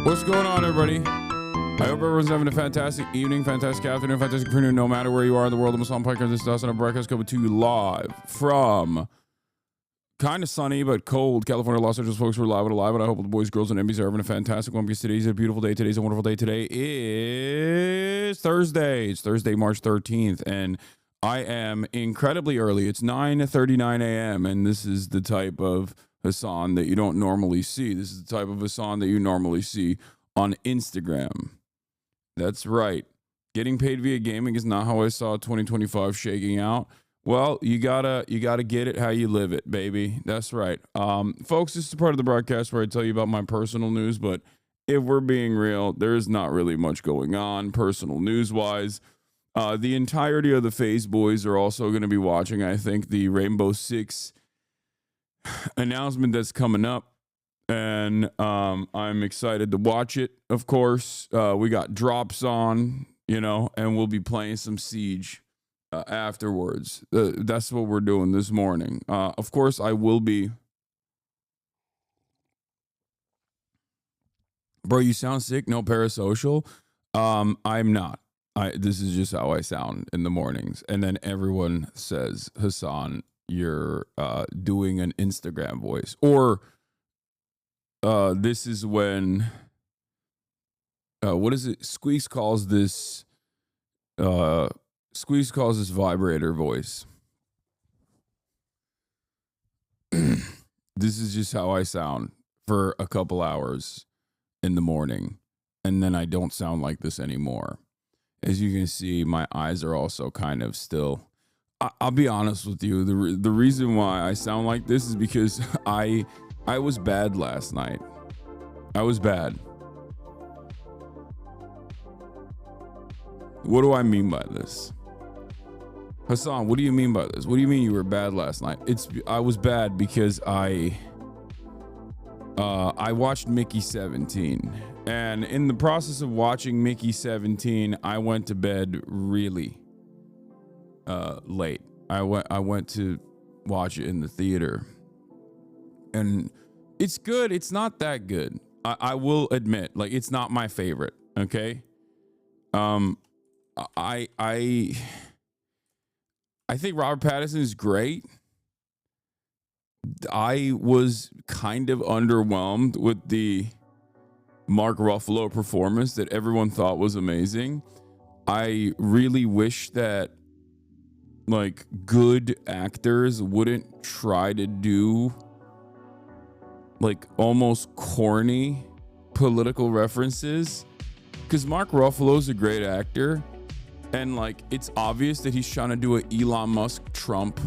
What's going on, everybody? I hope everyone's having a fantastic evening, fantastic afternoon, fantastic afternoon, no matter where you are in the world. I'm Hassan Piker. This is Hasanabi broadcast coming to you live from kind of sunny but cold California, Los Angeles. Folks, we're live and alive, and I hope the boys, girls, and MBs are having a fantastic one because today's a beautiful day. Today's a wonderful day. Today is Thursday. It's Thursday, March 13th, and I am incredibly early. It's 9:39 a.m., and this is the type of Hasan that you don't normally see. This is the type of Hasan that you normally see on Instagram. That's right. Getting paid via gaming is not how I saw 2025 shaking out. Well, you gotta get it how you live it, baby. That's right. Folks, this is the part of the broadcast where I tell you about my personal news, but if we're being real, there's not really much going on personal news-wise. The entirety of the FaZe boys are also going to be watching, I think, the Rainbow Six announcement that's coming up, and I'm excited to watch it. Of course, we got drops on, and we'll be playing some Siege afterwards. That's what we're doing this morning. Of course, I will be. Bro, you sound sick. No parasocial. I'm not. This is just how I sound in the mornings, and then everyone says, Hasan, you're doing an Instagram voice, or this is when what is it? Squeeze calls this vibrator voice. This is just how I sound for a couple hours in the morning, and then I don't sound like this anymore. As you can see, my eyes are also kind of still. I'll be honest with you. The reason why I sound like this is because I was bad last night. I was bad. What do I mean by this? Hasan, what do you mean by this? What do you mean you were bad last night? I was bad because I watched Mickey 17, and in the process of watching Mickey 17, I went to bed really late. I went to watch it in the theater, and it's good. It's not that good. I will admit, like, it's not my favorite. Okay. I think Robert Pattinson is great. I was kind of underwhelmed with the Mark Ruffalo performance that everyone thought was amazing. I really wish that, like, good actors wouldn't try to do, like, almost corny political references, because Mark Ruffalo's a great actor, and, like, it's obvious that he's trying to do an Elon Musk Trump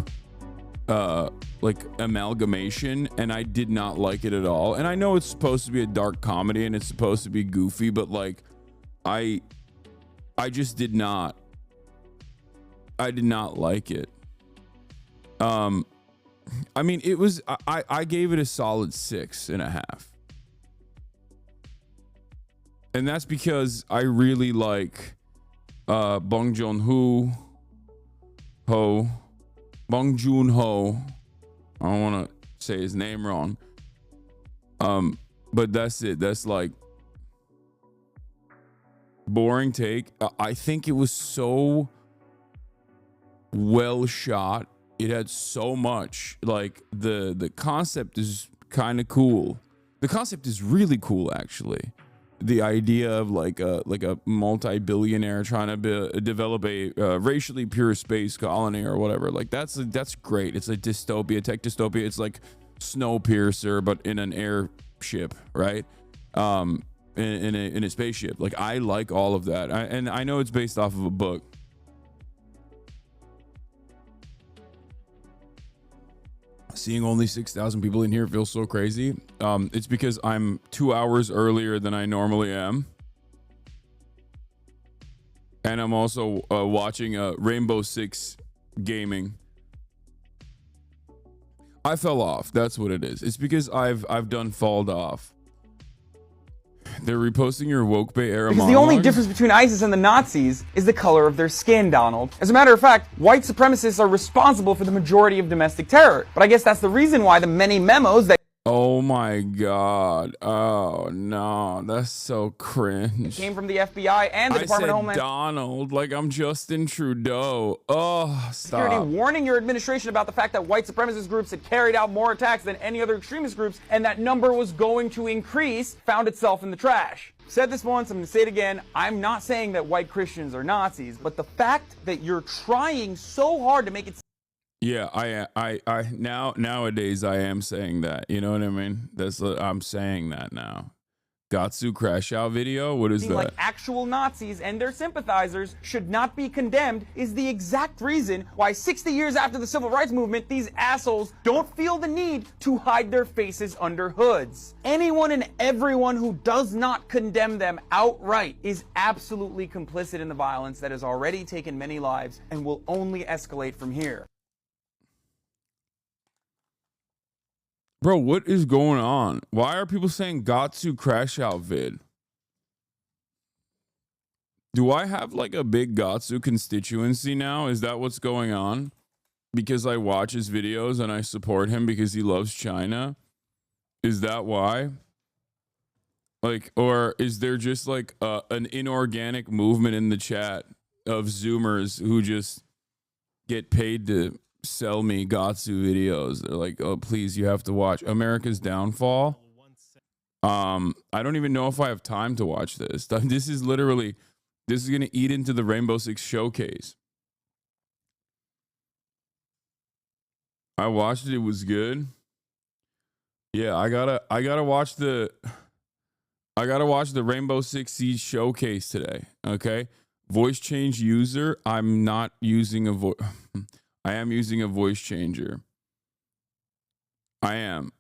like amalgamation, and I did not like it at all. And I know it's supposed to be a dark comedy and it's supposed to be goofy, but, like, I just did not like it. I mean, it was, I gave it a solid 6.5. And that's because I really like Bong Joon-ho. I don't want to say his name wrong. But that's it. That's, like, boring take. I think it was so well shot. It had so much, like, the concept is kind of cool. The concept is really cool, actually. The idea of, like a multi-billionaire trying to develop a racially pure space colony or whatever. Like, that's great. It's a dystopia, tech dystopia. It's like Snowpiercer, but in an airship, right? In a spaceship. Like, I like all of that. And I know it's based off of a book. Seeing only 6,000 people in here feels so crazy. It's because I'm 2 hours earlier than I normally am. And I'm also watching Rainbow Six gaming. I fell off. That's what it is. It's because I've done falled off. They're reposting your woke Bay era Because monologue? the only difference between ISIS and the Nazis is the color of their skin, Donald. As a matter of fact, white supremacists are responsible for the majority of domestic terror. But I guess that's the reason why the many memos that Oh my God. Oh no, that's so cringe. Came from the FBI and the Department of Homeland Donald, like I'm Justin Trudeau. Oh, Security, stop. warning your administration about the fact that white supremacist groups had carried out more attacks than any other extremist groups, and that number was going to increase, found itself in the trash. Said this once, I'm going to say it again. I'm not saying that white Christians are Nazis, but the fact that you're trying so hard to make it. Yeah, I nowadays I am saying that. You know what I mean? I'm saying that now. Gatsu crash out video. What is that? Like actual Nazis and their sympathizers should not be condemned is the exact reason why 60 years after the civil rights movement, these assholes don't feel the need to hide their faces under hoods. Anyone and everyone who does not condemn them outright is absolutely complicit in the violence that has already taken many lives and will only escalate from here. Bro, what is going on? Why are people saying Gatsu crash out vid? Do I have like a big Gatsu constituency now? Is that what's going on? Because I watch his videos and I support him because he loves China? Is that why? Like, or is there just like an inorganic movement in the chat of Zoomers who just get paid to sell me Gatsu videos? They're like, oh, please, you have to watch America's Downfall. I don't even know if I have time to watch this. This is gonna eat into the Rainbow Six showcase. I watched it. It was good. Yeah, I gotta watch the Rainbow Six Siege showcase today. Okay, voice change user. I'm not using a voice. I am using a voice changer. I am.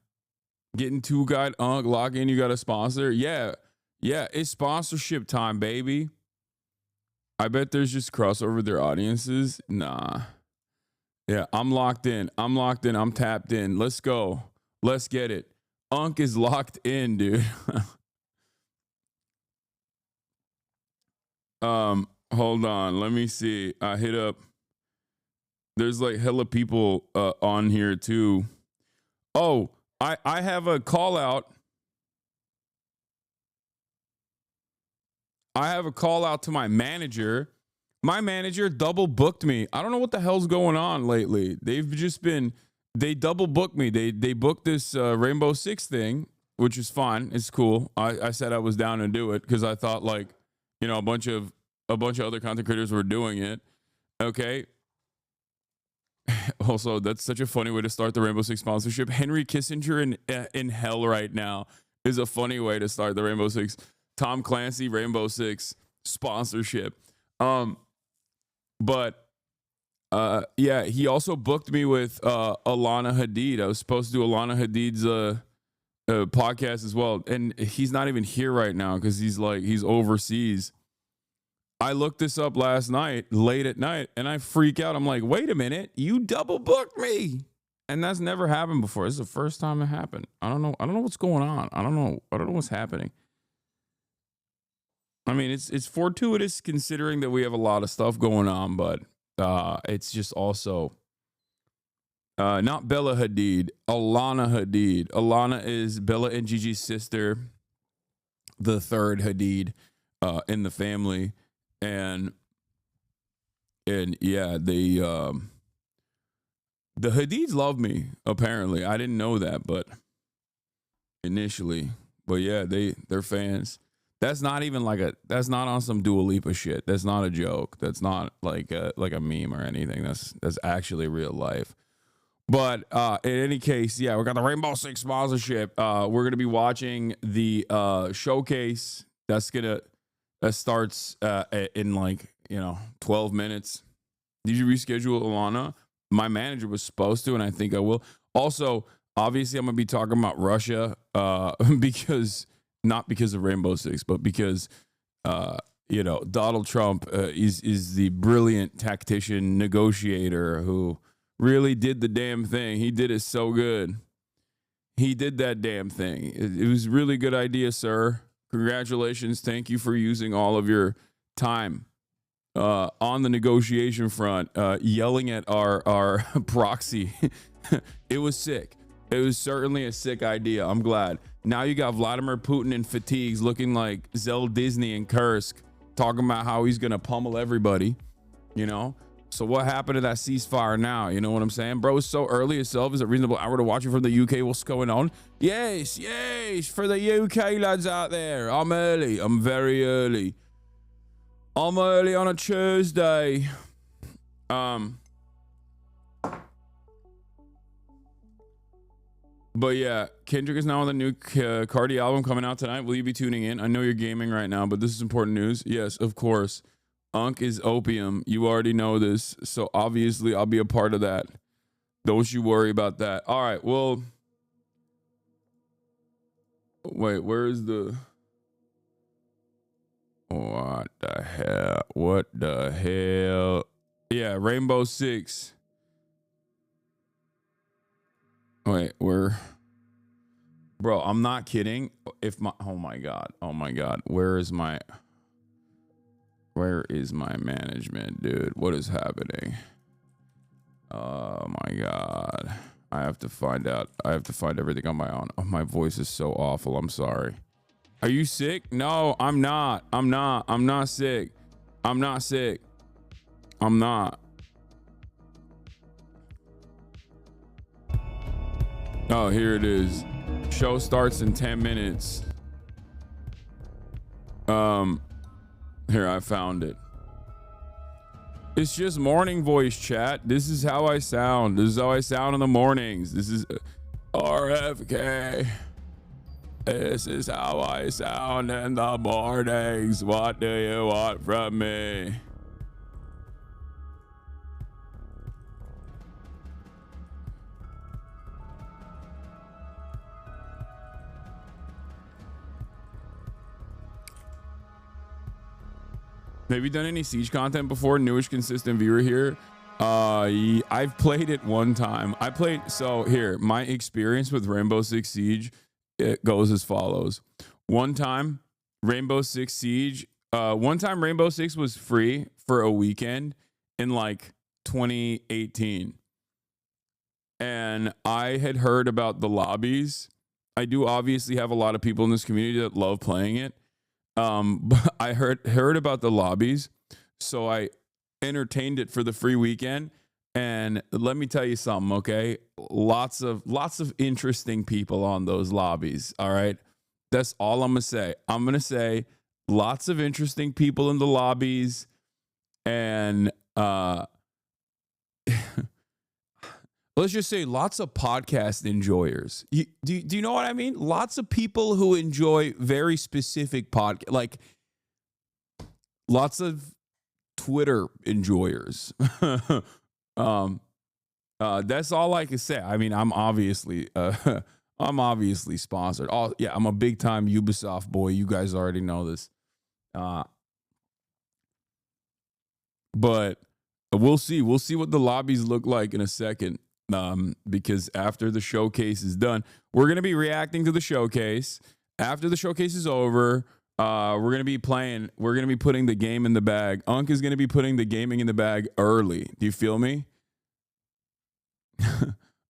Getting two guide log in, you got a sponsor? Yeah, it's sponsorship time, baby. I bet there's just crossover their audiences. Nah. Yeah, I'm locked in. I'm tapped in. Let's go. Let's get it. Unk is locked in, dude. Hold on. Let me see. I hit up. There's like hella people on here too. Oh, I have a call out. I have a call out to my manager. My manager double booked me. I don't know what the hell's going on lately. They double booked me. They booked this Rainbow Six thing, which is fine. It's cool. I said I was down to do it because I thought like, you know, a bunch of other content creators were doing it. Okay. Also, that's such a funny way to start the Rainbow Six sponsorship. Henry Kissinger in hell right now is a funny way to start the Rainbow Six. Tom Clancy Rainbow Six sponsorship. But yeah, he also booked me with Alana Hadid. I was supposed to do Alana Hadid's podcast as well, and he's not even here right now because he's overseas. I looked this up last night, late at night, and I freak out. I'm like, wait a minute, you double booked me. And that's never happened before. This is the first time it happened. I don't know what's going on. I don't know what's happening. I mean, it's fortuitous considering that we have a lot of stuff going on, but it's just also not Bella Hadid, Alana Hadid. Alana is Bella and Gigi's sister, the third Hadid in the family. And yeah, the Hadids love me, apparently. I didn't know that, but initially. But yeah, they're fans. That's not even that's not on some Dua Lipa shit. That's not a joke. That's not like a meme or anything. That's actually real life. But in any case, yeah, we got the Rainbow Six sponsorship. We're gonna be watching the showcase that starts in 12 minutes. Did you reschedule, Alana? My manager was supposed to, and I think I will. Also, obviously, I'm gonna be talking about Russia because not because of Rainbow Six, but because Donald Trump is the brilliant tactician negotiator who really did the damn thing. He did it so good. He did that damn thing. It was a really good idea, sir. Congratulations. Thank you for using all of your time on the negotiation front, yelling at our proxy. It was sick. It was certainly a sick idea. I'm glad. Now you got Vladimir Putin in fatigues looking like Zell Disney and Kursk talking about how he's going to pummel everybody, you know? So what happened to that ceasefire now? You know what I'm saying? Bro, it's so early itself. Is it reasonable hour to watch it from the UK? What's going on? Yes, yes, for the UK lads out there. I'm early. I'm very early. I'm early on a Tuesday. But yeah, Kendrick is now on the new Cardi album coming out tonight. Will you be tuning in? I know you're gaming right now, but this is important news. Yes, of course. Unk is opium. You already know this. So obviously I'll be a part of that. Don't you worry about that. All right, well. Wait, where is the... What the hell? What the hell? Yeah, Rainbow Six. Wait, bro, I'm not kidding. Oh my God. Where is my management, dude? What is happening? Oh my God. I have to find out. I have to find everything on my own. Oh, my voice is so awful. I'm sorry. Are you sick? No, I'm not. I'm not sick. I'm not. Oh, here it is. Show starts in 10 minutes. Here, I found it. It's just morning voice, chat. This is how I sound. This is how I sound in the mornings. This is RFK. This is how I sound in the mornings. What do you want from me? Have you done any Siege content before? Newish consistent viewer here. I've played it one time. So here, my experience with Rainbow Six Siege, it goes as follows. One time Rainbow Six was free for a weekend in like 2018. And I had heard about the lobbies. I do obviously have a lot of people in this community that love playing it. But I heard about the lobbies, so I entertained it for the free weekend. And let me tell you something, okay? Lots of interesting people on those lobbies. All right, that's all I'm gonna say. I'm gonna say lots of interesting people in the lobbies, and let's just say lots of podcast enjoyers. Do you know what I mean? Lots of people who enjoy very specific podcast, like lots of Twitter enjoyers. That's all I can say. I mean, I'm obviously sponsored. I'm a big time Ubisoft boy. You guys already know this. But we'll see. We'll see what the lobbies look like in a second. Because after the showcase is done, we're going to be reacting to the showcase. After the showcase is over, we're going to be putting the game in the bag. Unk is going to be putting the gaming in the bag early. Do you feel me?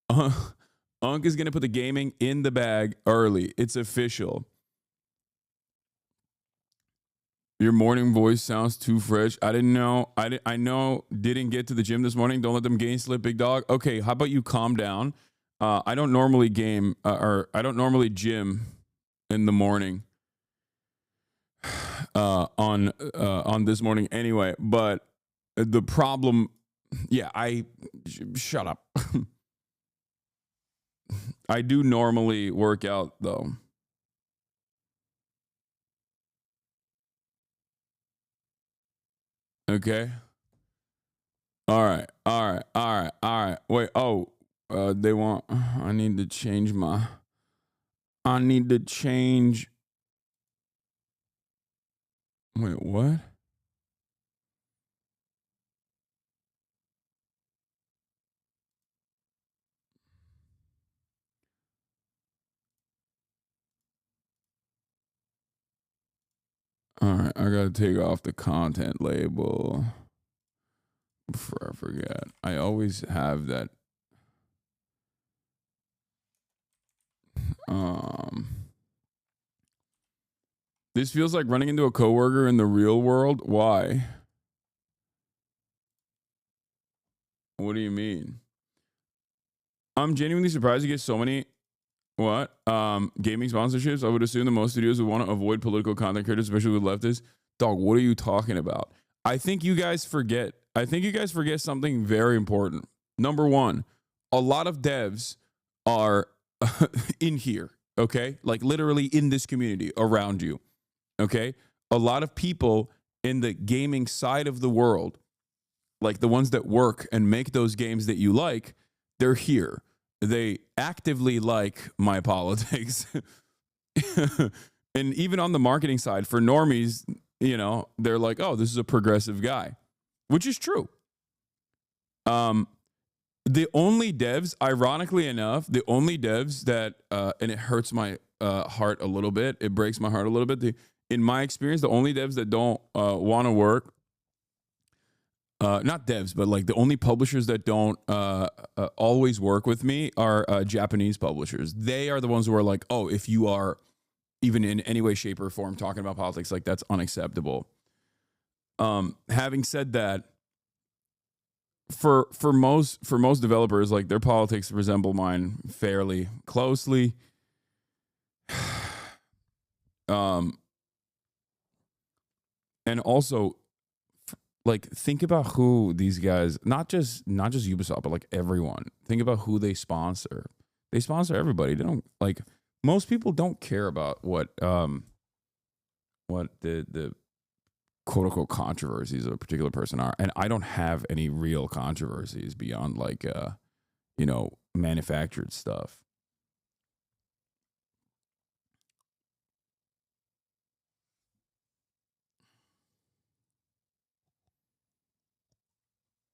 Unk is going to put the gaming in the bag early. It's official. Your morning voice sounds too fresh. I didn't know. Didn't get to the gym this morning. Don't let them gain slip, big dog. Okay, how about you calm down? I don't normally game or I don't normally gym in the morning. On this morning anyway, but the problem, shut up. I do normally work out though. Okay. All right. Wait. They want. I need to change. Wait. What? All right. I gotta take off the content label. Before I forget, I always have that. This feels like running into a coworker in the real world. Why? What do you mean? I'm genuinely surprised you get so many gaming sponsorships. I would assume that most studios would want to avoid political content creators, especially with leftists. Dog, what are you talking about? I think you guys forget something very important. Number one, a lot of devs are in here, okay? Like literally in this community around you, okay? A lot of people in the gaming side of the world, like the ones that work and make those games that you like, they're here. They actively like my politics. And even on the marketing side, for normies, you know, they're like, oh, this is a progressive guy, which is true. The only devs, ironically enough, the only devs that, and it hurts my heart a little bit, it breaks my heart a little bit. In my experience, the only devs that don't want to work, not devs, but like the only publishers that don't always work with me are Japanese publishers. They are the ones who are like, oh, if you are even in any way, shape, or form talking about politics, like that's unacceptable. Having said that, for most developers, like their politics resemble mine fairly closely. And also, like, think about who these guys, not just Ubisoft, but like everyone. Think about who they sponsor. They sponsor everybody. They don't, like, most people don't care about what the quote unquote controversies of a particular person are. And I don't have any real controversies beyond like you know, manufactured stuff.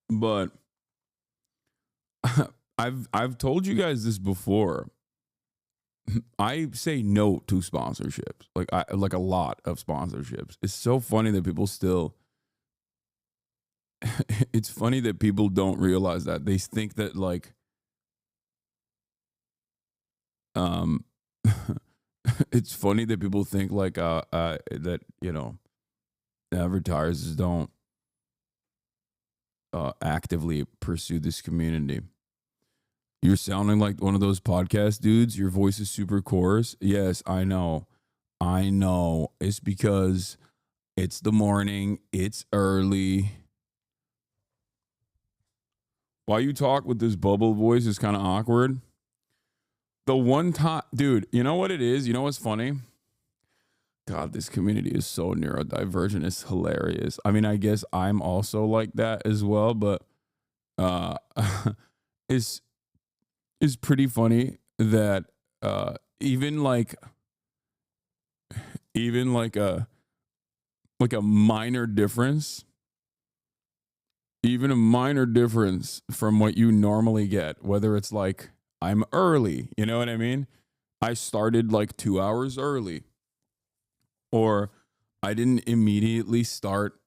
But I've told you guys this before. I say no to sponsorships. Like a lot of sponsorships. It's so funny that people still it's funny that people don't realize that. They think that like it's funny that people think like that, you know, advertisers don't actively pursue this community. You're sounding like one of those podcast dudes. Your voice is super coarse. Yes, I know. It's because it's the morning. It's early. Why you talk with this bubble voice is kind of awkward. The one time, dude, you know what it is? You know what's funny? God, this community is so neurodivergent. It's hilarious. I mean, I guess I'm also like that as well, but it's pretty funny that even like a minor difference, even a minor difference from what you normally get, whether it's like I'm early, you know what I mean? I started like 2 hours early, or I didn't immediately start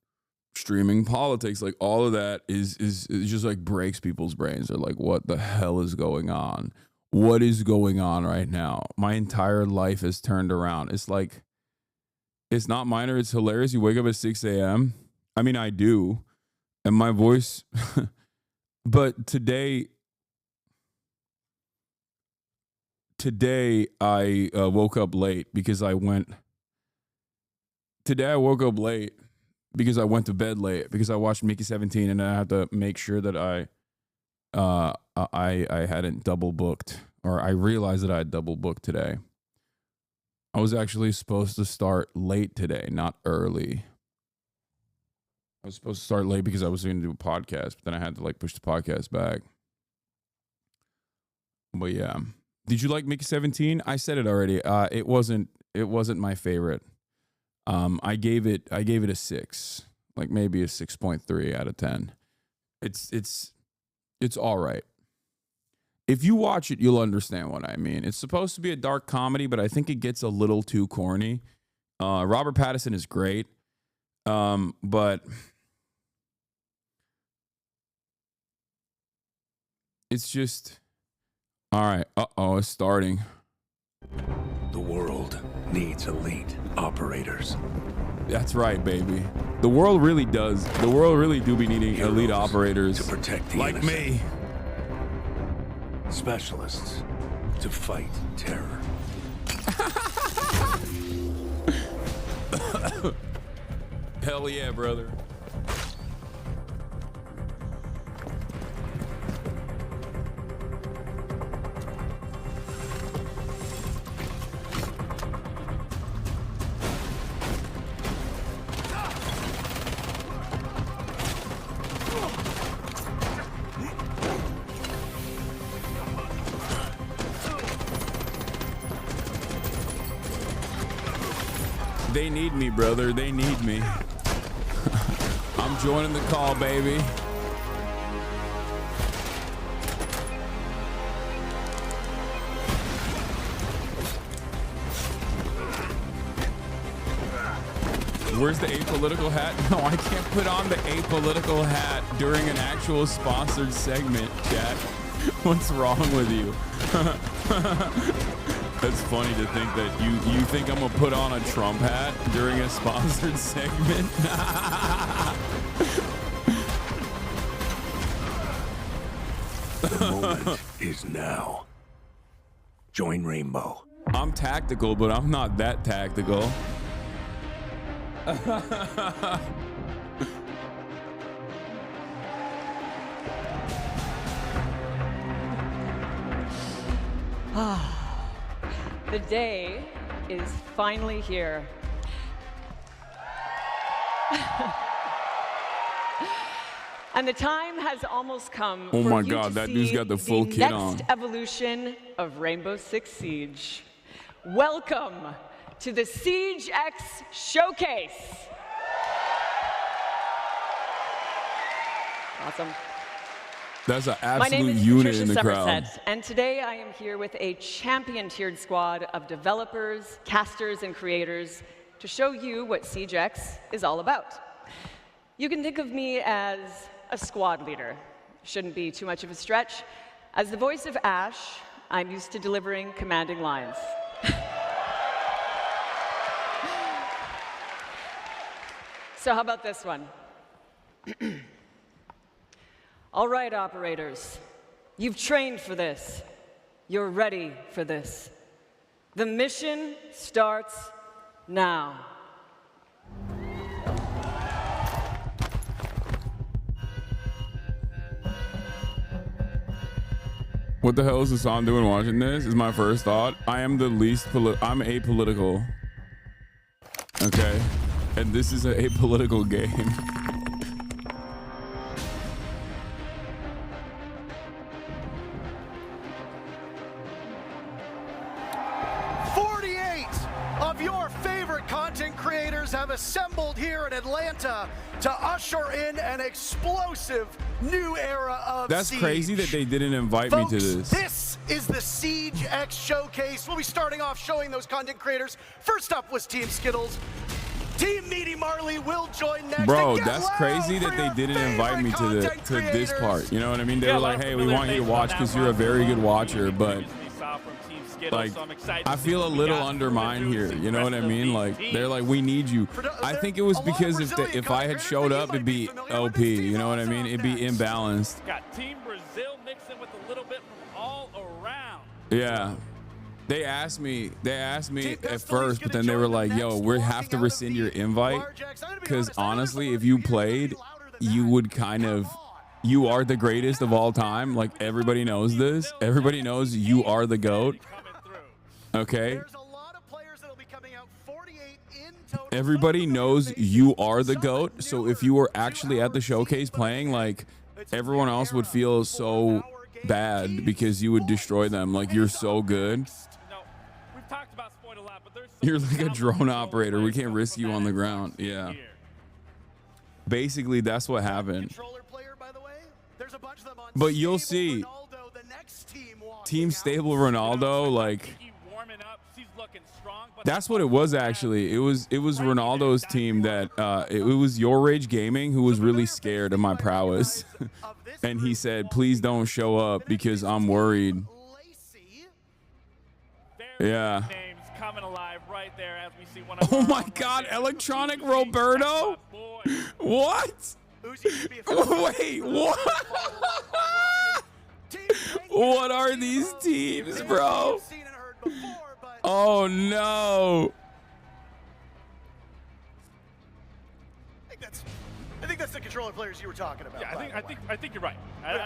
streaming politics. Like all of that is just like breaks people's brains. They're like, what the hell is going on? What is going on right now? My entire life has turned around. It's like, it's not minor. It's hilarious. You wake up at 6 a.m. I mean, I do. And my voice, but today I woke up late because I went to bed late because I watched Mickey 17, and I had to make sure that I hadn't double booked, or I realized that I had double booked today. I was actually supposed to start late today, not early. I was supposed to start late because I was going to do a podcast, but then I had to like push the podcast back. But yeah, did you like Mickey 17? I said it already. It wasn't my favorite. I gave it a 6, like maybe a 6.3 out of 10. It's all right. If you watch it, you'll understand what I mean. It's supposed to be a dark comedy, but I think it gets a little too corny. Robert Pattinson is great, but it's just all right. Uh-oh, it's starting. needs elite operators. That's right, baby. The world really does. The world really do be needing elite Heroes operators to protect the like innocent. me. Specialists to fight terror. Hell yeah, brother. They need me, brother. They need me. I'm joining the call, baby. Where's the apolitical hat? No, I can't put on the apolitical hat during an actual sponsored segment, chat. What's wrong with you? That's funny to think that you think I'm gonna put on a Trump hat during a sponsored segment. The moment is now. Join Rainbow. I'm tactical, but I'm not that tactical. The day is finally here. And the time has almost come Oh for my you God, to that see dude's got the full kit on. next evolution of Rainbow Six Siege. Welcome to the Siege X Showcase. Awesome. That's an My name absolute is unit Patricia in the crowd. Somerset, and today I am here with a champion-tiered squad of developers, casters, and creators to show you what Siege X is all about. You can think of me as a squad leader. Shouldn't be too much of a stretch. As the voice of Ash, I'm used to delivering commanding lines. So how about this one? All right, operators, you've trained for this. You're ready for this. The mission starts now. What the hell is Hasan doing watching this? Is my first thought. I am the least I'm apolitical. Okay. And this is an apolitical game. Of your favorite content creators have assembled here in Atlanta to usher in an explosive new era of That's Siege. crazy that they didn't invite Folks, me to this. This is the Siege X Showcase. We'll be starting off showing those content creators. First up was Team Skittles. Team Meaty Marley will join next. Bro, And get that's loud crazy for that they your didn't invite me to favorite content this creators. part. You know what I mean? They were like, hey, we want you to watch because you're a very good watcher, but like, I feel a little undermined here. You know what I mean? Like, they're like, we need you. I think it was because if I had showed up, it'd be OP. You know what I mean? It'd be imbalanced. Got Team Brazil mixing with a little bit from all around. Yeah. They asked me at first, but then they were like, yo, we have to rescind your invite. Because honestly, if you played, you would kind of, you are the greatest of all time. Like, everybody knows this. Everybody knows you are the GOAT. Okay? Everybody knows you are the GOAT. So if you were actually at the showcase playing, like, everyone else would feel so bad because you would destroy them. Like, you're so good. You're like a drone operator. We can't risk you on the ground. Yeah. Basically, that's what happened. But you'll see. Team Stable Ronaldo, like, that's what it was actually. It was Ronaldo's team that it was Your Rage Gaming who was really scared of my prowess. And he said, please don't show up because I'm worried. Yeah. coming alive right there as we see one of Oh our my own God, right there. electronic Uzi, Roberto? that's my boy. What? Uzi should be a Wait, what? What are these teams, bro? Oh no. I think that's the controller players you were talking about. Yeah, I think you're right.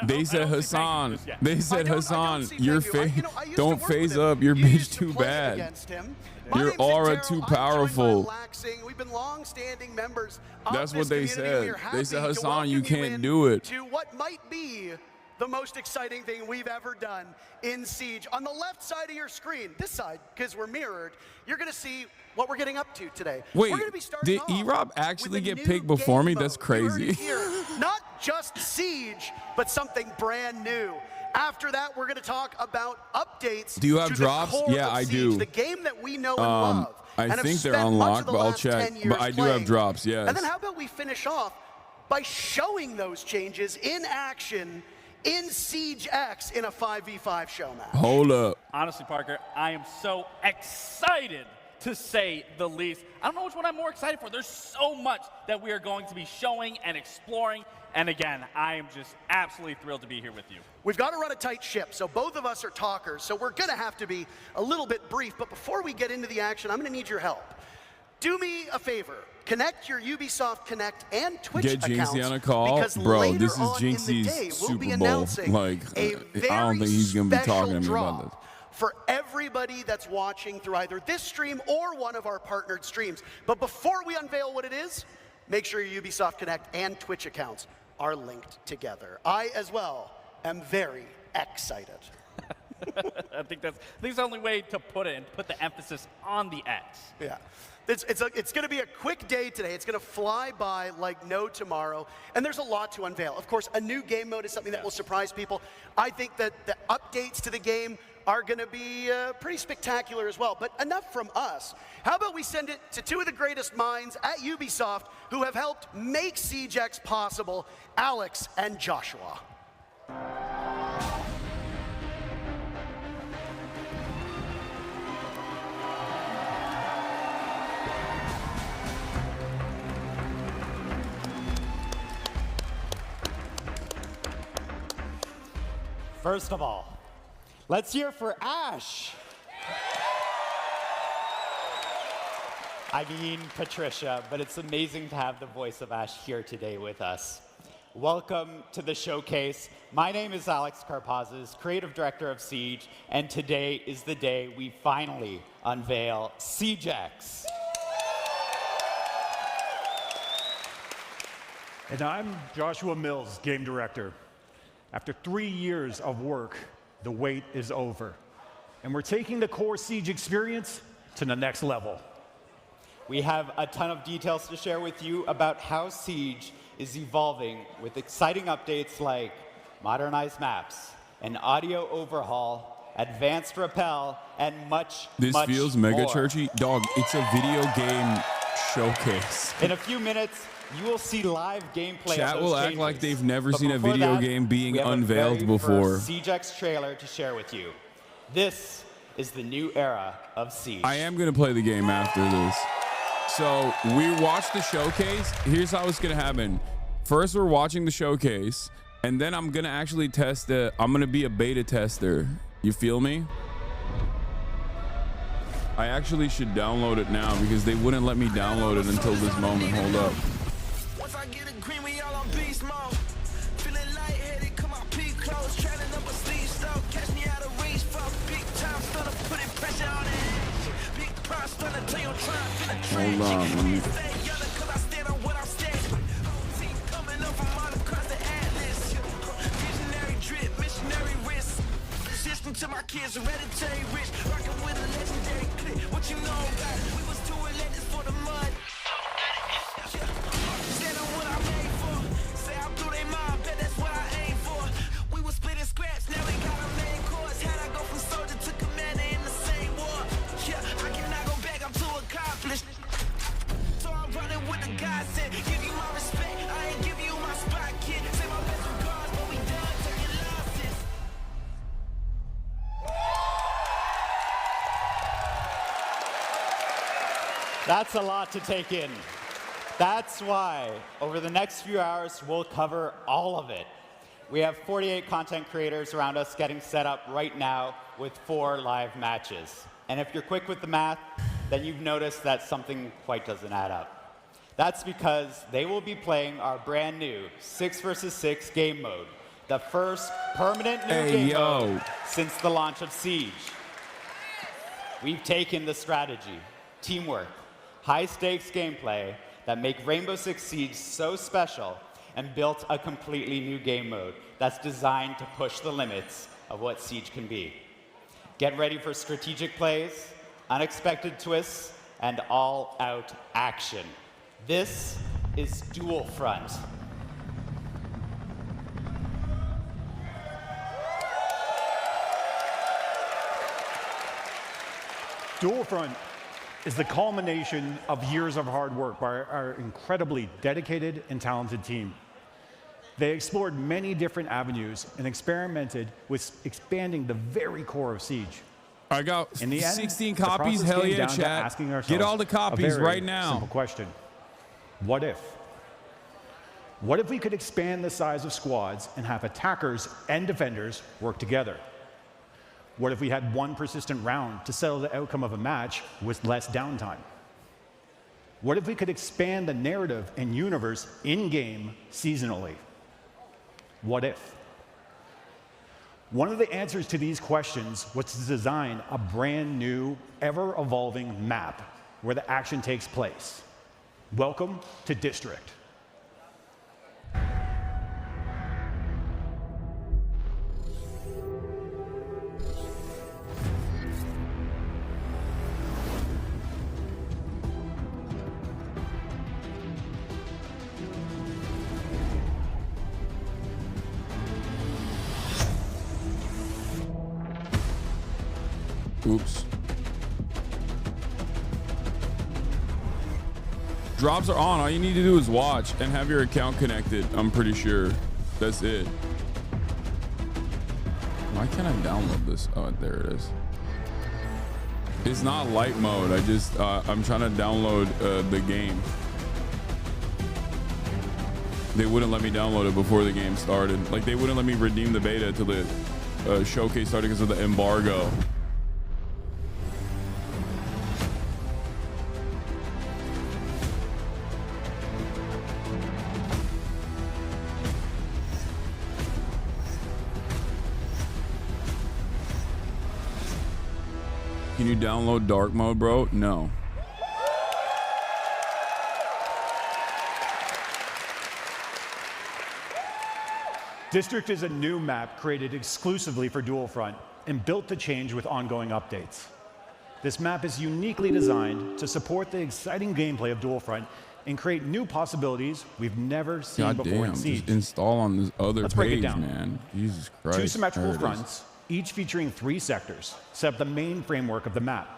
They said Hassan. They said I Hassan, don't see your thank you. face. I used to Don't work with phase him. up. Your You bitch used to too play bad. against him. My Your name's aura Zintero. too I'm joined by powerful. Laxing. We've been long-standing members of That's this what they community. said. We are They happy said, to Hassan, you welcome can't in do it. to what might be the most exciting thing we've ever done in Siege. On the left side of your screen, this side, because we're mirrored, you're going to see what we're getting up to today. Wait, we're gonna be starting did off E-Rob with actually a get new picked before game me? That's mode. You heard crazy. it here. Not just Siege, but something brand new. After that, we're going to talk about updates. Do you have to drops? The core Yeah, of I Siege, do. The game that we know and love. I and have think they're spent much unlocked, of the but I'll last check. 10 years But I do have playing. drops, yes. And then how about we finish off by showing those changes in action in Siege X in a 5v5 show match. Hold up. Honestly, Parker, I am so excited to say the least. I don't know which one I'm more excited for. There's so much that we are going to be showing and exploring. And again, I am just absolutely thrilled to be here with you. We've got to run a tight ship, so both of us are talkers, so we're going to have to be a little bit brief. But before we get into the action, I'm going to need your help. Do me a favor. Connect your Ubisoft Connect and Twitch Get accounts. Jinxie on a call? Because Bro, later this is on in the Jinxie's day, we'll be Super Bowl. announcing Like, a I don't think he's going to be very talking to me special about this. draw for everybody that's watching through either this stream or one of our partnered streams. But before we unveil what it is, make sure your Ubisoft Connect and Twitch accounts are linked together. I, as well, am very excited. I think that's the only way to put it and put the emphasis on the X. Yeah. It's going to be a quick day today. It's going to fly by like no tomorrow. And there's a lot to unveil. Of course, a new game mode is something that will surprise people. I think that the updates to the game are going to be pretty spectacular as well. But enough from us. How about we send it to two of the greatest minds at Ubisoft who have helped make Siege X possible, Alex and Joshua. First of all, let's hear for Ash. I mean Patricia, but it's amazing to have the voice of Ash here today with us. Welcome to the showcase. My name is Alex Karpazis, creative director of Siege, and today is the day we finally unveil Siege X. And I'm Joshua Mills, game director. After 3 years of work, the wait is over. And we're taking the core Siege experience to the next level. We have a ton of details to share with you about how Siege is evolving with exciting updates like modernized maps, an audio overhaul, advanced rappel, and much This feels mega more. churchy. Dog, it's a video game showcase. In a few minutes, you will see live gameplay. Chat of those will act changes. like they've never But seen a before video that, game being we have unveiled a very before. first Siege X trailer to share with you. This is the new era of Siege. I am going to play the game after this. So we watched the showcase. Here's how it's going to happen. First, we're watching the showcase, and then I'm going to actually test it. I'm going to be a beta tester. You feel me? I actually should download it now because they wouldn't let me download it until this moment. Hold up. Once I get a green, we all on beast mode. Feeling lightheaded, come on, peak close. Trailing up a sleeve stuff. Catch me out of reach, fuck. Big time, stunner, putting pressure on the action. Big prime, stunner, till you're trying to Hold on. Let me... stay yellow, cause I stand on what I'm standing. Whole team coming up from all across the atlas. Visionary drip, missionary wrist. System to my kids, hereditary rich. Rocking with a legendary clip. What you know about it? We was too relentless for the mud. Stand on what I made for. Say I'm through they mind, bet that's what I aim for. We was splitting scraps, now we got a main course. How'd I go from soldier to commander in the same war? Yeah, I cannot go back, I'm too accomplished. So I'm running with the God said, give you my respect, I ain't give you my spot, kid. Say my best regards, but we done taking losses. That's a lot to take in. That's why, over the next few hours, we'll cover all of it. We have 48 content creators around us getting set up right now with 4 live matches. And if you're quick with the math, then you've noticed that something quite doesn't add up. That's because they will be playing our brand new 6 versus 6 game mode, the first permanent new game mode since the launch of Siege. We've taken the strategy, teamwork, high-stakes gameplay that make Rainbow Six Siege so special and built a completely new game mode that's designed to push the limits of what Siege can be. Get ready for strategic plays, unexpected twists, and all-out action. This is Dual Front. Dual Front is the culmination of years of hard work by our incredibly dedicated and talented team. They explored many different avenues and experimented with expanding the very core of Siege. I got In the end, 16 the copies. process Hell came yeah, down to chat. asking ourselves Get all the a copies very right now. Simple question. What if? What if we could expand the size of squads and have attackers and defenders work together? What if we had one persistent round to settle the outcome of a match with less downtime? What if we could expand the narrative and universe in-game seasonally? What if? One of the answers to these questions was to design a brand new, ever-evolving map where the action takes place. Welcome to District. Oops. Drops are on. All you need to do is watch and have your account connected. I'm pretty sure. That's it. Why can't I download this? Oh, there it is. It's not light mode. I'm trying to download the game. They wouldn't let me download it before the game started. Like, they wouldn't let me redeem the beta until the showcase started because of the embargo. Can you download dark mode, bro? No. District is a new map created exclusively for Dual Front and built to change with ongoing updates. This map is uniquely designed to support the exciting gameplay of Dual Front and create new possibilities we've never seen God before damn, in Siege. just install on this other Let's break it page, down. man. Jesus Christ. 2 symmetrical There it is. fronts, each featuring 3 sectors, set up the main framework of the map.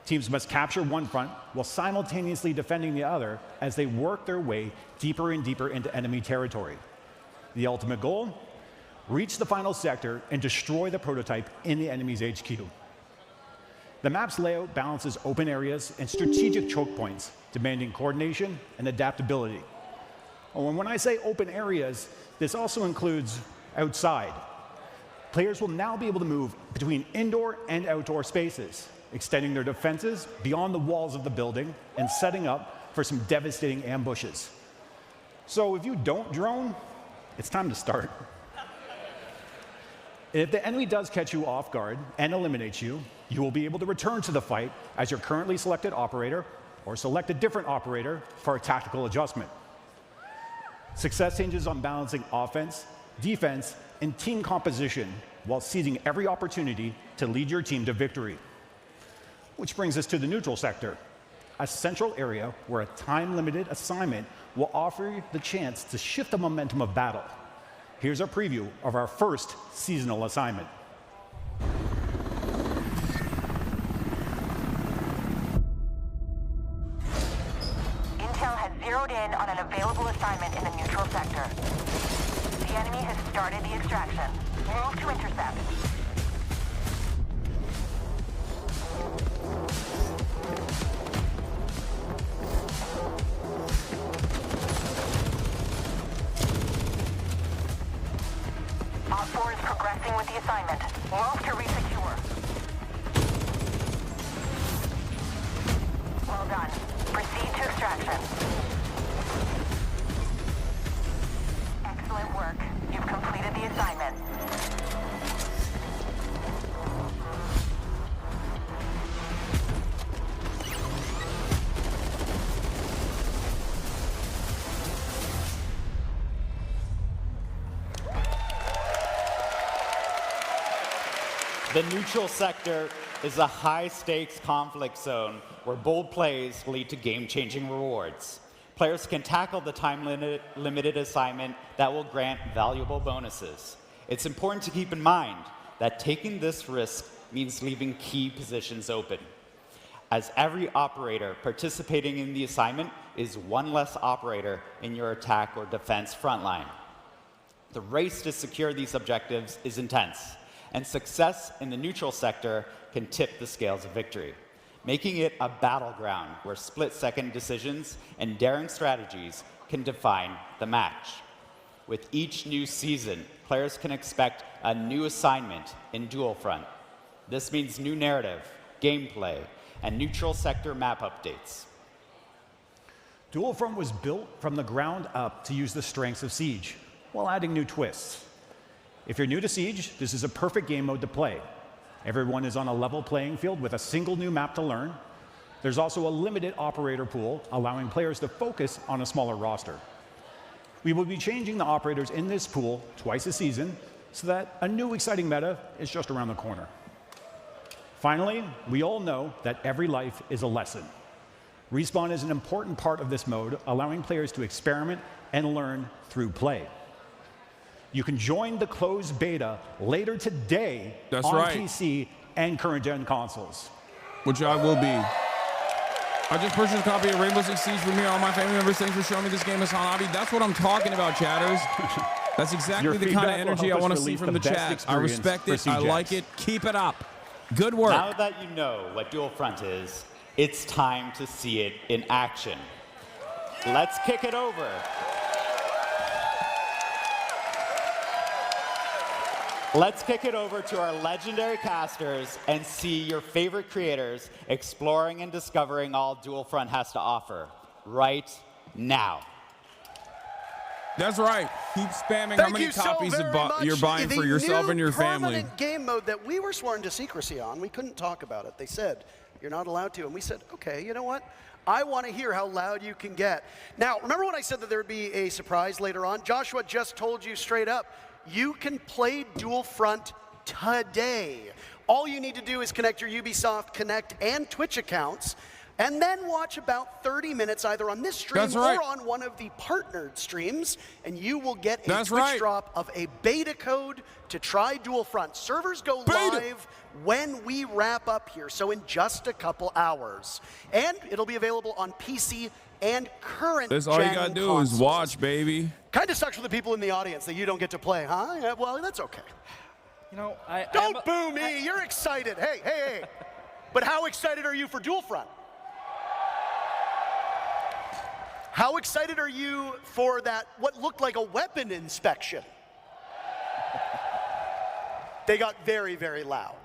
Teams must capture one front while simultaneously defending the other as they work their way deeper and deeper into enemy territory. The ultimate goal? Reach the final sector and destroy the prototype in the enemy's HQ. The map's layout balances open areas and strategic choke points, demanding coordination and adaptability. Oh, and when I say open areas, this also includes outside. Players will now be able to move between indoor and outdoor spaces, extending their defenses beyond the walls of the building and setting up for some devastating ambushes. So if you don't drone, it's time to start. If the enemy does catch you off guard and eliminates you, you will be able to return to the fight as your currently selected operator or select a different operator for a tactical adjustment. Success hinges on balancing offense, defense, and team composition while seizing every opportunity to lead your team to victory. Which brings us to the neutral sector, a central area where a time-limited assignment will offer you the chance to shift the momentum of battle. Here's a preview of our first seasonal assignment. Intel has zeroed in on an available assignment in the neutral sector. The enemy has started the extraction. Move to intercept. The neutral sector is a high-stakes conflict zone where bold plays lead to game-changing rewards. Players can tackle the time-limited assignment that will grant valuable bonuses. It's important to keep in mind that taking this risk means leaving key positions open, as every operator participating in the assignment is one less operator in your attack or defense frontline. The race to secure these objectives is intense, and success in the neutral sector can tip the scales of victory, making it a battleground where split-second decisions and daring strategies can define the match. With each new season, players can expect a new assignment in Dual Front. This means new narrative, gameplay, and neutral sector map updates. Dual Front was built from the ground up to use the strengths of Siege, while adding new twists. If you're new to Siege, this is a perfect game mode to play. Everyone is on a level playing field with a single new map to learn. There's also a limited operator pool, allowing players to focus on a smaller roster. We will be changing the operators in this pool twice a season, so that a new exciting meta is just around the corner. Finally, we all know that every life is a lesson. Respawn is an important part of this mode, allowing players to experiment and learn through play. You can join the closed beta later today on PC and current-gen consoles. Which I will be. I just purchased a copy of Rainbow Six Siege for me and all my family members. Thanks for showing me this game, Hasanabi. That's what I'm talking about, chatters. That's exactly the kind of energy I want to see from the chat. I respect it. I like it. Keep it up. Good work. Now that you know what Dual Front is, it's time to see it in action. Let's kick it over. Let's kick it over to our legendary casters and see your favorite creators exploring and discovering all Dual Front has to offer right now. That's right. Keep spamming how many copies you're buying for yourself and your family. The permanent game mode that we were sworn to secrecy on, we couldn't talk about it. They said, you're not allowed to. And we said, okay, you know what? I want to hear how loud you can get. Now, remember when I said that there would be a surprise later on? Joshua just told you straight up, you can play Dual Front today. All you need to do is connect your Ubisoft Connect and Twitch accounts, and then watch about 30 minutes either on this stream or on one of the partnered streams, and you will get a Twitch drop of a beta code to try Dual Front. Servers go live when we wrap up here, so in just a couple hours. And it'll be available on PC and current That's all you gotta do is watch, baby. Kind of sucks for the people in the audience that you don't get to play, huh? Yeah, well, that's okay. You know, Don't boo me. You're excited. Hey, hey, hey. But how excited are you for Dual Front? How excited are you for that, what looked like a weapon inspection? They got very, very loud.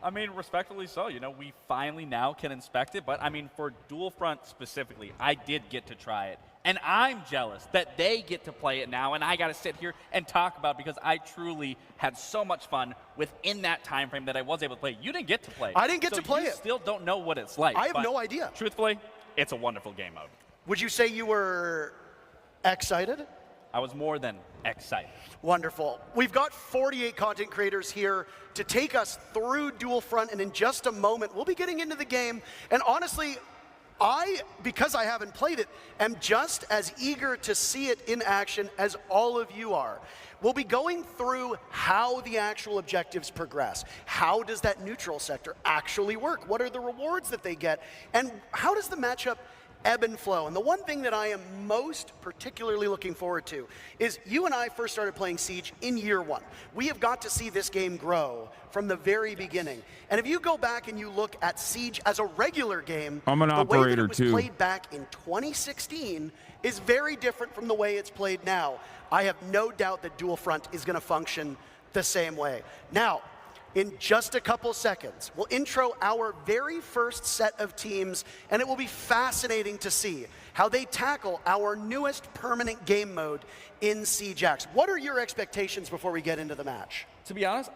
I mean, respectfully so. You know, we finally now can inspect it. But, I mean, for Dual Front specifically, I did get to try it. And I'm jealous that they get to play it now, and I got to sit here and talk about it because I truly had so much fun within that time frame that I was able to play. You didn't get to play it. I didn't get to play it. You still don't know what it's like. I have no idea. Truthfully, it's a wonderful game mode. Would you say you were excited? I was more than excited. Wonderful. We've got 48 content creators here to take us through Dual Front, and in just a moment, we'll be getting into the game. And honestly, because I haven't played it, am just as eager to see it in action as all of you are. We'll be going through how the actual objectives progress. How does that neutral sector actually work? What are the rewards that they get? And how does the matchup ebb and flow? And the one thing that I am most particularly looking forward to is you and I first started playing Siege in year one. We have got to see this game grow from the very beginning. And if you go back and you look at Siege as a regular game, I'm an operator way that it was too. played back in 2016 is very different from the way it's played now. I have no doubt that Dual Front is going to function the same way. Now, in just a couple seconds, we'll intro our very first set of teams, and it will be fascinating to see how they tackle our newest permanent game mode in Siege X. What are your expectations before we get into the match? To be honest,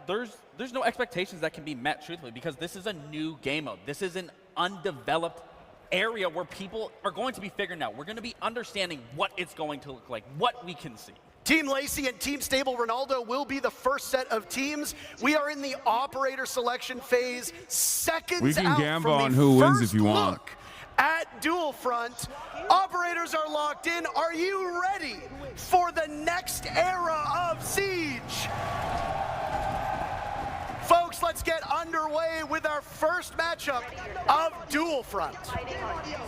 there's no expectations that can be met, truthfully, because this is a new game mode. This is an undeveloped area where people are going to be figuring out. We're going to be understanding what it's going to look like, what we can see. Team Lacey and Team Stable Ronaldo will be the first set of teams. We are in the operator selection phase, seconds We can out gamble from on the who wins first if you look want. at Dual Front. Operators are locked in. Are you ready for the next era of Siege? Folks, let's get underway with our first matchup of Dual Front.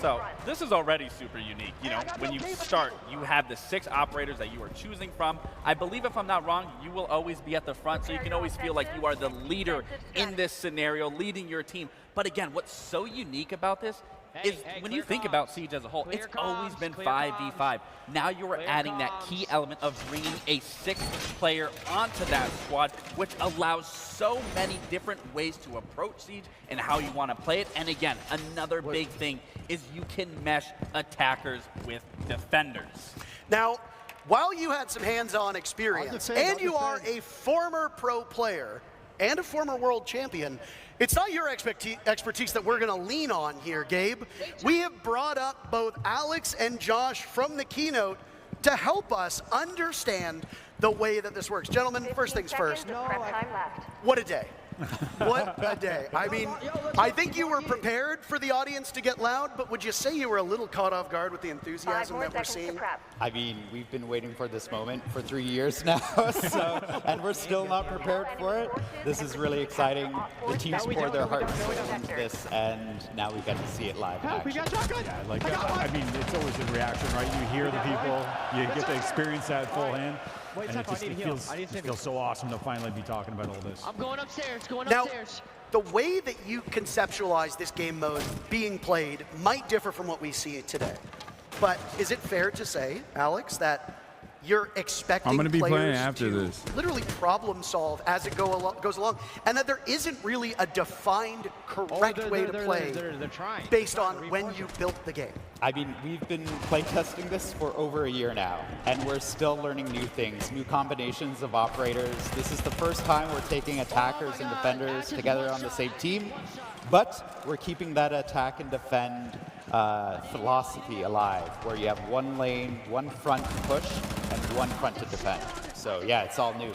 So this is already super unique. You know, when you start, you have the 6 operators that you are choosing from. I believe, if I'm not wrong, you will always be at the front, so you can always feel like you are the leader in this scenario, leading your team. But again, what's so unique about this is when you think about Siege as a whole, it's always been 5v5. Now you are adding that key element of bringing a 6th player onto that squad, which allows so many different ways to approach Siege and how you want to play it. And again, another big thing is you can mesh attackers with defenders. Now, while you had some hands-on experience, and you are a former pro player and a former world champion, it's not your expertise that we're going to lean on here, Gabe. We have brought up both Alex and Josh from the keynote to help us understand the way that this works. Gentlemen, first things first. What a day. What a day. I mean, I think you were prepared for the audience to get loud, but would you say you were a little caught off guard with the enthusiasm that we're seeing? I mean, we've been waiting for this moment for 3 years now, and we're still not prepared for it. This is really exciting. The teams poured their hearts and soul into this, and now we get to see it live in action. Yeah, like, I mean, it's always a reaction, right? You hear the people, you get to experience that full hand, and it feels so awesome to finally be talking about all this. I'm going upstairs, Now, the way that you conceptualize this game mode being played might differ from what we see today. But is it fair to say, Alex, that you're expecting players to literally problem solve as it goes along, and that there isn't really a defined correct way to play based on when you built the game? I mean, we've been playtesting this for over a year now, and we're still learning new things, new combinations of operators. This is the first time we're taking attackers and defenders together on the same team, but we're keeping that attack and defend philosophy alive, where you have one lane, one front to push, and one front to defend. So yeah, it's all new.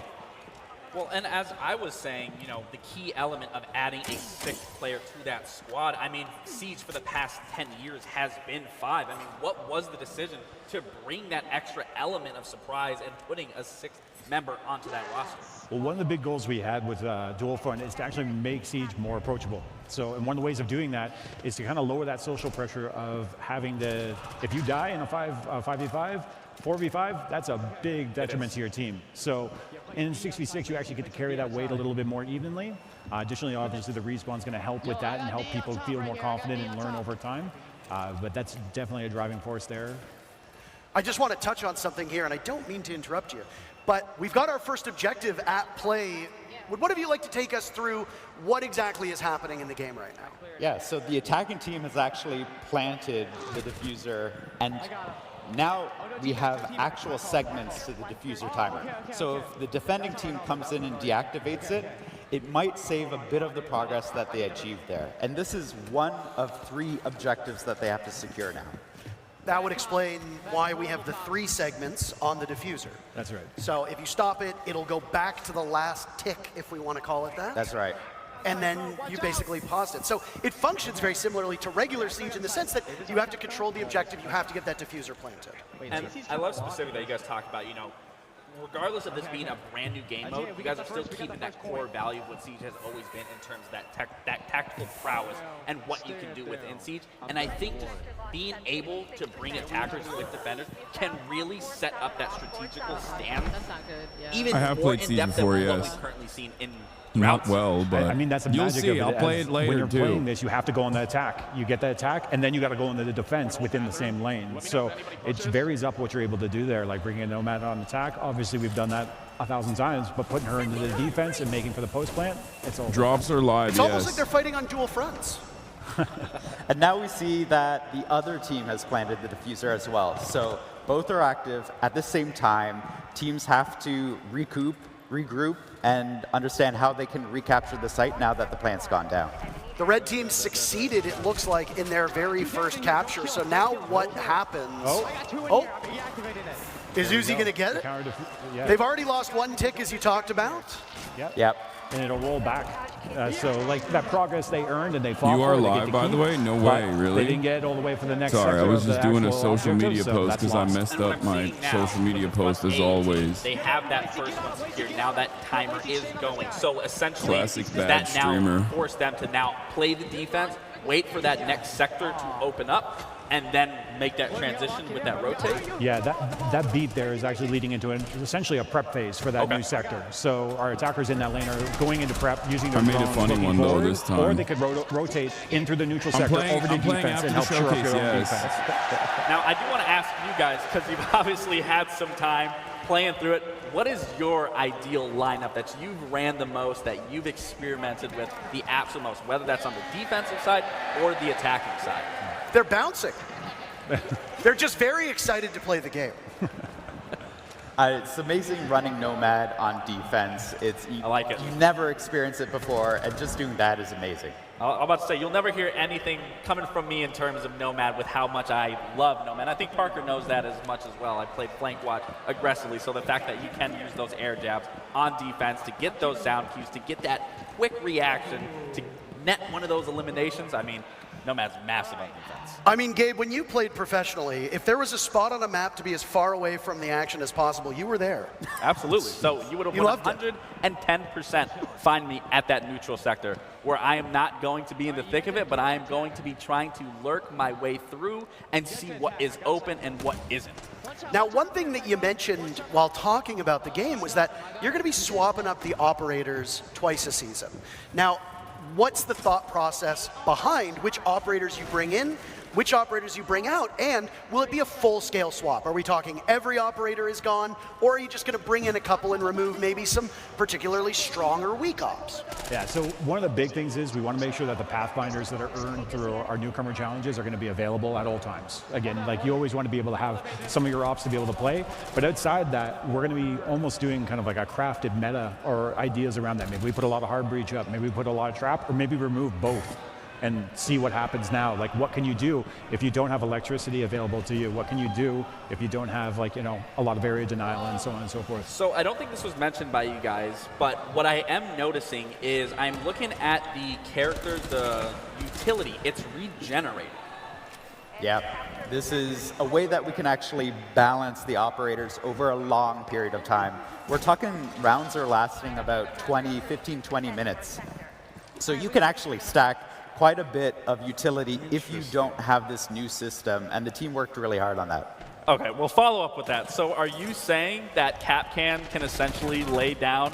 Well, and as I was saying, you know, the key element of adding a 6th player to that squad, I mean, Siege for the past 10 years has been 5. I mean, what was the decision to bring that extra element of surprise and putting a 6th member onto that roster? Well, one of the big goals we had with Dual Front is to actually make Siege more approachable. So, and one of the ways of doing that is to kind of lower that social pressure of having to, if you die in a 5v5, 4v5, that's a big detriment to your team. So in 6v6, you actually get to carry that weight a little bit more evenly. Additionally, obviously, the respawn is going to help with that and help people feel more confident and learn over time. But that's definitely a driving force there. I just want to touch on something here, and I don't mean to interrupt you, but we've got our first objective at play. Would one of you like to take us through what exactly is happening in the game right now? Yeah, so the attacking team has actually planted the diffuser, and now we have actual segments to the diffuser timer. So if the defending team comes in and deactivates it, it might save a bit of the progress that they achieved there. And this is one of 3 objectives that they have to secure now. That would explain why we have the 3 segments on the diffuser. That's right. So if you stop it, it'll go back to the last tick, if we want to call it that. That's right. And then you basically paused it. So it functions very similarly to regular Siege in the sense that you have to control the objective, you have to get that diffuser planted. And I love specifically that you guys talk about, you know, regardless of this being a brand new game mode, you guys are still keeping that core value of what Siege has always been in terms of that tactical prowess and what you can do within Siege. And I think just being able to bring attackers with defenders can really set up that strategical stand even more in depth than what we've currently seen in Not well, but I mean, that's the you'll magic see. of it. I'll play it later, when you're too. playing this, you have to go on the attack. You get the attack, and then you got to go into the defense within the same lane. So it varies up what you're able to do there, like bringing a Nomad on attack. Obviously, we've done that 1,000 times, but putting her into the defense and making for the post plant, it's all drops are live. It's almost like they're fighting on dual fronts. And now we see that the other team has planted the diffuser as well. So both are active at the same time. Teams have to recoup, regroup, and understand how they can recapture the site now that the plant's gone down. The red team succeeded, it looks like, in their very first capture. So now what happens? Is There we Uzi go. going to get it? Counter yeah. They've already lost 1 tick, as you talked about. Yep. And it'll roll back. So like that progress they earned and they fought You are for, they get live, to by the keep, way? No but way, really? They didn't get all the way for the next Sorry, I sector was of the just doing a actual social objective, media so post that's because I lost. messed And what up I'm my seeing now social media with post as age, always. They have that first one secured. Now that timer is going. So essentially, Classic bad that streamer. now force them to now play the defense, wait for that next sector to open up, and then make that transition with that rotate. Yeah, that beat there is actually leading into essentially a prep phase for that new sector. So our attackers in that lane are going into prep using their I made a drones, funny looking one, though, forward, this time. or they could rotate in through the neutral I'm sector playing- over to I'm playing defense and after help the shore up your own showcase, defense. Now, I do want to ask you guys, because you've obviously had some time playing through it, what is your ideal lineup that you've ran the most, that you've experimented with the absolute most, whether that's on the defensive side or the attacking side? They're bouncing. They're just very excited to play the game. It's amazing running Nomad on defense. I like it. You never experienced it before, and just doing that is amazing. I'm about to say, you'll never hear anything coming from me in terms of Nomad with how much I love Nomad. I think Parker knows that as much as well. I played flank watch aggressively, so the fact that you can use those air jabs on defense to get those sound cues, to get that quick reaction, to net one of those eliminations, I mean, Nomad's massive on defense. I mean, Gabe, when you played professionally, if there was a spot on a map to be as far away from the action as possible, you were there. Absolutely. So you would have You loved it. 110% find me at that neutral sector, where I am not going to be in the thick of it, but I am going to be trying to lurk my way through and see what is open and what isn't. Now, one thing that you mentioned while talking about the game was that you're going to be swapping up the operators twice a season. Now, what's the thought process behind which operators you bring in, which operators you bring out, and will it be a full-scale swap? Are we talking every operator is gone, or are you just going to bring in a couple and remove maybe some particularly strong or weak ops? Yeah, so one of the big things is we want to make sure that the Pathfinders that are earned through our newcomer challenges are going to be available at all times. Again, like you always want to be able to have some of your ops to be able to play, but outside that, we're going to be almost doing kind of like a crafted meta or ideas around that. Maybe we put a lot of hard breach up, maybe we put a lot of trap, or maybe remove both and see what happens now. Like, what can you do if you don't have electricity available to you? What can you do if you don't have, like, you know, a lot of area denial and so on and so forth? So I don't think this was mentioned by you guys, but what I am noticing is I'm looking at the characters, the utility, it's regenerated. Yeah, this is a way that we can actually balance the operators over a long period of time. We're talking rounds are lasting about 15, 20 minutes. So you can actually stack quite a bit of utility if you don't have this new system, and the team worked really hard on that. Okay, we'll follow up with that. So are you saying that Capcan can essentially lay down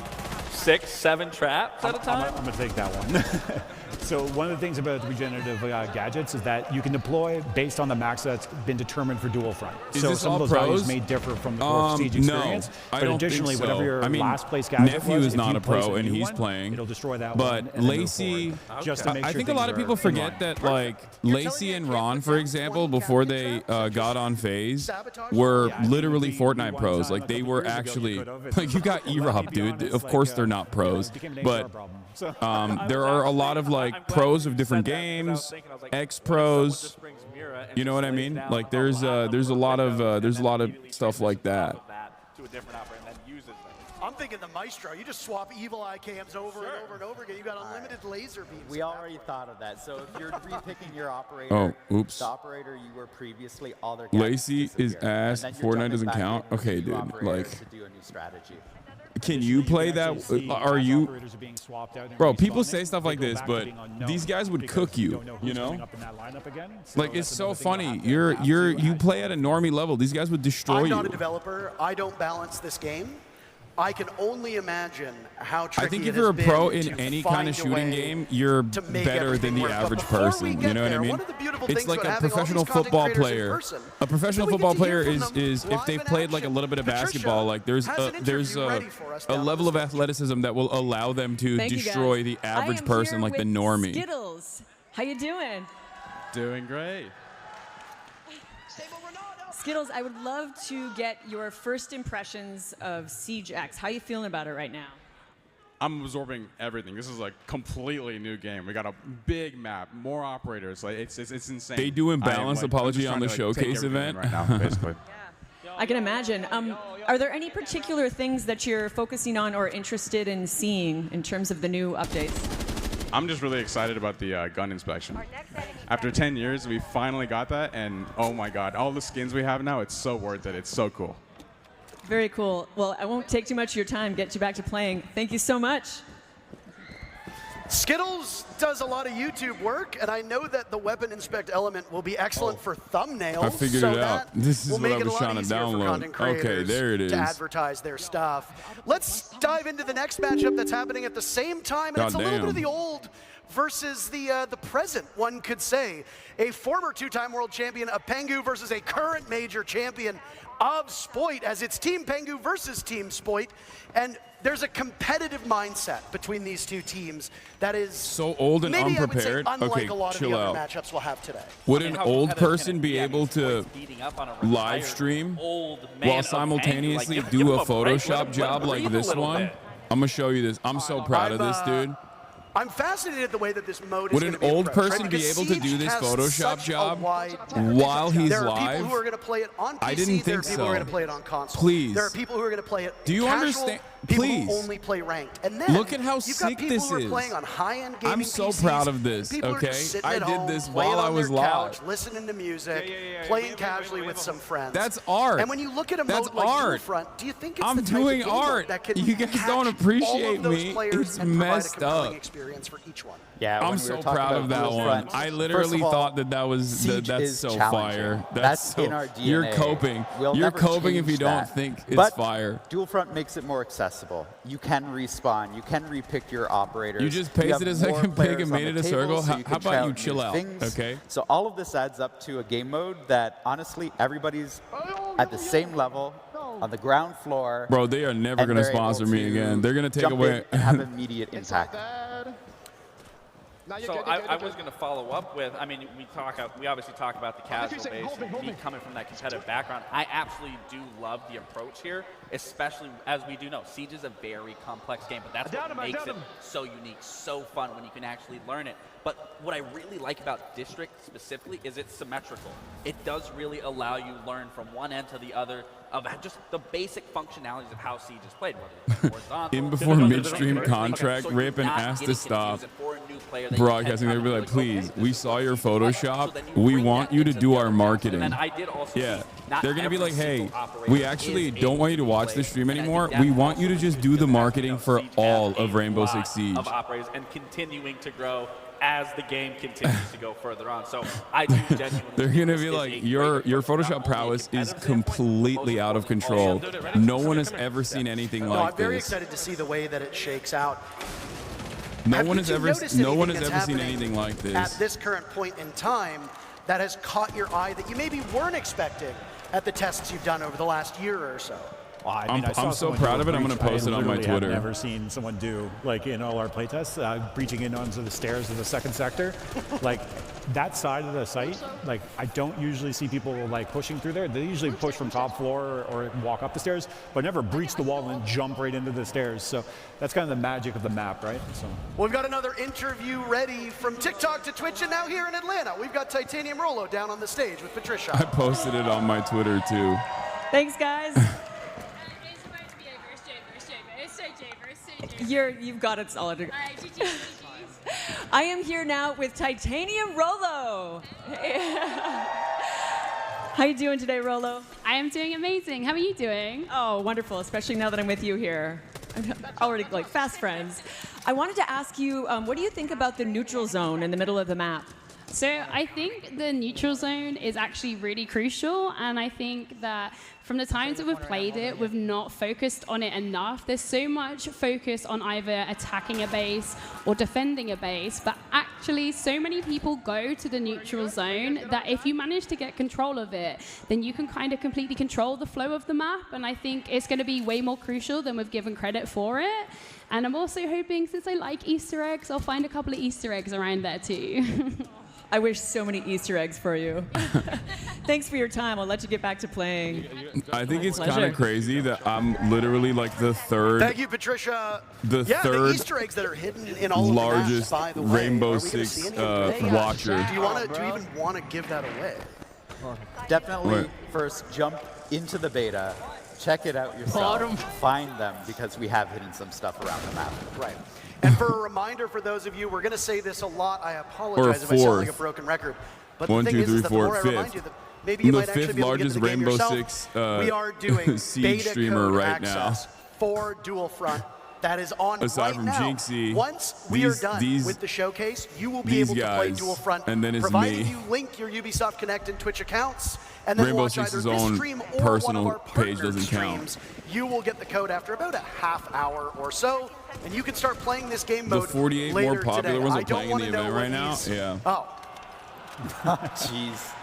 6, 7 traps at a time? I'm going to take that one. So one of the things about regenerative gadgets is that you can deploy based on the max that's been determined for dual front. Is so this some all of those values pros? may differ from the core Siege No, experience. I but don't additionally, think so. whatever your I mean, last place gadget Nephew was, is if not you a place pro and new he's one, playing. It'll destroy that But one and then move Lacey, forward, just to make I sure think a lot of things people are in forget line. that, like, Lacey and Ron, for example, before they got on phase, were literally Fortnite pros. Like, they were actually, like, you got E-Rob, dude. Of course they're not pros, but there are a lot of, like, pros of different games, ex-pros, you know what I mean? Like, there's a lot of stuff like that. To a different operator and then uses them. I'm thinking the Maestro. You just swap evil eye cams over and over and over again. You got unlimited laser beams. We already thought of that. So if you're repicking your operator, Oh, oops. the operator you were previously, all their Lacey gadgets is disappear. ass. And then you're Fortnite jumping doesn't back count. in with Okay, new dude, operators like- to do a new strategy. Can you play that? Are you? Operators are being swapped out and Bro, people respawning. say stuff They like go this, back to but being unknown these guys would because cook you, don't know who's you know? coming up in that lineup again. So Like, it's that's so another thing funny. we'll have to You play at a normie level. These guys would destroy I'm not a you. developer. I don't balance this game. I can only imagine how tricky I think it if you're a has pro been in to any find kind of a shooting way game, you're to make better than everything the work. But average before we person. get You know what I there, mean? one of the beautiful It's things like about a having all professional these content football creators in player. person A professional is we get football to hear player from them is if live they've in played like a action. little bit of Patricia basketball, like there's has an interview ready for us a down level of the athleticism that will allow them to Thank you, destroy guys. the I average am person, here like the with normie. Skittles, how you doing? Doing great. Skittles, I would love to get your first impressions of Siege X. How you feeling about it right now? I'm absorbing everything. This is a completely new game. We got a big map, more operators. Like it's insane. They doing I am, balanced like, I'm apology just on the trying to, like, take showcase everything event. in right now, basically. I can imagine. Are there any particular things that you're focusing on or interested in seeing in terms of the new updates? I'm just really excited about the gun inspection. After 10 years, we finally got that, and oh my god, all the skins we have now, it's so worth it. It's so cool. Very cool. Well, I won't take too much of your time, get you back to playing. Thank you so much. Skittles does a lot of YouTube work, and I know that the weapon inspect element will be excellent for thumbnails. I figured so it out. that This is will what make I it a was lot trying to easier for download. content Okay, creators there it is. to advertise their stuff. Let's dive into the next matchup that's happening at the same time, and it's a little bit of the old versus the present, one could say. A former two-time world champion of Pengu versus a current major champion of Spoit, as it's Team Pengu versus Team Spoit. And there's a competitive mindset between these two teams that is so old and maybe unprepared. I would say unlike Okay, a lot of chill the other out. matchups we'll have today. Would an old person be able to live stream while simultaneously do a Photoshop job like this one? I'm gonna show you this. I'm so proud of this dude. I'm fascinated the way that this mode Would is an gonna be old approached, person right? be Because able to Siege do this has Photoshop such a job wide while he's there are live? people who are going to play it on PC. I didn't there are think people who are so. going to play it on console. Please. There are people who are going to play it Do you casual, understand? People Please. who only play ranked. And then Look at how you've got sick people this who are is. playing on high-end gaming I'm so PCs, proud of this, people who are okay? just sitting I at did home, this laying while I on was their live. couch, listening to music, playing casually with some friends. That's art. And when you look at a That's mode like art. Front, do you think it's I'm the type doing of game mode art. that can You guys catch don't all appreciate of those me. players It's and provide messed a compelling up. experience for each one? Yeah, I'm so proud of that one. I literally thought that was that's so fire. That's so, in our DNA. You're coping. We'll You're never coping if you change don't that. think it's But fire. Dual Front makes it more accessible. You can respawn. You can repick your operators. You just have pasted a second more pig and players made on it a the circle. table, so How you about can try you out chill new out, things. okay? So all of this adds up to a game mode that honestly everybody's at the same level on the ground floor. Bro, they are never and going to they're able sponsor me to again. They're going to take jump away. in and have immediate impact. So I was going to follow up with, I mean, we obviously talk about the casual base, and me coming from that competitive background. I absolutely do love the approach here, especially as we do know, Siege is a very complex game, but that's what makes it so unique, so fun when you can actually learn it. But what I really like about District specifically is it's symmetrical. It does really allow you to learn from one end to the other of just the basic functionalities of how Siege is played, whether it's horizontal. In before midstream contract, Rip and asked to stop broadcasting. They'd be like, please, we saw your Photoshop. We want you to do our marketing. Yeah. They're going to be like, hey, we actually don't want you to watch the stream anymore. We want you to just do the marketing for all of Rainbow Six Siege. Of operators and continuing to grow as the game continues to go further on. So I do genuinely They're going to be like, your Photoshop prowess is completely out of control. No one has ever seen anything No, like I'm very this. excited to see the way that it shakes out. No one has ever noticed seen anything that's anything happening like this. At this current point in time, that has caught your eye that you maybe weren't expecting at the tests you've done over the last year or so? Well, I mean, I saw I'm so someone proud do of a it, I'm gonna breach post it on my literally have Twitter. never seen someone do, like in all our playtests, breaching in onto the stairs of the second sector. Like that side of the site, like I don't usually see people like pushing through there. They usually push from top floor or walk up the stairs, but never breach the wall and jump right into the stairs. So that's kind of the magic of the map, right? So We've got another interview ready from TikTok to Twitch, and now here in Atlanta, we've got Titanium Rolo down on the stage with Patricia. I posted it on my Twitter too. Thanks, guys. You've got it solid. I am here now with Titanium Rolo. How you doing today, Rolo? I am doing amazing. How are you doing? Oh, wonderful, especially now that I'm with you here. I'm already like fast friends. I wanted to ask you, what do you think about the neutral zone in the middle of the map? So I think the neutral zone is actually really crucial, and I think that from the times that we've played it, we've not focused on it enough. There's so much focus on either attacking a base or defending a base, but actually so many people go to the neutral zone that if you manage to get control of it, then you can kind of completely control the flow of the map, and I think it's going to be way more crucial than we've given credit for it. And I'm also hoping, since I like Easter eggs, I'll find a couple of Easter eggs around there too. I wish so many Easter eggs for you. Thanks for your time. I'll let you get back to playing. I think it's kind Pleasure. of crazy that I'm literally like the third. Thank you, Patricia. The yeah, third the Easter eggs that are hidden in all largest of the maps, by the way. Rainbow Are we gonna Six see any of those? watcher. Do you even want to give that away? Definitely Right. first jump into the beta, check it out yourself, find them, because we have hidden some stuff around the map. Right. And for a reminder for those of you, we're going to say this a lot. I apologize if I sound like a broken record. But One, the thing two, is, three, that four, the more I fifth. remind you that maybe you The might actually fifth be able to get largest to the game Rainbow yourself. Six we are doing Siege beta streamer code right now. access for Dual Front. That is on Aside right from now. Jinxie, Once we are done with the showcase, you will be these able to play guys, Dual Front, and then it's provided me. you link your Ubisoft Connect and Twitch accounts, and then Rainbow watch either Six's this own stream or personal one of our page partner doesn't count. streams. You will get the code after about a half hour or so, and you can start playing this game The mode 48 later more popular today. ones I are don't playing in the wanna know event when right now. these- Yeah. Oh. Jeez.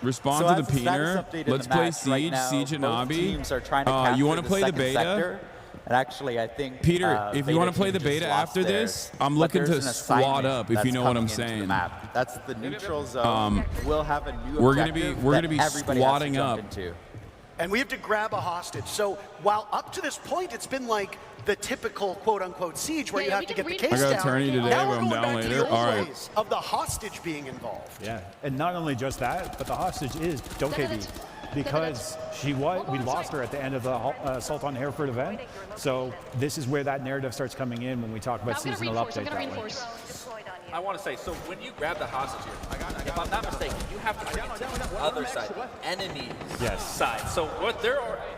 Respond So to as the a status peener. update in Let's the play match right Siege, now, Siege and both Nabi. teams are trying to capture You want to the play the second beta? sector. And actually, I think Peter, if you beta want to play team the just beta lost after theirs, this, I'm but looking there's to an squad assignment up, if that's you know what coming I'm into the saying. map. That's the neutral zone. We'll have a new we're gonna be objective we're that gonna be everybody has to squatting jump up. into. And we have to grab a hostage. So while up to this point, it's been like the typical quote-unquote siege where you have to get the case I got down. attorney today, now but we're I'm going down back to later. the old All right. ways of the hostage being involved. Yeah, and not only just that, but the hostage is Dokebi, because we lost her at the end of the Assault on Hereford event. So this is where that narrative starts coming in when we talk about seasonal update that way. I want to say, so when you grab the hostage here, if I'm not mistaken, you have to bring it to the other side, the enemy's side. So what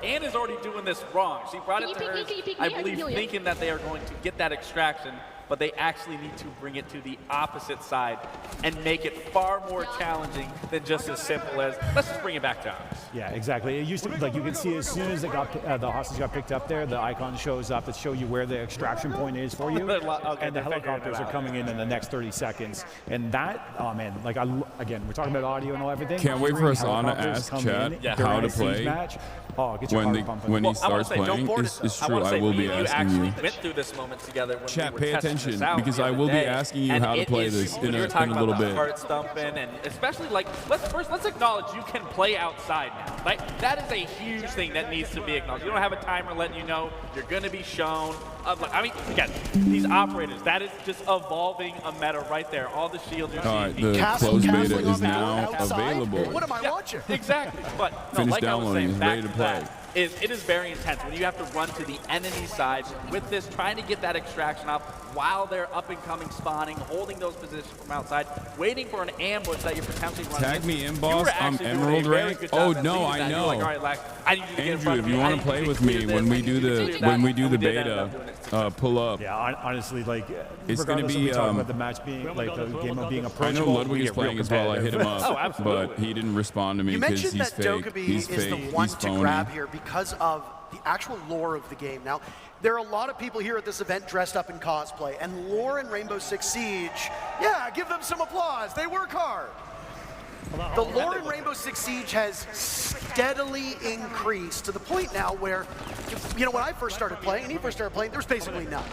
Anne is already doing this wrong. She brought it to her, I believe, thinking that they are going to get that extraction, but they actually need to bring it to the opposite side and make it far more challenging than just as simple as, let's just bring it back down. Yeah, exactly. It used to, like, you can see as soon as it got the hostage got picked up there, the icon shows up that show you where the extraction point is for you, and the helicopters are coming in the next 30 seconds. And that, oh man, like again, we're talking about audio and everything. Can't wait for Hearing Hasan to helicopters ask come Chat in how during to a siege play match. Oh, get your heart pumping. when he Well, I wanna starts say, don't playing. board It's it, though. true. I will be We asking actually you. went through this moment together when Chat, we were pay testing attention, this out because the I other will be day. asking you And how to it play is- this in you're a talking little about the bit. heart stumping, and especially like let's acknowledge you can play outside now. Like that is a huge thing that needs to be acknowledged. You don't have a timer letting you know you're going to be shown. I mean, again, these operators, that is just evolving a meta right there. All the shields you're All right, seeing. the closed beta is now available. What am I watching? Exactly, but no, Finish like I was downloading, saying, it's back ready to play. that, it is very intense when you have to run to the enemy side with this, trying to get that extraction up while they're up and coming, spawning, holding those positions from outside, waiting for an ambush that you're potentially running. Tag me in, You boss. were I'm actually doing a Emerald very rank. good Oh job at no, leading I that. You're know. like, all right, Lax, I need you to get in Andrew, front if of you me. I want need to play to with clear me this. when I we need do you to the clear that. when we do And the did end beta, up doing it. pull up. Yeah, honestly, like It's gonna regardless be, if we talk about the match being like the game of being I approachable. know Ludwig we is get real playing as well. I hit him competitive. up, Oh, absolutely. but he didn't respond to me You because mentioned he's that fake. Dokkaebi He's is the fake. one He's to phony. grab here because of the actual lore of the game. Now, there are a lot of people here at this event dressed up in cosplay, and lore in Rainbow Six Siege, yeah, give them some applause. They work hard. The lore in Rainbow Six Siege has steadily increased to the point now where, you know, when I first started playing, and he first started playing, there was basically none.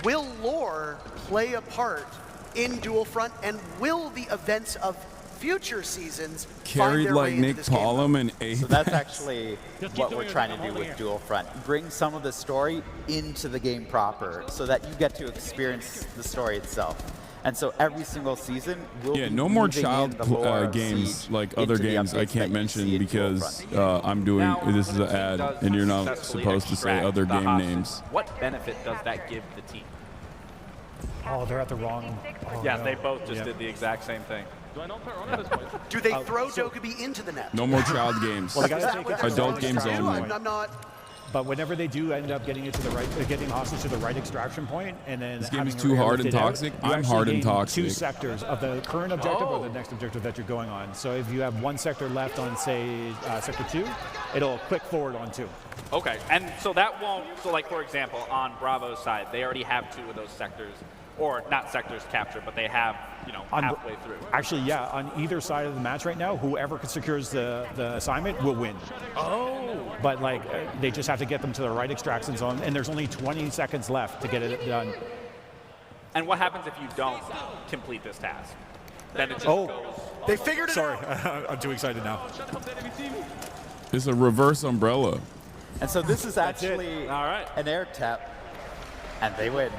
Will lore play a part in Dual Front, and will the events of future seasons find Carried their like way into Nick this game? Paulum and Apex. So that's actually what we're trying to do with Dual Front. Bring some of the story into the game proper so that you get to experience the story itself. And so every single season, we'll be no more weaving child in the lore of games Siege like into other the games I updates that can't you mention see in Dual because Front. I'm doing Now, this is when an a team ad does and you're not successfully supposed to say extract other the game hostage, names. What benefit does that give the team? Oh, they're at the wrong. Oh, Yes, no. they both just Yep. did the exact same thing. Do they throw Dokkaebi into the net? No more child games. Well, they gotta take it- Adult games You, only. I'm not. But whenever they do end up getting it to the right, getting hostage to the right extraction point, and then This game having is her too hard airlift and it out, toxic. you I'm actually hard and gain toxic. 2 sectors of the current objective or the next objective that you're going on. So if you have 1 sector left on, say, sector 2, it'll click forward on 2. Okay, and so that won't, so like for example, on Bravo's side, they already have 2 of those sectors, or not sectors captured, but they have, you know, halfway through. Actually, yeah, on either side of the match right now, whoever secures the assignment will win. Oh. But like, they just have to get them to the right extraction zone, and there's only 20 seconds left to get it done. And what happens if you don't complete this task? Then it just Oh. goes. They figured it Sorry, out. I'm too excited now. It's a reverse umbrella. And so this is actually All right. an air tap, and they win.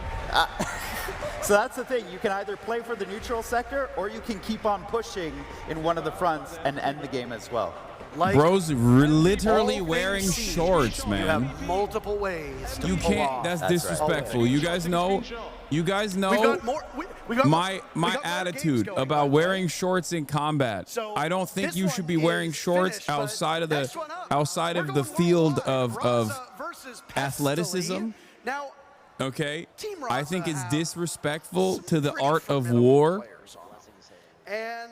So that's the thing. You can either play for the neutral sector, or you can keep on pushing in one of the fronts and end the game as well. Like Bro's literally all wearing things Siege, shorts, You man. have multiple ways to You pull can't. off. That's That's right. disrespectful. You guys know. You guys We've know got more. We got my more, we got more attitude games going about on, wearing right? shorts in combat. So I don't think this you one should be wearing is shorts finished, but outside of next the one up, outside we're of the going field worldwide. of Raza versus athleticism. Pestily. Now, Okay, Team I Raza think it's have disrespectful to the pretty art of formidable war. players on it. And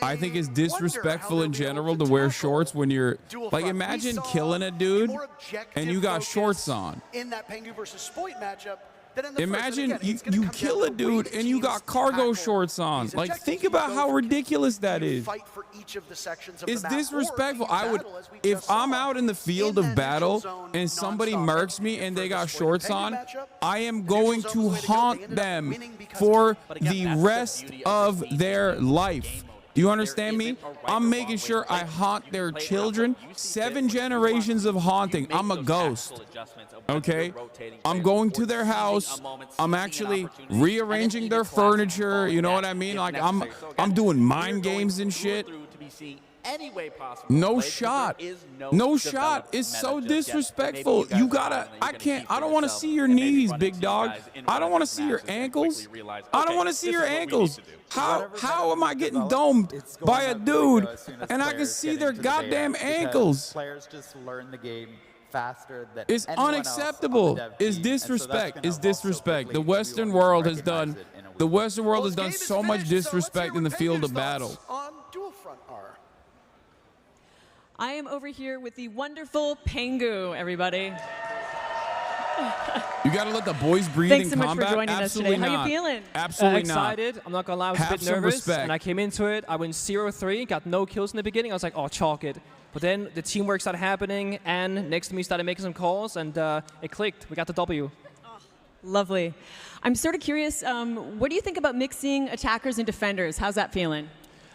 I think it's wonder disrespectful how in they'll be able general to wear tackle shorts when you're dual like, front. We imagine saw killing a a dude more objective and you got focus shorts on. in that Pengu versus Spoit matchup. Than in the Imagine first. And again, you it's gonna come kill down a to the way dude the and you teams got cargo tackle shorts on. these Like, objectives. think You about go how for- ridiculous that you is. fight for each of the sections of It's the map, or disrespectful. you I would, battle, as we if just I'm saw, out in the field in of that battle neutral zone and somebody nonstop. murks me and they got shorts on, I am neutral going zone to was the way to go. They haunt ended up them winning because for But again, the that's the rest beauty of of the their game mode. life. Do you understand me? isn't a right or I'm wrong making way sure to play. I haunt You their can play children. however you see 7 fit, what you generations want. of haunting. You make I'm a those ghost. tactical adjustments of whether Okay, you're rotating I'm players going or to their seizing a house. moment, I'm seizing an actually opportunity, and then rearranging either their collapsing or furniture. falling You know back what I mean? if Like necessary. So I'm again, doing we are mind going games and through shit. to be seen any way possible. No Right? Because shot. there is No developed shot. It's meta so just yet. disrespectful. Maybe You guys are gotta. finding that I you're gonna can't. keep I for don't want to yourself see your and maybe knees, run big into dog. guys in I don't one want to of see these your matches and ankles. quickly realize, I don't okay, want to see this your is what we need ankles. to do. How am I getting develops, domed it's going by a out the window dude as soon as and I can players see get their into the goddamn beta, because ankles? Players just learn the game faster than It's anyone else on the unacceptable. dev It's team, and so that's disrespect. gonna It's evolve so disrespect. quickly The that we Western won't even world has recognize done. it in a week. The Western world Well, has this done game is so much finished, so let's disrespect hear in the what field Piker's of battle. thoughts on dual front are. I am over here with the wonderful Pengu, everybody. You got to let the boys breathe Thanks in so much for combat. joining us Absolutely today. How not. you feeling? Absolutely excited. not. I'm not gonna lie, I was a Have bit some nervous. respect. And I came into it, I went 0-3, got no kills in the beginning. I was like, oh, chalk it. But then the teamwork started happening, and next to me started making some calls, and it clicked. We got the W. Lovely. I'm sort of curious, what do you think about mixing attackers and defenders? How's that feeling?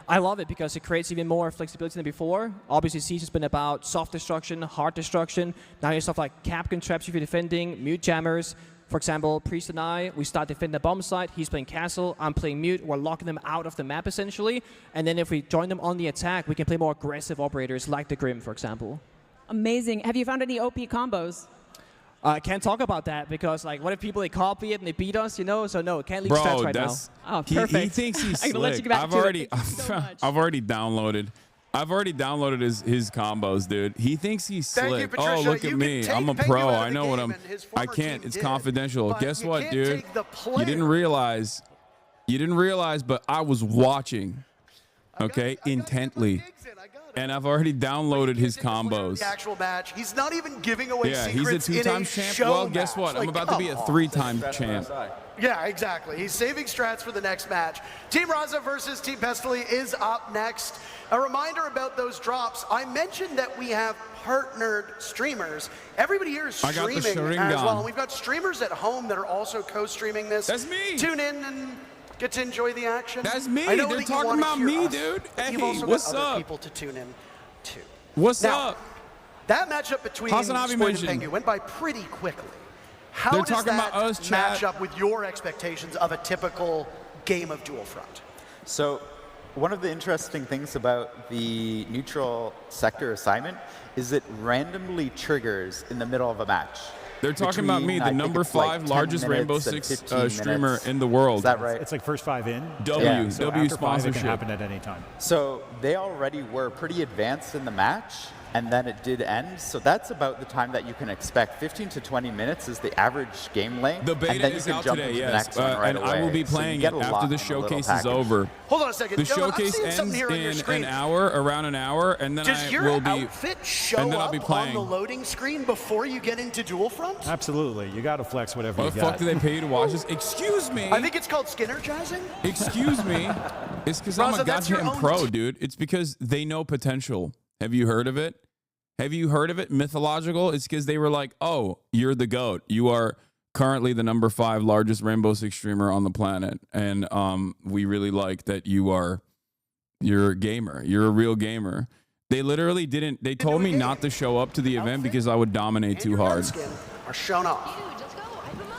I love it because it creates even more flexibility than before. Obviously, Siege has been about soft destruction, hard destruction. Now you have stuff like Capcan traps if you're defending, mute jammers. For example, Priest and I, we start defending the bomb site. He's playing castle, I'm playing mute. We're locking them out of the map, essentially. And then if we join them on the attack, we can play more aggressive operators like the Grim, for example. Amazing. Have you found any OP combos? I can't talk about that because, like, what if people they copy it and they beat us, you know? So no, can't leak stats right now. Oh, He perfect. thinks he's I'm gonna let you slick. get back I've to it. already, Thank you so much. I've already downloaded his combos, dude. He thinks he's Thank you, slick. Patricia. Oh, look You at can me. take I'm a Pengu pro. out of I the know what game, I'm. and his I former can't. team It's did, confidential. but Guess you what, can't dude? take the You didn't player. realize. You didn't realize, but I was watching. Okay, intently. And I've already downloaded his combos. The actual match. He's not even giving away Yeah, he's secrets a in two-time a champ. show Well, guess match. what? I'm Like, about to be a come on. 3-time champ. Yeah, exactly. He's saving strats for the next match. Team Raza versus Team Pestily is up next. A reminder about those drops. I mentioned that we have partnered streamers. Everybody here is I got the streaming as Sharingan. well. And we've got streamers at home that are also co-streaming this. That's me. Tune in and get to enjoy the action. That's me. I know They're that you talking wanna about hear me, us, dude. but Hey, you've also what's got other up? people to tune in to. What's Now, up? That matchup between Hasanabi Spoit and mentioned. Pengu went by pretty quickly. How They're does talking that about us, chat. match up with your expectations of a typical game of dual front? So one of the interesting things about the neutral sector assignment is it randomly triggers in the middle of a match. They're talking about me, Between, the I think number it's like 5 10 largest Rainbow minutes and Six 15 streamer minutes. in the world. Is that right? It's like first 5 in. W, Yeah. So W after 5, it sponsorship. can happen at any time. So they already were pretty advanced in the match, and then it did end. So that's about the time that you can expect. 15 to 20 minutes is the average game length. The beta and then is you can out jump today, into the yes. next one right And I will away. be So you playing get it a after lot the in a little showcase is package. over. Hold on a second. The Gentlemen, I'm showcase seeing ends something here on your in screen. an hour, around an hour, and then Does I your will be. outfit show and then I'll up be on playing. the loading screen before you get into dual front? Absolutely. You got to flex whatever What you the got. fuck do they pay you to watch this? Excuse me. I think it's called Skinnergizing. Excuse me. It's because I'm Raza, a that's your goddamn own pro, dude. It's because they know potential. Have you heard of it? Have you heard of it? Mythological? It's because they were like, oh, you're the GOAT. You are currently the number 5 largest Rainbow Six streamer on the planet. And we really like that you're a gamer. You're a real gamer. They literally didn't. They told me not to show up to the event because I would dominate And too your hard. gun skin are shown off.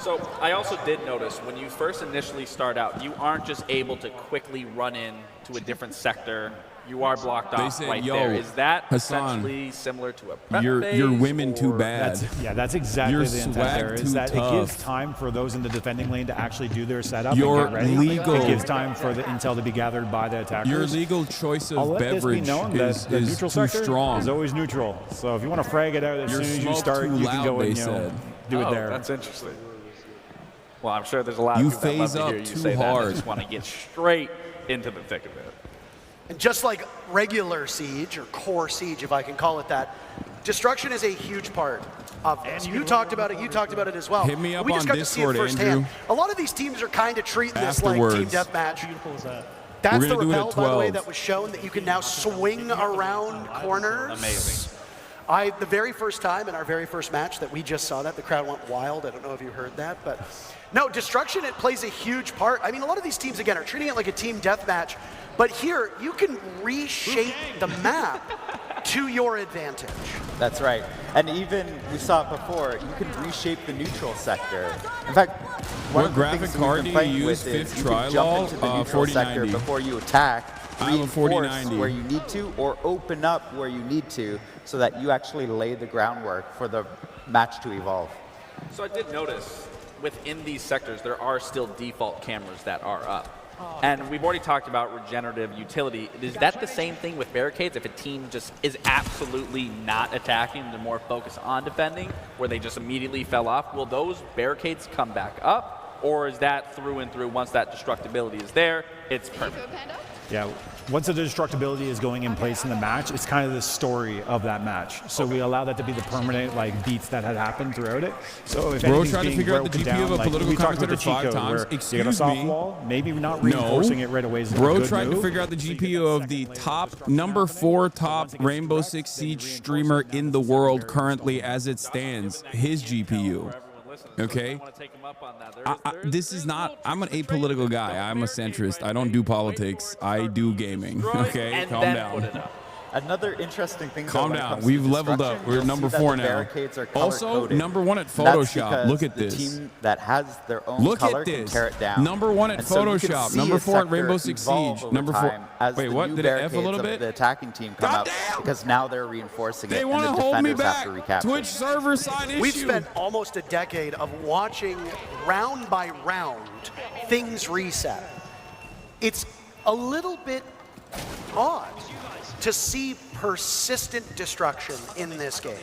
So I also did notice when you first initially start out, you aren't just able to quickly run in to a different sector. You are blocked off said, right "Yo, there. Is that Hassan, essentially similar to a prep Your phase, women too or- bad. That's exactly Your the intent swag there, is too that tough. it gives time for those in the defending lane to actually do their setup Your and get ready. legal- It gives time for the intel to be gathered by the attackers. Your legal choice I'll of let this beverage be known is, that the is neutral too sector strong. is always neutral. So if you want to frag it out as Your soon as you smoke start, too you can loud, go and they said. do it Oh, there. That's interesting. Well, I'm sure there's a lot You of people that love phase to up hear you too say that. hard. I just want to get straight into the thick of it. And just like regular Siege, or core Siege, if I can call it that, destruction is a huge part of this. You talked about it as well. Hit me up we just on got Discord, to see it firsthand. Andrew. A lot of these teams are kind of treating this like Afterwards. team deathmatch. Beautiful is that? That's We're the gonna do it at rappel, by the way, 12. that was shown, that you can now swing around corners. Amazing. The very first time in our very first match that we just saw that, the crowd went wild. I don't know if you heard that, but no, destruction, it plays a huge part. I mean, a lot of these teams, again, are treating it like a team deathmatch, but here, you can reshape the map to your advantage. That's right. And even, we saw it before, you can reshape the neutral sector. In fact, one What of the graphic things card we've do been you playing use? with is Fifth you can try jump law? into the neutral sector 4090. before you attack, I have a reinforce 4090. where you need to, or open up where you need to, so that you actually lay the groundwork for the match to evolve. So I did notice within these sectors, there are still default cameras that are up. And we've already talked about regenerative utility. Is that the same thing with barricades? If a team just is absolutely not attacking, they're more focused on defending, where they just immediately fell off, will those barricades come back up? Or is that through and through, once that destructibility is there, it's permanent? Yeah, once the destructibility is going in place in the match, it's kind of the story of that match. So we allow that to be the permanent beats that had happened throughout it. So if Bro anything's tried to being figure out the broken GPU down, of a like political we talked about commentator the cheat 5 code times. where you get a Excuse soft me. wall, maybe not reinforcing it right away is a Bro good tried move. to figure out the GPU of the top number 4 top Rainbow Six Siege streamer in the world currently as it stands. His GPU. Okay, this is not. I'm an apolitical guy. I'm a centrist. I don't do politics. I do gaming. Okay, calm down. Another interesting thing. Calm though, when it down. comes to We've leveled up. destruction, We're you'll number see that 4 the now. barricades are Also, color-coded. number 1 at That's Photoshop. because Look at the this. team that has their own Look color at can this. tear it down. Number 1 at And so you can Photoshop. see Number a 4 at sector Rainbow Six evolve Siege. over Number 4. time as Wait, the what? new Did it F a barricades little of bit? The attacking team come up because now they're reinforcing They it, want and to the hold me defenders have back. to recapture. Twitch server side issue. We've spent almost a decade of watching round by round things reset. It's a little bit odd to see persistent destruction in this game.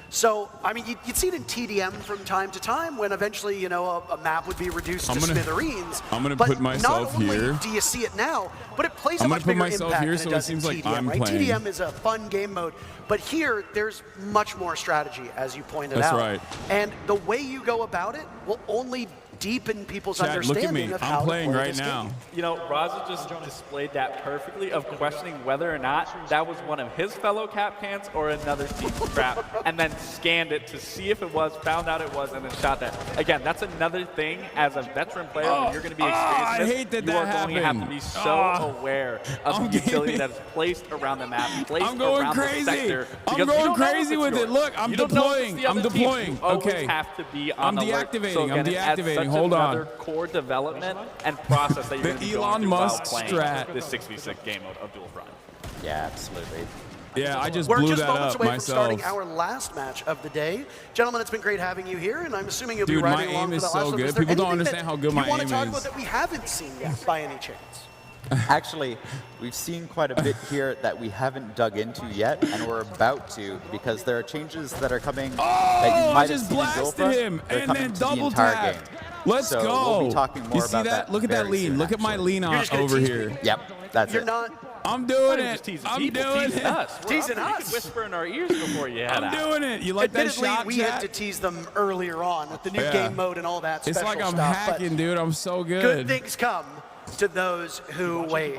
So, I mean, you'd see it in TDM from time to time when eventually, you know, a map would be reduced to smithereens. I'm gonna but put myself not only here. do you see it now, but it plays a I'm much gonna put bigger myself impact here than so it it does in seems like TDM, I'm right? playing. TDM is a fun game mode, but here there's much more strategy, as you pointed That's out. right. And the way you go about it will only deepen people's Chat, look at understanding me. of I'm how playing to play right this now. game. You know, Raza just displayed that perfectly of questioning whether or not that was one of his fellow cap cans or another team's trap, and then scanned it to see if it was, found out it was, and then shot that. Again, that's another thing as a veteran player when you're going to be experienced. I hate that you that are going to have to happened. be so aware of the utility that is placed around the map, placed I'm going around crazy. the sector. I'm because you going don't know if crazy it's with it. yours. Look, I'm You don't know if it's deploying. the I'm other team's. deploying. You always Okay. have to be I'm on alert. deactivating. So I'm again, it adds deactivating. such Hold on. another core development and process that you're The going to be Elon going through Musk while playing strat. this 6v6 game mode of Dual Front. Yeah, absolutely. Yeah, I just We're blew just that moments up away from starting myself. our last match of the day. Gentlemen, it's been great having you here, and I'm assuming you'll Dude, be my riding along aim for is the last so one. good. Is there People don't anything understand that how good my you want aim to talk is. about that we haven't seen yet, by any chance? Actually, we've seen quite a bit here that we haven't dug into yet, and we're about to, because there are changes that are coming that you I might have just seen in blasted Dual Front. him They're and coming then to the double entire tapped. game. Let's so go. We'll be talking more You see about that? Look at that very lean. soon, Look at my actually. lean You're on just gonna over tease here. me? Yep, that's You're it. not I'm doing Just it. teasing I'm people, doing teasing it. us. We're Teasing you us. could whisper in our ears before you head I'm out. doing it. You like that Admittedly, shot, we chat? had to tease them earlier on with the new Yeah. game mode and all that It's special like I'm stuff. hacking, dude. I'm so But good. good things come to those who wait.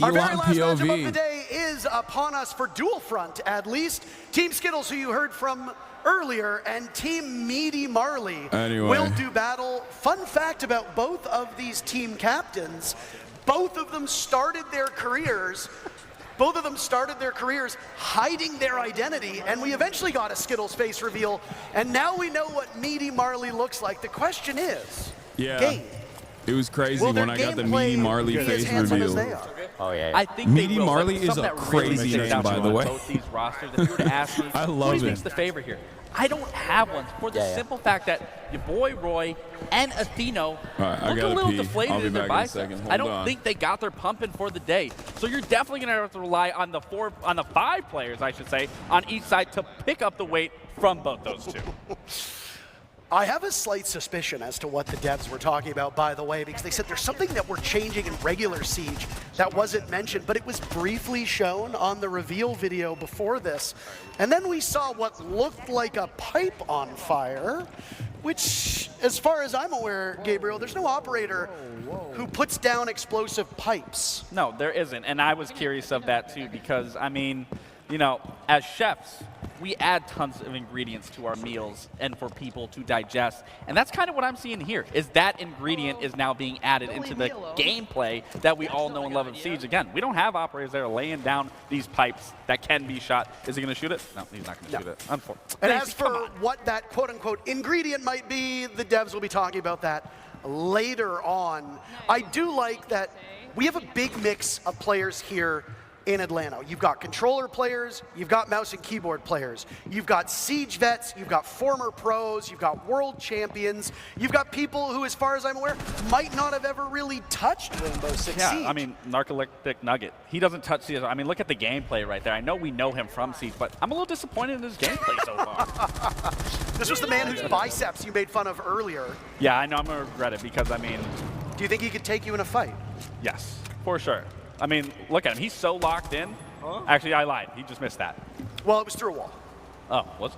Our very Elon last matchup POV. of the day is upon us for Dual Front, at least. Team Skittles, who you heard from earlier, and Team Meaty Marley Anyway. will do battle. Fun fact about both of these team captains, both of them started their careers Both of them started their careers hiding their identity, and we eventually got a Skittles face reveal, and now we know what Meaty Marley looks like. The question is, game. It was crazy when I got the Meaty Marley face reveal. Oh yeah. I think Meaty they will. Marley Something is a that really crazy sticks name, out by to the me way. on both these rosters, if you were to ask me, I love who it. makes the favorite here? I don't have one for the simple fact that your boy Roy and Atheno right, I look a gotta little pee. deflated I'll be in their back in a biceps. second. Hold I don't on. think they got their pumping for the day. So you're definitely going to have to rely on the 5 players, I should say, on each side to pick up the weight from both those two. I have a slight suspicion as to what the devs were talking about, by the way, because they said there's something that we're changing in regular Siege that wasn't mentioned, but it was briefly shown on the reveal video before this. And then we saw what looked like a pipe on fire, which, as far as I'm aware, Gabriel, there's no operator who puts down explosive pipes. No, there isn't. And I was curious of that too, because, I mean, you know, as chefs, we add tons of ingredients to our meals and for people to digest. And that's kind of what I'm seeing here, is that ingredient is now being added into the gameplay that we all know and love in Siege. Again, we don't have operators that are laying down these pipes that can be shot. Is he going to shoot it? No, he's not going to shoot it. Unfortunately. And as for what that quote-unquote ingredient might be, the devs will be talking about that later on. I do like that we have a big mix of players here in Atlanta. You've got controller players, you've got mouse and keyboard players, you've got Siege vets, you've got former pros, you've got world champions, you've got people who, as far as I'm aware, might not have ever really touched Rainbow Six Siege. Yeah, I mean, Narcoleptic Nugget, he doesn't touch CS. I mean, look at the gameplay right there. I know we know him from Siege, but I'm a little disappointed in his gameplay so far. This was the man whose biceps you made fun of earlier. Yeah, I know I'm going to regret it because, I mean... Do you think he could take you in a fight? Yes, for sure. I mean, look at him. He's so locked in. Actually, I lied. He just missed that. Well, it was through a wall. Oh, was it?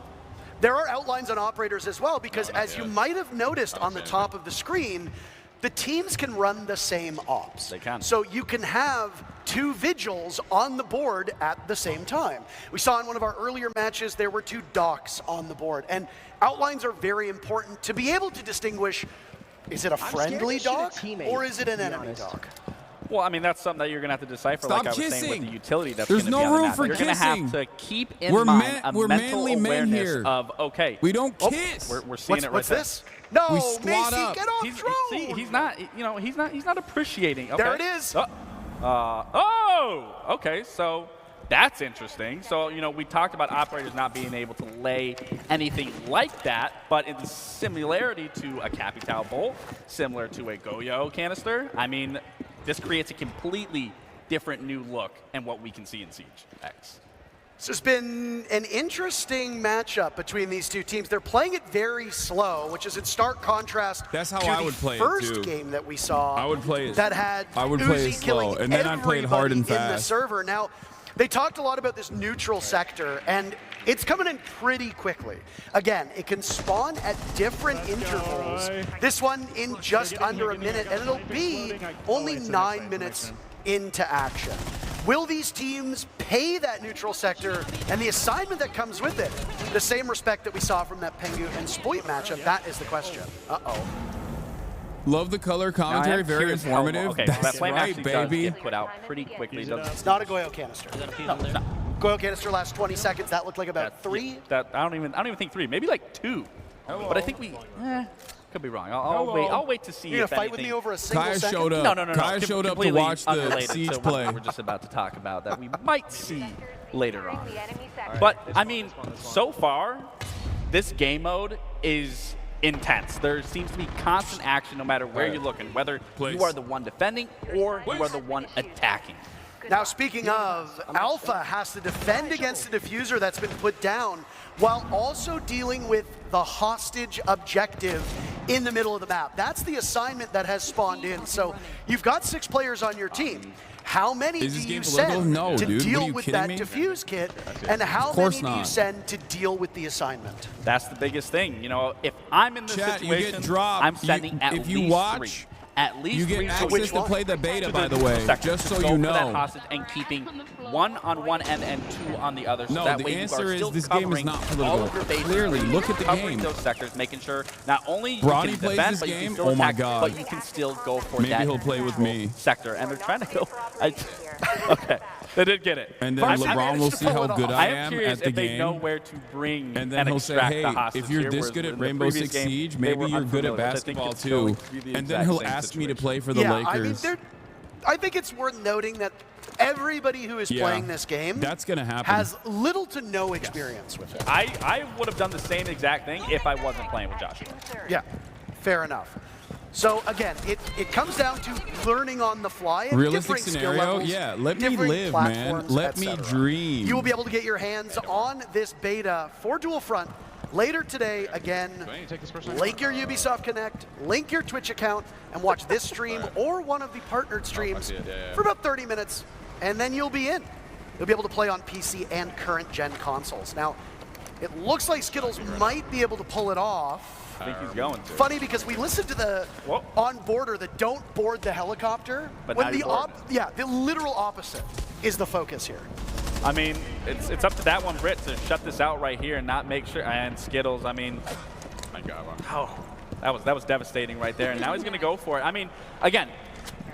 There are outlines on operators as well, because as you might have noticed on the top of the screen, the teams can run the same ops. They can. So you can have 2 vigils on the board at the same time. We saw in one of our earlier matches, there were 2 docks on the board. And outlines are very important to be able to distinguish, is it a friendly dock or is it an enemy dock? Well, I mean, that's something that you're going to have to decipher, Stop like I was saying, kissing. with the utility that's There's going to no be on the room map. for You're going to have kissing. to keep in mind a we're mental manly men awareness here. of, okay. We don't kiss. We're seeing it right What's there. this? No, We squat Macy, up. get off He's, drone! see, he's not, you know, he's not appreciating. Okay. There it is. Okay, so that's interesting. So, you know, we talked about operators not being able to lay anything like that, but in similarity to a Capital Bolt, similar to a Goyo canister, I mean, this creates a completely different new look and what we can see in Siege X. This has been an interesting matchup between these two teams. They're playing it very slow, which is in stark contrast That's how to I the would play it, first too. game that we saw. I would play it. That had I would play it Uzi slow, killing and then I'd play it hard and everybody in the fast. server. Now, they talked a lot about this neutral sector, and it's coming in pretty quickly. Again, it can spawn at different intervals. This one in just under a minute, and it'll be only 9 minutes into action. Will these teams pay that neutral sector and the assignment that comes with it the same respect that we saw from that Pengu and Spoit matchup? That is the question. Uh-oh. Love the color commentary, very informative. Okay, That's that flame right, actually baby. does get put out pretty quickly. It's not a Goyo canister. No, it's not. Goyo canister lasts 20 seconds. That looked like about 3. That I don't even think 3, maybe like 2. But I think we could be wrong. I'll wait to see. You're if gonna fight with anything. me over a single Kaya second? showed up. No. Kaya showed up to Completely watch the unrelated Siege to play. what we're just about to talk about that we might see later on. But I mean, so far, this game mode is intense. There seems to be constant action no matter where you're looking, whether you are the one defending or you are the one attacking. Now, speaking of, Alpha has to defend against the diffuser that's been put down while also dealing with the hostage objective in the middle of the map. That's the assignment that has spawned in. So you've got 6 players on your team. How many do you send No, to dude. What are deal you with kidding that me? diffuse kit? And how many do you send to deal with the assignment? That's the biggest thing. You know, if I'm in this Chat, you situation, get dropped. I'm sending at if least you watch, 3. At least you get 3 access to play the beta, by the way, just so go you for that know. hostage and keeping 1 on one end and 2 on the other. So No, that the way answer you are is still this game is covering not all political. of your bases, Clearly, look at the covering game. those sectors, making sure not only you Bronny can plays defend, this but you can game? still Oh my attack, God. but you can still go for Maybe that he'll play with me. sector. And they're trying to go. Okay, they did get it. And then LeBron will see how good I am curious at the if they game. know where to bring And then he'll say, extract hey, the hostage if you're here, this whereas good at in the Rainbow previous Six game, Siege, they maybe were you're good at unfamiliar, which I think basketball it's going too. to be the And then exact he'll same ask me to situation. play for the Lakers. I mean, I think it's worth noting that everybody who is playing this game that's gonna happen. has little to no experience with it. I would have done the same exact thing if I wasn't playing with Joshua. Yeah, fair enough. So again, it comes down to learning on the fly and Realistic differing scenario, skill levels, yeah. Let me differing live, man. platforms, Let me etc. dream. You will be able to get your hands on this beta for Dual Front later today. Again, link your Ubisoft Connect, link your Twitch account, and watch this stream or one of the partnered streams for about 30 minutes, and then you'll be in. You'll be able to play on PC and current gen consoles. Now, it looks like Skittles might be able to pull it off. I think he's going to. Funny because we listened to the on-boarder, the don't board the helicopter. But when now the you're bored. the literal opposite is the focus here. I mean, it's up to that one Brit to shut this out right here and not make sure. And Skittles, I mean, my God, wow. that was devastating right there. And now he's going to go for it. I mean, again,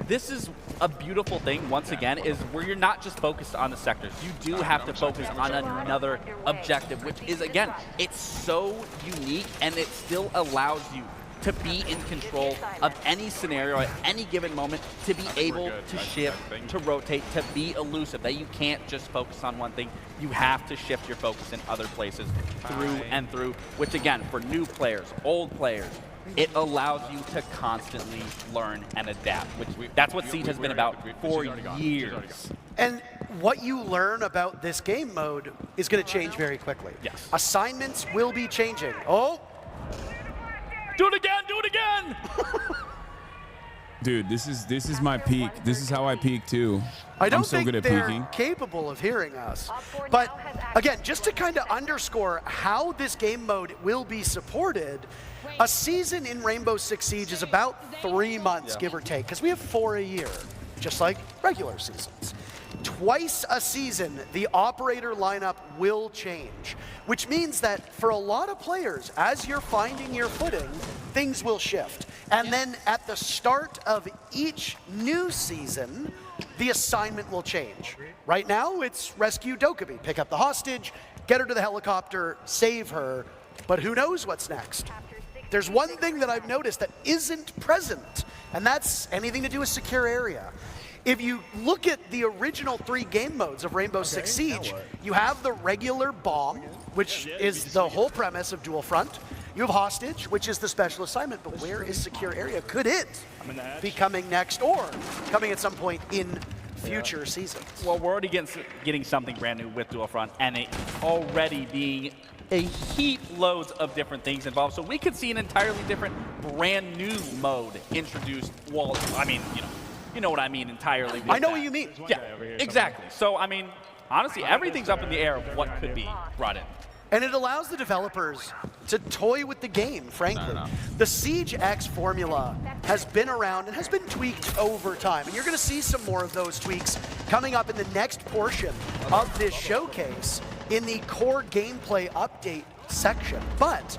this is a beautiful thing, once again, is where you're not just focused on the sectors. You do have to focus on another objective, which is, again, it's so unique and it still allows you to be in control of any scenario at any given moment, to be able to shift, to rotate, to be elusive, that you can't just focus on one thing. You have to shift your focus in other places through and through, which again, for new players, old players, it allows you to constantly learn and adapt, which that's what Siege has been about for years. And what you learn about this game mode is going to change very quickly. Yes. Assignments will be changing. Oh! Do it again! Do it again! Dude, this is my peak. This is how I peak too. I don't I'm so think good at they're peaking. capable of hearing us. But again, just to kind of underscore how this game mode will be supported, a season in Rainbow Six Siege is about 3 months, give or take, because we have 4 a year, just like regular seasons. Twice a season, the operator lineup will change, which means that for a lot of players, as you're finding your footing, things will shift. And then at the start of each new season, the assignment will change. Right now, it's rescue Dokkaebi, pick up the hostage, get her to the helicopter, save her, but who knows what's next? There's one thing that I've noticed that isn't present, and that's anything to do with secure area. If you look at the original 3 game modes of Rainbow Six Siege, you have the regular bomb, which is the whole premise of Dual Front. You have hostage, which is the special assignment, but where is secure area? Could it be coming next or coming at some point in future seasons? Well, we're already getting something brand new with Dual Front, and it already being a heap loads of different things involved. So we could see an entirely different brand new mode introduced. Well, I mean, you know what I mean entirely. I know what you mean. Yeah, exactly. So, I mean, honestly, everything's up in the air of what could be brought in. And it allows the developers to toy with the game, frankly. The Siege X formula has been around and has been tweaked over time. And you're going to see some more of those tweaks coming up in the next portion of this showcase in the core gameplay update section. But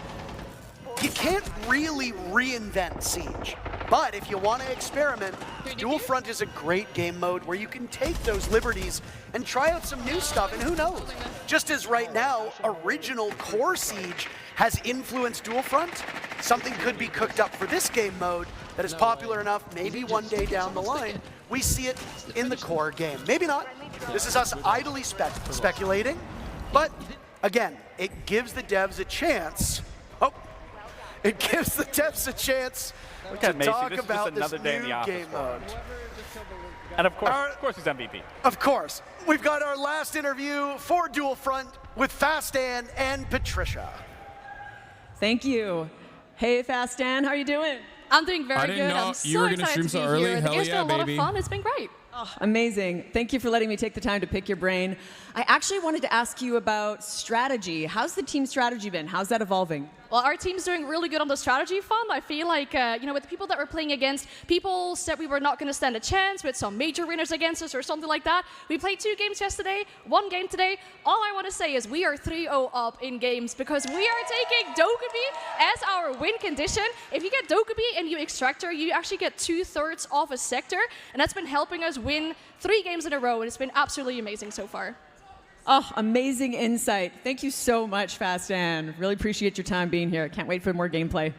you can't really reinvent Siege. But if you want to experiment, Dual Front is a great game mode where you can take those liberties and try out some new stuff, and who knows? Just as right now, original core Siege has influenced Dual Front, something could be cooked up for this game mode that is popular enough, maybe one day down the line, we see it in the core game. Maybe not. This is us idly speculating, but again, it gives the devs a chance. It gives the devs a chance to talk about this new game mode. And of course he's MVP. Of course. We've got our last interview for Dual Front with Fastan and Patricia. Thank you. Hey, Fastan, how are you doing? I'm doing very good. I'm you were gonna stream so early. The game's been a lot of baby. fun. It's been great. Oh, amazing. Thank you for letting me take the time to pick your brain. I actually wanted to ask you about strategy. How's the team strategy been? How's that evolving? Well, our team's doing really good on the strategy front. I feel like, with the people that we're playing against, people said we were not going to stand a chance with some major winners against us or something like that. We played 2 games yesterday, 1 game today. All I want to say is we are 3-0 up in games because we are taking Dokkaebi as our win condition. If you get Dokkaebi and you extractor, you actually get 2/3 of a sector, and that's been helping us win 3 games in a row, and it's been absolutely amazing so far. Oh, amazing insight. Thank you so much, Fastan. Really appreciate your time being here. Can't wait for more gameplay.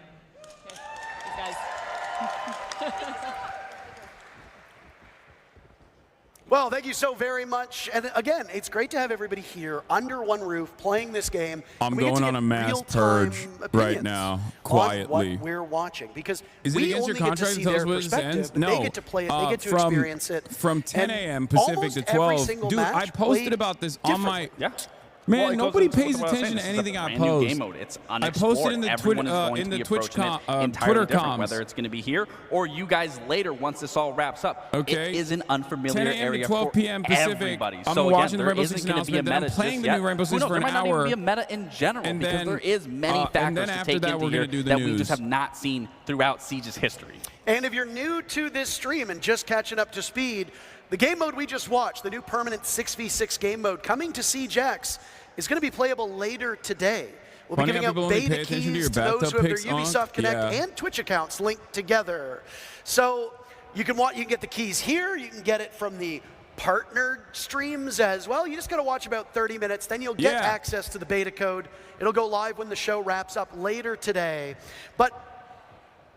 Well, thank you so very much. And again, it's great to have everybody here under one roof playing this game. I'm going on a mass purge right now, quietly. On what we're watching, because is it we against only your get to contract see to tell us their when it perspective, ends? but No. they get to play it, they get to experience it. From 10 a.m. And Pacific to almost every 12. single Dude, I match posted played about this on my... differently. Man, Well, it nobody goes into pays what I was saying. attention to This is a anything I brand new post. game mode. It's I posted in the Everyone is going in to the be Twitch approaching it entirely Twitter different, comms. whether it's going to be here or you guys later once this all wraps up. Okay. It is an unfamiliar 10 a.m. area to 12 for p.m. Pacific. everybody. I'm So watching again, the there Rainbow isn't Six going to be a announcement, then meta I'm playing just the new yet. Rainbow Six Who knows, for an there might not hour. even be a meta in general And because then, there is many and factors then to after take that, into we're here gonna do the that we news. just have not seen throughout Siege's history. And if you're new to this stream and just catching up to speed, the game mode we just watched, the new permanent 6v6 game mode coming to Siege X, is going to be playable later today. We'll be giving out beta keys to those who have their Ubisoft Connect and Twitch accounts linked together. So you can get the keys here. You can get it from the partnered streams as well. You just got to watch about 30 minutes. Then you'll get access to the beta code. It'll go live when the show wraps up later today. But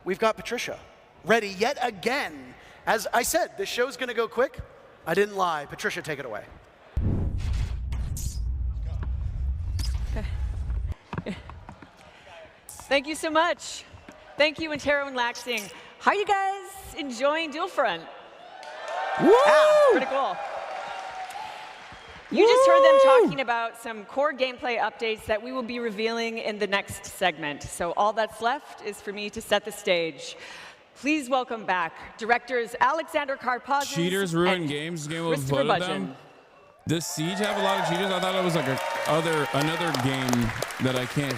we've got Patricia ready yet again. As I said, this show's going to go quick. I didn't lie. Patricia, take it away. Thank you so much. Thank you, Intero and Laxing. How are you guys enjoying Dual Front? Woo! Pretty cool. You just heard them talking about some core gameplay updates that we will be revealing in the next segment. So all that's left is for me to set the stage. Please welcome back directors Alexander Karpazis Cheaters ruin and games. Game was Christopher flooded Budgeon. them. Does Siege have a lot of cheaters? I thought it was like another game that I can't.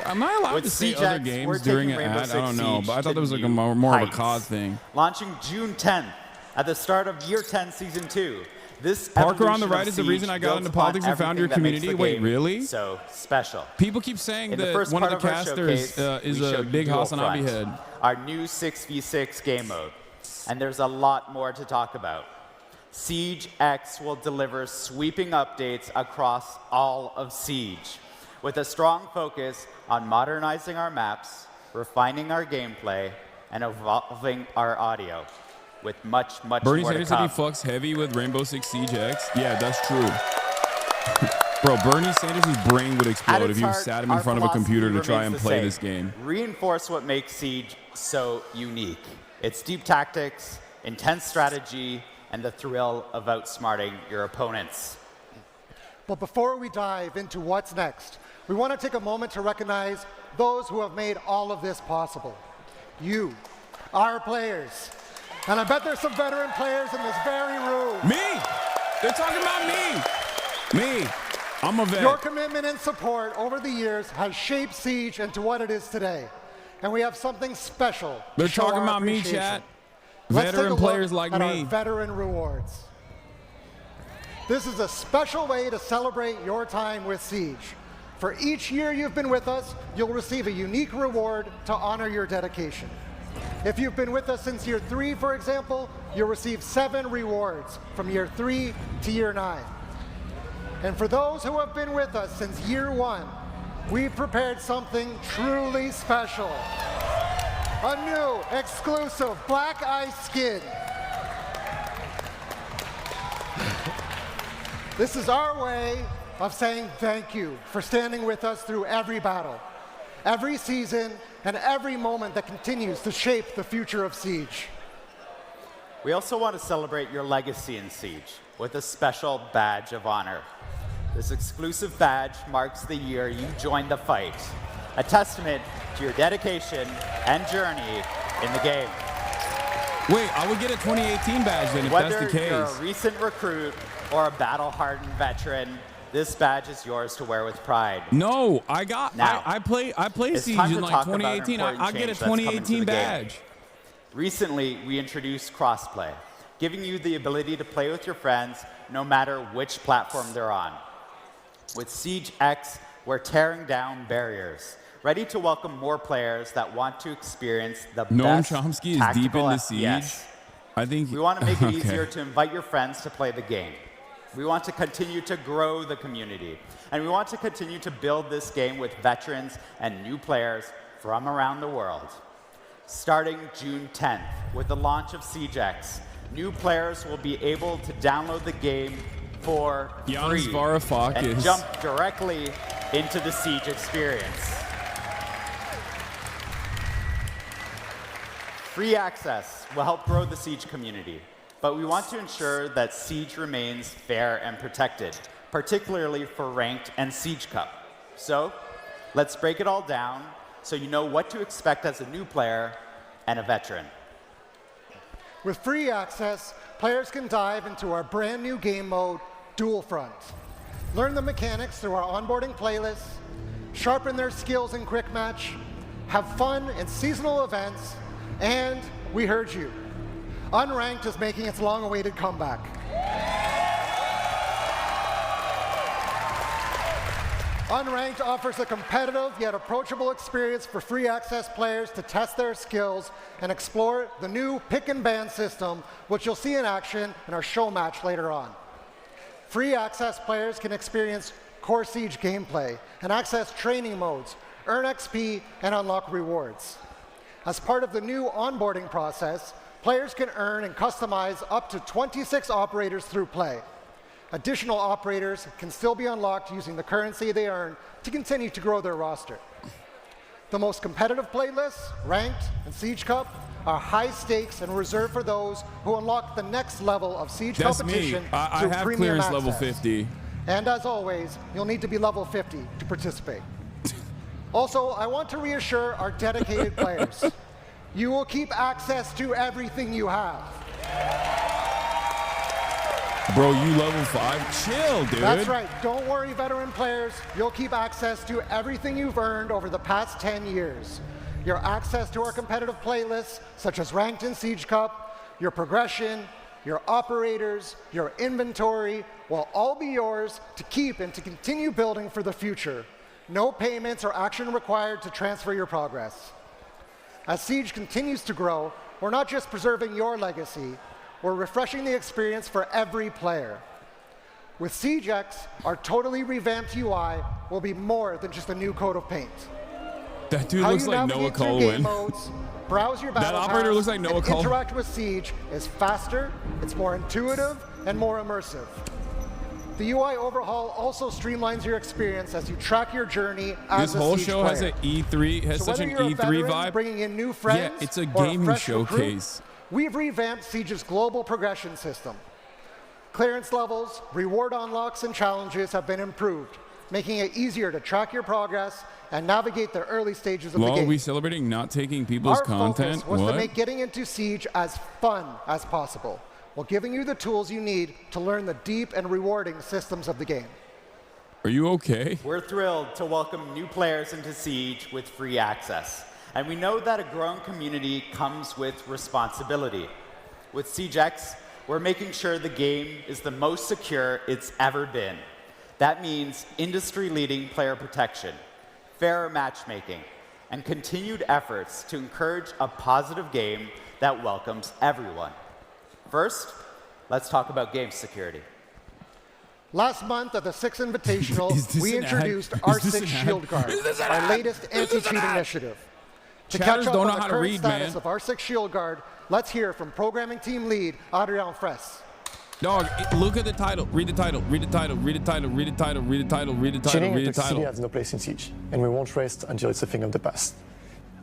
Am I allowed to see other games during an ad? I don't know, but I thought there was like a more of a COD thing. Launching June 10th at the start of Year 10 Season 2. This Parker on the evolution right of is the Siege reason I got builds into politics upon and found your everything that makes community. the Wait, game really? So special. People keep saying In the that first one of part the our casters showcase, is we a showed you big Dual Hasanabi Front, head. Our new 6v6 game mode. And there's a lot more to talk about. Siege X will deliver sweeping updates across all of Siege, with a strong focus on modernizing our maps, refining our gameplay, and evolving our audio, with much Bernie more to Sanders said he come. fucks heavy with Rainbow Six Siege X. Yeah, that's true. Bro, Bernie Sanders' brain would At explode its if you heart, sat him our in front of a computer to philosophy try and remains the play same. this game. Reinforce what makes Siege so unique. Its deep tactics, intense strategy, and the thrill of outsmarting your opponents. But before we dive into what's next, we want to take a moment to recognize those who have made all of this possible. You, our players. And I bet there's some veteran players in this very room. Me! They're talking about me! Me! I'm a vet. Your commitment and support over the years has shaped Siege into what it is today. And we have something special. They're to show talking our about me, appreciation. chat. Let's take a Veteran look players like at me. our veteran rewards. This is a special way to celebrate your time with Siege. For each year you've been with us, you'll receive a unique reward to honor your dedication. If you've been with us since year 3, for example, you'll receive 7 rewards from year 3 to year 9. And for those who have been with us since year 1, we've prepared something truly special. A new, exclusive Black Ice skin. This is our way of saying thank you for standing with us through every battle, every season, and every moment that continues to shape the future of Siege. We also want to celebrate your legacy in Siege with a special badge of honor. This exclusive badge marks the year you joined the fight, a testament to your dedication and journey in the game. Wait, I would get a 2018 badge then if Whether that's the case. you're a recent recruit or a battle-hardened veteran, This badge is yours to wear with pride. No, I got. Now, I play it's Siege time in to like talk about an 2018. important I get a change that's coming to 2018 the game. badge. Recently, we introduced crossplay, giving you the ability to play with your friends no matter which platform they're on. With Siege X, we're tearing down barriers, ready to welcome more players that want to experience the Noam best Chomsky is tactical deep into FPS. Siege. I think We want to make it okay. easier to invite your friends to play the game. We want to continue to grow the community. And we want to continue to build this game with veterans and new players from around the world. Starting June 10th, with the launch of Siege X, new players will be able to download the game for Giannis free Varoufakis. and jump directly into the Siege experience. Free access will help grow the Siege community, but we want to ensure that Siege remains fair and protected, particularly for Ranked and Siege Cup. So, let's break it all down so you know what to expect as a new player and a veteran. With free access, players can dive into our brand new game mode, Dual Front. Learn the mechanics through our onboarding playlists, sharpen their skills in quick match, have fun in seasonal events, and we heard you. Unranked is making its long-awaited comeback. Unranked offers a competitive yet approachable experience for free access players to test their skills and explore the new pick and ban system, which you'll see in action in our show match later on. Free access players can experience core Siege gameplay and access training modes, earn XP, and unlock rewards. As part of the new onboarding process, players can earn and customize up to 26 operators through play. Additional operators can still be unlocked using the currency they earn to continue to grow their roster. The most competitive playlists, Ranked and Siege Cup, are high stakes and reserved for those who unlock the next level of Siege That's competition me. I through have premium clearance access. level 50. And as always, you'll need to be level 50 to participate. Also, I want to reassure our dedicated players. You will keep access to everything you have. Bro, you level 5? Chill, dude. That's right. Don't worry, veteran players. You'll keep access to everything you've earned over the past 10 years. Your access to our competitive playlists, such as Ranked and Siege Cup, your progression, your operators, your inventory, will all be yours to keep and to continue building for the future. No payments or action required to transfer your progress. As Siege continues to grow, we're not just preserving your legacy, we're refreshing the experience for every player. With Siege X, our totally revamped UI will be more than just a new coat of paint. That dude How looks you like navigate Noah through Colwyn. game modes, browse your battle That operator pass, looks like Noah and Colwyn. interact with Siege is faster, it's more intuitive, and more immersive. The UI overhaul also streamlines your experience as you track your journey as This a whole Siege show player. has an E3, has So such whether an you're a E3 veteran vibe. bringing in new friends, Yeah, it's a or gaming fresh recruit, showcase. we've revamped Siege's global progression system. Clearance levels, reward unlocks, and challenges have been improved, making it easier to track your progress and navigate the early stages of the Lol, game. we celebrating not taking people's Our content? focus was What? to make getting into Siege as fun as possible, while giving you the tools you need to learn the deep and rewarding systems of the game. Are you okay? We're thrilled to welcome new players into Siege with free access. And we know that a growing community comes with responsibility. With Siege X, we're making sure the game is the most secure it's ever been. That means industry-leading player protection, fairer matchmaking, and continued efforts to encourage a positive game that welcomes everyone. First, let's talk about game security. Last month at the Six Invitational, Is this we an ad? introduced Is R6 this an ad? Shield Guard, Is this an our ad? latest Is this an anti-cheating ad? initiative. To Chatters catch up don't on know the how to current read, status man. of R6 Shield Guard, let's hear from programming team lead Adrian Fress. Dog, look at the title. Read the title. Read the title. Read the title. Read the title. Read the title. Read the title. Cheating Read and the toxicity title. has no place in Siege, and we won't rest until it's a thing of the past.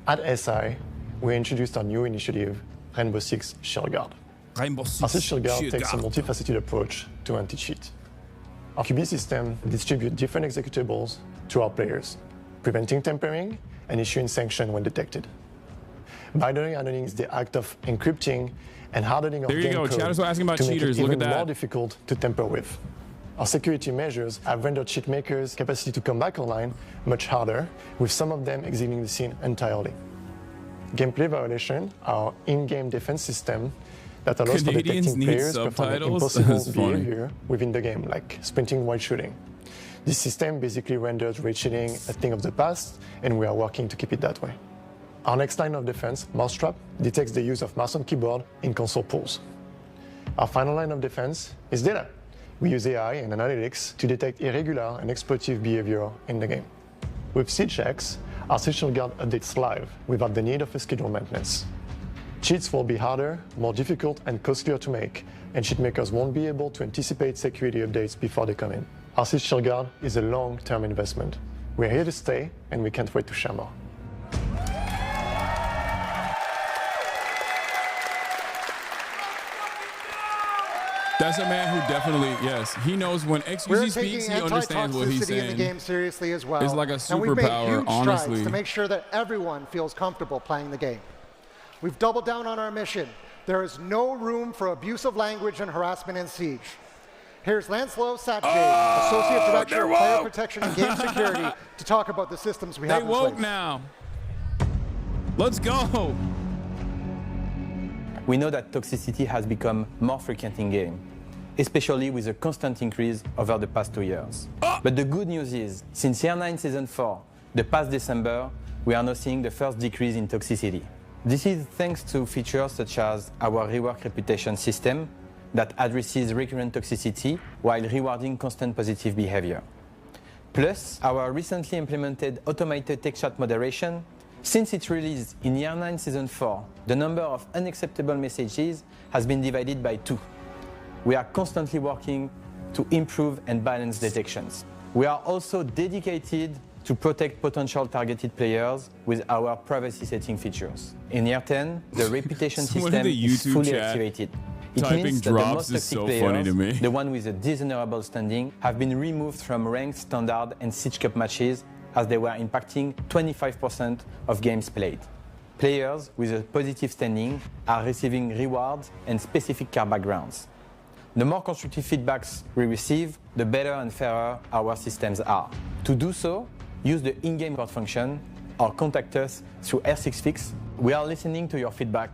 At SI, we introduced our new initiative, Rainbow Six Shield Guard. Rainbow Six Our Shield Guard Shield takes a Guard. multifaceted approach to anti-cheat. Our QB system distributes different executables to our players, preventing tampering and issuing sanctions when detected. Binary hardening is the act of encrypting and hardening of There you game go. code Chatters were asking about to make cheaters. it Look even at that. more difficult to tamper with. our security measures have rendered cheat makers' capacity to come back online much harder, with some of them exiting the scene entirely. Gameplay violation, our in-game defense system that allows for Canadians detecting need players performing subtitles? impossible That's funny. behavior within the game, like sprinting while shooting. This system basically renders raid cheating a thing of the past, and we are working to keep it that way. Our next line of defense, Mousetrap, detects the use of mouse and keyboard in console pools. Our final line of defense is data. We use AI and analytics to detect irregular and exploitative behavior in the game. With SiegeX, our Siege Shield Guard updates live without the need of a scheduled maintenance. Cheats will be harder, more difficult, and costlier to make, and cheat makers won't be able to anticipate security updates before they come in. Our Siege Shield Guard is a long-term investment. We're here to stay, and we can't wait to share more. That's a man who definitely, yes, he knows when XQC speaks, he understands what he's saying. In the game seriously as well. It's like a and we've made superpower, huge honestly. strides to make sure that everyone feels comfortable playing the game. We've doubled down on our mission. There is no room for abusive language and harassment in Siege. Here's Lancelot Satchgate, Associate Director of Player Protection and Game Security, to talk about the systems we have in place. They woke now. Let's go. We know that toxicity has become more frequent in-game, especially with a constant increase over the past 2 years. But the good news is, since Year 9 Season 4, the past December, we are now seeing the first decrease in toxicity. This is thanks to features such as our rework reputation system that addresses recurrent toxicity while rewarding constant positive behavior. Plus, our recently implemented automated text chat moderation. Since its release in Year 9 Season 4, the number of unacceptable messages has been divided by 2. We are constantly working to improve and balance detections. We are also dedicated to protect potential targeted players with our privacy setting features. In Year 10, the reputation system is fully activated. It means that the most toxic players, the one with a dishonorable standing, have been removed from ranked, standard, and Siege Cup matches as they were impacting 25% of games played. Players with a positive standing are receiving rewards and specific car backgrounds. The more constructive feedbacks we receive, the better and fairer our systems are. To do so, use the in-game report function or contact us through R6Fix. We are listening to your feedback,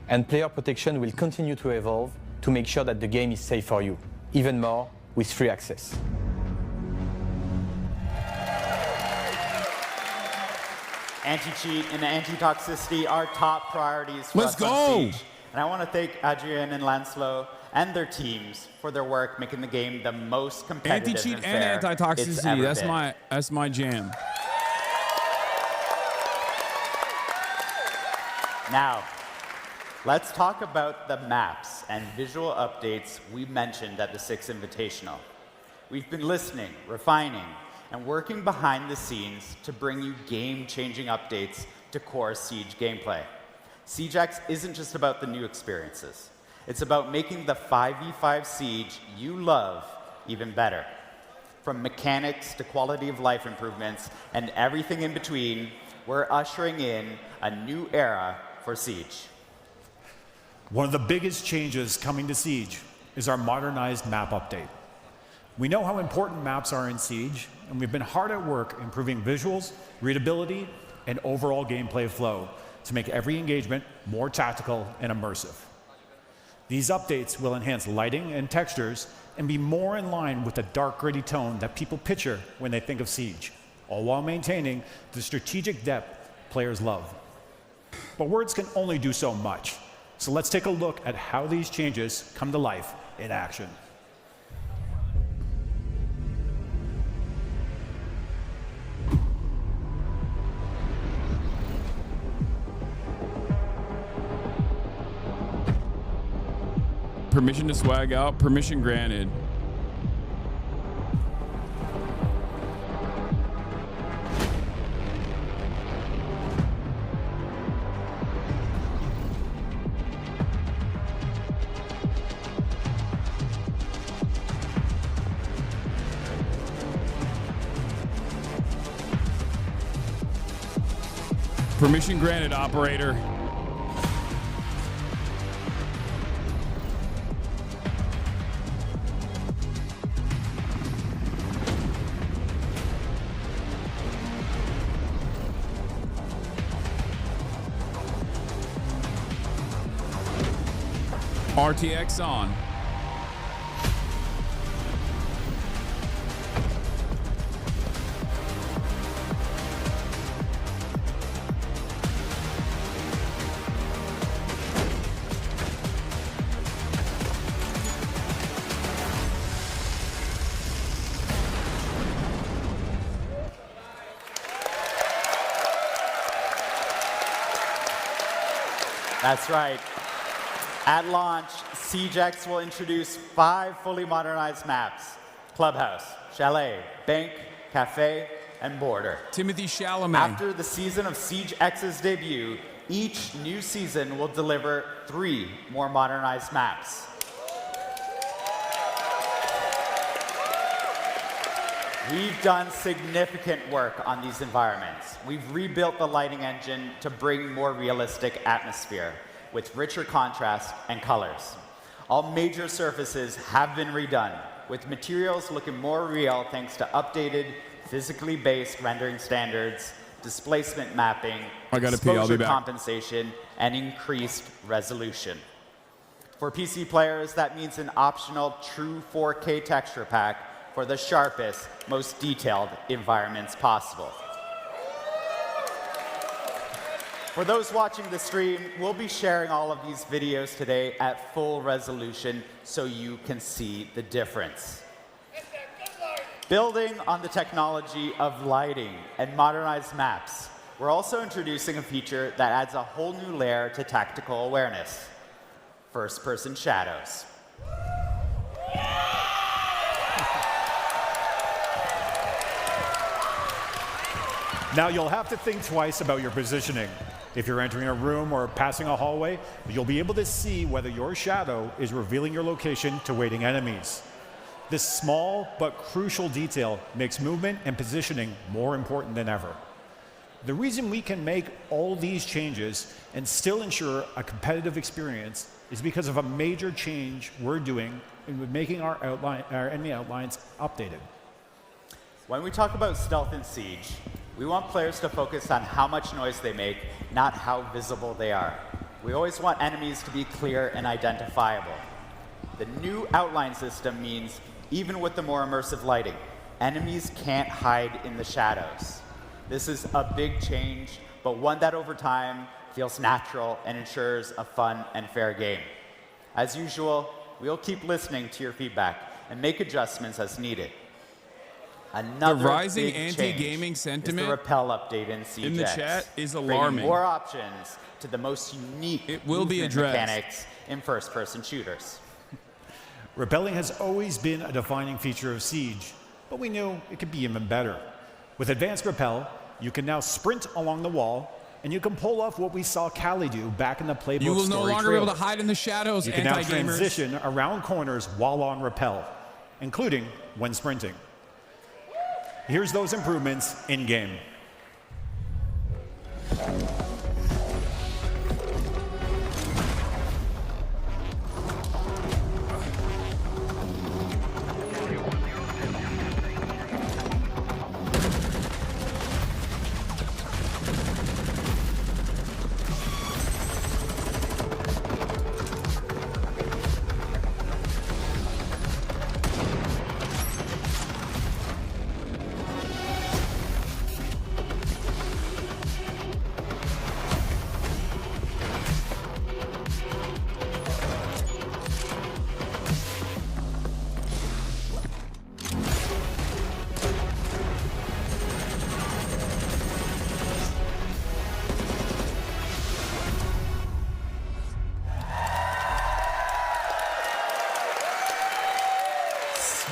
and player protection will continue to evolve to make sure that the game is safe for you, even more with free access. Anti-cheat and anti-toxicity are top priorities for Let's us go. on Siege. And I want to thank Adrian and Lancelot and their teams for their work making the game the most competitive Anti-cheat and and fair anti-toxicity. it's ever That's been. that's my jam. Now, let's talk about the maps and visual updates we mentioned at the 6th Invitational. We've been listening, refining, and working behind the scenes to bring you game-changing updates to core Siege gameplay. SiegeX isn't just about the new experiences. It's about making the 5v5 Siege you love even better. From mechanics to quality of life improvements and everything in between, we're ushering in a new era for Siege. One of the biggest changes coming to Siege is our modernized map update. We know how important maps are in Siege, and we've been hard at work improving visuals, readability, and overall gameplay flow to make every engagement more tactical and immersive. These updates will enhance lighting and textures and be more in line with the dark, gritty tone that people picture when they think of Siege, all while maintaining the strategic depth players love. But words can only do so much, so let's take a look at how these changes come to life in action. Permission to swag out. Permission granted. Permission granted, operator. RTX on. That's right. At launch, CJX will introduce 5 fully modernized maps: Clubhouse, Chalet, Bank, Cafe, and Border. Timothy Chalamet. After the season of Siege X's debut, each new season will deliver 3 more modernized maps. We've done significant work on these environments. We've rebuilt the lighting engine to bring more realistic atmosphere with richer contrast and colors. All major surfaces have been redone, with materials looking more real thanks to updated, physically based rendering standards, displacement mapping, exposure compensation, and increased resolution. For PC players, that means an optional true 4K texture pack for the sharpest, most detailed environments possible. For those watching the stream, we'll be sharing all of these videos today at full resolution so you can see the difference. Building on the technology of lighting and modernized maps, we're also introducing a feature that adds a whole new layer to tactical awareness: first-person shadows. Now you'll have to think twice about your positioning. If you're entering a room or passing a hallway, you'll be able to see whether your shadow is revealing your location to waiting enemies. This small but crucial detail makes movement and positioning more important than ever. The reason we can make all these changes and still ensure a competitive experience is because of a major change we're doing in making our enemy outlines updated. When we talk about stealth in Siege, we want players to focus on how much noise they make, not how visible they are. We always want enemies to be clear and identifiable. The new outline system means, even with the more immersive lighting, enemies can't hide in the shadows. This is a big change, but one that over time feels natural and ensures a fun and fair game. As usual, we'll keep listening to your feedback and make adjustments as needed. Another the rising big anti-gaming change sentiment is the repel update in CJX, in the chat is bringing alarming. more options to the most unique movement mechanics in first-person shooters. Rappelling has always been a defining feature of Siege, but we knew it could be even better. With advanced rappel, you can now sprint along the wall, and you can pull off what we saw Callie do back in the playbook. You will no story longer be able trailer. to hide in the shadows, You can now anti-gamers. transition around corners while on rappel, including when sprinting. Here's those improvements in-game.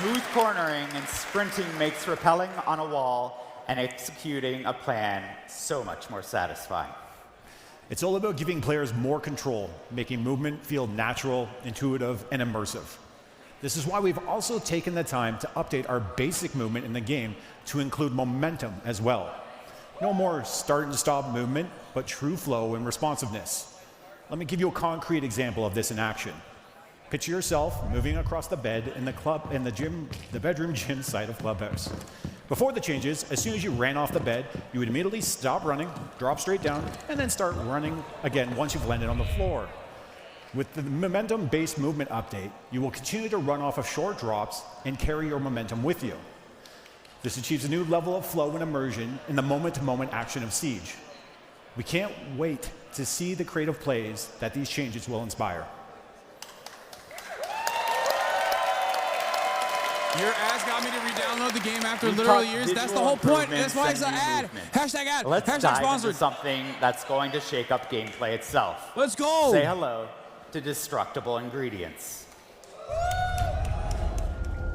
Smooth cornering and sprinting makes rappelling on a wall and executing a plan so much more satisfying. It's all about giving players more control, making movement feel natural, intuitive, and immersive. This is why we've also taken the time to update our basic movement in the game to include momentum as well. No more start and stop movement, but true flow and responsiveness. Let me give you a concrete example of this in action. Picture yourself moving across the bed in the bedroom gym side of Clubhouse. Before the changes, as soon as you ran off the bed, you would immediately stop running, drop straight down, and then start running again once you've landed on the floor. With the momentum-based movement update, you will continue to run off of short drops and carry your momentum with you. This achieves a new level of flow and immersion in the moment-to-moment action of Siege. We can't wait to see the creative plays that these changes will inspire. Your ass got me to re-download the game after literal years. That's the whole point. That's why it's an ad. Hashtag ad. Let's Hashtag dive sponsored. into something that's going to shake up gameplay itself. Let's go. Say hello to destructible ingredients.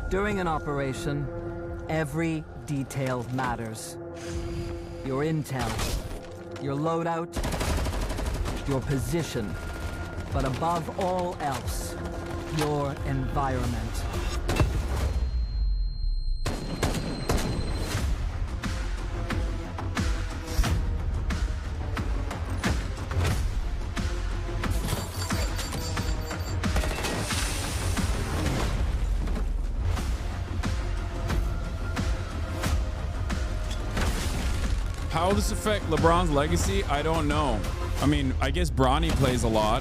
During an operation, every detail matters. Your intel, your loadout, your position, but above all else, your environment. How will this affect LeBron's legacy? I don't know. I mean, I guess Bronny plays a lot,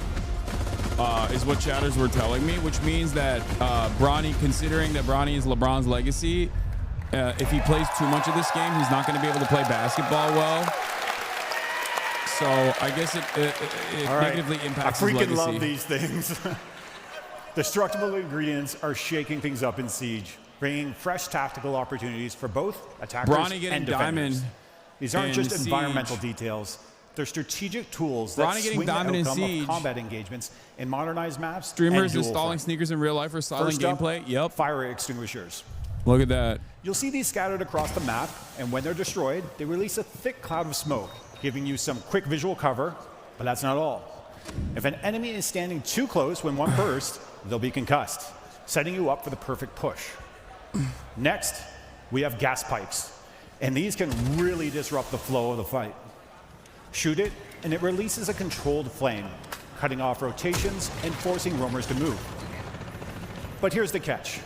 is what chatters were telling me, which means that Bronny, considering that Bronny is LeBron's legacy, if he plays too much of this game, he's not going to be able to play basketball well. So I guess it negatively impacts his legacy. I freaking love these things. Destructible ingredients are shaking things up in Siege, bringing fresh tactical opportunities for both attackers Bronny getting and defenders. diamond. These aren't just Siege. environmental details. They're strategic tools that Bronny getting swing the diamond in outcome of Siege. combat engagements in modernized maps. Streamers and dual installing front. sneakers in real life for silent First up, gameplay. Yep. Fire extinguishers. Look at that. You'll see these scattered across the map, and when they're destroyed, they release a thick cloud of smoke, giving you some quick visual cover, but that's not all. If an enemy is standing too close when one bursts, they'll be concussed, setting you up for the perfect push. Next, we have gas pipes, and these can really disrupt the flow of the fight. Shoot it, and it releases a controlled flame, cutting off rotations and forcing roamers to move. But here's the catch.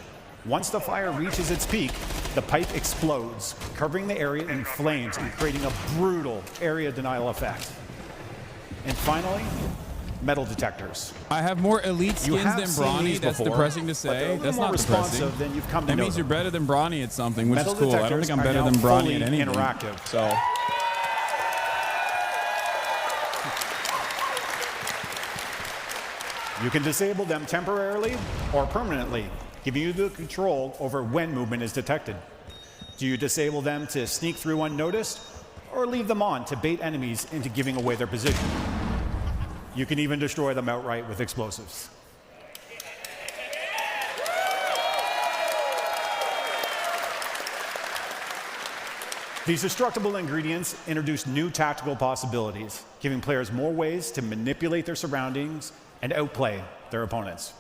Once the fire reaches its peak, the pipe explodes, covering the area in flames and creating a brutal area denial effect. And finally, metal detectors. I have more elite skins than Bronny. That's depressing to say. That's not depressing. Than you've come to That know means you're them. better than Bronny at something, which Metal is cool. I don't detectors think I'm are better now than Bronny fully at anything. interactive. So you can disable them temporarily or permanently, giving you the control over when movement is detected. Do you disable them to sneak through unnoticed, or leave them on to bait enemies into giving away their position? You can even destroy them outright with explosives. These destructible ingredients introduce new tactical possibilities, giving players more ways to manipulate their surroundings and outplay their opponents.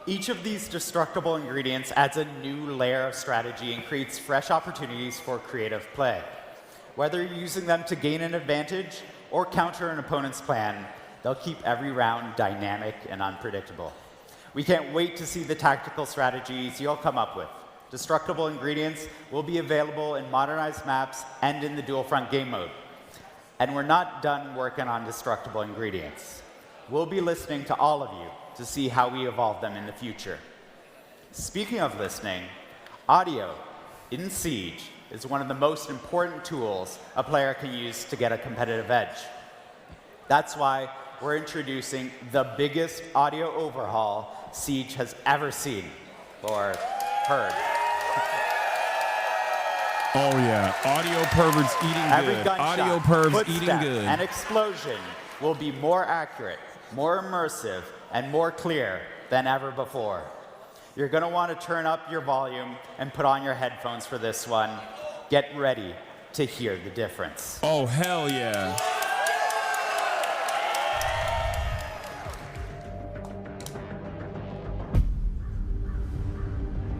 Each of these destructible ingredients adds a new layer of strategy and creates fresh opportunities for creative play. Whether you're using them to gain an advantage or counter an opponent's plan, they'll keep every round dynamic and unpredictable. We can't wait to see the tactical strategies you'll come up with. Destructible ingredients will be available in modernized maps and in the dual front game mode. And we're not done working on destructible ingredients. We'll be listening to all of you to see how we evolve them in the future. Speaking of listening, audio in Siege is one of the most important tools a player can use to get a competitive edge. That's why we're introducing the biggest audio overhaul Siege has ever seen or heard. oh yeah, audio perverts eating Every good. gunshot, Audio pervs eating footstep, good. and explosion will be more accurate, more immersive, and more clear than ever before. You're going to want to turn up your volume and put on your headphones for this one. Get ready to hear the difference. Oh hell yeah.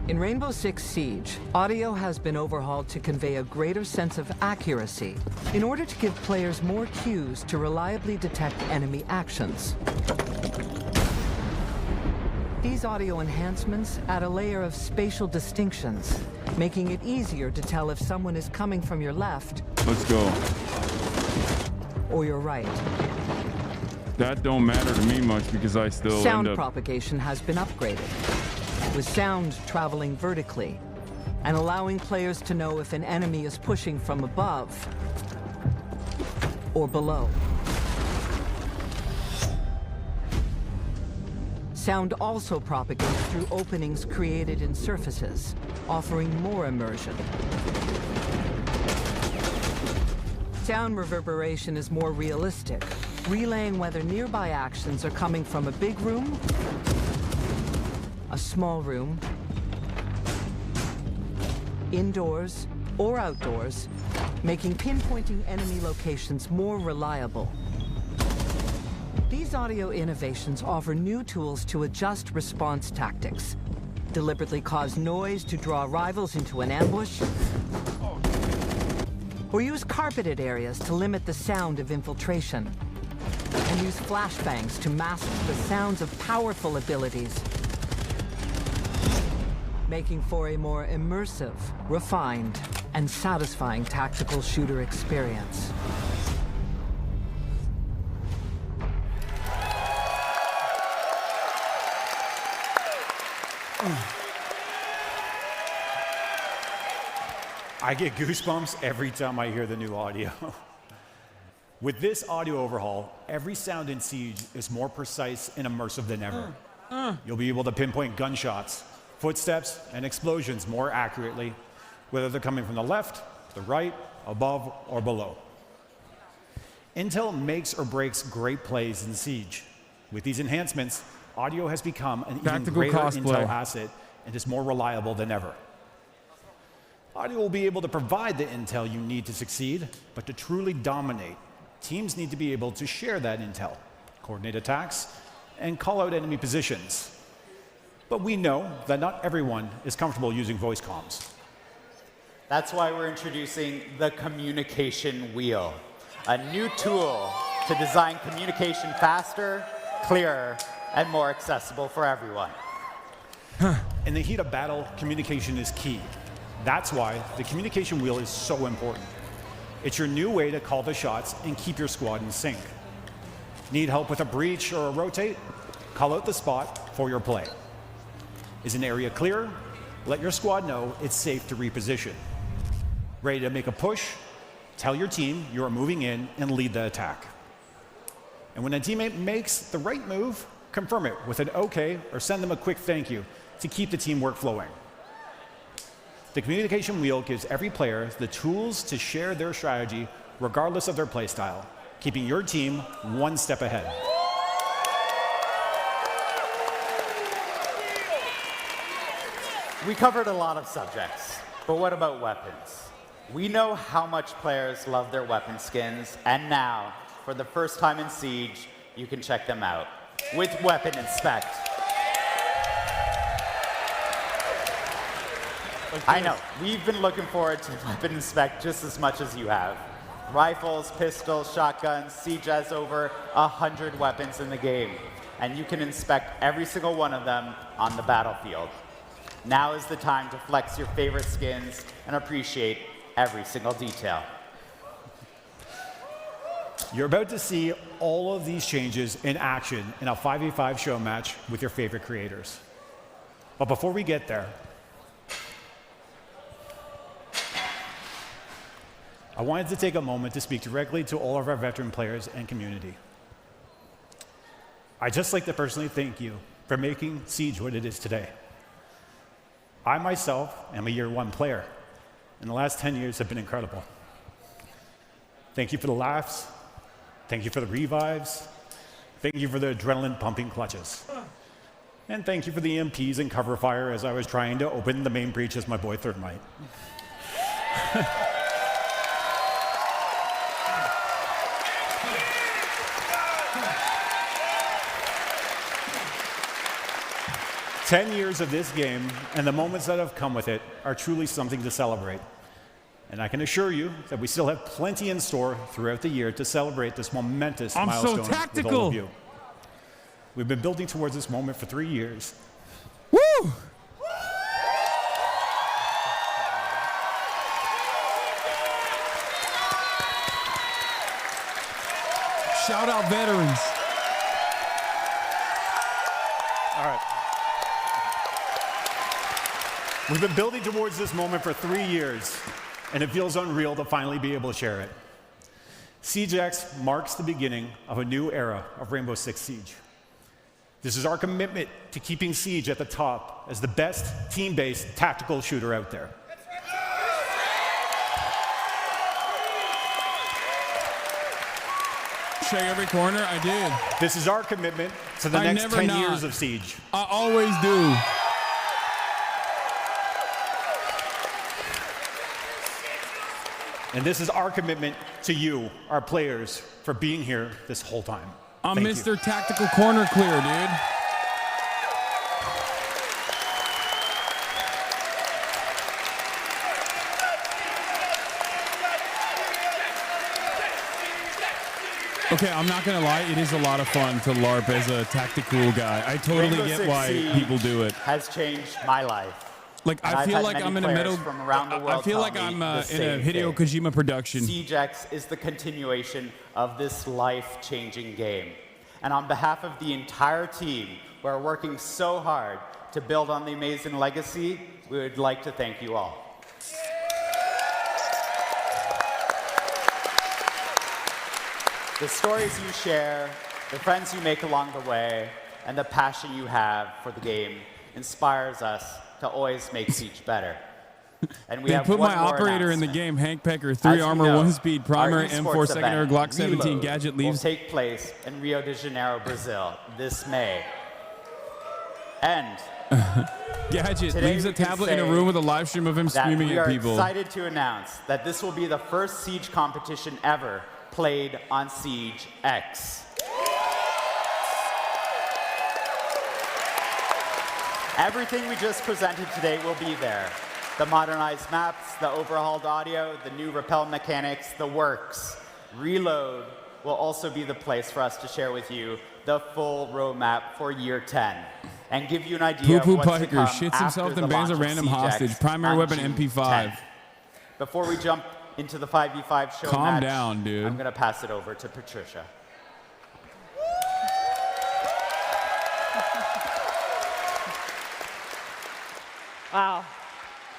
In Rainbow Six Siege, audio has been overhauled to convey a greater sense of accuracy in order to give players more cues to reliably detect enemy actions. These audio enhancements add a layer of spatial distinctions, making it easier to tell if someone is coming from your left Let's go. or your right. That don't matter to me much because I still Sound end up... propagation has been upgraded, with sound traveling vertically and allowing players to know if an enemy is pushing from above or below. Sound also propagates through openings created in surfaces, offering more immersion. Sound reverberation is more realistic, relaying whether nearby actions are coming from a big room, a small room, indoors, or outdoors, making pinpointing enemy locations more reliable. These audio innovations offer new tools to adjust response tactics, deliberately cause noise to draw rivals into an ambush, or use carpeted areas to limit the sound of infiltration, and use flashbangs to mask the sounds of powerful abilities, making for a more immersive, refined, and satisfying tactical shooter experience. I get goosebumps every time I hear the new audio. With this audio overhaul, every sound in Siege is more precise and immersive than ever. You'll be able to pinpoint gunshots, footsteps, and explosions more accurately, whether they're coming from the left, the right, above, or below. Intel makes or breaks great plays in Siege. With these enhancements, audio has become an even greater Intel asset and is more reliable than ever. Audio will be able to provide the intel you need to succeed, but to truly dominate, teams need to be able to share that intel, coordinate attacks, and call out enemy positions. But we know that not everyone is comfortable using voice comms. That's why we're introducing the Communication Wheel, a new tool to design communication faster, clearer, and more accessible for everyone. In the heat of battle, communication is key. That's why the Communication Wheel is so important. It's your new way to call the shots and keep your squad in sync. Need help with a breach or a rotate? Call out the spot for your play. Is an area clear? Let your squad know it's safe to reposition. Ready to make a push? Tell your team you are moving in and lead the attack. And when a teammate makes the right move, confirm it with an okay or send them a quick thank you to keep the teamwork flowing. The Communication Wheel gives every player the tools to share their strategy regardless of their playstyle, keeping your team one step ahead. We covered a lot of subjects, but what about weapons? We know how much players love their weapon skins, and now, for the first time in Siege, you can check them out with Weapon Inspect. I know, we've been looking forward to Weapon Inspect just as much as you have. Rifles, pistols, shotguns, Siege has over 100 weapons in the game, and you can inspect every single one of them on the battlefield. Now is the time to flex your favorite skins and appreciate every single detail. You're about to see all of these changes in action in a 5v5 show match with your favorite creators. But before we get there, I wanted to take a moment to speak directly to all of our veteran players and community. I'd just like to personally thank you for making Siege what it is today. I myself am a year one player, and the last 10 years have been incredible. Thank you for the laughs. Thank you for the revives. Thank you for the adrenaline pumping clutches. And thank you for the EMPs and cover fire as I was trying to open the main breach as my boy Thermite. 10 years of this game and the moments that have come with it are truly something to celebrate. And I can assure you that we still have plenty in store throughout the year to celebrate this momentous milestone with all of you. We've been building towards this moment for 3 years. Woo! Shout out veterans. We've been building towards this moment for 3 years, and it feels unreal to finally be able to share it. Siege X marks the beginning of a new era of Rainbow Six Siege. This is our commitment to keeping Siege at the top as the best team-based tactical shooter out there. Shake every corner, I did. This is our commitment to the next 10 years of Siege. I always do. And this is our commitment to you, our players, for being here this whole time. I'm Thank Mr. you. Tactical Corner Clear, dude. Okay, I'm not gonna lie, it is a lot of fun to LARP as a tactical guy. I totally Rainbow get Six why Siege people do it. Has changed my life. Like, And I I've feel had like many I'm in the players middle. from around the I world feel tell like me I'm the in a same Hideo thing. Kojima production. Siege X is the continuation of this life-changing game. And on behalf of the entire team, we're working so hard to build on the amazing legacy, we would like to thank you all. The stories you share, the friends you make along the way, and the passion you have for the game inspires us to always make Siege better. And we They have put one my more operator in the announcement. game, Hank Pecker, 3 As you armor, know, 1 speed, primary, our M4 esports secondary, event, Glock 17, Reload, gadget will leaves. take place in Rio de Janeiro, Brazil, this May. And Gadget today leaves a we can tablet in a say room with a live stream of him that screaming we at are people. excited to announce that this will be the first Siege competition ever played on Siege X. Everything we just presented today will be there. The modernized maps, the overhauled audio, the new rappel mechanics, the works. Reload will also be the place for us to share with you the full roadmap for year 10 and give you an idea Poo-poo of what's to Piker come shits after himself, the then bans a launch of random Siege X hostage. Primary on weapon June MP5. 10th. Before we jump into the 5v5 show Calm match, down, dude. I'm going to pass it over to Patricia. Wow.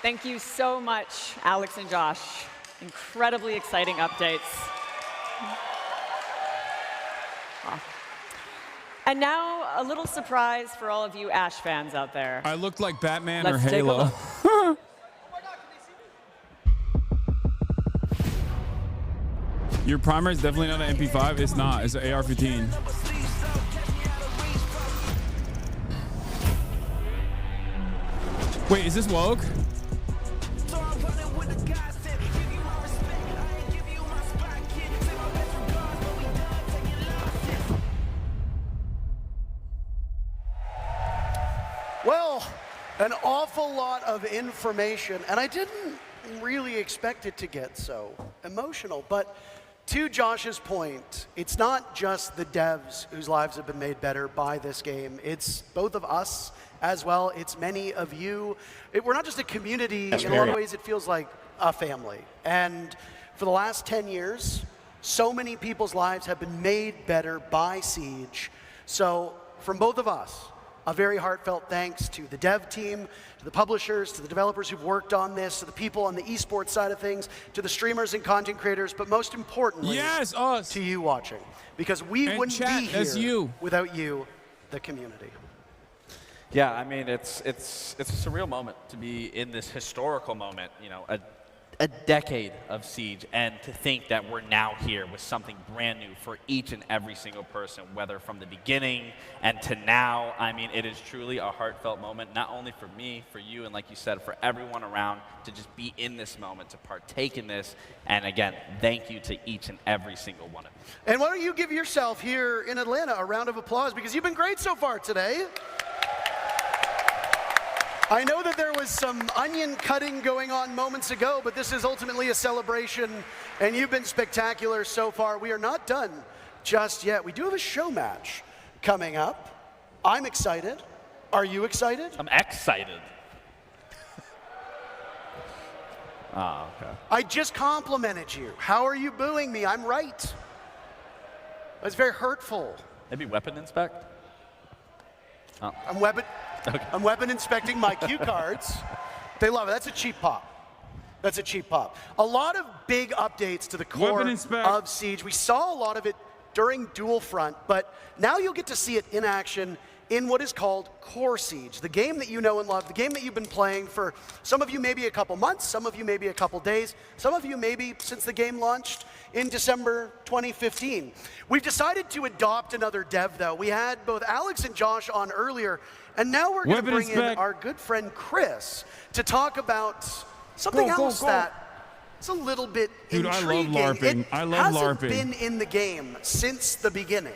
Thank you so much, Alex and Josh. Incredibly exciting updates. Wow. And now, a little surprise for all of you Ash fans out there. I looked like Batman or Let's take a Halo. look. Your primer is definitely not an MP5. It's not. It's an AR-15. Wait, is this woke? Well, an awful lot of information, and I didn't really expect it to get so emotional. But to Josh's point, it's not just the devs whose lives have been made better by this game. It's both of us as well. It's many of you. We're not just a community. In a lot of ways, it feels like a family. And for the last 10 years, so many people's lives have been made better by Siege. So from both of us, a very heartfelt thanks to the dev team, to the publishers, to the developers who've worked on this, to the people on the esports side of things, to the streamers and content creators, but most importantly, yes, us. to you watching. Because we And wouldn't chat, be that's here you. without you, the community. Yeah, I mean, it's a surreal moment to be in this historical moment, you know, a decade of Siege, and to think that we're now here with something brand new for each and every single person, whether from the beginning and to now. I mean, it is truly a heartfelt moment, not only for me, for you, and like you said, for everyone around to just be in this moment, to partake in this. And again, thank you to each and every single one of you. And why don't you give yourself here in Atlanta a round of applause, because you've been great so far today. I know that there was some onion cutting going on moments ago, but this is ultimately a celebration, and you've been spectacular so far. We are not done just yet. We do have a show match coming up. I'm excited. Are you excited? I'm excited. Oh, okay. I just complimented you. How are you booing me? I'm right. That's very hurtful. Maybe weapon inspect? Oh. I'm weapon inspecting my cue cards. They love it. That's a cheap pop. That's a cheap pop. A lot of big updates to the core of Siege. We saw a lot of it during Dual Front, but now you'll get to see it in action in what is called Core Siege, the game that you know and love, the game that you've been playing for some of you maybe a couple months, some of you maybe a couple days, some of you maybe since the game launched in December 2015. We've decided to adopt another dev though. We had both Alex and Josh on earlier, and now we're going to bring in our good friend Chris to talk about something else that is a little bit intriguing. I love LARPing. I love hasn't LARPing. been in the game since the beginning,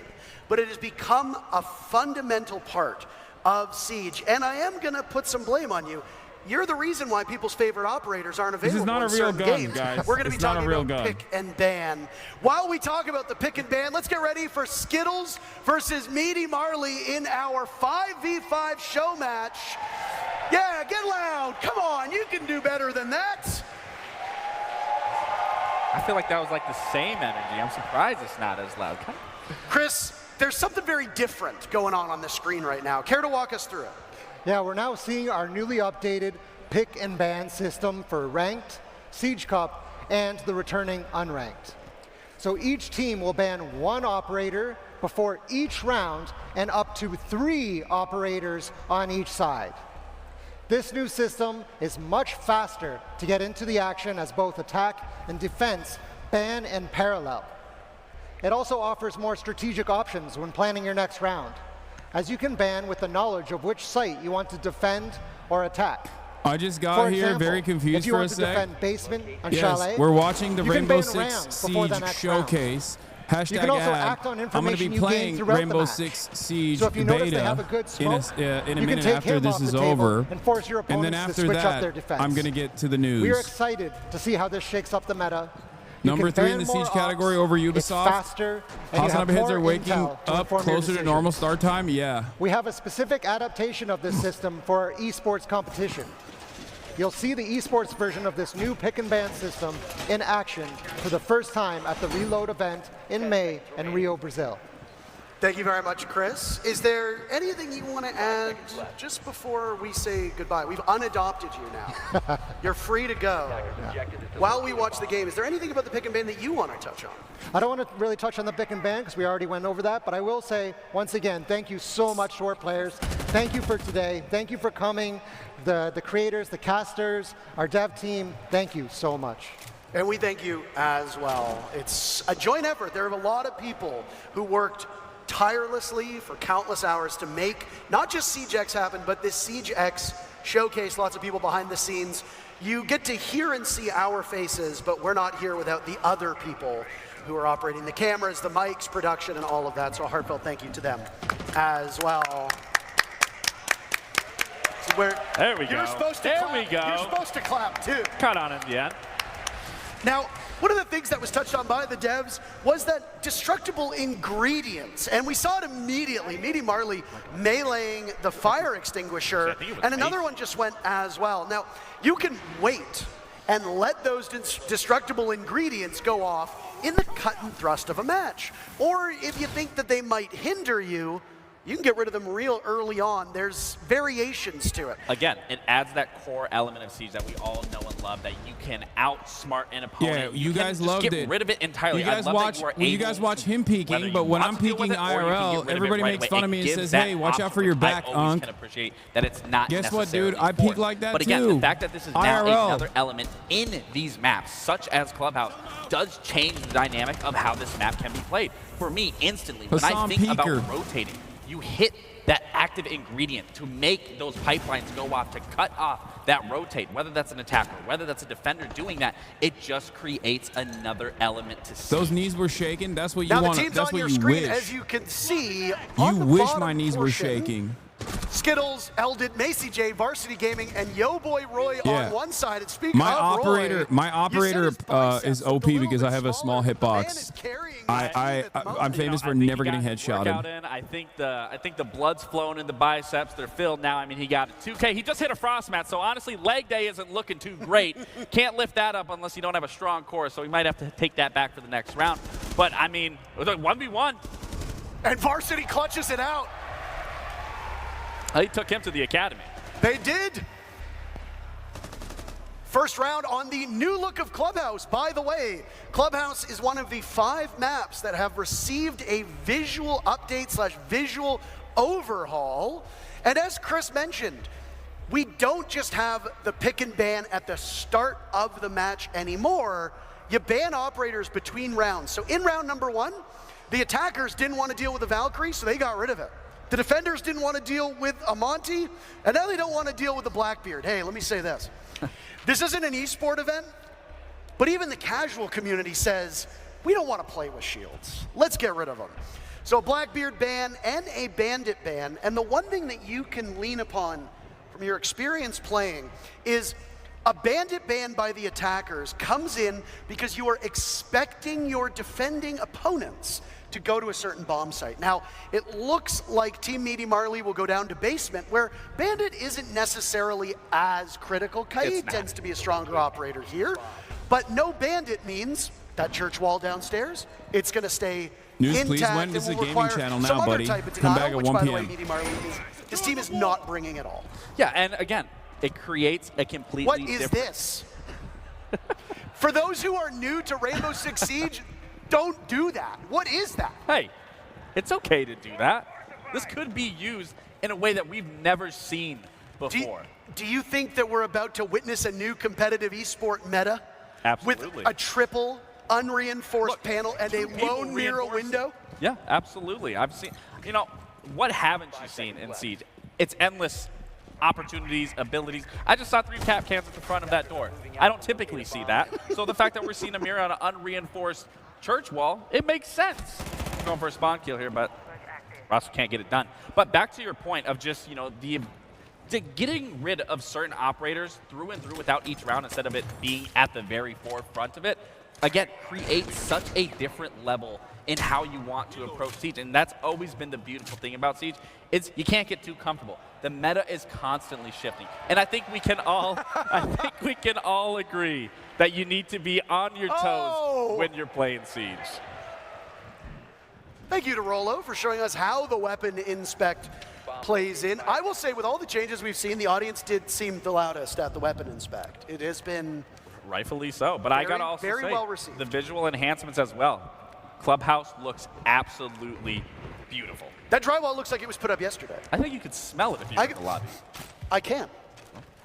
but it has become a fundamental part of Siege. And I am going to put some blame on you. You're the reason why people's favorite operators aren't available. This is not in a real certain gun, games. guys. We're going to be It's not a talking real about gun. pick and ban. While we talk about the pick and ban, let's get ready for Skittles versus Meaty Marley in our 5v5 show match. Yeah, get loud. Come on, you can do better than that. I feel like that was like the same energy. I'm surprised it's not as loud. Chris, there's something very different going on the screen right now. Care to walk us through it? Yeah, we're now seeing our newly updated pick and ban system for ranked, Siege Cup, and the returning unranked. So each team will ban one operator before each round and up to 3 operators on each side. This new system is much faster to get into the action as both attack and defense ban in parallel. It also offers more strategic options when planning your next round, as you can ban with the knowledge of which site you want to defend or attack. I just got here very confused for a sec. If you want to defend basement on Yes, Chalet, we're watching the you can Rainbow ban Six rounds before the Siege next round. showcase. You can also Ad. act on I'm going to information be you gain playing throughout the Rainbow match. Six Siege So if you notice they beta have a good smoke, in a you can minute take after him this off is the table over. and force your And then opponents to after switch up that, their defense. I'm going to get to the news. We are excited to see how this shakes up the meta. You Number can 3 in ban the more Siege category ops, over it's Ubisoft. faster, and you have Hasanabi heads more are waking intel to up inform your closer to decision. normal start time. Yeah. We have a specific adaptation of this system for our esports competition. You'll see the esports version of this new pick and ban system in action for the first time at the Reload event in May in Rio, Brazil. Thank you very much, Chris. Is there anything you want to add just before we say goodbye? We've unadopted you now. You're free to go. While we watch the game, is there anything about the pick and ban that you want to touch on? I don't want to really touch on the pick and ban because we already went over that, but I will say, once again, thank you so much to our players. Thank you for today. Thank you for coming. The creators, the casters, our dev team, thank you so much. And we thank you as well. It's a joint effort. There are a lot of people who worked tirelessly for countless hours to make not just SiegeX happen, but this SiegeX showcase. Lots of people behind the scenes. You get to hear and see our faces, but we're not here without the other people who are operating the cameras, the mics, production, and all of that. So a heartfelt thank you to them as well. So there we go. You're supposed to clap. You're supposed to clap too. Cut on in the end. Now, one of the things that was touched on by the devs was that destructible ingredients, and we saw it immediately. Meaty Marley meleeing the fire extinguisher, and another one just went as well. Now, you can wait and let those destructible ingredients go off in the cut and thrust of a match. Or if you think that they might hinder you, you can get rid of them real early on. There's variations to it. Again, it adds that core element of Siege that we all know and love, that you can outsmart an opponent. Yeah, you guys can loved just it. get rid of it entirely. You guys I love watch, that you are you able guys watch to, him whether peeking, you but when want I'm to deal peeking with it or you can get IRL, rid of it everybody right makes away. fun of It me and gives says, that hey, watch out option, for your which back, I always Unk. can appreciate that it's not Guess what, necessarily dude? I peek forced. like that But again, too. the fact that this is now IRL. another element in these maps, such as Clubhouse, does change the dynamic of how this map can be played. For me, instantly, when I Hasan think Piker. about rotating, you hit that active ingredient to make those pipelines go off, to cut off that rotate, whether that's an attacker, whether that's a defender doing that, it just creates another element to see. Those knees were shaking. That's what you Now want. the team's That's on what your you screen, wish. as you can see. You on the wish bottom my knees were portion, shaking. Skittles, Eldit, Macy J, Varsity Gaming, and Yo Boy Roy Yeah. on one side. And speaking My of operator, Roy, my operator is OP because I have a small hitbox. I'm famous for never getting Workout headshotted. in. I think the blood's flowing in the biceps. They're filled now. I mean, he got a 2K. He just hit a frost mat, so honestly, leg day isn't looking too great. Can't lift that up unless you don't have a strong core, so we might have to take that back for the next round. But I mean, it was a 1v1. And Varsity clutches it out. They took him to the academy. They did. First round on the new look of Clubhouse. By the way, Clubhouse is one of the 5 maps that have received a visual update / visual overhaul. And as Chris mentioned, we don't just have the pick and ban at the start of the match anymore. You ban operators between rounds. So in round number 1, the attackers didn't want to deal with the Valkyrie, so they got rid of it. The defenders didn't want to deal with Amonte, and now they don't want to deal with the Blackbeard. Hey, let me say this. This isn't an esport event, but even the casual community says, we don't want to play with shields. Let's get rid of them. So a Blackbeard ban and a Bandit ban, and the one thing that you can lean upon from your experience playing is a Bandit ban by the attackers comes in because you are expecting your defending opponents to go to a certain bomb site. Now, it looks like Team Meaty Marley will go down to basement, where Bandit isn't necessarily as critical. Kaid tends to be a stronger operator here, but no Bandit means that church wall downstairs, it's gonna stay News, intact. please. When is the gaming channel now, some other buddy? type of Come denial, back at which, 1 by the way, p.m. Meaty Marley his team is not bringing at all. Yeah, and again, it creates a completely What is different... this? For those who are new to Rainbow Six Siege, don't do that. What is that? Hey, it's okay to do that. This could be used in a way that we've never seen before. Do you think that we're about to witness a new competitive esport meta? Absolutely. With a triple unreinforced panel and a lone mirror window? Yeah, absolutely. I've seen, you know, what haven't you seen in Siege? It's endless opportunities, abilities. I just saw 3 cap cans at the front of that door. I don't typically see that. So the fact that we're seeing a mirror on an unreinforced church wall, it makes sense. I'm going for a spawn kill here, but Ross can't get it done. But back to your point of just, you know, the getting rid of certain operators through and through without each round instead of it being at the very forefront of it, again, creates such a different level in how you want to approach Siege. And that's always been the beautiful thing about Siege, is you can't get too comfortable. The meta is constantly shifting. And I think we can all agree that you need to be on your toes when you're playing Siege. Thank you to Rolo for showing us how the weapon inspect plays in. I will say, with all the changes we've seen, the audience did seem the loudest at the weapon inspect. It has been rightfully so, but I gotta also very say, well received. The visual enhancements as well. Clubhouse looks absolutely beautiful. That drywall looks like it was put up yesterday. I think you could smell it if you were in the lobby. I can.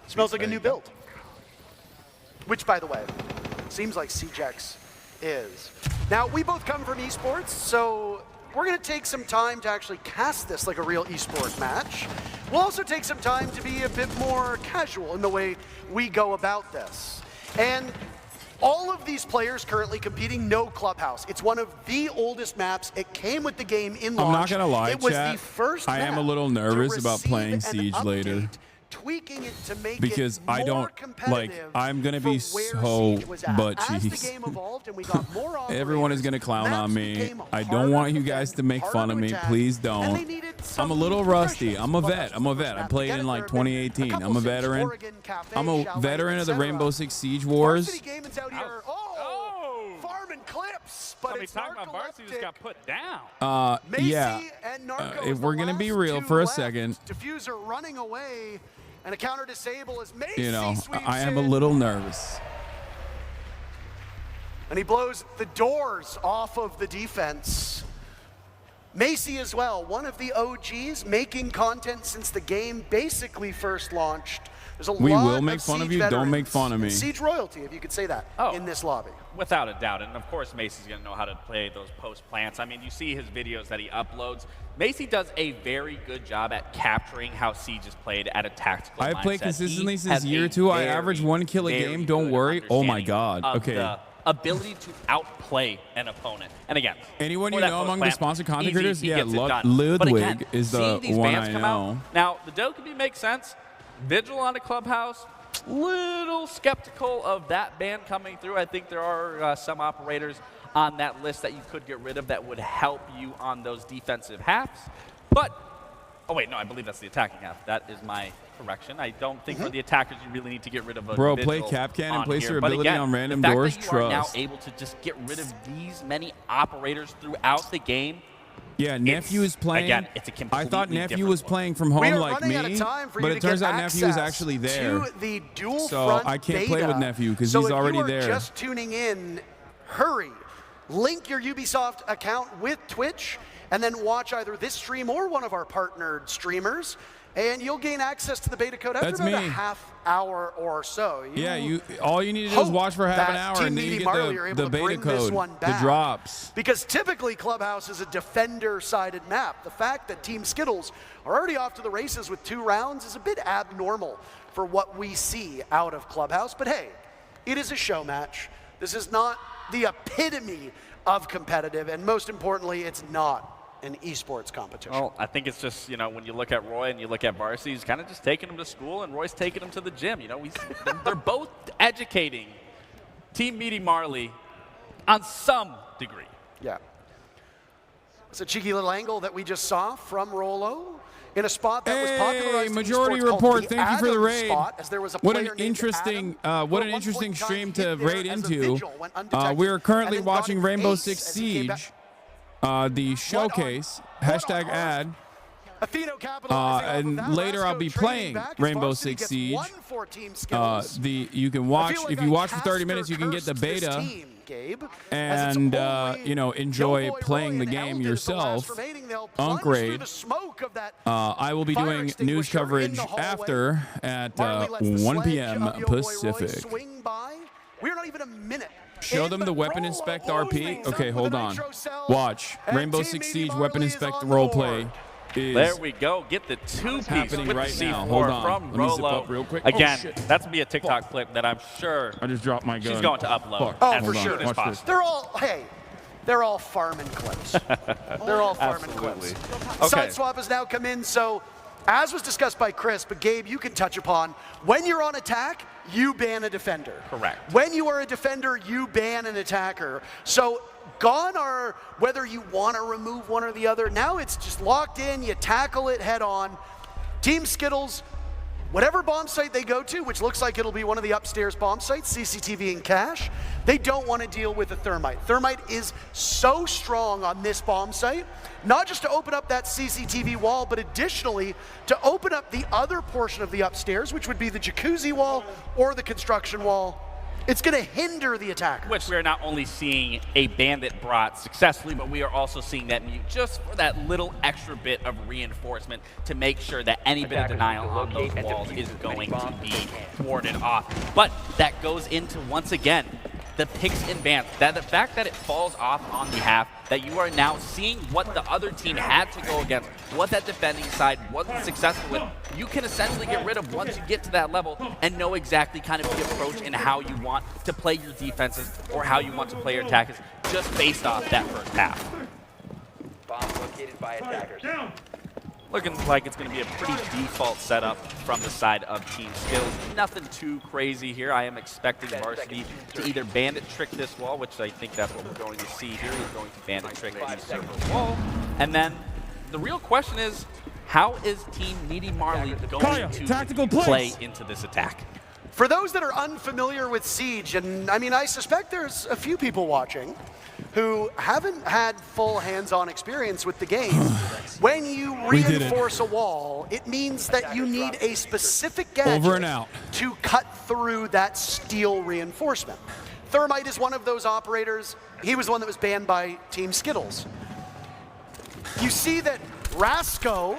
Smells like a new build. Which, by the way, seems like CJX is. Now, we both come from esports, so we're going to take some time to actually cast this like a real esport match. We'll also take some time to be a bit more casual in the way we go about this. And all of these players currently competing know Clubhouse. It's one of the oldest maps. It came with the game in launch. I'm not gonna lie, it was chat. the first I am a map little to nervous about receive playing an Siege later. Tweaking it to make Because it I more don't, like, competitive I'm going to for be where so Siege was at. butt As the cheese. game evolved and we got more Everyone is going to clown on me. I don't want you guys to make fun of me. Please don't. I'm a little rusty. I'm a vet. I played in like 2018. I'm a veteran. I'm a veteran of the Rainbow Six Siege Wars. Farming clips, but it's talking about Varsity just got put down. Yeah. If we're going to be real for a second, Diffuser running away, and a counter disable as Macy you know, sweeps I am a in. little nervous. And he blows the doors off of the defense. Macy as well, one of the OGs, making content since the game basically first launched. There's a We lot will make of fun of Siege you. Don't make veterans fun of me. and Siege royalty, if you could say that, in this lobby. Without a doubt, and of course Macy's going to know how to play those post plants. I mean, you see his videos that he uploads. Macy does a very good job at capturing how Siege is played at a tactical I've played mindset. consistently He since has year a 2. I very, average 1 kill a very game. Don't good worry. Oh my understanding God. of Okay. the ability to outplay an opponent. And again, Anyone for you that know post among the plant, sponsored content easy, creators? he Yeah, gets it done. But Ludwig again, is the seeing these one bans I come know. out, now, the Dokkaebi makes sense. Vigil on the Clubhouse, little skeptical of that ban coming through. I think there are some operators on that list that you could get rid of that would help you on those defensive halves. But, oh wait, no, I believe that's the attacking half. That is my correction. I don't think for the attackers you really need to get rid of a Bro, Vigil play Capcan and on place here. your But ability again, on random the fact doors, that you are now trust. able to just get rid of these many operators throughout the game Yeah, Nephew is playing. Again, it's a I completely thought Nephew different was look. playing from We home are like running out me, of time for but you it to turns get out Nephew is access actually there. to the dual So front I can't play beta. with Nephew because So he's already if you are there. just tuning in, hurry. Link your Ubisoft account with Twitch and then watch either this stream or one of our partnered streamers, and you'll gain access to the beta code after That's about me. a half hour or so. All you need to do is hope watch for half an that hour Team and then you Meaty get Marley are able the to beta bring this code, one the back. drops. Because typically Clubhouse is a defender-sided map. The fact that Team Skittles are already off to the races with 2 rounds is a bit abnormal for what we see out of Clubhouse. But hey, it is a show match. This is not the epitome of competitive, and most importantly, it's not an esports competition. Well, I think it's just, when you look at Roy and you look at Varsity, he's kind of just taking him to school, and Roy's taking him to the gym. They're both educating Team Meaty Marley on some degree. Yeah. It's a cheeky little angle that we just saw from Rolo in a spot that was popularized in Majority esports called Report, the thank you for the Adam raid. spot, as there was a What player an named interesting, Adam, what who an at one interesting point in time stream hit to there raid as a into. vigil, went undetected, We are currently and then got watching an Rainbow ace Six as he came Siege, back. the showcase, hashtag ad. And later I'll be playing Rainbow Six Siege. You can watch, if you watch for 30 minutes, you can get the beta and enjoy playing the game yourself. Unkraid. I will be doing news coverage after at 1 p.m. Pacific. We're not even a minute. Show them the Weapon Inspect RP. Okay, hold on. Watch. Rainbow Six Siege Weapon Inspect roleplay. There we go. Get the two-piece happening with right the C4 now. Hold on. from Let me zip Rolo. up real quick. Again, Oh, shit. that's going to be a TikTok clip that I'm sure I just dropped my gun. she's going to upload Oh, as for soon sure. as possible. They're all farming clips. They're all farming clips. Okay. Side swap has now come in, so as was discussed by Chris, but Gabe, you can touch upon, when you're on attack, you ban a defender. Correct. When you are a defender, you ban an attacker. So gone are whether you want to remove one or the other. Now it's just locked in, you tackle it head on. Team Skittles, whatever bomb site they go to, which looks like it'll be one of the upstairs bomb sites, CCTV and cache, they don't want to deal with the thermite. Thermite is so strong on this bomb site, not just to open up that CCTV wall, but additionally to open up the other portion of the upstairs, which would be the jacuzzi wall or the construction wall. It's going to hinder the attackers. Which we are not only seeing a bandit brought successfully, but we are also seeing that mute just for that little extra bit of reinforcement to make sure that any bit of denial on those walls is going to be warded off. But that goes into, once again, the picks and bans. That the fact that it falls off on the half, that you are now seeing what the other team had to go against, what that defending side wasn't successful with, you can essentially get rid of once you get to that level and know exactly kind of the approach and how you want to play your defenses or how you want to play your attackers just based off that first half. Bomb located by attackers. Looking like it's going to be a pretty default setup from the side of Team Skills. Nothing too crazy here. I am expecting Varsity to either bandit trick this wall, which I think that's what we're going to see here. He's going to bandit trick the circle wall. And then the real question is, how is Team Meaty Marley going to play into this attack? For those that are unfamiliar with Siege, and I mean, I suspect there's a few people watching who haven't had full hands-on experience with the game, when you reinforce a wall, it means that you need a specific gadget to cut through that steel reinforcement. Thermite is one of those operators. He was the one that was banned by Team Skittles. You see that Rasco,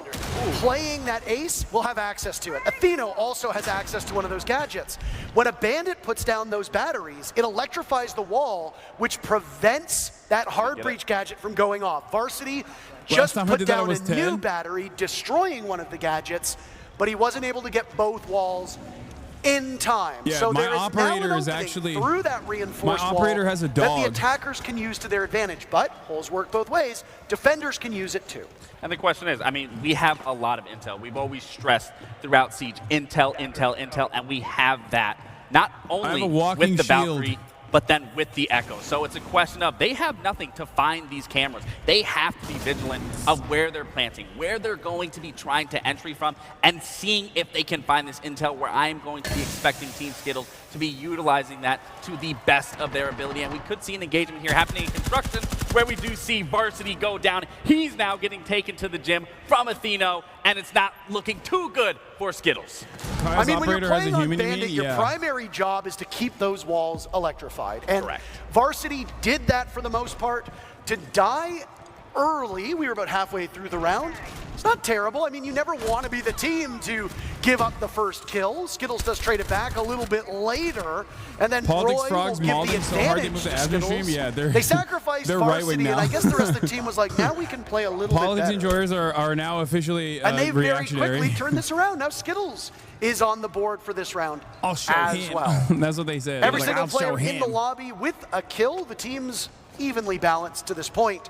playing that ace, will have access to it. Atheno also has access to one of those gadgets. When a bandit puts down those batteries, it electrifies the wall, which prevents that hard breach gadget from going off. Varsity just put down a new battery, destroying one of the gadgets, but he wasn't able to get both walls in time. Yeah, so my there is operator now an is opening actually through that reinforced my operator wall has a that dog. the attackers can use to their advantage, but holes work both ways. Defenders can use it too. And the question is, I mean, we have a lot of intel. We've always stressed throughout Siege, intel, intel, intel, and we have that not only with the Valkyrie, but then with the Echo. So it's a question of they have nothing to find these cameras. They have to be vigilant of where they're planting, where they're going to be trying to entry from, and seeing if they can find this intel, where I am going to be expecting Team Skittles to be utilizing that to the best of their ability. And we could see an engagement here happening in construction where we do see Varsity go down. He's now getting taken to the gym from Atheno, and it's not looking too good for Skittles. I mean, when you're playing on Bandit, your primary job is to keep those walls electrified. And Varsity did that for the most part. To die early, we were about halfway through the round. It's not terrible. I mean, you never want to be the team to give up the first kill. Skittles does trade it back a little bit later, and then Politics Roy Frogs will give the mauling so hard they advantage moved to to admin stream. Skittles. Yeah, They sacrificed they're right Varsity, now. and I guess the rest of the team was like, now we can play a little Politics bit better. enjoyers are now officially And they very reactionary. quickly turned this around. Now Skittles is on the board for this round I'll show as him. well. That's what they said. Every Like, single I'll show player in the him. lobby with a kill. The team's evenly balanced to this point.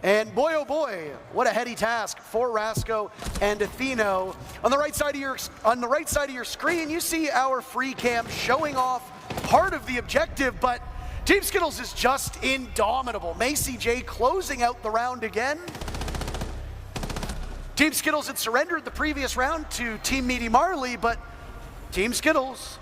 And boy, oh boy, what a heady task for Rasco and Atheno. On the right side of your screen, you see our free cam showing off part of the objective, but Team Skittles is just indomitable. Macy J closing out the round again. Team Skittles had surrendered the previous round to Team Meaty Marley, but Team Skittles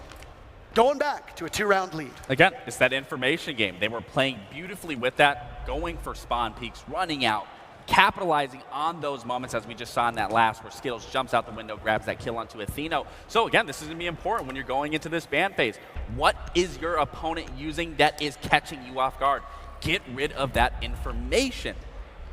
going back to a 2-round lead. Again, it's that information game. They were playing beautifully with that, going for spawn peaks, running out, capitalizing on those moments as we just saw in that last where Skittles jumps out the window, grabs that kill onto Atheno. So again, this is going to be important when you're going into this ban phase. What is your opponent using that is catching you off guard? Get rid of that information.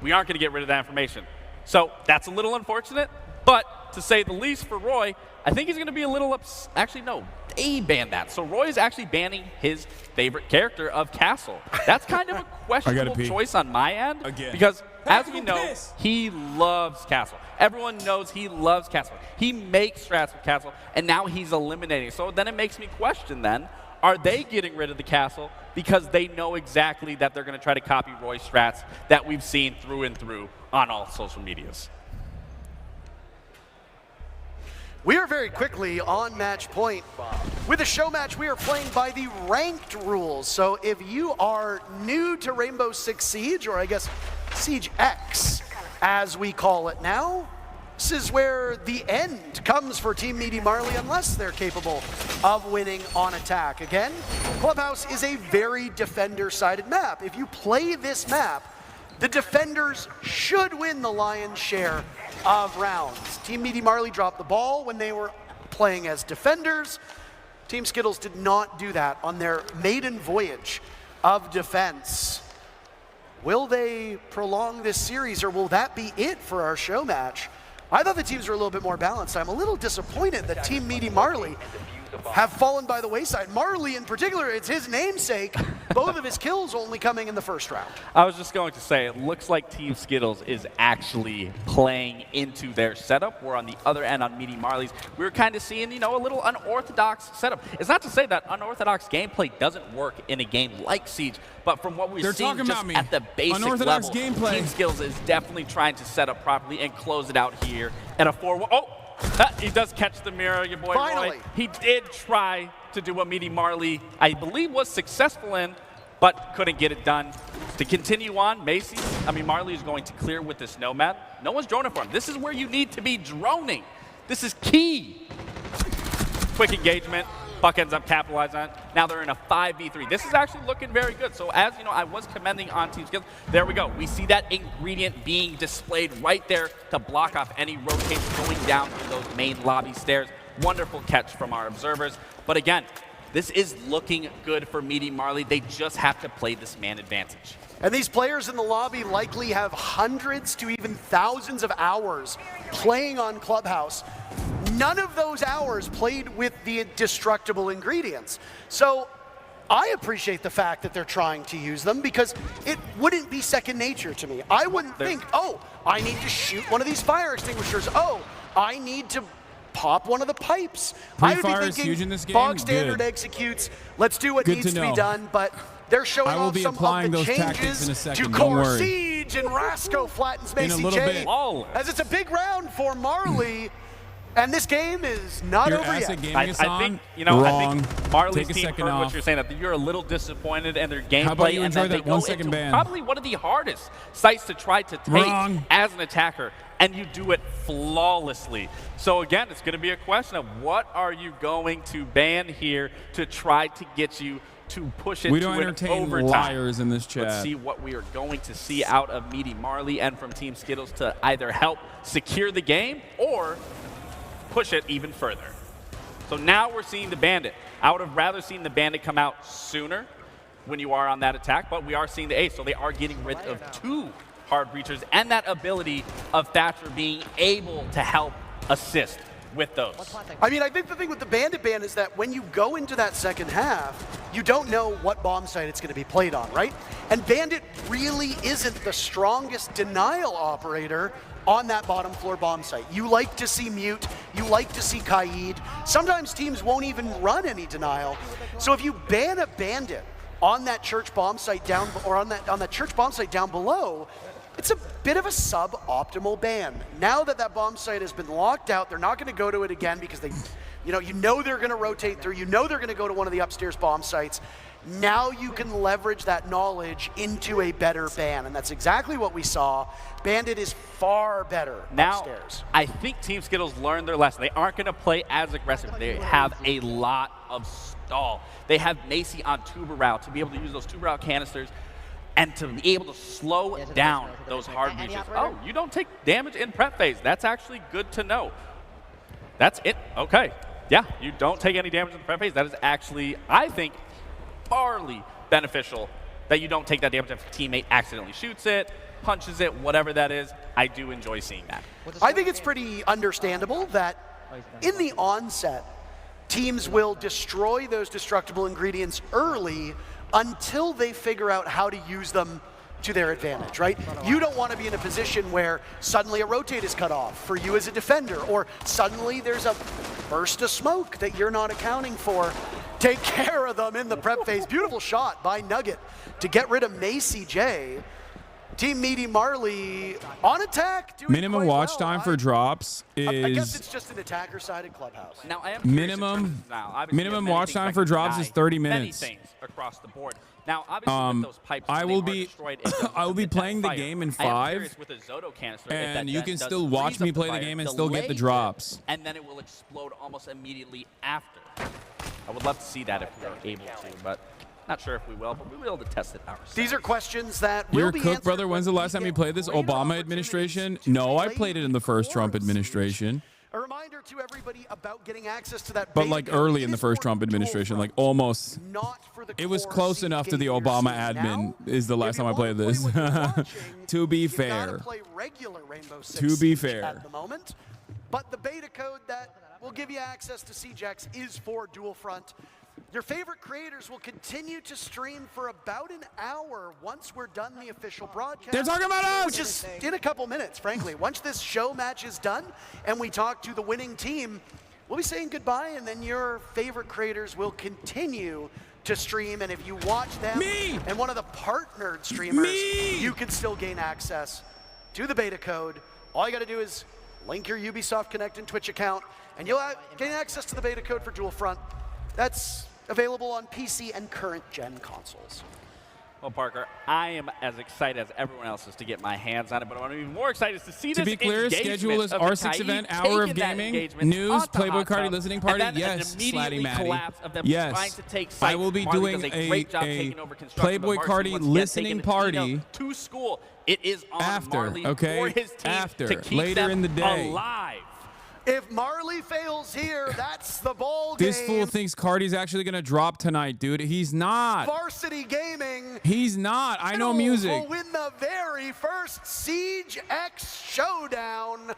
We aren't going to get rid of that information. So that's a little unfortunate, but to say the least for Roy, I think he's going to be a little actually, no, they banned that. So Roy is actually banning his favorite character of Castle. That's kind of a questionable choice on my end. Because as we know, he loves Castle. Everyone knows he loves Castle. He makes strats with Castle, and now he's eliminating. So then it makes me question then, are they getting rid of the Castle because they know exactly that they're going to try to copy Roy's strats that we've seen through and through on all social medias? We are very quickly on match point. With a show match, we are playing by the ranked rules. So if you are new to Rainbow Six Siege, or I guess Siege X, as we call it now, this is where the end comes for Team Meaty Marley unless they're capable of winning on attack. Again, Clubhouse is a very defender-sided map. If you play this map, the defenders should win the lion's share of rounds. Team Meaty Marley dropped the ball when they were playing as defenders. Team Skittles did not do that on their maiden voyage of defense. Will they prolong this series, or will that be it for our show match? I thought the teams were a little bit more balanced. I'm a little disappointed that Team Meaty Marley have fallen by the wayside. Marley in particular, it's his namesake. Both of his kills only coming in the first round. I was just going to say, it looks like Team Skittles is actually playing into their setup. We're on the other end on Meaty Marley's. We were kind of seeing, you know, a little unorthodox setup. It's not to say that unorthodox gameplay doesn't work in a game like Siege, but from what we've seen just at the basic Unorthodox level, gameplay. Team Skittles is definitely trying to set up properly and close it out here at a 4-1. Oh! He does catch the mirror, your boy Roy. He did try to do what Meaty Marley, I believe, was successful in, but couldn't get it done. To continue on, Marley is going to clear with this Nomad. No one's droning for him. This is where you need to be droning. This is key. Quick engagement. Buck ends up capitalizing on it. Now they're in a 5v3. This is actually looking very good. So as you know, I was commending on Team Skittles. There we go. We see that ingredient being displayed right there to block off any rotates going down through those main lobby stairs. Wonderful catch from our observers. But again, this is looking good for Meaty Marley. They just have to play this man advantage. And these players in the lobby likely have hundreds to even thousands of hours playing on Clubhouse. None of those hours played with the destructible ingredients. So I appreciate the fact that they're trying to use them because it wouldn't be second nature to me. I wouldn't think, oh, I need to shoot one of these fire extinguishers. Oh, I need to pop one of the pipes. I would be thinking bog standard executes. Let's do what needs to be done, but they're showing off some of the changes to Core Siege, and Rasco flattens Macy J. As it's a big round for Marley. And this game is not over yet. I think, you know, I think Marley's team heard what you're saying, that you're a little disappointed in their gameplay, and that they go into probably one of the hardest sites to try to take as an attacker and you do it flawlessly. So again, it's going to be a question of what are you going to ban here to try to get you to push it We to don't an entertain overtime. liars in this chat. Let's see what we are going to see out of Meaty Marley and from Team Skittles to either help secure the game or push it even further. So now we're seeing the Bandit. I would have rather seen the Bandit come out sooner when you are on that attack, but we are seeing the Ace, so they are getting rid of 2 hard breachers and that ability of Thatcher being able to help assist with those. I mean, I think the thing with the Bandit ban is that when you go into that second half, you don't know what bomb site it's going to be played on, right? And Bandit really isn't the strongest denial operator on that bottom floor bomb site. You like to see Mute, you like to see Kaid. Sometimes teams won't even run any denial. So if you ban a Bandit on that church bomb site down, or on that church bomb site down below, it's a bit of a suboptimal ban. Now that that bomb site has been locked out, they're not going to go to it again because they, you know they're going to rotate through. You know they're going to go to one of the upstairs bomb sites. Now you can leverage that knowledge into a better ban, and that's exactly what we saw. Bandit is far better upstairs. I think Team Skittles learned their lesson. They aren't going to play as aggressive. They have a lot of stall. They have Macy on tuber route to be able to use those tuber route canisters and to be able to slow down those hard breaches. Oh, you don't take damage in prep phase. That's actually good to know. That's it. Okay. Yeah, you don't take any damage in the prep phase. That is actually, I think, farly beneficial that you don't take that damage if a teammate accidentally shoots it, punches it, whatever that is. I do enjoy seeing that. I think it's pretty understandable that in the onset, teams will destroy those destructible ingredients early until they figure out how to use them to their advantage, right? You don't want to be in a position where suddenly a rotate is cut off for you as a defender, or suddenly there's a burst of smoke that you're not accounting for. Take care of them in the prep phase. Beautiful shot by Nugget to get rid of Macy J. Team Meaty Marley on attack. Minimum watch time for drops is. I guess it's just an attacker-sided clubhouse. Now I am minimum watch time for drops is 30 minutes. Many things across the board. Now, obviously, with those pipes, I will be playing the game in 5, and you can still watch me play the game and still get the drops. And then it will explode almost immediately after. I would love to see that if we are able to, but not sure if we will, but we will be able to test it ourselves. These are questions that will Your be Cook answered brother, when's the last time you played this? Obama administration? No, I played it in the first Trump administration. A reminder to everybody about getting access to that But like early in the first Trump administration, like almost. It was close enough to the Obama admin is the last time I played this. To be fair. To be fair. At the moment. But the beta code that will give you access to CJX is for Dual Front. Your favorite creators will continue to stream for about an hour once we're done the official broadcast. They're talking about us! Which is in a couple minutes, frankly. Once this show match is done and we talk to the winning team, we'll be saying goodbye, and then your favorite creators will continue to stream. And if you watch them and one of the partnered streamers, you can still gain access to the beta code. All you got to do is link your Ubisoft Connect and Twitch account, and you'll gain access to the beta code for Dual Front. That's available on PC and current-gen consoles. Well, Parker, I am as excited as everyone else is to get my hands on it, but what I'm even more excited is to see this To be clear, schedule is R6 event, hour of gaming, news, Playboy Cardi listening party, yes, Slatty Matty. Yes, I will be doing a Playboy Cardi listening party to school. It is on after, Marley okay? for his team After, to keep later them in the day. alive. If Marley fails here, that's the ball game. This fool thinks Cardi's actually going to drop tonight, dude. He's not. Varsity Gaming. He's not. I know music. Will win the very first Siege X showdown.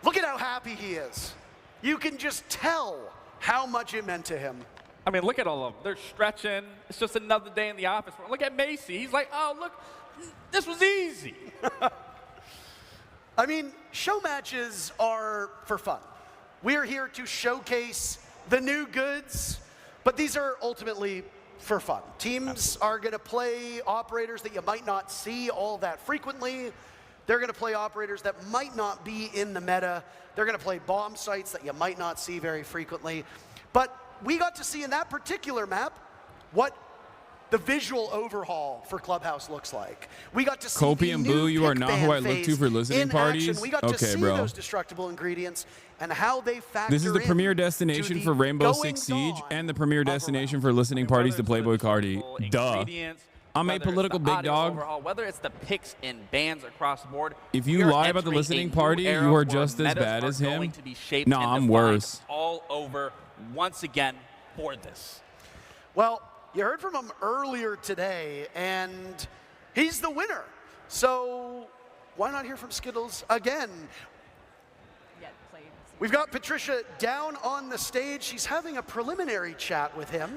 Look at how happy he is. You can just tell how much it meant to him. I mean, look at all of them. They're stretching. It's just another day in the office. Look at Macy. He's like, oh, look, this was easy. I mean, show matches are for fun. We're here to showcase the new goods, but these are ultimately for fun. Teams are going to play operators that you might not see all that frequently. They're going to play operators that might not be in the meta. They're going to play bomb sites that you might not see very frequently. But we got to see in that particular map what the visual overhaul for Clubhouse looks like. We got to see Kopi the and new Boo, you are pick not ban who I look phase to for listening in parties. action. We got to Okay, see bro. those destructible ingredients and how they factor This is the in premier to destination the for Rainbow Six goings Siege on and the premier destination for listening parties to Playboy Cardi. Duh. I'm a political big dog. Overhaul, whether it's the picks and bans across the board. If we you are lie about the entering a listening new party, era you are where just as metas bad are as going him. to be shaped No, and I'm defined worse. all over once again for this. Well, you heard from him earlier today, and he's the winner. So why not hear from Skittles again? We've got Patricia down on the stage. She's having a preliminary chat with him.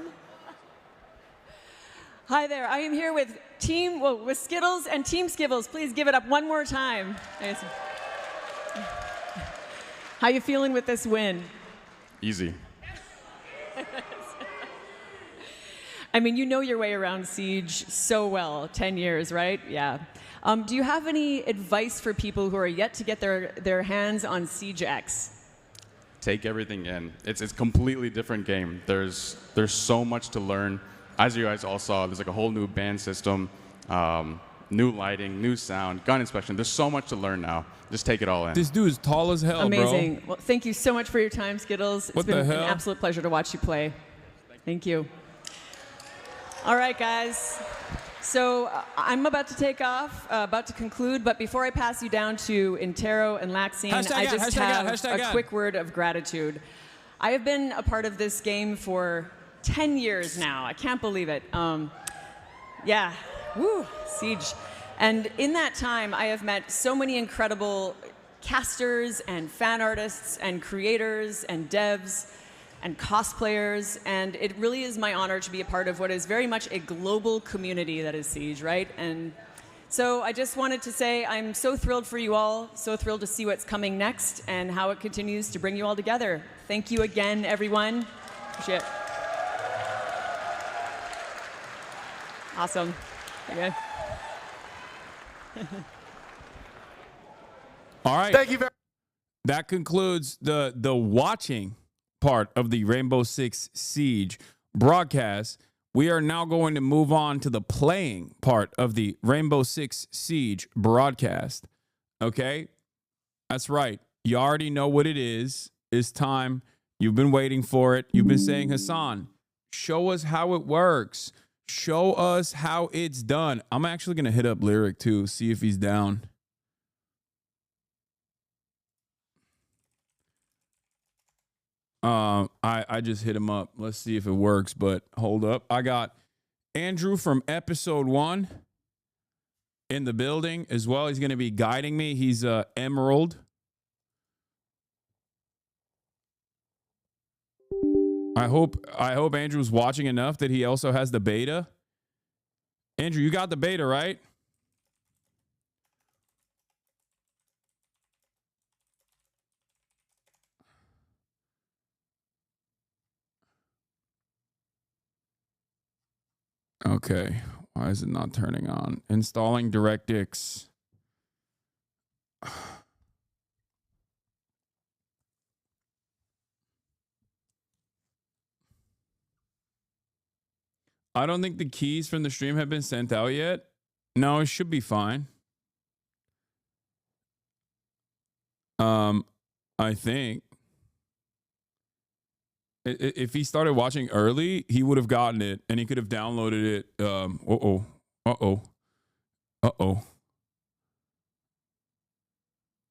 Hi there. I am here with with Skittles and Team Skibbles. Please give it up one more time. How you feeling with this win? Easy. I mean, you know your way around Siege so well. 10 years, right? Yeah. Do you have any advice for people who are yet to get their hands on Siege X? Take everything in. It's a completely different game. There's so much to learn. As you guys all saw, there's like a whole new band system, new lighting, new sound, gun inspection. There's so much to learn now. Just take it all in. This dude is tall as hell, Amazing. bro. Well, thank you so much for your time, Skittles. What It's been the an hell? absolute pleasure to watch you play. Thank you. All right, guys. So I'm about to take off, about to conclude, but before I pass you down to Intero and Laxine, I just have a quick word of gratitude. I have been a part of this game for 10 years now. I can't believe it. Yeah, woo, Siege. And in that time, I have met so many incredible casters and fan artists and creators and devs and cosplayers, and it really is my honor to be a part of what is very much a global community that is Siege, right? And so I just wanted to say I'm so thrilled for you all, so thrilled to see what's coming next and how it continues to bring you all together. Thank you again, everyone. Appreciate it. Awesome. Okay. All right. Thank you very much. That concludes the watching part of the Rainbow Six Siege broadcast. We are now going to move on to the playing part of the Rainbow Six Siege broadcast. Okay? That's right. You already know what it is. It's time. You've been waiting for it. You've been saying, Hasan, show us how it works. Show us how it's done. I'm actually going to hit up Lyric too, see if he's down. I just hit him up. Let's see if it works, but hold up. I got Andrew from episode 1 in the building as well. He's going to be guiding me. He's Emerald. I hope Andrew's watching enough that he also has the beta. Andrew, you got the beta, right? Okay. Why is it not turning on? Installing DirectX. I don't think the keys from the stream have been sent out yet. No, it should be fine. I think. If he started watching early, he would have gotten it and he could have downloaded it.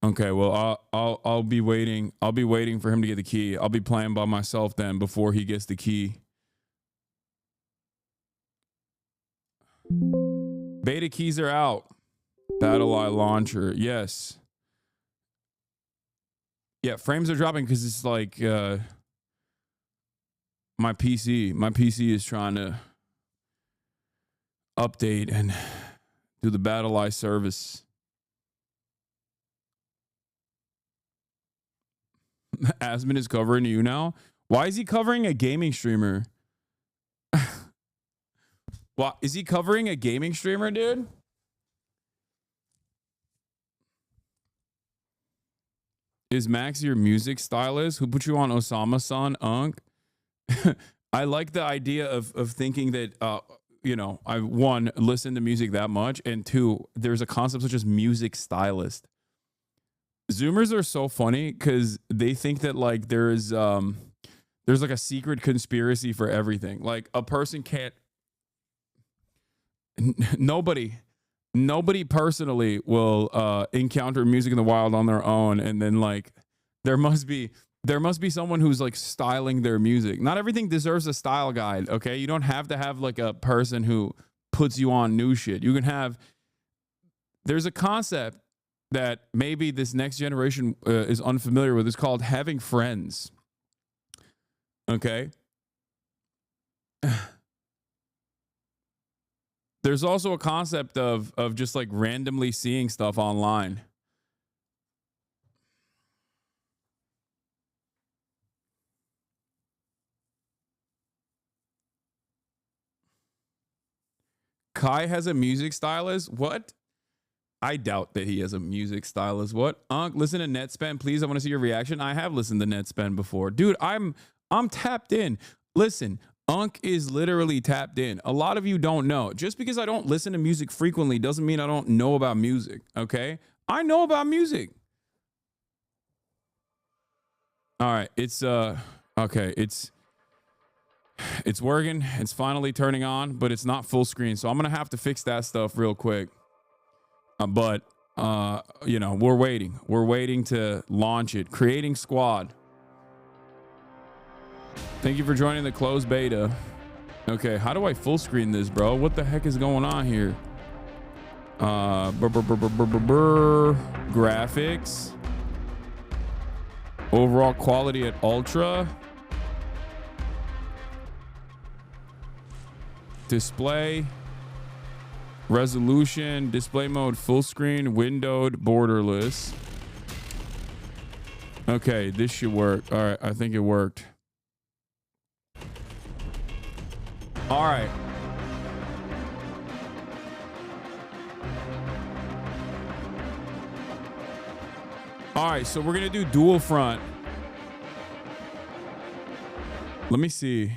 Okay, well, I'll be waiting. I'll be waiting for him to get the key. I'll be playing by myself then before he gets the key. Beta keys are out. BattleEye launcher, yes. Yeah, frames are dropping because it's like my PC is trying to update and do the BattleEye service. Asmon is covering you now. Why is he covering a gaming streamer? What is he covering a gaming streamer, dude? Is Max your music stylist? Who put you on Osama-san, Unk? I like the idea of thinking that you know, I one, listen to music that much, and two, there's a concept such as music stylist. Zoomers are so funny because they think that like there's like a secret conspiracy for everything. Like a person can't. Nobody personally will encounter music in the wild on their own, and then like there must be someone who's like styling their music. Not everything deserves a style guide, okay? You don't have to have like a person who puts you on new shit. You can have. There's a concept that maybe this next generation is unfamiliar with. It's called having friends. Okay. There's also a concept of just like randomly seeing stuff online. Kai has a music stylist? What? I doubt that he has a music stylist. What? Listen to Netspend, please. I want to see your reaction. I have listened to Netspend before. Dude, I'm tapped in. Listen, is literally tapped in. A lot of you don't know. Just because I don't listen to music frequently doesn't mean I don't know about music, okay? I know about music. All right, it's okay, it's working. It's finally turning on, but it's not full screen. So I'm going to have to fix that stuff real quick. But you know, we're waiting. We're waiting to launch it. Creating squad. Thank you for joining the closed beta. Okay, how do I full screen this, bro? What the heck is going on here? Graphics. Overall quality at ultra. Display. Resolution, display mode, full screen, windowed, borderless. Okay, this should work. All right, I think it worked. All right. All right, so we're going to do dual front. Let me see.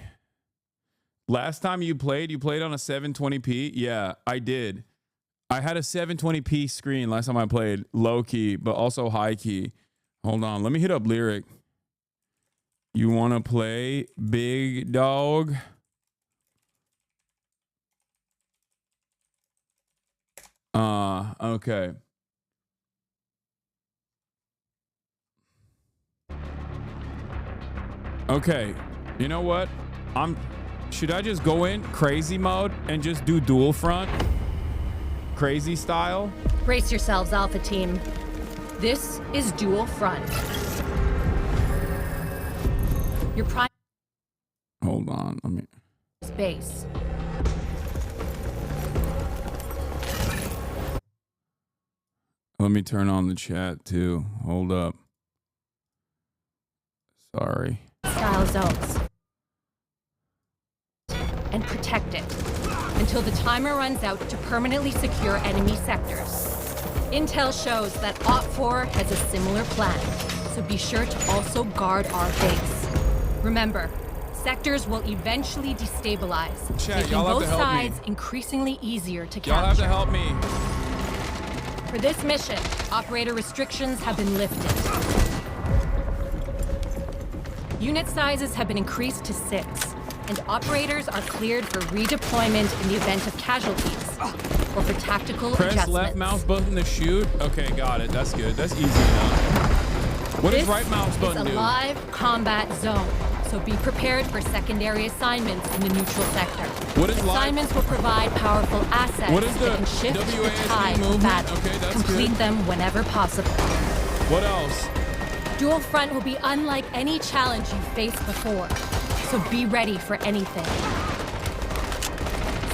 Last time you played on a 720p? Yeah, I did. I had a 720p screen last time I played. Low key, but also high key. Hold on. Let me hit up Lyric. You want to play big dog? Okay. Okay. You know what? Should I just go in crazy mode and just do dual front? Crazy style? Brace yourselves, Alpha Team. This is dual front. Your prime Hold on, let me. base. Let me turn on the chat too. Hold up. Sorry. Style zones. And protect it until the timer runs out to permanently secure enemy sectors. Intel shows that OP4 has a similar plan, so be sure to also guard our base. Remember, sectors will eventually destabilize, making both sides increasingly easier to capture. Y'all have to help me. For this mission, operator restrictions have been lifted. Unit sizes have been increased to 6. And operators are cleared for redeployment in the event of casualties or for tactical Press adjustments. left mouse button to shoot. Okay, got it. That's good. That's easy enough. What does right mouse button do? It's a live combat zone, so be prepared for secondary assignments in the neutral sector. What is assignments will provide powerful assets What is the that can shift the WASD tide of movement? battle. Okay, that's Complete good. them whenever possible. What else? Dual front will be unlike any challenge you've faced before, so be ready for anything.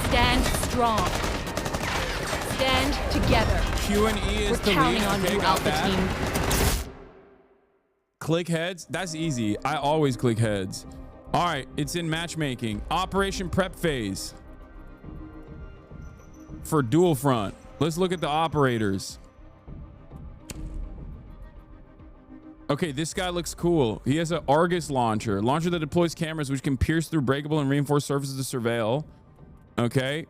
Stand strong. Stand together. Q and E is We're to counting lead. on Okay, you, got Alpha that. Team. Click heads. That's easy. I always click heads. All right, it's in matchmaking. Operation prep phase. For dual front. Let's look at the operators. Okay, this guy looks cool. He has an Argus launcher. Launcher that deploys cameras which can pierce through breakable and reinforced surfaces to surveil. Okay.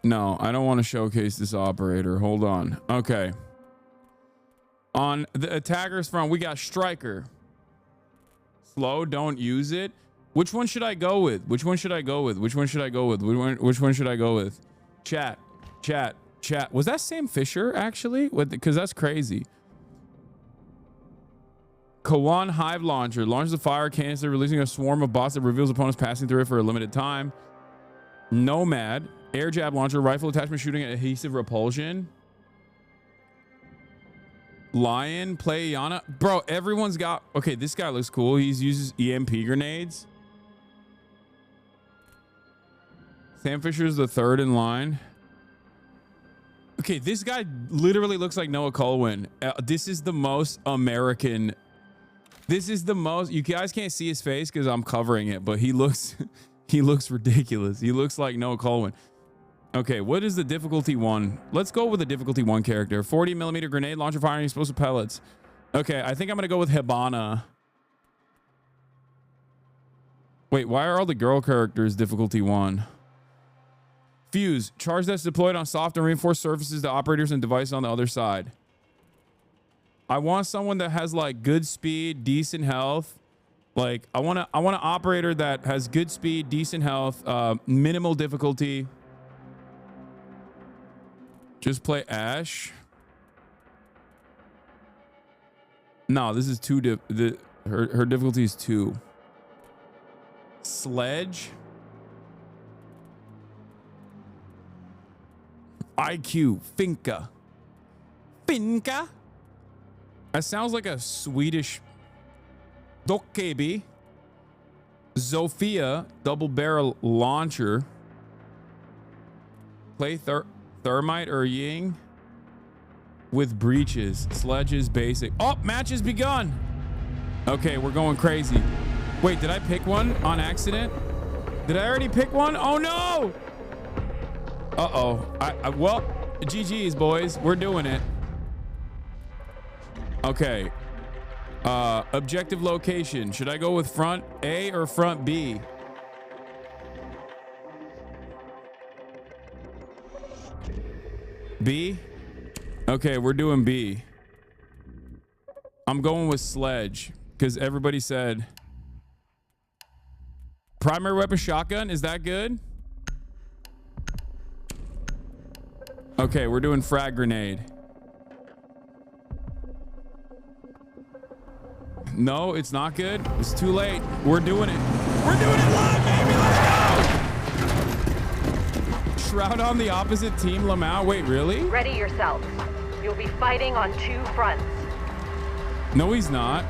No, I don't want to showcase this operator. Hold on. Okay. On the attackers front, we got Striker. Slow, don't use it. Which one should I go with? Which one should I go with? Which one should I go with? Which one should I go with? Chat. Was that Sam Fisher actually? Because that's crazy. Kawan Hive Launcher launches a fire canister, releasing a swarm of bots that reveals opponents passing through it for a limited time. Nomad Air Jab Launcher, rifle attachment shooting at adhesive repulsion. Lion play Yana. Bro, everyone's got. Okay, this guy looks cool. He uses EMP grenades. Sam Fisher's the third in line. Okay, this guy literally looks like Noah Colwyn. This is the most American. This is the most. You guys can't see his face because I'm covering it, but he looks ridiculous. He looks like Noah Colwyn. Okay, what is the difficulty 1? Let's go with the difficulty 1 character. 40mm grenade launcher firing explosive pellets. Okay, I think I'm gonna go with Hibana. Wait, why are all the girl characters difficulty 1? Fuse, charge that's deployed on soft and reinforced surfaces to operators and devices on the other side. I want someone that has like good speed, decent health. Like I want an operator that has good speed, decent health, minimal difficulty. Just play Ash. No, this is her difficulty is 2. Sledge. IQ. Finka. That sounds like a Swedish. Dokkebi. Zofia. Double barrel launcher. Play Thermite or Ying with breaches. Sledge is basic. Oh, match has begun. Okay, we're going crazy. Wait, did I pick one on accident? Did I already pick one? Oh no! Uh-oh. Well, GG's, boys. We're doing it. Okay. Objective location. Should I go with front A or front B? B? Okay, we're doing B. I'm going with Sledge because everybody said primary weapon shotgun. Is that good? Okay, we're doing frag grenade. No, it's not good. It's too late. We're doing it. We're doing it live, baby. Let's go. Shroud on the opposite team, Lamau. Wait, really? Ready yourself. You'll be fighting on 2 fronts. No, he's not.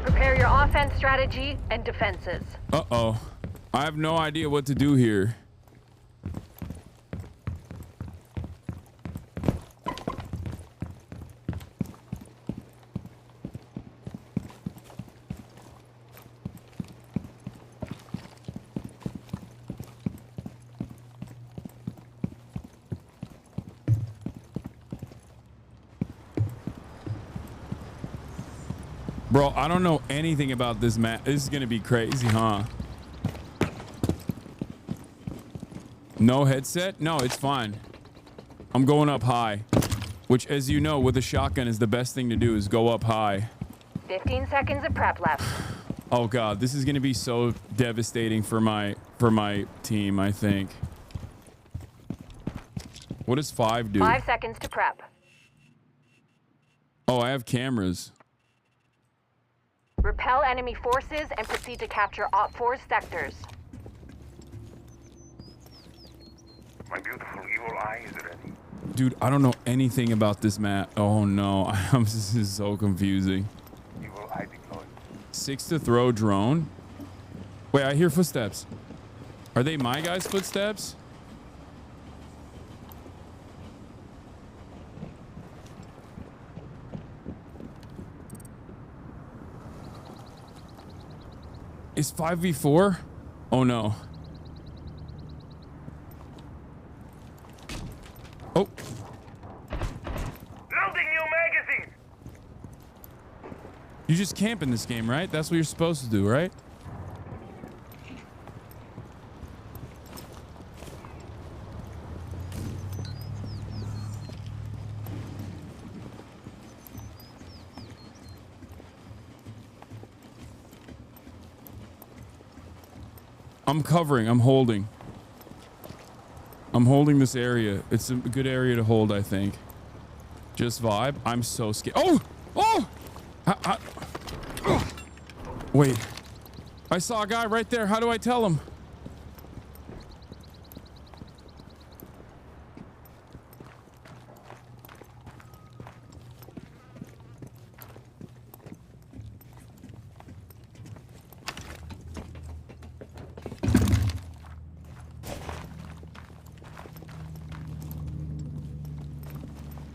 Prepare your offense strategy and defenses. Uh-oh. I have no idea what to do here. Bro, I don't know anything about this map. This is gonna be crazy, huh? No headset? No, it's fine. I'm going up high. Which, as you know, with a shotgun is the best thing to do is go up high. 15 seconds of prep left. Oh god, this is gonna be so devastating for my team, I think. What does 5 do? 5 seconds to prep. Oh, I have cameras. Repel enemy forces and proceed to capture Op 4's sectors. My beautiful evil eye is ready. Dude, I don't know anything about this map. Oh no, this is so confusing. Evil eye deployed. 6 to throw drone. Wait, I hear footsteps. Are they my guys' footsteps? Is 5v4? Oh no. Oh. You just camp in this game, right? That's what you're supposed to do, right? I'm covering. I'm holding. I'm holding this area. It's a good area to hold, I think. Just vibe. I'm so scared. Oh! Oh! Wait. I saw a guy right there. How do I tell him?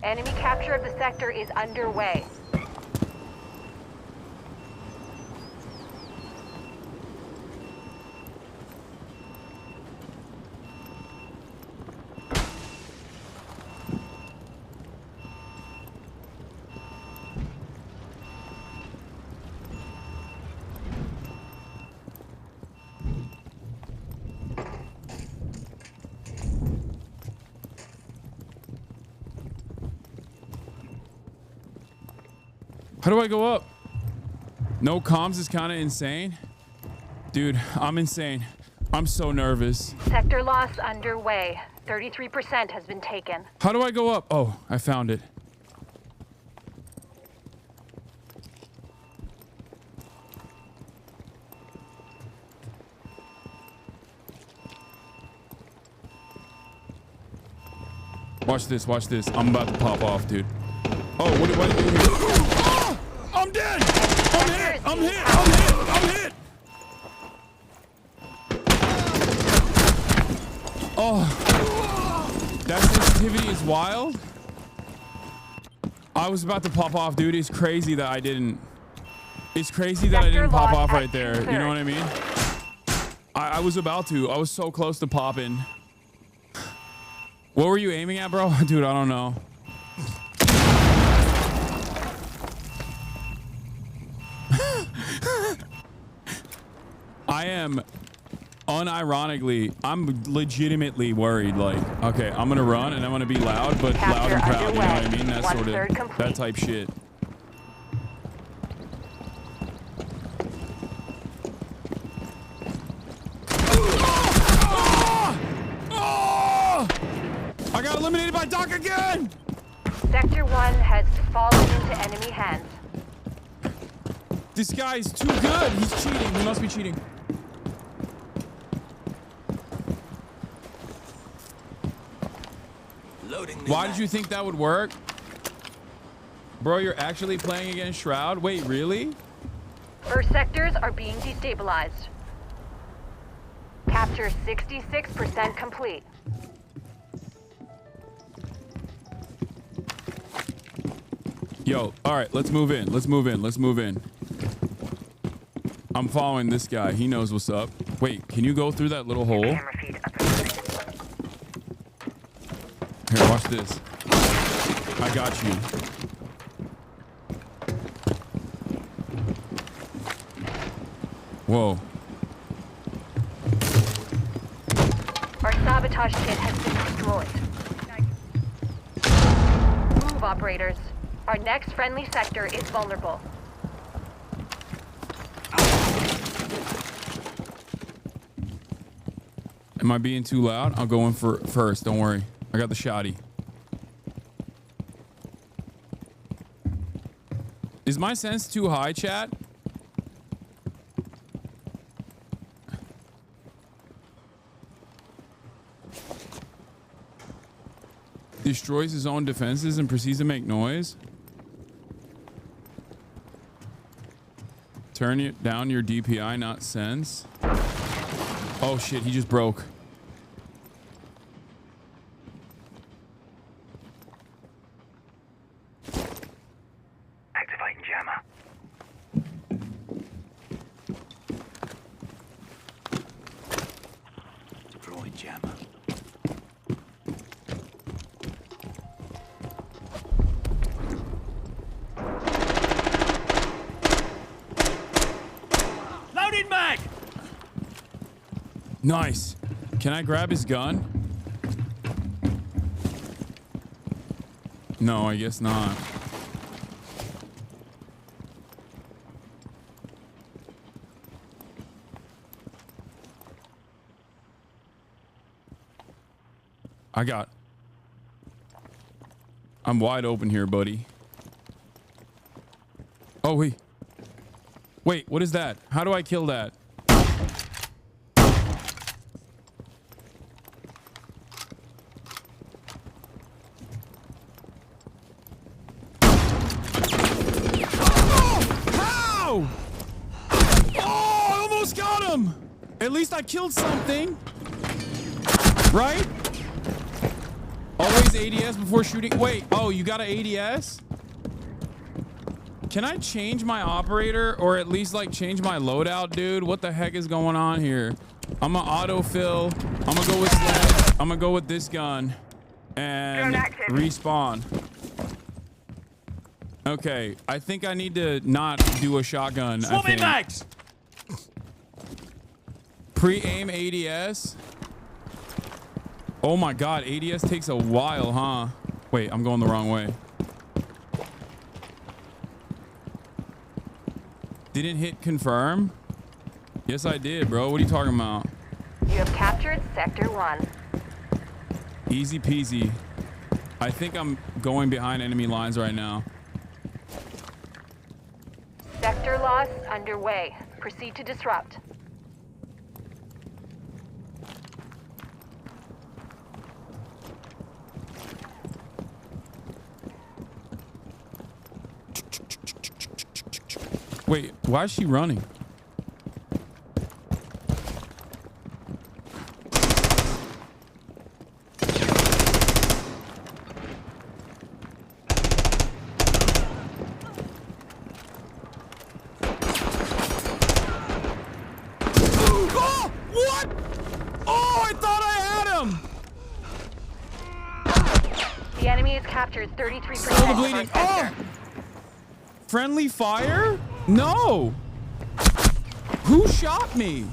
Enemy capture of the sector is underway. How do I go up? No comms is kind of insane. Dude, I'm insane. I'm so nervous. Sector loss underway. 33% has been taken. How do I go up? Oh, I found it. Watch this, watch this. I'm about to pop off, dude. Oh, what did you do here? Oh, I'm dead! I'm hit! I'm hit! I'm hit! I'm hit! Oh, that sensitivity is wild. I was about to pop off, dude. It's crazy that I didn't. It's crazy that I didn't pop off right there. You know what I mean? I was about to. I was so close to popping. What were you aiming at, bro? Dude, I don't know. I am unironically, I'm legitimately worried. Like, okay, I'm gonna run and I'm gonna be loud, but loud and proud. You know what I mean? That sort of, that type shit. I got eliminated by Doc again! Sector 1 has fallen into enemy hands. This guy is too good. He's cheating. He must be cheating. Why did you think that would work? Bro, you're actually playing against Shroud? Wait, really? First sectors are being destabilized. Capture 66% complete. Yo, all right, let's move in. Let's move in. Let's move in. I'm following this guy. He knows what's up. Wait, can you go through that little hole? Here, watch this. I got you. Whoa. Our sabotage kit has been destroyed. Move, operators. Our next friendly sector is vulnerable. Am I being too loud? I'll go in for first. Don't worry. I got the shotty. Is my sense too high, chat? Destroys his own defenses and proceeds to make noise. Turn it down your DPI, not sense. Oh shit, he just broke. Activating jammer. Deploying jammer. Nice. Can I grab his gun? No, I guess not. I'm wide open here, buddy. Oh, wait. Wait, what is that? How do I kill that? How? Oh, I almost got him. At least I killed something. Right? Always ADS before shooting. Wait, oh, you got an ADS? Can I change my operator or at least like change my loadout, dude? What the heck is going on here? I'm gonna autofill. I'm gonna go with Sledge. I'm gonna go with this gun and respawn. Okay, I think I need to not do a shotgun. Slow me max. Pre-aim ADS. Oh my God, ADS takes a while, huh? Wait, I'm going the wrong way. Didn't hit confirm? Yes, I did, bro. What are you talking about? You have captured Sector 1. Easy peasy. I think I'm going behind enemy lines right now. Sector loss underway. Proceed to disrupt. Wait, why is she running? Oh, what? Oh, I thought I had him. The enemy has captured 33% Oh, the of bleeding. our sector. Oh! Friendly fire? No. Who shot me?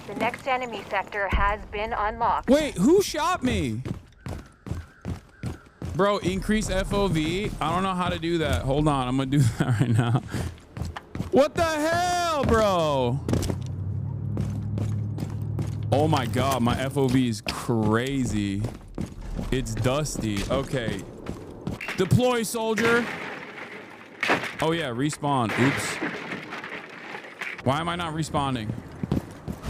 The next enemy sector has been unlocked. Wait, who shot me? Bro, increase FOV. I don't know how to do that. Hold on, I'm gonna do that right now. What the hell, bro? Oh my God, my FOV is crazy. It's dusty. Okay. Deploy, soldier. Oh yeah, respawn. Oops. Why am I not responding?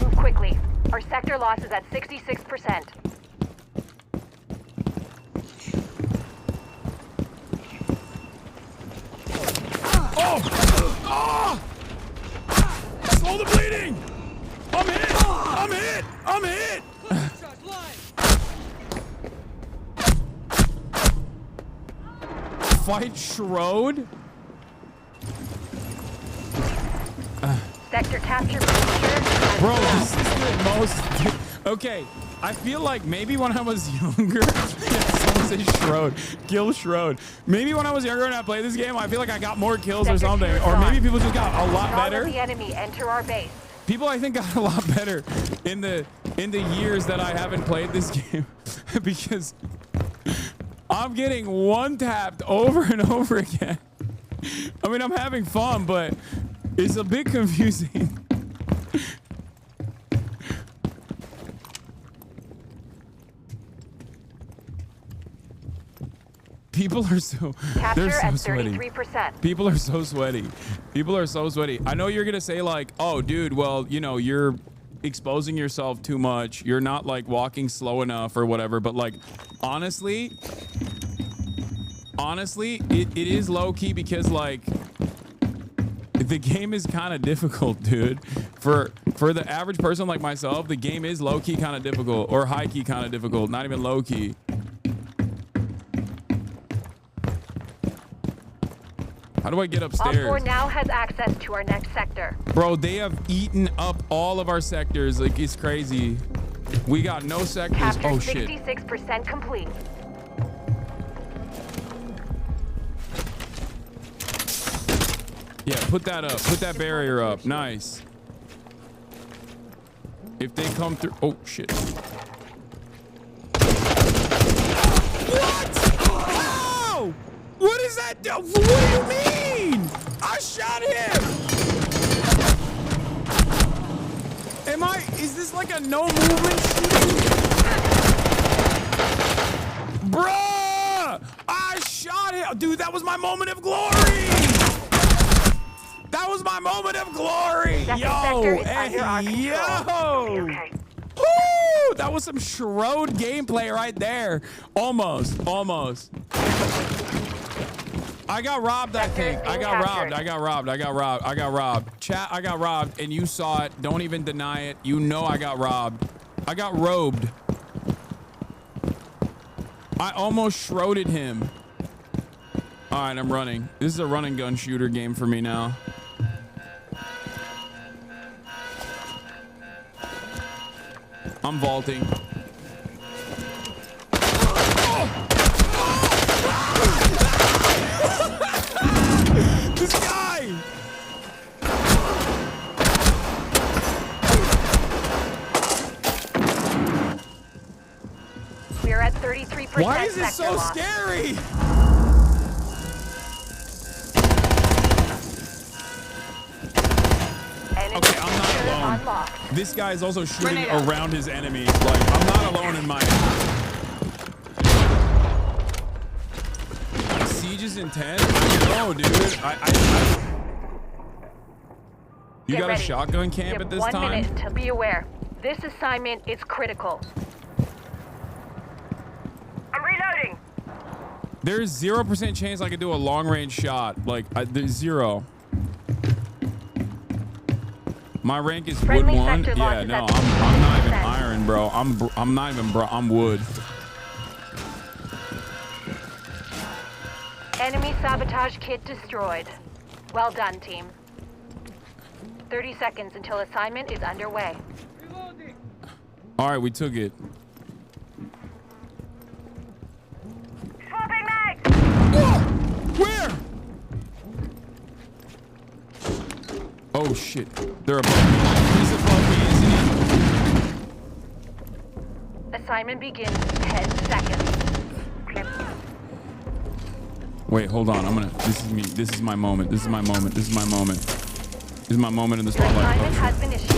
Move quickly. Our sector loss is at 66%. Oh! Oh! Slow the bleeding! I'm hit! I'm hit! I'm hit! Fight Schroed? Sector capture. Bro, this is the most... Okay, I feel like maybe when I was younger... Someone says Schroed. Kill Schroed. Maybe when I was younger and I played this game, I feel like I got more kills or something. Or maybe people just got a lot better. The enemy enter our base. People, I think, got a lot better in the years that I haven't played this game. Because I'm getting one-tapped over and over again. I mean, I'm having fun, but... It's a bit confusing. People are so they're so sweaty. People are so sweaty. People are so sweaty. I know you're gonna say like, oh dude, well, you know, you're exposing yourself too much. You're not like walking slow enough or whatever, but like honestly, it is low key because like the game is kind of difficult, dude. For the average person like myself, the game is low-key kind of difficult, or high-key kind of difficult, not even low-key. How do I get upstairs? Op 4 now has access to our next sector. Bro, they have eaten up all of our sectors. Like, it's crazy. We got no sectors. Capture oh, shit. 66% complete. Yeah, put that up. Put that barrier up. Nice. If they come through, oh shit. What? Oh! What is that? What do you mean? I shot him. Is this like a no movement shooting? Bruh! I shot him. Dude, that was my moment of glory. That was my moment of glory. Yo, hey, yo. Woo! That was some Schroed gameplay right there. Almost. I got robbed, I think. I got robbed. Chat, I got robbed, and you saw it. Don't even deny it. You know I got robbed. I got robed. I almost Schroded him. All right, I'm running. This is a run and gun shooter game for me now. I'm vaulting. This guy! We're at 33%. Why is it so scary? Okay, I'm not alone. This guy is also shooting around his enemies. Like, I'm not alone in my... Siege is intense? No, dude. You got a shotgun camp at this time? 1 minute to be aware. This assignment is critical. I'm reloading. There's 0% chance I could do a long-range shot. Like, there's 0. My rank is wood 1. Yeah, no, I'm not even iron, bro. I'm not even, bro. I'm wood. Enemy sabotage kit destroyed. Well done, team. 30 seconds until assignment is underway. All right, we took it. Swapping mag! Where? Oh shit! They're above me. He's above me, isn't he? Assignment begins in 10 seconds. Wait, hold on. This is me. This is my moment. This is my moment. This is my moment. This is my moment in the spotlight. Assignment has been issued.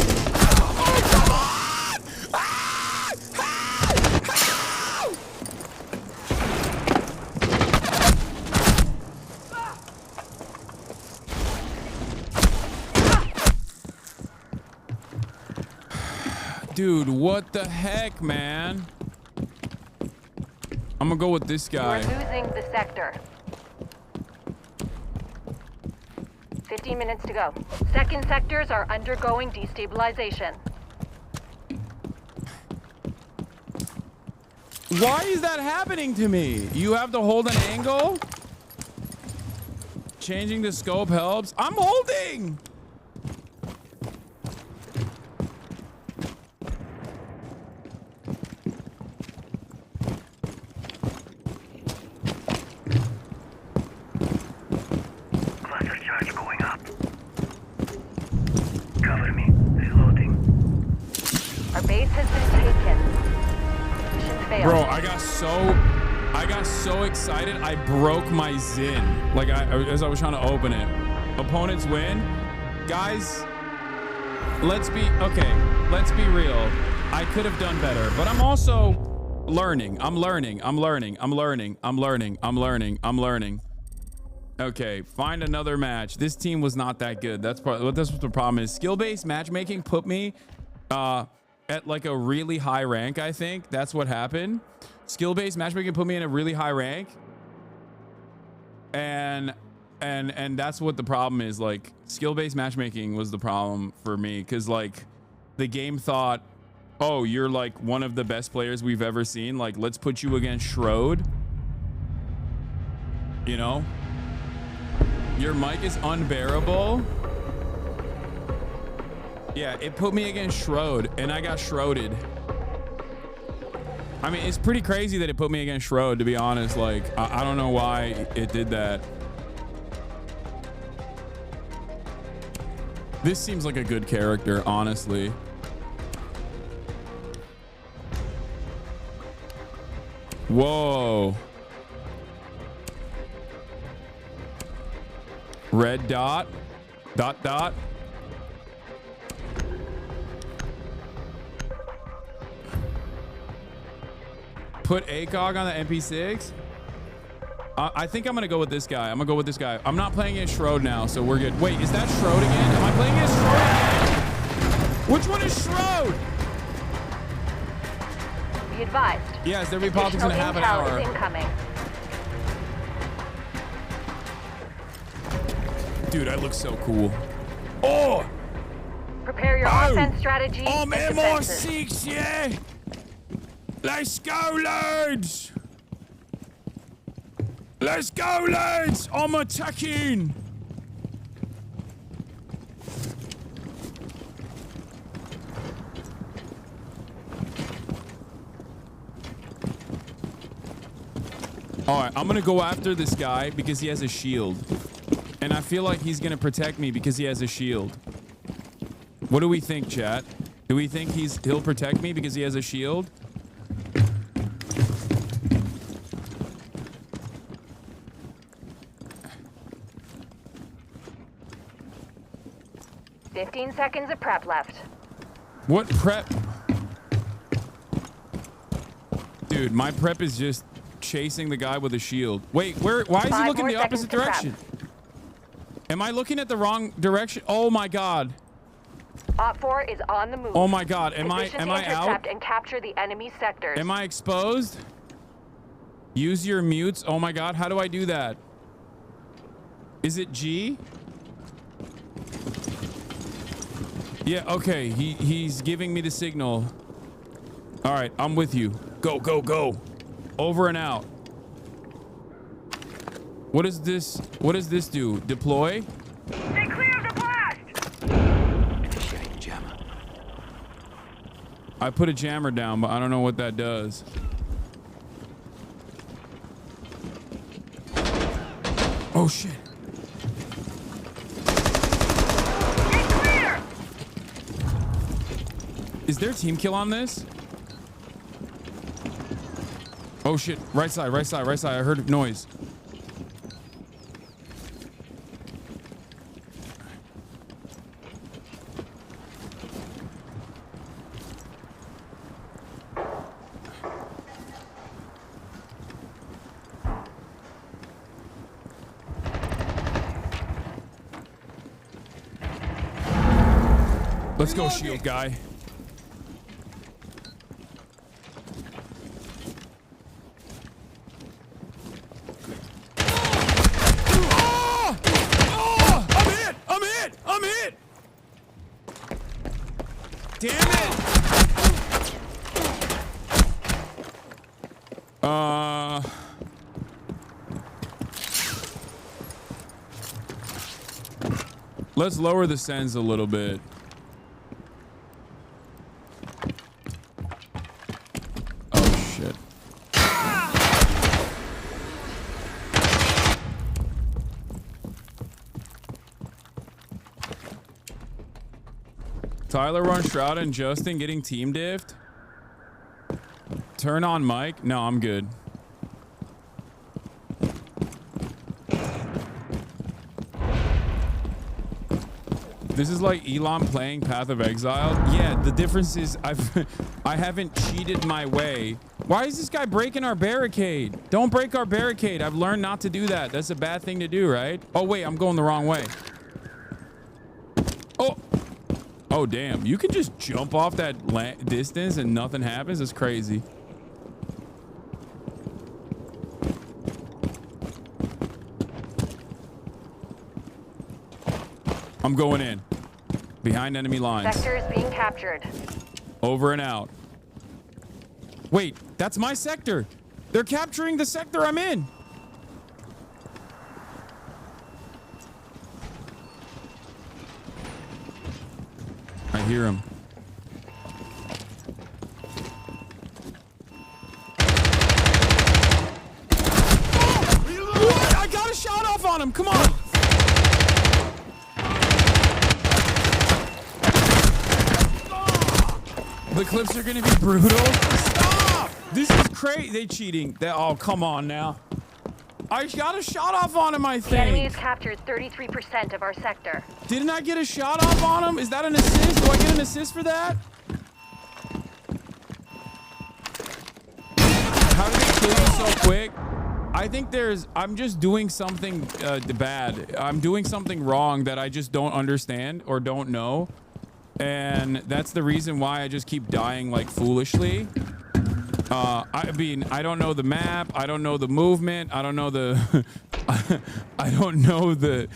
Dude, what the heck, man? I'm gonna go with this guy. We're losing the sector. 15 minutes to go. Second sectors are undergoing destabilization. Why is that happening to me? You have to hold an angle? Changing the scope helps. I'm holding! Bro, I got so excited I broke my Zin. Like as I was trying to open it. Opponents win. Guys, let's be real. I could have done better, but I'm also learning. I'm learning. Okay, find another match. This team was not that good. That's what the problem is. Skill-based matchmaking put me at like a really high rank, I think. That's what happened. Skill-based matchmaking put me in a really high rank. And that's what the problem is. Like, skill-based matchmaking was the problem for me. Because, like, the game thought, oh, you're, like, one of the best players we've ever seen. Like, let's put you against Schroed. You know? Your mic is unbearable. Yeah, it put me against Schroed, and I got Schroded. I mean, it's pretty crazy that it put me against Schroed, to be honest. Like, I don't know why it did that. This seems like a good character, honestly. Whoa. Red dot. Dot dot. Put ACOG on the MP6. I think I'm gonna go with this guy. I'm gonna go with this guy. I'm not playing as Schroed now, so we're good. Wait, is that Schroed again? Am I playing as Schroed again? Which one is Schroed? Be advised. Yes, there'll be politics in a half an hour. Is incoming. Dude, I look so cool. Oh! Prepare your offense strategy. I'm and defenses. MI6, yeah? Let's go, lads! Let's go, lads! I'm attacking! Alright, I'm gonna go after this guy because he has a shield. And I feel like he's gonna protect me because he has a shield. What do we think, chat? Do we think he'll protect me because he has a shield? 15 seconds of prep left. What prep? Dude, my prep is just chasing the guy with a shield. Wait, why is he looking the opposite direction? Am I looking at the wrong direction? Oh my god. Op 4 is on the move. Oh my god, am I Position to out? intercept and capture the enemy sectors. Am I exposed? Use your mutes. Oh my god, how do I do that? Is it G? Yeah, okay. He's giving me the signal. All right, I'm with you. Go, go, go. Over and out. What is this? What does this do? Deploy? They cleared the blast! Initiating jammer. I put a jammer down, but I don't know what that does. Oh shit. Is there team kill on this? Oh shit, right side, right side, right side. I heard noise. Let's go, shield guy. Let's lower the sends a little bit. Oh shit. Tyler run Shroud and Justin getting team diffed. Turn on mic. No, I'm good. This is like Elon playing Path of Exile. Yeah, the difference is I haven't cheated my way. Why is this guy breaking our barricade? Don't break our barricade. I've learned not to do that. That's a bad thing to do, right? Oh wait, I'm going the wrong way. Oh. Oh damn, you can just jump off that distance and nothing happens? It's crazy. I'm going in. Behind enemy lines. Sector is being captured. Over and out. Wait, that's my sector. They're capturing the sector I'm in. I hear him. What? I got a shot off on him. Come on. The clips are gonna be brutal. Stop! This is crazy. They cheating. Oh, come on now. I got a shot off on him, I The enemy think. has captured 33% of our sector. Didn't I get a shot off on him? Is that an assist? Do I get an assist for that? How did they kill you so quick? I think I'm just doing something bad. I'm doing something wrong that I just don't understand or don't know. And that's the reason why I just keep dying like foolishly. I mean, I don't know the map. I don't know the movement. I don't know the I don't know the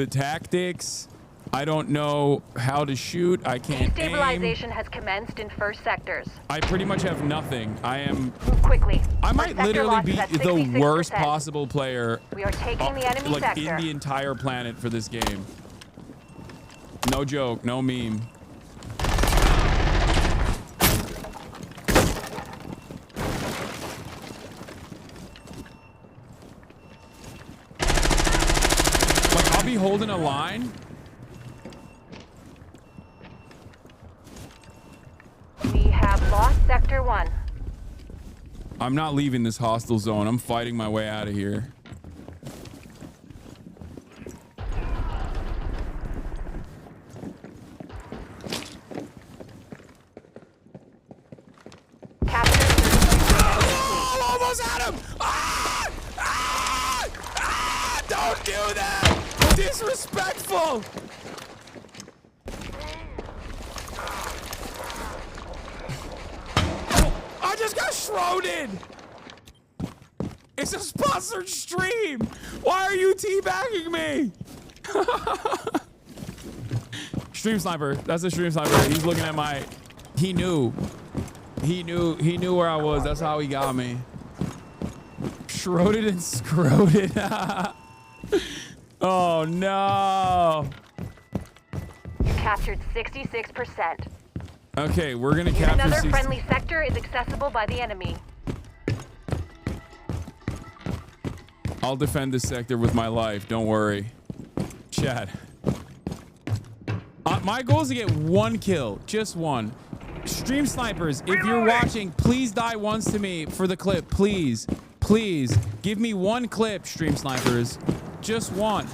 tactics. I don't know how to shoot. I can't aim. Destabilization has commenced in first sectors. I pretty much have nothing. I am quickly. I might literally be the worst possible player. We are taking the enemy like sector. in the entire planet for this game. No joke, no meme. Like I'll be holding a line. We have lost Sector 1. I'm not leaving this hostile zone. I'm fighting my way out of here. Oh, almost had him! Don't do that! Disrespectful! I just got shrouded! It's a sponsored stream! Why are you teabagging me? Stream sniper. That's a stream sniper. He's looking at my... He knew. He knew where I was. That's how he got me. Shrouded and scroted. Oh no. You captured 66%. Okay, we're gonna capture Another 60. friendly sector is accessible by the enemy. I'll defend this sector with my life. Don't worry. Chad. My goal is to get one kill. Just one. Stream snipers, if you're watching, please die once to me for the clip. Please. Please. Give me one clip, stream snipers. Just one.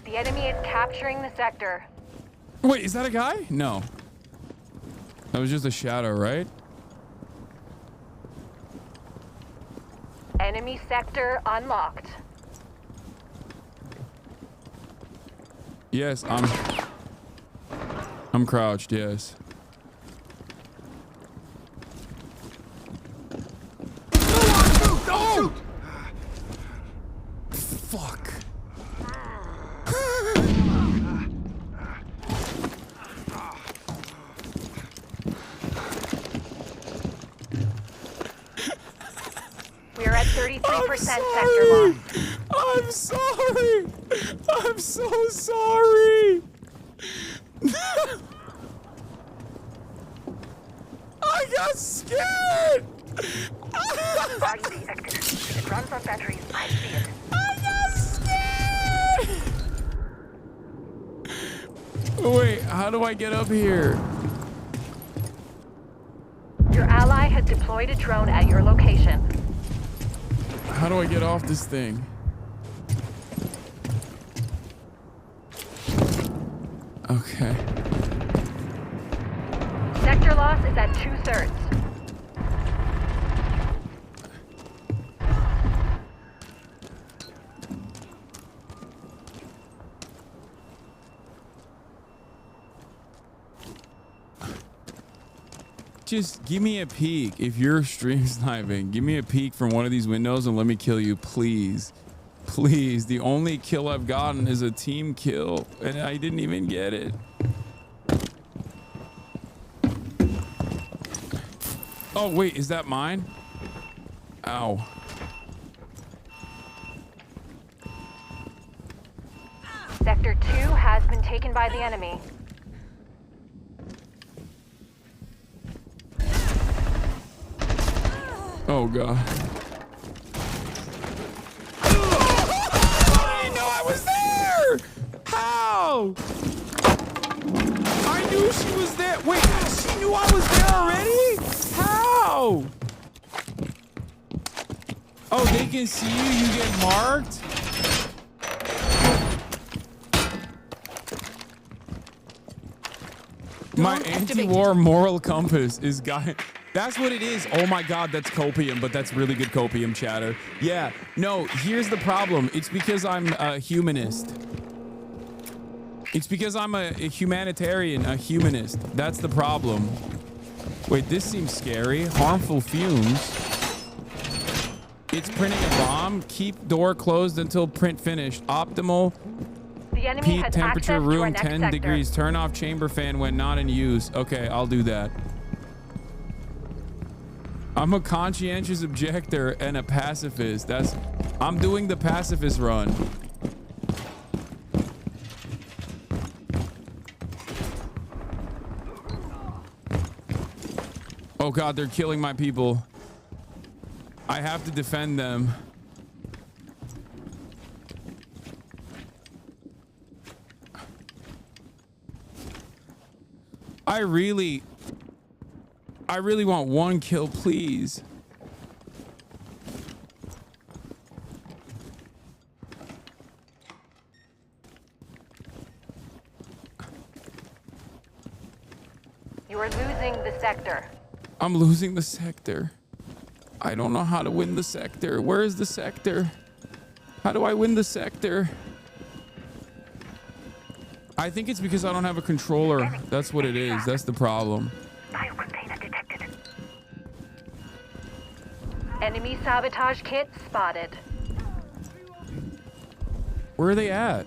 The enemy is capturing the sector. Wait, is that a guy? No. That was just a shadow, right? Enemy sector unlocked. Yes, I'm crouched, yes. No! Fuck. We are at 33% sector loss. I'm sorry. I'm so sorry. I got scared. RUV active. It runs on batteries. I see it. I got scared. Wait, how do I get up here? Your ally has deployed a drone at your location. How do I get off this thing? Okay. Sector loss is at 2/3. Just give me a peek. If you're stream sniping, give me a peek from one of these windows and let me kill you, please. Please. The only kill I've gotten is a team kill, and I didn't even get it. Oh, wait, is that mine? Ow. Sector 2 has been taken by the enemy. Oh god. I didn't know I was there! How? I knew she was there. Wait, she knew I was there already? How? Oh, they can see you, you get marked? My anti-war moral compass is guy. That's what it is. Oh my god, that's copium, but that's really good copium chatter. Yeah, no, here's the problem. It's because I'm a humanist. It's because I'm a humanitarian, a humanist. That's the problem. Wait, this seems scary. Harmful fumes. It's printing a bomb. Keep door closed until print finished. Optimal. The enemy Heat has temperature access to our room next 10 sector. degrees. Turn off chamber fan when not in use. Okay, I'll do that. I'm a conscientious objector and a pacifist. I'm doing the pacifist run. Oh god, they're killing my people. I have to defend them. I really want one kill, please. You are losing the sector. I'm losing the sector. I don't know how to win the sector. Where is the sector? How do I win the sector? I think it's because I don't have a controller. That's what it is. That's the problem. Enemy sabotage kit spotted. Where are they at?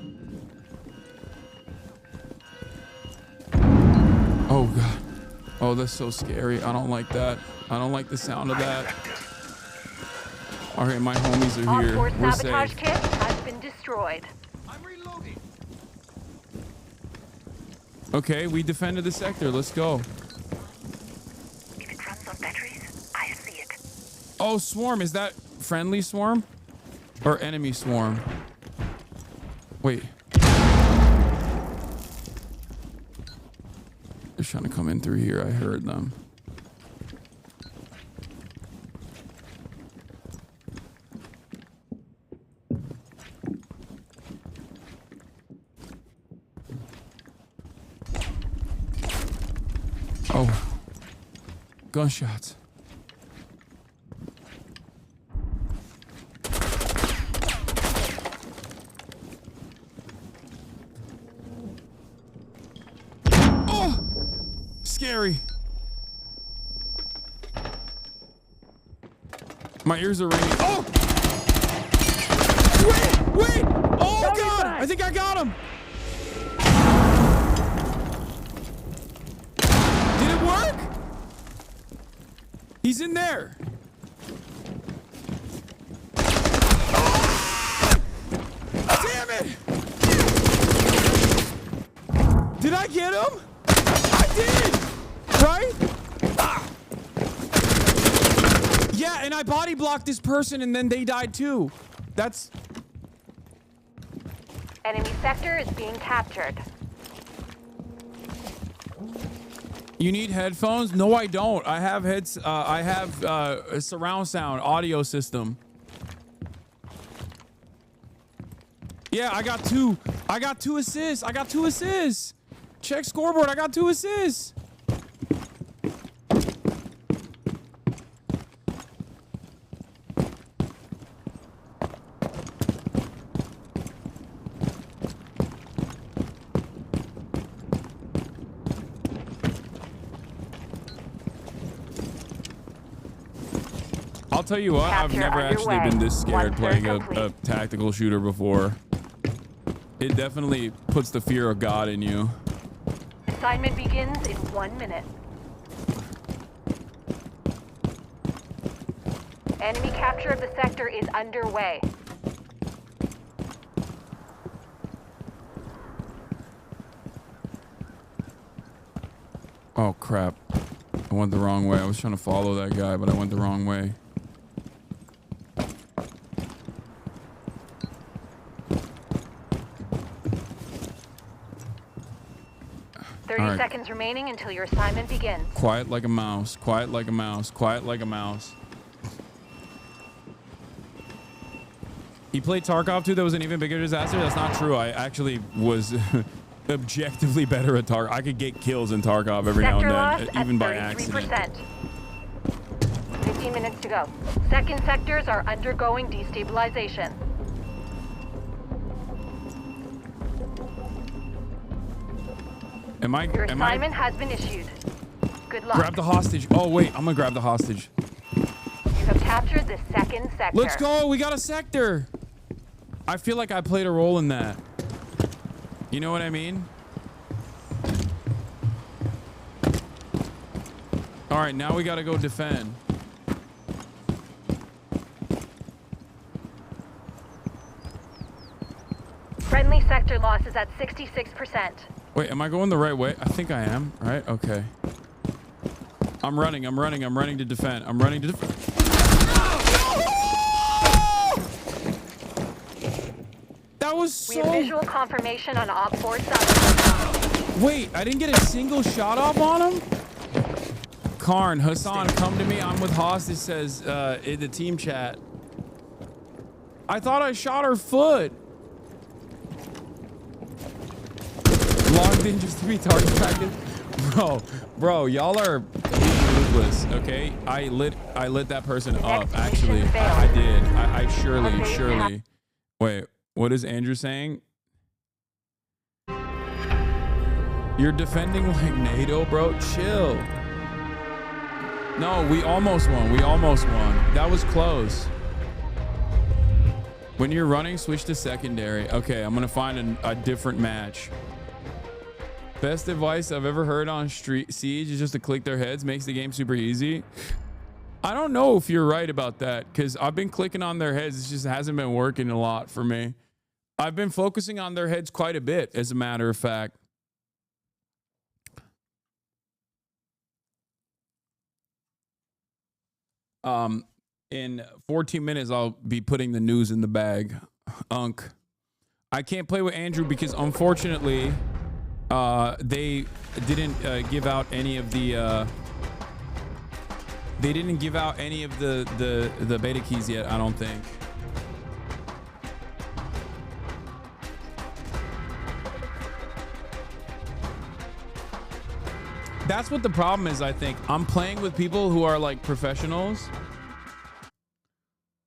Oh god. Oh, that's so scary. I don't like that. I don't like the sound of that. All right, my homies are here. Op 4 We're sabotage safe. kit has been destroyed. Okay, we defended the sector. Let's go. If it runs on batteries, I see it. Oh, swarm. Is that friendly swarm or enemy swarm? Wait. They're trying to come in through here. I heard them. Oh. Gunshots. Oh! Scary. My ears are ringing. Oh! Wait! Oh god! I think I got him! Did it work? He's in there. Damn it! Did I get him? I did! Right? Yeah, and I body blocked this person and then they died too. That's... Enemy sector is being captured. You need headphones? No, I don't. I have a surround sound audio system. Yeah, I got two. I got 2 assists. I got 2 assists. Check scoreboard. I got 2 assists. I'll tell you what, I've never actually been this scared playing a tactical shooter before. It definitely puts the fear of God in you. Assignment begins in 1 minute. Enemy capture of the sector is underway. Oh, crap. I went the wrong way. I was trying to follow that guy, but I went the wrong way. 30 seconds remaining until your assignment begins. Quiet like a mouse. Quiet like a mouse. Quiet like a mouse. He played Tarkov 2. That was an even bigger disaster. That's not true. I actually was objectively better at Tarkov. I could get kills in Tarkov every now and then, even by accident. 15 minutes to go. Second sectors are undergoing destabilization. Your assignment has been issued. Good luck. Grab the hostage. Oh, wait. I'm going to grab the hostage. You have captured the second sector. Let's go. We got a sector. I feel like I played a role in that. You know what I mean? All right, now we got to go defend. Friendly sector loss is at 66%. Wait, am I going the right way? I think I am, right? Okay. I'm running to defend. I'm running to defend. That was so... We have visual confirmation on Op 4 south. Wait, I didn't get a single shot off on him? Karn, Hasan, come to me. I'm with hostage, says in the team chat. I thought I shot her foot. Logged in just to be target practice. Bro, y'all are ruthless, okay? I lit that person up, actually. I did. I surely. Wait, what is Andrew saying? You're defending like NATO, bro? Chill. No, we almost won. That was close. When you're running, switch to secondary. Okay, I'm gonna find a different match. Best advice I've ever heard on Siege is just to click their heads. Makes the game super easy. I don't know if you're right about that, because I've been clicking on their heads. It just hasn't been working a lot for me. I've been focusing on their heads quite a bit, as a matter of fact. In 14 minutes, I'll be putting the news in the bag. I can't play with Andrew because, unfortunately... they didn't give out any of the the beta keys yet, I don't think. That's what the problem is, I think. I'm playing with people who are like professionals.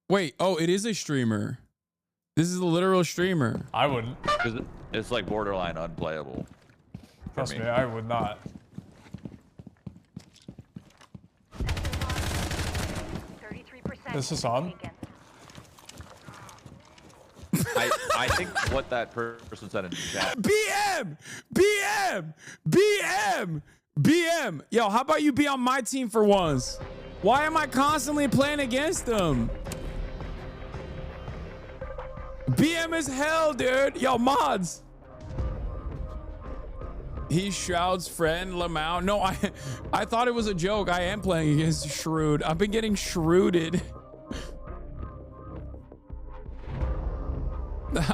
Wait, oh, it is a streamer. This is a literal streamer. I wouldn't. It's like borderline unplayable. Trust me, I would not. This is on. I think what that person said in the chat. BM. Yo, how about you be on my team for once? Why am I constantly playing against them? BM is hell, dude. Yo, mods. He's Shroud's friend, Lamau. No, I thought it was a joke. I am playing against Shrewd. I've been getting shrouded.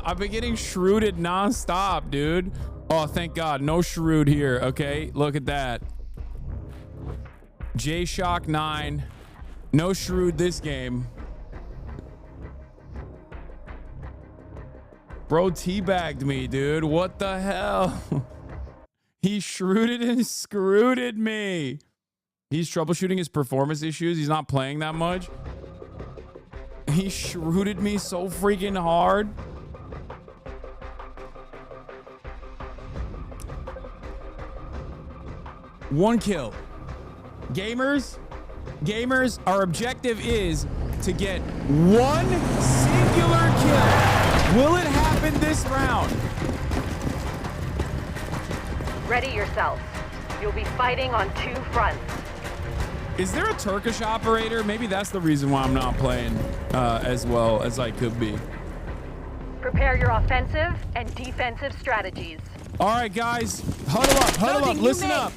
I've been getting shrouded nonstop, dude. Oh, thank God. No Shrewd here, okay? Look at that. J-Shock 9. No Shrewd this game. Bro teabagged me, dude. What the hell? He shrewded and screwed me. He's troubleshooting his performance issues. He's not playing that much. He shrewded me so freaking hard. One kill. Gamers, our objective is to get one singular kill. Will it happen this round? Ready yourself. You'll be fighting on 2 fronts. Is there a Turkish operator? Maybe that's the reason why I'm not playing as well as I could be. Prepare your offensive and defensive strategies. All right, guys, huddle up, listen up.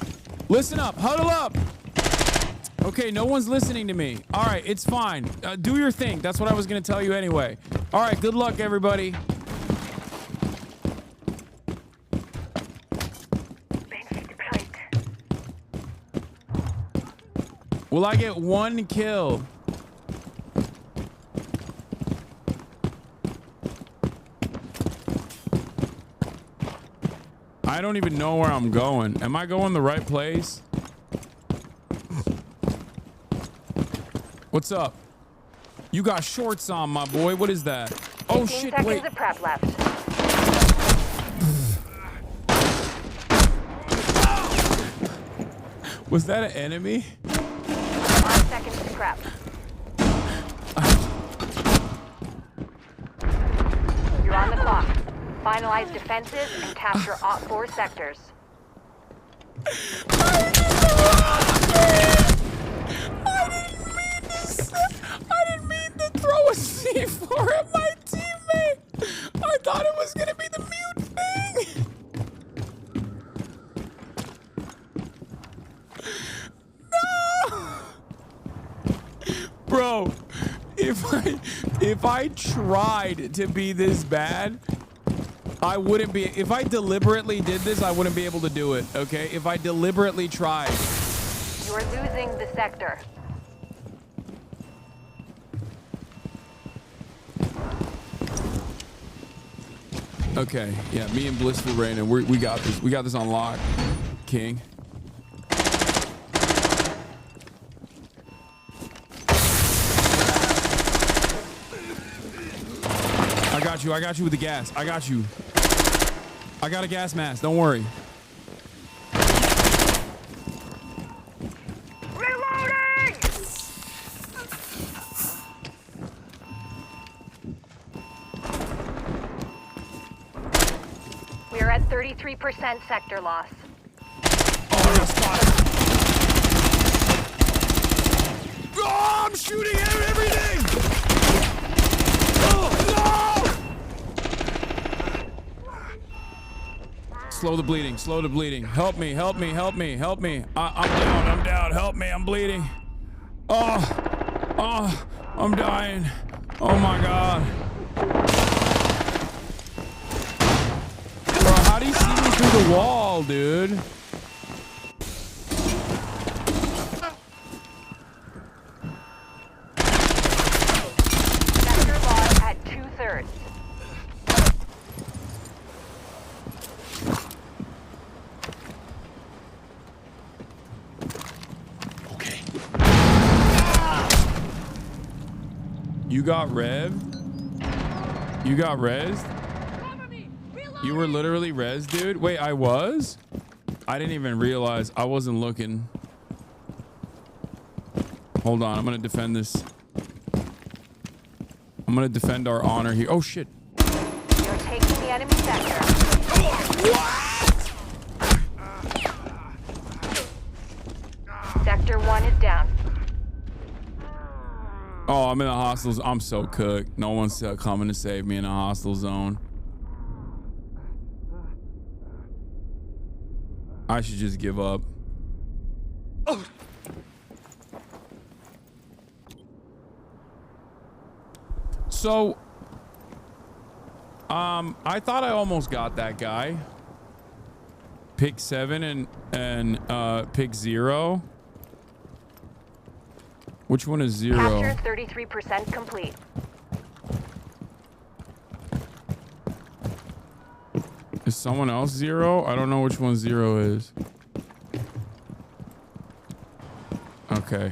Listen up. Huddle up. Okay, no one's listening to me. All right, it's fine. Do your thing. That's what I was going to tell you anyway. All right, good luck, everybody. Will I get 1 kill? I don't even know where I'm going. Am I going the right place? What's up? You got shorts on, my boy. What is that? Oh shit, wait. 15 seconds of prep left. Was that an enemy? 5 seconds to prep. You're on the clock. Finalize defenses and capture Op 4 sectors. I didn't mean to throw a C4 at my teammate. I thought it was gonna be the mute thing. No, bro. If I tried to be this bad, I wouldn't be. If I deliberately did this, I wouldn't be able to do it. Okay, if I deliberately tried. You're losing the sector. Okay, yeah, me and Blissful Rain, and we got this. We got this on lock, King. I got you with the gas. I got you. I got a gas mask. Don't worry. Reloading! We're at 33% sector loss. Oh, I got spotted. Oh, I'm shooting at everything! Oh, no! Slow the bleeding, slow the bleeding. Help me, help me, help me, help me. I'm down, help me, I'm bleeding. Oh, I'm dying. Oh my God. Bro, how do you see me through the wall, dude? Sector loss at 2/3. You got revved? You got rezzed? You were literally rezzed, dude? Wait, I was? I didn't even realize. I wasn't looking. Hold on, I'm gonna defend this. I'm gonna defend our honor here. Oh shit. You're taking the enemy sector. Sector 1 is down. Oh, I'm in a hostile zone. I'm so cooked. No one's coming to save me in a hostile zone. I should just give up. So, I thought I almost got that guy. Pick 7 and pick 0. Which one is 0? Capture 33% complete. Is someone else 0? I don't know which one 0 is. Okay.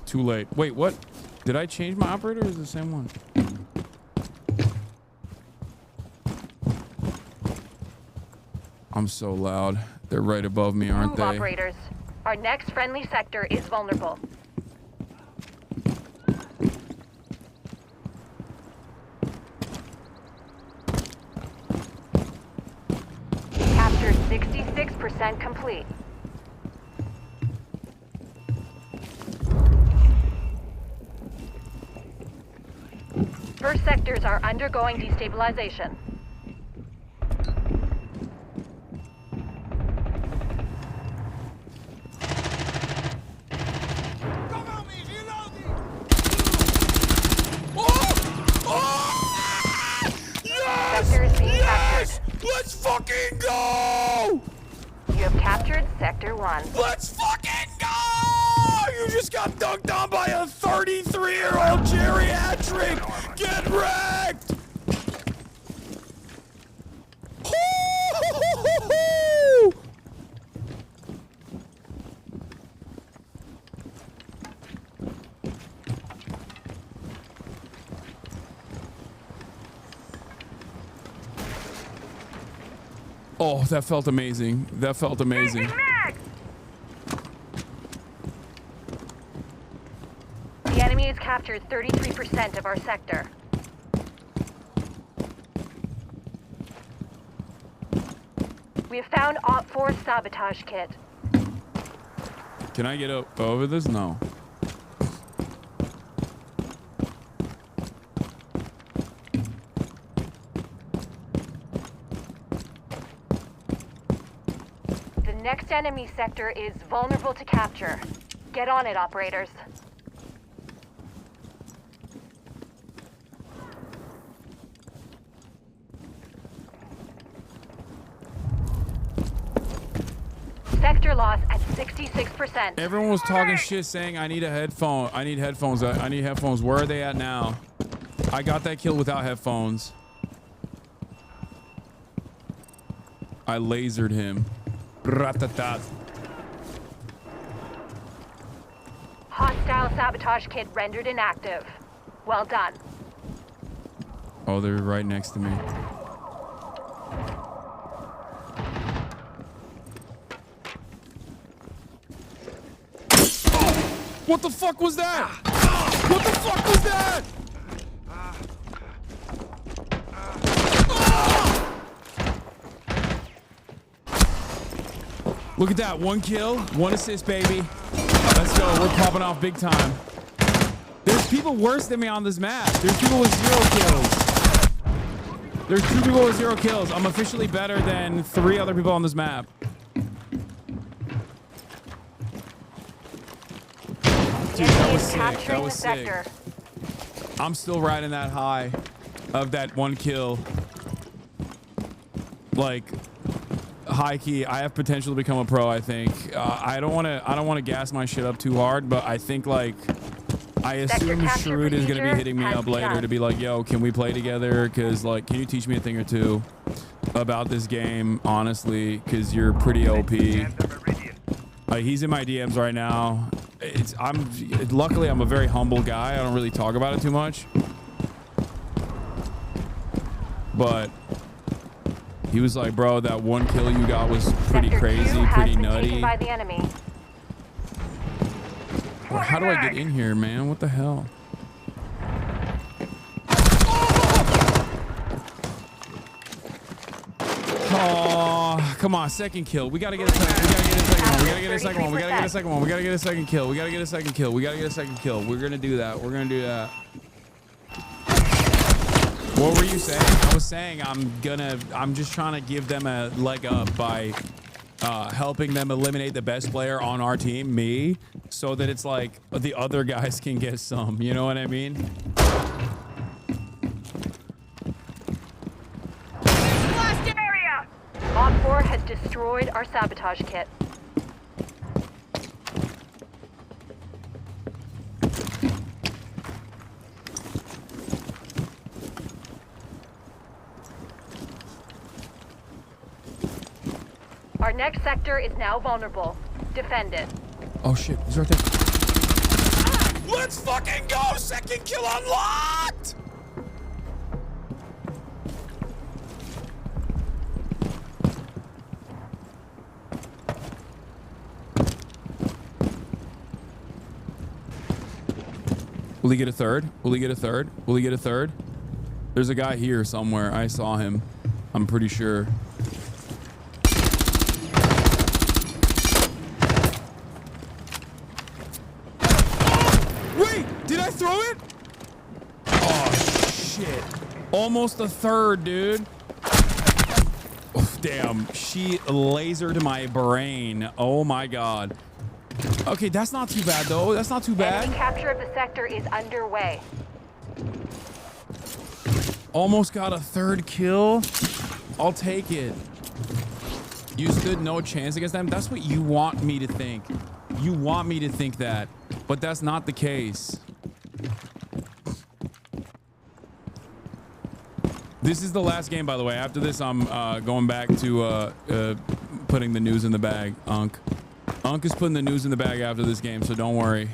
Too late. Wait, what? Did I change my operator or is it the same one? I'm so loud. They're right above me, aren't Move, they? operators. Our next friendly sector is vulnerable. Capture 66% complete. First sectors are undergoing destabilization. fucking go! You have captured Sector 1. Let's fucking go! You just got dunked on by a 33-year-old geriatric! Get wrecked! Oh, that felt amazing. That felt amazing. The enemy has captured 33% of our sector. We have found Op4's sabotage kit. Can I get over this? No. The next enemy sector is vulnerable to capture. Get on it, operators. Sector loss at 66%. Everyone was talking shit saying I need a headphone. I need headphones. I need headphones. Where are they at now? I got that kill without headphones. I lasered him. Ratatat. Hostile sabotage kit rendered inactive. Well done. Oh, they're right next to me. What the fuck was that? What the fuck was that? Look at that. 1 kill, 1 assist, baby. Let's go. We're popping off big time. There's people worse than me on this map. There's people with 0 kills. There's 2 people with 0 kills. I'm officially better than 3 other people on this map. Dude, that was sick. That was sick. I'm still riding that high of that 1 kill. Like, high key, I have potential to become a pro. I think. I don't want to gas my shit up too hard, but I think like I assume Shrewd is gonna be hitting me up later to be like, "Yo, can we play together? Cause like, can you teach me a thing or two about this game, honestly? Cause you're pretty OP." He's in my DMs right now. Luckily I'm a very humble guy. I don't really talk about it too much. But he was like, "Bro, that 1 kill you got was pretty crazy, pretty nutty." By the enemy. Well, how do I get in here, man? What the hell? Oh, come on, 2nd kill. We gotta get a second. We gotta get a second one. We gotta get a second one. We gotta get a second one. We gotta get a second kill. We gotta get a second kill. We gotta get a second kill. We're gonna do that. We're gonna do that. What were you saying? I was saying I'm just trying to give them a leg up by helping them eliminate the best player on our team, me, so that it's like the other guys can get some. You know what I mean? Blast area! Op4 has destroyed our sabotage kit. Our next sector is now vulnerable. Defend it. Oh shit, he's right there. Let's fucking go! 2nd kill unlocked! Will he get a 3rd? Will he get a 3rd? Will he get a 3rd? There's a guy here somewhere. I saw him. I'm pretty sure. Did I throw it? Oh, shit. Almost a 3rd, dude. Oh, damn. She lasered my brain. Oh, my God. Okay, that's not too bad, though. That's not too bad. Enemy capture of the sector is underway. Almost got a 3rd kill. I'll take it. You stood no chance against them. That's what you want me to think. You want me to think that, but that's not the case. This is the last game, by the way. After this, I'm going back to putting the news in the bag. Unk is putting the news in the bag after this game, so don't worry.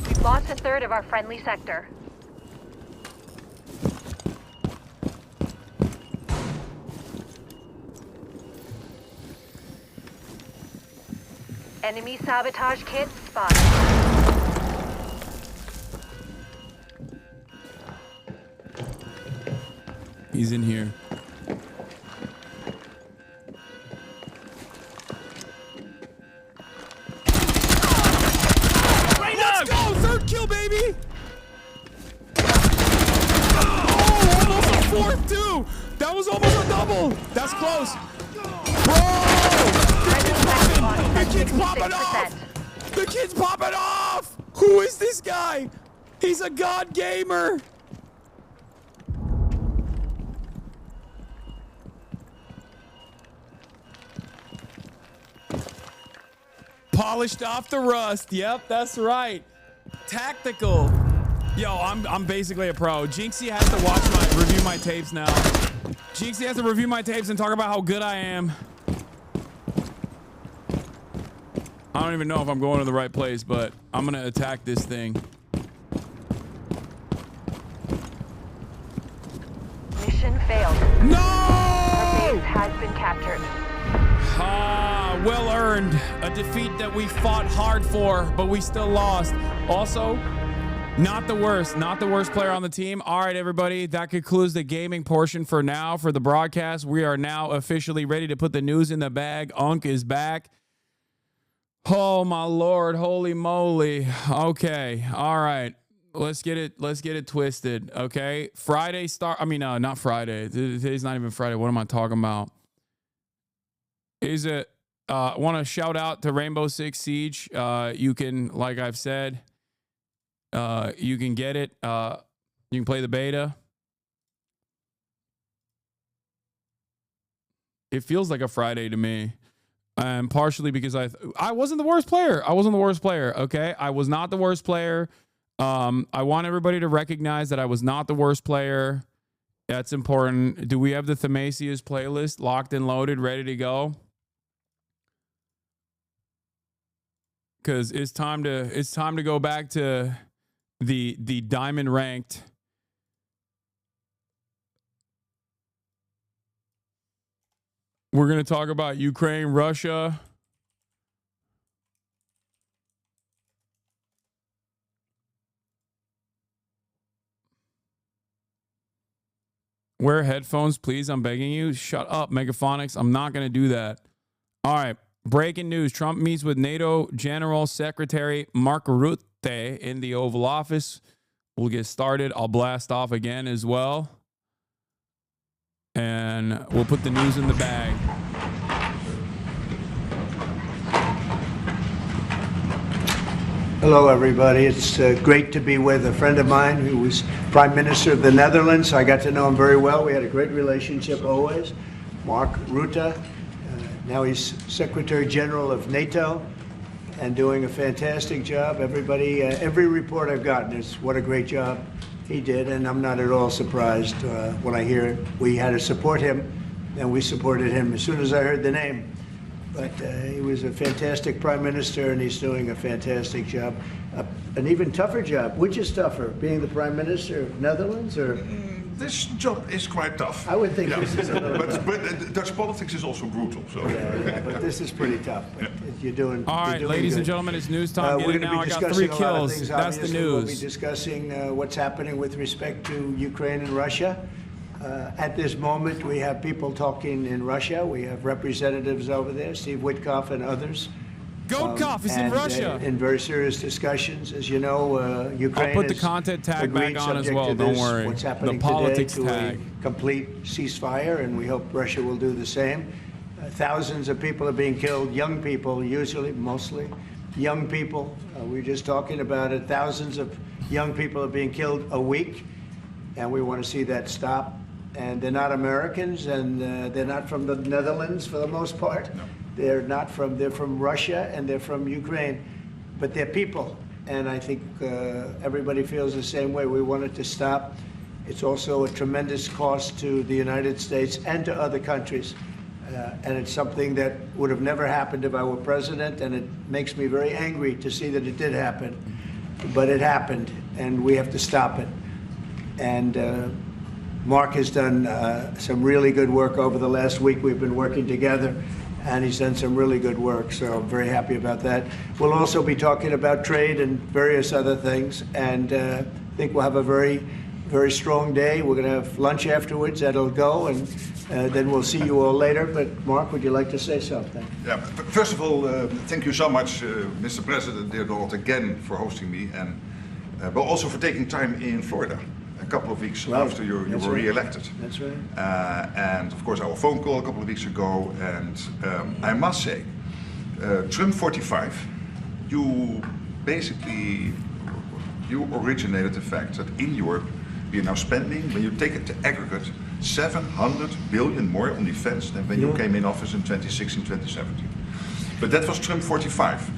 We've lost a third of our friendly sector. Enemy sabotage kit spotted. He's in here. Let's go! Third kill, baby! Oh, almost a fourth, too! That was almost a double! That's close. The kid's popping off! The kid's popping off! Who is this guy? He's a god gamer! Polished off the rust. Yep, that's right. Tactical. Yo, I'm basically a pro. Jinxie has to review my tapes now. Jinxie has to review my tapes and talk about how good I am. I don't even know if I'm going to the right place, but I'm going to attack this thing. Mission failed. No! Our base has been captured. Ah, well earned. A defeat that we fought hard for, but we still lost. Also, not the worst player on the team. All right, everybody, that concludes the gaming portion for now for the broadcast. We are now officially ready to put the news in the bag. Unk is back. Oh my Lord, holy moly. Okay, all right. Let's get it twisted. Okay, Friday start. I mean, not Friday. Today's not even Friday. What am I talking about? Is it? I want to shout out to Rainbow Six Siege. You can, like I've said, you can get it. You can play the beta. It feels like a Friday to me. Partially because I wasn't the worst player. Okay, I was not the worst player. I want everybody to recognize that I was not the worst player. That's important. Do we have the Themasius playlist locked and loaded, ready to go? Because it's time to go back to the diamond ranked. We're going to talk about Ukraine, Russia. Wear headphones, please. I'm begging you. Shut up, Megaphonics. I'm not going to do that. All right. Breaking news. Trump meets with NATO General Secretary Mark Rutte in the Oval Office. We'll get started. I'll blast off again as well. And we'll put the news in the bag. Hello, everybody. It's great to be with a friend of mine who was Prime Minister of the Netherlands. I got to know him very well. We had a great relationship always. Mark Rutte. Now he's Secretary General of NATO and doing a fantastic job. Everybody, every report I've gotten is what a great job he did, and I'm not at all surprised when I hear it. We had to support him, and we supported him as soon as I heard the name. But he was a fantastic prime minister, and he's doing a fantastic job. An even tougher job. Which is tougher, being the prime minister of Netherlands or? This job is quite tough. I would think this is a little but Dutch politics is also brutal. So. Yeah, but this is pretty tough. But you're doing. All right, ladies and gentlemen, it's news time. We're going to be discussing I got 3 kills. Things, that's the news. We'll be discussing what's happening with respect to Ukraine and Russia. At this moment, we have people talking in Russia. We have representatives over there, Steve Witkoff and others. Goatkov is in Russia. In very serious discussions. As you know, Ukraine I'll put the content tag back on as well. Don't worry. What's happening the politics today to tag. a complete ceasefire, and we hope Russia will do the same. Thousands of people are being killed, young people usually, mostly. young people. We were just talking about it. Thousands of young people are being killed a week, and we want to see that stop. And they're not Americans, and they're not from the Netherlands for the most part. No. They're from Russia, and they're from Ukraine, but they're people. And I think everybody feels the same way. We want it to stop. It's also a tremendous cost to the United States and to other countries. And it's something that would have never happened if I were president, and it makes me very angry to see that it did happen. But it happened, and we have to stop it. And Mark has done some really good work over the last week. We've been working together, and he's done some really good work, so I'm very happy about that. We'll also be talking about trade and various other things, and I think we'll have a very, very strong day. We're going to have lunch afterwards. That'll go, and then we'll see you all later. But Mark, would you like to say something? Yeah, but first of all, thank you so much, Mr. President, dear Donald, again for hosting me, and but also for taking time in Florida a couple of weeks after you were re-elected. That's right. And of course, our phone call a couple of weeks ago, and I must say, Trump 45, you originated the fact that in Europe we are now spending, when you take it to aggregate, 700 billion more on defense than when you came in office in 2016, 2017. But that was Trump 45.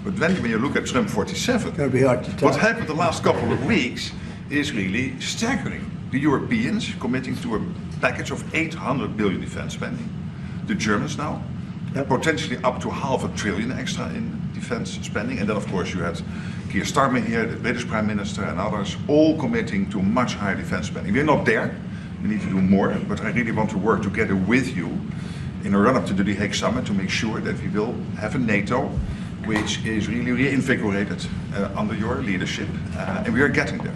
But when you look at Trump 47, It'll be hard to tell. what happened the last couple of weeks is really staggering. The Europeans committing to a package of 800 billion defense spending. The Germans now, potentially up to $500 billion extra in defense spending. And then of course you had Keir Starmer here, the British Prime Minister, and others, all committing to much higher defense spending. We're not there, we need to do more, but I really want to work together with you in a run-up to the The Hague Summit to make sure that we will have a NATO which is really reinvigorated under your leadership, and we are getting there.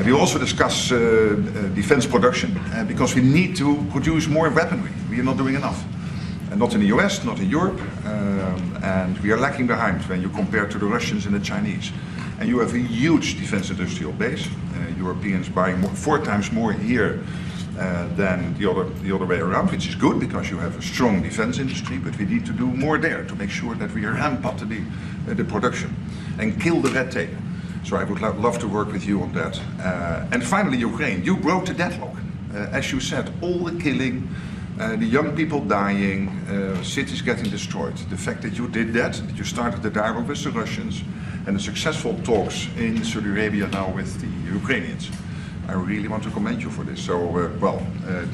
We also discuss defense production because we need to produce more weaponry. We are not doing enough. Not in the US, not in Europe, and we are lacking behind when you compare to the Russians and the Chinese. And you have a huge defense industrial base. Europeans buying 4 times more here than the other way around, which is good because you have a strong defense industry, but we need to do more there to make sure that we ramp up the production and kill the red tape. So I would love to work with you on that. And finally, Ukraine, you broke the deadlock. As you said, all the killing, the young people dying, cities getting destroyed. The fact that you did that you started the dialogue with the Russians and the successful talks in Saudi Arabia now with the Ukrainians. I really want to commend you for this. So,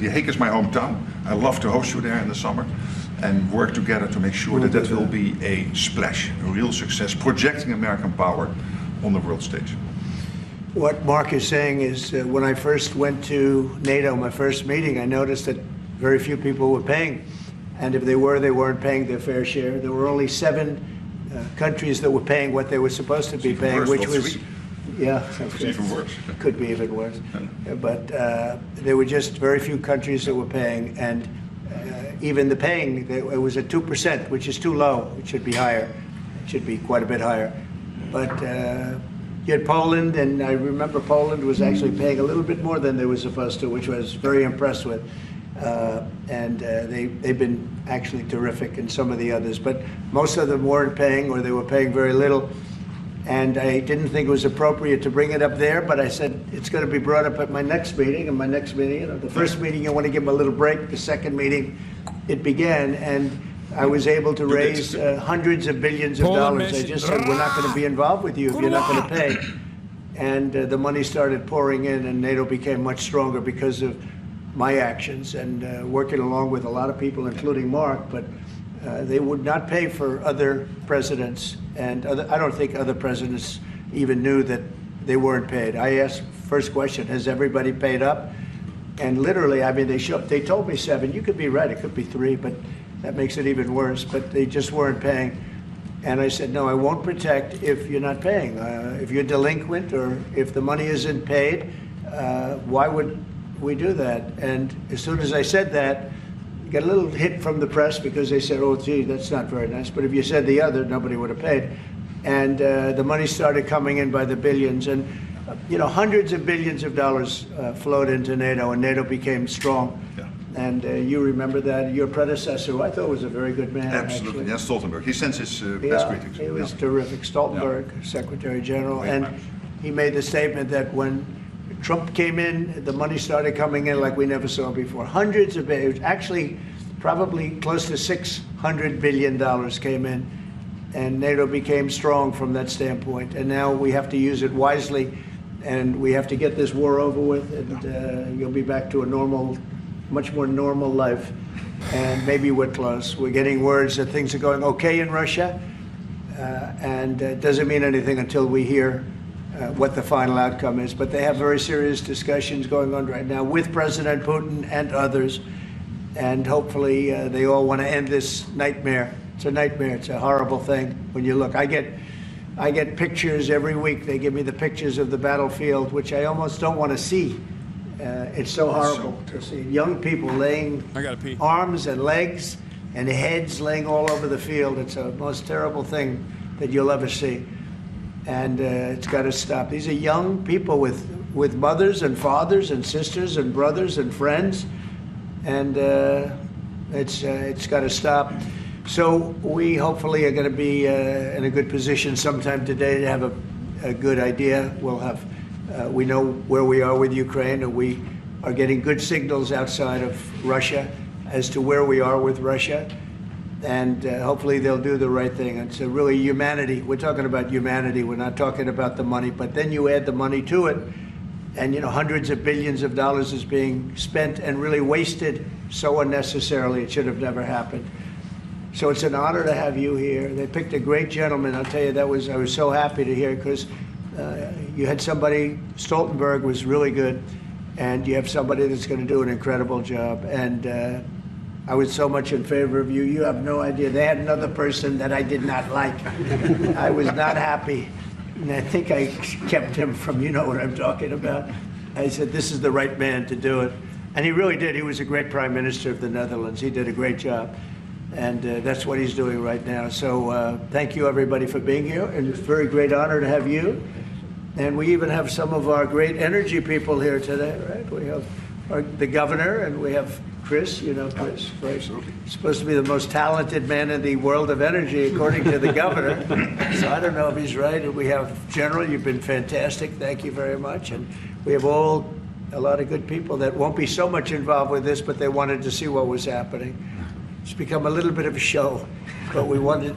The Hague is my hometown. I love to host you there in the summer and work together to make sure that will be a splash, a real success, projecting American power on the world stage. What Mark is saying is when I first went to NATO, my first meeting, I noticed that very few people were paying. And if they were, they weren't paying their fair share. There were only 7 countries that were paying what they were supposed to be paying, which was... 3. Yeah, it's even worse. Could be even worse. But there were just very few countries that were paying, and even the paying, it was at 2%, which is too low. It should be higher. It should be quite a bit higher. But you had Poland, and I remember Poland was actually paying a little bit more than they were supposed to, which I was very impressed with. And they've been actually terrific, and some of the others. But most of them weren't paying, or they were paying very little. And I didn't think it was appropriate to bring it up there, but I said it's going to be brought up at my next meeting. And my next meeting, the first meeting, I want to give them a little break. The second meeting, it began, and I was able to raise hundreds of billions of dollars. I just said, we're not going to be involved with you if you're not going to pay. And the money started pouring in, and NATO became much stronger because of my actions and working along with a lot of people, including Mark. But they would not pay for other presidents, and I don't think other presidents even knew that they weren't paid. I asked first question, has everybody paid up? And literally, I mean, they told me 7. You could be right, it could be 3, but that makes it even worse. But they just weren't paying. And I said, no, I won't protect if you're not paying. If you're delinquent or if the money isn't paid, why would we do that? And as soon as I said that, got a little hit from the press because they said, oh, gee, that's not very nice. But if you said the other, nobody would have paid. And the money started coming in by the billions. And, hundreds of billions of dollars flowed into NATO, and NATO became strong. And you remember that your predecessor, who I thought was a very good man. Absolutely, actually. yes, Stoltenberg. He sends his best greetings. He was terrific. Stoltenberg, Secretary General, Great and man. he made the statement that when Trump came in, the money started coming in like we never saw before. Hundreds of billions, actually probably close to $600 billion came in, and NATO became strong from that standpoint. And now we have to use it wisely, and we have to get this war over with, and you'll be back to a normal, much more normal life. And maybe we're close. We're getting words that things are going okay in Russia, and it doesn't mean anything until we hear what the final outcome is. But they have very serious discussions going on right now with President Putin and others, and hopefully they all want to end this nightmare. It's a nightmare. It's a horrible thing when you look. I get pictures every week. They give me the pictures of the battlefield, which I almost don't want to see. It's so horrible to see young people laying arms and legs and heads laying all over the field. It's the most terrible thing that you'll ever see. And it's got to stop. These are young people with mothers and fathers and sisters and brothers and friends. And it's got to stop. So we hopefully are going to be in a good position sometime today to have a good idea. We'll have, we know where we are with Ukraine, and we are getting good signals outside of Russia as to where we are with Russia. And hopefully they'll do the right thing. It's really humanity. We're talking about humanity. We're not talking about the money. But then you add the money to it, and hundreds of billions of dollars is being spent and really wasted so unnecessarily. It should have never happened. So it's an honor to have you here. They picked a great gentleman. I'll tell you, I was so happy to hear, because you had somebody, Stoltenberg was really good, and you have somebody that's going to do an incredible job. And I was so much in favor of you. You have no idea. They had another person that I did not like. I was not happy. And I think I kept him from, you know what I'm talking about. I said, this is the right man to do it. And he really did. He was a great prime minister of the Netherlands. He did a great job. And that's what he's doing right now. So thank you, everybody, for being here. And it's a very great honor to have you. And we even have some of our great energy people here today, right? We have the governor, and we have Chris, Chris, right? Supposed to be the most talented man in the world of energy, according to the governor. So I don't know if he's right. And we have General, you've been fantastic. Thank you very much. And we have a lot of good people that won't be so much involved with this, but they wanted to see what was happening. It's become a little bit of a show, but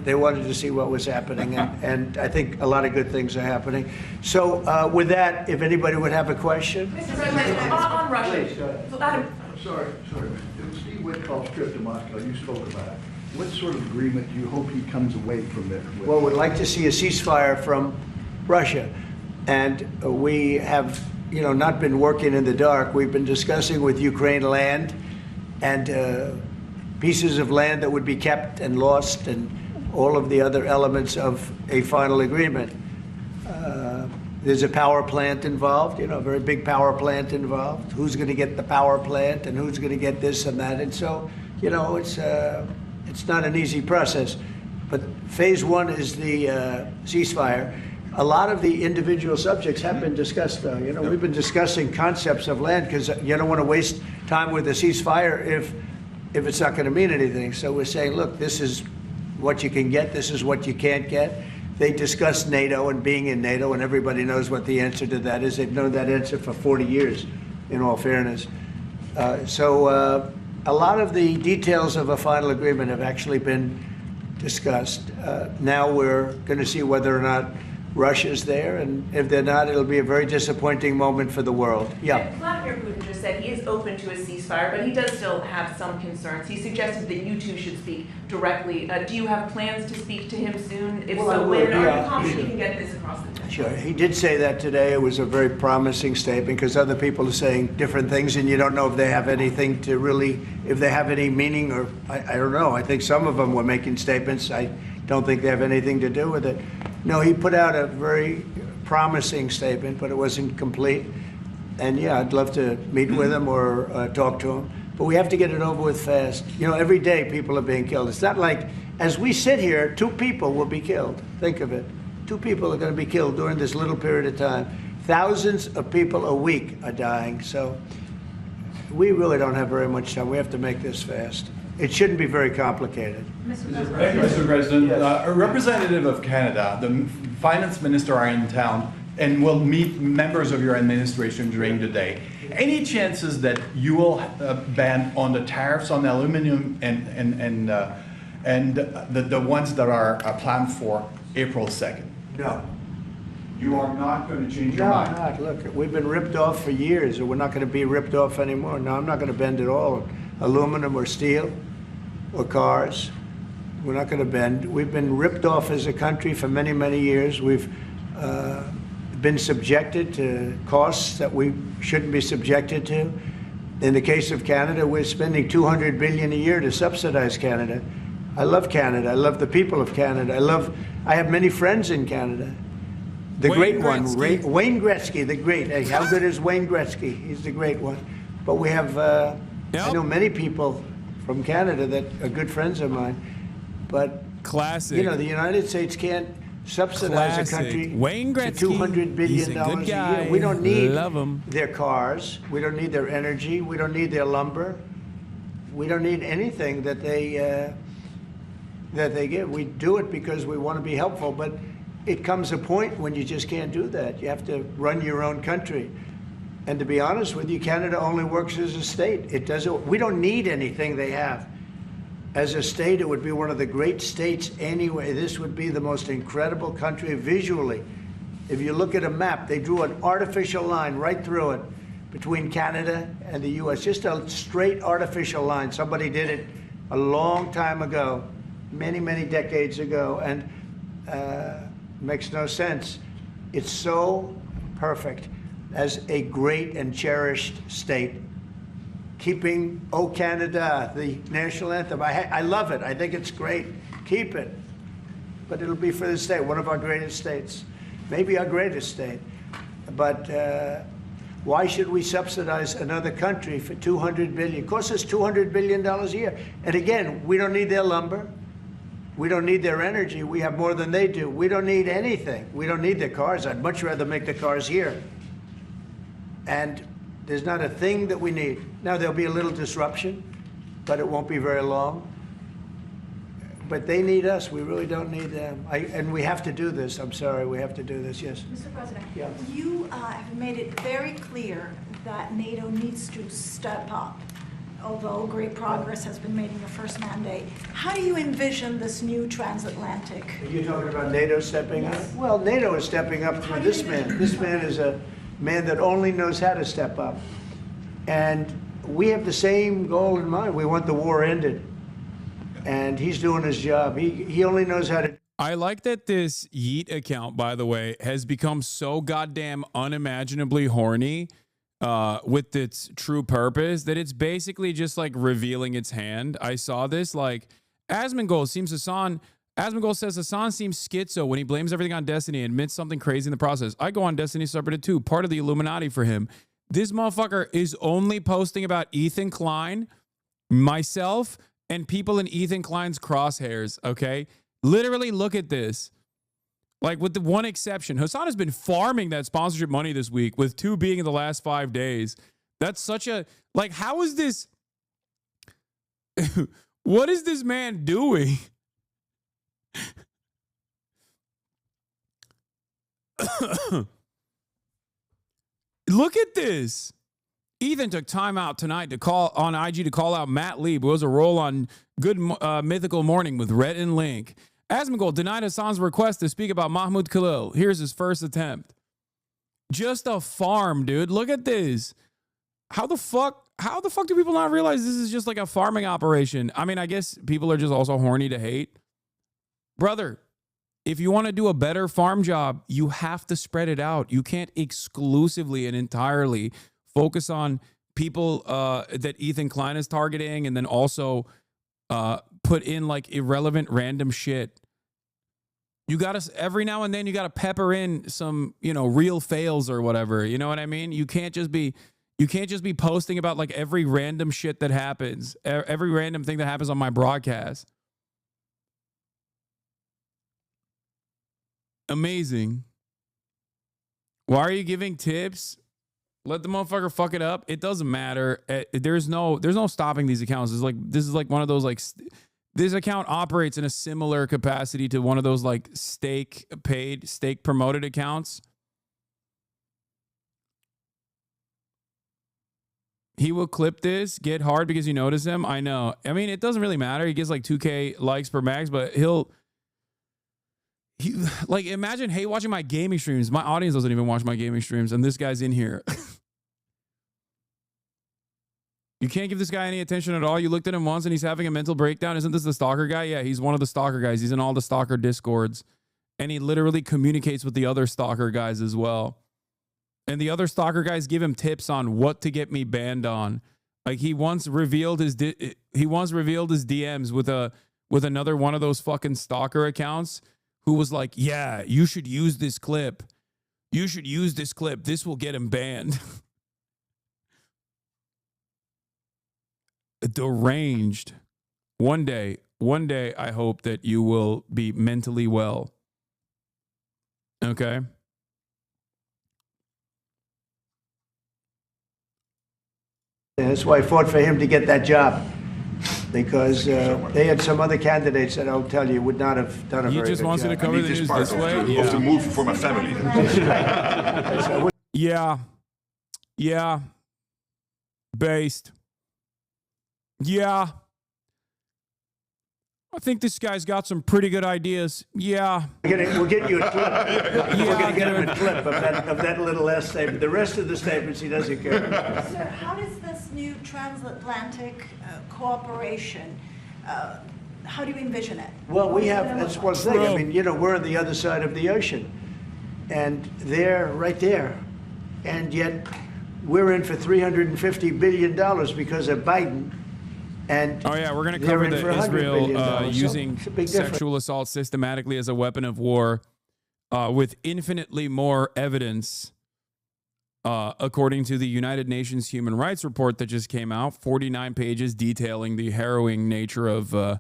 they wanted to see what was happening, and I think a lot of good things are happening. So with that, if anybody would have a question. Mr. President, on Russia. Please, sorry. It was Steve Witkoff's trip to Moscow. You spoke about it. What sort of agreement do you hope he comes away from there with? Well, we'd like to see a ceasefire from Russia, and we have, not been working in the dark. We've been discussing with Ukraine land and pieces of land that would be kept and lost, and all of the other elements of a final agreement. There's a power plant involved, a very big power plant involved. Who's going to get the power plant, and who's going to get this and that? And so, it's not an easy process. But phase one is the ceasefire. A lot of the individual subjects have been discussed, though. We've been discussing concepts of land, because you don't want to waste time with a ceasefire if it's not going to mean anything. So we're saying, look, this is what you can get, this is what you can't get. They discussed NATO and being in NATO, and everybody knows what the answer to that is. They've known that answer for 40 years, in all fairness. So a lot of the details of a final agreement have actually been discussed. Now we're going to see whether or not Russia's there, and if they're not, it'll be a very disappointing moment for the world. Yeah. Vladimir Putin just said he is open to a ceasefire, but he does still have some concerns. He suggested that you two should speak directly. Do you have plans to speak to him soon? If so, when are you confident you can get this across the table? Sure. He did say that today. It was a very promising statement, because other people are saying different things, and you don't know if they have anything to really, if they have any meaning, or I don't know. I think some of them were making statements. I don't think they have anything to do with it. No, he put out a very promising statement, but it wasn't complete. And yeah, I'd love to meet with him or talk to him. But we have to get it over with fast. Every day people are being killed. It's not like, as we sit here, 2 people will be killed. Think of it. 2 people are going to be killed during this little period of time. Thousands of people a week are dying. So We really don't have very much time. We have to make this fast. It shouldn't be very complicated. Thank you, Mr. President. A representative of Canada, the finance minister, are in town and will meet members of your administration during the day. Any chances that you will ban on the tariffs on aluminum and the ones that are planned for April 2nd? No. You are not going to change your mind? No, not. Look, we've been ripped off for years, and we're not going to be ripped off anymore. No, I'm not going to bend at all. Aluminum or steel or cars. We're not going to bend. We've been ripped off as a country for many, many years. We've been subjected to costs that we shouldn't be subjected to. In the case of Canada, we're spending $200 billion a year to subsidize Canada. I love Canada. I love the people of Canada. I have many friends in Canada. The great one, Wayne Gretzky, the great. Hey, how good is Wayne Gretzky? He's the great one. But we have, I know many people from Canada that are good friends of mine. But, classic. You know, the United States can't subsidize a country Wayne Gretzky, to $200 billion he's a good guy. a year. We don't need Love him. their cars. We don't need their energy. We don't need their lumber. We don't need anything that they give. We do it because we want to be helpful, but it comes a point when you just can't do that. You have to run your own country. And to be honest with you, Canada only works as a state. It doesn't. We don't need anything they have. As a state, it would be one of the great states anyway. This would be the most incredible country visually. If you look at a map, they drew an artificial line right through it between Canada and the U.S. Just a straight artificial line. Somebody did it a long time ago, many, many decades ago, and makes no sense. It's so perfect as a great and cherished state. Keeping "O Canada," the national anthem. I love it. I think it's great. Keep it. But it'll be for the state, one of our greatest states. Maybe our greatest state. But why should we subsidize another country for $200 billion? It costs us $200 billion a year. And again, we don't need their lumber. We don't need their energy. We have more than they do. We don't need anything. We don't need their cars. I'd much rather make the cars here. And there's not a thing that we need. Now, there'll be a little disruption, but it won't be very long. But they need us. We really don't need them. And we have to do this. I'm sorry. We have to do this. Yes. Mr. President, Yeah. you have made it very clear that NATO needs to step up. Although great progress has been made in your first mandate, how do you envision this new transatlantic? Are you talking about NATO stepping up? Well, NATO is stepping up through this man. This man is a man that only knows how to step up. And we have the same goal in mind. We want the war ended. And he's doing his job. He only knows how to. I like that this Yeet account, by the way, has become so goddamn unimaginably horny with its true purpose that it's basically just like revealing its hand. I saw this like Asmongold says Hasan seems schizo when he blames everything on Destiny and admits something crazy in the process. I go on Destiny subreddit too, part of the Illuminati for him. This motherfucker is only posting about Ethan Klein, myself, and people in Ethan Klein's crosshairs, okay? Literally look at this. Like, with the one exception, Hasan has been farming that sponsorship money this week, with 2 being in the last 5 days. That's such a, like, how is this, what is this man doing? Look at this. Ethan took time out tonight to call on IG to call out Matt Lieb, who was a role on Good Mythical Morning with Rhett and Link. Asmongold denied Hasan's request to speak about Mahmoud Khalil. Here's his first attempt. Just a farm, dude. Look at this. How the fuck do people not realize this is just like a farming operation? I mean, I guess people are just also horny to hate. Brother, if you want to do a better farm job, you have to spread it out. You can't exclusively and entirely focus on people that Ethan Klein is targeting and then also put in like irrelevant random shit. You got to, every now and then you got to pepper in some, real fails or whatever. You know what I mean? You can't just be posting about like every random shit that happens, every random thing that happens on my broadcast. Amazing. Why are you giving tips? Let the motherfucker fuck it up. It doesn't matter. There's no stopping these accounts. This is like one of those like this account operates in a similar capacity to one of those like stake promoted accounts. He will clip this, get hard because you notice him. I know. I mean, it doesn't really matter. He gets like 2K likes per max, but like imagine, hey, watching my gaming streams. My audience doesn't even watch my gaming streams, and this guy's in here. You can't give this guy any attention at all. You looked at him once and he's having a mental breakdown. Isn't this the stalker guy? Yeah, he's one of the stalker guys. He's in all the stalker discords. And he literally communicates with the other stalker guys as well. And the other stalker guys give him tips on what to get me banned on. Like he once revealed his DMs with another one of those fucking stalker accounts who was like, "Yeah, you should use this clip. You should use this clip. This will get him banned." Deranged. One day, I hope that you will be mentally well. Okay? That's why I fought for him to get that job, because they had some other candidates that I'll tell you would not have done a very good job. He just wants you to cover the news this way? Of the move for my family. Yeah. Based. Yeah. I think this guy's got some pretty good ideas. Yeah. We'll get you a clip. We're going to get him a clip of that little last statement. The rest of the statements, he doesn't care. Sir, how does this new transatlantic cooperation, how do you envision it? Well, we have, that's one thing. I mean, we're on the other side of the ocean. And they're right there. And yet, we're in for $350 billion because of Biden. And oh yeah, we're going to cover the Israel using sexual assault systematically as a weapon of war with infinitely more evidence, according to the United Nations Human Rights Report that just came out, 49 pages detailing the harrowing nature of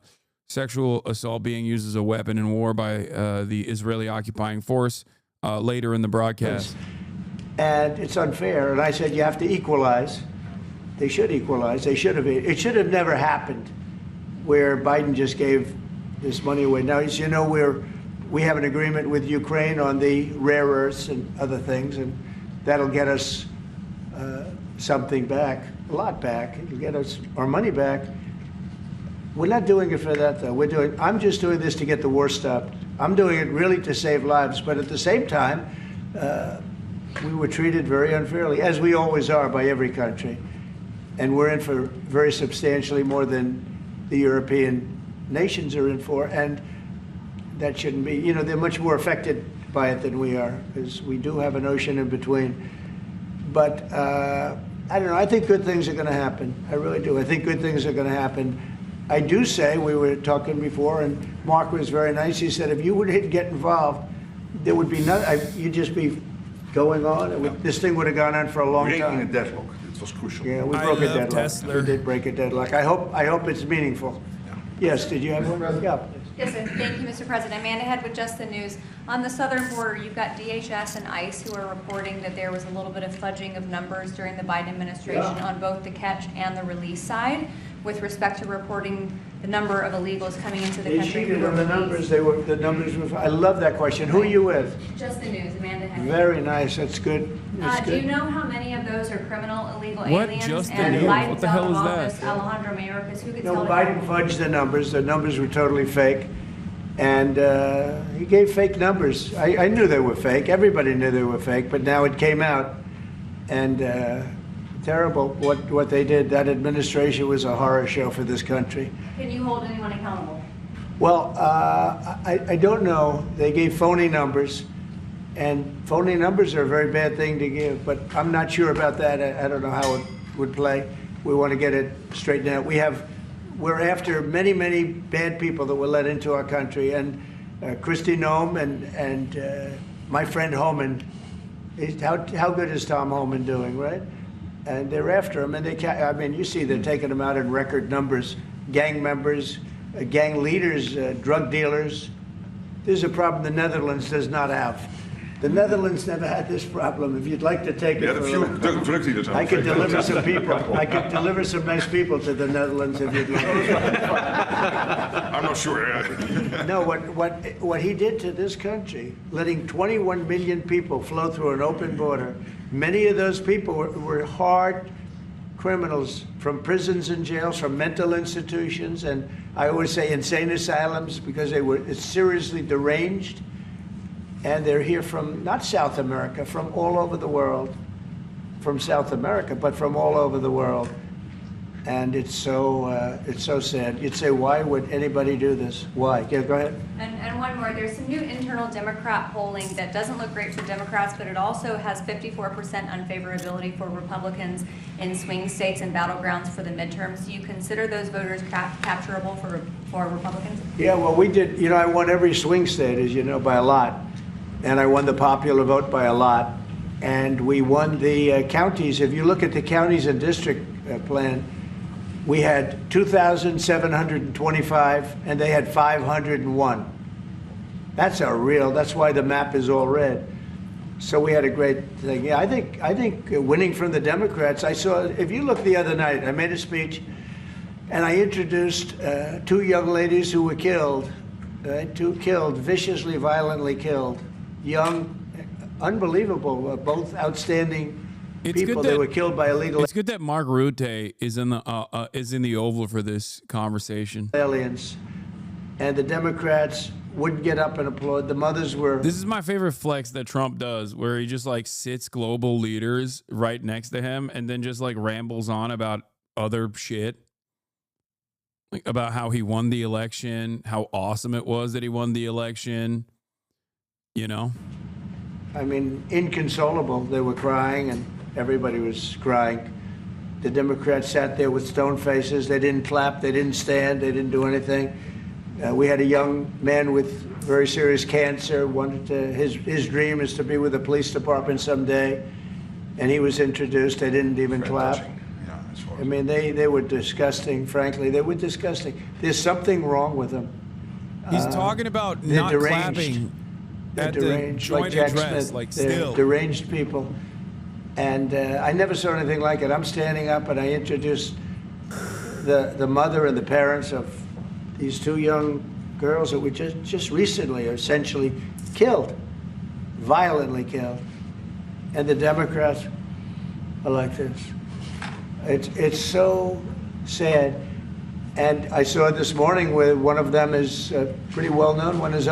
sexual assault being used as a weapon in war by the Israeli occupying force later in the broadcast. And it's unfair. And I said, you have to equalize. They should equalize. They should have. It should have never happened where Biden just gave this money away. Now, as you know, we have an agreement with Ukraine on the rare earths and other things, and that'll get us something back, a lot back. It'll get us our money back. We're not doing it for that, though. I'm just doing this to get the war stopped. I'm doing it really to save lives, but at the same time, we were treated very unfairly, as we always are by every country. And we're in for very substantially more than the European nations are in for, and that shouldn't be. They're much more affected by it than we are, because we do have an ocean in between. But I don't know. I think good things are going to happen. I really do. I think good things are going to happen. I do say, we were talking before, and Mark was very nice. He said, if you would get involved, there would be nothing. You'd just be going on. This thing would have gone on for a long time. Breaking a deadlock. It was crucial. Yeah, we broke a deadlock. Tesla. We did break a deadlock. I hope it's meaningful. Yes, did you have one? Yeah. Yes, sir. Thank you, Mr. President. Amanda Head with Just the News. On the southern border, you've got DHS and ICE who are reporting that there was a little bit of fudging of numbers during the Biden administration on both the catch and the release side with respect to reporting the number of illegals coming into the country. They cheated on the numbers. The numbers were. I love that question. Who are you with? Just the News, Amanda Head. Very nice. That's good. Do you know how many of those are criminal illegal What? aliens? Just the and News? Biden's What the hell out of is office, that? Alejandro Mayorkas, who gets No, held Biden accountable? fudged the numbers. The numbers were totally fake. And he gave fake numbers. I knew they were fake. Everybody knew they were fake, but now it came out. And terrible what they did. That administration was a horror show for this country. Can you hold anyone accountable? Well, I don't know. They gave phony numbers. And phony numbers are a very bad thing to give, but I'm not sure about that. I don't know how it would play. We want to get it straightened out. We're after many, many bad people that were let into our country, and Kristi Noem and my friend Homan. How good is Tom Homan doing, right? And they're after him, and you see they're taking him out in record numbers. Gang members, gang leaders, drug dealers. There's a problem the Netherlands does not have. The Netherlands never had this problem. If you'd like to take it We had a for few little- drug leaders. I could deliver some people. I could deliver some nice people to the Netherlands if you'd like. I'm not sure. No, what he did to this country, letting 21 million people flow through an open border, many of those people were hard criminals from prisons and jails, from mental institutions, and I always say insane asylums because they were seriously deranged. And they're here from, not South America, from all over the world. From South America, but from all over the world. And it's so sad. You'd say, why would anybody do this? Why? Yeah, go ahead. And one more, there's some new internal Democrat polling that doesn't look great for Democrats, but it also has 54% unfavorability for Republicans in swing states and battlegrounds for the midterms. Do you consider those voters capturable for Republicans? Yeah, well, we did, I won every swing state, as you know, by a lot. And I won the popular vote by a lot. And we won the counties. If you look at the counties and district plan, we had 2,725, and they had 501. That's why the map is all red. So we had a great thing. Yeah, I think winning from the Democrats, if you look the other night, I made a speech, and I introduced two young ladies who were killed, viciously, violently killed. Young, unbelievable, both outstanding people. They were killed by illegal. It's good that Mark Rutte is in the Oval for this conversation. Aliens, and the Democrats wouldn't get up and applaud. The mothers were. This is my favorite flex that Trump does, where he just like sits global leaders right next to him and then just like rambles on about other shit. Like about how he won the election, how awesome it was that he won the election. I mean, inconsolable. They were crying, and everybody was crying. The Democrats sat there with stone faces. They didn't clap. They didn't stand. They didn't do anything. We had a young man with very serious cancer. His dream is to be with the police department someday, and he was introduced. They didn't even clap. I mean, they were disgusting. Frankly, they were disgusting. There's something wrong with them. He's talking about not clapping. They're deranged, joint like Jack address, Smith. like They're still. deranged people. And I never saw anything like it. I'm standing up and I introduced the mother and the parents of these two young girls that were just recently essentially killed, violently killed. And the Democrats are like this. It's so sad. And I saw this morning where one of them is pretty well known, one is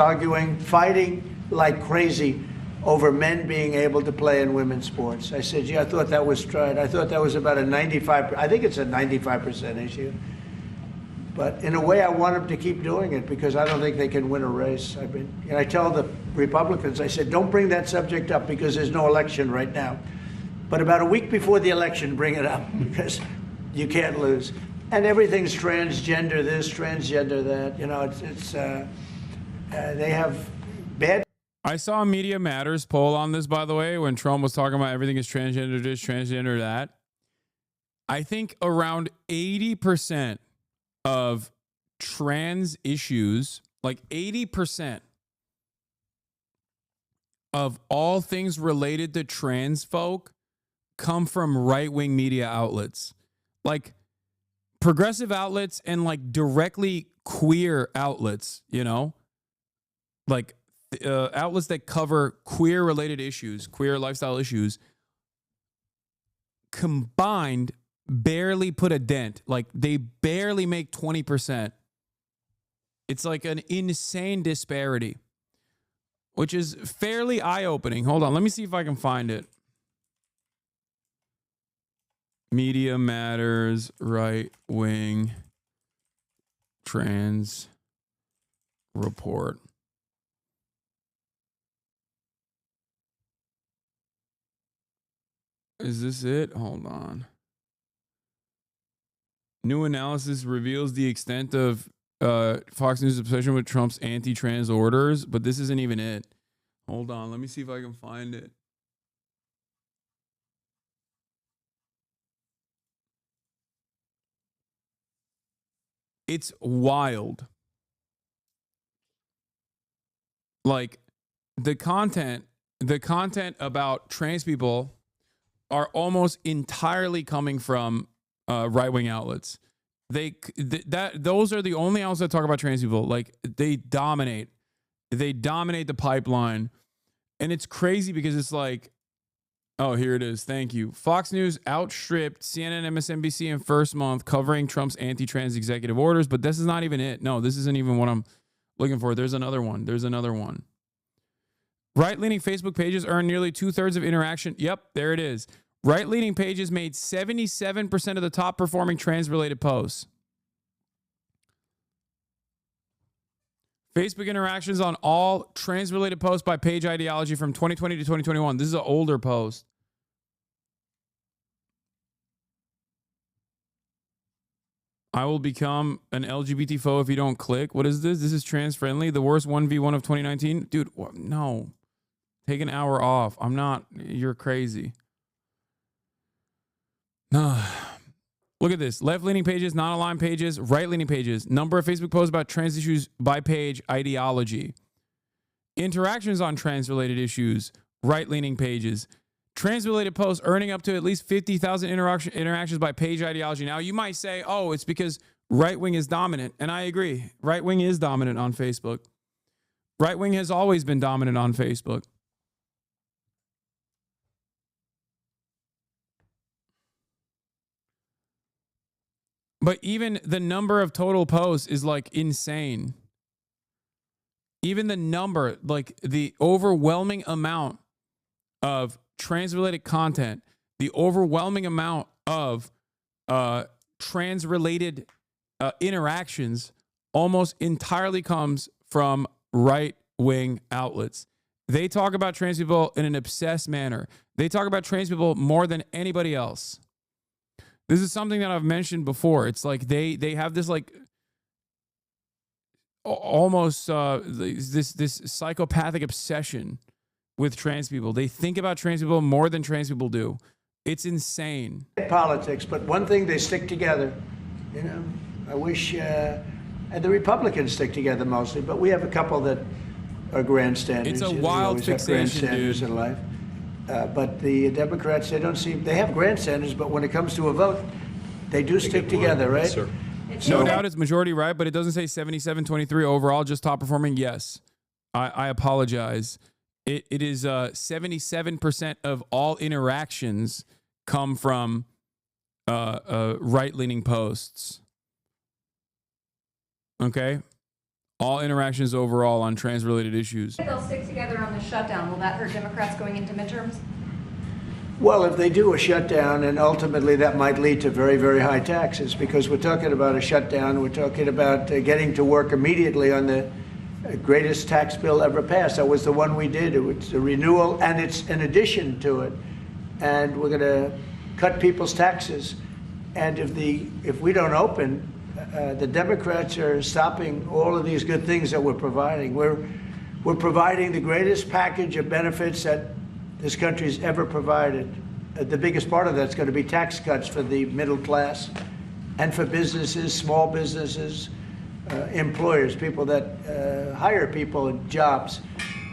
fighting like crazy over men being able to play in women's sports. I said, I thought that was tried. I thought that was about I think it's a 95% issue. But in a way, I want them to keep doing it because I don't think they can win a race. And I tell the Republicans, I said, don't bring that subject up because there's no election right now. But about a week before the election, bring it up because you can't lose. And everything's transgender this, transgender that. They have bad. I saw a Media Matters poll on this, by the way, when Trump was talking about everything is transgender this, transgender that. I think around 80% of trans issues, like 80% of all things related to trans folk come from right-wing media outlets. Like progressive outlets and like directly queer outlets, like outlets that cover queer related issues, queer lifestyle issues, combined barely put a dent. Like they barely make 20%. It's like an insane disparity, which is fairly eye-opening. Hold on, let me see if I can find it. Media Matters, right-wing, trans report. Is this it? Hold on. New analysis reveals the extent of Fox News' obsession with Trump's anti-trans orders, but this isn't even it. Hold on, let me see if I can find it. It's wild. Like, the content the content about trans people are almost entirely coming from right-wing outlets. Those are the only outlets that talk about trans people. Like, they dominate the pipeline, and it's crazy because it's like, oh, here it is. Thank you. Fox News outstripped CNN, MSNBC in first month covering Trump's anti-trans executive orders, but this is not even it. No, this isn't even what I'm looking for. There's another one. Right-leaning Facebook pages earn nearly 2/3 of interaction. Yep, there it is. Right-leaning pages made 77% of the top-performing trans-related posts. Facebook interactions on all trans-related posts by page ideology from 2020 to 2021. This is an older post. I will become an LGBT foe if you don't click. What is this? This is trans-friendly. The worst 1v1 of 2019. Dude, no. Take an hour off. I'm not. You're crazy. Look at this. Left-leaning pages, non-aligned pages, right-leaning pages. Number of Facebook posts about trans issues by page ideology. Interactions on trans-related issues, right-leaning pages. Trans-related posts earning up to at least 50,000 interactions by page ideology. Now, you might say, oh, it's because right-wing is dominant. And I agree. Right-wing is dominant on Facebook. Right-wing has always been dominant on Facebook. But even the number of total posts is like insane. Even the number, like the overwhelming amount of trans-related content, the overwhelming amount of trans-related interactions almost entirely comes from right-wing outlets. They talk about trans people in an obsessed manner. They talk about trans people more than anybody else. This is something that I've mentioned before. It's like they have this like almost this psychopathic obsession with trans people. They think about trans people more than trans people do. It's insane. Politics, but one thing, they stick together. You know, I wish, and the Republicans stick together mostly, but we have a couple that are grandstanders. It's a You wild always have fixation, grandstanders dude. in life. But the Democrats, they have grandstanders, but when it comes to a vote, they do stick together, right? Yes, sir. No doubt it's majority right, but it doesn't say 77-23 overall, just top performing. Yes, I apologize. It is 77% of all interactions come from right-leaning posts. Okay? All interactions overall on trans-related issues. They'll stick together on the shutdown. Will that hurt Democrats going into midterms? Well, if they do a shutdown, and ultimately that might lead to very, very high taxes, because we're talking about a shutdown, we're talking about getting to work immediately on the greatest tax bill ever passed. That was the one we did. It was a renewal, and it's an addition to it. And we're going to cut people's taxes. And if we don't open, the Democrats are stopping all of these good things that we're providing. We're providing the greatest package of benefits that this country's ever provided. The biggest part of that's going to be tax cuts for the middle class and for businesses, small businesses, employers, people that hire people in jobs.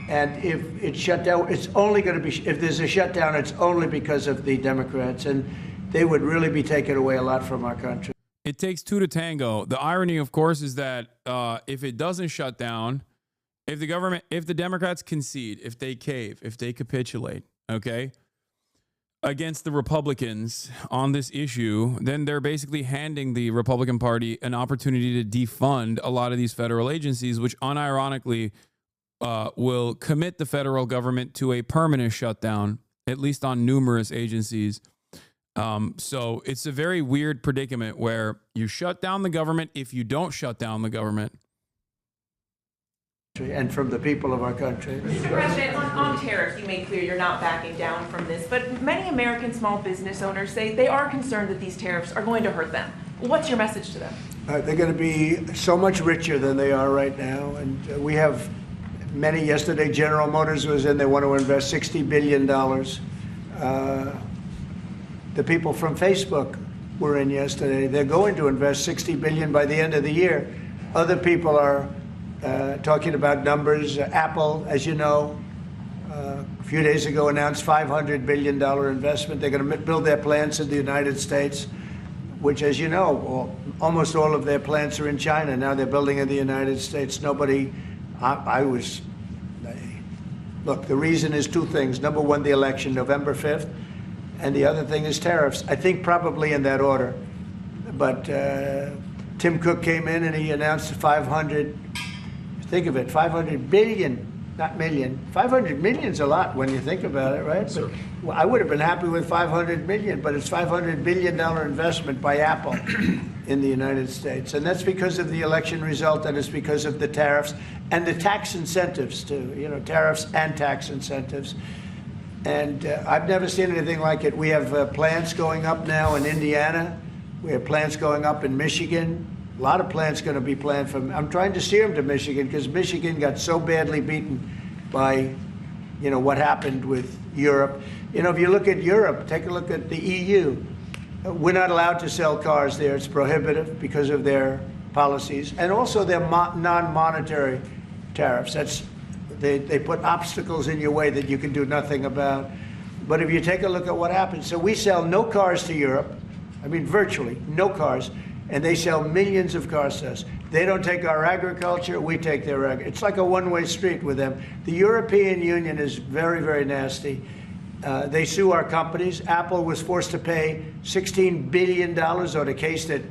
And if it's shut down, it's only going to be, if there's a shutdown, it's only because of the Democrats. And they would really be taking away a lot from our country. It takes two to tango. The irony, of course, is that if it doesn't shut down, if the Democrats concede, if they cave, if they capitulate, okay, against the Republicans on this issue, then they're basically handing the Republican Party an opportunity to defund a lot of these federal agencies, which unironically will commit the federal government to a permanent shutdown, at least on numerous agencies. So it's a very weird predicament where you shut down the government if you don't shut down the government. And from the people of our country. Mr. President, on tariffs, you made clear you're not backing down from this, but many American small business owners say they are concerned that these tariffs are going to hurt them. What's your message to them? They're going to be so much richer than they are right now. And we have many. Yesterday, General Motors was in. They want to invest $60 billion. The people from Facebook were in yesterday. They're going to invest $60 billion by the end of the year. Other people are talking about numbers. Apple, as you know, a few days ago announced $500 billion investment. They're going to build their plants in the United States, which, as you know, almost all of their plants are in China. Now they're building in the United States. Look, the reason is two things. Number one, the election, November 5th, and the other thing is tariffs. I think probably in that order. But Tim Cook came in and he announced 500, think of it, 500 billion, not million. 500 million's a lot when you think about it, right? But, well, I would have been happy with 500 million, but it's $500 billion investment by Apple in the United States. And that's because of the election result, and it's because of the tariffs and the tax incentives too, you know, tariffs and tax incentives. And I've never seen anything like it. We have plants going up now in Indiana. We have plants going up in Michigan. A lot of plants going to be planned from. I'm trying to steer them to Michigan because Michigan got so badly beaten by, you know, what happened with Europe. You know, if you look at Europe, take a look at the EU. We're not allowed to sell cars there. It's prohibitive because of their policies and also their non-monetary tariffs. They put obstacles in your way that you can do nothing about. But if you take a look at what happens, so we sell no cars to Europe. I mean, virtually no cars. And they sell millions of cars to us. They don't take our agriculture, we take their agriculture. It's like a one-way street with them. The European Union is very, very nasty. They sue our companies. Apple was forced to pay $16 billion on a case that,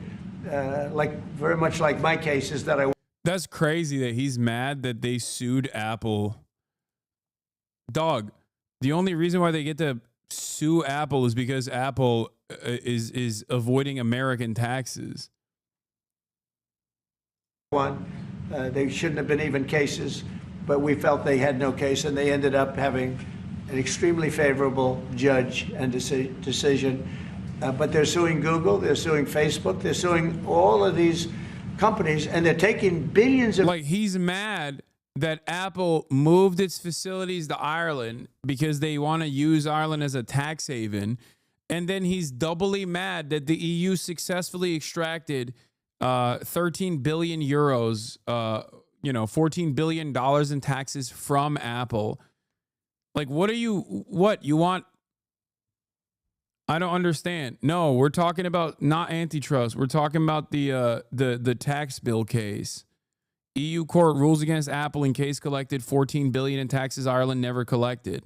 very much like my case, is that I... That's crazy that he's mad that they sued Apple. Dog, the only reason why they get to sue Apple is because Apple is avoiding American taxes. They shouldn't have been even cases, but we felt they had no case, and they ended up having an extremely favorable judge and decision. But they're suing Google, they're suing Facebook, they're suing all of these companies, and they're taking billions of... Like, he's mad that Apple moved its facilities to Ireland because they want to use Ireland as a tax haven. And then he's doubly mad that the EU successfully extracted 13 billion euros, $14 billion in taxes from Apple. Like, what you want? I don't understand. No, we're talking about not antitrust. We're talking about the tax bill case. EU court rules against Apple in case collected 14 billion in taxes Ireland never collected.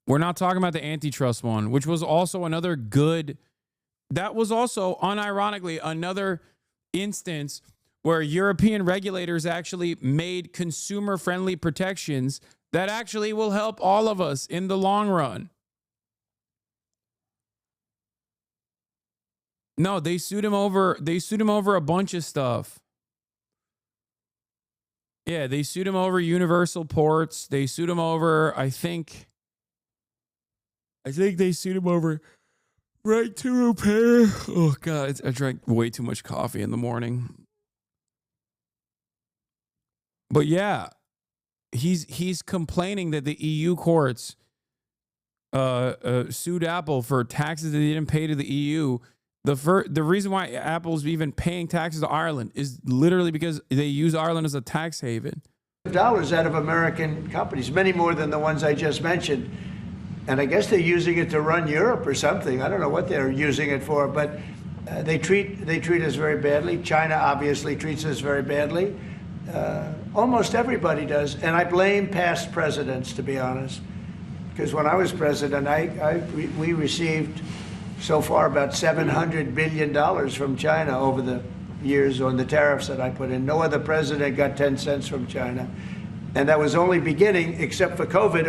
We're not talking about the antitrust one, which was also another good. That was also, unironically, another instance where European regulators actually made consumer-friendly protections that actually will help all of us in the long run. No, they sued him over a bunch of stuff. Yeah, they sued him over Universal Ports. They sued him over, I think they sued him over right to repair. Oh, God, I drank way too much coffee in the morning. But yeah, he's complaining that the EU courts sued Apple for taxes that they didn't pay to the EU. The reason why Apple's even paying taxes to Ireland is literally because they use Ireland as a tax haven. Dollars out of American companies, many more than the ones I just mentioned. And I guess they're using it to run Europe or something. I don't know what they're using it for, but they treat us very badly. China obviously treats us very badly. Almost everybody does. And I blame past presidents, to be honest. Because when I was president, we received so far about $700 billion from China over the years on the tariffs that I put in. No other president got 10 cents from China. And that was only beginning, except for COVID.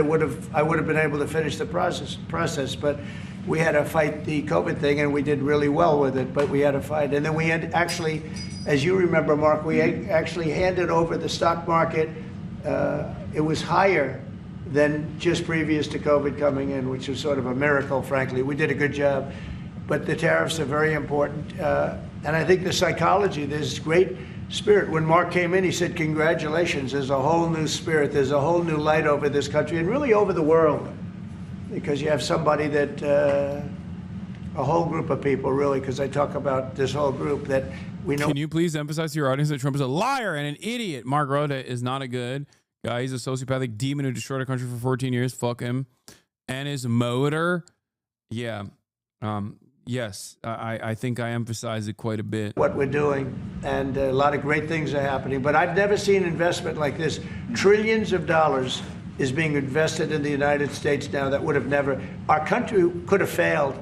I would have been able to finish the process. But we had to fight the COVID thing, and we did really well with it. But we had to fight. And then we had actually, as you remember, Mark, we actually handed over the stock market. It was higher than just previous to COVID coming in, which was sort of a miracle, frankly. We did a good job. But the tariffs are very important. And I think the psychology, there's great spirit. When Mark came in, he said, congratulations, there's a whole new spirit, there's a whole new light over this country and really over the world. Because you have somebody that, a whole group of people really, because I talk about this whole group that we know. Can you please emphasize to your audience that Trump is a liar and an idiot? Mark Rota is not a good Guy, he's a sociopathic demon who destroyed our country for 14 years. Fuck him. And his motor. Yeah. Yes, I think I emphasize it quite a bit. What we're doing, and a lot of great things are happening, but I've never seen investment like this. Trillions of dollars is being invested in the United States now that would have never, our country could have failed.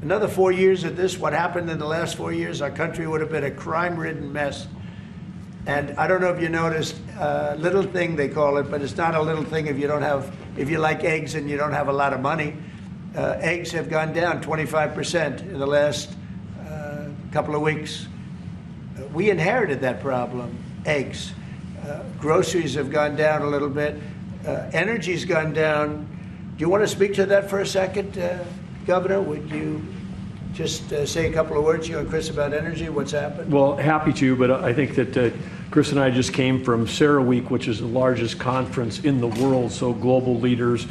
Another 4 years of this, what happened in the last 4 years, our country would have been a crime-ridden mess. And I don't know if you noticed, little thing they call it, but it's not a little thing if you like eggs and you don't have a lot of money. Eggs have gone down 25% in the last couple of weeks. We inherited that problem, eggs. Groceries have gone down a little bit. Energy's gone down. Do you want to speak to that for a second, Governor? Would you just say a couple of words, you and Chris, about energy, what's happened? Well, happy to, but I think that Chris and I just came from CERAWeek, which is the largest conference in the world, so global leaders,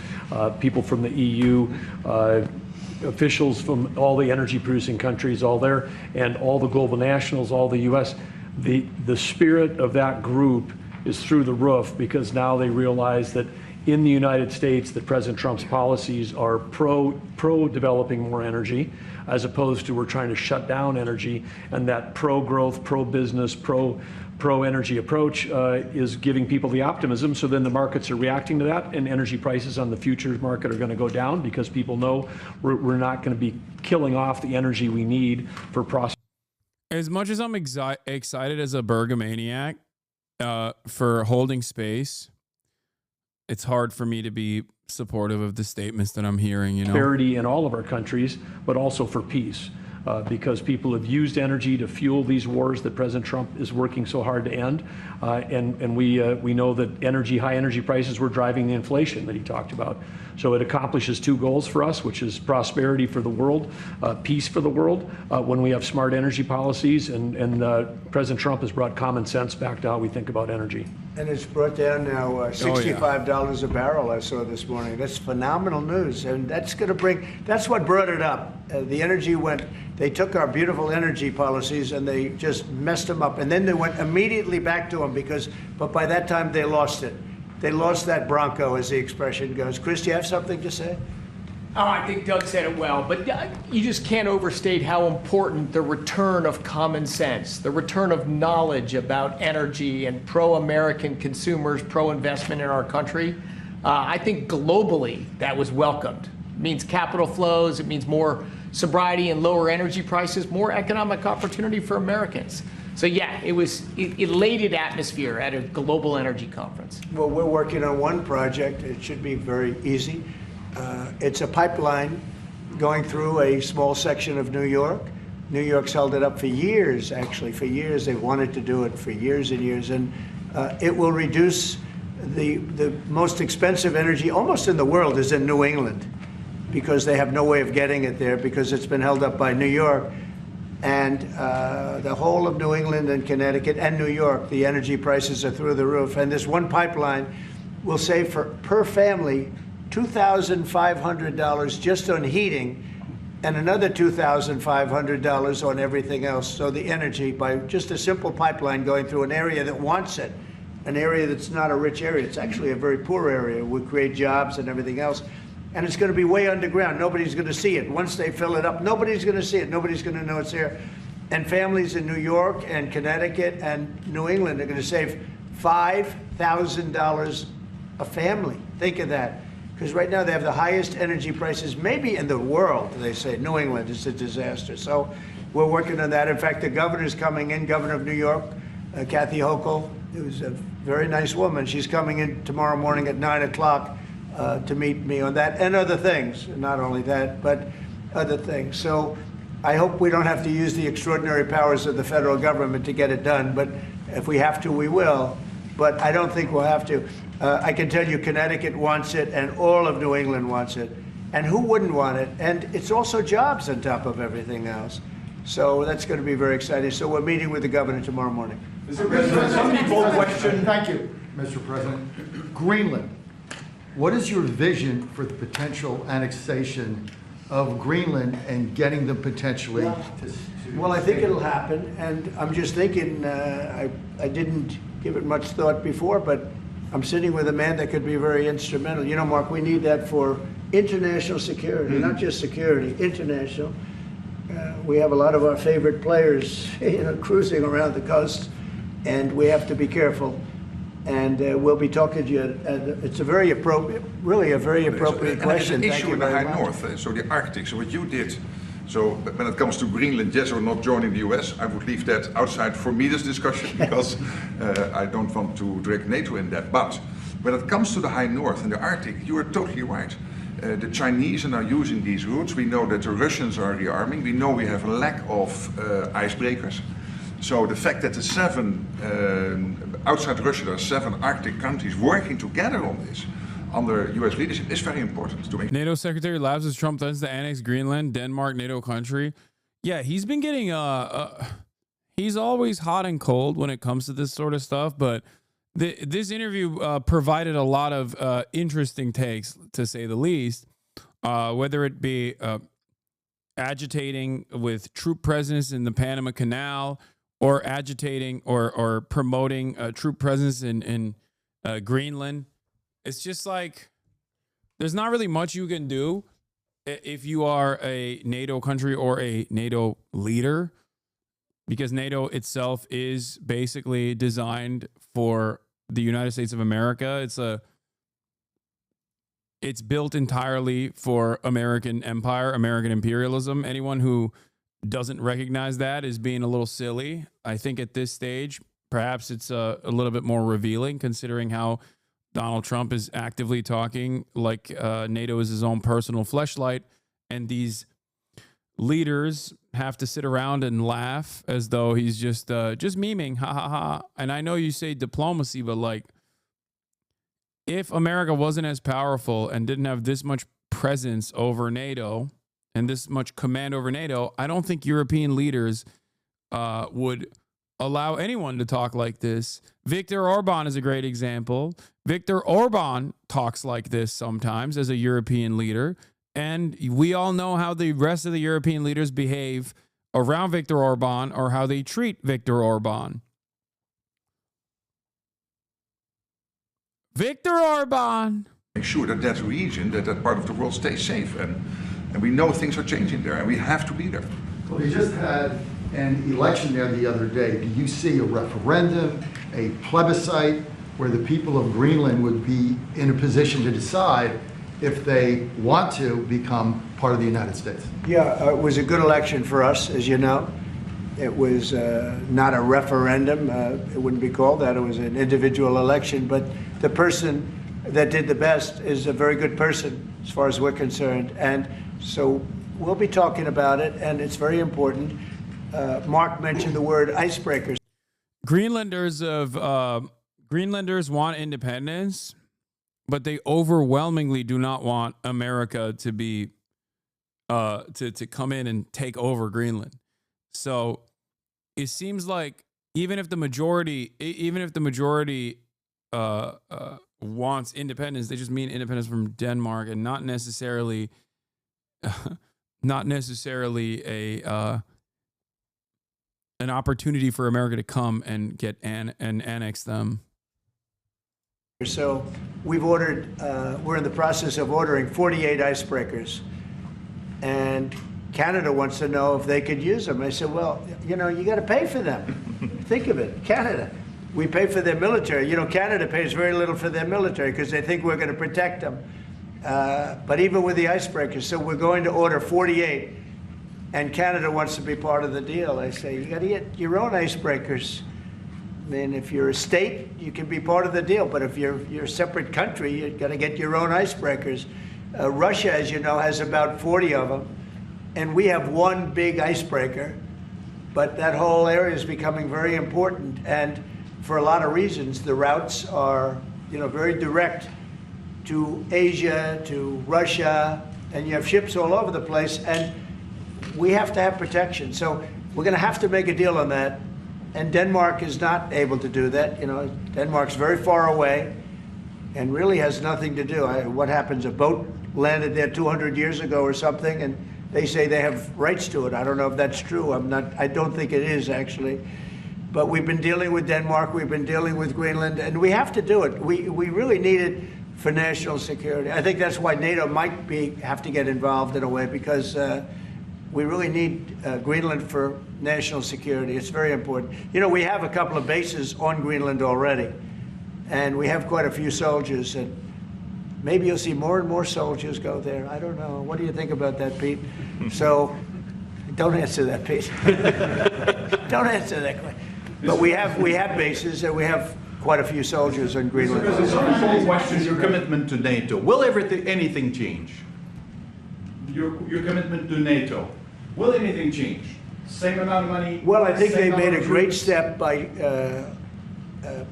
people from the EU, officials from all the energy producing countries, all there, and all the global nationals, all the US. The spirit of that group is through the roof, because now they realize that in the United States that President Trump's policies are pro-developing more energy, as opposed to we're trying to shut down energy, and that pro-growth, pro-business, pro-energy approach is giving people the optimism. So then the markets are reacting to that, and energy prices on the futures market are going to go down because people know we're not going to be killing off the energy we need for prosperity. As much as I'm excited as a Bergamaniac for holding space, it's hard for me to be supportive of the statements that I'm hearing, Prosperity in all of our countries, but also for peace. Because people have used energy to fuel these wars that President Trump is working so hard to end. And we know that high energy prices were driving the inflation that he talked about. So it accomplishes two goals for us, which is prosperity for the world, peace for the world, when we have smart energy policies. And President Trump has brought common sense back to how we think about energy. And it's brought down now $65 a barrel, I saw this morning. That's phenomenal news. And that's what brought it up. The energy they took our beautiful energy policies and they just messed them up. And then they went immediately back to them but by that time they lost it. They lost that Bronco, as the expression goes. Chris, do you have something to say? Oh, I think Doug said it well, but you just can't overstate how important the return of common sense, the return of knowledge about energy and pro-American consumers, pro-investment in our country. I think globally that was welcomed. It means capital flows, it means more sobriety and lower energy prices, more economic opportunity for Americans. So yeah, it was elated atmosphere at a global energy conference. Well, we're working on one project. It should be very easy. It's a pipeline going through a small section of New York. New York's held it up for years, actually, for years. They've wanted to do it for years and years. And it will reduce the most expensive energy almost in the world is in New England, because they have no way of getting it there because it's been held up by New York. And the whole of New England and Connecticut and New York, the energy prices are through the roof. And this one pipeline will save per family $2,500 just on heating and another $2,500 on everything else. So the energy, by just a simple pipeline going through an area that wants it, an area that's not a rich area, it's actually a very poor area, would create jobs and everything else. And it's going to be way underground. Nobody's going to see it. Once they fill it up, nobody's going to see it. Nobody's going to know it's there. And families in New York and Connecticut and New England are going to save $5,000 a family. Think of that. Because right now they have the highest energy prices maybe in the world, they say. New England is a disaster. So we're working on that. In fact, the governor's coming in, Governor of New York, Kathy Hochul, who's a very nice woman. She's coming in tomorrow morning at 9 o'clock to meet me on that and other things. Not only that, but other things. So I hope we don't have to use the extraordinary powers of the federal government to get it done. But if we have to, we will. But I don't think we'll have to. I can tell you Connecticut wants it and all of New England wants it. And who wouldn't want it? And it's also jobs on top of everything else. So that's going to be very exciting. So we're meeting with the governor tomorrow morning. Mr. President, some people question. Thank you, Mr. President. Greenland. What is your vision for the potential annexation of Greenland and getting them potentially to Well, I think it'll happen. And I'm just thinking, I didn't give it much thought before, but I'm sitting with a man that could be very instrumental. You know, Mark, we need that for international security, not just security, international. We have a lot of our favorite players, cruising around the coast, and we have to be careful. And we'll be talking to you. It's a very appropriate, really a very appropriate question. There's an Thank issue you in the very high much. north, so the Arctic. So what you did, so when it comes to Greenland, yes or not joining the US, I would leave that outside for me, this discussion, because I don't want to drag NATO in that. But when it comes to the high north and the Arctic, you are totally right. The Chinese are now using these routes. We know that the Russians are rearming. We know we have a lack of icebreakers. So the fact that the outside Russia, there are 7 Arctic countries working together on this under US leadership is very important to make. NATO Secretary Labs as Trump threatens to annex Greenland, Denmark, NATO country. Yeah, he's been getting he's always hot and cold when it comes to this sort of stuff, but this interview provided a lot of interesting takes, to say the least, whether it be agitating with troop presence in the Panama Canal, or agitating or promoting a troop presence in Greenland. It's just like there's not really much you can do if you are a NATO country or a NATO leader, because NATO itself is basically designed for the United States of America. It's built entirely for American empire, American imperialism. Anyone who doesn't recognize that is being a little silly. I think at this stage, perhaps it's a little bit more revealing, considering how Donald Trump is actively talking like NATO is his own personal fleshlight, and these leaders have to sit around and laugh as though he's just memeing, ha ha ha. And I know you say diplomacy, but like, if America wasn't as powerful and didn't have this much presence over NATO and this much command over NATO, I don't think European leaders would allow anyone to talk like this. Viktor Orban is a great example. Viktor Orban talks like this sometimes as a European leader, and we all know how the rest of the European leaders behave around Viktor Orban, or how they treat Viktor Orban. Viktor Orban! Make sure that that region, that part of the world stays safe. And we know things are changing there, and we have to be there. Well, we just had an election there the other day. Do you see a referendum, a plebiscite, where the people of Greenland would be in a position to decide if they want to become part of the United States? Yeah, it was a good election for us, as you know. It was not a referendum. It wouldn't be called that. It was an individual election. But the person that did the best is a very good person, as far as we're concerned. And so we'll be talking about it, and it's very important. Mark mentioned the word icebreakers. Greenlanders want independence, but they overwhelmingly do not want America to be to come in and take over Greenland. So it seems like even if the majority wants independence, they just mean independence from Denmark, and not necessarily an opportunity for America to come and get and annex them. So we've ordered, we're in the process of ordering 48 icebreakers, and Canada wants to know if they could use them. I said, well, you know, you got to pay for them. Think of it, Canada. We pay for their military. You know, Canada pays very little for their military because they think we're going to protect them. But even with the icebreakers, so we're going to order 48, and Canada wants to be part of the deal. I say, you got to get your own icebreakers. I mean, if you're a state, you can be part of the deal, but if you're a separate country, you've got to get your own icebreakers. Russia, as you know, has about 40 of them, and we have one big icebreaker, but that whole area is becoming very important, and for a lot of reasons, the routes are, you know, very direct to Asia, to Russia, and you have ships all over the place, and we have to have protection. So we're going to have to make a deal on that. And Denmark is not able to do that. You know, Denmark's very far away and really has nothing to do. What happens? A boat landed there 200 years ago or something, and they say they have rights to it. I don't know if that's true. I don't think it is, actually. But we've been dealing with Denmark, we've been dealing with Greenland, and we have to do it. We really need it for national security. I think that's why NATO might have to get involved in a way, because we really need Greenland for national security. It's very important. You know, we have a couple of bases on Greenland already, and we have quite a few soldiers, and maybe you'll see more and more soldiers go there. I don't know. What do you think about that, Pete? So, don't answer that, Pete. Don't answer that question. But we have bases, and we have quite a few soldiers in Greenland. Mr. President, some people question your commitment to NATO. Will anything change? Your commitment to NATO. Will anything change? Same amount of money? Well, I think they same made number a of great troops? step by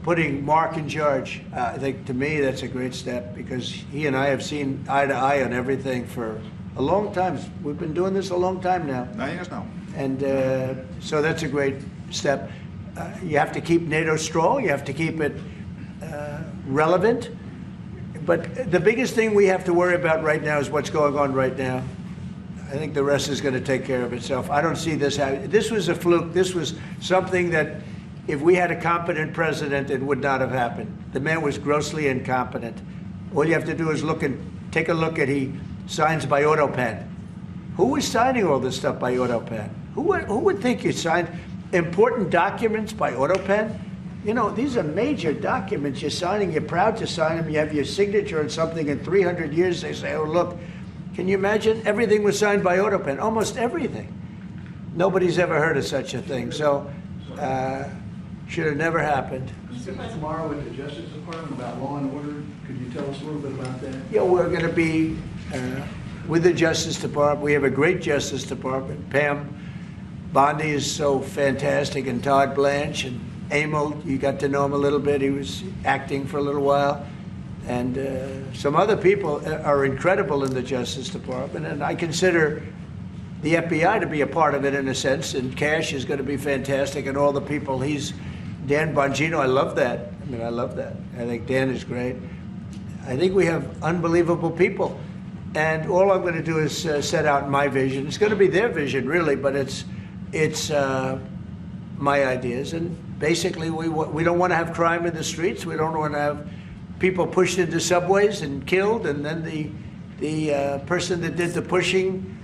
putting Mark in charge. I think, to me, that's a great step, because he and I have seen eye to eye on everything for a long time. We've been doing this a long time now. 9 years now. And so that's a great step. You have to keep NATO strong. You have to keep it relevant. But the biggest thing we have to worry about right now is what's going on right now. I think the rest is going to take care of itself. I don't see this happening. This was a fluke. This was something that, if we had a competent president, it would not have happened. The man was grossly incompetent. All you have to do is take a look at, he signs by AutoPen. Who was signing all this stuff by AutoPen? Who would think you signed important documents by AutoPen? You know, these are major documents you're signing. You're proud to sign them. You have your signature on something. In 300 years, they say, oh, look, can you imagine? Everything was signed by AutoPen, almost everything. Nobody's ever heard of such a thing. So, should have never happened. Tomorrow with the Justice Department about law and order. Could you tell us a little bit about that? Yeah, we're going to be with the Justice Department. We have a great Justice Department. Pam Bondi is so fantastic, and Todd Blanche, and Emil, you got to know him a little bit. He was acting for a little while. And some other people are incredible in the Justice Department, and I consider the FBI to be a part of it in a sense, and Cash is going to be fantastic, and all the people. Dan Bongino, I love that. I mean, I love that. I think Dan is great. I think we have unbelievable people, and all I'm going to do is set out my vision. It's going to be their vision, really, but it's my ideas. And basically, we don't want to have crime in the streets. We don't want to have people pushed into subways and killed, and then the person that did the pushing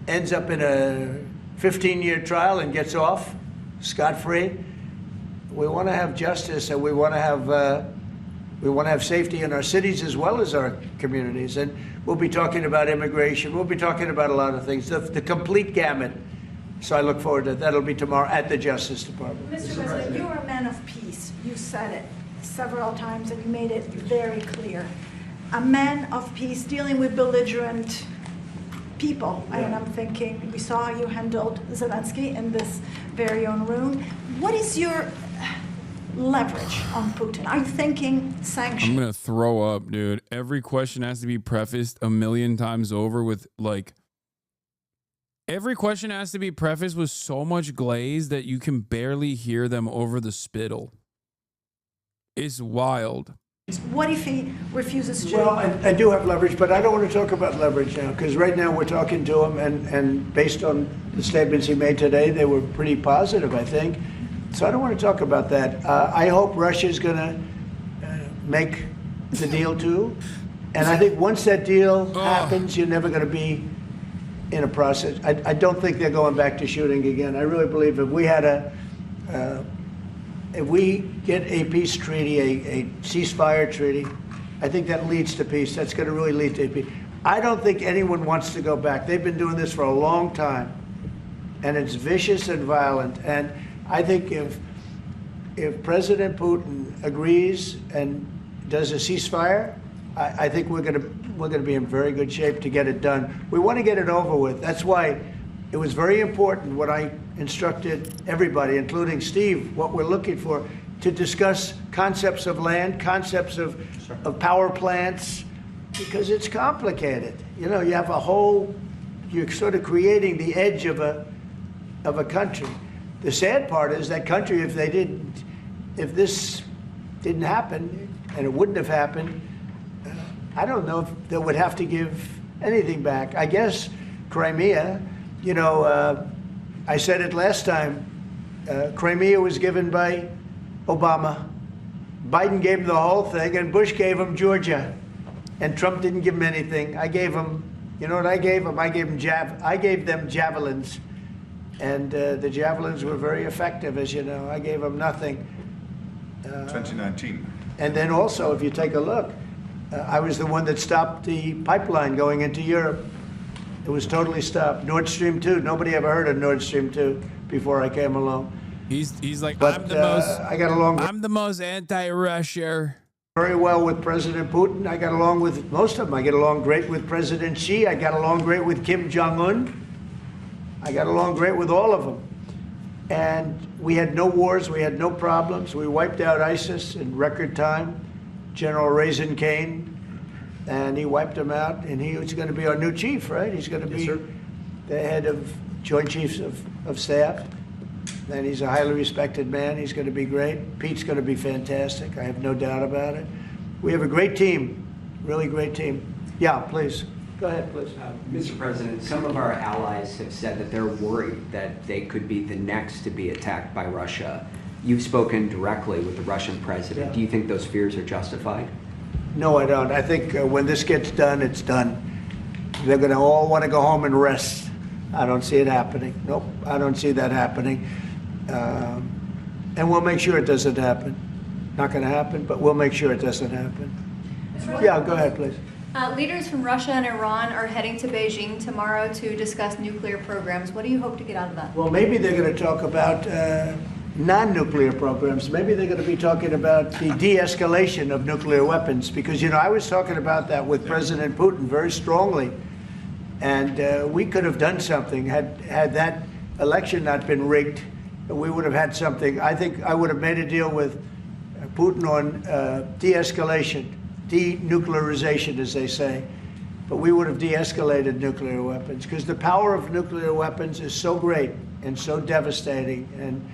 ends up in a 15-year trial and gets off scot-free. We want to have justice, and we want to have safety in our cities as well as our communities. And we'll be talking about immigration. We'll be talking about a lot of things, the complete gamut. So I look forward to that. That'll be tomorrow at the Justice Department. Mr. President, you're a man of peace. You said it several times, and you made it very clear. A man of peace dealing with belligerent people. Yeah. And I'm thinking, we saw how you handled Zelensky in this very own room. What is your leverage on Putin? Are you thinking sanctions? I'm going to throw up, dude. Every question has to be prefaced a million times over with, like, every question has to be prefaced with so much glaze that you can barely hear them over the spittle. It's wild. What if he refuses to? Well, I do have leverage, but I don't want to talk about leverage now, because right now we're talking to him, and based on the statements he made today, they were pretty positive, I think. So I don't want to talk about that. I hope Russia's going to make the deal too. And I think once that deal happens, you're never going to be in a process. I don't think they're going back to shooting again. I really believe if we had if we get a peace treaty, a ceasefire treaty, I think that leads to peace. That's going to really lead to peace. I don't think anyone wants to go back. They've been doing this for a long time, and it's vicious and violent. And I think if President Putin agrees and does a ceasefire, I think we're going to be in very good shape to get it done. We want to get it over with. That's why it was very important what I instructed everybody, including Steve, what we're looking for, to discuss concepts of land, concepts of power plants, because it's complicated. You know, you have you're sort of creating the edge of a country. The sad part is that country, if this didn't happen, and it wouldn't have happened, I don't know if they would have to give anything back. I guess Crimea, you know, I said it last time, Crimea was given by Obama. Biden gave him the whole thing, and Bush gave him Georgia. And Trump didn't give him anything. I gave him, you know what I gave him? I gave them javelins. And the javelins were very effective, as you know. I gave them nothing. 2019. And then also, if you take a look, I was the one that stopped the pipeline going into Europe. It was totally stopped. Nord Stream 2, nobody ever heard of Nord Stream 2 before I came along. He's like, But I got along I'm the most anti-Russia. very well with President Putin. I got along with most of them. I get along great with President Xi. I got along great with Kim Jong-un. I got along great with all of them. And we had no wars. We had no problems. We wiped out ISIS in record time. General Raisin Kane, and he wiped them out. And he was going to be our new chief, right? He's going to be the head of Joint Chiefs of Staff. And he's a highly respected man. He's going to be great. Pete's going to be fantastic. I have no doubt about it. We have a great team, really great team. Yeah, please. Go ahead, please. Mr. President, some of our allies have said that they're worried that they could be the next to be attacked by Russia. You've spoken directly with the Russian president. Do you think those fears are justified? No, I don't. I think when this gets done, it's done. They're going to all want to go home and rest. I don't see it happening. Nope, I don't see that happening. And we'll make sure it doesn't happen. Not going to happen, but we'll make sure it doesn't happen. Yeah, go ahead, please. Leaders from Russia and Iran are heading to Beijing tomorrow to discuss nuclear programs. What do you hope to get out of that? Well, maybe they're going to talk about non-nuclear programs. Maybe they're going to be talking about the de-escalation of nuclear weapons, because, you know, I was talking about that with President Putin very strongly. And we could have done something had that election not been rigged. We would have had something. I think I would have made a deal with Putin on de-escalation, denuclearization, as they say. But we would have de-escalated nuclear weapons, because the power of nuclear weapons is so great and so devastating. And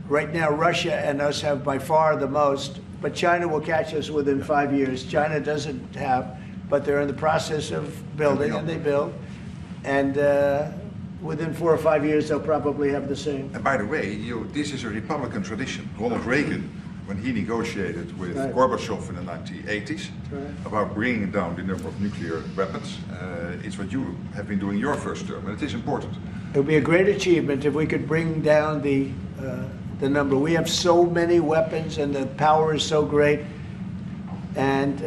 right now, Russia and us have by far the most, but China will catch us within 5 years. China doesn't have, but they're in the process of building, and they build. And within 4 or 5 years, they'll probably have the same. And by the way, this is a Republican tradition. Ronald Reagan, when he negotiated with Gorbachev in the 1980s about bringing down the number of nuclear weapons, it's what you have been doing your first term, and it is important. It would be a great achievement if we could bring down the number. We have so many weapons, and the power is so great. And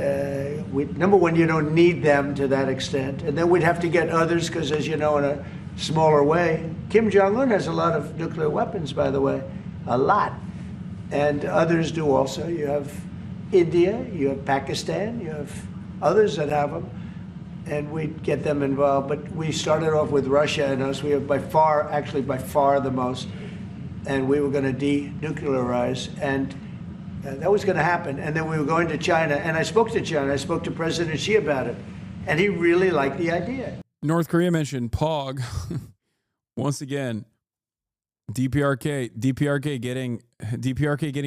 number one, you don't need them to that extent. And then we'd have to get others, because, as you know, in a smaller way, Kim Jong-un has a lot of nuclear weapons, by the way, a lot. And others do also. You have India, you have Pakistan, you have others that have them. And we'd get them involved. But we started off with Russia and us. We have by far the most. And we were going to denuclearize. And that was going to happen. And then we were going to China. And I spoke to China. I spoke to President Xi about it. And he really liked the idea. North Korea mentioned POG. Once again, DPRK getting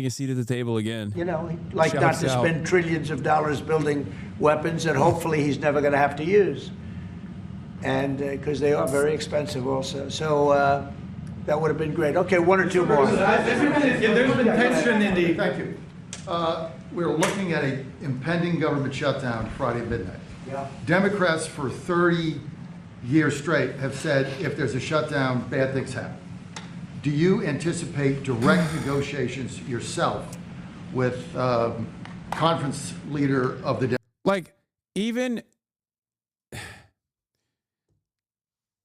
a seat at the table again. You know, he'd like not to spend trillions of dollars building weapons that hopefully he's never going to have to use. And because they are very expensive also. So that would have been great. Okay, one or two more. There's been tension in the... Thank you. We're looking at an impending government shutdown Friday at midnight. Yeah. Democrats for 30 years straight have said if there's a shutdown, bad things happen. Do you anticipate direct negotiations yourself with conference leader of the... Like, even...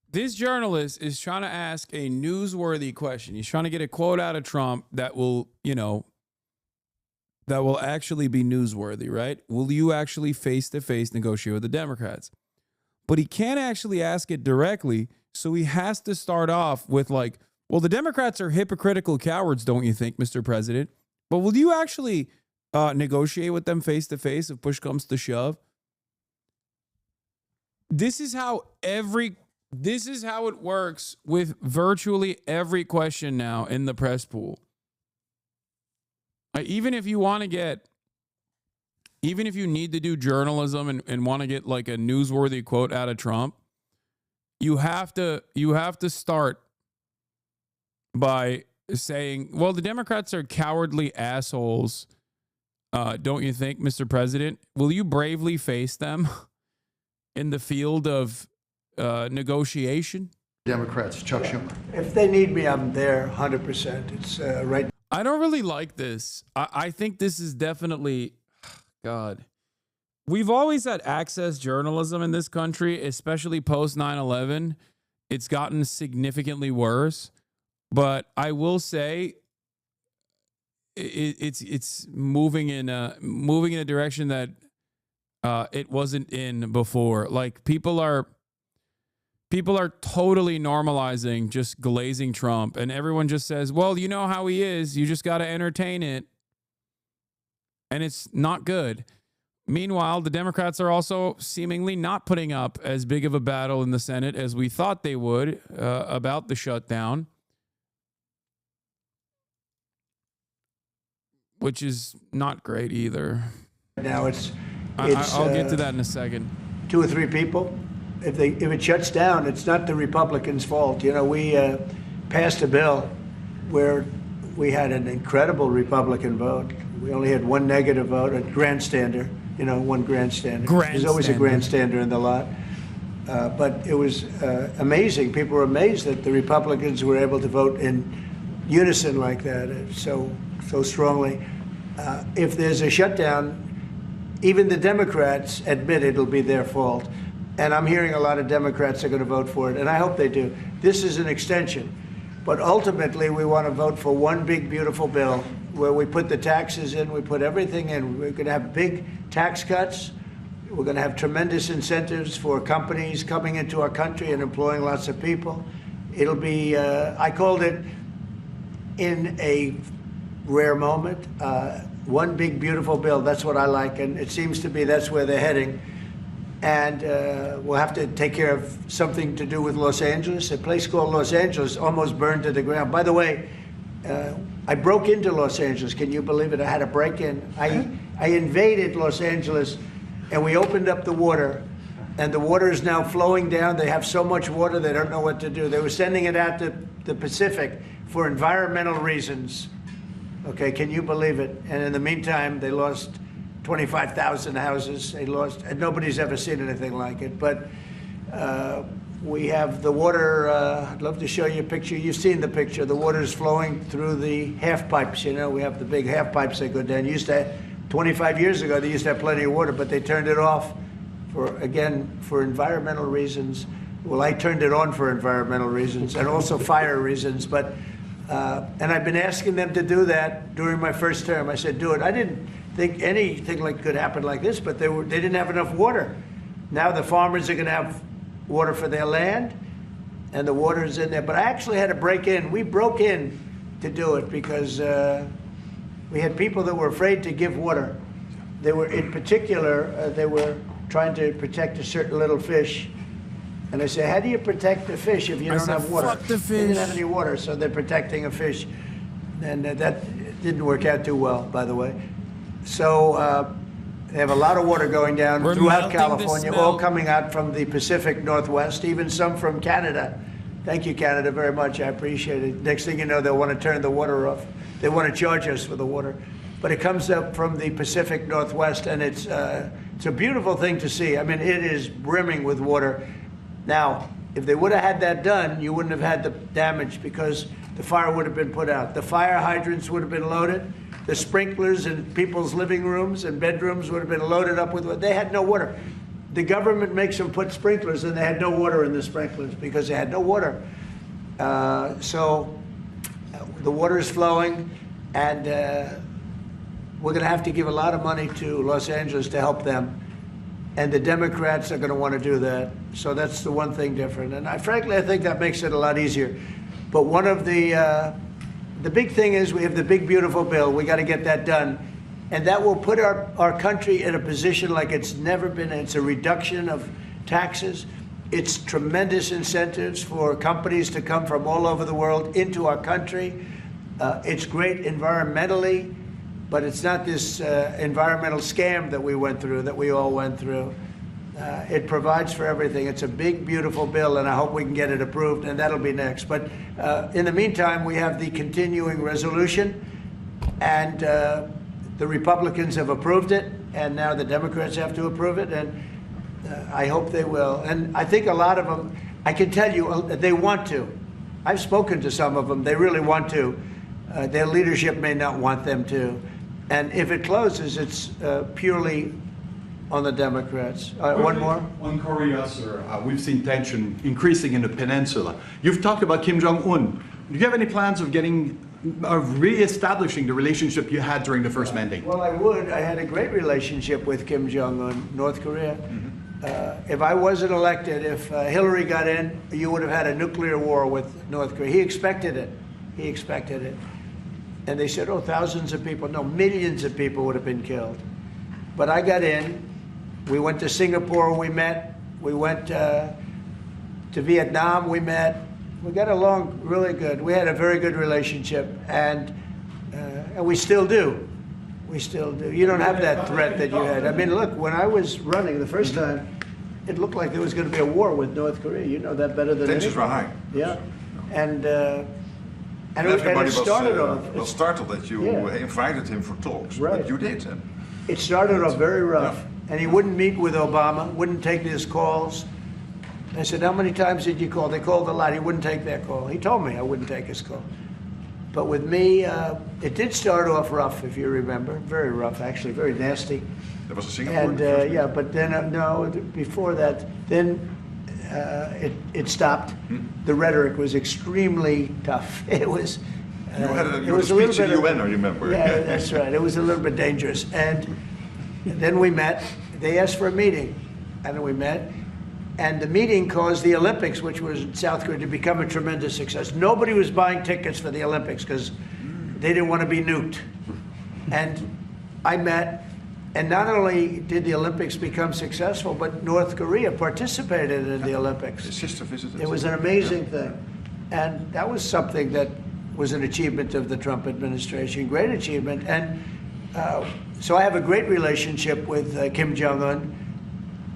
This journalist is trying to ask a newsworthy question. He's trying to get a quote out of Trump that will, that will actually be newsworthy, right? Will you actually face-to-face negotiate with the Democrats? But he can't actually ask it directly, so he has to start off with like, well, the Democrats are hypocritical cowards, don't you think, Mr. President? But will you actually negotiate with them face-to-face if push comes to shove? This is how it works with virtually every question now in the press pool. Even if you need to do journalism and want to get like a newsworthy quote out of Trump, you have to start by saying, well, the Democrats are cowardly assholes. Don't you think, Mr. President? Will you bravely face them in the field of negotiation? Democrats, Chuck Schumer. If they need me, I'm there 100%. It's right. I don't really like this. I think this is definitely, God. We've always had access journalism in this country, especially post 9/11. It's gotten significantly worse. But I will say it's moving in a direction that it wasn't in before. Like people are totally normalizing just glazing Trump, and everyone just says, well, you know how he is. You just got to entertain it. And it's not good. Meanwhile, the Democrats are also seemingly not putting up as big of a battle in the Senate as we thought they would about the shutdown, which is not great either. Now I'll get to that in a second. 2 or 3 people. If it shuts down, it's not the Republicans' fault. You know, we passed a bill where we had an incredible Republican vote. We only had 1 negative vote, a grandstander. You know, 1 grandstander. There's always a grandstander in the lot. But it was amazing. People were amazed that the Republicans were able to vote in unison like that, so strongly. If there's a shutdown, even the Democrats admit it'll be their fault. And I'm hearing a lot of Democrats are going to vote for it, and I hope they do. This is an extension. But ultimately, we want to vote for one big, beautiful bill where we put the taxes in, we put everything in. We're going to have big tax cuts. We're going to have tremendous incentives for companies coming into our country and employing lots of people. It'll be, I called it, in a rare moment, one big, beautiful bill. That's what I like, and it seems to be that's where they're heading. And we'll have to take care of something to do with Los Angeles. A place called Los Angeles almost burned to the ground. By the way, I broke into Los Angeles. Can you believe it? I had a break-in. I invaded Los Angeles, and we opened up the water, and the water is now flowing down. They have so much water, they don't know what to do. They were sending it out to the Pacific for environmental reasons. Okay, can you believe it? And in the meantime, they lost 25,000 houses. They lost, and nobody's ever seen anything like it. But we have the water. I'd love to show you a picture. You've seen the picture. The water is flowing through the half pipes. You know, we have the big half pipes that go down. 25 years ago, they used to have plenty of water, but they turned it off for environmental reasons. Well, I turned it on for environmental reasons and also fire reasons. But and I've been asking them to do that during my first term. I said, do it. I didn't think anything could happen like this, but they didn't have enough water. Now the farmers are going to have water for their land, and the water is in there. But I actually had to break in. We broke in to do it because we had people that were afraid to give water. They were, in particular, they were trying to protect a certain little fish. And I said, how do you protect the fish if you don't have water? Fuck the fish. They didn't have any water, so they're protecting a fish. And that didn't work out too well, by the way. So they have a lot of water going down throughout California, all coming out from the Pacific Northwest, even some from Canada. Thank you, Canada, very much. I appreciate it. Next thing you know, they'll want to turn the water off. They want to charge us for the water. But it comes up from the Pacific Northwest, and it's a beautiful thing to see. I mean, it is brimming with water. Now, if they would have had that done, you wouldn't have had the damage because the fire would have been put out. The fire hydrants would have been loaded. The sprinklers in people's living rooms and bedrooms would have been loaded up with water. They had no water. The government makes them put sprinklers, and they had no water in the sprinklers because they had no water. So the water is flowing, and we're going to have to give a lot of money to Los Angeles to help them. And the Democrats are going to want to do that. So that's the one thing different. And frankly, I think that makes it a lot easier. But one of the big thing is we have the big, beautiful bill. We got to get that done. And that will put our country in a position like it's never been. It's a reduction of taxes. It's tremendous incentives for companies to come from all over the world into our country. It's great environmentally, but it's not this environmental scam that we went through, that we all went through. It provides for everything. It's a big, beautiful bill, and I hope we can get it approved, and that'll be next. But in the meantime, we have the continuing resolution, and the Republicans have approved it, and now the Democrats have to approve it, and I hope they will. And I think a lot of them, I can tell you, they want to. I've spoken to some of them. They really want to. Their leadership may not want them to. And if it closes, it's purely on the Democrats. One more? On Korea, sir, we've seen tension increasing in the peninsula. You've talked about Kim Jong-un. Do you have any plans of re-establishing the relationship you had during the first mandate? Well, I would. I had a great relationship with Kim Jong-un, North Korea. If I wasn't elected, if Hillary got in, you would have had a nuclear war with North Korea. He expected it. He expected it. And they said, oh, thousands of people. No, millions of people would have been killed. But I got in. We went to Singapore, we met. We went to Vietnam, we met. We got along really good. We had a very good relationship, and we still do. We still do. You don't have that threat that you had. I mean, look, when I was running the first time, it looked like there was going to be a war with North Korea. You know that better than Tensions were high. Yeah. And everybody it started was startled that you invited him for talks, right. But you did. It started off very rough, and he wouldn't meet with Obama, wouldn't take his calls. I said, how many times did you call? They called a lot. He wouldn't take their call. He told me I wouldn't take his call. But with me, it did start off rough, if you remember. Very rough, actually, very nasty. There was a Singapore. And yeah, but then, no, before that, then it stopped. The rhetoric was extremely tough. It was. You had it was a little speech bit in UN, I remember. Yeah, that's right. It was a little bit dangerous. And then we met. They asked for a meeting, and we met. And the meeting caused the Olympics, which was in South Korea, to become a tremendous success. Nobody was buying tickets for the Olympics because they didn't want to be nuked. And I met, and not only did the Olympics become successful, but North Korea participated in the Olympics. His sister visited. It was an amazing thing. And that was something that was an achievement of the Trump administration, great achievement. And so I have a great relationship with Kim Jong-un,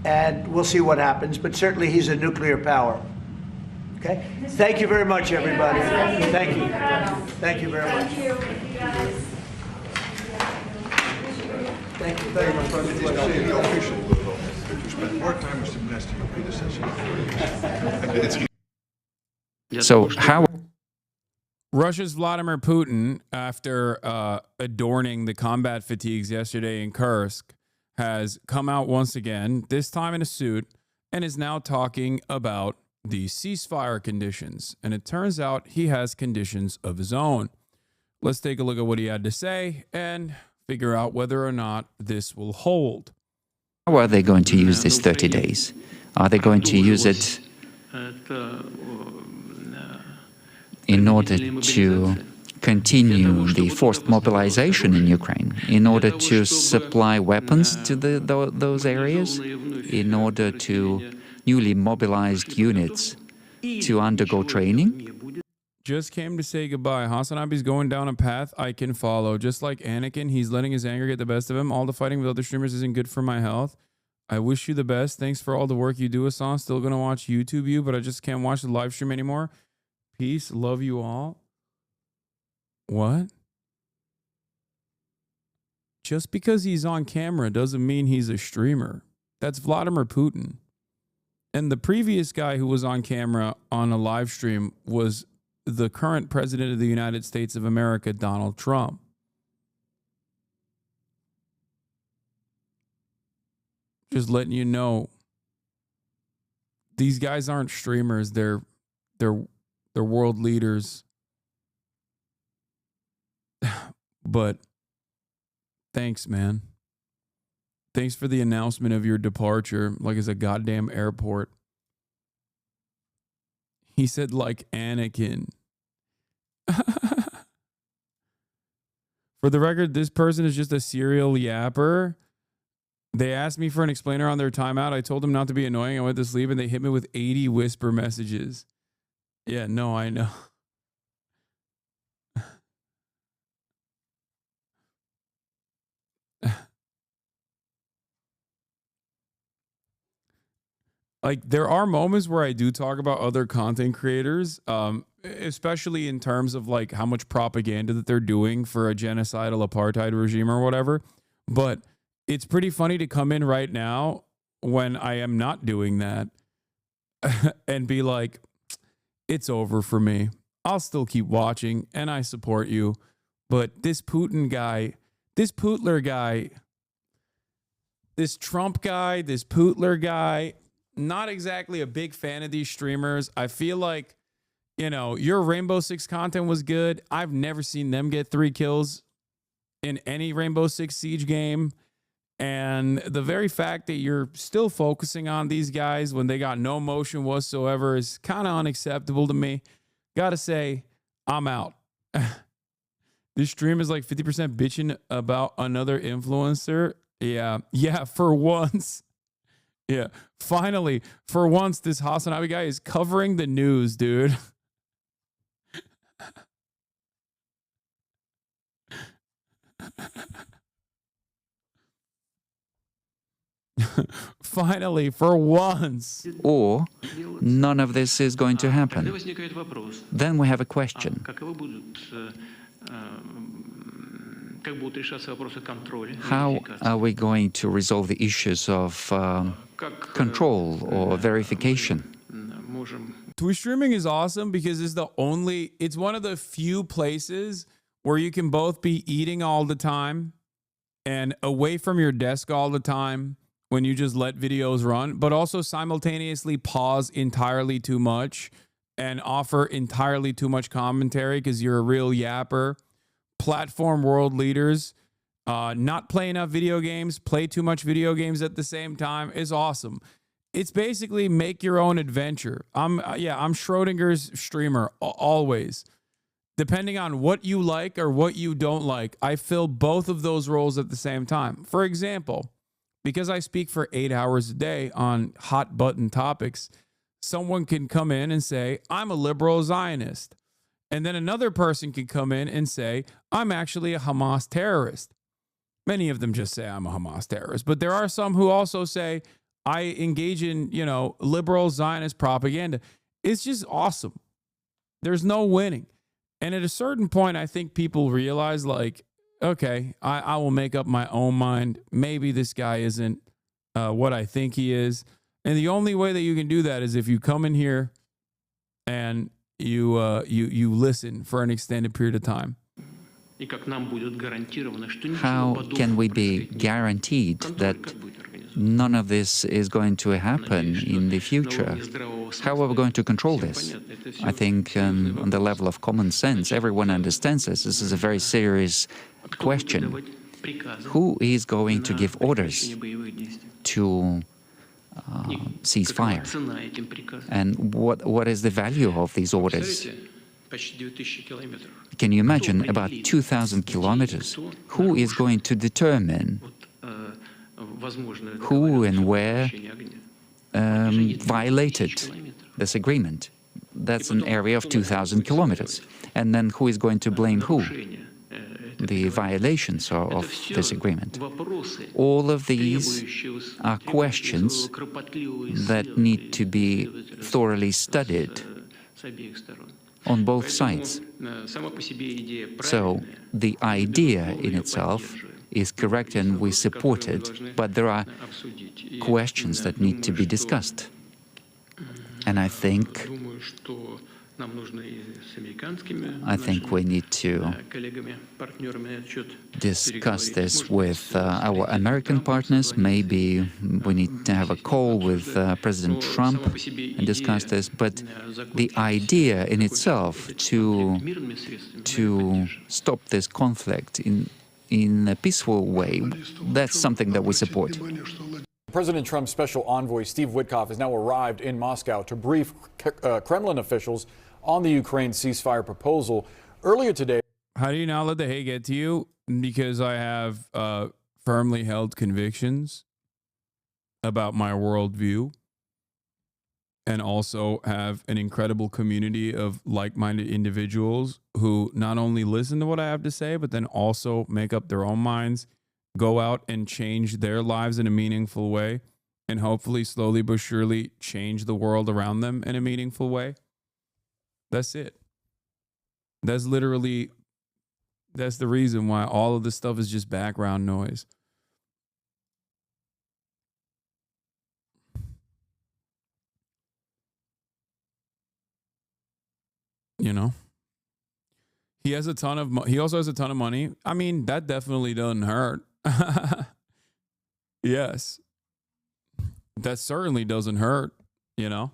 and we'll see what happens, but certainly he's a nuclear power. Okay? Thank you very much, everybody. Thank you. Thank you very much. Thank you, guys. Thank you very much. It is now the official law that you spend more time with the blessed your predecessor. So how? Russia's Vladimir Putin, after adorning the combat fatigues yesterday in Kursk, has come out once again, this time in a suit, and is now talking about the ceasefire conditions. And it turns out he has conditions of his own. Let's take a look at what he had to say and figure out whether or not this will hold. How are they going to use this 30 days? Are they going to use it in order to continue the forced mobilization in Ukraine, in order to supply weapons to those areas, in order to newly mobilized units to undergo training? Just came to say goodbye. Hasanabi's going down a path I can follow. Just like Anakin, he's letting his anger get the best of him. All the fighting with other streamers isn't good for my health. I wish you the best. Thanks for all the work you do, Hasan. Still going to watch YouTube you, but I just can't watch the live stream anymore. Peace. Love you all. What? Just because he's on camera doesn't mean he's a streamer. That's Vladimir Putin. And the previous guy who was on camera on a live stream was the current president of the United States of America, Donald Trump. Just letting you know, these guys aren't streamers. They're world leaders. But thanks, man. Thanks for the announcement of your departure, like it's a goddamn airport. He said, like Anakin. For the record, this person is just a serial yapper. They asked me for an explainer on their timeout. I told them not to be annoying. I went to sleep and they hit me with 80 whisper messages. Yeah, no, I know. like there are moments where I do talk about other content creators, especially in terms of like how much propaganda that they're doing for a genocidal apartheid regime or whatever. But it's pretty funny to come in right now when I am not doing that and be like, it's over for me. I'll still keep watching and I support you. But this Putin guy, this Putler guy, this Trump guy, this Putler guy, not exactly a big fan of these streamers. I feel like, you know, your Rainbow Six content was good. I've never seen them get 3 kills in any Rainbow Six Siege game. And the very fact that you're still focusing on these guys when they got no motion whatsoever is kind of unacceptable to me. Gotta say, I'm out. This stream is like 50% bitching about another influencer. Yeah, for once. Yeah, finally, for once, this Hasanabi guy is covering the news, dude. Finally, for once. Or none of this is going to happen. Then we have a question. How are we going to resolve the issues of control or verification? Twitch streaming is awesome because it's one of the few places where you can both be eating all the time and away from your desk all the time when you just let videos run, but also simultaneously pause entirely too much and offer entirely too much commentary because you're a real yapper. Platform world leaders, not play enough video games, play too much video games at the same time is awesome. It's basically make your own adventure. I'm Schrodinger's streamer always. Depending on what you like or what you don't like, I fill both of those roles at the same time. For example, because I speak for 8 hours a day on hot button topics, someone can come in and say, I'm a liberal Zionist. And then another person can come in and say, I'm actually a Hamas terrorist. Many of them just say I'm a Hamas terrorist. But there are some who also say, I engage in, liberal Zionist propaganda. It's just awesome. There's no winning. And at a certain point, I think people realize, like, okay, I will make up my own mind. Maybe this guy isn't what I think he is. And the only way that you can do that is if you come in here and you listen for an extended period of time. How can we be guaranteed that none of this is going to happen in the future? How are we going to control this? I think on the level of common sense, everyone understands this. This is a very serious question. Who is going to give orders to cease fire? And what is the value of these orders? Can you imagine about 2,000 kilometers? Who is going to determine who and where violated this agreement? That's an area of 2,000 kilometers. And then who is going to blame who? The violations of this agreement. All of these are questions that need to be thoroughly studied on both sides. So the idea in itself is correct and we support it, but there are questions that need to be discussed. And I think we need to discuss this with our American partners. Maybe we need to have a call with President Trump and discuss this. But the idea in itself to stop this conflict in a peaceful way, that's something that we support. President Trump's special envoy, Steve Witkoff, has now arrived in Moscow to brief Kremlin officials on the Ukraine ceasefire proposal. Earlier today... How do you not let the hate get to you? Because I have firmly held convictions about my worldview and also have an incredible community of like-minded individuals who not only listen to what I have to say, but then also make up their own minds, go out and change their lives in a meaningful way. and hopefully slowly but surely change the world around them in a meaningful way. That's it. That's the reason why all of this stuff is just background noise. You know? He also has a ton of money. I mean, that definitely doesn't hurt. Yes. That certainly doesn't hurt, you know?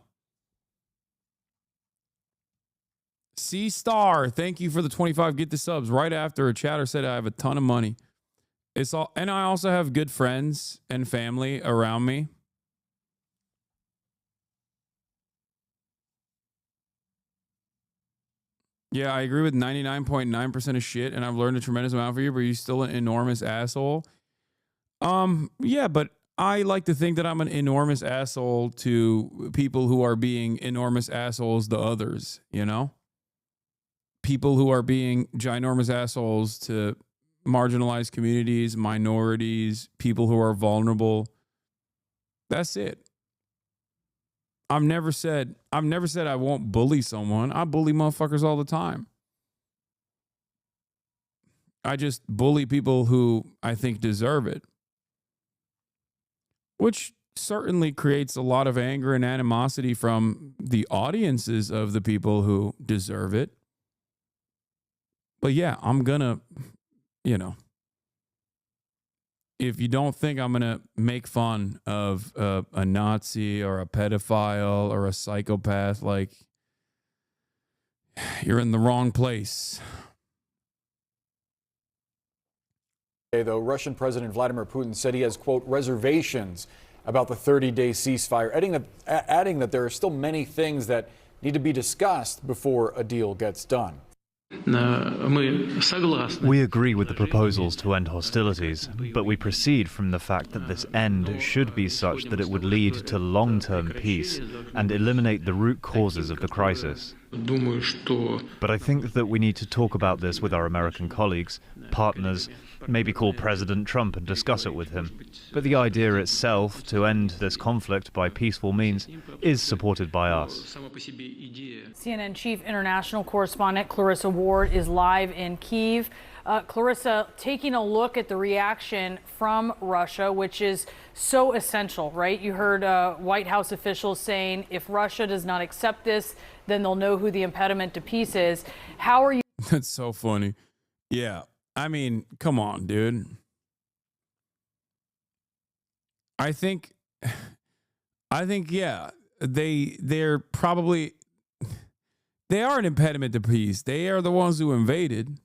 C-Star, thank you for the 25 get the subs. Right after a chatter said I have a ton of money. And I also have good friends and family around me. Yeah, I agree with 99.9% of shit, and I've learned a tremendous amount from you, but you're still an enormous asshole. Yeah, but I like to think that I'm an enormous asshole to people who are being enormous assholes to others, you know? People who are being ginormous assholes to marginalized communities, minorities, people who are vulnerable. That's it. I've never said I won't bully someone. I bully motherfuckers all the time. I just bully people who I think deserve it, which certainly creates a lot of anger and animosity from the audiences of the people who deserve it. But yeah, I'm gonna, you know, if you don't think I'm gonna make fun of a Nazi or a pedophile or a psychopath, like, you're in the wrong place. Though Russian President Vladimir Putin said he has, quote, reservations about the 30-day ceasefire, adding that there are still many things that need to be discussed before a deal gets done. We agree with the proposals to end hostilities, but we proceed from the fact that this end should be such that it would lead to long-term peace and eliminate the root causes of the crisis. But I think that we need to talk about this with our American colleagues, partners, maybe call President Trump and discuss it with him. But the idea itself, to end this conflict by peaceful means, is supported by us. CNN Chief International Correspondent Clarissa Ward is live in Kyiv. Clarissa, taking a look at the reaction from Russia, which is so essential, right? You heard White House officials saying if Russia does not accept this, then they'll know who the impediment to peace is. How are you? That's so funny. Yeah. I mean, come on, dude. I think, yeah, they are an impediment to peace. They are the ones who invaded.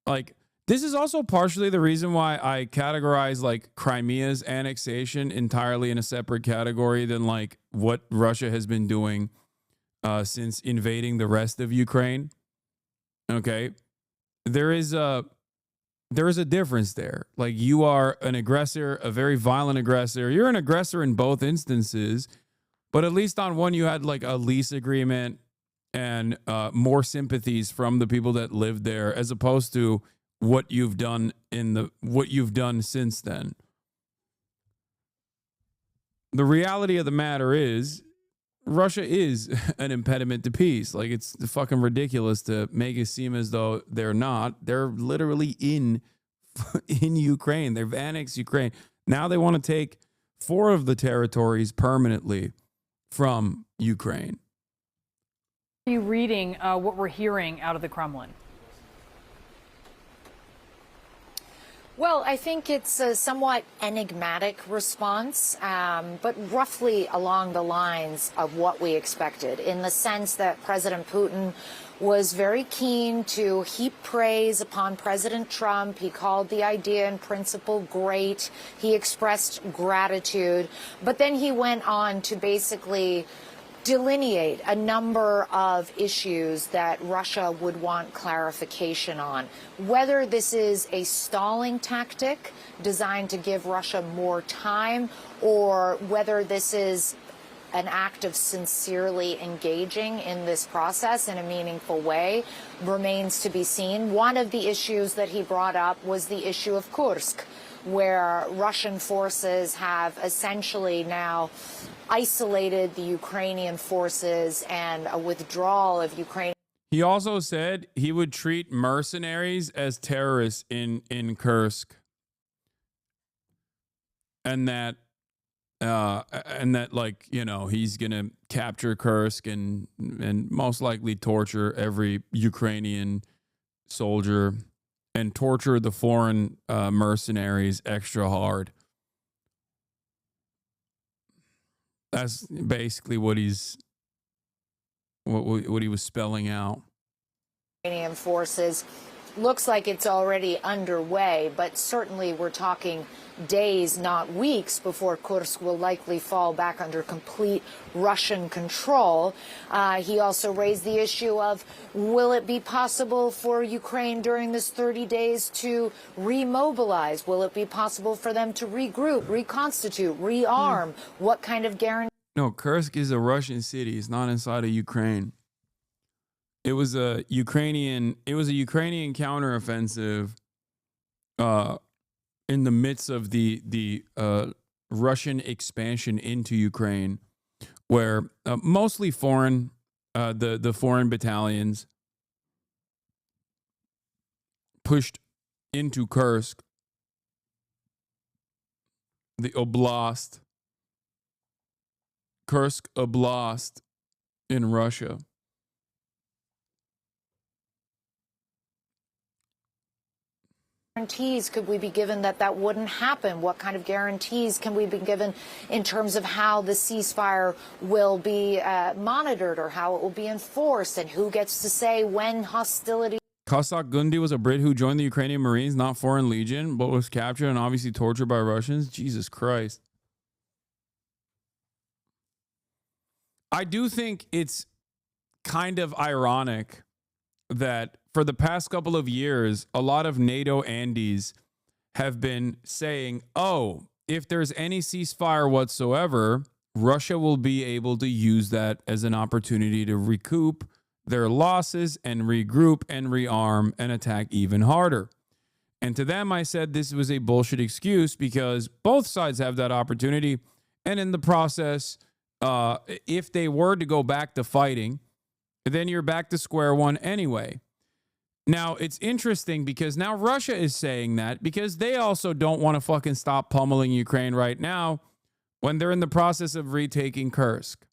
Like, this is also partially the reason why I categorize like Crimea's annexation entirely in a separate category than like what Russia has been doing since invading the rest of Ukraine. Okay. There is a difference there. Like, you are an aggressor, a very violent aggressor. You're an aggressor in both instances, but at least on one you had like a lease agreement and more sympathies from the people that lived there, as opposed to what you've done since then. The reality of the matter is, Russia is an impediment to peace. Like, it's fucking ridiculous to make it seem as though they're not. They're literally in Ukraine. They've annexed Ukraine. Now they want to take 4 of the territories permanently from Ukraine. Are you reading what we're hearing out of the Kremlin? Well, I think it's a somewhat enigmatic response, but roughly along the lines of what we expected, in the sense that President Putin was very keen to heap praise upon President Trump. He called the idea in principle great. He expressed gratitude, but then he went on to basically delineate a number of issues that Russia would want clarification on. Whether this is a stalling tactic designed to give Russia more time, or whether this is an act of sincerely engaging in this process in a meaningful way, remains to be seen. One of the issues that he brought up was the issue of Kursk, where Russian forces have essentially now isolated the Ukrainian forces and a withdrawal of Ukraine. He also said he would treat mercenaries as terrorists in Kursk, and that like, you know, he's gonna capture Kursk and most likely torture every Ukrainian soldier and torture the foreign mercenaries extra hard. That's basically what what he was spelling out. Ukrainian forces. Looks like it's already underway, but certainly we're talking days, not weeks, before Kursk will likely fall back under complete Russian control. He also raised the issue of, will it be possible for Ukraine during this 30 days to remobilize? Will it be possible for them to regroup, reconstitute, rearm? What kind of guarantee? No, Kursk is a Russian city. It's not inside of Ukraine. It was a Ukrainian counteroffensive in the midst of the Russian expansion into Ukraine, where mostly foreign the foreign battalions pushed into Kursk, the oblast, Kursk Oblast in Russia. Guarantees could we be given that that wouldn't happen? What kind of guarantees can we be given in terms of how the ceasefire will be monitored or how it will be enforced, and who gets to say when hostility? Kossak Gundi was a Brit who joined the Ukrainian Marines, not Foreign Legion, but was captured and obviously tortured by Russians. Jesus Christ. I do think it's kind of ironic that for the past couple of years, a lot of NATO Andes have been saying, oh, if there's any ceasefire whatsoever, Russia will be able to use that as an opportunity to recoup their losses and regroup and rearm and attack even harder. And to them, I said this was a bullshit excuse because both sides have that opportunity. And in the process, if they were to go back to fighting, then you're back to square one anyway. Now, it's interesting because now Russia is saying that because they also don't want to fucking stop pummeling Ukraine right now when they're in the process of retaking Kursk.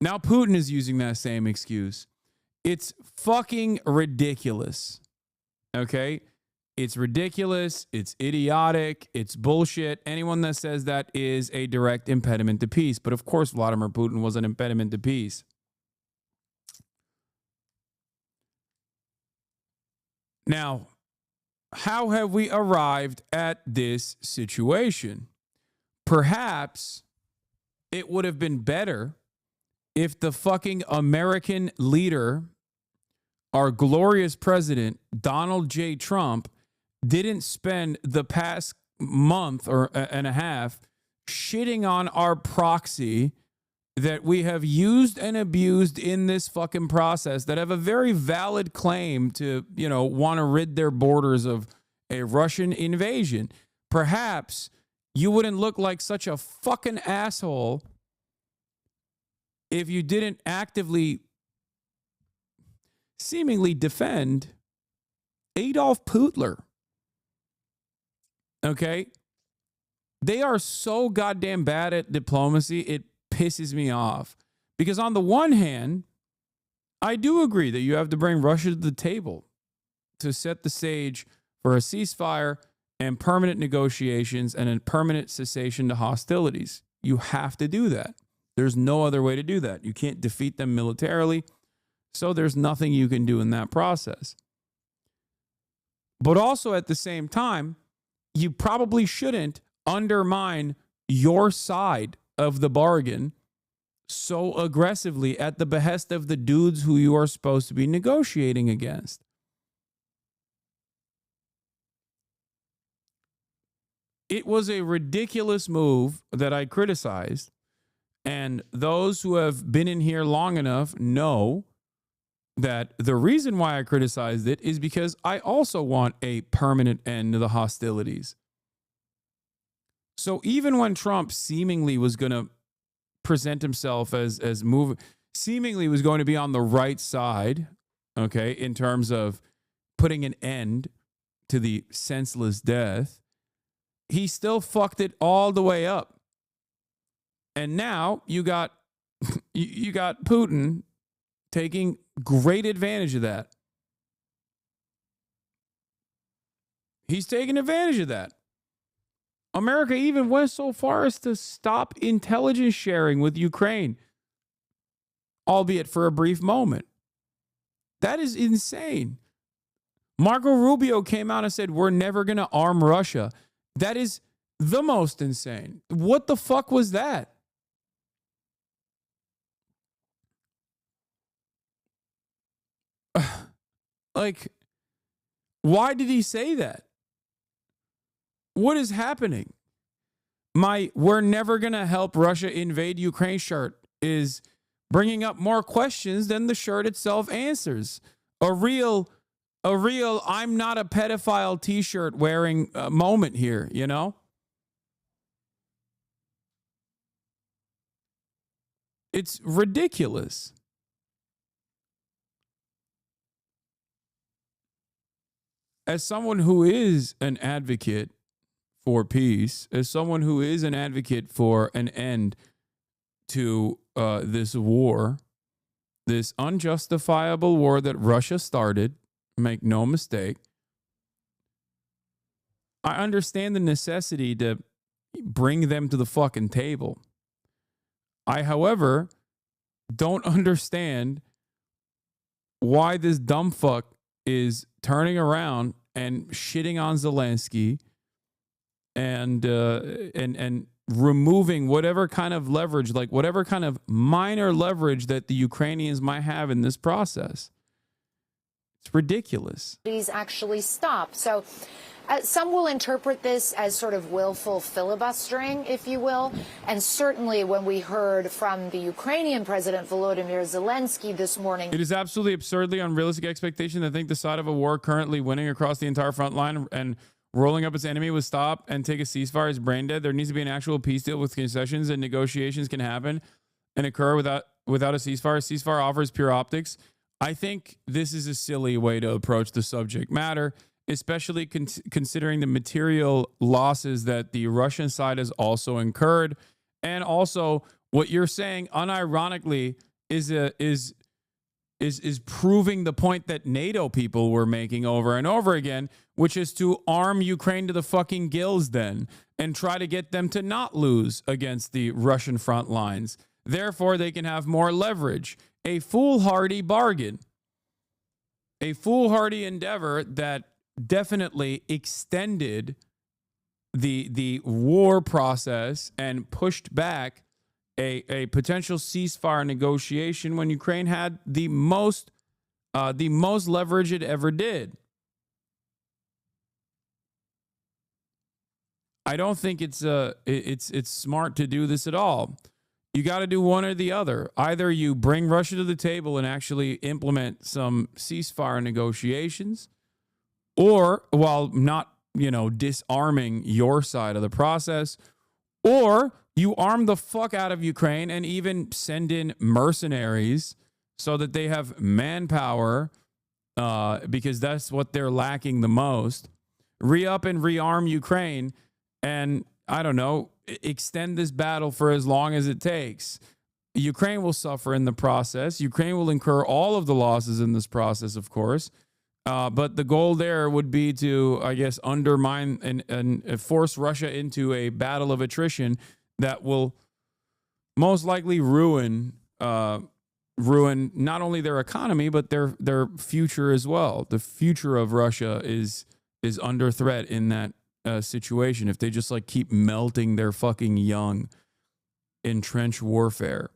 Now Putin is using that same excuse. It's fucking ridiculous. Okay? It's ridiculous. It's idiotic. It's bullshit. Anyone that says that is a direct impediment to peace. But of course, Vladimir Putin was an impediment to peace. Now, how have we arrived at this situation? Perhaps it would have been better if the fucking American leader, our glorious president, Donald J. Trump, didn't spend the past month and a half shitting on our proxy that we have used and abused in this fucking process, that have a very valid claim to, you know, want to rid their borders of a Russian invasion. Perhaps you wouldn't look like such a fucking asshole if you didn't actively, seemingly defend Adolf Hitler. Okay? They are so goddamn bad at diplomacy, it pisses me off. Because on the one hand, I do agree that you have to bring Russia to the table to set the stage for a ceasefire and permanent negotiations and a permanent cessation to hostilities. You have to do that. There's no other way to do that. You can't defeat them militarily, so there's nothing you can do in that process. But also at the same time, you probably shouldn't undermine your side of the bargain so aggressively at the behest of the dudes who you are supposed to be negotiating against. It was a ridiculous move that I criticized, and those who have been in here long enough know that the reason why I criticized it is because I also want a permanent end to the hostilities. So even when Trump seemingly was going to present himself as seemingly was going to be on the right side, okay, in terms of putting an end to the senseless death, he still fucked it all the way up. And now you got you got Putin taking great advantage of that. He's taking advantage of that. America even went so far as to stop intelligence sharing with Ukraine, albeit for a brief moment. That is insane. Marco Rubio came out and said, we're never going to arm Russia. That is the most insane. What the fuck was that? Like, why did he say that? What is happening? My "we're never going to help Russia invade Ukraine" shirt is bringing up more questions than the shirt itself answers. A real "I'm not a pedophile" t-shirt wearing moment here, you know? It's ridiculous. As someone who is an advocate for peace, as someone who is an advocate for an end to this war, this unjustifiable war that Russia started, make no mistake, I understand the necessity to bring them to the fucking table. I, however, don't understand why this dumb fuck is turning around and shitting on Zelensky and removing whatever kind of leverage, like whatever kind of minor leverage that the Ukrainians might have in this process. It's ridiculous. These actually stop. So some will interpret this as sort of willful filibustering, if you will. And certainly when we heard from the Ukrainian President Volodymyr Zelensky this morning. It is absolutely absurdly unrealistic expectation to think the side of a war currently winning across the entire front line and rolling up its enemy would stop and take a ceasefire is brain dead. There needs to be an actual peace deal with concessions, and negotiations can happen and occur without a ceasefire. A ceasefire offers pure optics. I think this is a silly way to approach the subject matter, especially considering the material losses that the Russian side has also incurred. And also what you're saying unironically is proving the point that NATO people were making over and over again, which is to arm Ukraine to the fucking gills then and try to get them to not lose against the Russian front lines. Therefore, they can have more leverage. A foolhardy bargain. A foolhardy endeavor that definitely extended the war process and pushed back a potential ceasefire negotiation when Ukraine had the most leverage it ever did. I don't think it's smart to do this at all. You got to do one or the other. Either you bring Russia to the table and actually implement some ceasefire negotiations, or while not, disarming your side of the process, or you arm the fuck out of Ukraine and even send in mercenaries so that they have manpower, because that's what they're lacking the most. Re-up and rearm Ukraine and, I don't know, extend this battle for as long as it takes. Ukraine will suffer in the process. Ukraine will incur all of the losses in this process, of course. But the goal there would be to, I guess, undermine and force Russia into a battle of attrition that will most likely ruin not only their economy, but their future as well. The future of Russia is under threat in that situation if they just keep melting their fucking young in trench warfare.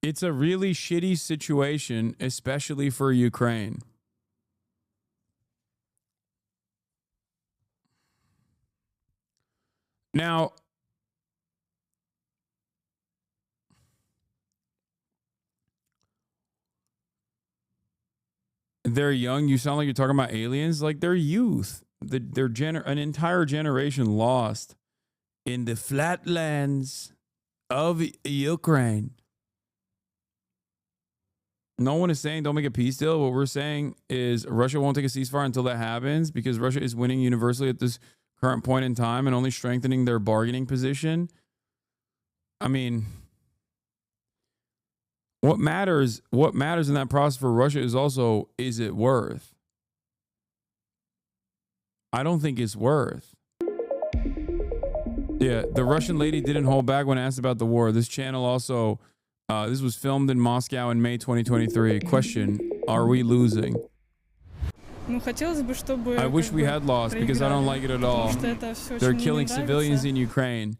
It's a really shitty situation, especially for Ukraine. Now, they're young. You sound like you're talking about aliens. Like they're youth. An entire generation lost in the flatlands of Ukraine. No one is saying don't make a peace deal. What we're saying is Russia won't take a ceasefire until that happens because Russia is winning universally at this current point in time and only strengthening their bargaining position. I mean, what matters in that process for Russia is also, is it worth? I don't think it's worth. Yeah, the Russian lady didn't hold back when asked about the war. This channel also, this was filmed in Moscow in May 2023. Question, are we losing? I wish we had lost because I don't like it at all. They're killing civilians in Ukraine.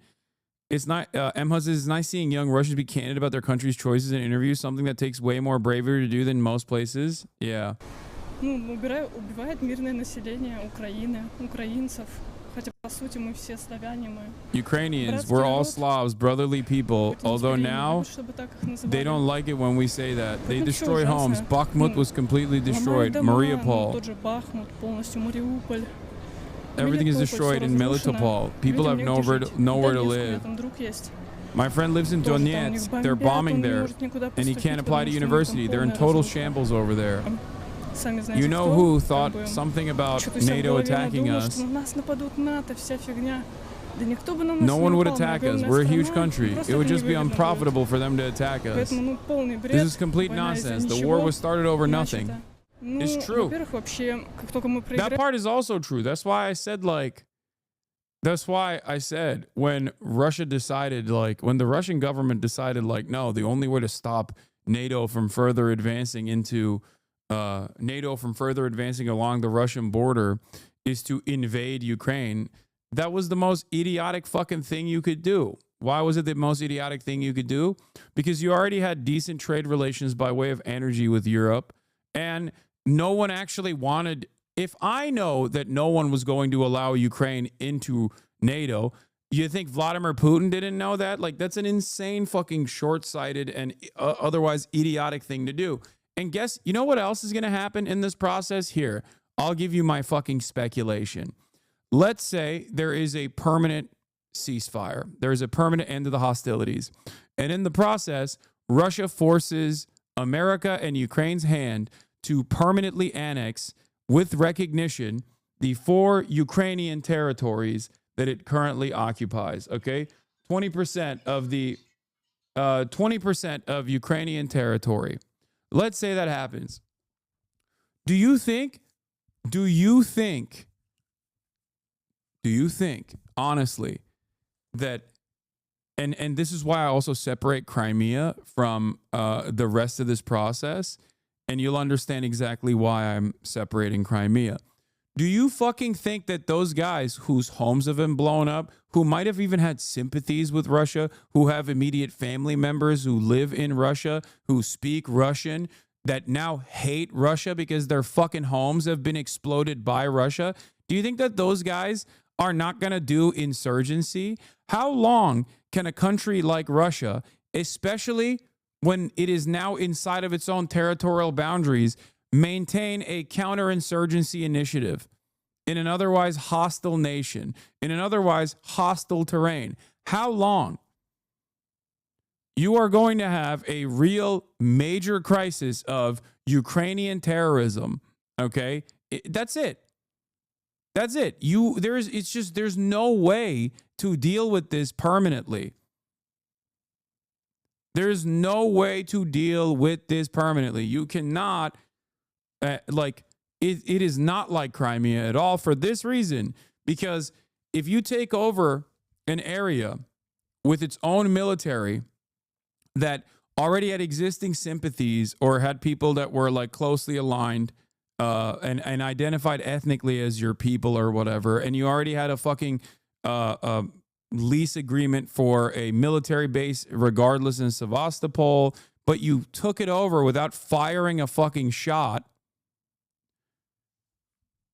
It's not, it's nice seeing young Russians be candid about their country's choices in interviews, something that takes way more bravery to do than most places. Yeah. Убивает мирное население Украины, украинцев. Хотя, по сути, мы все славяне, мы. Ukrainians, we're all Slavs, brotherly people. Although now, they don't like it when we say that. They destroy homes. Bakhmut was completely destroyed. Mariupol. Everything is destroyed in Melitopol. People have nowhere to live. My friend lives in Donetsk. They're bombing there, and he can't apply to university. They're in total shambles over there. You know who thought something about NATO attacking us? No one would attack us. We're a huge country. It would just be unprofitable for them to attack us. This is complete nonsense. The war was started over nothing. It's true. That part is also true. That's why I said, when Russia decided, when the Russian government decided, no, the only way to stop NATO from further advancing along the Russian border is to invade Ukraine. That was the most idiotic fucking thing you could do. Why was it the most idiotic thing you could do? Because you already had decent trade relations by way of energy with Europe, and no one actually wanted. If I know that no one was going to allow Ukraine into NATO, you think Vladimir Putin didn't know that? That's an insane fucking short-sighted and otherwise idiotic thing to do. And guess, you know what else is going to happen in this process? Here, I'll give you my fucking speculation. Let's say there is a permanent ceasefire. There is a permanent end to the hostilities. And in the process, Russia forces America and Ukraine's hand to permanently annex, with recognition, the 4 Ukrainian territories that it currently occupies. Okay? 20% of Ukrainian territory. Let's say that happens. Do you think, honestly, that, and this is why I also separate Crimea from the rest of this process, and you'll understand exactly why I'm separating Crimea. Do you fucking think that those guys whose homes have been blown up, who might have even had sympathies with Russia, who have immediate family members who live in Russia, who speak Russian, that now hate Russia because their fucking homes have been exploded by Russia, do you think that those guys are not going to do insurgency? How long can a country like Russia, especially when it is now inside of its own territorial boundaries, maintain a counterinsurgency initiative in an otherwise hostile nation, in an otherwise hostile terrain? How long? You are going to have a real major crisis of Ukrainian terrorism. Okay? That's it. That's it. There's no way to deal with this permanently. There's no way to deal with this permanently. You cannot, it is not like Crimea at all for this reason. Because if you take over an area with its own military that already had existing sympathies or had people that were closely aligned and identified ethnically as your people or whatever, and you already had a fucking lease agreement for a military base regardless in Sevastopol, but you took it over without firing a fucking shot,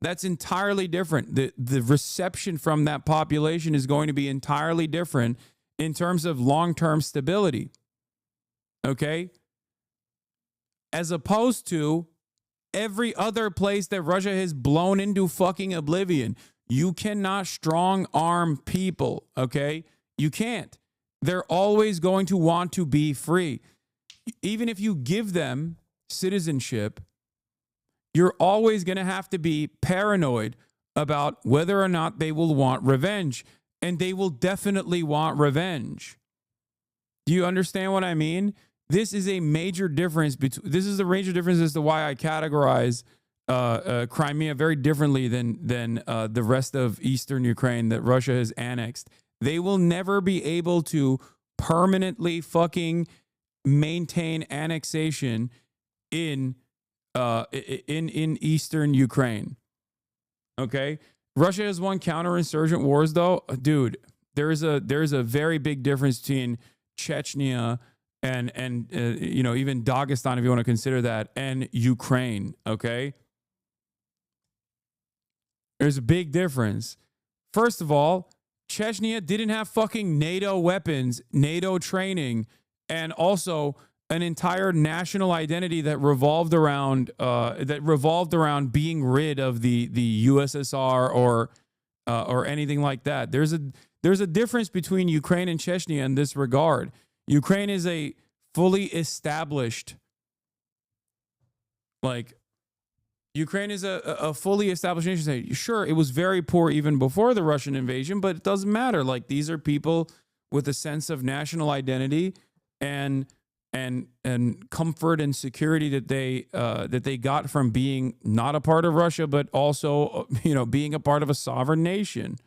that's entirely different. The reception from that population is going to be entirely different in terms of long-term stability. Okay? As opposed to every other place that Russia has blown into fucking oblivion. You cannot strong arm people, okay? You can't. They're always going to want to be free. Even if you give them citizenship, you're always going to have to be paranoid about whether or not they will want revenge. And they will definitely want revenge. Do you understand what I mean? This is a major difference. This is the major difference as to why I categorize Crimea very differently than the rest of eastern Ukraine that Russia has annexed. They will never be able to permanently fucking maintain annexation in eastern Ukraine. Okay, Russia has won counterinsurgent wars, though, dude. There's a very big difference between Chechnya and even Dagestan, if you want to consider that, and Ukraine. Okay, there's a big difference. First of all, Chechnya didn't have fucking NATO weapons, NATO training, and also an entire national identity that revolved around being rid of the USSR or anything like that. There's a difference between Ukraine and Chechnya in this regard. Ukraine is a fully established, Ukraine is a fully established nation state. Sure, it was very poor even before the Russian invasion, but it doesn't matter. Like, these are people with a sense of national identity and comfort and security that they got from being not a part of Russia, but also being a part of a sovereign nation.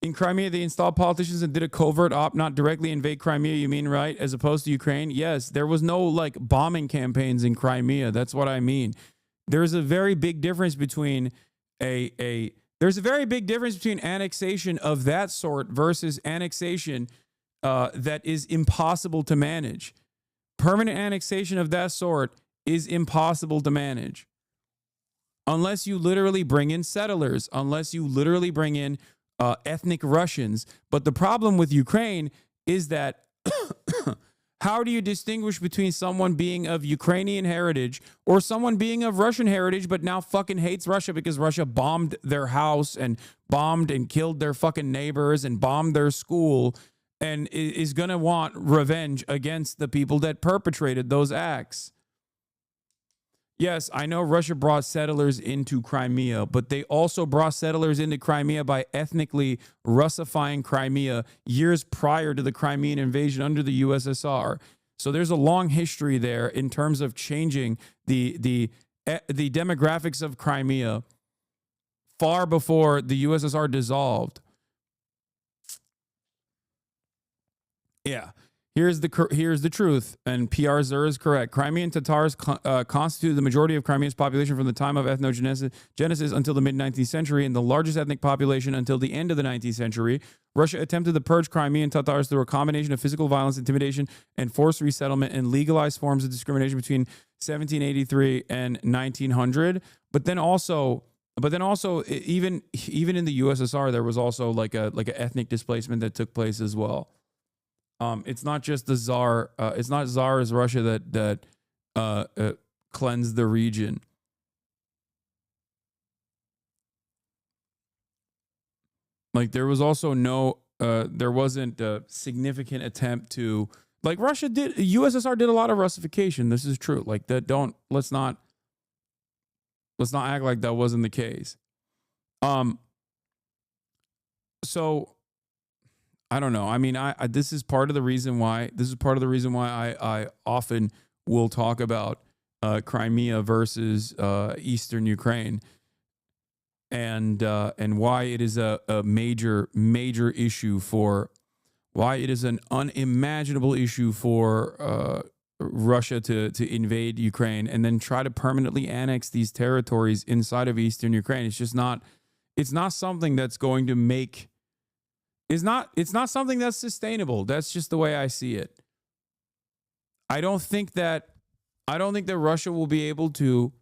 In Crimea, they installed politicians and did a covert op, not directly invade Crimea, you mean, right? As opposed to Ukraine? Yes, there was no bombing campaigns in Crimea. That's what I mean. There's a very big difference between annexation of that sort versus annexation that is impossible to manage. Permanent annexation of that sort is impossible to manage. Unless you literally bring in settlers, unless you literally bring in ethnic Russians. But the problem with Ukraine is that how do you distinguish between someone being of Ukrainian heritage or someone being of Russian heritage but now fucking hates Russia because Russia bombed their house and bombed and killed their fucking neighbors and bombed their school and is going to want revenge against the people that perpetrated those acts? Yes, I know Russia brought settlers into Crimea, but they also brought settlers into Crimea by ethnically Russifying Crimea years prior to the Crimean invasion under the USSR. So there's a long history there in terms of changing the demographics of Crimea far before the USSR dissolved. Yeah. Here's the truth, and PR Zur is correct. Crimean Tatars constituted the majority of Crimea's population from the time of ethnogenesis until the mid-19th century, and the largest ethnic population until the end of the 19th century. Russia attempted to purge Crimean Tatars through a combination of physical violence, intimidation, and forced resettlement, and legalized forms of discrimination between 1783 and 1900. But then also, even in the USSR, there was also like an ethnic displacement that took place as well. It's not just the Tsar. It's not Tsar's Russia that cleansed the region. Like, there was also there wasn't a significant attempt to, like, Russia did. USSR did a lot of Russification. This is true. Like, let's not act like that wasn't the case. So. I don't know. I mean, this is part of the reason why I often will talk about Crimea versus Eastern Ukraine, and why it is a major issue why it is an unimaginable issue for Russia to invade Ukraine and then try to permanently annex these territories inside of Eastern Ukraine. It's not something that's going to make. It's not something that's sustainable. That's just the way I see it. I don't think that Russia will be able to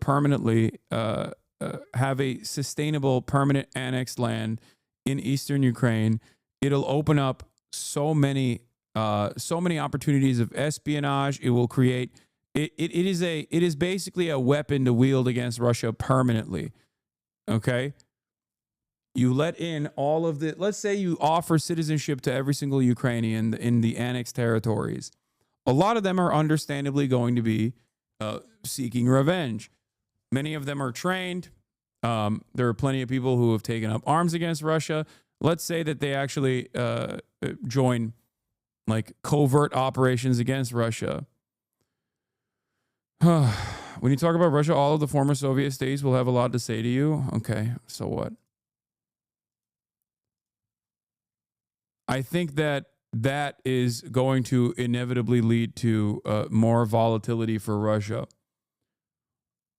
permanently have a sustainable permanent annexed land in Eastern Ukraine. It'll open up so many so many opportunities of espionage. It will create. It is basically a weapon to wield against Russia permanently. Okay. You let in all of the. Let's say you offer citizenship to every single Ukrainian in the annexed territories. A lot of them are understandably going to be seeking revenge. Many of them are trained. There are plenty of people who have taken up arms against Russia. Let's say that they actually join like covert operations against Russia. When you talk about Russia, all of the former Soviet states will have a lot to say to you. Okay, so what? I think that is going to inevitably lead to more volatility for Russia.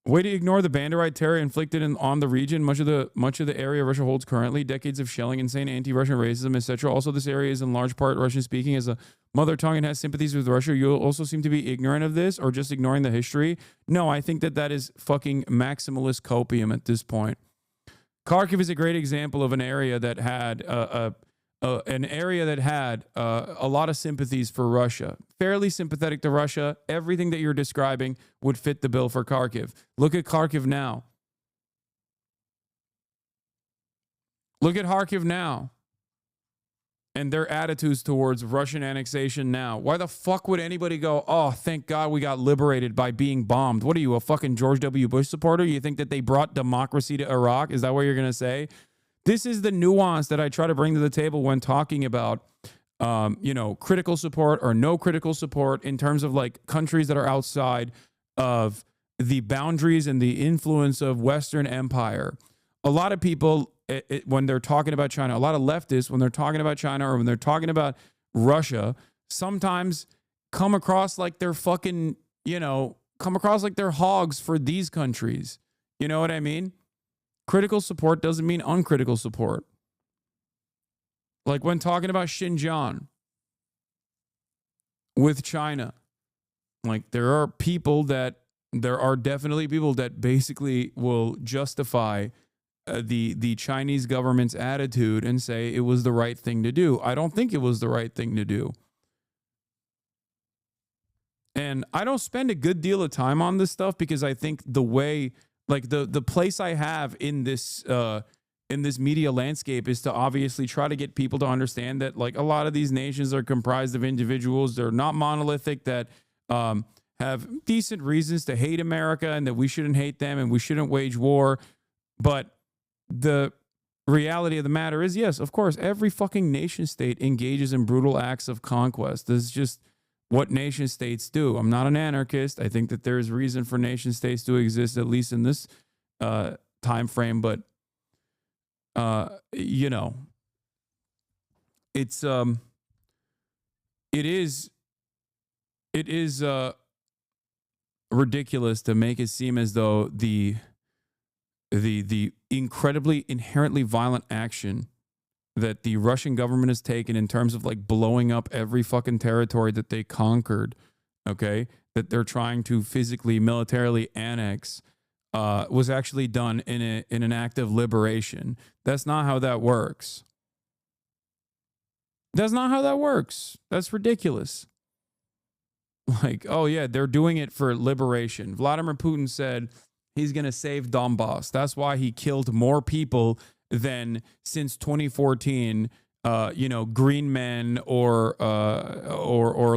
Way to ignore the Banderite terror inflicted on the region. Much of the area Russia holds currently, decades of shelling, insane anti-Russian racism, etc. Also, this area is in large part Russian-speaking as a mother tongue and has sympathies with Russia. You also seem to be ignorant of this or just ignoring the history. No, I think that is fucking maximalist copium at this point. Kharkiv is a great example of an area that had a lot of sympathies for Russia. Fairly sympathetic to Russia. Everything that you're describing would fit the bill for Kharkiv. Look at Kharkiv now. Look at Kharkiv now. And their attitudes towards Russian annexation now. Why the fuck would anybody go, oh, thank God we got liberated by being bombed? What are you, a fucking George W. Bush supporter? You think that they brought democracy to Iraq? Is that what you're going to say? This is the nuance that I try to bring to the table when talking about, critical support or no critical support in terms of like countries that are outside of the boundaries and the influence of Western empire. A lot of people, when they're talking about China, a lot of leftists, when they're talking about China or when they're talking about Russia, sometimes come across like they're fucking, come across like they're hogs for these countries. You know what I mean? Critical support doesn't mean uncritical support. Like when talking about Xinjiang with China, like there are definitely people that basically will justify the Chinese government's attitude and say it was the right thing to do. I don't think it was the right thing to do. And I don't spend a good deal of time on this stuff because I think the way, like the place I have in this media landscape is to obviously try to get people to understand that like a lot of these nations are comprised of individuals. They're not monolithic, that have decent reasons to hate America and that we shouldn't hate them and we shouldn't wage war. But the reality of the matter is, yes, of course, every fucking nation state engages in brutal acts of conquest. This is just what nation states do. I'm not an anarchist. I think that there is reason for nation states to exist, at least in this time frame. But it's it is ridiculous to make it seem as though the incredibly inherently violent action that the Russian government has taken in terms of like blowing up every fucking territory that they conquered, okay, that they're trying to physically, militarily annex, was actually done in an act of liberation. That's not how that works. That's not how that works. That's ridiculous. Like, oh yeah, they're doing it for liberation. Vladimir Putin said he's going to save Donbass. That's why he killed more people than since 2014, Green Men or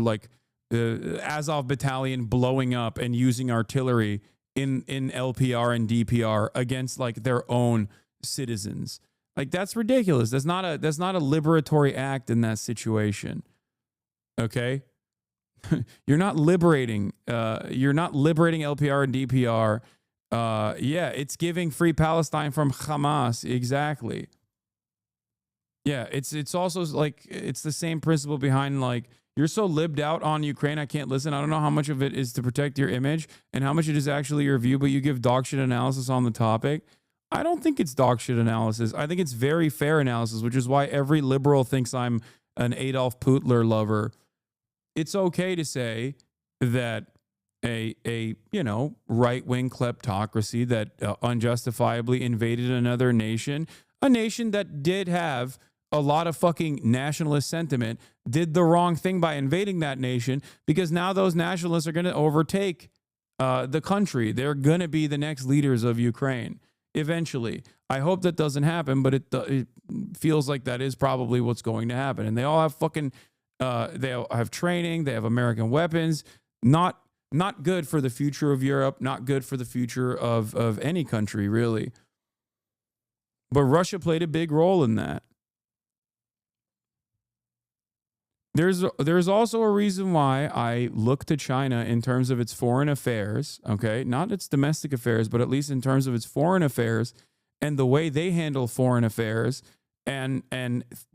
like the Azov battalion blowing up and using artillery in LPR and DPR against like their own citizens. Like that's ridiculous. That's not a liberatory act in that situation. Okay? You're not liberating LPR and DPR. Yeah, it's giving free Palestine from Hamas. Exactly. Yeah, it's also like it's the same principle behind like you're so libbed out on Ukraine, I can't listen. I don't know how much of it is to protect your image and how much it is actually your view, but you give dog shit analysis on the topic. I don't think it's dog shit analysis. I think it's very fair analysis, which is why every liberal thinks I'm an Adolf Hitler lover. It's okay to say that a right-wing kleptocracy that unjustifiably invaded another nation, a nation that did have a lot of fucking nationalist sentiment, did the wrong thing by invading that nation, because now those nationalists are going to overtake the country. They're going to be the next leaders of Ukraine eventually. I hope that doesn't happen, but it feels like that is probably what's going to happen. And they all have fucking, they all have training, they have American weapons. Not good for the future of Europe, not good for the future of any country, really. But Russia played a big role in that. There's also a reason why I look to China in terms of its foreign affairs, okay? Not its domestic affairs, but at least in terms of its foreign affairs and the way they handle foreign affairs, and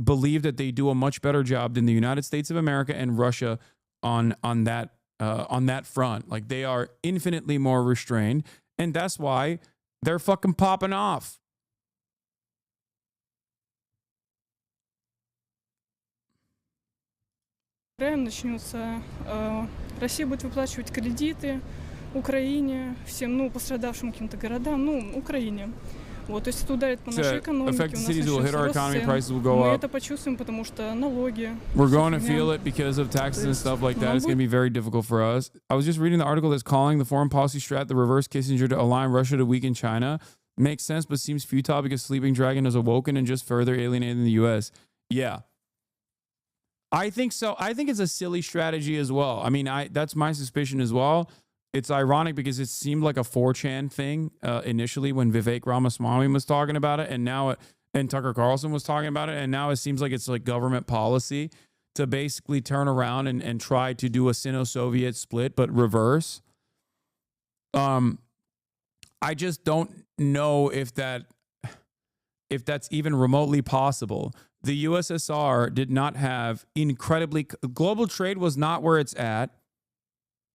believe that they do a much better job than the United States of America and Russia on that front. Like, they are infinitely more restrained, and that's why they're fucking popping off. Начнется, Россия будет выплачивать кредиты Украине, всем, пострадавшим каким-то городам, Украине. Вот, то есть это ударит по нашей экономике, у нас начнется рост цен. Мы это почувствуем, потому что налоги. We're going to feel it because of taxes and stuff like that. It's going to be very difficult for us. I was just reading the article that's calling the foreign policy strat the reverse Kissinger to align Russia to weaken China. Makes sense, but seems futile because Sleeping Dragon has awoken and just further alienated the U.S. Yeah. I think so. I think it's a silly strategy as well. I mean, that's my suspicion as well. It's ironic because it seemed like a 4chan thing initially when Vivek Ramaswamy was talking about it, and now and Tucker Carlson was talking about it, and now it seems like it's like government policy to basically turn around and try to do a Sino-Soviet split, but reverse. I just don't know if that's even remotely possible. The USSR did not have global trade was not where it's at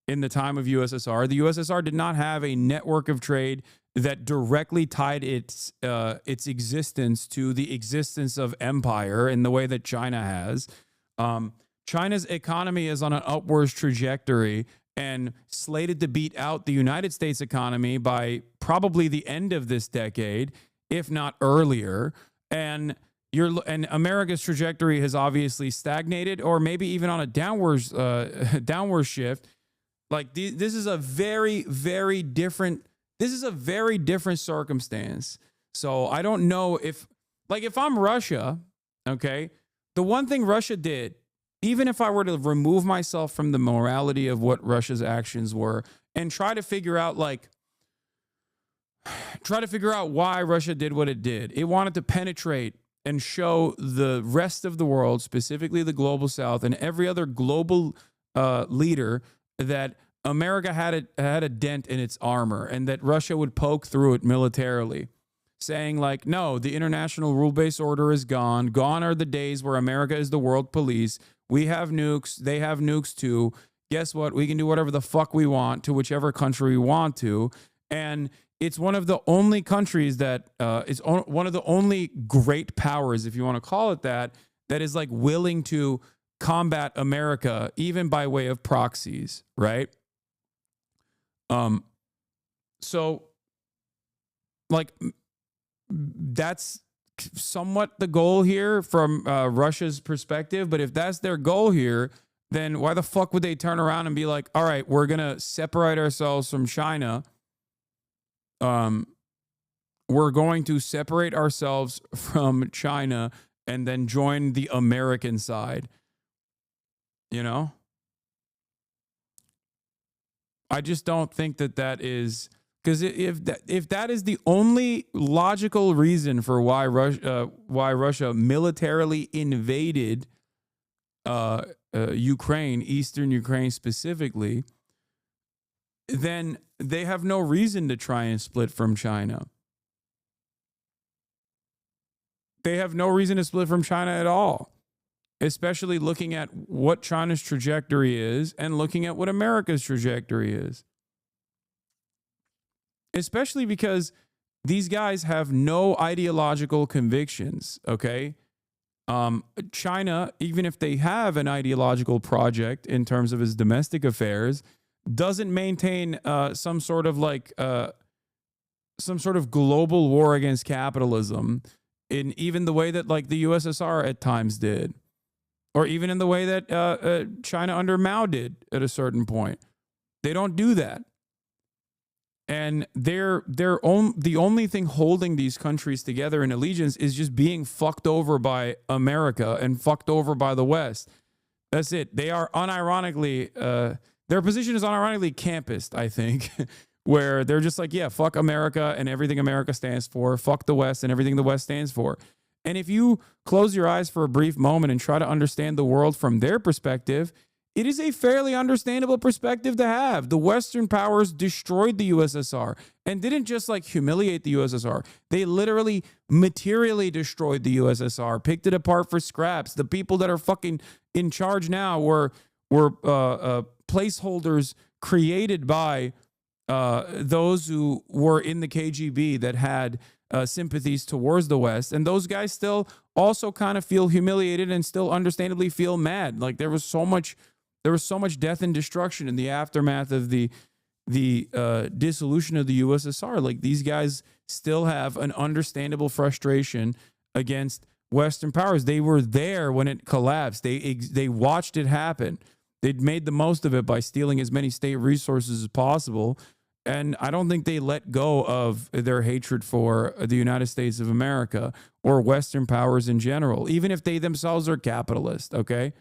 in the time of USSR. The USSR did not have a network of trade that directly tied its existence to the existence of empire in the way that China has. China's economy is on an upwards trajectory and slated to beat out the United States economy by probably the end of this decade, if not earlier. And America's trajectory has obviously stagnated, or maybe even on a downward shift. Like, this is a very, very different. This is a very different circumstance. So I don't know if I'm Russia, okay, the one thing Russia did, even if I were to remove myself from the morality of what Russia's actions were and try to figure out why Russia did what it did. It wanted to penetrate and show the rest of the world, specifically the global South and every other global leader, that America had a dent in its armor and that Russia would poke through it militarily, saying like, no, the international rule-based order is gone. Gone are the days where America is the world police. We have nukes. They have nukes too. Guess what? We can do whatever the fuck we want to whichever country we want to. And it's one of the only countries that is one of the only great powers, if you want to call it that is like willing to combat America, even by way of proxies, right? So like that's somewhat the goal here from Russia's perspective. But if that's their goal here, then why the fuck would they turn around and be like, all right, we're going to separate ourselves from China. We're going to separate ourselves from China and then join the American side. You know? I just don't think that is, because if that is the only logical reason for why Russia militarily invaded Ukraine, eastern Ukraine specifically, then they have no reason to try and split from China. They have no reason to split from China at all, especially looking at what China's trajectory is and looking at what America's trajectory is. Especially because these guys have no ideological convictions, okay? China, even if they have an ideological project in terms of its domestic affairs, doesn't maintain some sort of global war against capitalism in even the way that like the USSR at times did, or even in the way that China under Mao did at a certain point. They don't do that. And the only thing holding these countries together in allegiance is just being fucked over by America and fucked over by the West. That's it. They are unironically, their position is unironically campist, I think, where they're just like, yeah, fuck America and everything America stands for, fuck the West and everything the West stands for. And if you close your eyes for a brief moment and try to understand the world from their perspective, it is a fairly understandable perspective to have. The Western powers destroyed the USSR and didn't just like humiliate the USSR. They literally materially destroyed the USSR, picked it apart for scraps. The people that are fucking in charge now were placeholders created by those who were in the KGB that had sympathies towards the West. And those guys still also kind of feel humiliated and still understandably feel mad. Like there was so much death and destruction in the aftermath of the dissolution of the USSR. Like these guys still have an understandable frustration against Western powers. They were there when it collapsed. They watched it happen. They'd made the most of it by stealing as many state resources as possible. And I don't think they let go of their hatred for the United States of America or Western powers in general, even if they themselves are capitalist, okay?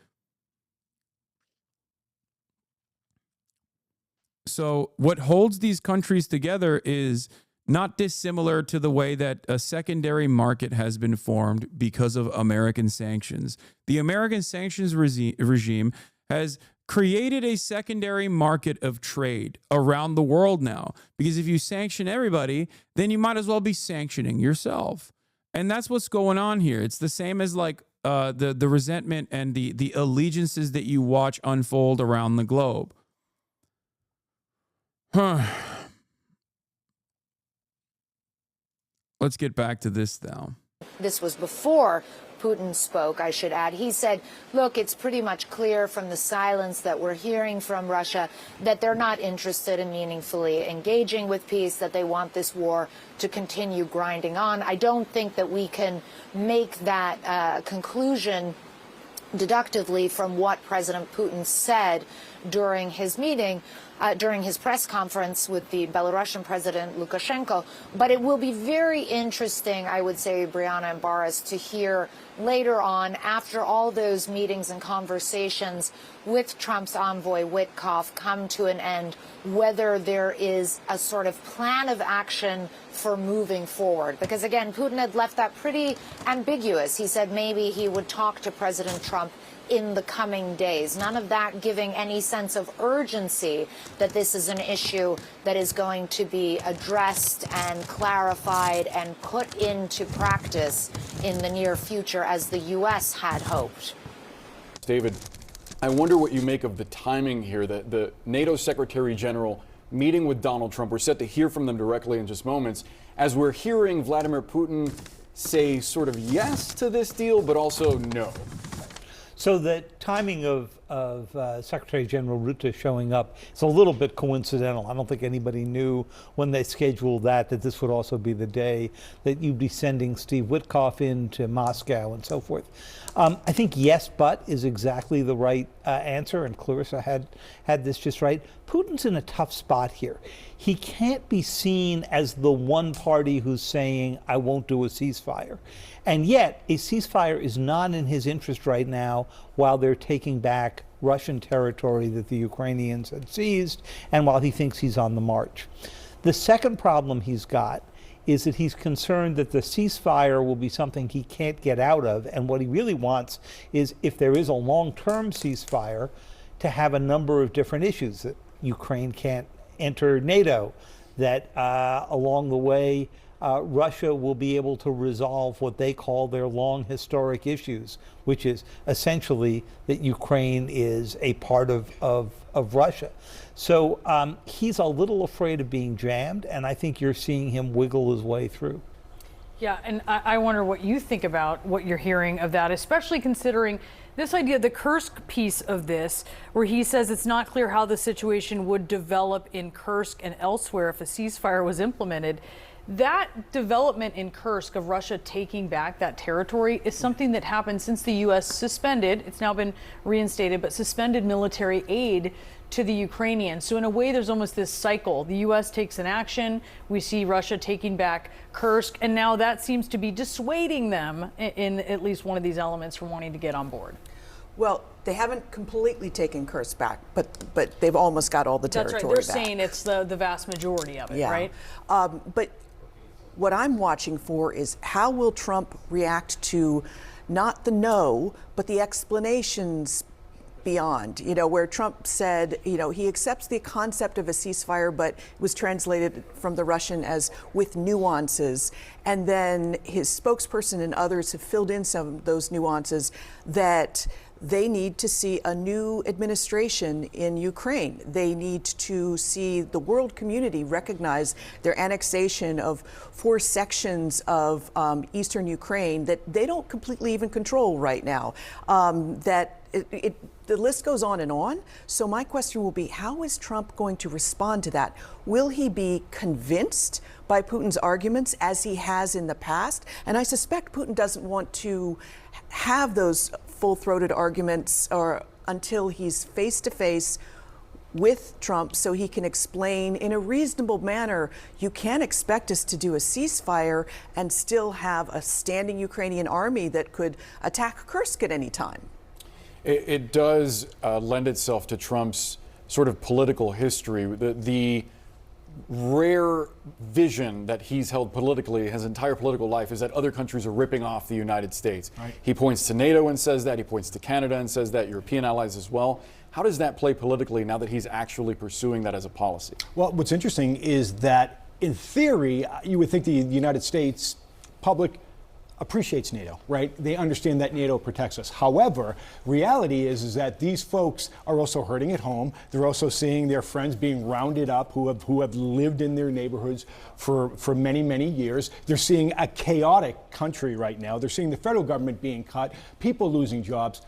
So what holds these countries together is not dissimilar to the way that a secondary market has been formed because of American sanctions. The American sanctions regime has created a secondary market of trade around the world now, because if you sanction everybody, then you might as well be sanctioning yourself. And that's what's going on here. It's the same as like the resentment and the allegiances that you watch unfold around the globe. Let's get back to this now. This was before Putin spoke, I should add. He said, look, it's pretty much clear from the silence that we're hearing from Russia that they're not interested in meaningfully engaging with peace, that they want this war to continue grinding on. I don't think that we can make that conclusion deductively from what President Putin said during his meeting, during his press conference with the Belarusian President Lukashenko. But it will be very interesting, I would say, Brianna and Boris, to hear later on, after all those meetings and conversations with Trump's envoy Witkoff come to an end, whether there is a sort of plan of action for moving forward. Because, again, Putin had left that pretty ambiguous. He said maybe he would talk to President Trump in the coming days. None of that giving any sense of urgency that this is an issue that is going to be addressed and clarified and put into practice in the near future as the U.S. had hoped. David, I wonder what you make of the timing here. The NATO Secretary General meeting with Donald Trump. We're set to hear from them directly in just moments. As we're hearing Vladimir Putin say sort of yes to this deal, but also no. So the timing of Secretary General Rutte showing up is a little bit coincidental. I don't think anybody knew when they scheduled that this would also be the day that you'd be sending Steve Witkoff into Moscow and so forth. I think yes, but is exactly the right answer, and Clarissa had this just right. Putin's in a tough spot here. He can't be seen as the one party who's saying, I won't do a ceasefire. And yet, a ceasefire is not in his interest right now while they're taking back Russian territory that the Ukrainians had seized and while he thinks he's on the march. The second problem he's got is that he's concerned that the ceasefire will be something he can't get out of, and what he really wants is, if there is a long-term ceasefire, to have a number of different issues, that Ukraine can't enter NATO, that along the way Russia will be able to resolve what they call their long historic issues, which is essentially that Ukraine is a part of Russia. So he's a little afraid of being jammed, and I think you're seeing him wiggle his way through. Yeah, and I wonder what you think about what you're hearing of that, especially considering this idea, the Kursk piece of this, where he says it's not clear how the situation would develop in Kursk and elsewhere if a ceasefire was implemented. That development in Kursk of Russia taking back that territory is something that happened since the U.S. suspended, it's now been reinstated, but suspended military aid to the Ukrainians. So in a way, there's almost this cycle. The U.S. takes an action, we see Russia taking back Kursk, and now that seems to be dissuading them in at least one of these elements from wanting to get on board. Well, they haven't completely taken Kursk back, but they've almost got all the territory That's right. They're back. saying it's the vast majority of it, Yeah. right? But what I'm watching for is how will Trump react to not the no, but the explanations beyond, where Trump said, he accepts the concept of a ceasefire, but it was translated from the Russian as with nuances. And then his spokesperson and others have filled in some of those nuances that they need to see a new administration in Ukraine. They need to see the world community recognize their annexation of 4 sections of eastern Ukraine that they don't completely even control right now. The list goes on and on. So my question will be, how is Trump going to respond to that? Will he be convinced by Putin's arguments as he has in the past? And I suspect Putin doesn't want to have those full-throated arguments or until he's face-to-face with Trump so he can explain in a reasonable manner, you can't expect us to do a ceasefire and still have a standing Ukrainian army that could attack Kursk at any time. It does lend itself to Trump's sort of political history. The rare vision that he's held politically his entire political life is that other countries are ripping off the United States. Right. He points to NATO and says that. He points to Canada and says that, European allies as well. How does that play politically now that he's actually pursuing that as a policy? Well, what's interesting is that in theory, you would think the United States public appreciates NATO, right? They understand that NATO protects us. However, reality is that these folks are also hurting at home. They're also seeing their friends being rounded up who have lived in their neighborhoods for many, many years. They're seeing a chaotic country right now. They're seeing the federal government being cut, people losing jobs.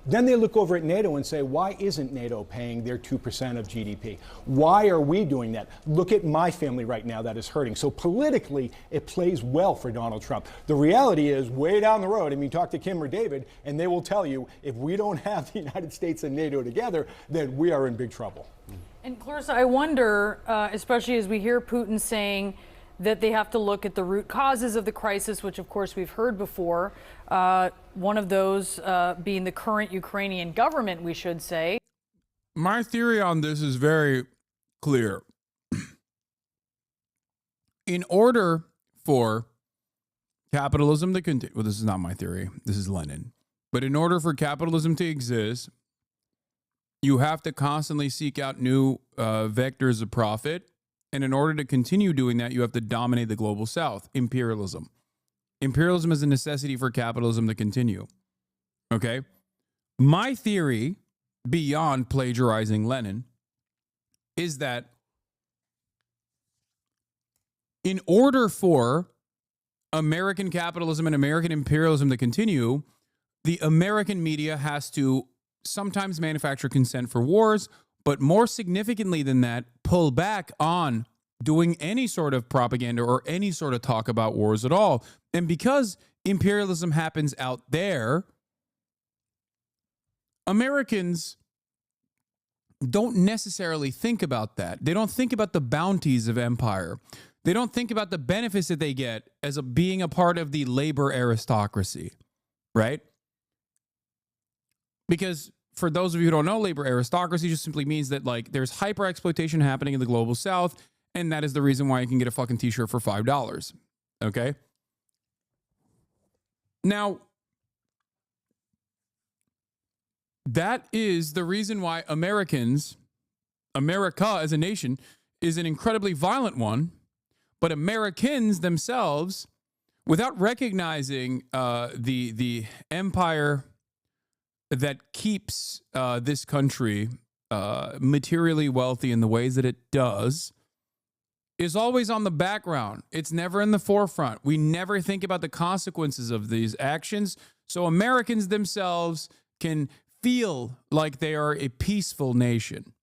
Then they look over at NATO and say, why isn't NATO paying their 2% of GDP? Why are we doing that? Look at my family right now that is hurting. So politically, it plays well for Donald Trump. The reality is way down the road, I mean, talk to Kim or David, and they will tell you if we don't have the United States and NATO together, then we are in big trouble. And Clarissa, I wonder, especially as we hear Putin saying that they have to look at the root causes of the crisis, which of course we've heard before, one of those being the current Ukrainian government, we should say. My theory on this is very clear. In order for capitalism to continue, well, this is not my theory, this is Lenin, but in order for capitalism to exist, you have to constantly seek out new vectors of profit. And in order to continue doing that, you have to dominate the global south, imperialism. Imperialism is a necessity for capitalism to continue. Okay? My theory, beyond plagiarizing Lenin, is that in order for American capitalism and American imperialism to continue, the American media has to sometimes manufacture consent for wars, but more significantly than that, pull back on doing any sort of propaganda or any sort of talk about wars at all. And because imperialism happens out there, Americans don't necessarily think about that. They don't think about the bounties of empire. They don't think about the benefits that they get as being a part of the labor aristocracy, right? Because for those of you who don't know, labor aristocracy just simply means that like there's hyper exploitation happening in the global south, and that is the reason why you can get a fucking t-shirt for $5. Okay? Now, that is the reason why America as a nation, is an incredibly violent one, but Americans themselves, without recognizing the empire that keeps this country materially wealthy in the ways that it does, is always on the background. It's never in the forefront. We never think about the consequences of these actions. So Americans themselves can feel like they are a peaceful nation.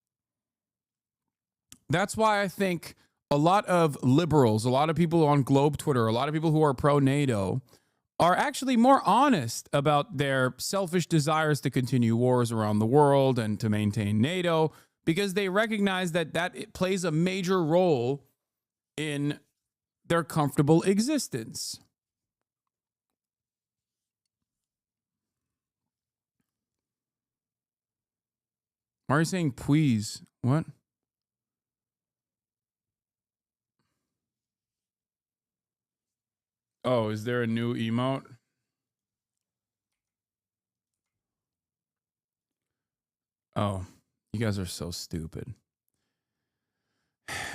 That's why I think a lot of liberals, a lot of people on Globe Twitter, a lot of people who are pro-NATO are actually more honest about their selfish desires to continue wars around the world and to maintain NATO, because they recognize that it plays a major role in their comfortable existence. Why are you saying please? What? Oh, is there a new emote? Oh, you guys are so stupid.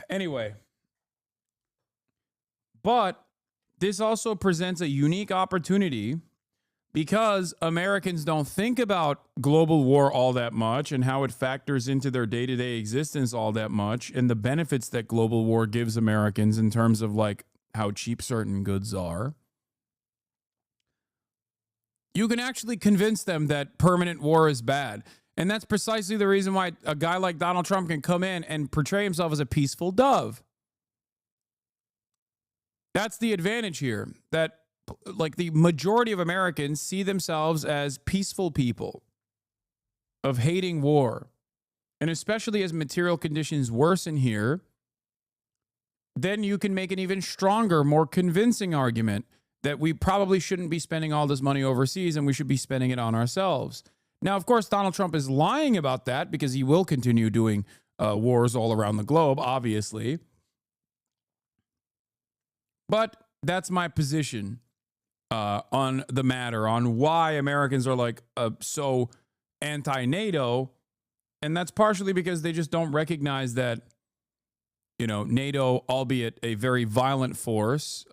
Anyway, but this also presents a unique opportunity because Americans don't think about global war all that much and how it factors into their day-to-day existence all that much, and the benefits that global war gives Americans in terms of like how cheap certain goods are. You can actually convince them that permanent war is bad. And that's precisely the reason why a guy like Donald Trump can come in and portray himself as a peaceful dove. That's the advantage here, that like the majority of Americans see themselves as peaceful people of hating war. And especially as material conditions worsen here, then you can make an even stronger, more convincing argument that we probably shouldn't be spending all this money overseas and we should be spending it on ourselves. Now, of course, Donald Trump is lying about that because he will continue doing wars all around the globe, obviously. But that's my position on the matter, on why Americans are like so anti-NATO. And that's partially because they just don't recognize that, you know, NATO, albeit a very violent force,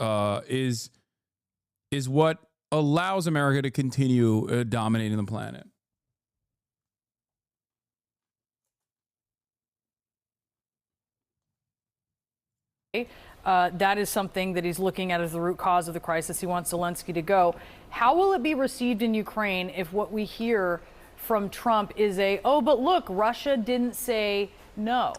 is what allows America to continue dominating the planet. That is something that he's looking at as the root cause of the crisis. He wants Zelensky to go. How will it be received in Ukraine if what we hear from Trump is oh, but look, Russia didn't say no?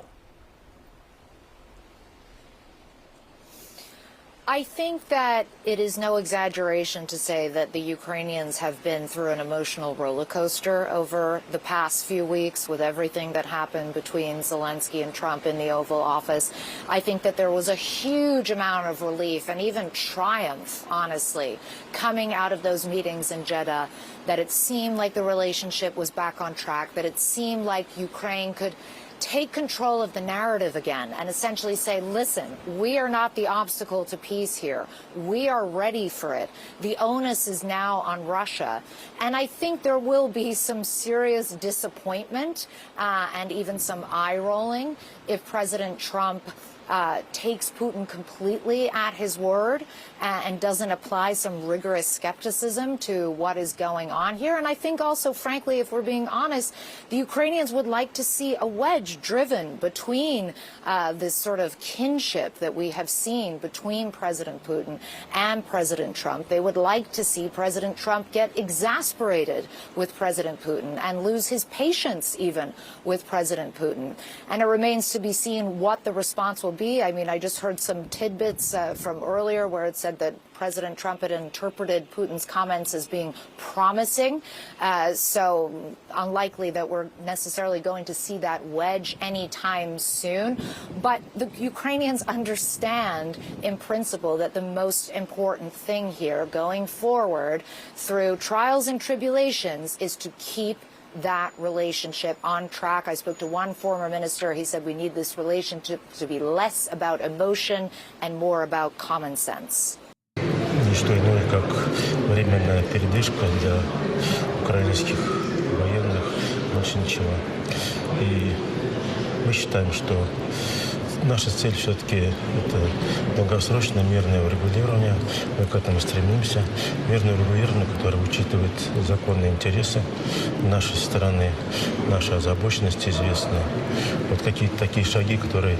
I think that it is no exaggeration to say that the Ukrainians have been through an emotional roller coaster over the past few weeks with everything that happened between Zelensky and Trump in the Oval Office. I think that there was a huge amount of relief and even triumph, honestly, coming out of those meetings in Jeddah, that it seemed like the relationship was back on track, that it seemed like Ukraine could take control of the narrative again and essentially say, listen, we are not the obstacle to peace here. We are ready for it. The onus is now on Russia. And I think there will be some serious disappointment and even some eye rolling if President Trump takes Putin completely at his word and doesn't apply some rigorous skepticism to what is going on here. And I think also, frankly, if we're being honest, the Ukrainians would like to see a wedge driven between this sort of kinship that we have seen between President Putin and President Trump. They would like to see President Trump get exasperated with President Putin and lose his patience even with President Putin. And it remains to be seen what the response will be. I mean, I just heard some tidbits from earlier where it said that President Trump had interpreted Putin's comments as being promising. So unlikely that we're necessarily going to see that wedge anytime soon. But the Ukrainians understand in principle that the most important thing here going forward through trials and tribulations is to keep that relationship on track. I spoke to one former minister. He said we need this relationship to be less about emotion and more about common sense. Не что иное, как временная передышка для украинских военных, больше ничего. И мы считаем, что наша цель все-таки это долгосрочное мирное урегулирование. Мы к этому стремимся. Мирное урегулирование, которое учитывает законные интересы нашей страны, наша озабоченность известна. Вот какие-то такие шаги, которые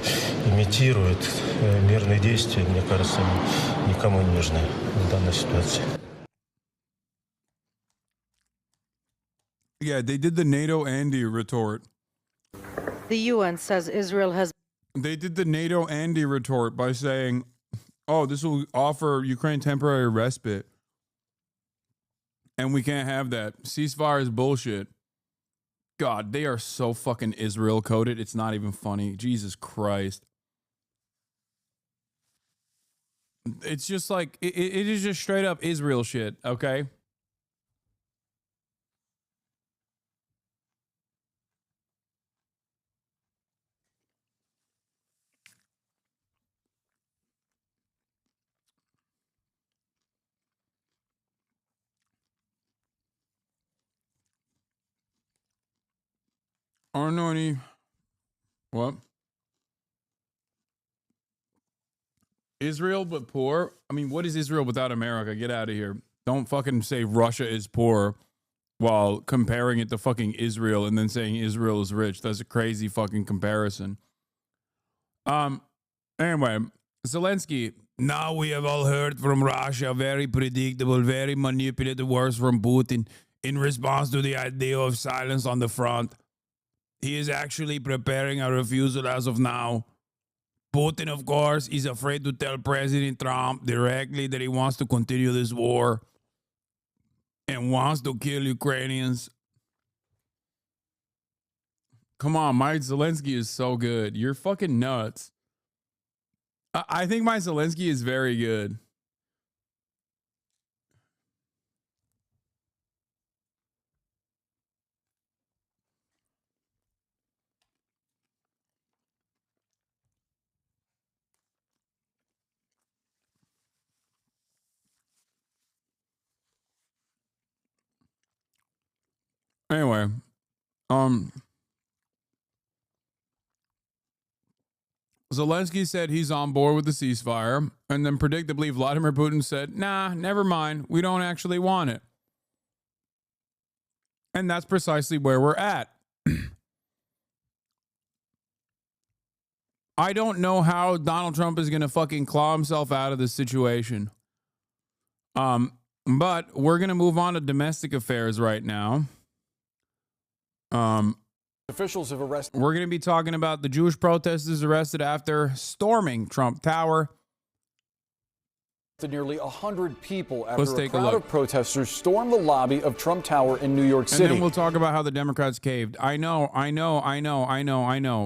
имитируют мирные действия, мне кажется, никому не нужны в данной ситуации. Yeah, they did the NATO Andy retort. The UN says Israel has They did the NATO Andy retort by saying, oh, this will offer Ukraine temporary respite. And we can't have that. Ceasefire is bullshit. God, they are so fucking Israel coded. It's not even funny. Jesus Christ. It's just like, it is just straight up Israel shit, okay? I don't know any. What? Israel but poor? I mean, what is Israel without America? Get out of here. Don't fucking say Russia is poor while comparing it to fucking Israel and then saying Israel is rich. That's a crazy fucking comparison. Anyway, Zelensky. Now we have all heard from Russia, very predictable, very manipulative words from Putin in response to the idea of silence on the front. He is actually preparing a refusal as of now. Putin, of course, is afraid to tell President Trump directly that he wants to continue this war and wants to kill Ukrainians. Come on, Mike Zelensky is so good. You're fucking nuts. I think Mike Zelensky is very good. Anyway, Zelensky said he's on board with the ceasefire, and then predictably Vladimir Putin said, nah, never mind, we don't actually want it. And that's precisely where we're at. I don't know how Donald Trump is going to fucking claw himself out of this situation. But we're going to move on to domestic affairs right now. Officials have arrested. We're going to be talking about the Jewish protesters arrested after storming Trump Tower. Nearly 100 people after Let's take a crowd of protesters stormed the lobby of Trump Tower in New York City. And then we'll talk about how the Democrats caved. I know.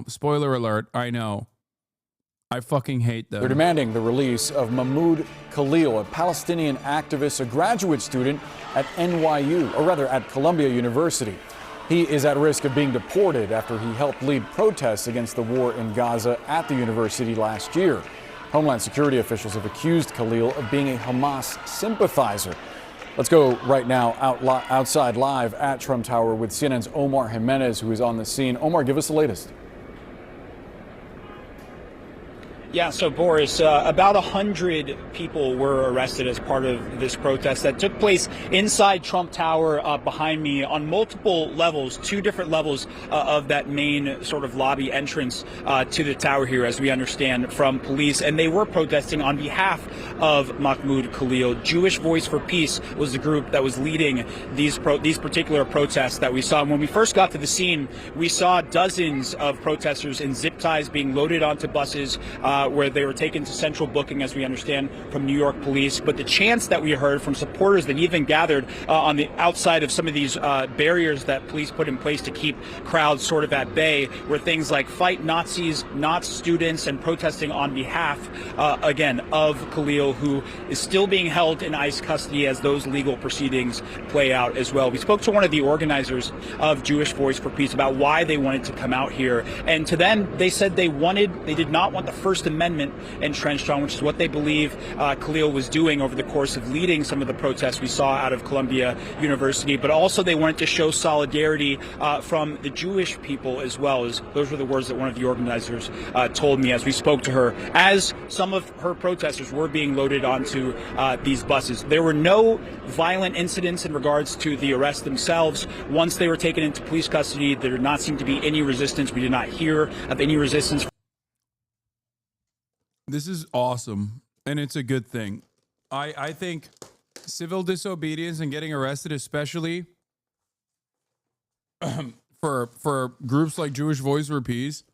Spoiler alert, I know. I fucking hate them. They're demanding the release of Mahmoud Khalil, a Palestinian activist, a graduate student at NYU, or rather at Columbia University. He is at risk of being deported after he helped lead protests against the war in Gaza at the university last year. Homeland Security officials have accused Khalil of being a Hamas sympathizer. Let's go right now outside live at Trump Tower with CNN's Omar Jimenez, who is on the scene. Omar, give us the latest. Yeah, so Boris, about 100 people were arrested as part of this protest that took place inside Trump Tower behind me on multiple levels, 2 different levels of that main sort of lobby entrance to the tower here, as we understand from police. And they were protesting on behalf of Mahmoud Khalil. Jewish Voice for Peace was the group that was leading these particular protests that we saw. And when we first got to the scene, we saw dozens of protesters in zip ties being loaded onto buses, where they were taken to central booking, as we understand, from New York police. But the chants that we heard from supporters that even gathered on the outside of some of these barriers that police put in place to keep crowds sort of at bay were things like fight Nazis, not students, and protesting on behalf, again, of Khalil, who is still being held in ICE custody as those legal proceedings play out as well. We spoke to one of the organizers of Jewish Voice for Peace about why they wanted to come out here. And to them, they said they did not want the First Amendment entrenched on, which is what they believe Khalil was doing over the course of leading some of the protests we saw out of Columbia University. But also they wanted to show solidarity from the Jewish people as well. As those were the words that one of the organizers told me as we spoke to her, as some of her protesters were being loaded onto these buses. There were no violent incidents in regards to the arrest themselves. Once they were taken into police custody, there did not seem to be any resistance. We did not hear of any resistance. This is awesome, and it's a good thing. I think civil disobedience and getting arrested, especially for groups like Jewish Voice for Peace,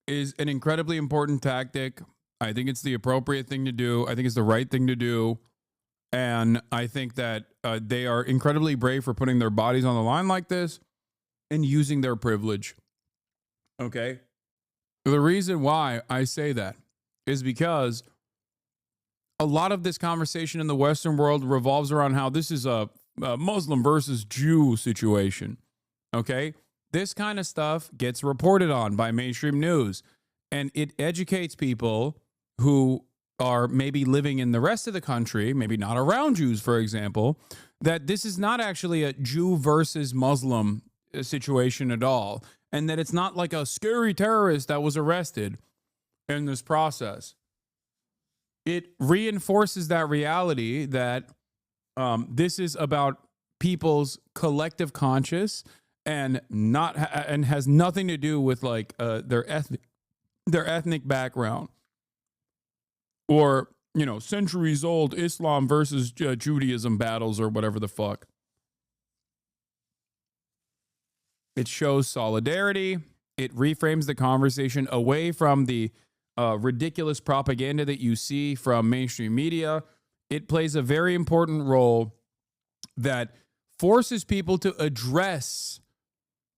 is an incredibly important tactic. I think it's the appropriate thing to do. I think it's the right thing to do. And I think that they are incredibly brave for putting their bodies on the line like this and using their privilege. Okay? The reason why I say that is because a lot of this conversation in the Western world revolves around how this is a Muslim versus Jew situation. Okay? This kind of stuff gets reported on by mainstream news, and it educates people who are maybe living in the rest of the country, maybe not around Jews, for example, that this is not actually a Jew versus Muslim situation at all, and that it's not like a scary terrorist that was arrested in this process. It reinforces that reality that this is about people's collective conscience and has nothing to do with like their ethnic background. Or, you know, centuries old Islam versus Judaism battles or whatever the fuck. It shows solidarity. It reframes the conversation away from the ridiculous propaganda that you see from mainstream media. It plays a very important role that forces people to address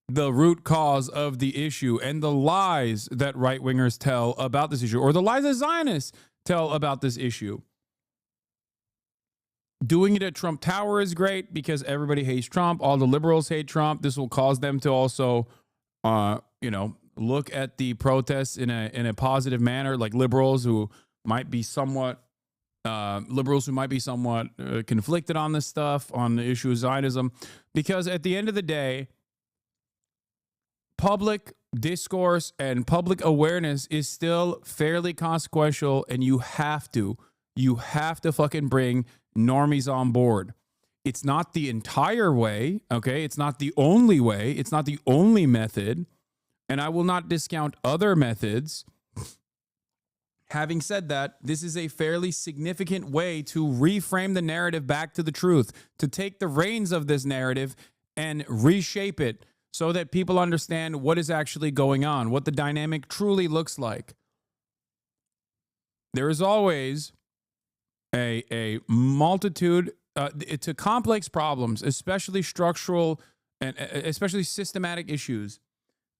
the root cause of the issue and the lies that right-wingers tell about this issue, or the lies that Zionists tell about this issue. Doing it at Trump Tower is great because everybody hates Trump. All the liberals hate Trump. This will cause them to also, look at the protests in a positive manner, like liberals who might be somewhat conflicted on this stuff, on the issue of Zionism, because at the end of the day, public discourse and public awareness is still fairly consequential, and you have to fucking bring normies on board. It's not the entire way, okay? It's not the only way. It's not the only method, and I will not discount other methods. Having said that, this is a fairly significant way to reframe the narrative back to the truth, to take the reins of this narrative and reshape it so that people understand what is actually going on, what the dynamic truly looks like. There is always a multitude to complex problems, especially structural and especially systematic issues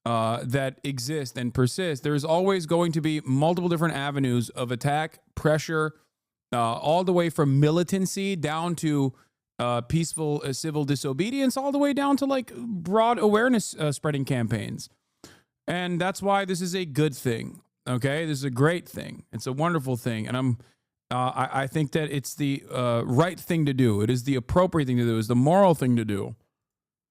that exist and persist. There is always going to be multiple different avenues of attack, pressure, all the way from militancy down to peaceful civil disobedience, all the way down to like broad awareness spreading campaigns. And that's why this is a good thing. Okay, this is a great thing. It's a wonderful thing, and I think that it's the right thing to do. It is the appropriate thing to do. It's the moral thing to do.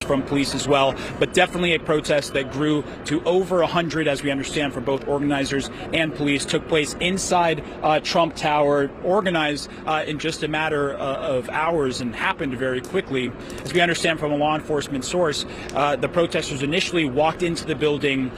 From police as well, but definitely a protest that grew to over 100, as we understand from both organizers and police, took place inside Trump Tower, organized in just a matter of hours and happened very quickly. As we understand from a law enforcement source, the protesters initially walked into the building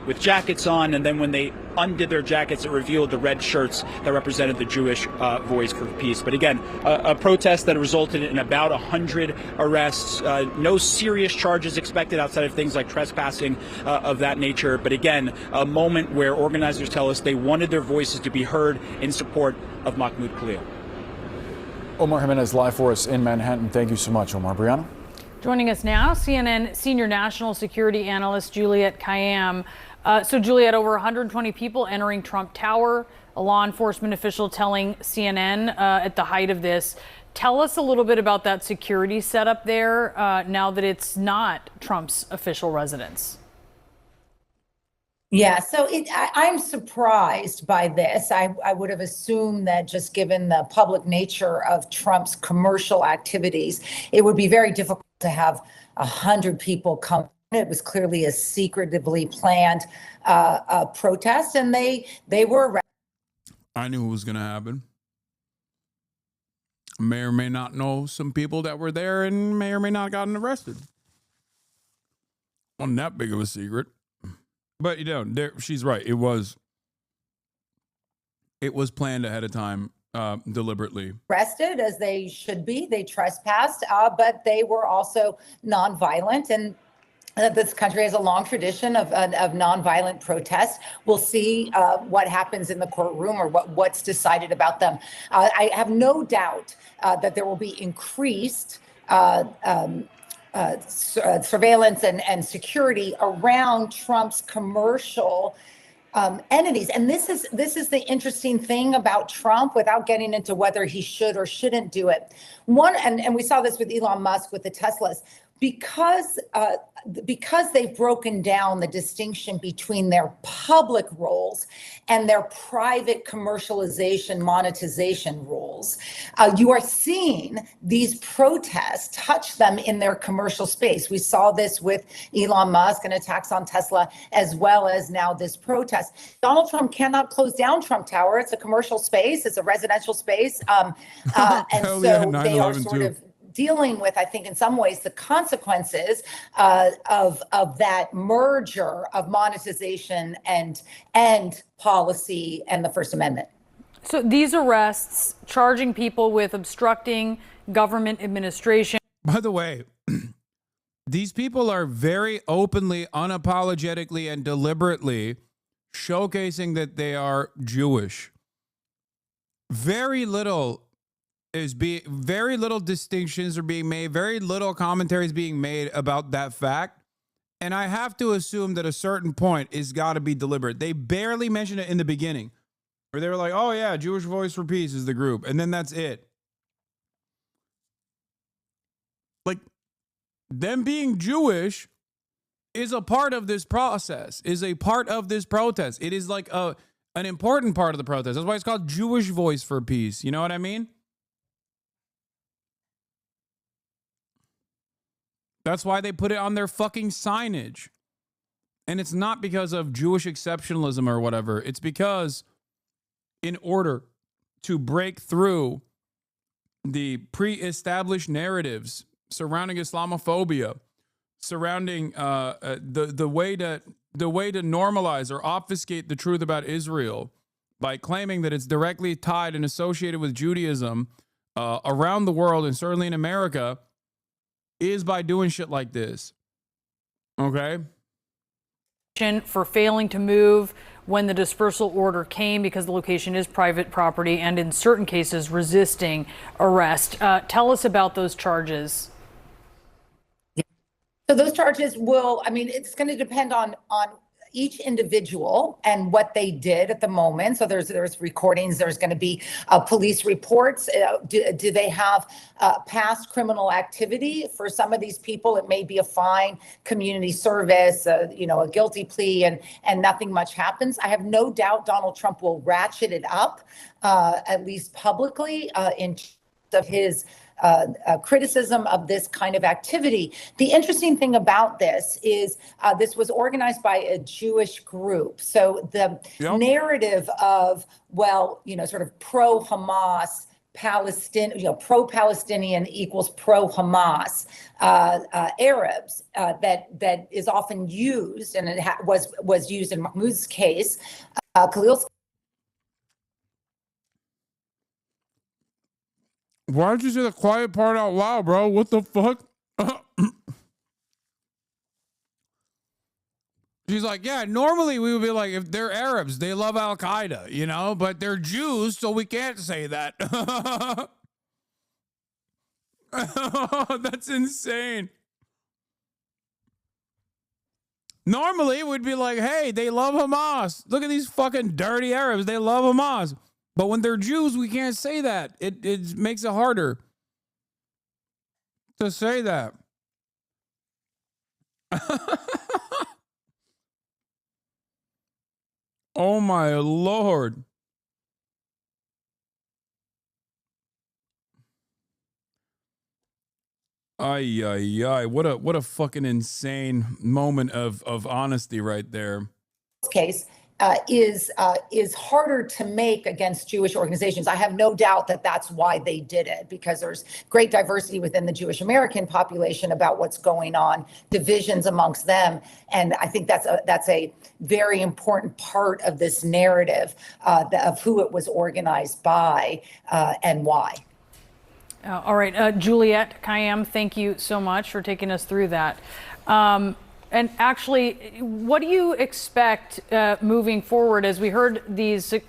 with jackets on, and then when they undid their jackets, it revealed the red shirts that represented the Jewish voice for peace. But again, a protest that resulted in about 100 arrests, no serious charges expected outside of things like trespassing of that nature. But again, a moment where organizers tell us they wanted their voices to be heard in support of Mahmoud Khalil. Omar Jimenez live for us in Manhattan. Thank you so much, Omar. Brianna? Joining us now, CNN senior national security analyst Juliette Kayyem. So Juliette, over 120 people entering Trump Tower, a law enforcement official telling CNN at the height of this. Tell us a little bit about that security setup there now that it's not Trump's official residence. Yeah, so I'm surprised by this. I would have assumed that just given the public nature of Trump's commercial activities, it would be very difficult to have 100 people come. It was clearly a secretively planned protest, and they were arrested. I knew it was going to happen. May or may not know some people that were there and may or may not have gotten arrested. Wasn't that big of a secret. But, she's right. It was planned ahead of time, deliberately. Arrested, as they should be. They trespassed, but they were also nonviolent. And This country has a long tradition of nonviolent protest. We'll see what happens in the courtroom or what's decided about them. I have no doubt that there will be increased surveillance and security around Trump's commercial entities. And this is the interesting thing about Trump, without getting into whether he should or shouldn't do it. One, and we saw this with Elon Musk with the Teslas, because they've broken down the distinction between their public roles and their private commercialization, monetization roles. You are seeing these protests touch them in their commercial space. We saw this with Elon Musk and attacks on Tesla, as well as now this protest. Donald Trump cannot close down Trump Tower. It's a commercial space. It's a residential space. And so they are sort of dealing with, I think, in some ways, the consequences of that merger of monetization and policy and the First Amendment. So these arrests, charging people with obstructing government administration. By the way, these people are very openly, unapologetically, and deliberately showcasing that they are Jewish. Very little distinctions are being made, very little commentary is being made about that fact. And I have to assume that a certain point is got to be deliberate. They barely mention it in the beginning, where they were like, oh yeah, Jewish Voice for Peace is the group. And then that's it. Like, them being Jewish is a part of this process, is a part of this protest. It is like an important part of the protest. That's why it's called Jewish Voice for Peace. You know what I mean? That's why they put it on their fucking signage. And it's not because of Jewish exceptionalism or whatever. It's because in order to break through the pre-established narratives surrounding Islamophobia, surrounding the way to normalize or obfuscate the truth about Israel by claiming that it's directly tied and associated with Judaism around the world, and certainly in America, is by doing shit like this. Okay? For failing to move when the dispersal order came because the location is private property, and in certain cases resisting arrest. Tell us about those charges. So those charges will, I mean, it's going to depend on each individual and what they did at the moment. So there's recordings, there's going to be police reports. Do they have past criminal activity? For some of these people, it may be a fine, community service, a guilty plea, and nothing much happens. I have no doubt Donald Trump will ratchet it up, at least publicly, in terms of his criticism of this kind of activity. The interesting thing about this is this was organized by a Jewish group. So the narrative of, sort of pro-Hamas, pro-Palestinian equals pro-Hamas Arabs that is often used, and it was used in Mahmoud's case, Khalil's. Why did you say the quiet part out loud, bro? What the fuck? She's like, yeah, normally we would be like, if they're Arabs, they love Al-Qaeda, but they're Jews, so we can't say that. That's insane. Normally we'd be like, hey, they love Hamas. Look at these fucking dirty Arabs. They love Hamas. But when they're Jews, we can't say that. It makes it harder to say that. Oh my Lord. Ay, ay, ay. What a fucking insane moment of honesty right there. Case is harder to make against Jewish organizations. I have no doubt that that's why they did it, because there's great diversity within the Jewish American population about what's going on, divisions amongst them, and I think that's a very important part of this narrative of who it was organized by and why. All right, Juliette Kayyem, thank you so much for taking us through that. And actually, what do you expect moving forward? As we heard,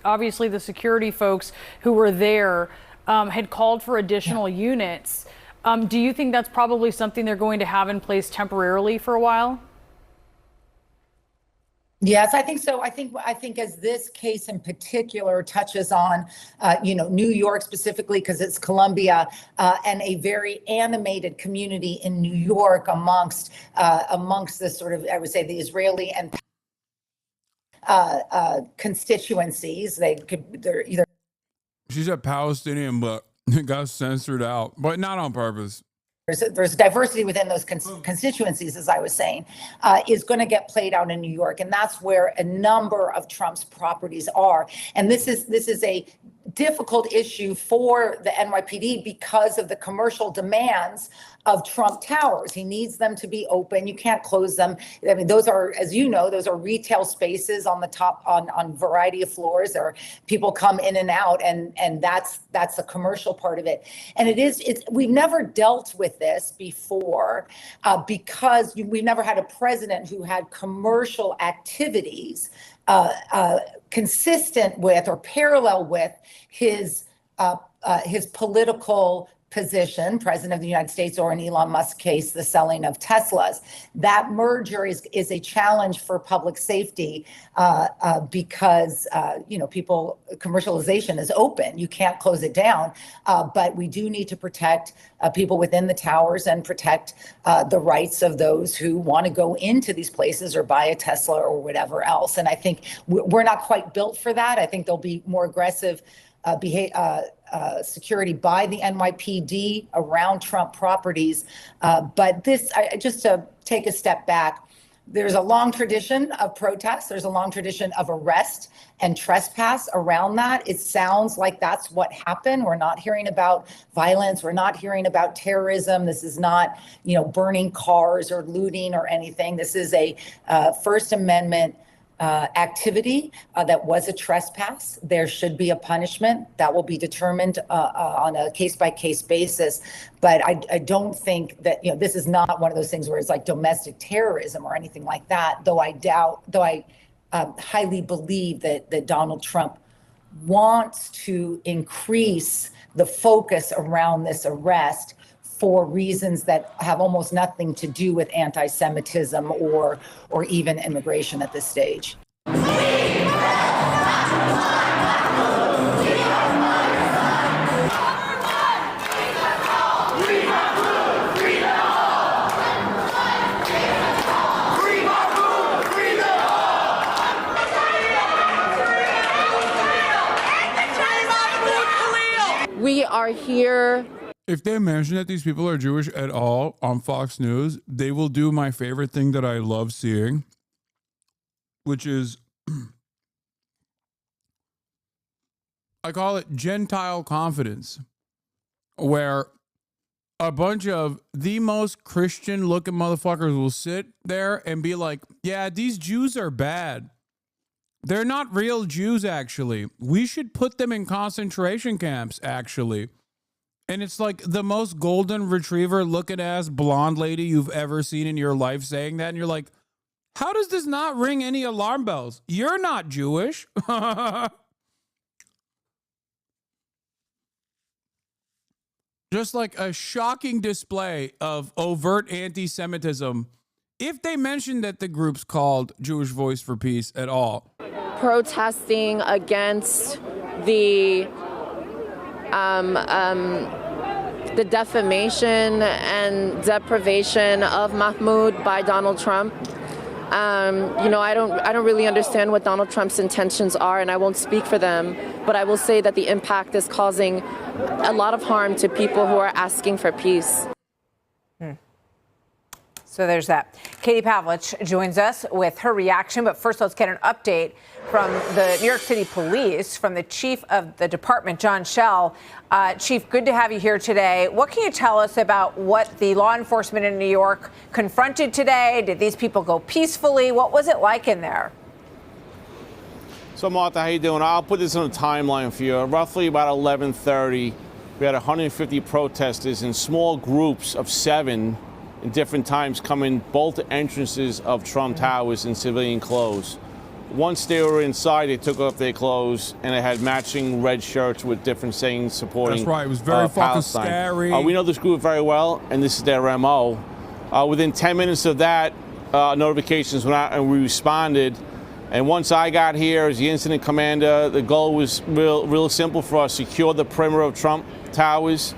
obviously the security folks who were there had called for additional units. Do you think that's probably something they're going to have in place temporarily for a while? Yes, I think so. I think as this case in particular touches on, New York specifically because it's Columbia, and a very animated community in New York amongst the sort of, I would say, the Israeli and constituencies. They're either. She said Palestinian, but it got censored out, but not on purpose. There's diversity within those constituencies, as I was saying, is going to get played out in New York, and that's where a number of Trump's properties are. And this is a difficult issue for the NYPD because of the commercial demands of Trump Towers. He needs them to be open. You can't close them. I mean, those are, as you know, those are retail spaces on the top, on a variety of floors. There are people come in and out, and that's the commercial part of it. And we've never dealt with this before because we've never had a president who had commercial activities consistent with or parallel with his political position, president of the United States, or in Elon Musk's case, the selling of Teslas. That merger is a challenge for public safety because commercialization is open. You can't close it down, but we do need to protect people within the towers and protect the rights of those who want to go into these places or buy a Tesla or whatever else. And I think we're not quite built for that. I think there'll be more aggressive security by the NYPD around Trump properties. But just to take a step back, there's a long tradition of protests. There's a long tradition of arrest and trespass around that. It sounds like that's what happened. We're not hearing about violence. We're not hearing about terrorism. This is not, burning cars or looting or anything. This is a First Amendment activity that was a trespass. There should be a punishment that will be determined on a case-by-case basis. But I don't think that, this is not one of those things where it's like domestic terrorism or anything like that, though I highly believe that Donald Trump wants to increase the focus around this arrest for reasons that have almost nothing to do with anti-Semitism or even immigration at this stage. We are here. If they mention that these people are Jewish at all on Fox News, they will do my favorite thing that I love seeing, which is, I call it Gentile confidence, where a bunch of the most Christian looking motherfuckers will sit there and be like, yeah, these Jews are bad. They're not real Jews, actually. We should put them in concentration camps, actually. And it's like the most golden retriever looking ass blonde lady you've ever seen in your life saying that. And you're like, how does this not ring any alarm bells? You're not Jewish. Just like a shocking display of overt anti-Semitism. If they mentioned that the group's called Jewish Voice for Peace at all. Protesting against the defamation and deprivation of Mahmoud by Donald Trump. I don't really understand what Donald Trump's intentions are, and I won't speak for them, but I will say that the impact is causing a lot of harm to people who are asking for peace. So there's that. Katie Pavlich joins us with her reaction. But first, let's get an update from the New York City Police, from the chief of the department, John Schell. Chief, good to have you here today. What can you tell us about what the law enforcement in New York confronted today? Did these people go peacefully? What was it like in there? So, Martha, how you doing? I'll put this on a timeline for you. Roughly about 11:30, we had 150 protesters in small groups of 7 in different times come in both entrances of Trump Towers in civilian clothes. Once they were inside, they took off their clothes and they had matching red shirts with different sayings supporting. That's right. It was very fucking Palestine. scary. We know this group very well, and this is their MO. Within 10 minutes of that, notifications went out and we responded. And once I got here as the incident commander, the goal was real simple for us: secure the perimeter of Trump Towers,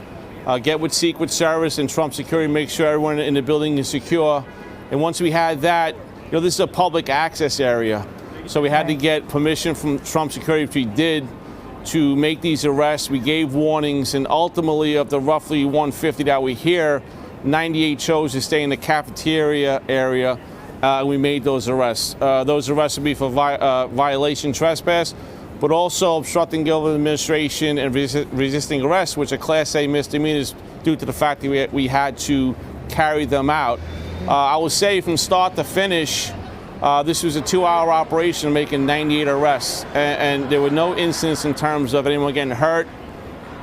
get with Secret Service and Trump Security, make sure everyone in the building is secure. And once we had that, this is a public access area. So we had to get permission from Trump Security, which we did, to make these arrests. We gave warnings, and ultimately, of the roughly 150 that we hear, 98 chose to stay in the cafeteria area, and we made those arrests. Those arrests would be for violation, trespass, but also obstructing government administration and resisting arrest, which are Class A misdemeanors due to the fact that we had to carry them out. I will say from start to finish, this was a 2-hour operation making 98 arrests, and there were no incidents in terms of anyone getting hurt,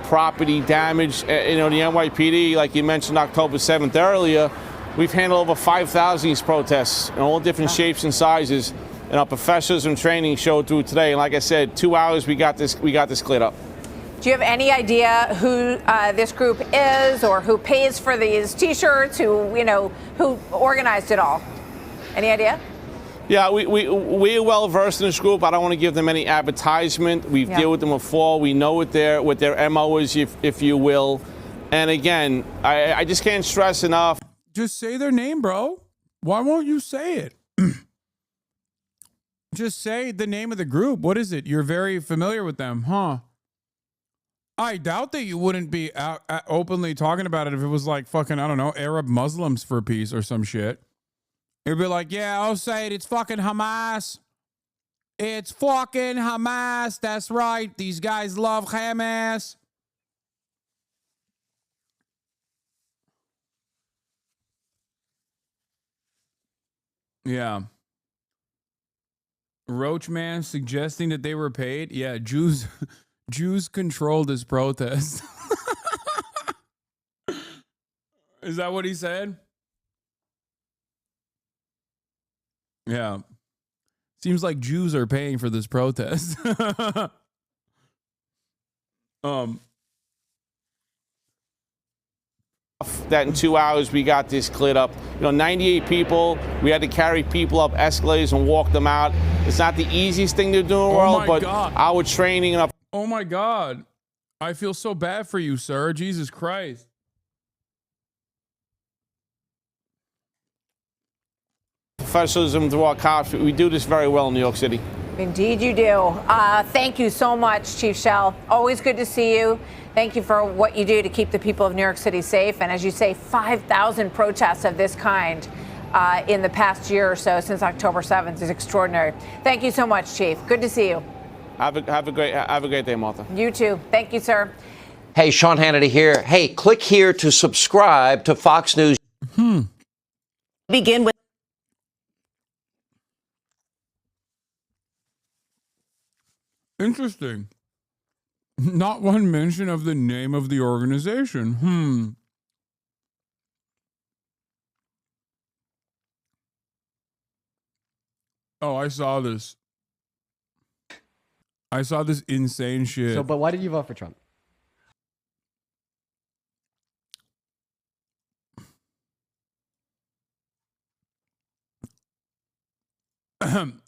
property damage. The NYPD, like you mentioned October 7th earlier, we've handled over 5,000 of these protests in all different shapes and sizes, and our professionalism training showed through today. And like I said, 2 hours, we got this cleared up. Do you have any idea who this group is, or who pays for these T-shirts? Who organized it all? Any idea? Yeah, we're well versed in this group. I don't want to give them any advertisement. We've dealt with them before. We know what their MO is, if you will. And again, I just can't stress enough. Just say their name, bro. Why won't you say it? Just say the name of the group. What is it? You're very familiar with them, huh? I doubt that you wouldn't be openly talking about it if it was like fucking, I don't know, Arab Muslims for peace or some shit. It'd be like, yeah, I'll say it. It's fucking Hamas. It's fucking Hamas. That's right. These guys love Hamas. Yeah. Roach Man suggesting that they were paid. Yeah, Jews controlled this protest. Is that what he said? Yeah. Seems like Jews are paying for this protest. That in 2 hours we got this cleared up. 98 people. We had to carry people up escalators and walk them out. It's not the easiest thing to do in the world, but our training and Oh my God. I feel so bad for you, sir. Jesus Christ. Professionalism through our cops. We do this very well in New York City. Indeed you do. Thank you so much, Chief Shell. Always good to see you. Thank you for what you do to keep the people of New York City safe. And as you say, 5,000 protests of this kind in the past year or so since October 7th is extraordinary. Thank you so much, Chief. Good to see you. Have a great day, Martha. You too. Thank you, sir. Hey, Sean Hannity here. Hey, click here to subscribe to Fox News. Begin with. Interesting. Not one mention of the name of the organization. Oh, I saw this. I saw this insane shit. So, but why did you vote for Trump?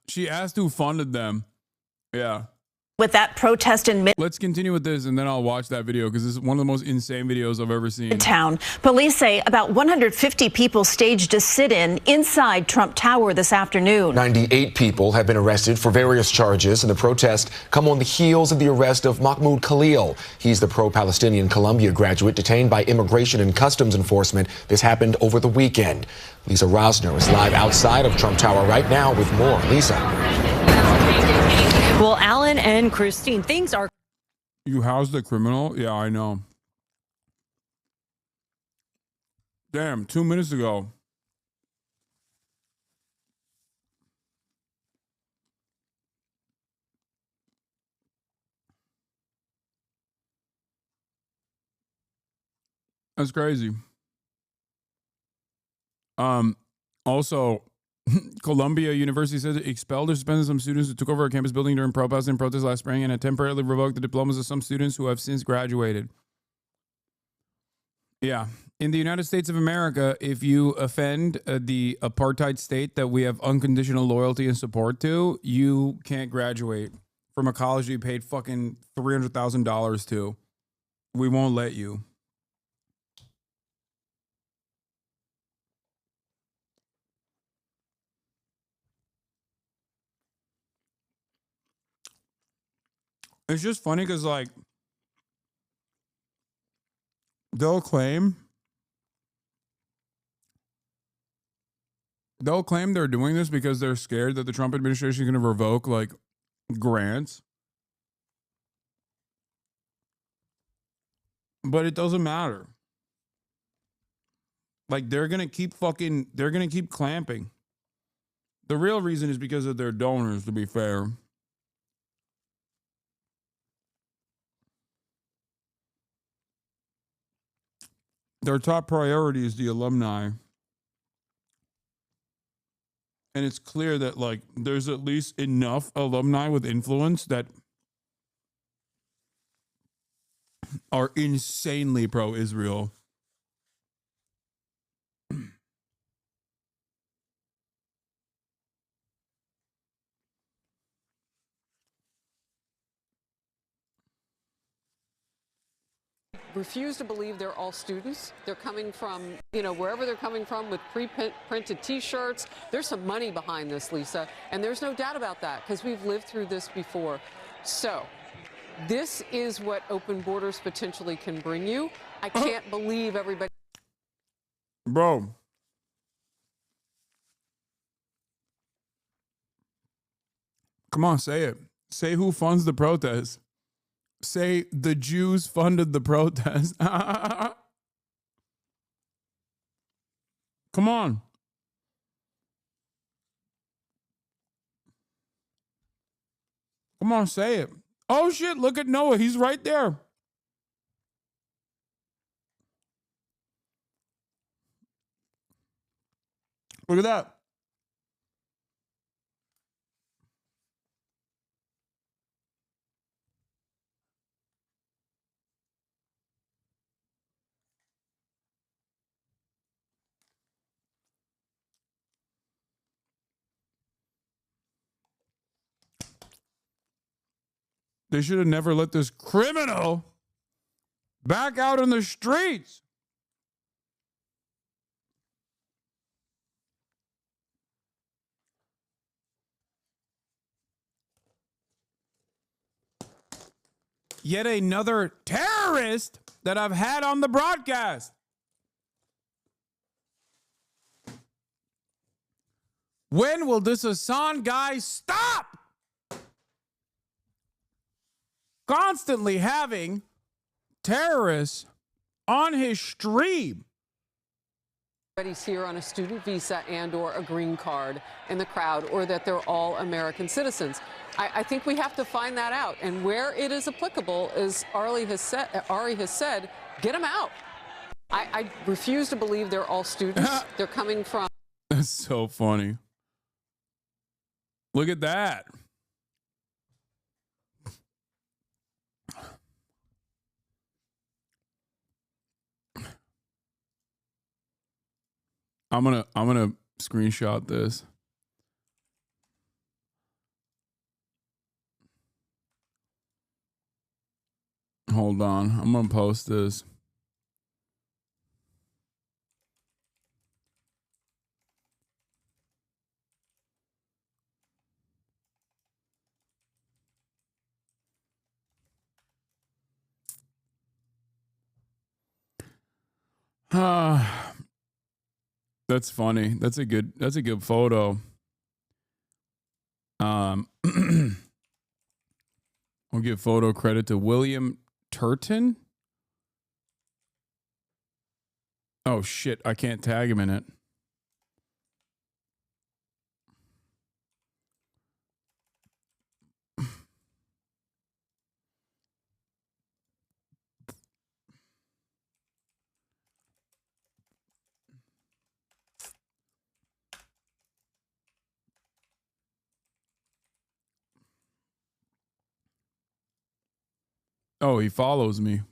She asked who funded them. Yeah. With that protest in Let's continue with this, and then I'll watch that video because this is one of the most insane videos I've ever seen. Midtown, police say about 150 people staged a sit-in inside Trump Tower this afternoon. 98 people have been arrested for various charges, and the protests come on the heels of the arrest of Mahmoud Khalil. He's the pro-Palestinian Columbia graduate detained by Immigration and Customs Enforcement. This happened over the weekend. Lisa Rosner is live outside of Trump Tower right now with more. Lisa. Well, Alan and Christine, things are. You housed the criminal? Yeah, I know. Damn, 2 minutes ago. That's crazy. Also, Columbia University says it expelled or suspended some students who took over a campus building during protest last spring and had temporarily revoked the diplomas of some students who have since graduated. Yeah. In the United States of America, if you offend the apartheid state that we have unconditional loyalty and support to, you can't graduate from a college you paid fucking $300,000 to. We won't let you. It's just funny because, like, they'll claim they're doing this because they're scared that the Trump administration is going to revoke, like, grants. But it doesn't matter. Like, they're going to keep clamping. The real reason is because of their donors, to be fair. Their top priority is the alumni. And it's clear that, like, there's at least enough alumni with influence that are insanely pro-Israel. Refuse to believe they're all students. They're coming from, wherever they're coming from with pre-printed T-shirts. There's some money behind this, Lisa, and there's no doubt about that because we've lived through this before. So this is what open borders potentially can bring you. I can't believe everybody. Bro. Come on, say it. Say who funds the protest. Say the Jews funded the protest. Come on. Come on, say it. Oh, shit, look at Noah. He's right there. Look at that. They should have never let this criminal back out in the streets. Yet another terrorist that I've had on the broadcast. When will this Hassan guy stop? Constantly having terrorists on his stream. Everybody's here on a student visa and or a green card in the crowd, or that they're all American citizens. I think we have to find that out. And where it is applicable, as Ari has said, get them out. I refuse to believe they're all students. They're coming from. That's so funny. Look at that. I'm gonna screenshot this. Hold on. I'm gonna post this. That's funny. That's a good photo. I'll give photo credit to William Turton. Oh shit, I can't tag him in it. Oh, he follows me.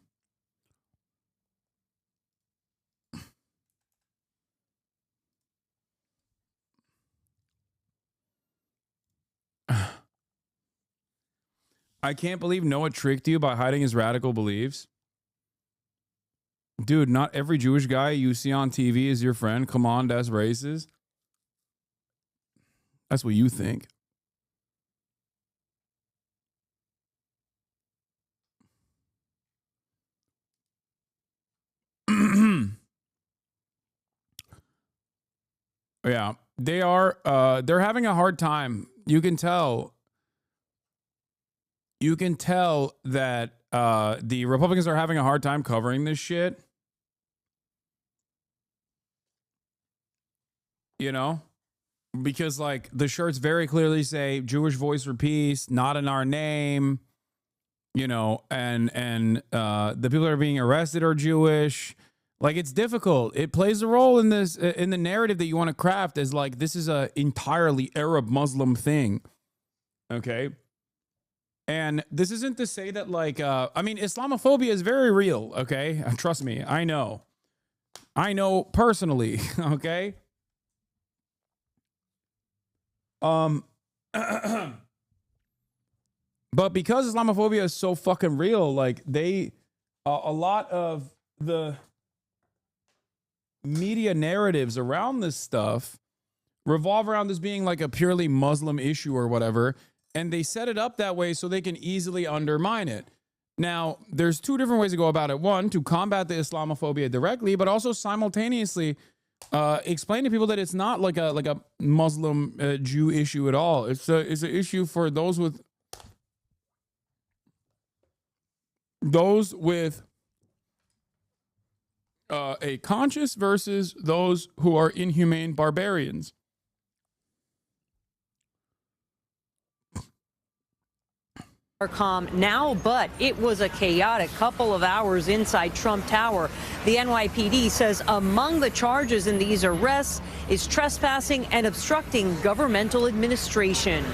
I can't believe Noah tricked you by hiding his radical beliefs. Dude, not every Jewish guy you see on TV is your friend. Come on, that's racist. That's what you think. Yeah, they are. They're having a hard time. You can tell. You can tell that the Republicans are having a hard time covering this shit. You know, because like the shirts very clearly say "Jewish Voice for Peace," not in our name. You know, and the people that are being arrested are Jewish. Like, it's difficult. It plays a role in this, in the narrative that you want to craft as like, this is a entirely Arab Muslim thing. Okay. And this isn't to say that like, I mean, Islamophobia is very real. Okay. Trust me. I know personally. Okay. But because Islamophobia is so fucking real, like a lot of the media narratives around this stuff revolve around this being like a purely Muslim issue or whatever, and they set it up that way so they can easily undermine it. Now, there's two different ways to go about it. One, to combat the Islamophobia directly, but also simultaneously explain to people that it's not like a Muslim Jew issue at all. It's an issue for those with a conscience versus those who are inhumane barbarians. Are calm now, but it was a chaotic couple of hours inside Trump Tower. The NYPD says among the charges in these arrests is trespassing and obstructing governmental administration.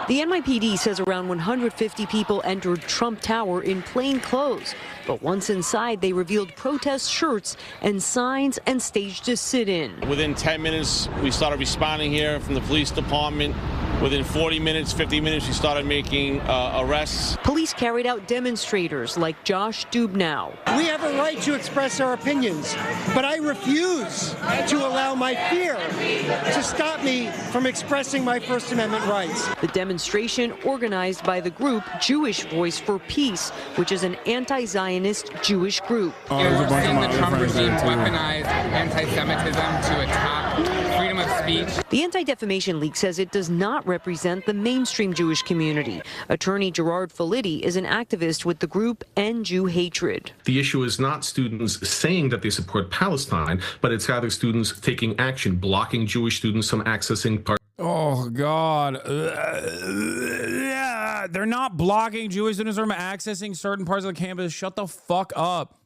The NYPD says around 150 people entered Trump Tower in plain clothes, but once inside, they revealed protest shirts and signs and staged a sit-in. Within 10 minutes, we started responding here from the police department. Within 40 minutes, 50 minutes, we started making arrests. Police carried out demonstrators like Josh Dubnow. We have a right to express our opinions, but I refuse to allow my fear to stop me from expressing my First Amendment rights. The demonstration organized by the group Jewish Voice for Peace, which is an anti-Zionist Jewish group. We're seeing the Trump regime weaponize anti-Semitism to attack freedom of speech. The Anti-Defamation League says it does not represent the mainstream Jewish community. Attorney Gerard Falitti is an activist with the group End Jew Hatred. The issue is not students saying that they support Palestine, but it's rather students taking action, blocking Jewish students from accessing parts. Oh, God. They're not blocking Jewish students from accessing certain parts of the campus. Shut the fuck up.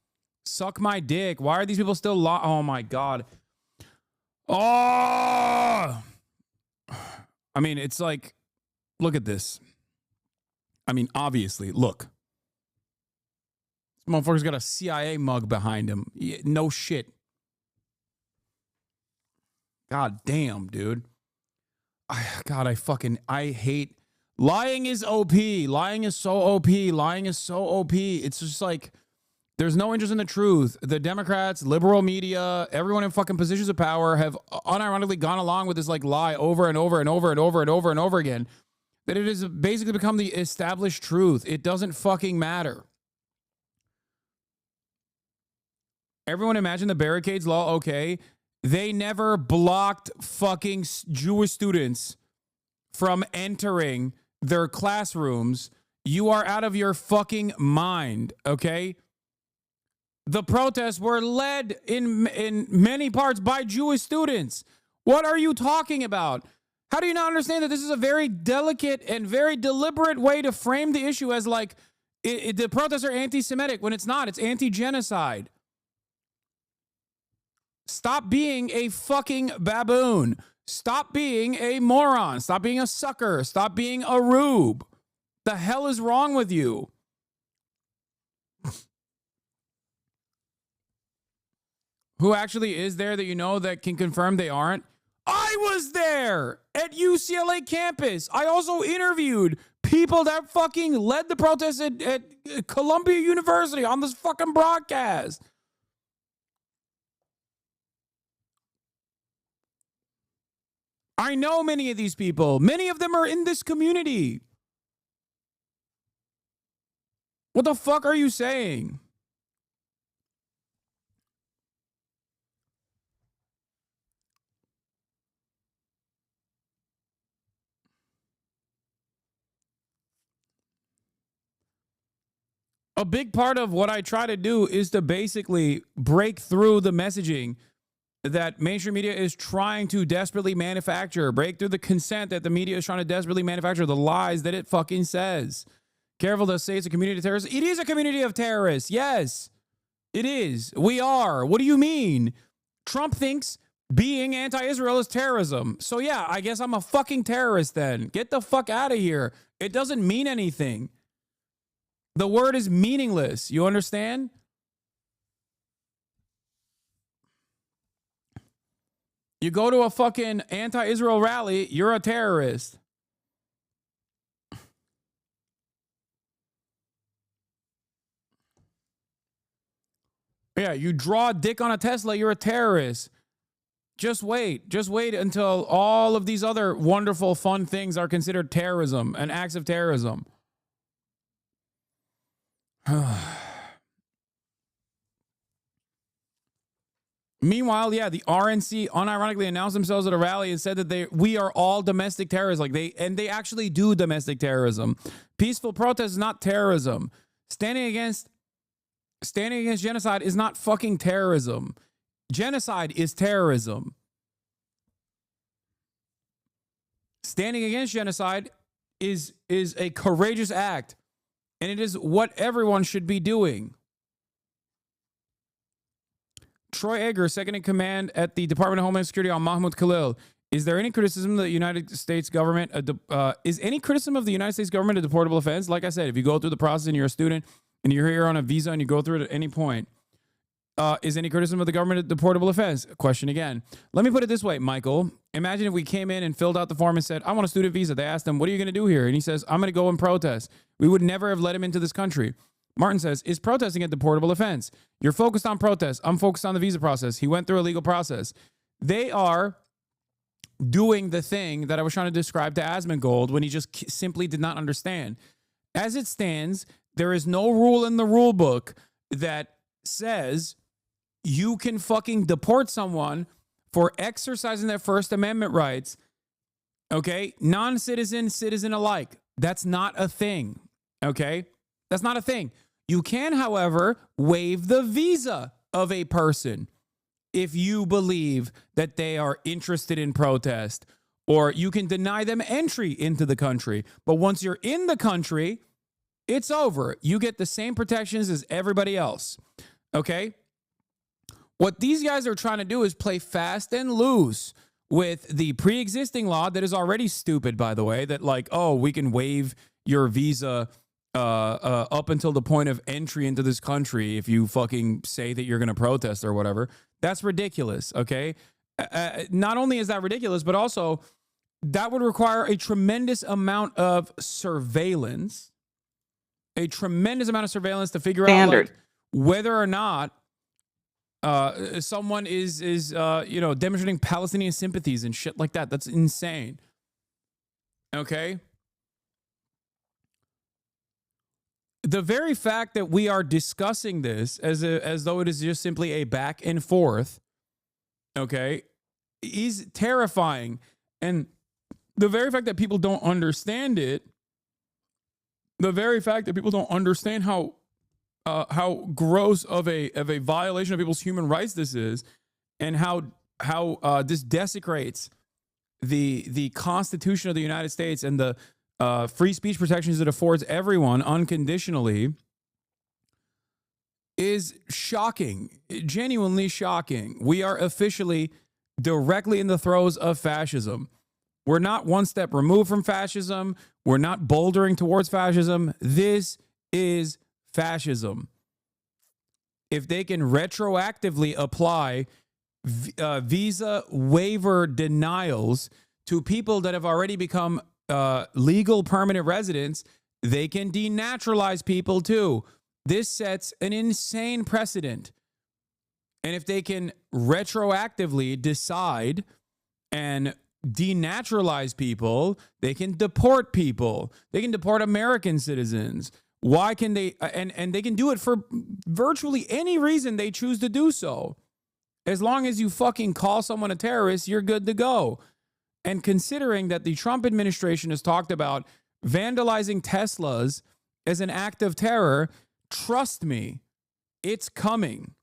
Suck my dick. Why are these people still oh, my God. Oh! I mean, it's like, look at this. I mean, obviously, look. This motherfucker's got a CIA mug behind him. No shit. God damn, dude. God, I hate. Lying is OP. Lying is so OP. Lying is so OP. It's just like, there's no interest in the truth. The Democrats, liberal media, everyone in fucking positions of power have unironically gone along with this like lie over and over and over and over and over and over again. That it has basically become the established truth. It doesn't fucking matter. Everyone imagine the barricades law, okay? They never blocked fucking Jewish students from entering their classrooms. You are out of your fucking mind, okay? The protests were led in many parts by Jewish students. What are you talking about? How do you not understand that this is a very delicate and very deliberate way to frame the issue as like the protests are anti-Semitic when it's not? It's anti-genocide. Stop being a fucking baboon. Stop being a moron. Stop being a sucker. Stop being a rube. The hell is wrong with you? Who actually is there that you know that can confirm they aren't? I was there at UCLA campus. I also interviewed people that fucking led the protests at Columbia University on this fucking broadcast. I know many of these people. Many of them are in this community. What the fuck are you saying? A big part of what I try to do is to basically break through the messaging that mainstream media is trying to desperately manufacture, break through the consent that the media is trying to desperately manufacture, the lies that it fucking says. Careful to say it's a community of terrorists. It is a community of terrorists. Yes, it is. We are. What do you mean? Trump thinks being anti-Israel is terrorism. So yeah, I guess I'm a fucking terrorist then. Get the fuck out of here. It doesn't mean anything. The word is meaningless. You understand? You go to a fucking anti-Israel rally, you're a terrorist. Yeah, you draw a dick on a Tesla, you're a terrorist. Just wait. Just wait until all of these other wonderful, fun things are considered terrorism and acts of terrorism. Meanwhile, yeah, the RNC unironically announced themselves at a rally and said that we are all domestic terrorists. They actually do domestic terrorism. Peaceful protest is not terrorism. Standing against genocide is not fucking terrorism. Genocide is terrorism. Standing against genocide is a courageous act. And it is what everyone should be doing. Troy Egger, second in command at the Department of Homeland Security on Mahmoud Khalil. Is there any criticism of the United States government? Is any criticism of the United States government a deportable offense? Like I said, if you go through the process and you're a student and you're here on a visa and you go through it at any point, is any criticism of the government a deportable offense? Question again. Let me put it this way, Michael. Imagine if we came in and filled out the form and said, I want a student visa. They asked him, what are you going to do here? And he says, I'm going to go and protest. We would never have let him into this country. Martin says, is protesting a deportable offense? You're focused on protest. I'm focused on the visa process. He went through a legal process. They are doing the thing that I was trying to describe to Asmongold when he just simply did not understand. As it stands, there is no rule in the rule book that says you can fucking deport someone for exercising their First Amendment rights. Okay? Non-citizen, citizen alike. That's not a thing. Okay? That's not a thing. You can, however, waive the visa of a person if you believe that they are interested in protest, or you can deny them entry into the country. But once you're in the country, it's over. You get the same protections as everybody else. Okay? What these guys are trying to do is play fast and loose with the pre-existing law that is already stupid, by the way, that like, oh, we can waive your visa up until the point of entry into this country if you fucking say that you're going to protest or whatever. That's ridiculous, okay? Not only is that ridiculous, but also that would require a tremendous amount of surveillance, to figure out like, whether or not someone is demonstrating Palestinian sympathies and shit like that. That's insane. Okay? The very fact that we are discussing this as though it is just simply a back and forth, okay, is terrifying. And the very fact that people don't understand it, the very fact that people don't understand how gross of a violation of people's human rights this is, and how this desecrates the Constitution of the United States and the free speech protections it affords everyone unconditionally, is shocking, genuinely shocking. We are officially directly in the throes of fascism. We're not one step removed from fascism. We're not bouldering towards fascism. This is fascism. If they can retroactively apply visa waiver denials to people that have already become legal permanent residents, they can denaturalize people too. This sets an insane precedent. And if they can retroactively decide and denaturalize people, they can deport people. They can deport American citizens. Why can they? And they can do it for virtually any reason they choose to do so. As long as you fucking call someone a terrorist, you're good to go. And considering that the Trump administration has talked about vandalizing Teslas as an act of terror, trust me, it's coming.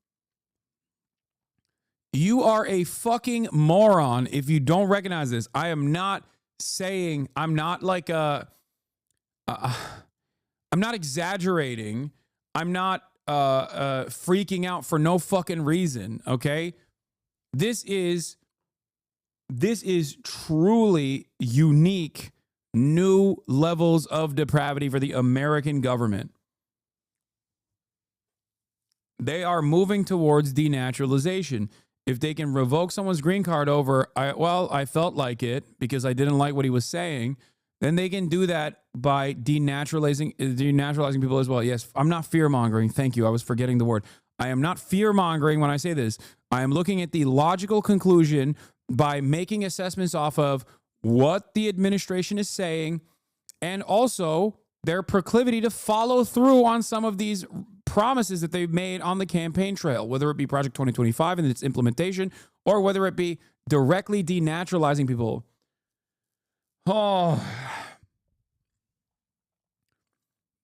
You are a fucking moron if you don't recognize this. I am not saying, I'm not like I'm not exaggerating. I'm not freaking out for no fucking reason, okay? This is truly unique new levels of depravity for the American government. They are moving towards denaturalization. If they can revoke someone's green card over, I felt like it because I didn't like what he was saying, then they can do that by denaturalizing people as well. Yes, I'm not fear-mongering. Thank you. I was forgetting the word. I am not fear-mongering when I say this. I am looking at the logical conclusion by making assessments off of what the administration is saying and also their proclivity to follow through on some of these promises that they've made on the campaign trail, whether it be Project 2025 and its implementation or whether it be directly denaturalizing people. Oh,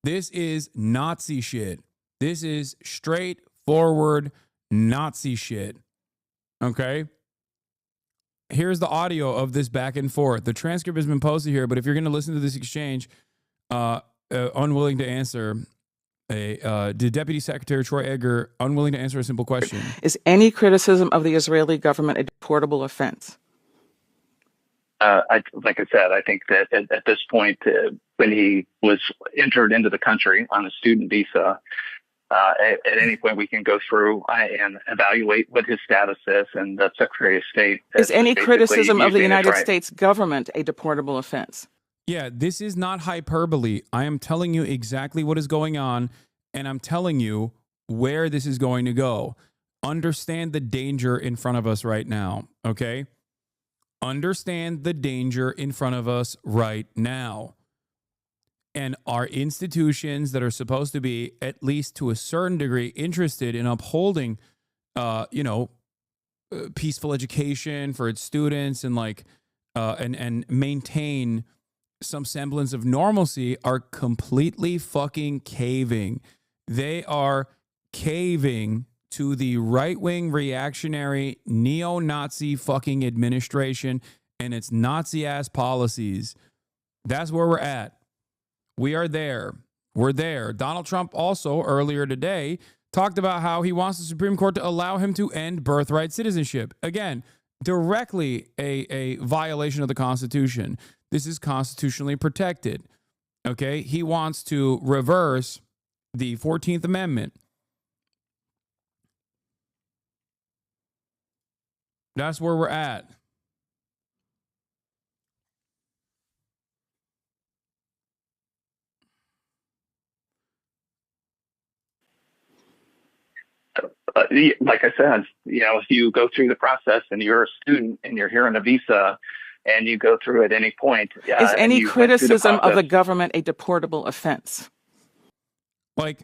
this is Nazi shit. This is straightforward Nazi shit. Okay? Here's the audio of this back and forth. The transcript has been posted here, but if you're going to listen to this exchange, unwilling to answer, did Deputy Secretary Troy Edgar unwilling to answer a simple question? Is any criticism of the Israeli government a deportable offense? Like I said, I think that at this point, when he was entered into the country on a student visa, at any point we can go through and evaluate what his status is, and the Secretary of State is any criticism of the United States government a deportable offense? Yeah, this is not hyperbole. I am telling you exactly what is going on, and I'm telling you where this is going to go. Understand the danger in front of us right now, okay? Understand the danger in front of us right now. And our institutions that are supposed to be, at least to a certain degree, interested in upholding, peaceful education for its students and and maintain some semblance of normalcy, are completely fucking caving. They are caving to the right-wing reactionary neo-Nazi fucking administration and its Nazi-ass policies. That's where we're at. We are there. We're there. Donald Trump also earlier today talked about how he wants the Supreme Court to allow him to end birthright citizenship. Again, directly a violation of the Constitution. This is constitutionally protected. Okay? He wants to reverse the 14th Amendment. That's where we're at. Like I said, if you go through the process and you're a student and you're here on a visa and you go through at any point. Is any criticism of the government a deportable offense? Like,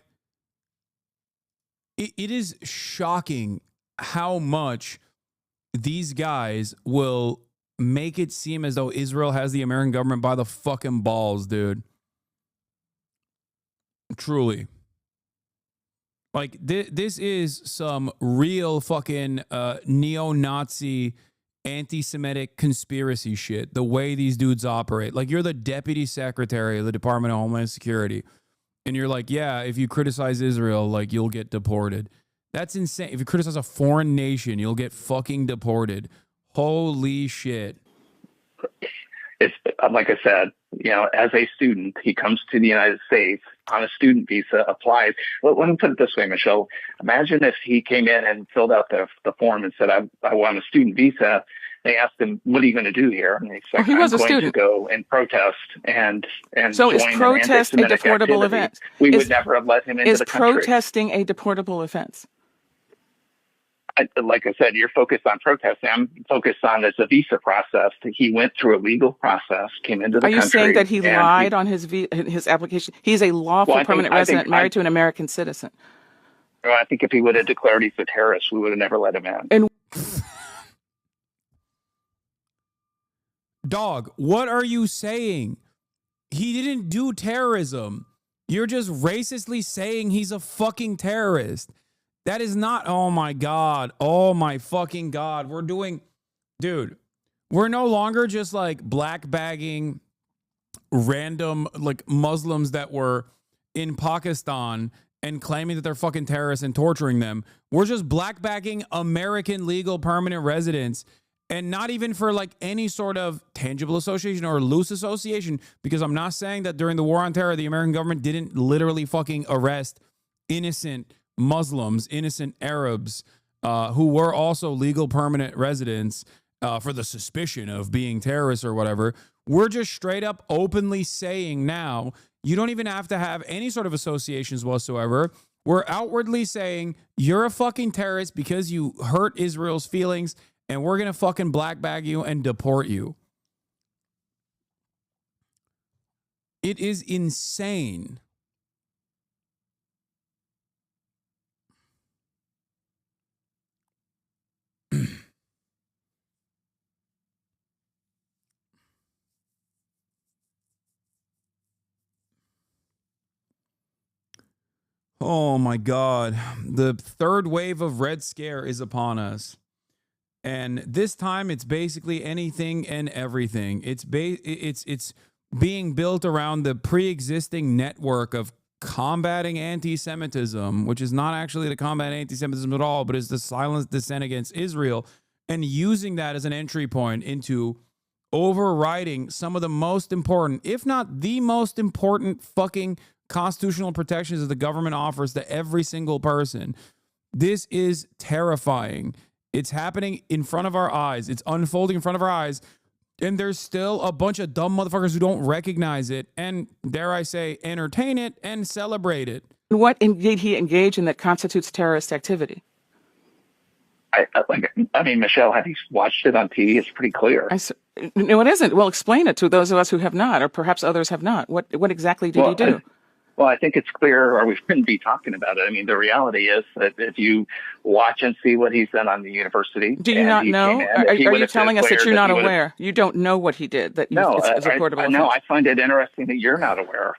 it is shocking how much these guys will make it seem as though Israel has the American government by the fucking balls, dude. Truly. Like, this is some real fucking neo-Nazi, anti-Semitic conspiracy shit, the way these dudes operate. Like, you're the deputy secretary of the Department of Homeland Security, and you're like, yeah, if you criticize Israel, like, you'll get deported. That's insane. If you criticize a foreign nation, you'll get fucking deported. Holy shit. like I said, as a student, he comes to the United States on a student visa, applies. Let me put it this way, Michelle. Imagine if he came in and filled out the form and said, I want a student visa. They asked him, what are you going to do here? And he said, he was I'm a going student. to go and protest and So join is protest an a anti-Semitic deportable activity. offense? We would never have let him into Is the country. protesting a deportable offense? Like I said, you're focused on protesting. I'm focused on it's a visa process. He went through a legal process, came into the Are you country. saying that he and lied on his application? He's a lawful permanent resident married to an American citizen. I think if he would have declared he's a terrorist, we would have never let him in. And Dog, what are you saying? He didn't do terrorism. You're just racistly saying he's a fucking terrorist. That is not, oh my God. Oh my fucking God. Dude, we're no longer just like black bagging random like Muslims that were in Pakistan and claiming that they're fucking terrorists and torturing them. We're just black bagging American legal permanent residents, and not even for like any sort of tangible association or loose association, because I'm not saying that during the war on terror, the American government didn't literally fucking arrest innocent Muslims, innocent Arabs who were also legal permanent residents for the suspicion of being terrorists or whatever. We're just straight up openly saying now, you don't even have to have any sort of associations whatsoever. We're outwardly saying you're a fucking terrorist because you hurt Israel's feelings, and we're going to fucking black bag you and deport you. It is insane. Oh my God. The third wave of Red Scare is upon us. And this time it's basically anything and everything. It's being built around the pre-existing network of combating anti-Semitism, which is not actually to combat anti-Semitism at all, but is the silent dissent against Israel, and using that as an entry point into overriding some of the most important, if not the most important fucking constitutional protections that the government offers to every single person. This is terrifying. It's happening in front of our eyes. It's unfolding in front of our eyes. And there's still a bunch of dumb motherfuckers who don't recognize it and, dare I say, entertain it and celebrate it. What did he engage in that constitutes terrorist activity? I mean, Michelle, have you watched it on TV? It's pretty clear. No, it isn't. Well, explain it to those of us who have not, or perhaps others have not. What exactly did he do? Well, I think it's clear, or we shouldn't be talking about it. I mean, the reality is that if you watch and see what he's done on the university. Do you not know? Are you telling us that you're not aware? You don't know what he did? No, it's reportable. No, I find it interesting that you're not aware.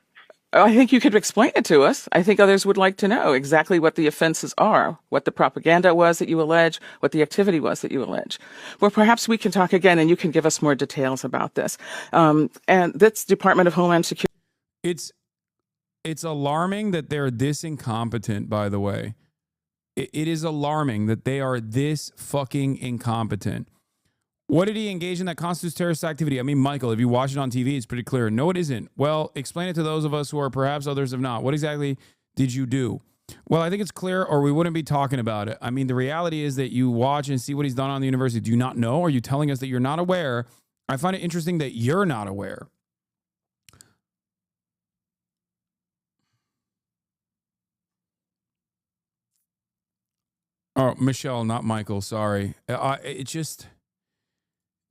I think you could explain it to us. I think others would like to know exactly what the offenses are, what the propaganda was that you allege, what the activity was that you allege. Well, perhaps we can talk again and you can give us more details about this. And that's Department of Homeland Security. It's alarming that they're this incompetent, by the way. It is alarming that they are this fucking incompetent. What did he engage in that constitutes terrorist activity? I mean, Michael, if you watch it on TV, it's pretty clear. No, it isn't. Well, explain it to those of us who are perhaps others have not. What exactly did you do? Well, I think it's clear, or we wouldn't be talking about it. I mean, the reality is that you watch and see what he's done on the university. Do you not know? Are you telling us that you're not aware? I find it interesting that you're not aware. Oh, Michelle, not Michael. Sorry. It's just,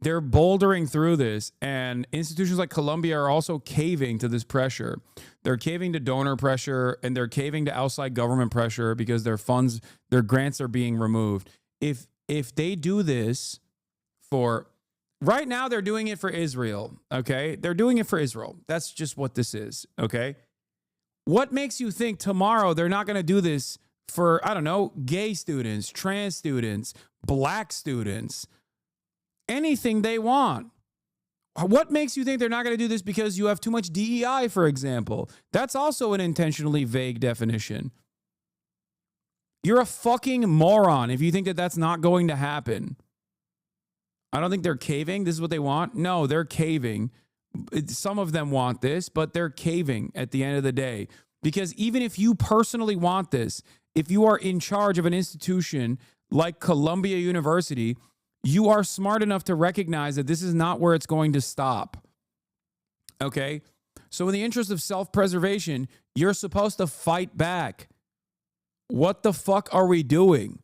they're bouldering through this, and institutions like Columbia are also caving to this pressure. They're caving to donor pressure, and they're caving to outside government pressure because their funds, their grants are being removed. If they do this for, right now they're doing it for Israel, okay? They're doing it for Israel. That's just what this is, okay? What makes you think tomorrow they're not going to do this for, I don't know, gay students, trans students, black students, anything they want? What makes you think they're not going to do this because you have too much DEI, for example? That's also an intentionally vague definition. You're a fucking moron if you think that that's not going to happen. I don't think they're caving. This is what they want. No, they're caving some of them want this, but they're caving at the end of the day. Because even if you personally want this, if you are in charge of an institution like Columbia University, you are smart enough to recognize that this is not where it's going to stop. Okay? So in the interest of self-preservation, you're supposed to fight back. What the fuck are we doing?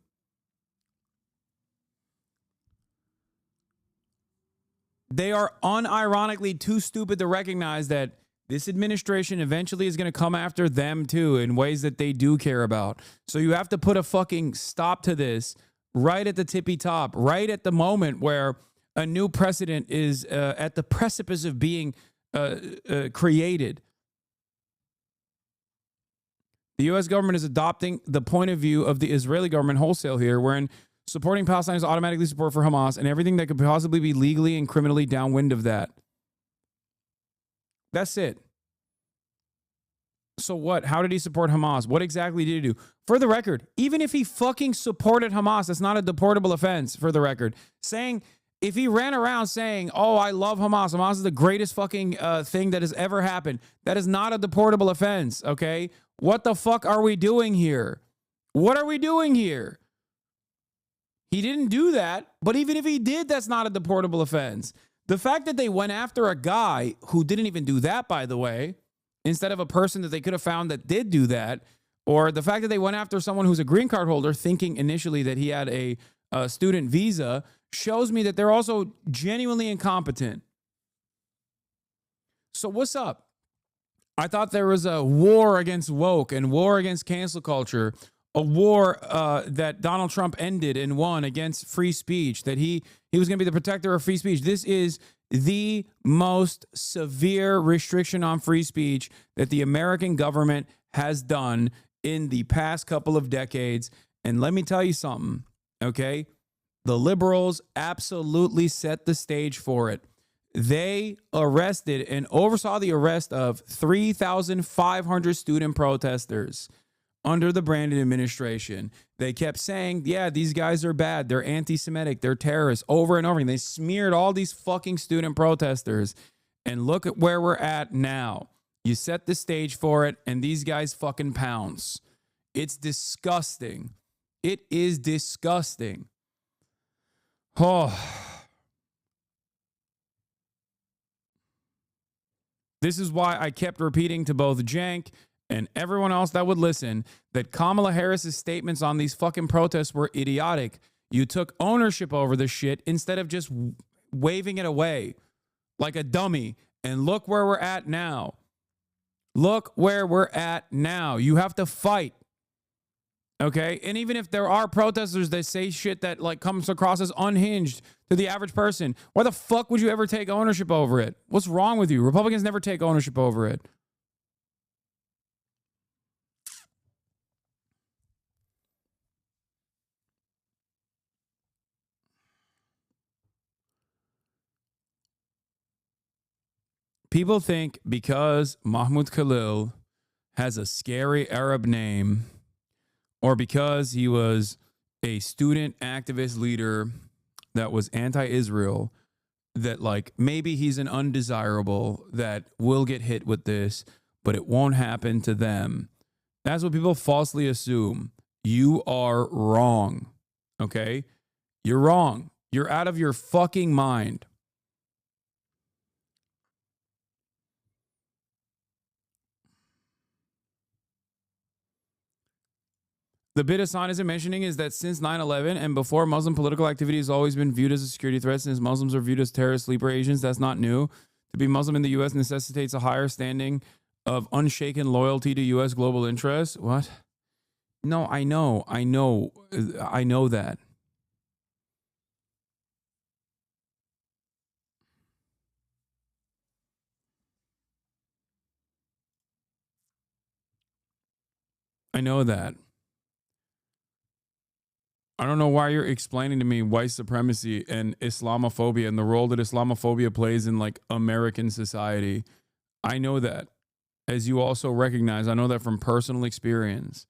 They are unironically too stupid to recognize that this administration eventually is going to come after them too in ways that they do care about. So you have to put a fucking stop to this right at the tippy top, right at the moment where a new precedent is at the precipice of being created. The U.S. government is adopting the point of view of the Israeli government wholesale here, wherein supporting Palestine is automatically support for Hamas and everything that could possibly be legally and criminally downwind of that. That's it. So what? How did he support Hamas? What exactly did he do? For the record, even if he fucking supported Hamas, that's not a deportable offense, for the record. If he ran around saying, oh, I love Hamas, Hamas is the greatest fucking thing that has ever happened, that is not a deportable offense, okay? What the fuck are we doing here? What are we doing here? He didn't do that, but even if he did, that's not a deportable offense. The fact that they went after a guy who didn't even do that, by the way, instead of a person that they could have found that did do that, or the fact that they went after someone who's a green card holder thinking initially that he had a student visa, shows me that they're also genuinely incompetent. So what's up? I thought there was a war against woke and war against cancel culture, a war that Donald Trump ended and won against free speech, that he was going to be the protector of free speech. This is the most severe restriction on free speech that the American government has done in the past couple of decades. And let me tell you something, okay? The liberals absolutely set the stage for it. They arrested and oversaw the arrest of 3,500 student protesters under the Brandon administration. They kept saying, yeah, these guys are bad. They're anti-Semitic. They're terrorists over and over. And they smeared all these fucking student protesters. And look at where we're at now. You set the stage for it, and these guys fucking pounce. It's disgusting. It is disgusting. Oh. This is why I kept repeating to both Jank and everyone else that would listen that Kamala Harris's statements on these fucking protests were idiotic. You took ownership over the shit instead of just waving it away like a dummy. And look where we're at now. Look where we're at now. You have to fight. Okay? And even if there are protesters that say shit that like comes across as unhinged to the average person, why the fuck would you ever take ownership over it? What's wrong with you? Republicans never take ownership over it. People think because Mahmoud Khalil has a scary Arab name, or because he was a student activist leader that was anti-Israel, that like maybe he's an undesirable that will get hit with this, but it won't happen to them. That's what people falsely assume. You are wrong. Okay? You're wrong. You're out of your fucking mind. The bit Hasan isn't mentioning is that since 9/11 and before, Muslim political activity has always been viewed as a security threat since Muslims are viewed as terrorist sleeper agents. That's not new. To be Muslim in the U.S. necessitates a higher standing of unshaken loyalty to U.S. global interests. What? No, I know that. I know that. I don't know why you're explaining to me white supremacy and Islamophobia and the role that Islamophobia plays in like American society. I know that, as you also recognize. I know that from personal experience.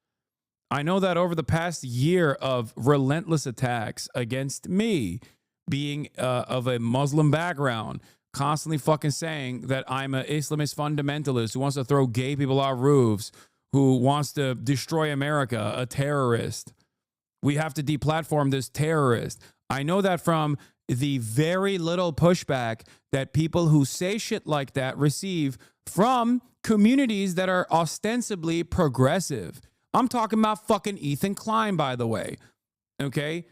I know that over the past year of relentless attacks against me, being of a Muslim background, constantly fucking saying that I'm an Islamist fundamentalist who wants to throw gay people off roofs, who wants to destroy America, a terrorist. We have to deplatform this terrorist. I know that from the very little pushback that people who say shit like that receive from communities that are ostensibly progressive. I'm talking about fucking Ethan Klein, by the way. Okay?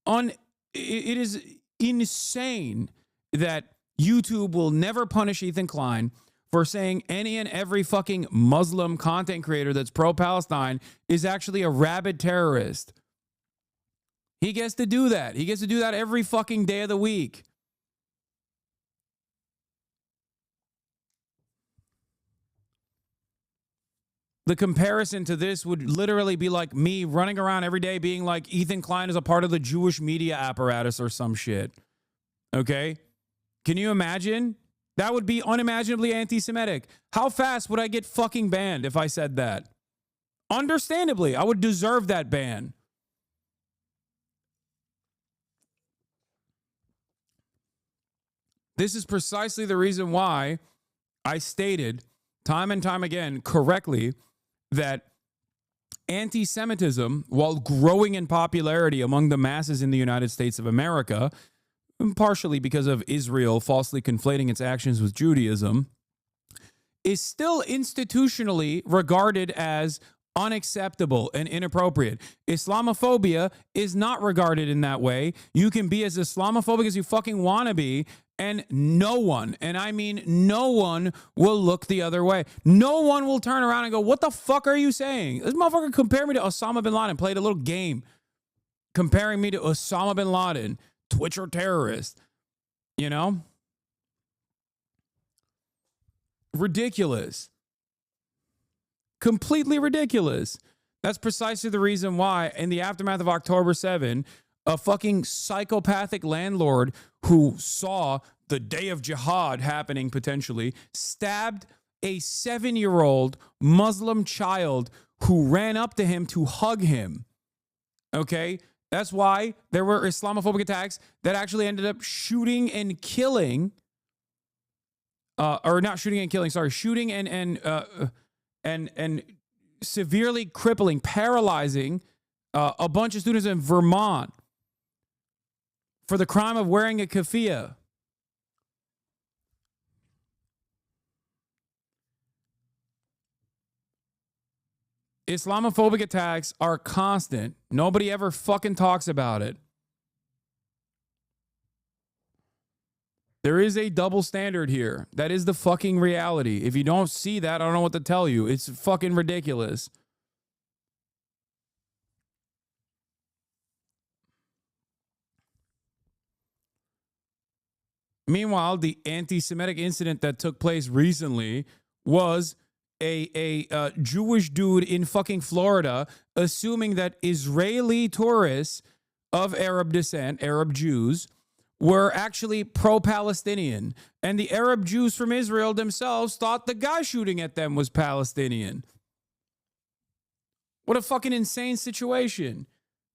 It is insane that YouTube will never punish Ethan Klein for saying any and every fucking Muslim content creator that's pro-Palestine is actually a rabid terrorist. He gets to do that. He gets to do that every fucking day of the week. The comparison to this would literally be like me running around every day being like Ethan Klein is a part of the Jewish media apparatus or some shit. Okay? Can you imagine? That would be unimaginably anti-Semitic. How fast would I get fucking banned if I said that? Understandably, I would deserve that ban. This is precisely the reason why I stated time and time again correctly that anti-Semitism, while growing in popularity among the masses in the United States of America, partially because of Israel falsely conflating its actions with Judaism, is still institutionally regarded as unacceptable and inappropriate. Islamophobia is not regarded in that way. You can be as Islamophobic as you fucking want to be, and no one, and I mean no one, will look the other way. No one will turn around and go, what the fuck are you saying? This motherfucker compared me to Osama bin Laden, played a little game comparing me to Osama bin Laden, Twitcher terrorist, you know? Ridiculous. Completely ridiculous. That's precisely the reason why, in the aftermath of October 7, a fucking psychopathic landlord who saw the day of jihad happening potentially stabbed a 7-year-old Muslim child who ran up to him to hug him. Okay? That's why there were Islamophobic attacks that actually ended up shooting and killing, shooting and severely crippling, paralyzing a bunch of students in Vermont for the crime of wearing a keffiyeh. Islamophobic attacks are constant. Nobody ever fucking talks about it. There is a double standard here. That is the fucking reality. If you don't see that, I don't know what to tell you. It's fucking ridiculous. Meanwhile, the anti-Semitic incident that took place recently was a Jewish dude in fucking Florida assuming that Israeli tourists of Arab descent, Arab Jews, were actually pro-Palestinian. And the Arab Jews from Israel themselves thought the guy shooting at them was Palestinian. What a fucking insane situation.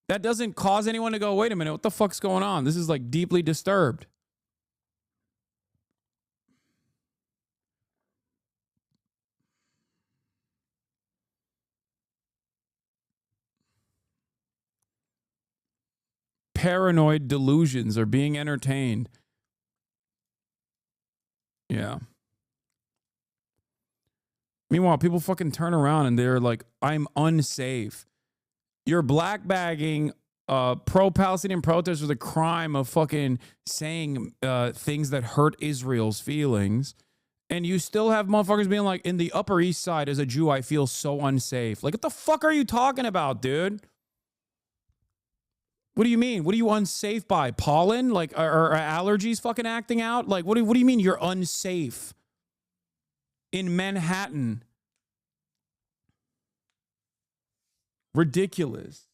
That doesn't cause anyone to go, wait a minute, what the fuck's going on? This is like deeply disturbed. Paranoid delusions are being entertained. Yeah. Meanwhile, people fucking turn around and they're like, I'm unsafe. You're blackbagging pro-Palestinian protesters with a crime of fucking saying things that hurt Israel's feelings. And you still have motherfuckers being like, in the Upper East Side, as a Jew, I feel so unsafe. Like, what the fuck are you talking about, dude? What do you mean? What are you unsafe by? Pollen? Like, are allergies fucking acting out? Like, what do you mean you're unsafe in Manhattan? Ridiculous.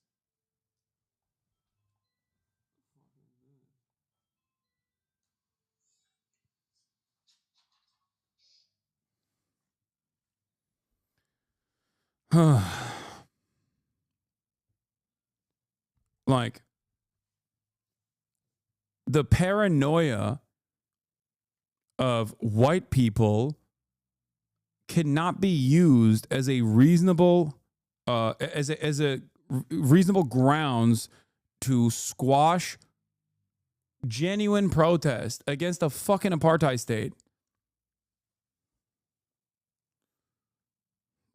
Like, the paranoia of white people cannot be used as a reasonable reasonable grounds to squash genuine protest against a fucking apartheid state.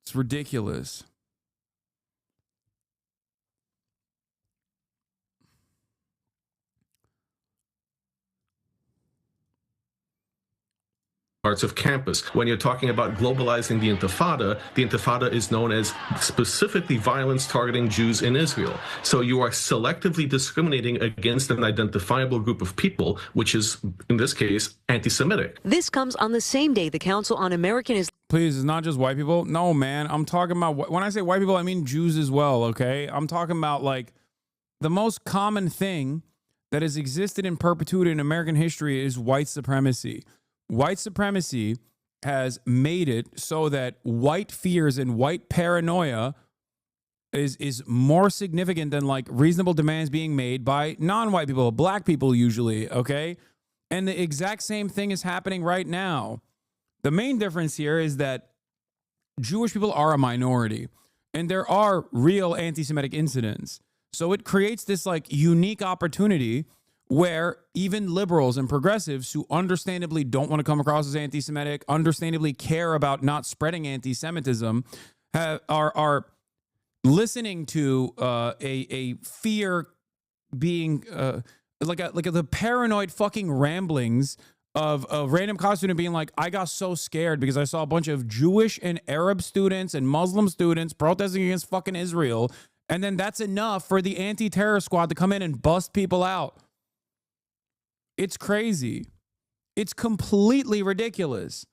It's ridiculous. Parts of campus. When you're talking about globalizing the Intifada is known as specifically violence targeting Jews in Israel. So you are selectively discriminating against an identifiable group of people, which is, in this case, anti-Semitic. This comes on the same day the Council on American Islam. Please, it's not just white people. No, man. I'm talking about, when I say white people, I mean Jews as well, okay? I'm talking about, like, the most common thing that has existed in perpetuity in American history is white supremacy. White supremacy has made it so that white fears and white paranoia is more significant than like reasonable demands being made by non-white people, black people usually, okay? And the exact same thing is happening right now. The main difference here is that Jewish people are a minority and there are real anti-Semitic incidents. So it creates this like unique opportunity where even liberals and progressives who understandably don't want to come across as anti-Semitic, understandably care about not spreading anti-Semitism, are listening to a fear being like the paranoid fucking ramblings of a random college student being like, I got so scared because I saw a bunch of Jewish and Arab students and Muslim students protesting against fucking Israel. And then that's enough for the anti-terror squad to come in and bust people out. It's crazy. It's completely ridiculous.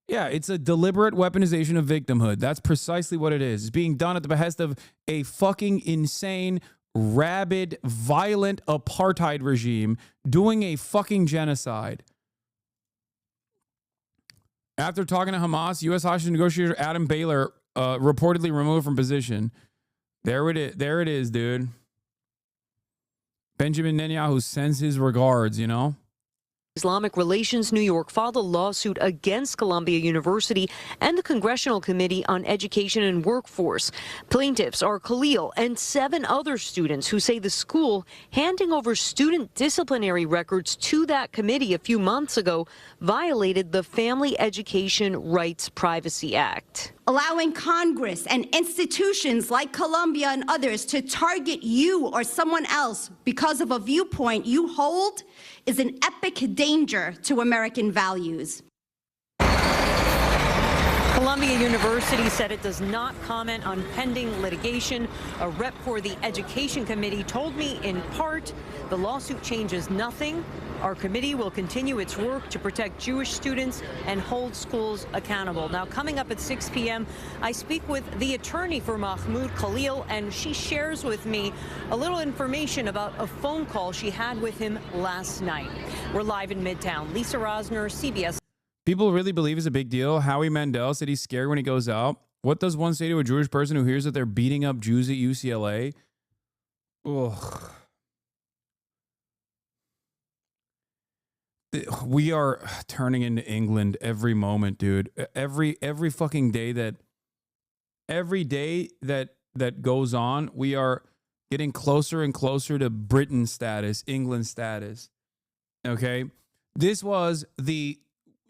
Yeah, it's a deliberate weaponization of victimhood. That's precisely what it is. It's being done at the behest of a fucking insane, rabid, violent apartheid regime doing a fucking genocide. After talking to Hamas, U.S. hostage negotiator Adam Baylor reportedly removed from position. There it is, dude. Benjamin Netanyahu sends his regards, you know? Islamic Relations New York filed a lawsuit against Columbia University and the Congressional Committee on Education and Workforce. Plaintiffs are Khalil and 7 other students who say the school handing over student disciplinary records to that committee a few months ago violated the Family Education Rights Privacy Act. Allowing Congress and institutions like Columbia and others to target you or someone else because of a viewpoint you hold is an epic danger to American values. Columbia University said it does not comment on pending litigation. A rep for the Education Committee told me, in part, the lawsuit changes nothing. Our committee will continue its work to protect Jewish students and hold schools accountable. Now, coming up at 6 p.m., I speak with the attorney for Mahmoud Khalil, and she shares with me a little information about a phone call she had with him last night. We're live in Midtown. Lisa Rosner, CBS. People really believe it's a big deal. Howie Mandel said he's scared when he goes out. What does one say to a Jewish person who hears that they're beating up Jews at UCLA? Ugh. We are turning into England every moment, dude. Every fucking day that goes on, we are getting closer and closer to Britain status, England status. Okay? This was the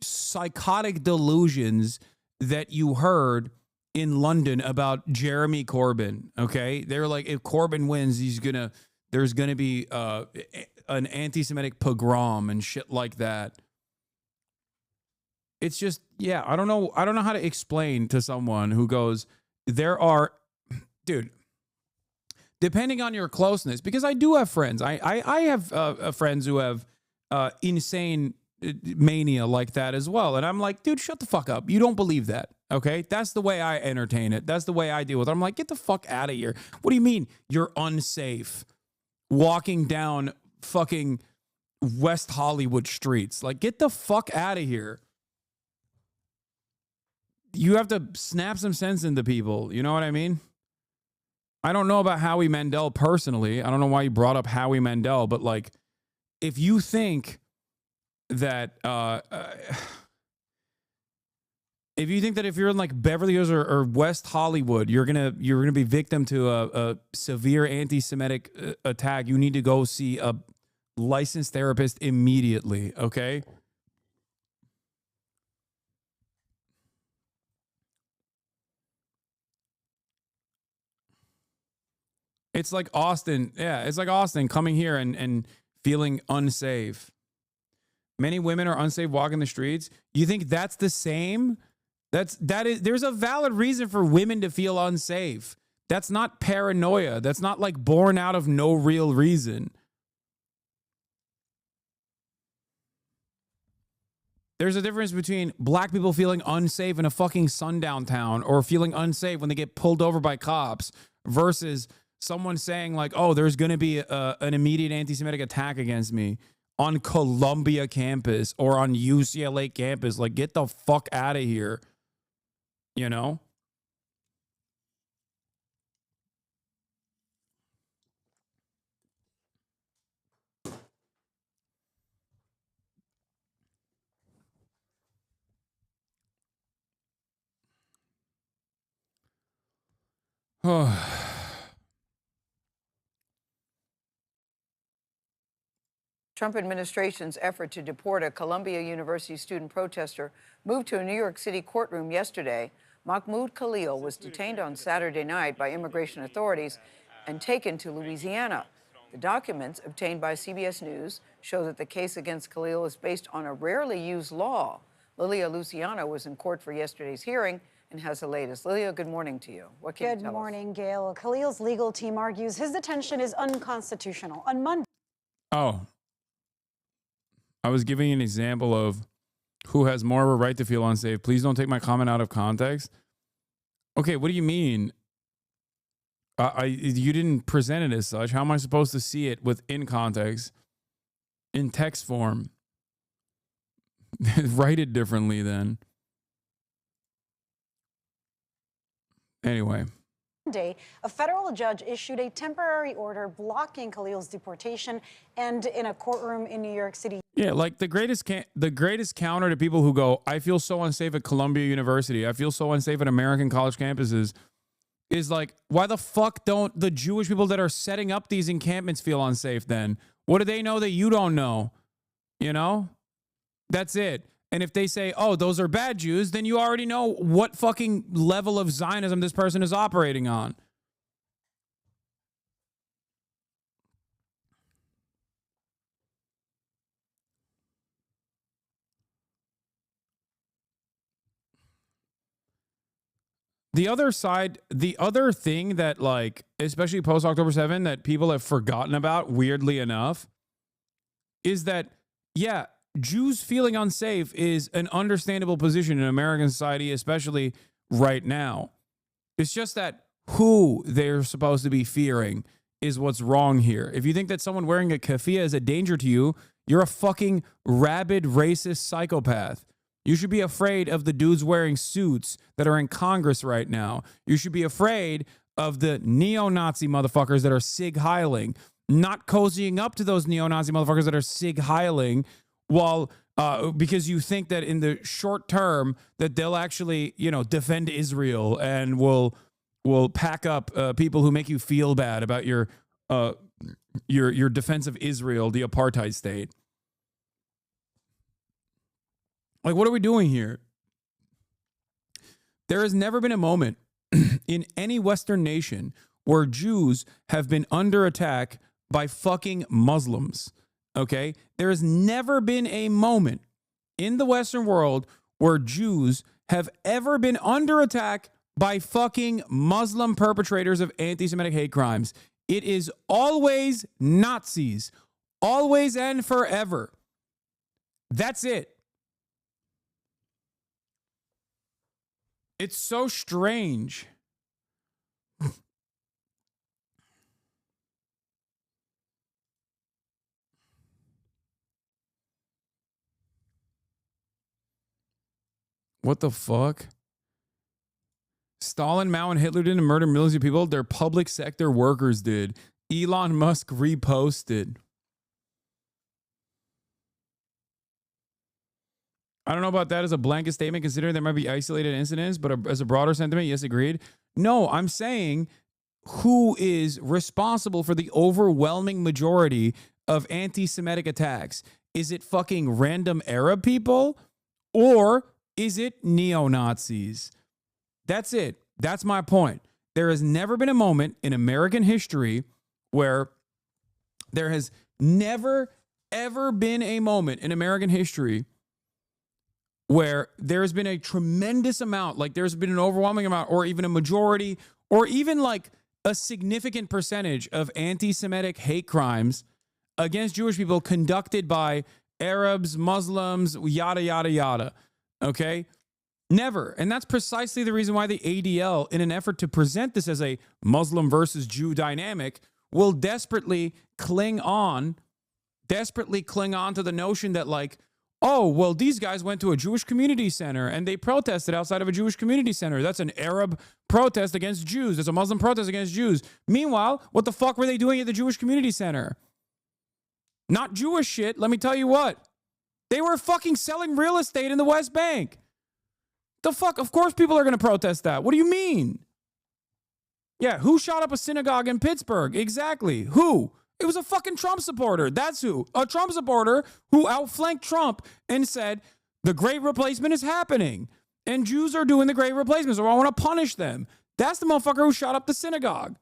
psychotic delusions that you heard in London about Jeremy Corbyn. Okay? They're like, if Corbyn wins, there's gonna be an anti-Semitic pogrom and shit like that. It's just, yeah, I don't know how to explain to someone who goes, dude, depending on your closeness, because I do have friends. I have friends who have insane mania like that as well. And I'm like, dude, shut the fuck up. You don't believe that. Okay? That's the way I entertain it. That's the way I deal with it. I'm like, get the fuck out of here. What do you mean you're unsafe walking down fucking West Hollywood streets? Like, get the fuck out of here. You have to snap some sense into people. You know what I mean? I don't know about Howie Mandel personally. I don't know why you brought up Howie Mandel, but like, if you think that if you think that if you're in like Beverly Hills or West Hollywood, you're gonna be victim to a severe anti-Semitic attack, you need to go see a licensed therapist immediately. Okay. It's like Austin. Yeah, it's like Austin coming here and feeling unsafe. Many women are unsafe walking the streets. You think that's the same? There's a valid reason for women to feel unsafe. That's not paranoia. That's not like born out of no real reason. There's a difference between black people feeling unsafe in a fucking sundown town or feeling unsafe when they get pulled over by cops versus someone saying like, oh, there's going to be an immediate anti-Semitic attack against me on Columbia campus or on UCLA campus. Like, get the fuck out of here. You know? Trump administration's effort to deport a Columbia University student protester moved to a New York City courtroom yesterday. Mahmoud Khalil was detained on Saturday night by immigration authorities and taken to Louisiana. The documents obtained by CBS News show that the case against Khalil is based on a rarely used law. Lilia Luciano was in court for yesterday's hearing and has the latest. Lilia, good morning to you. What can you tell us? Good morning, Gail. Khalil's legal team argues his detention is unconstitutional. On Monday. Oh. I was giving an example of who has more of a right to feel unsafe. Please don't take my comment out of context. Okay, what do you mean? You didn't present it as such. How am I supposed to see it within context, in text form? Write it differently then. Anyway. Monday, a federal judge issued a temporary order blocking Khalil's deportation, and in a courtroom in New York City. Yeah, like the greatest counter to people who go, I feel so unsafe at Columbia University, I feel so unsafe at American college campuses, is like, why the fuck don't the Jewish people that are setting up these encampments feel unsafe then? What do they know that you don't know? You know? That's it. And if they say, oh, those are bad Jews, then you already know what fucking level of Zionism this person is operating on. The other side, the other thing that, like, especially post October 7, that people have forgotten about, weirdly enough, is that, yeah, Jews feeling unsafe is an understandable position in American society, especially right now. It's just that who they're supposed to be fearing is what's wrong here. If you think that someone wearing a keffiyeh is a danger to you, you're a fucking rabid racist psychopath. You should be afraid of the dudes wearing suits that are in Congress right now. You should be afraid of the neo-Nazi motherfuckers that are Sig Heiling, not cozying up to those neo-Nazi motherfuckers that are Sig Heiling, while because you think that in the short term that they'll actually, you know, defend Israel and will pack up people who make you feel bad about your defense of Israel, the apartheid state. Like, what are we doing here? There has never been a moment in any Western nation where Jews have been under attack by fucking Muslims. Okay? There has never been a moment in the Western world where Jews have ever been under attack by fucking Muslim perpetrators of anti-Semitic hate crimes. It is always Nazis. Always and forever. That's it. It's so strange. What the fuck? Stalin, Mao, and Hitler didn't murder millions of people. Their public sector workers did. Elon Musk reposted. I don't know about that as a blanket statement, considering there might be isolated incidents, but as a broader sentiment, yes, agreed. No, I'm saying who is responsible for the overwhelming majority of anti-Semitic attacks? Is it fucking random Arab people or is it neo-Nazis? That's it. That's my point. There has never been a moment in American history where there has never, ever been a moment in American history where there's been a tremendous amount, like there's been an overwhelming amount, or even a majority, or even like a significant percentage of anti-Semitic hate crimes against Jewish people conducted by Arabs, Muslims, yada, yada, yada. Okay? Never. And that's precisely the reason why the ADL, in an effort to present this as a Muslim versus Jew dynamic, will desperately cling on to the notion that, like, oh, well, these guys went to a Jewish community center and they protested outside of a Jewish community center. That's an Arab protest against Jews. It's a Muslim protest against Jews. Meanwhile, what the fuck were they doing at the Jewish community center? Not Jewish shit. Let me tell you what. They were fucking selling real estate in the West Bank. The fuck? Of course people are going to protest that. What do you mean? Yeah, who shot up a synagogue in Pittsburgh? Exactly. Who? It was a fucking Trump supporter. That's who. A Trump supporter who outflanked Trump and said, the great replacement is happening. And Jews are doing the great replacement, so I want to punish them. That's the motherfucker who shot up the synagogue.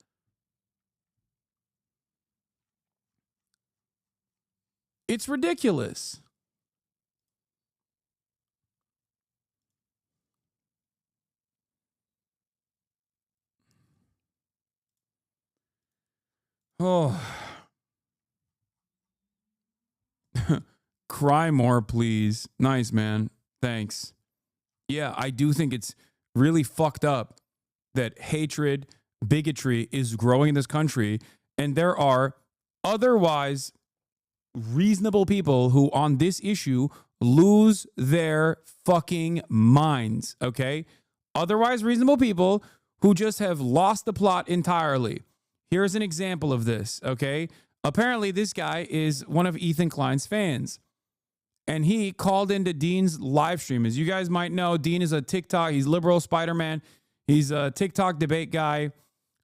It's ridiculous. Oh. Cry more, please. Nice, man. Thanks. Yeah, I do think it's really fucked up that hatred, bigotry is growing in this country, and there are otherwise reasonable people who on this issue lose their fucking minds, okay? Otherwise reasonable people who just have lost the plot entirely. Here's an example of this, okay? Apparently this guy is one of Ethan Klein's fans. And he called into Dean's live stream. As you guys might know, Dean is a TikTok, he's liberal Spider-Man. He's a TikTok debate guy.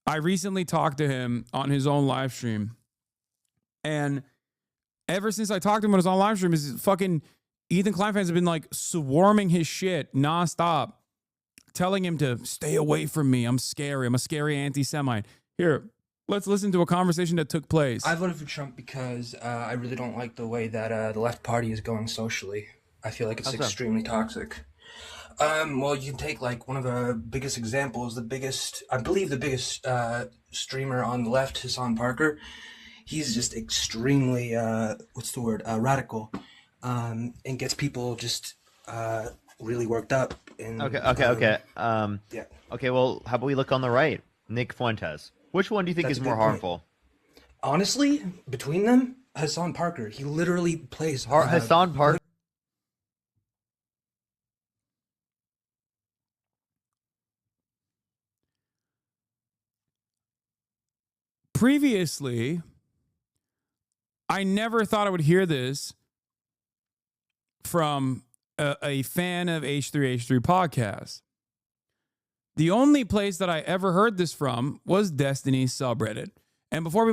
I recently talked to him on his own live stream. And ever since I talked to him on his own live stream, his fucking Ethan Klein fans have been like swarming his shit nonstop, telling him to stay away from me. I'm scary. I'm a scary anti-Semite. Here, let's listen to a conversation that took place. I voted for Trump because I really don't like the way that the left party is going socially. I feel like it's extremely toxic. Well, you can take like one of the biggest examples, I believe the biggest streamer on the left, Hasan Parker. He's just extremely, radical, and gets people just really worked up. And, Okay. Yeah. Okay, well, how about we look on the right? Nick Fuentes. Which one do you think is more harmful? Honestly, between them, Hasan Parker. He literally plays Hasan Parker. Previously, I never thought I would hear this from a fan of H3H3 podcast. The only place that I ever heard this from was Destiny's subreddit. And before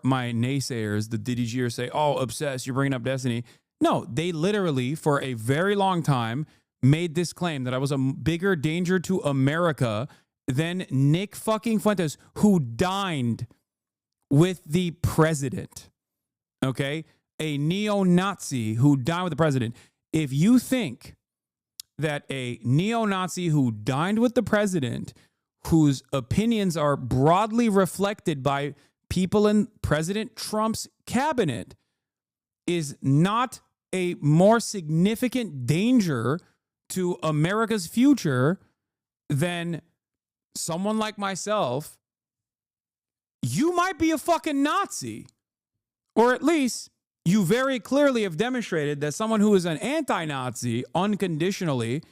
my naysayers, the DDGers say, oh, obsessed, you're bringing up Destiny. No, they literally, for a very long time, made this claim that I was a bigger danger to America than Nick fucking Fuentes, who dined with the president. Okay? A neo-Nazi who dined with the president. If you think that a neo-Nazi who dined with the president, whose opinions are broadly reflected by people in President Trump's cabinet, is not a more significant danger to America's future than someone like myself, you might be a fucking Nazi. Or at least you very clearly have demonstrated that someone who is an anti-Nazi unconditionally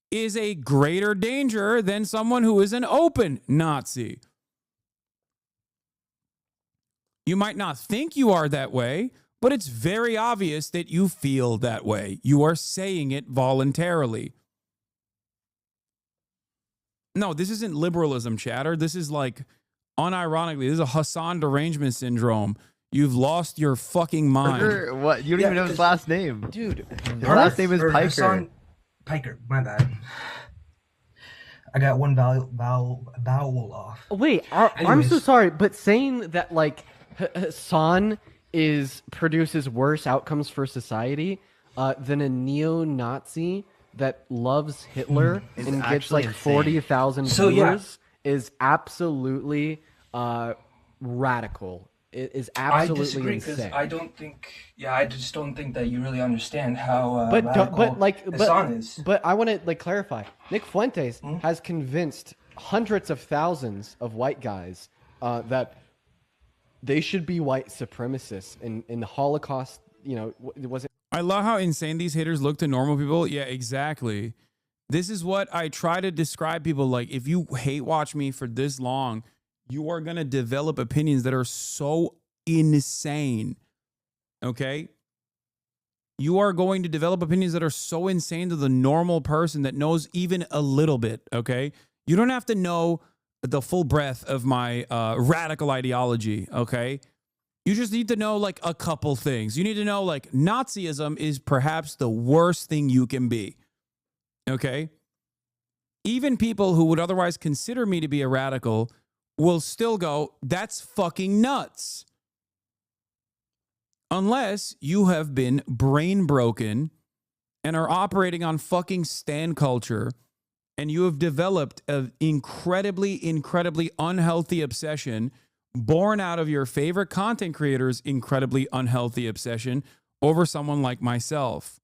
is a greater danger than someone who is an open Nazi. You might not think you are that way, but it's very obvious that you feel that way. You are saying it voluntarily. No, this isn't liberalism chatter. This is like, unironically, this is a Hasan derangement syndrome. You've lost your fucking mind. What? You don't even know his last name. Dude. His last name is Piker. Hasan, Piker, my bad. I got one vowel off. Wait, I'm so sorry, but saying that like Hasan produces worse outcomes for society than a neo-Nazi that loves Hitler and gets like 40,000 viewers is absolutely radical. It is absolutely I disagree insane. because I don't think. Yeah, I just don't think that you really understand how But radical Hasan is. But I want to like clarify. Nick Fuentes has convinced hundreds of thousands of white guys that they should be white supremacists in the Holocaust. You know, it wasn't. I love how insane these haters look to normal people. Yeah, exactly. This is what I try to describe people like. If you hate watch me for this long, you are going to develop opinions that are so insane. Okay? You are going to develop opinions that are so insane to the normal person that knows even a little bit. Okay? You don't have to know the full breadth of my radical ideology. Okay? You just need to know like a couple things. You need to know like Nazism is perhaps the worst thing you can be. Okay? Even people who would otherwise consider me to be a radical will still go, that's fucking nuts. Unless you have been brain broken and are operating on fucking stan culture and you have developed an incredibly unhealthy obsession born out of your favorite content creator's incredibly unhealthy obsession over someone like myself.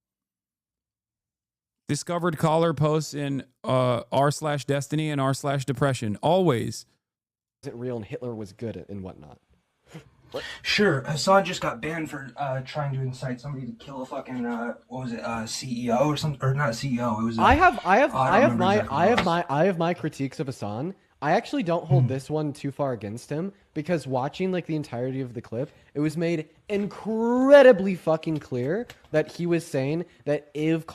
Discovered caller posts in r/destiny and r/depression. Always. Isn't real and Hitler was good and whatnot. Sure, Hasan just got banned for trying to incite somebody to kill a fucking what was it, CEO or something, or not CEO. It was. I have my critiques of Hasan. I actually don't hold this one too far against him because watching like the entirety of the clip, it was made incredibly fucking clear that he was saying that if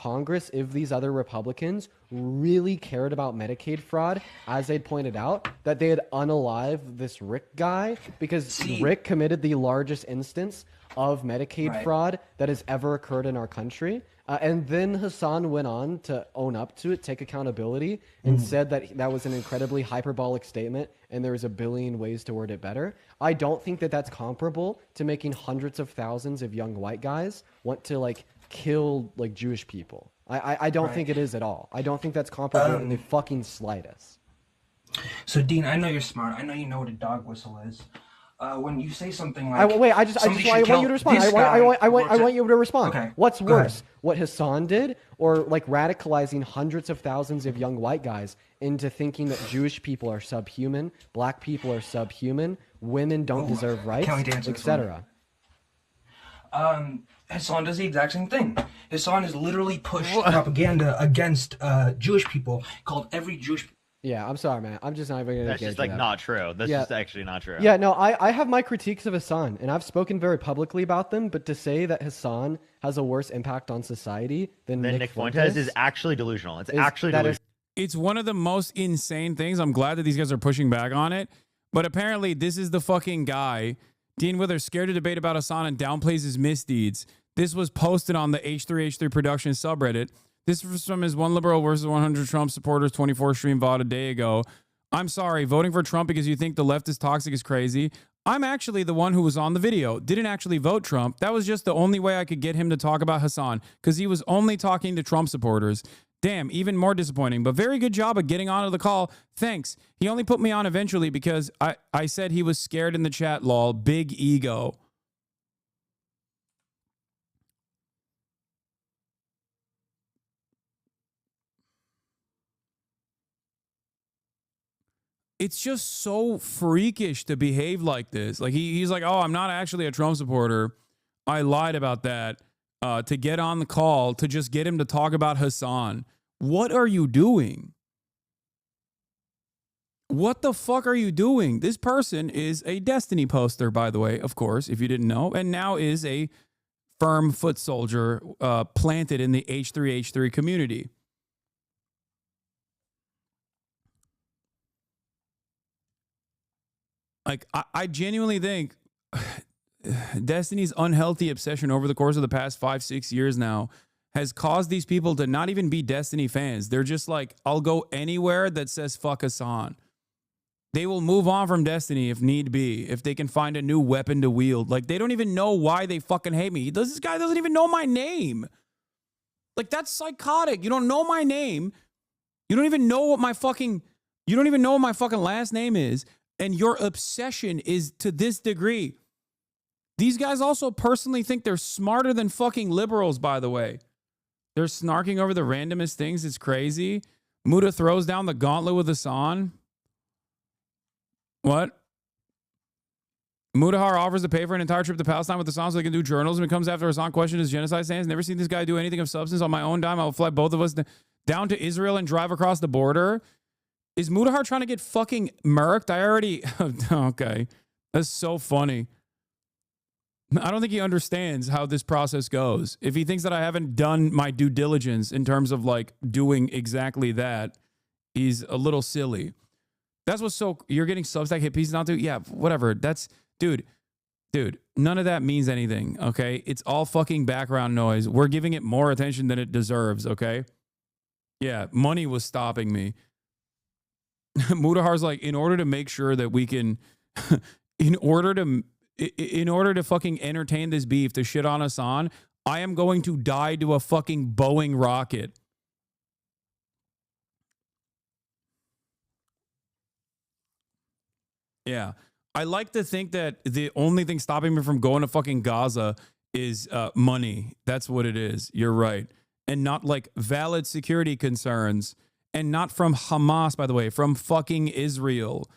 these other Republicans really cared about Medicaid fraud, as they'd pointed out, that they had unalived this Rick guy because Rick committed the largest instance of Medicaid fraud that has ever occurred in our country. And then Hasan went on to own up to it, take accountability, and said that that was an incredibly hyperbolic statement and there was a billion ways to word it better. I don't think that that's comparable to making hundreds of thousands of young white guys want to like kill like Jewish people. I don't think it is at all. I don't think that's comparable in the fucking slightest. So Dean, I know you're smart. I know you know what a dog whistle is. When you say something like, I want you to respond. I want you to respond. Okay, what's worse, what Hasan did, or like radicalizing hundreds of thousands of young white guys into thinking that Jewish people are subhuman, black people are subhuman, women don't deserve rights, etc. Hasan does the exact same thing. Hasan has literally pushed propaganda against Jewish people, called every Jewish. Yeah, I'm sorry, man. I'm just not even going to That's just like not true. That's just actually not true. Yeah, no, I have my critiques of Hasan, and I've spoken very publicly about them, but to say that Hasan has a worse impact on society than Nick Fuentes is actually delusional. It's actually delusional. It's one of the most insane things. I'm glad that these guys are pushing back on it, but apparently this is the fucking guy. Dean Withers scared to debate about Hasan and downplays his misdeeds. This was posted on the H3H3 production subreddit. This was from his One Liberal versus 100 Trump supporters 24 stream VOD a day ago. I'm sorry, voting for Trump because you think the left is toxic is crazy. I'm actually the one who was on the video. Didn't actually vote Trump. That was just the only way I could get him to talk about Hasan because he was only talking to Trump supporters. Damn, even more disappointing, but very good job of getting onto the call. Thanks. He only put me on eventually because I said he was scared in the chat, lol. Big ego. It's just so freakish to behave like this. Like he's like, oh, I'm not actually a Trump supporter. I lied about that to get on the call to just get him to talk about Hasan. What are you doing? What the fuck are you doing? This person is a Destiny poster, by the way, of course, if you didn't know, and now is a firm foot soldier planted in the H3H3 community. Like, I genuinely think Destiny's unhealthy obsession over the course of the past 5-6 years now has caused these people to not even be Destiny fans. They're just like, I'll go anywhere that says fuck Hasan. They will move on from Destiny if need be, if they can find a new weapon to wield. Like, they don't even know why they fucking hate me. This guy doesn't even know my name. Like, that's psychotic. You don't know my name. You don't even know what my fucking last name is. And your obsession is to this degree. These guys also personally think they're smarter than fucking liberals, by the way. They're snarking over the randomest things. It's crazy. Muda throws down the gauntlet with Hasan. What? Mudahar offers to pay for an entire trip to Palestine with Hasan so they can do journalism. It comes after Hasan questioned his genocide stance. Never seen this guy do anything of substance. On my own dime, I will fly both of us down to Israel and drive across the border. Is Mudahar trying to get fucking murked? I already... Okay. That's so funny. I don't think he understands how this process goes. If he thinks that I haven't done my due diligence in terms of like doing exactly that, he's a little silly. That's what's so... You're getting Substack hit pieces not to? Yeah, whatever. That's... Dude, none of that means anything, okay? It's all fucking background noise. We're giving it more attention than it deserves, okay? Yeah, money was stopping me. Mudahar's like, in order to make sure that we can, in order to fucking entertain this beef to shit on Hasan, I am going to die to a fucking Boeing rocket. Yeah. I like to think that the only thing stopping me from going to fucking Gaza is money. That's what it is. You're right. And not like valid security concerns. And not from Hamas, by the way, from fucking Israel.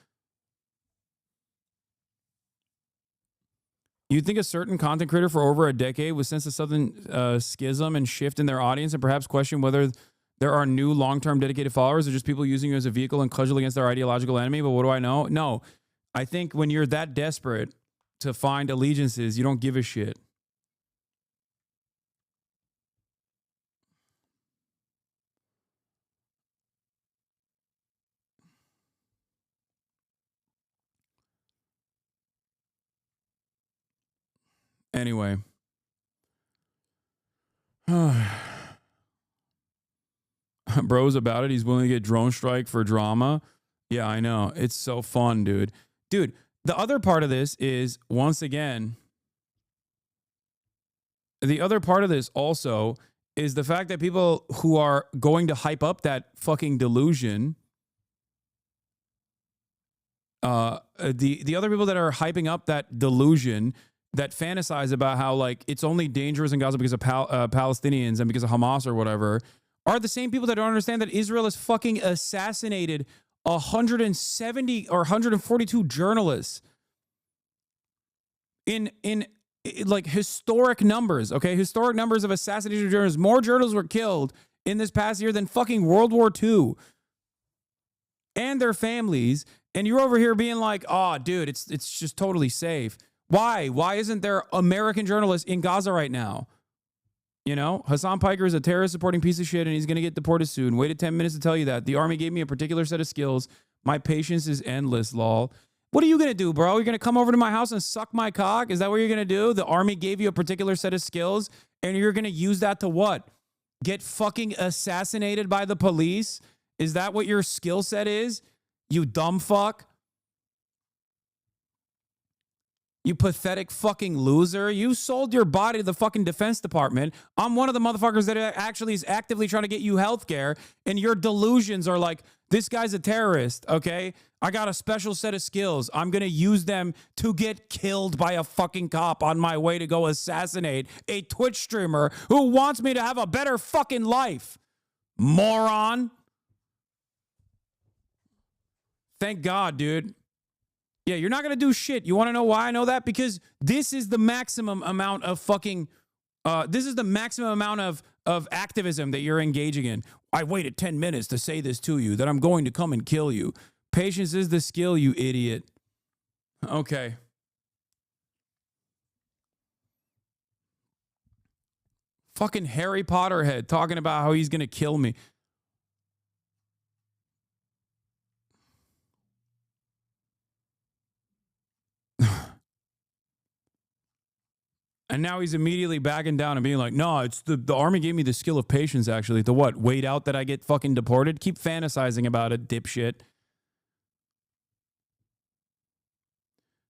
You'd think a certain content creator for over a decade would sense a sudden schism and shift in their audience and perhaps question whether there are new long-term dedicated followers or just people using you as a vehicle and cudgel against their ideological enemy. But what do I know? No. I think when you're that desperate to find allegiances, you don't give a shit. Anyway. Bro's about it. He's willing to get drone strike for drama. Yeah, I know. It's so fun, dude. Dude, the other part of this is, once again, the other part of this also is the fact that people who are going to hype up that fucking delusion, the other people that are hyping up that delusion, that fantasize about how like it's only dangerous in Gaza because of Palestinians and because of Hamas or whatever, are the same people that don't understand that Israel has fucking assassinated 170 or 142 journalists in like historic numbers, okay? Historic numbers of assassinated journalists. More journalists were killed in this past year than fucking World War II. And their families. And you're over here being like, oh, dude, it's just totally safe. Why? Why isn't there American journalists in Gaza right now? You know, Hasan Piker is a terrorist-supporting piece of shit, and he's going to get deported soon. Waited 10 minutes to tell you that. The Army gave me a particular set of skills. My patience is endless, lol. What are you going to do, bro? You're going to come over to my house and suck my cock? Is that what you're going to do? The Army gave you a particular set of skills, and you're going to use that to what? Get fucking assassinated by the police? Is that what your skill set is? You dumb fuck? You pathetic fucking loser. You sold your body to the fucking Defense Department. I'm one of the motherfuckers that actually is actively trying to get you health care, and your delusions are like, this guy's a terrorist, okay? I got a special set of skills. I'm going to use them to get killed by a fucking cop on my way to go assassinate a Twitch streamer who wants me to have a better fucking life. Moron. Thank God, dude. Yeah, you're not going to do shit. You want to know why I know that? Because this is the maximum amount of fucking, this is the maximum amount of activism that you're engaging in. I waited 10 minutes to say this to you, that I'm going to come and kill you. Patience is the skill, you idiot. Okay. Fucking Harry Potter head talking about how he's going to kill me. And now he's immediately backing down and being like, no, it's the army gave me the skill of patience, actually. To what? Wait out that I get fucking deported? Keep fantasizing about it, dipshit.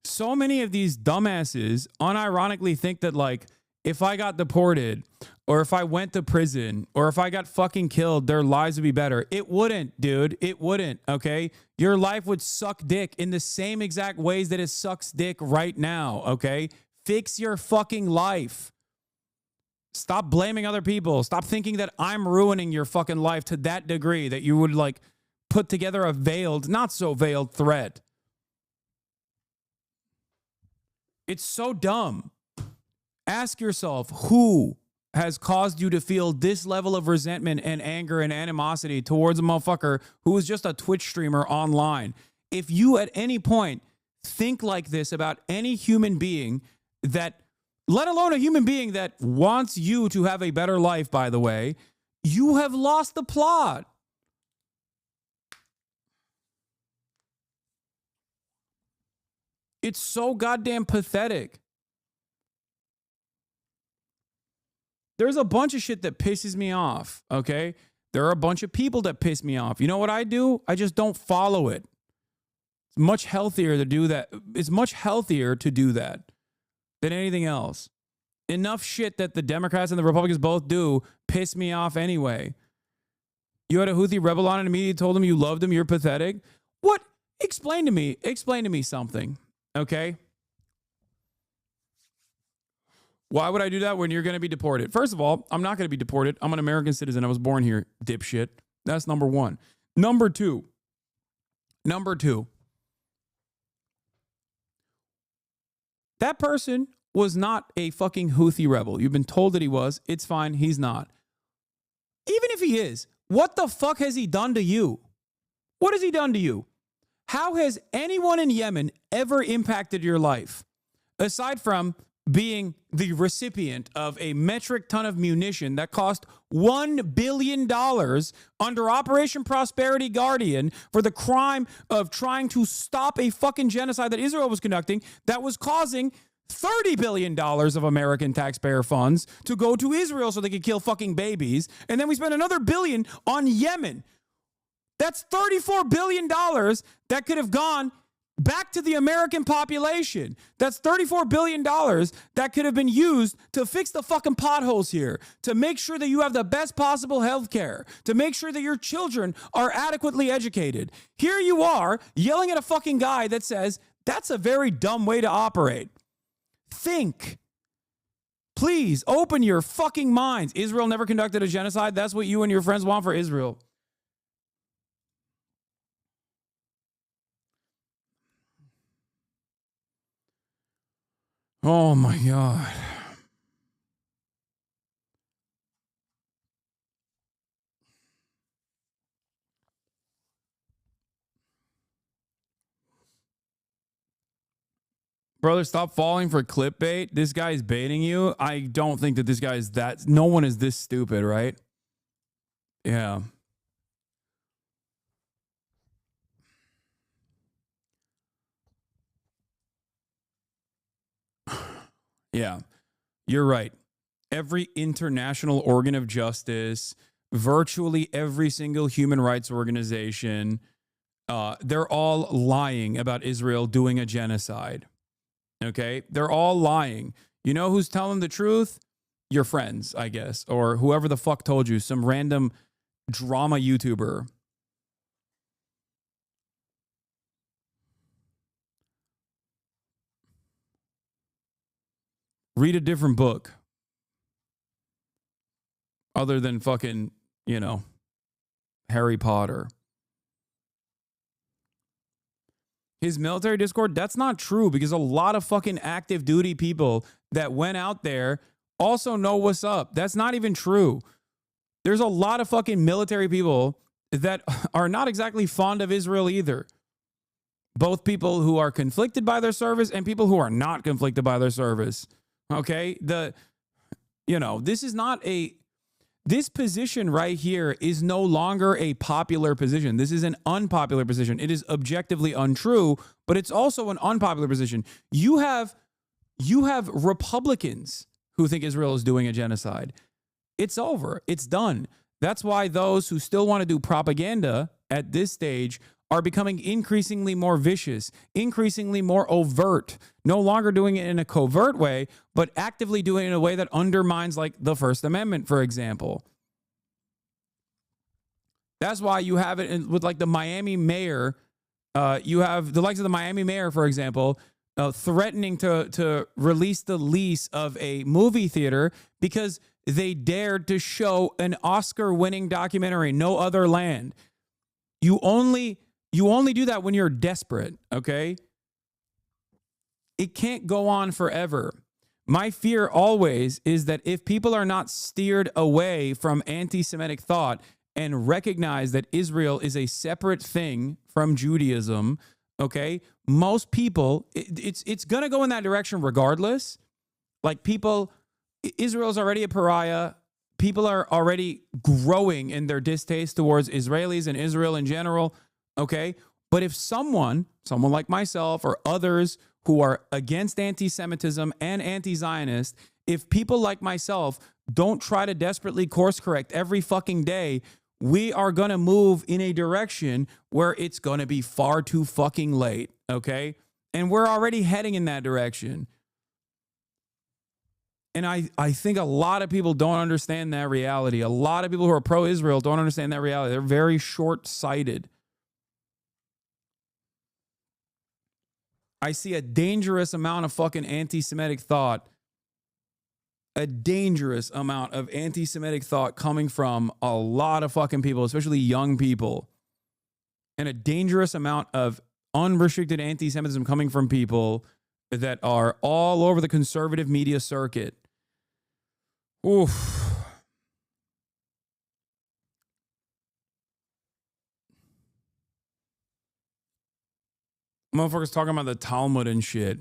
So many of these dumbasses unironically think that, like, if I got deported or if I went to prison or if I got fucking killed, their lives would be better. It wouldn't, dude. It wouldn't, okay? Your life would suck dick in the same exact ways that it sucks dick right now, okay? Fix your fucking life. Stop blaming other people. Stop thinking that I'm ruining your fucking life to that degree that you would, like, put together a veiled, not so veiled threat. It's so dumb. Ask yourself, who has caused you to feel this level of resentment and anger and animosity towards a motherfucker who is just a Twitch streamer online? If you at any point think like this about any human being that, let alone a human being that wants you to have a better life, by the way, you have lost the plot. It's so goddamn pathetic. There's a bunch of shit that pisses me off, okay? There are a bunch of people that piss me off. You know what I do? I just don't follow it. It's much healthier to do that. It's much healthier to do that than anything else. Enough shit that the Democrats and the Republicans both do piss me off anyway. You had a Houthi rebel on and immediately told him you loved him, you're pathetic. What? Explain to me something, okay? Why would I do that when you're going to be deported? First of all, I'm not going to be deported. I'm an American citizen. I was born here, dipshit. That's number one. Number two. That person was not a fucking Houthi rebel. You've been told that he was. It's fine. He's not. Even if he is, what the fuck has he done to you? What has he done to you? How has anyone in Yemen ever impacted your life? Aside from being the recipient of a metric ton of munition that cost $1 billion under Operation Prosperity Guardian for the crime of trying to stop a fucking genocide that Israel was conducting that was causing $30 billion of American taxpayer funds to go to Israel so they could kill fucking babies. And then we spent another billion on Yemen. That's $34 billion that could have gone back to the American population. That's $34 billion that could have been used to fix the fucking potholes here, to make sure that you have the best possible health care, to make sure that your children are adequately educated. Here you are yelling at a fucking guy that says, that's a very dumb way to operate. Think. Please open your fucking minds. Israel never conducted a genocide. That's what you and your friends want for Israel. Oh my God. Brother, stop falling for clickbait. This guy's baiting you. I don't think that this guy is that. No one is this stupid, right? Yeah. Yeah, you're right. Every international organ of justice, virtually every single human rights organization, they're all lying about Israel doing a genocide. Okay? They're all lying. You know who's telling the truth? Your friends, I guess, or whoever the fuck told you, some random drama YouTuber. Read a different book other than fucking, Harry Potter. His military Discord, that's not true because a lot of fucking active duty people that went out there also know what's up. That's not even true. There's a lot of fucking military people that are not exactly fond of Israel either. Both people who are conflicted by their service and people who are not conflicted by their service. Okay, You know, this is not this position right here is no longer a popular position. This is an unpopular position. It is objectively untrue, but it's also an unpopular position. You have Republicans who think Israel is doing a genocide. It's over. It's done. That's why those who still want to do propaganda at this stage are becoming increasingly more vicious, increasingly more overt, no longer doing it in a covert way, but actively doing it in a way that undermines, like, the First Amendment, for example. That's why you have it with, like, the Miami mayor. You have the likes of the Miami mayor, for example, threatening to release the lease of a movie theater because they dared to show an Oscar-winning documentary, No Other Land. You only do that when you're desperate, okay? It can't go on forever. My fear always is that if people are not steered away from anti-Semitic thought and recognize that Israel is a separate thing from Judaism, okay, most people, it's going to go in that direction regardless. Like, people, Israel's already a pariah. People are already growing in their distaste towards Israelis and Israel in general, okay? But if someone like myself or others who are against anti-Semitism and anti-Zionist, if people like myself don't try to desperately course correct every fucking day, we are going to move in a direction where it's going to be far too fucking late, okay? And we're already heading in that direction. And I think a lot of people don't understand that reality. A lot of people who are pro-Israel don't understand that reality. They're very short-sighted. I see a dangerous amount of fucking anti-Semitic thought. A dangerous amount of anti-Semitic thought coming from a lot of fucking people, especially young people. And a dangerous amount of unrestricted anti-Semitism coming from people that are all over the conservative media circuit. Oof. Motherfuckers talking about the Talmud and shit.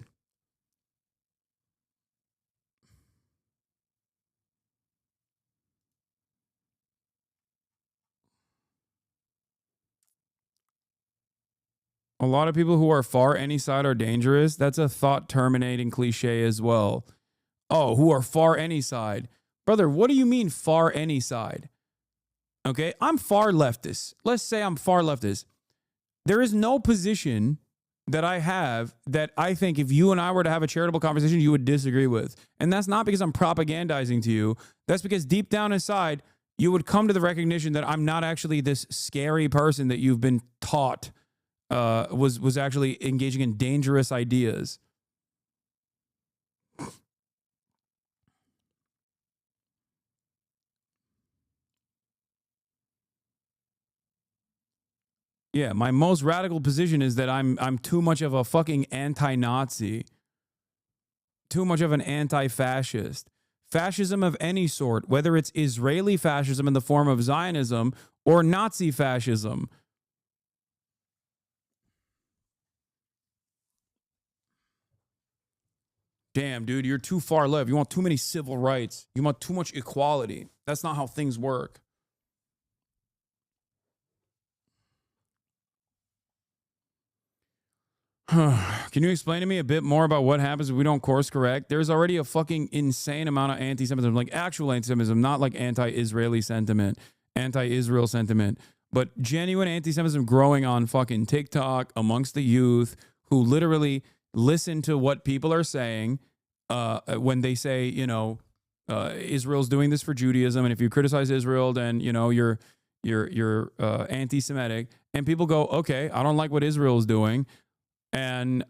A lot of people who are far any side are dangerous. That's a thought terminating cliche as well. Oh, who are far any side. Brother, what do you mean far any side? Okay, I'm far leftist. Let's say I'm far leftist. There is no position that I have that I think if you and I were to have a charitable conversation, you would disagree with. And that's not because I'm propagandizing to you. That's because deep down inside, you would come to the recognition that I'm not actually this scary person that you've been taught was actually engaging in dangerous ideas. Yeah, my most radical position is that I'm too much of a fucking anti-Nazi. Too much of an anti-fascist. Fascism of any sort, whether it's Israeli fascism in the form of Zionism or Nazi fascism. Damn, dude, you're too far left. You want too many civil rights. You want too much equality. That's not how things work. Can you explain to me a bit more about what happens if we don't course correct? There's already a fucking insane amount of anti-Semitism, like actual anti-Semitism, not like anti-Israeli sentiment, anti-Israel sentiment, but genuine anti-Semitism growing on fucking TikTok amongst the youth who literally listen to what people are saying when they say, you know, Israel's doing this for Judaism, and if you criticize Israel, then you know you're anti-Semitic, and people go, okay, I don't like what Israel is doing. And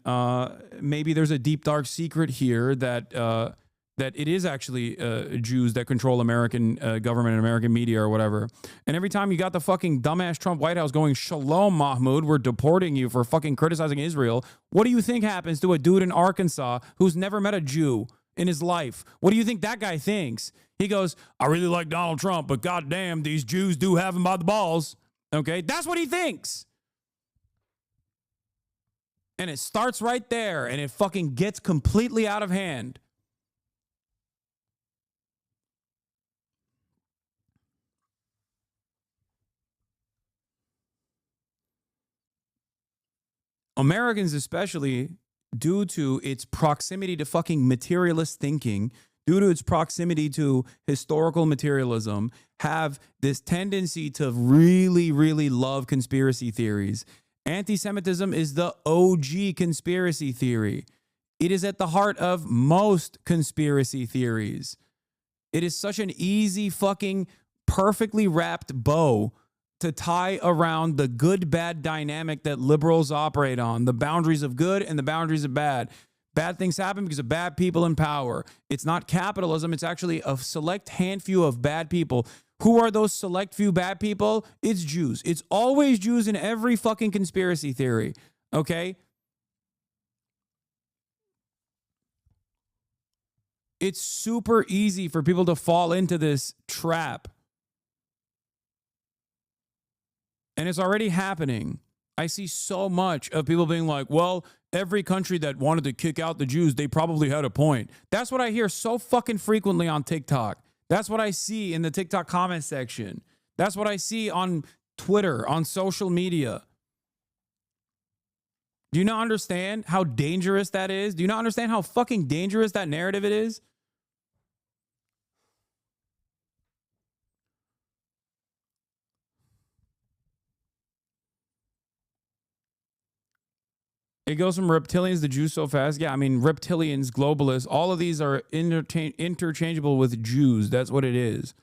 maybe there's a deep, dark secret here that that it is actually Jews that control American government and American media or whatever. And every time you got the fucking dumbass Trump White House going, Shalom, Mahmoud, we're deporting you for fucking criticizing Israel. What do you think happens to a dude in Arkansas who's never met a Jew in his life? What do you think that guy thinks? He goes, I really like Donald Trump, but goddamn, these Jews do have him by the balls. Okay, that's what he thinks. And it starts right there, and it fucking gets completely out of hand. Americans especially, due to its proximity to fucking materialist thinking, due to its proximity to historical materialism, have this tendency to really, really love conspiracy theories. Anti-Semitism is the OG conspiracy theory. It is at the heart of most conspiracy theories. It is such an easy fucking perfectly wrapped bow to tie around the good-bad dynamic that liberals operate on, the boundaries of good and the boundaries of bad. Bad things happen because of bad people in power. It's not capitalism. It's actually a select handful of bad people. Who are those select few bad people? It's Jews. It's always Jews in every fucking conspiracy theory, okay? It's super easy for people to fall into this trap. And it's already happening. I see so much of people being like, well, every country that wanted to kick out the Jews, they probably had a point. That's what I hear so fucking frequently on TikTok. That's what I see in the TikTok comment section. That's what I see on Twitter, on social media. Do you not understand how dangerous that is? Do you not understand how fucking dangerous that narrative it is? It goes from reptilians to Jews so fast. Yeah, I mean, reptilians, globalists, all of these are interchangeable with Jews. That's what it is.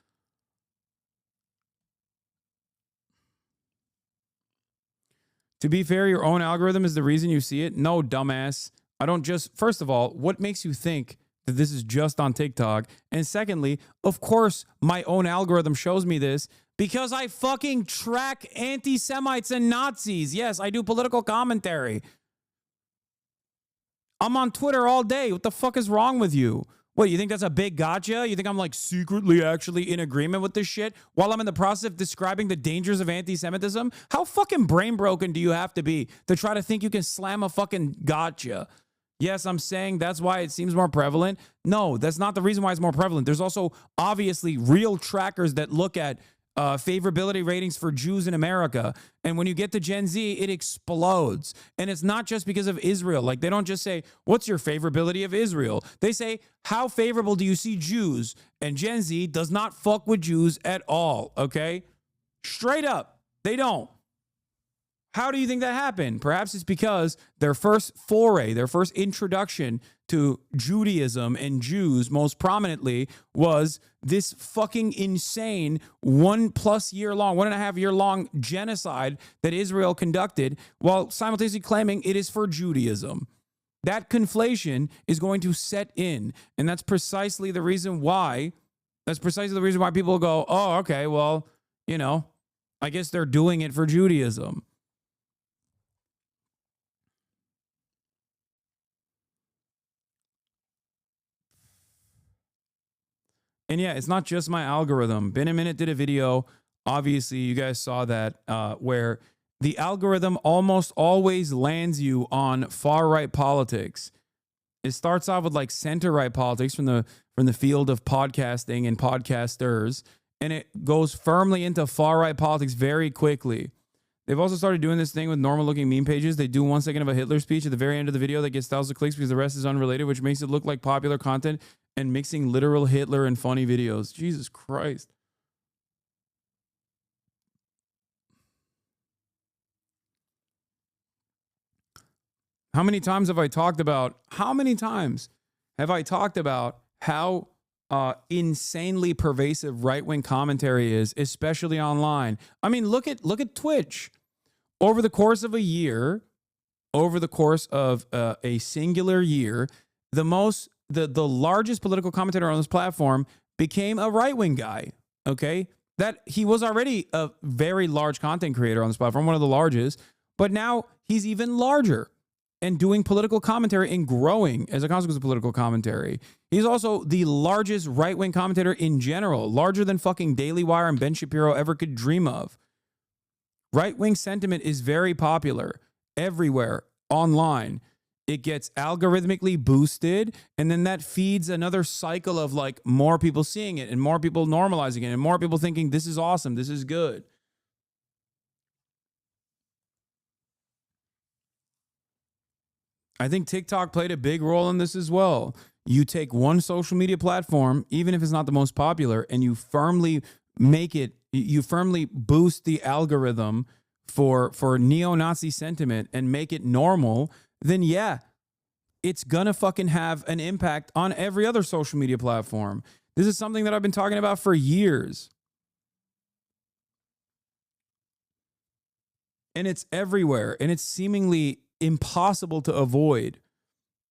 To be fair, your own algorithm is the reason you see it. No, dumbass. I don't just, first of all, what makes you think that this is just on TikTok? And secondly, of course, my own algorithm shows me this because I fucking track anti-Semites and Nazis. Yes, I do political commentary. I'm on Twitter all day. What the fuck is wrong with you? What, you think that's a big gotcha? You think I'm like secretly actually in agreement with this shit while I'm in the process of describing the dangers of anti-Semitism? How fucking brain broken do you have to be to try to think you can slam a fucking gotcha? Yes, I'm saying that's why it seems more prevalent. No, that's not the reason why it's more prevalent. There's also obviously real trackers that look at favorability ratings for Jews in America. And when you get to Gen Z, it explodes. And it's not just because of Israel. Like, they don't just say, what's your favorability of Israel? They say, how favorable do you see Jews? And Gen Z does not fuck with Jews at all, okay? Straight up, they don't. How do you think that happened? Perhaps it's because their first foray, their first introduction to Judaism and Jews most prominently was this fucking insane 1+ year long, 1.5 year long genocide that Israel conducted while simultaneously claiming it is for Judaism. That conflation is going to set in. And that's precisely the reason why people go, oh, okay, well, you know, I guess they're doing it for Judaism. And yeah, it's not just my algorithm. Been a Minute did a video. Obviously, you guys saw that where the algorithm almost always lands you on far-right politics. It starts off with like center-right politics from the field of podcasting and podcasters, and it goes firmly into far-right politics very quickly. They've also started doing this thing with normal-looking meme pages. They do 1 second of a Hitler speech at the very end of the video that gets thousands of clicks because the rest is unrelated, which makes it look like popular content, and mixing literal Hitler and funny videos. Jesus Christ. How many times have I talked about how insanely pervasive right-wing commentary is, especially online? I mean, look at Twitch. Over the course of a year, over the course of a singular year, the largest political commentator on this platform became a right-wing guy, okay? That he was already a very large content creator on this platform, one of the largest, but now he's even larger and doing political commentary and growing as a consequence of political commentary. He's also the largest right-wing commentator in general, larger than fucking Daily Wire and Ben Shapiro ever could dream of. Right-wing sentiment is very popular everywhere online. It gets algorithmically boosted, and then that feeds another cycle of like more people seeing it and more people normalizing it and more people thinking this is awesome, this is good. I think TikTok played a big role in this as well. You take one social media platform, even if it's not the most popular, and you firmly boost the algorithm for neo-Nazi sentiment and make it normal, then yeah, it's gonna fucking have an impact on every other social media platform. This is something that I've been talking about for years. And it's everywhere, and it's seemingly impossible to avoid.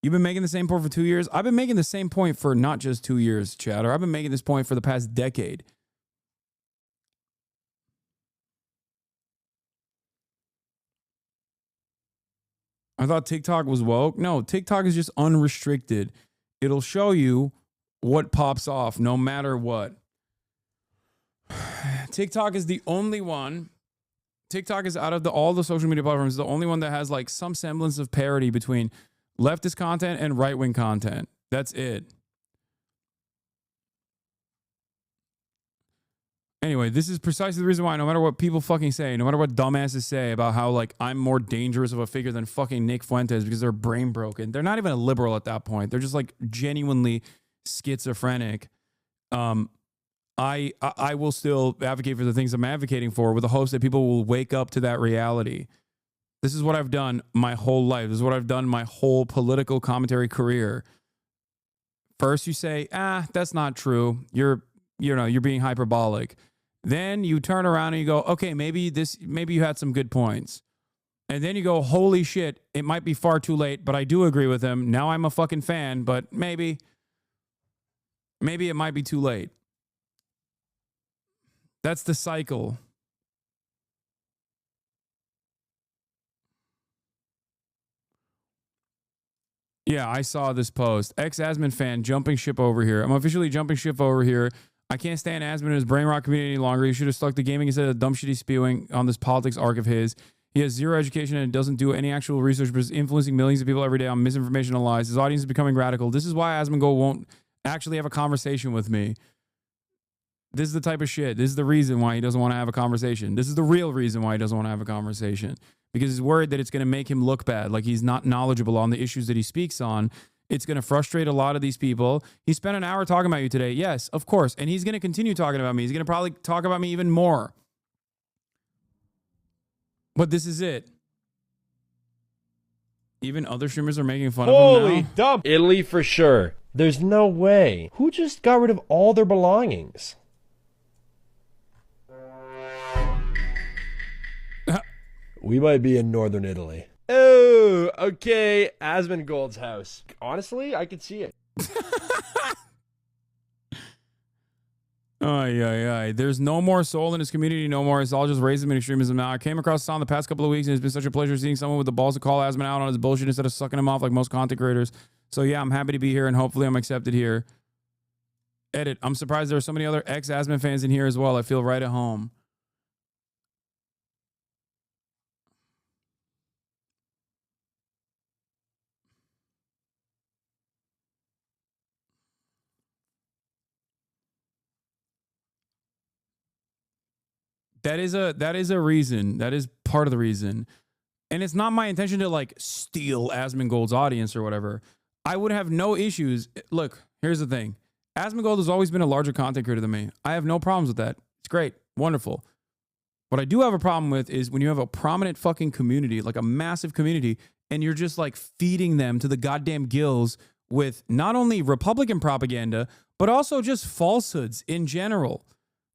You've been making the same point for 2 years. I've been making the same point for not just 2 years, Chatter. I've been making this point for the past decade. I thought TikTok was woke. No, TikTok is just unrestricted. It'll show you what pops off no matter what. TikTok is the only one. TikTok is out of all the social media platforms, the only one that has like some semblance of parity between leftist content and right-wing content. That's it. Anyway, this is precisely the reason why no matter what people fucking say, no matter what dumbasses say about how like I'm more dangerous of a figure than fucking Nick Fuentes because they're brain broken. They're not even a liberal at that point. They're just like genuinely schizophrenic. I will still advocate for the things I'm advocating for with the hopes that people will wake up to that reality. This is what I've done my whole life. This is what I've done my whole political commentary career. First you say, that's not true. You're being hyperbolic. Then you turn around and you go, okay, maybe you had some good points. And then you go, holy shit, it might be far too late, but I do agree with him. Now I'm a fucking fan, but maybe it might be too late. That's the cycle. Yeah, I saw this post. Ex-Asman fan jumping ship over here. I'm officially jumping ship over here. I can't stand Asman and his brain rot community any longer. He should have stuck to gaming instead of the dumb shit he's spewing on this politics arc of his. He has zero education and doesn't do any actual research, but is influencing millions of people every day on misinformation and lies. His audience is becoming radical. This is why Asmongold won't actually have a conversation with me. This is the type of shit. This is the reason why he doesn't want to have a conversation. This is the real reason why he doesn't want to have a conversation. Because he's worried that it's going to make him look bad, like he's not knowledgeable on the issues that he speaks on. It's going to frustrate a lot of these people. He spent an hour talking about you today. Yes, of course. And he's going to continue talking about me. He's going to probably talk about me even more. But this is it. Even other streamers are making fun of him now. Holy dump. Italy for sure. There's no way. Who just got rid of all their belongings? We might be in northern Italy. Oh, okay. Asmongold's house. Honestly, I could see it. There's no more soul in his community no more. It's all just racism and extremism now. I came across Hassan the past couple of weeks, and it's been such a pleasure seeing someone with the balls to call Asman out on his bullshit instead of sucking him off like most content creators. So yeah, I'm happy to be here, and hopefully I'm accepted here. Edit. I'm surprised there are so many other ex-Asman fans in here as well. I feel right at home. That is a reason. That is part of the reason. And it's not my intention to like steal Asmongold's audience or whatever. I would have no issues. Look, here's the thing. Asmongold has always been a larger content creator than me. I have no problems with that. It's great. Wonderful. What I do have a problem with is when you have a prominent fucking community, like a massive community, and you're just like feeding them to the goddamn gills with not only Republican propaganda, but also just falsehoods in general,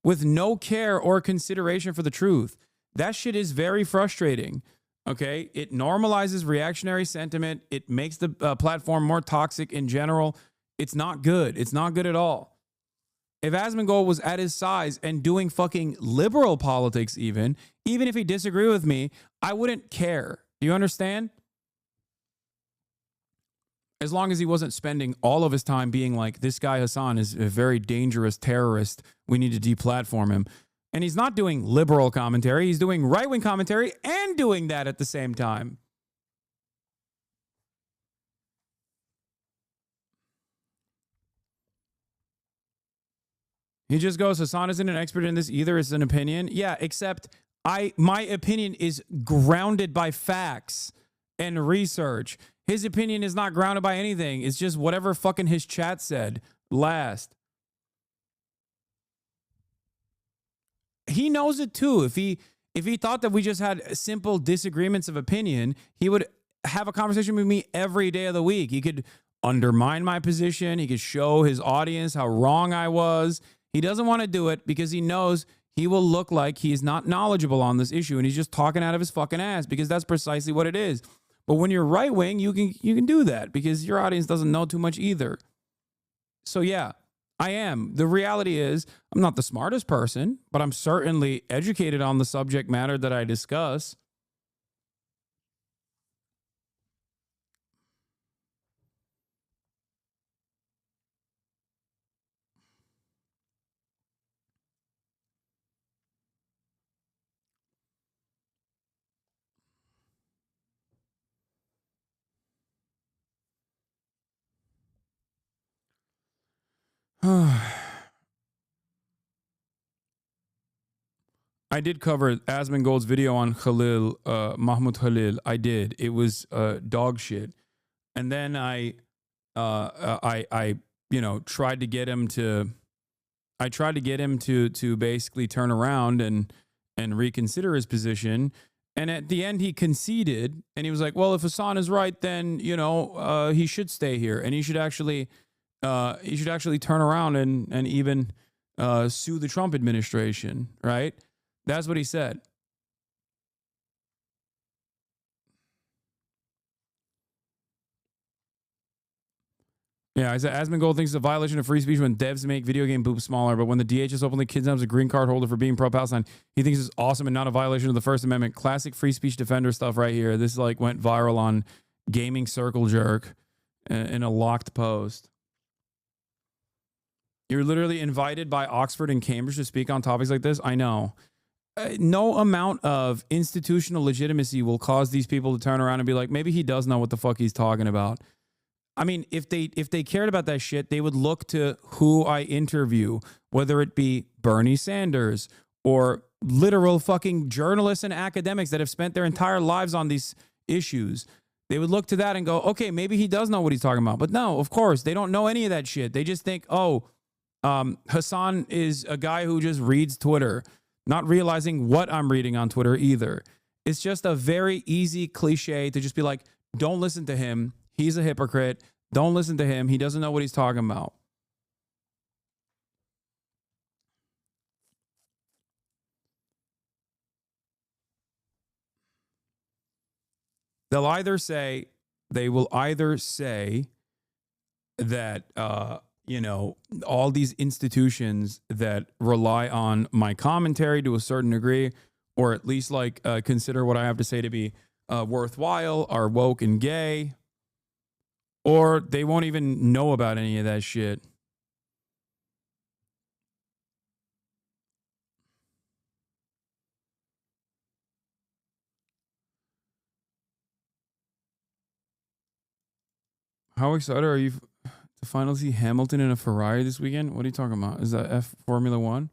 with no care or consideration for the truth. That shit is very frustrating. Okay, it normalizes reactionary sentiment. It makes the platform more toxic in general. It's not good. It's not good at all. If Asmongold was at his size and doing fucking liberal politics even if he disagreed with me, I wouldn't care. Do you understand? As long as he wasn't spending all of his time being like, this guy Hasan is a very dangerous terrorist. We need to deplatform him. And he's not doing liberal commentary. He's doing right-wing commentary and doing that at the same time. He just goes, Hasan isn't an expert in this either. It's an opinion. Yeah, except my opinion is grounded by facts and research. His opinion is not grounded by anything. It's just whatever fucking his chat said last. He knows it too. If he thought that we just had simple disagreements of opinion, he would have a conversation with me every day of the week. He could undermine my position. He could show his audience how wrong I was. He doesn't want to do it because he knows he will look like he's not knowledgeable on this issue and he's just talking out of his fucking ass, because that's precisely what it is. But when you're right wing, you can do that because your audience doesn't know too much either. So yeah, I am. The reality is I'm not the smartest person, but I'm certainly educated on the subject matter that I discuss. I did cover Asmon Gold's video on Khalil, Mahmoud Khalil. I did. It was dog shit. And then I tried to get him to. I tried to get him to basically turn around and reconsider his position. And at the end, he conceded, and he was like, "Well, if Hasan is right, then he should stay here, and he should actually turn around and even sue the Trump administration." Right? That's what he said. Yeah, I said Asmongold thinks it's a violation of free speech when devs make video game boobs smaller, but when the DHS openly kidnaps a green card holder for being pro-Palestine, he thinks it's awesome and not a violation of the First Amendment. Classic free speech defender stuff right here. This went viral on Gaming Circle Jerk in a locked post. You're literally invited by Oxford and Cambridge to speak on topics like this. I know. No amount of institutional legitimacy will cause these people to turn around and be like, maybe he does know what the fuck he's talking about. I mean, if they cared about that shit, they would look to who I interview, whether it be Bernie Sanders or literal fucking journalists and academics that have spent their entire lives on these issues. They would look to that and go, okay, maybe he does know what he's talking about. But no, of course, they don't know any of that shit. They just think, Hasan is a guy who just reads Twitter, not realizing what I'm reading on Twitter either. It's just a very easy cliche to just be like, don't listen to him. He's a hypocrite. Don't listen to him. He doesn't know what he's talking about. They will either say that, all these institutions that rely on my commentary to a certain degree, or at least consider what I have to say to be worthwhile, are woke and gay, or they won't even know about any of that shit. How excited are you to finally see Hamilton in a Ferrari this weekend? What are you talking about? Is that Formula One?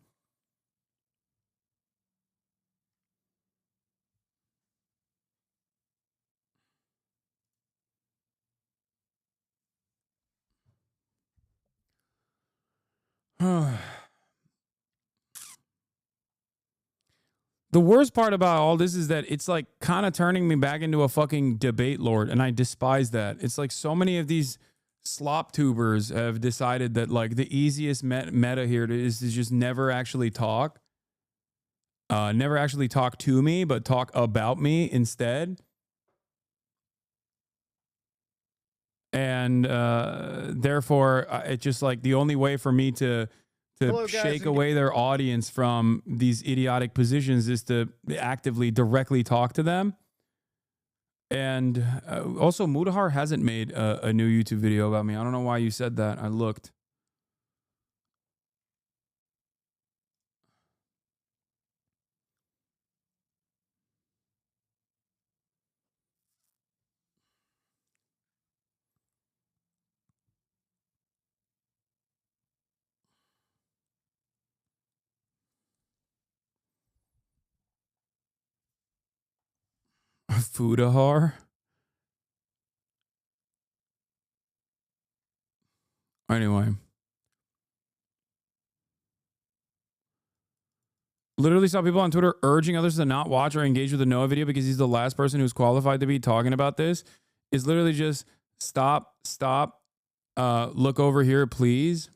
The worst part about all this is that it's kind of turning me back into a fucking debate lord, and I despise that. It's like so many of these slop tubers have decided that the easiest meta here is to just never actually talk. Never actually talk to me, but talk about me instead. And therefore, it's just the only way for me to shake away their audience from these idiotic positions is to actively, directly talk to them. And also, Mudahar hasn't made a new YouTube video about me. I don't know why you said that. I looked. Fudahar? Anyway. Literally saw people on Twitter urging others to not watch or engage with the Noah video because he's the last person who's qualified to be talking about this. Is literally just stop, look over here, please.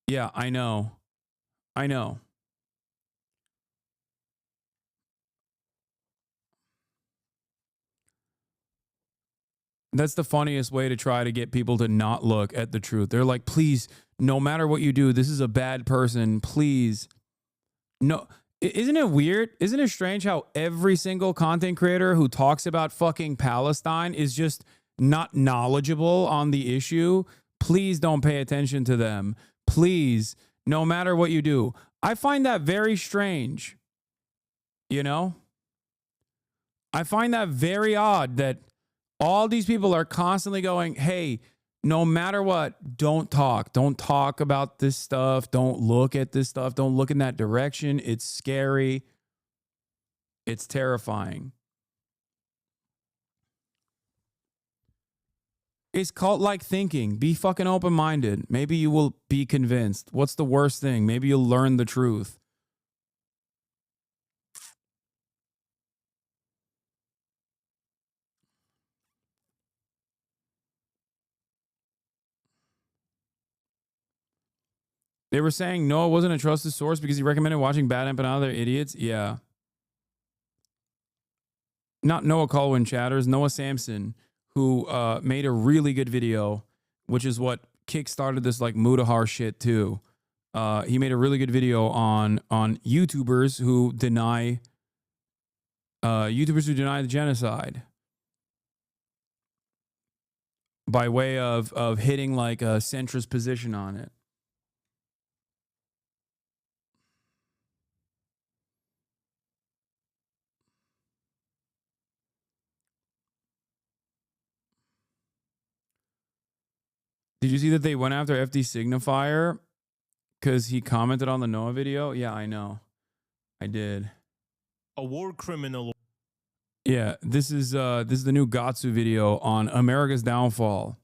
Yeah, I know. That's the funniest way to try to get people to not look at the truth. They're like, please, no matter what you do, this is a bad person. Please. No. Isn't it weird? Isn't it strange how every single content creator who talks about fucking Palestine is just not knowledgeable on the issue? Please don't pay attention to them. Please, no matter what you do. I find that very strange. You know? I find that very odd that all these people are constantly going, hey, no matter what, don't talk. Don't talk about this stuff. Don't look at this stuff. Don't look in that direction. It's scary. It's terrifying. It's cult-like thinking. Be fucking open-minded. Maybe you will be convinced. What's the worst thing? Maybe you'll learn the truth. They were saying Noah wasn't a trusted source because he recommended watching Bad Empanada. They're idiots. Yeah. Not Noah Colwyn chatters. Noah Samson, who made a really good video, which is what kickstarted this like Mudahar shit too. He made a really good video on YouTubers who deny the genocide by way of hitting like a centrist position on it. Did you see that they went after FD Signifier because he commented on the Noah video? Yeah, I know. I did. A war criminal. Yeah, this is the new Gatsu video on America's downfall.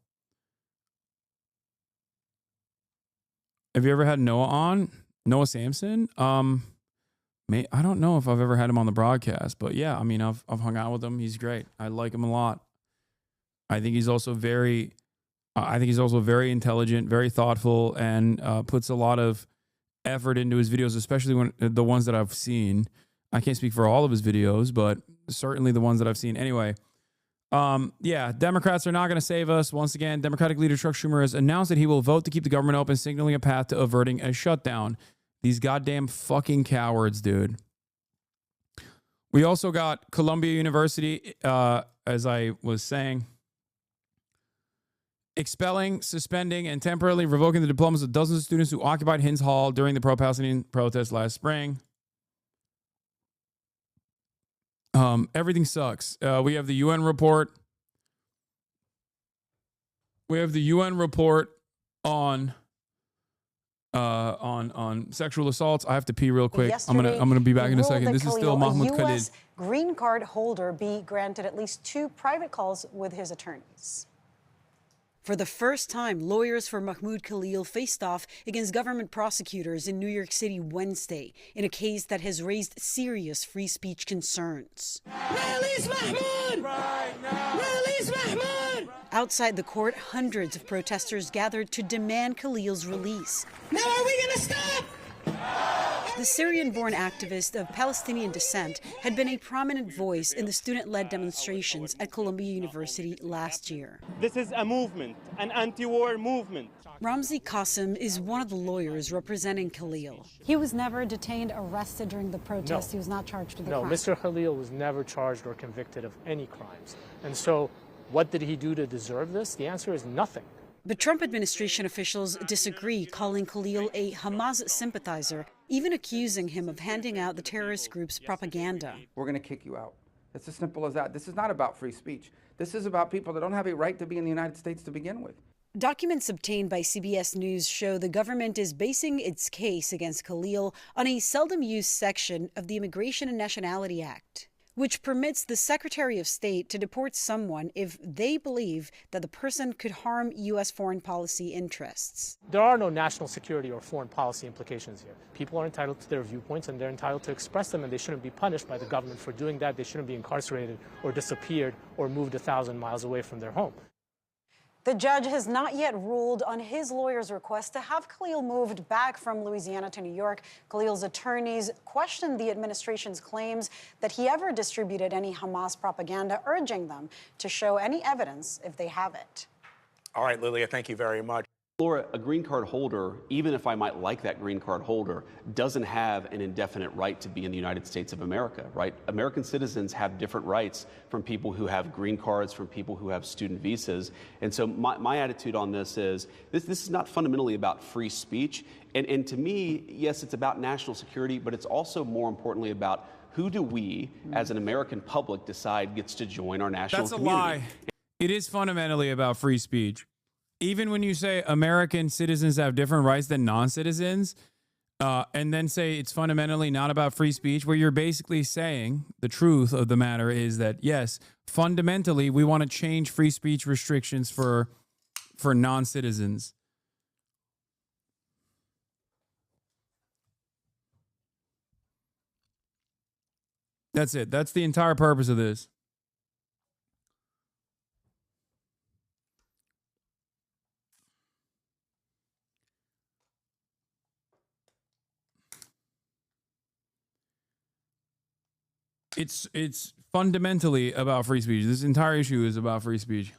Have you ever had Noah on? Noah Samson? I don't know if I've ever had him on the broadcast, but yeah, I mean, I've hung out with him. He's great. I like him a lot. I think he's also very intelligent, very thoughtful, and puts a lot of effort into his videos, especially when the ones that I've seen. I can't speak for all of his videos, but certainly the ones that I've seen. Anyway, yeah, Democrats are not going to save us. Once again, Democratic leader Chuck Schumer has announced that he will vote to keep the government open, signaling a path to averting a shutdown. These goddamn fucking cowards, dude. We also got Columbia University, as I was saying, expelling, suspending, and temporarily revoking the diplomas of dozens of students who occupied Hins Hall during the pro-Palestinian protest last spring. Everything sucks. We have the UN report. We have the UN report on sexual assaults. I have to pee real quick. I'm gonna be back in a second. This is still Mahmoud Khalid. U.S. green card holder be granted at least 2 private calls with his attorneys. For the first time, lawyers for Mahmoud Khalil faced off against government prosecutors in New York City Wednesday in a case that has raised serious free speech concerns. Release Mahmoud! Right now! Release Mahmoud! Outside the court, hundreds of protesters gathered to demand Khalil's release. Now are we gonna stop? The Syrian-born activist of Palestinian descent had been a prominent voice in the student-led demonstrations at Columbia University last year. This is a movement, an anti-war movement. Ramzi Qasim is one of the lawyers representing Khalil. He was never detained, arrested during the protest. No. He was not charged with a No, crime. Mr. Khalil was never charged or convicted of any crimes. And so, what did he do to deserve this? The answer is nothing. But Trump administration officials disagree, calling Khalil a Hamas sympathizer, even accusing him of handing out the terrorist group's propaganda. We're going to kick you out. It's as simple as that. This is not about free speech. This is about people that don't have a right to be in the United States to begin with. Documents obtained by CBS News show the government is basing its case against Khalil on a seldom used section of the Immigration and Nationality Act. which permits the Secretary of State to deport someone if they believe that the person could harm U.S. foreign policy interests. There are no national security or foreign policy implications here. People are entitled to their viewpoints and they're entitled to express them, and they shouldn't be punished by the government for doing that. They shouldn't be incarcerated or disappeared or moved 1,000 miles away from their home. The judge has not yet ruled on his lawyer's request to have Khalil moved back from Louisiana to New York. Khalil's attorneys questioned the administration's claims that he ever distributed any Hamas propaganda, urging them to show any evidence if they have it. All right, Lilia, thank you very much. Laura, a green card holder, even if I might like that green card holder, doesn't have an indefinite right to be in the United States of America, right? American citizens have different rights from people who have green cards, from people who have student visas. And so my attitude on this is, this is not fundamentally about free speech. And to me, yes, it's about national security, but it's also more importantly about who do we, as an American public, decide gets to join our national community. That's a lie. It is fundamentally about free speech. Even when you say American citizens have different rights than non-citizens, and then say it's fundamentally not about free speech, where you're basically saying the truth of the matter is that, yes, fundamentally, we want to change free speech restrictions for non-citizens. That's it. That's the entire purpose of this. It's fundamentally about free speech. This entire issue is about free speech.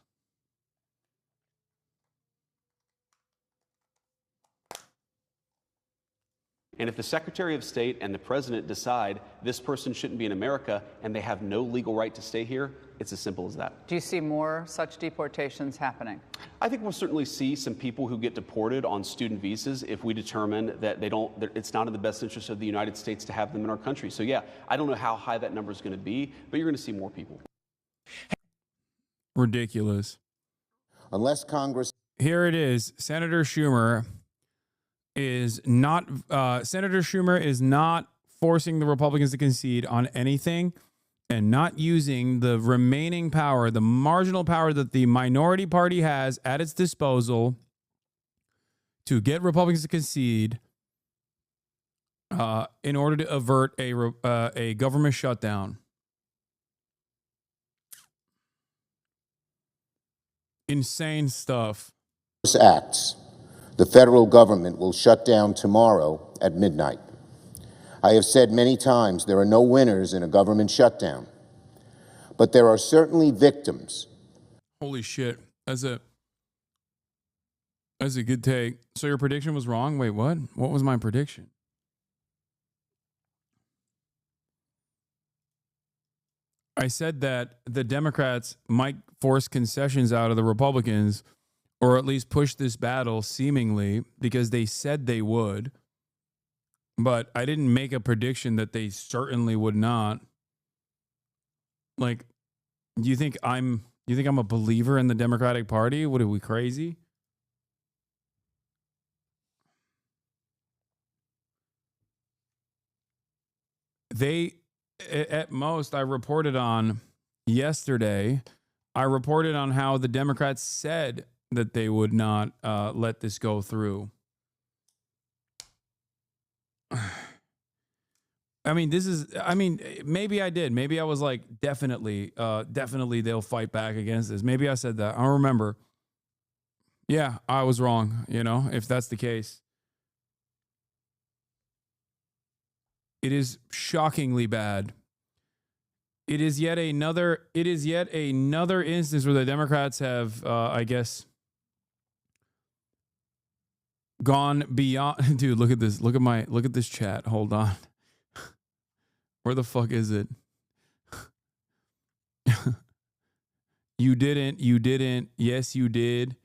And if the Secretary of State and the President decide this person shouldn't be in America and they have no legal right to stay here, it's as simple as that. Do you see more such deportations happening? I think we'll certainly see some people who get deported on student visas if we determine that it's not in the best interest of the United States to have them in our country. So yeah, I don't know how high that number is going to be, but you're going to see more people. Ridiculous. Unless Congress... Here it is. Senator Schumer is not forcing the Republicans to concede on anything and not using the remaining power, the marginal power that the minority party has at its disposal to get Republicans to concede in order to avert a government shutdown. Insane stuff. Acts, the federal government will shut down tomorrow at midnight. I have said many times there are no winners in a government shutdown, but there are certainly victims. Holy shit. That's a good take. So your prediction was wrong? Wait, what? What was my prediction? I said that the Democrats might force concessions out of the Republicans, or at least push this battle seemingly, because they said they would. But I didn't make a prediction that they certainly would not. Like, do you think I'm a believer in the Democratic Party? What, are we crazy? At most, I reported on yesterday, I reported on how the Democrats said that they would not let this go through. I mean, maybe I did. Maybe I was like, definitely they'll fight back against this. Maybe I said that. I don't remember. Yeah, I was wrong, if that's the case. It is shockingly bad. It is yet another instance where the Democrats have, I guess, gone beyond. Dude, look at this. Look at this chat. Hold on. Where the fuck is it? You didn't. Yes, you did.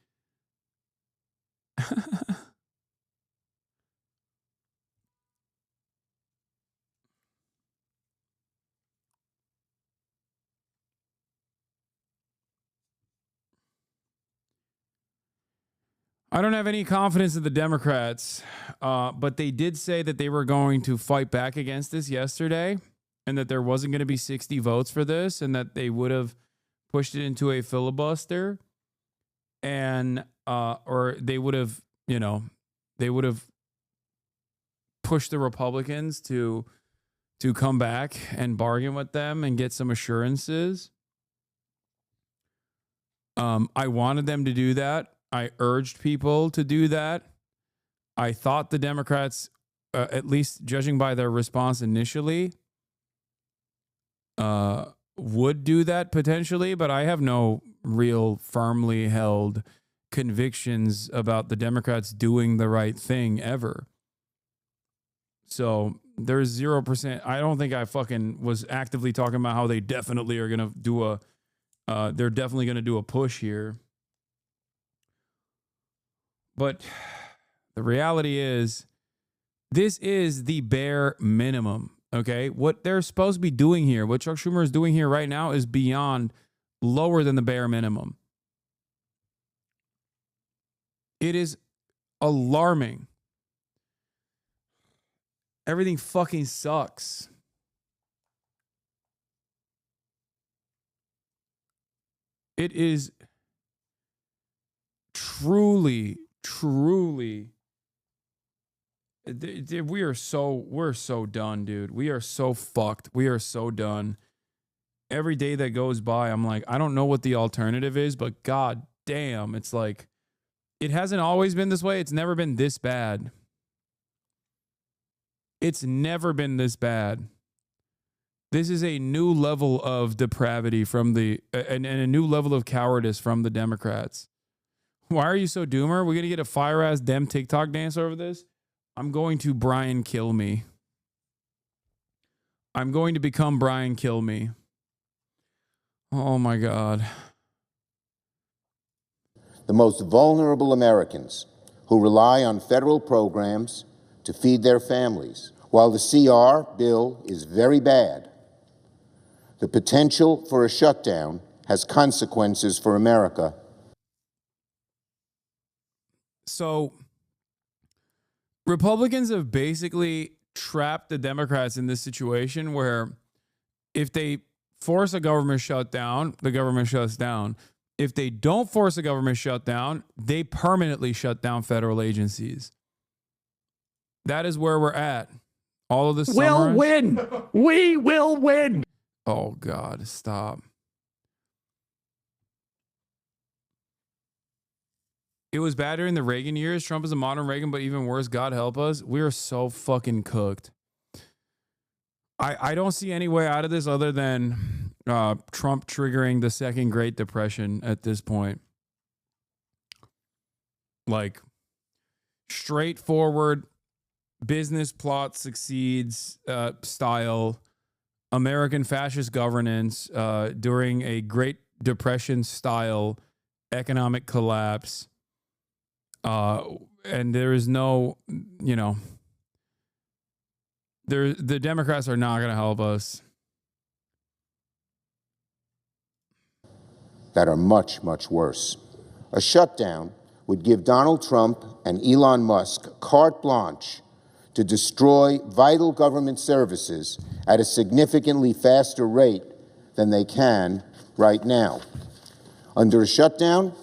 I don't have any confidence in the Democrats, but they did say that they were going to fight back against this yesterday. and that there wasn't going to be 60 votes for this, and that they would have pushed it into a filibuster, and or they would have, they would have pushed the Republicans to come back and bargain with them and get some assurances. I wanted them to do that. I urged people to do that. I thought the Democrats, at least judging by their response initially, would do that potentially, but I have no real firmly held convictions about the Democrats doing the right thing ever. So there's 0%. I don't think I fucking was actively talking about how they definitely are going to do they're definitely going to do a push here. But the reality is, this is the bare minimum, okay? What they're supposed to be doing here, what Chuck Schumer is doing here right now, is beyond lower than the bare minimum. It is alarming. Everything fucking sucks. It is truly, we're so done, dude. We are so fucked. We are so done. Every day that goes by, I'm like, I don't know what the alternative is, but god damn, it's like, it hasn't always been this way. It's never been this bad. It's never been this bad. This is a new level of depravity from and a new level of cowardice from the Democrats. Why are you so doomer? We're going to get a fire-ass Dem TikTok dance over this? I'm going to Brian Kill Me. I'm going to become Brian Kill Me. Oh my God. The most vulnerable Americans who rely on federal programs to feed their families. While the CR bill is very bad, the potential for a shutdown has consequences for America. So, Republicans have basically trapped the Democrats in this situation where if they force a government shutdown, the government shuts down. If they don't force a government shutdown, they permanently shut down federal agencies. That is where we're at. All of this will win. We will win. Oh, God, stop. It was bad during the Reagan years. Trump is a modern Reagan, but even worse, God help us. We are so fucking cooked. I don't see any way out of this other than Trump triggering the second Great Depression at this point. Like, straightforward, business plot succeeds style, American fascist governance during a Great Depression style economic collapse. And there is no, the Democrats are not going to help us. That are much, much worse. A shutdown would give Donald Trump and Elon Musk carte blanche to destroy vital government services at a significantly faster rate than they can right now. Under a shutdown,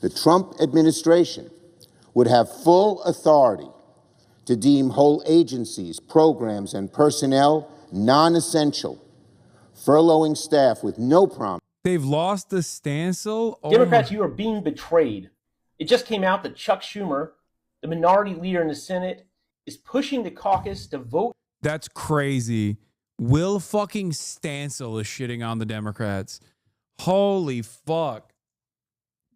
the Trump administration would have full authority to deem whole agencies, programs, and personnel non-essential, furloughing staff with no promise. They've lost the stencil? Oh Democrats, you are being betrayed. It just came out that Chuck Schumer, the minority leader in the Senate, is pushing the caucus to vote. That's crazy. Will fucking Stancil is shitting on the Democrats. Holy fuck.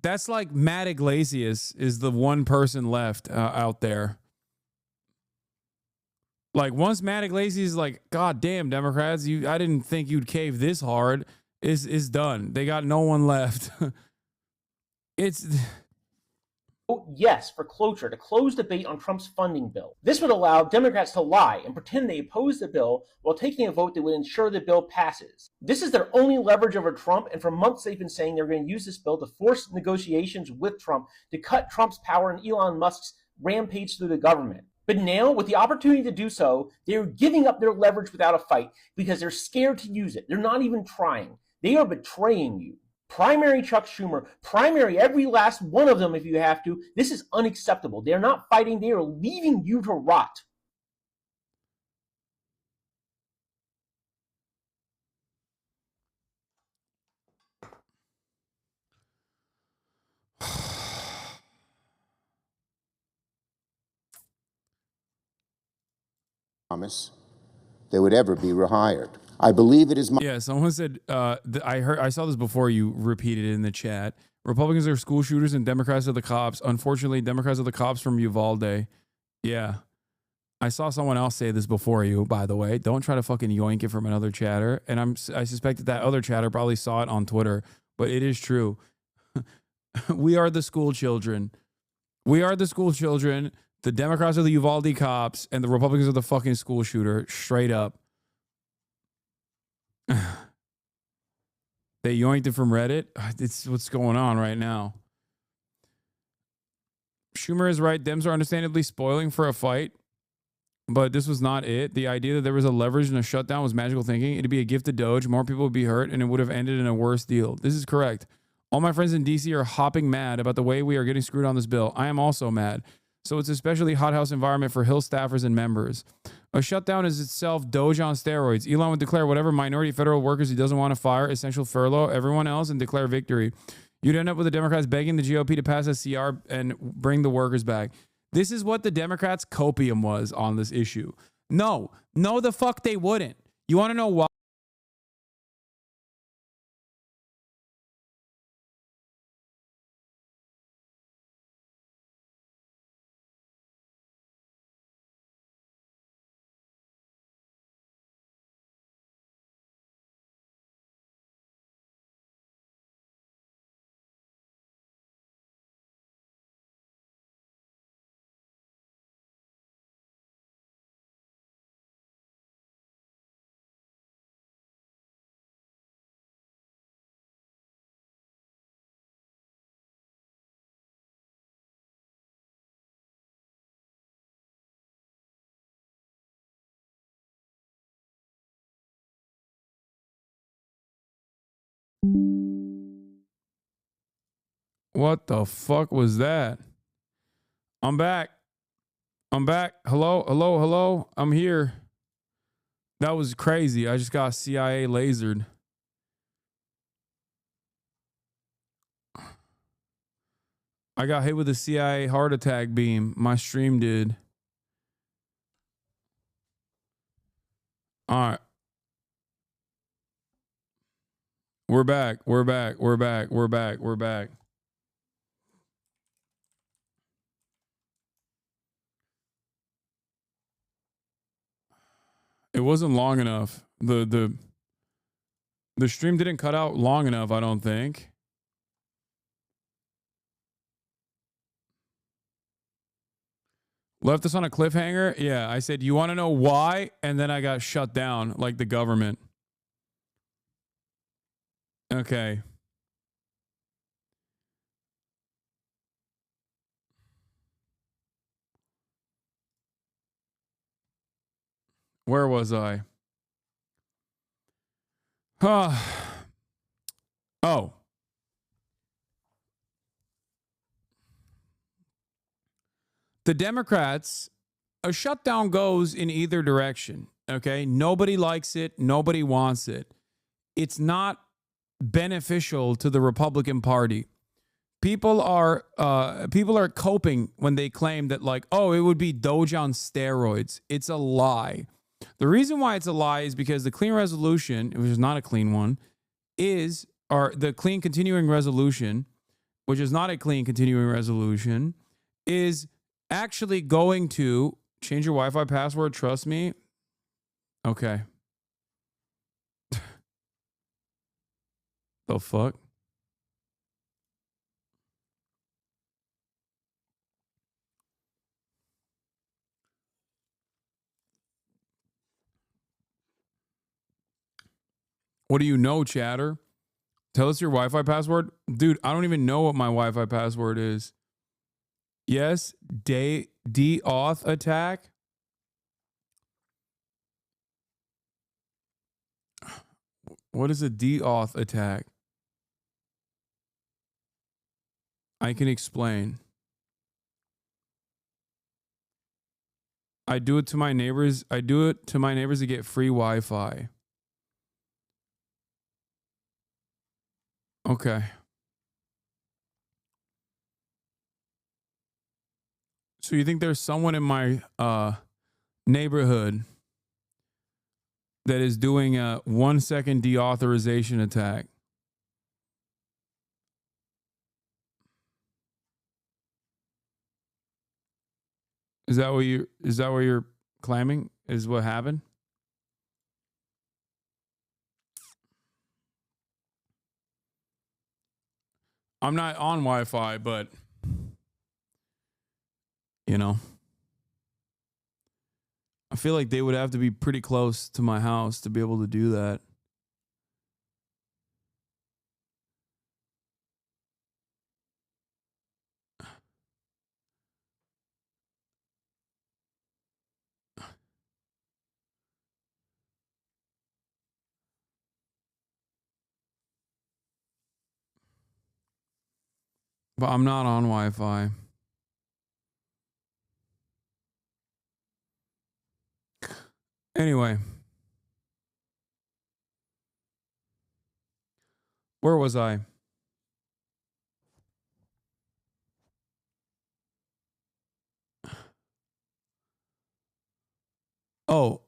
That's like Matt Iglesias is the one person left out there. Like, once Matt Iglesias is like, God damn, Democrats, I didn't think you'd cave this hard. Is done. They got no one left. It's... Vote yes for cloture to close debate on Trump's funding bill. This would allow Democrats to lie and pretend they oppose the bill while taking a vote that would ensure the bill passes. This is their only leverage over Trump, and for months they've been saying they're going to use this bill to force negotiations with Trump to cut Trump's power and Elon Musk's rampage through the government. But now, with the opportunity to do so, they're giving up their leverage without a fight because they're scared to use it. They're not even trying. They are betraying you. Primary Chuck Schumer, primary every last one of them if you have to. This is unacceptable. They're not fighting. They are leaving you to rot. Promise they would ever be rehired. I believe it is my Yeah, someone said I saw this before you repeated it in the chat. Republicans are school shooters and Democrats are the cops. Unfortunately, Democrats are the cops from Uvalde. Yeah. I saw someone else say this before you, by the way. Don't try to fucking yoink it from another chatter. And I suspect that other chatter probably saw it on Twitter, but it is true. We are the school children. We are the school children. The Democrats are the Uvalde cops, and the Republicans are the fucking school shooter. Straight up. They yoinked it from Reddit. It's what's going on right now. Schumer is right. Dems are understandably spoiling for a fight, but this was not it. The idea that there was a leverage and a shutdown was magical thinking. It'd be a gift to Doge. More people would be hurt, and it would have ended in a worse deal. This is correct. All my friends in DC are hopping mad about the way we are getting screwed on this bill. I am also mad. So it's especially hothouse environment for Hill staffers and members. A shutdown is itself Doge on steroids. Elon would declare whatever minority federal workers he doesn't want to fire, essential furlough everyone else, and declare victory. You'd end up with the Democrats begging the GOP to pass a CR and bring the workers back. This is what the Democrats' copium was on this issue. No, the fuck they wouldn't. You want to know why? What the fuck was that? I'm back. Hello. I'm here. That was crazy. I just got CIA lasered. I got hit with a CIA heart attack beam. My stream did. All right. We're back. It wasn't long enough. The stream didn't cut out long enough, I don't think. Left us on a cliffhanger? Yeah, I said, you want to know why? And then I got shut down like the government. Okay. Where was I? Oh. The Democrats, a shutdown goes in either direction. Okay. Nobody likes it. Nobody wants it. It's not beneficial to the Republican Party. People are coping when they claim that, like, oh, it would be Doge on steroids. It's a lie. The reason why it's a lie is because the clean resolution, which is not a clean one, or the clean continuing resolution, which is not a clean continuing resolution, is actually going to change your Wi-Fi password. Trust me. Okay. The fuck? What do you know, chatter? Tell us your Wi-Fi password. Dude, I don't even know what my Wi-Fi password is. Yes, de-auth attack? What is a de-auth attack? I can explain. I do it to my neighbors. I do it to my neighbors to get free Wi-Fi. Okay. So you think there's someone in my neighborhood that is doing a 1 second deauthorization attack? Is that what you're claiming is what happened? I'm not on Wi-Fi, but you know, I feel like they would have to be pretty close to my house to be able to do that. But I'm not on Wi-Fi. Anyway. Where was I? Oh,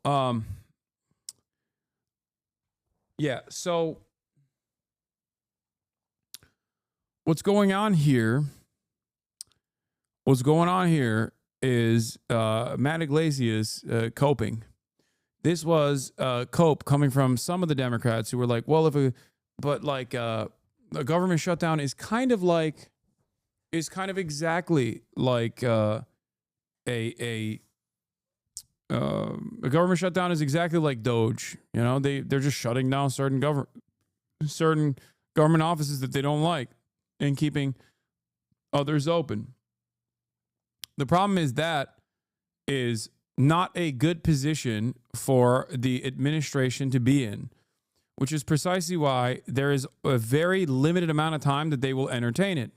yeah, so what's going on here is Matt Iglesias coping. This was cope coming from some of the Democrats who were like, well, a government shutdown is kind of exactly like a government shutdown is exactly like Doge. You know, they're just shutting down certain government offices that they don't like and keeping others open. The problem is that is not a good position for the administration to be in, which is precisely why there is a very limited amount of time that they will entertain it.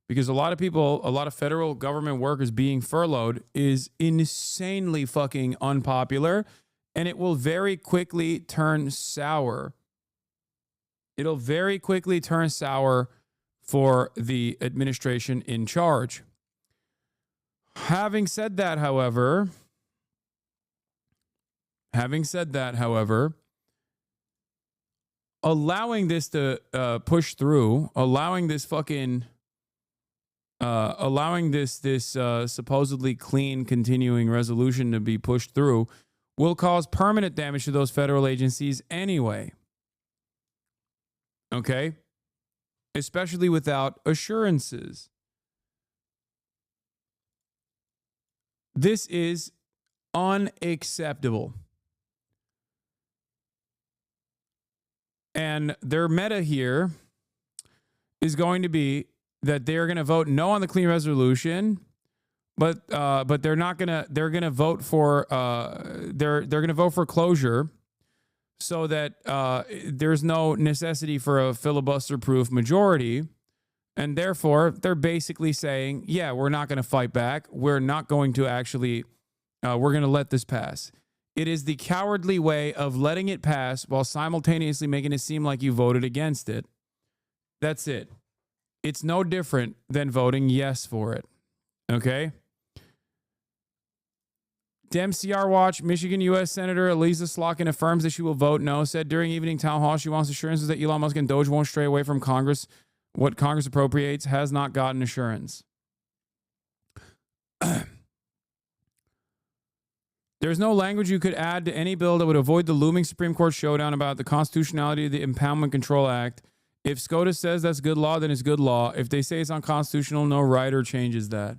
Because a lot of people, a lot of federal government workers being furloughed is insanely fucking unpopular, and it will very quickly turn sour. It'll very quickly turn sour for the administration in charge. Having said that, however, allowing this to push through, allowing this supposedly clean continuing resolution to be pushed through will cause permanent damage to those federal agencies anyway. Okay? Especially without assurances. This is unacceptable. And their meta here is going to be that they're going to vote no on the clean resolution, but they're not going to. They're going to vote for they're going to vote for closure, so that there's no necessity for a filibuster-proof majority, and therefore they're basically saying, yeah, we're not going to fight back. We're not going to actually. We're going to let this pass. It is the cowardly way of letting it pass while simultaneously making it seem like you voted against it. That's it. It's no different than voting yes for it. Okay? DemCR Watch, Michigan U.S. Senator Elisa Slotkin affirms that she will vote no, said during evening town hall she wants assurances that Elon Musk and Doge won't stray away from Congress. What Congress appropriates has not gotten assurance. There's no language you could add to any bill that would avoid the looming Supreme Court showdown about the constitutionality of the Impoundment Control Act. If SCOTUS says that's good law, then it's good law. If they say it's unconstitutional, no writer changes that.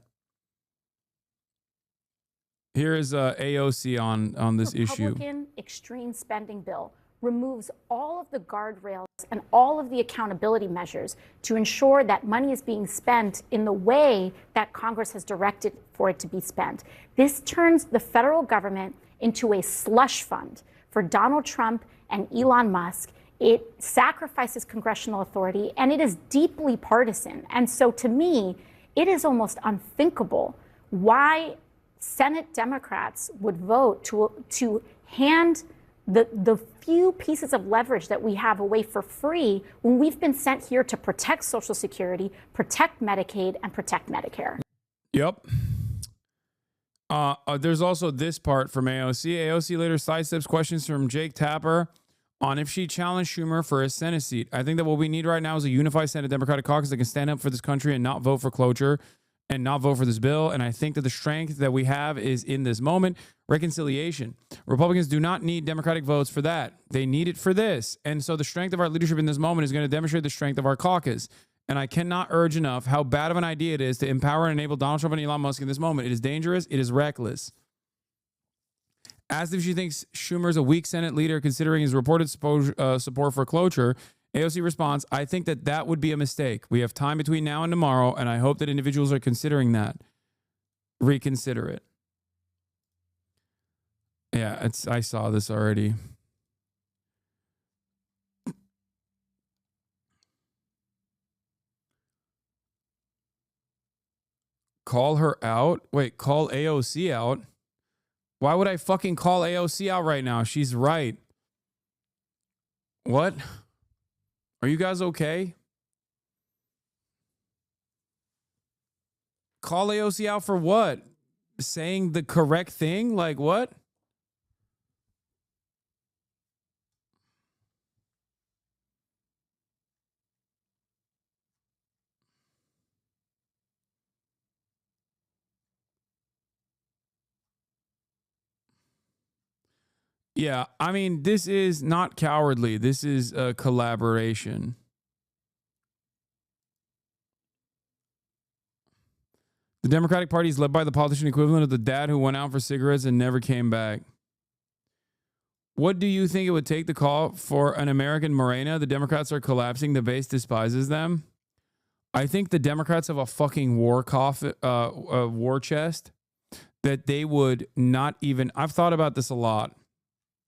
Here is AOC on this issue. Republican extreme spending bill removes all of the guardrails and all of the accountability measures to ensure that money is being spent in the way that Congress has directed for it to be spent. This turns the federal government into a slush fund for Donald Trump and Elon Musk. It sacrifices congressional authority, and it is deeply partisan. And so to me, it is almost unthinkable why Senate Democrats would vote to hand the few pieces of leverage that we have away for free when we've been sent here to protect Social Security, protect Medicaid, and protect Medicare. Yep. There's also this part from AOC. AOC later sidesteps questions from Jake Tapper on if she challenged Schumer for a Senate seat. I think that what we need right now is a unified Senate Democratic caucus that can stand up for this country and not vote for cloture and not vote for this bill. And I think that the strength that we have is in this moment, reconciliation. Republicans do not need Democratic votes for that. They need it for this. And so the strength of our leadership in this moment is going to demonstrate the strength of our caucus. And I cannot urge enough how bad of an idea it is to empower and enable Donald Trump and Elon Musk in this moment. It is dangerous. It is reckless. Asked if she thinks Schumer is a weak Senate leader considering his reported support for cloture, AOC responds, I think that that would be a mistake. We have time between now and tomorrow, and I hope that individuals are considering that. Reconsider it. Yeah, I saw this already. Call her out? Wait, call AOC out? Why would I fucking call AOC out right now? She's right. What? Are you guys okay? Call AOC out for what? Saying the correct thing? Like what? Yeah, I mean, this is not cowardly. This is a collaboration. The Democratic Party is led by the politician equivalent of the dad who went out for cigarettes and never came back. What do you think it would take to call for an American Morena? The Democrats are collapsing. The base despises them. I think the Democrats have a fucking war chest that they would not even... I've thought about this a lot.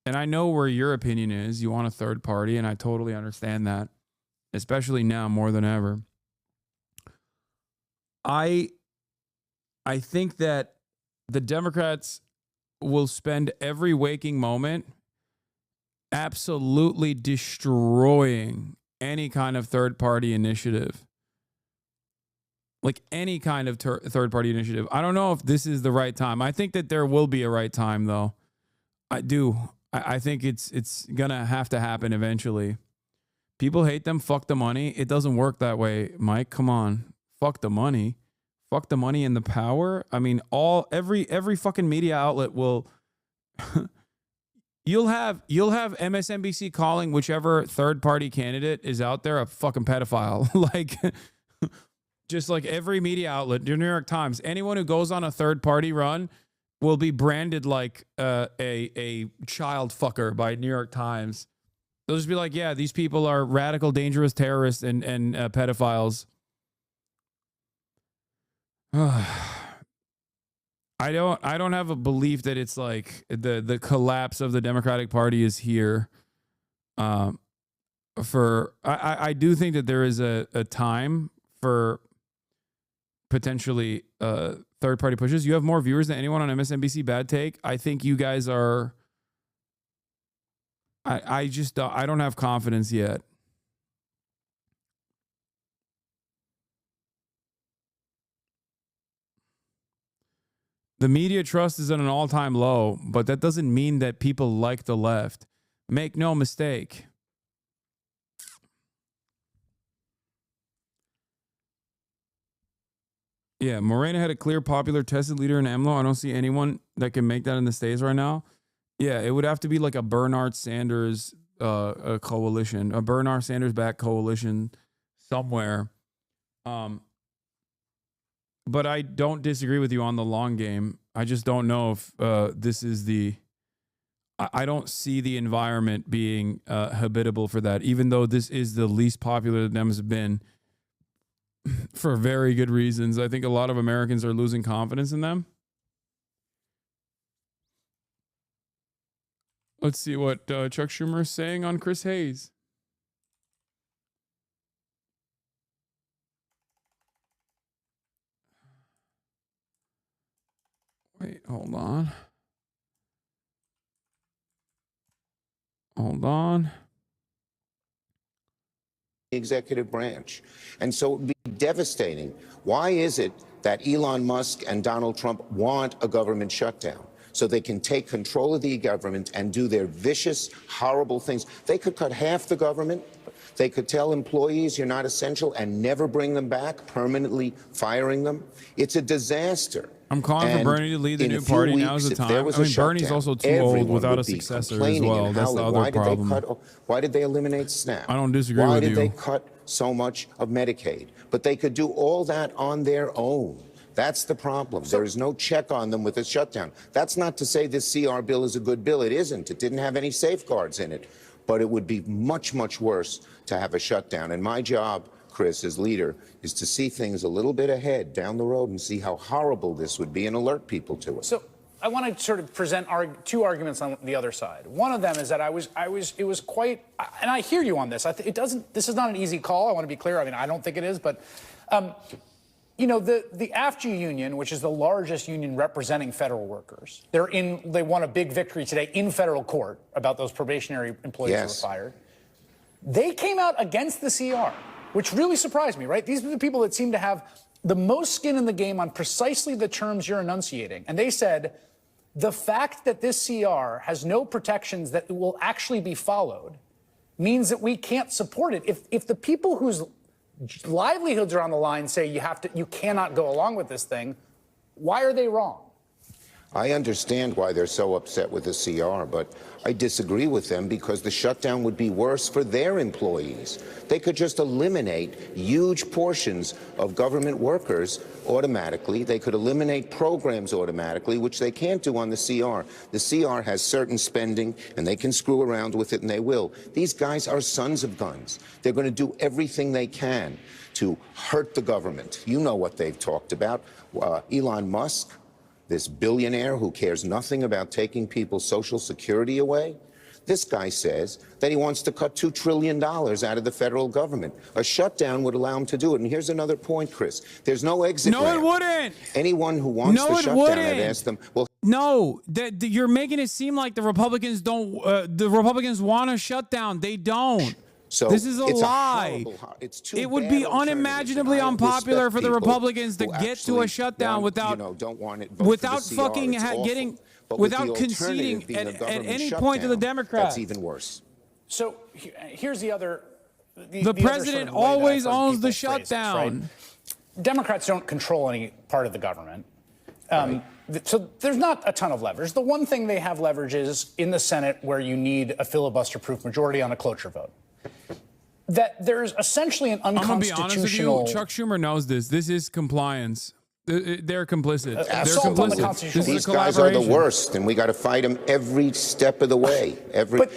And I know where your opinion is. You want a third party, and I totally understand that, especially now more than ever. I think that the Democrats will spend every waking moment absolutely destroying any kind of third party initiative. Like any kind of third party initiative. I don't know if this is the right time. I think that there will be a right time, though. I do. I think it's gonna have to happen eventually. People hate them. Fuck the money. It doesn't work that way, Mike. Come on. Fuck the money. Fuck the money and the power. I mean, every fucking media outlet will. You'll have MSNBC calling whichever third party candidate is out there a fucking pedophile. Like, just like every media outlet, the New York Times, anyone who goes on a third party run will be branded like a child fucker by New York Times. They'll just be like, yeah, these people are radical, dangerous terrorists and pedophiles. I don't have a belief that it's like the collapse of the Democratic Party is here. I do think that there is a time for potentially third party pushes. You have more viewers than anyone on MSNBC. Bad take. I think you guys are. I don't have confidence yet. The media trust is at an all-time low, but that doesn't mean that people like the left. Make no mistake. Yeah, Morena had a clear, popular, tested leader in AMLO. I don't see anyone that can make that in the States right now. Yeah, it would have to be like a Bernard Sanders a coalition, a Bernard Sanders-backed coalition somewhere. But I don't disagree with you on the long game. I just don't know if this is the... I don't see the environment being habitable for that, even though this is the least popular the Dems have been for very good reasons. I think a lot of Americans are losing confidence in them. Let's see what Chuck Schumer is saying on Chris Hayes. Wait, hold on. Hold on. The executive branch. And so it would be devastating. Why is it that Elon Musk and Donald Trump want a government shutdown? So they can take control of the government and do their vicious, horrible things. They could cut half the government. They could tell employees you're not essential and never bring them back, permanently firing them. It's a disaster. I'm calling for Bernie to lead the new party. Now's the time. I mean, Bernie's also too old without a successor as well. That's the other problem. Why did they eliminate SNAP? I don't disagree with you. Why did they cut so much of Medicaid? But they could do all that on their own. That's the problem. There is no check on them with a shutdown. That's not to say this CR bill is a good bill. It isn't. It didn't have any safeguards in it. But it would be much, much worse to have a shutdown. And my job, Chris, as leader, is to see things a little bit ahead down the road and see how horrible this would be and alert people to it. So I want to sort of present two arguments on the other side. One of them is that it was quite, and I hear you on this. This is not an easy call. I want to be clear. I mean, I don't think it is, but you know, the AFG union, which is the largest union representing federal workers, they won a big victory today in federal court about those probationary employees who were fired. They came out against the CR, which really surprised me, right? These are the people that seem to have the most skin in the game on precisely the terms you're enunciating. And they said, the fact that this CR has no protections that will actually be followed means that we can't support it. If the people whose livelihoods are on the line say you cannot go along with this thing, why are they wrong? I understand why they're so upset with the CR, but I disagree with them because the shutdown would be worse for their employees. They could just eliminate huge portions of government workers automatically. They could eliminate programs automatically, which they can't do on the CR. The CR has certain spending, and they can screw around with it, and they will. These guys are sons of guns. They're going to do everything they can to hurt the government. You know what they've talked about. Elon Musk, this billionaire who cares nothing about taking people's Social Security away, this guy says that he wants to cut $2 trillion out of the federal government. A shutdown would allow him to do it. And here's another point, Chris. There's no exit ramp. No, it wouldn't. Anyone who wants the shutdown, I've asked them, well... No, you're making it seem like the Republicans want a shutdown. They don't. So this is a lie. It would be unimaginably unpopular for the Republicans to get to a shutdown without conceding at any point to the Democrats. That's even worse. So here's the other. The president always owns the shutdown. Right? Democrats don't control any part of the government. So there's not a ton of leverage. The one thing they have leverage is in the Senate, where you need a filibuster-proof majority on a cloture vote. That there's essentially an unconstitutional... I'm going to be honest with you, Chuck Schumer knows this. This is compliance. They're complicit. They're complicit. These guys are the worst, and we got to fight them every step of the way.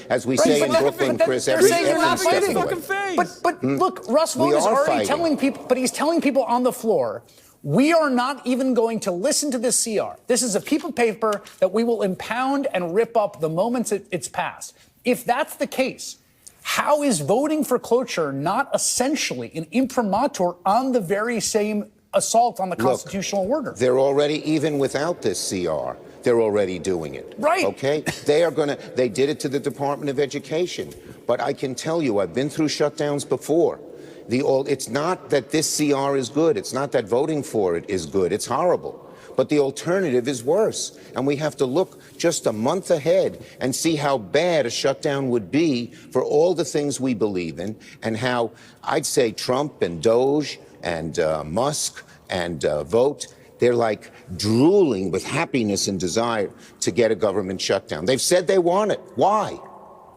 As we say in Brooklyn, Chris, every step of the way. But look, Russ Vought is already telling people, but he's telling people on the floor, we are not even going to listen to this CR. This is a piece of paper that we will impound and rip up the moment it's passed. If that's the case, how is voting for cloture not essentially an imprimatur on the very same assault on the constitutional order? They're already, even without this CR, they're already doing it. Right. Okay? They did it to the Department of Education. But I can tell you, I've been through shutdowns before. It's not that this CR is good. It's not that voting for it is good. It's horrible. But the alternative is worse. And we have to look just a month ahead and see how bad a shutdown would be for all the things we believe in, and how I'd say Trump and Doge and Musk and Vogt, they're like drooling with happiness and desire to get a government shutdown. They've said they want it. Why?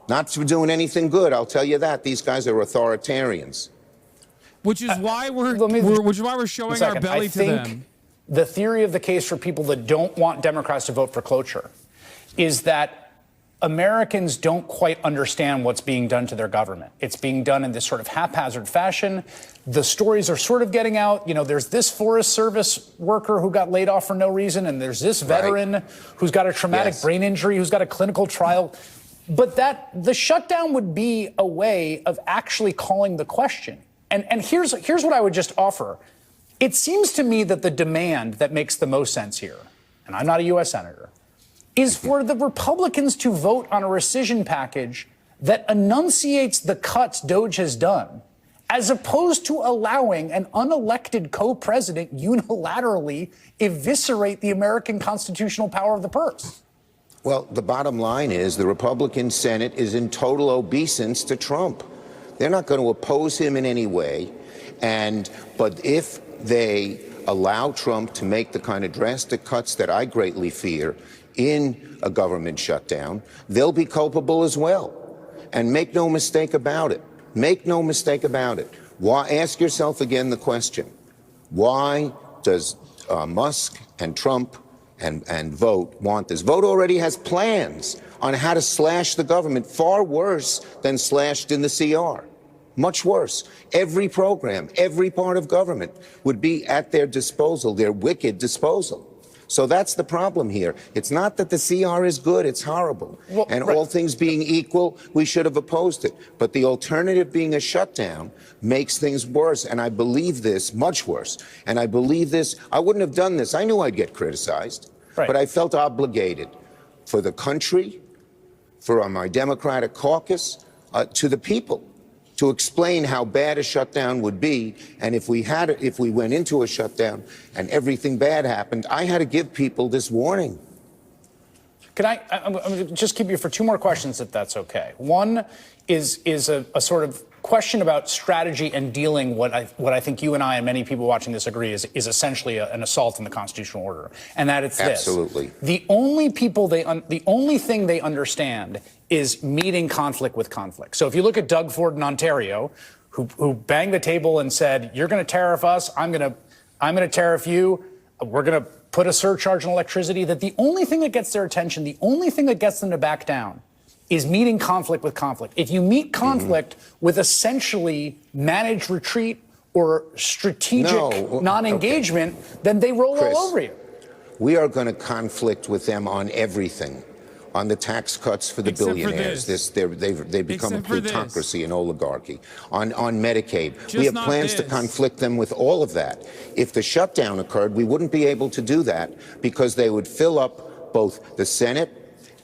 Not for doing anything good, I'll tell you that. These guys are authoritarians. Which is why we're showing our belly to them. The theory of the case for people that don't want Democrats to vote for cloture is that Americans don't quite understand what's being done to their government. It's being done in this sort of haphazard fashion. The stories are sort of getting out. You know, there's this Forest Service worker who got laid off for no reason, and there's this veteran who's got a traumatic brain injury, who's got a clinical trial. But the shutdown would be a way of actually calling the question. And here's what I would just offer. It seems to me that the demand that makes the most sense here, and I'm not a U.S. senator, is for the Republicans to vote on a rescission package that enunciates the cuts DOJ has done, as opposed to allowing an unelected co-president unilaterally eviscerate the American constitutional power of the purse. Well, the bottom line is the Republican Senate is in total obeisance to Trump. They're not going to oppose him in any way. But if they allow Trump to make the kind of drastic cuts that I greatly fear in a government shutdown, they'll be culpable as well. And make no mistake about it. Make no mistake about it. Ask yourself again the question, why does Musk and Trump and Vote want this? Vote already has plans on how to slash the government, far worse than slashed in the CR. Much worse. Every program, every part of government would be at their disposal, their wicked disposal. So that's the problem here. It's not that the CR is good, it's horrible. Well, and all things being equal, we should have opposed it. But the alternative being a shutdown makes things worse. And I believe this, much worse. And I believe this, I wouldn't have done this. I knew I'd get criticized. But I felt obligated for the country, for my Democratic caucus, to the people, to explain how bad a shutdown would be. And if we went into a shutdown and everything bad happened, I had to give people this warning. Can I'm going to just keep you for two more questions, if that's okay. One is a sort of question about strategy and dealing what I think you and I and many people watching this agree is essentially an assault on the constitutional order, and that it's this. Absolutely. The only thing they understand is meeting conflict with conflict. So if you look at Doug Ford in Ontario, who banged the table and said, "You're going to tariff us, I'm going to tariff you, we're going to put a surcharge on electricity," that the only thing that gets their attention, the only thing that gets them to back down, is meeting conflict with conflict. If you meet conflict with essentially managed retreat or strategic non-engagement, then they roll all over you. We are going to conflict with them on everything. On the tax cuts for the billionaires, they've become a plutocracy and oligarchy. On Medicaid, we have plans to conflict them with all of that. If the shutdown occurred, we wouldn't be able to do that because they would fill up both the Senate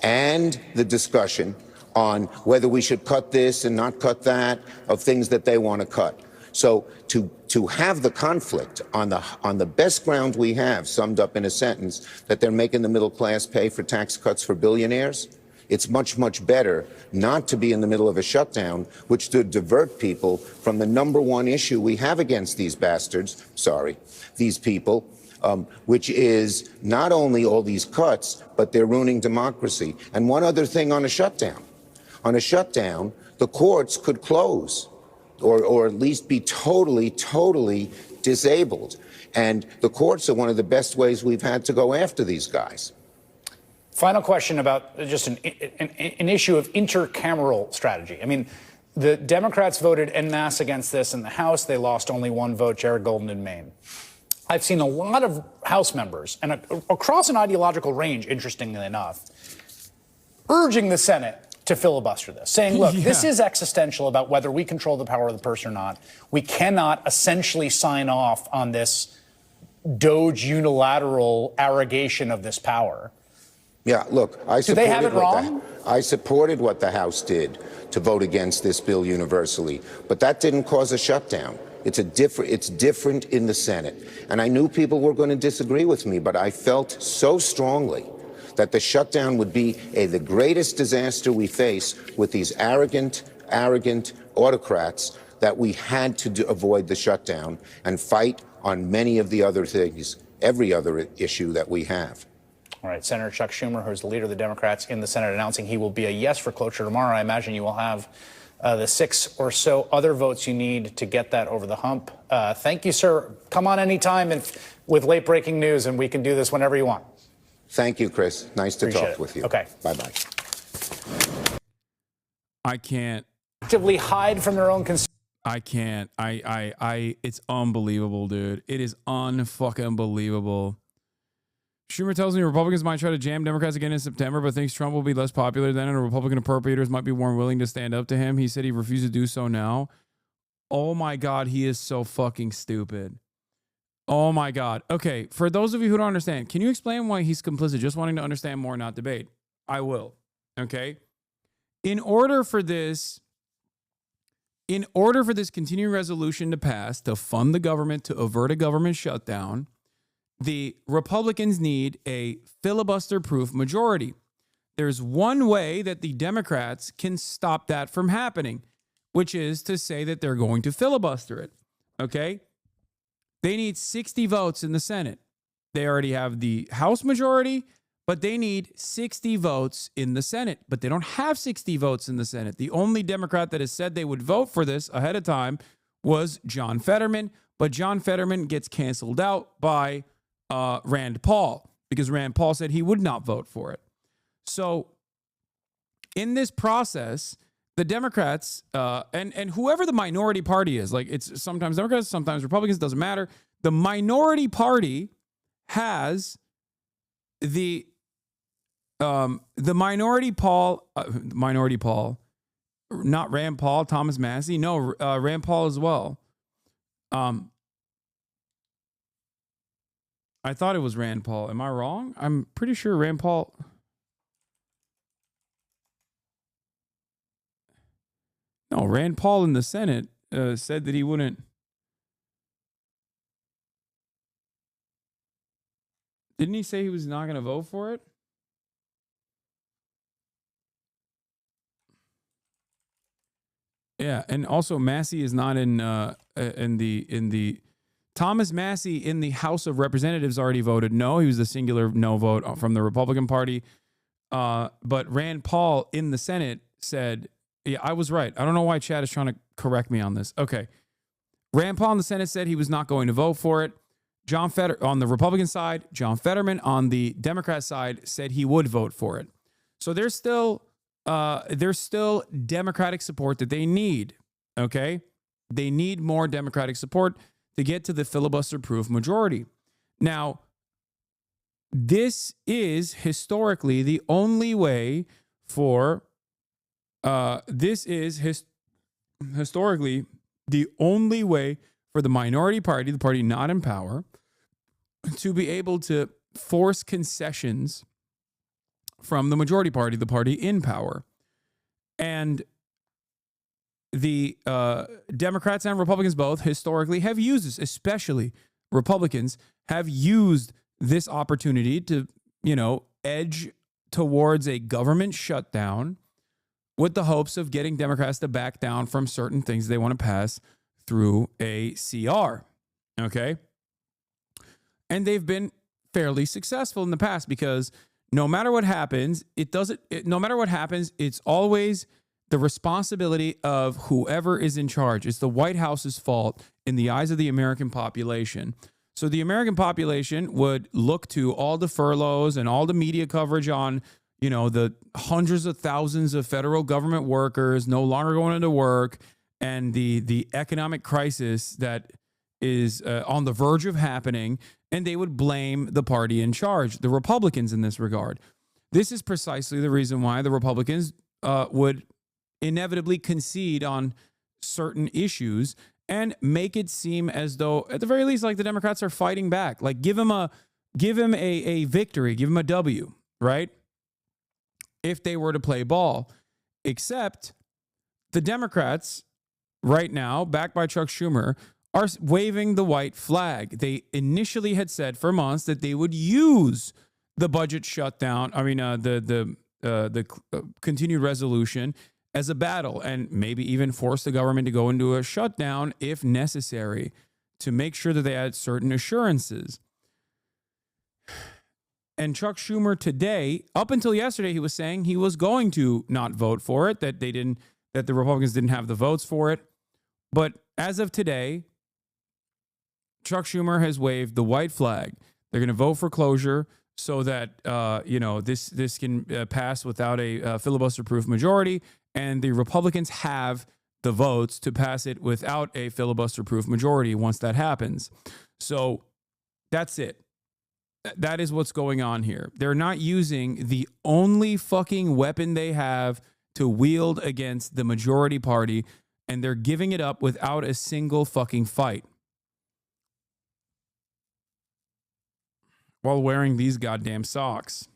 and the discussion on whether we should cut this and not cut that, of things that they want to cut. So to have the conflict on the best ground we have, summed up in a sentence, that they're making the middle class pay for tax cuts for billionaires, it's much, much better not to be in the middle of a shutdown, which would divert people from the number one issue we have against these bastards, these people, which is not only all these cuts, but they're ruining democracy. And one other thing on a shutdown. On a shutdown, the courts could close or at least be totally disabled. And the courts are one of the best ways we've had to go after these guys. Final question about just an issue of intercameral strategy. I mean, the Democrats voted en masse against this in the House. They lost only one vote, Jared Golden in Maine. I've seen a lot of House members, and across an ideological range, interestingly enough, urging the Senate to filibuster this, saying, look, this is existential about whether we control the power of the purse or not. We cannot essentially sign off on this DOJ unilateral arrogation of this power. Yeah, look, I Do they have it wrong? I supported what the House did to vote against this bill universally, but that didn't cause a shutdown. It's different in the Senate. And I knew people were going to disagree with me, but I felt so strongly that the shutdown would be the greatest disaster we face with these arrogant autocrats that we had to avoid the shutdown and fight on many of the other things, every other issue that we have. All right, Senator Chuck Schumer, who's the leader of the Democrats in the Senate, announcing he will be a yes for cloture tomorrow. I imagine you will have the 6 or so other votes you need to get that over the hump. Thank you, sir. Come on anytime with late breaking news, and we can do this whenever you want. Thank you, Chris. Nice to Appreciate talk with you. Okay. Bye-bye. I can't actively hide from their own concerns. I can't. It's unbelievable, dude. It is unfucking believable. Schumer tells me Republicans might try to jam Democrats again in September, but thinks Trump will be less popular then, and Republican appropriators might be more willing to stand up to him. He said he refused to do so now. Oh my God, he is so fucking stupid. Oh my God. Okay, for those of you who don't understand, can you explain why he's complicit? Just wanting to understand more, not debate. I will. Okay? In order for this continuing resolution to pass, to fund the government, to avert a government shutdown, the Republicans need a filibuster-proof majority. There's one way that the Democrats can stop that from happening, which is to say that they're going to filibuster it. Okay? They need 60 votes in the Senate. They already have the House majority, but they need 60 votes in the Senate. But they don't have 60 votes in the Senate. The only Democrat that has said they would vote for this ahead of time was John Fetterman. But John Fetterman gets canceled out by Rand Paul, because Rand Paul said he would not vote for it. So in this process, the Democrats and whoever the minority party is, like it's sometimes Democrats, sometimes Republicans, doesn't matter. The minority party has the minority Paul, not Rand Paul, Thomas Massey. No, Rand Paul as well. I thought it was Rand Paul. Am I wrong? I'm pretty sure Rand Paul. No, Rand Paul in the Senate said that he wouldn't. Didn't he say he was not going to vote for it? Yeah, and also Massey is not in the Thomas Massey in the House of Representatives already voted no. He was the singular no vote from the Republican Party. But Rand Paul in the Senate said, yeah, I was right. I don't know why Chad is trying to correct me on this. Okay. Rand Paul in the Senate said he was not going to vote for it. John Fetterman on the Republican side, John Fetterman on the Democrat side said he would vote for it. So there's still Democratic support that they need. Okay. They need more Democratic support to get to the filibuster-proof majority. Now, this is historically the only way for historically the only way for the minority party, the party not in power, to be able to force concessions from the majority party, the party in power. And the Democrats and Republicans both historically have used this, especially Republicans have used this opportunity to, edge towards a government shutdown with the hopes of getting Democrats to back down from certain things they want to pass through a CR. Okay? And they've been fairly successful in the past because no matter what happens, it's always the responsibility of whoever is in charge. It's the White House's fault in the eyes of the American population. So the American population would look to all the furloughs and all the media coverage on, the hundreds of thousands of federal government workers no longer going into work and the economic crisis that is on the verge of happening. And they would blame the party in charge, the Republicans in this regard. This is precisely the reason why the Republicans would inevitably concede on certain issues and make it seem as though, at the very least, like the Democrats are fighting back. Like give him a victory, give him a W, right? If they were to play ball. Except the Democrats right now, backed by Chuck Schumer, are waving the white flag. They initially had said for months that they would use the budget shutdown. I mean, the continued resolution as a battle and maybe even force the government to go into a shutdown if necessary to make sure that they had certain assurances. And Chuck Schumer today, up until yesterday, he was saying he was going to not vote for it, that the Republicans didn't have the votes for it. But as of today, Chuck Schumer has waved the white flag. They're going to vote for closure so that this can pass without a filibuster-proof majority, and the Republicans have the votes to pass it without a filibuster-proof majority once that happens. So that's it. That is what's going on here. They're not using the only fucking weapon they have to wield against the majority party, and they're giving it up without a single fucking fight, while wearing these goddamn socks.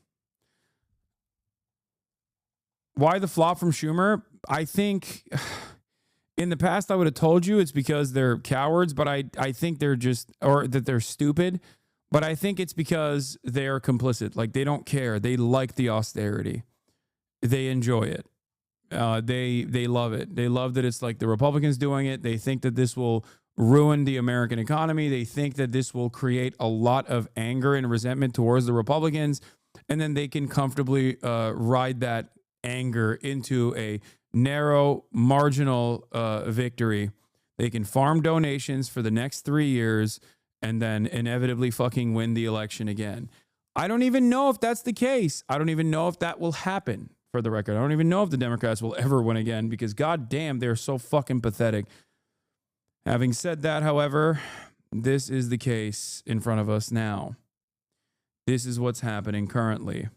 Why the flop from Schumer? I think in the past I would have told you it's because they're cowards, but I think they're just, or that they're stupid, but I think it's because they're complicit. Like, they don't care. They like the austerity. They enjoy it. They love it. They love that it's like the Republicans doing it. They think that this will ruin the American economy. They think that this will create a lot of anger and resentment towards the Republicans, and then they can comfortably ride that anger into a narrow, marginal victory. They can farm donations for the next 3 years and then inevitably fucking win the election again. I don't even know if that's the case. I don't even know if that will happen, for the record. I don't even know if the Democrats will ever win again, because goddamn, they're so fucking pathetic. Having said that, however, this is the case in front of us now. This is what's happening currently.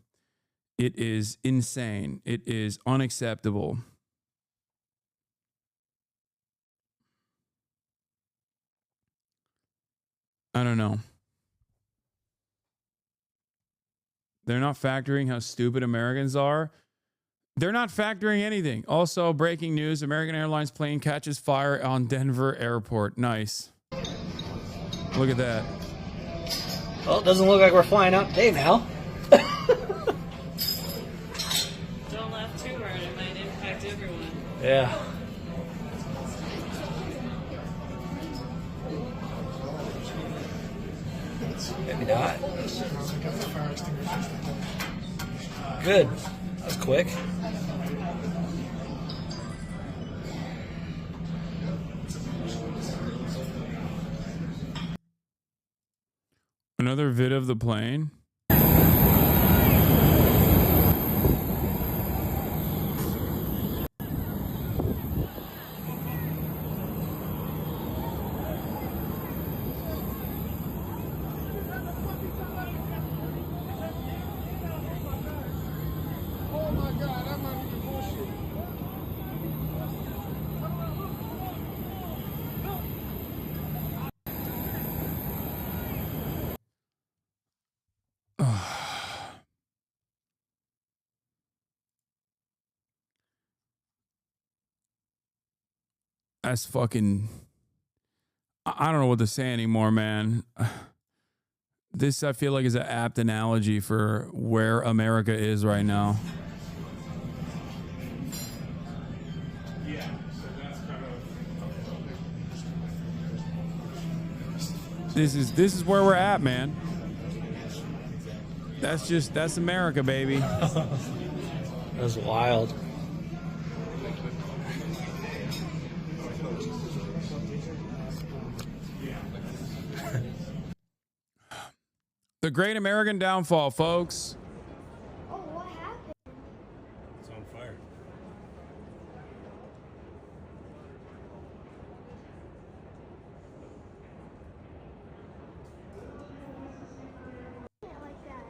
It is insane. It is unacceptable. I don't know. They're not factoring how stupid Americans are. They're not factoring anything. Also, breaking news, American Airlines plane catches fire on Denver airport. Nice. Look at that. Well, it doesn't look like we're flying out today, Val. Don't laugh too hard. It might impact everyone. Yeah. Maybe not. Good. That was quick. Another vid of the plane. That's fucking... I don't know what to say anymore, man. This, I feel like, is an apt analogy for where America is right now. Yeah, so that's kind of... This is where we're at, man. That's America, baby. That was wild. The great American downfall, folks. Oh, what happened? It's on fire. Like that.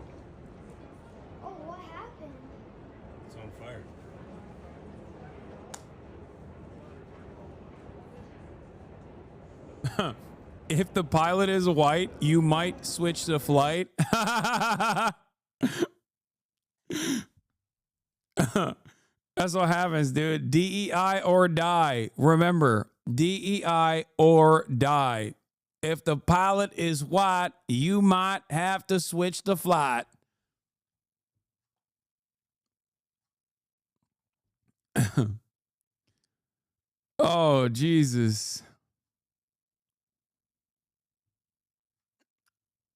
Oh, what happened? It's on fire. If the pilot is white, you might switch to flight. That's what happens, dude. DEI or die. Remember, DEI or die. If the pilot is white, you might have to switch to flight. Oh, Jesus.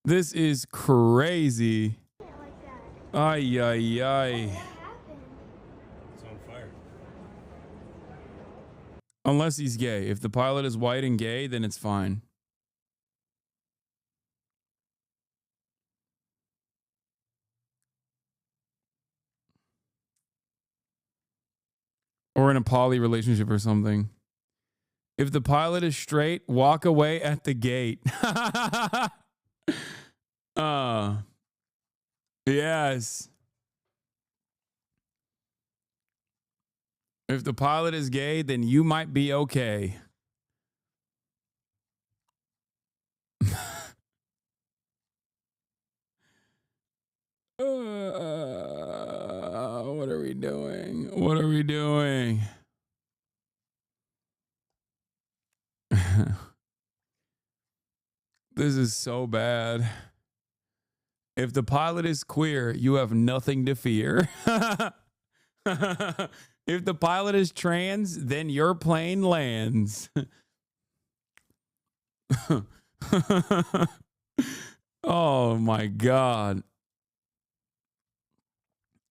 This is crazy. Ay, ay, ay. It's on fire. Unless he's gay. If the pilot is white and gay, then it's fine. or in a poly relationship or something. If the pilot is straight, walk away at the gate. Yes. If the pilot is gay, then you might be okay. What are we doing? What are we doing? This is so bad. If the pilot is queer, you have nothing to fear. If the pilot is trans, then your plane lands. Oh my God.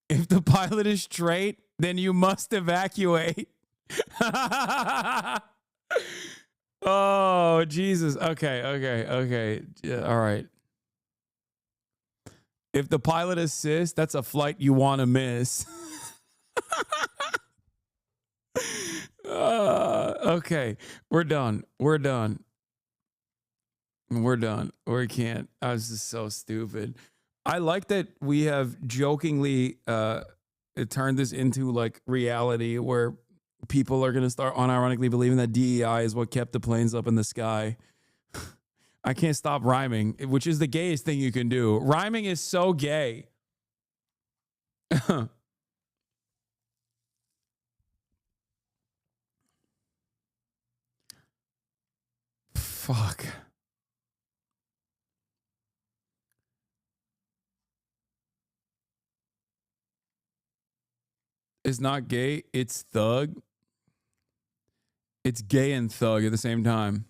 If the pilot is straight, then you must evacuate. Oh, Jesus. Okay. Yeah, all right. If the pilot is cis, that's a flight you want to miss. Okay. We're done. We can't. I was just so stupid. I like that we have jokingly turned this into like reality where people are going to start unironically believing that DEI is what kept the planes up in the sky. I can't stop rhyming, which is the gayest thing you can do. Rhyming is so gay. Fuck. It's not gay, it's thug. It's gay and thug at the same time.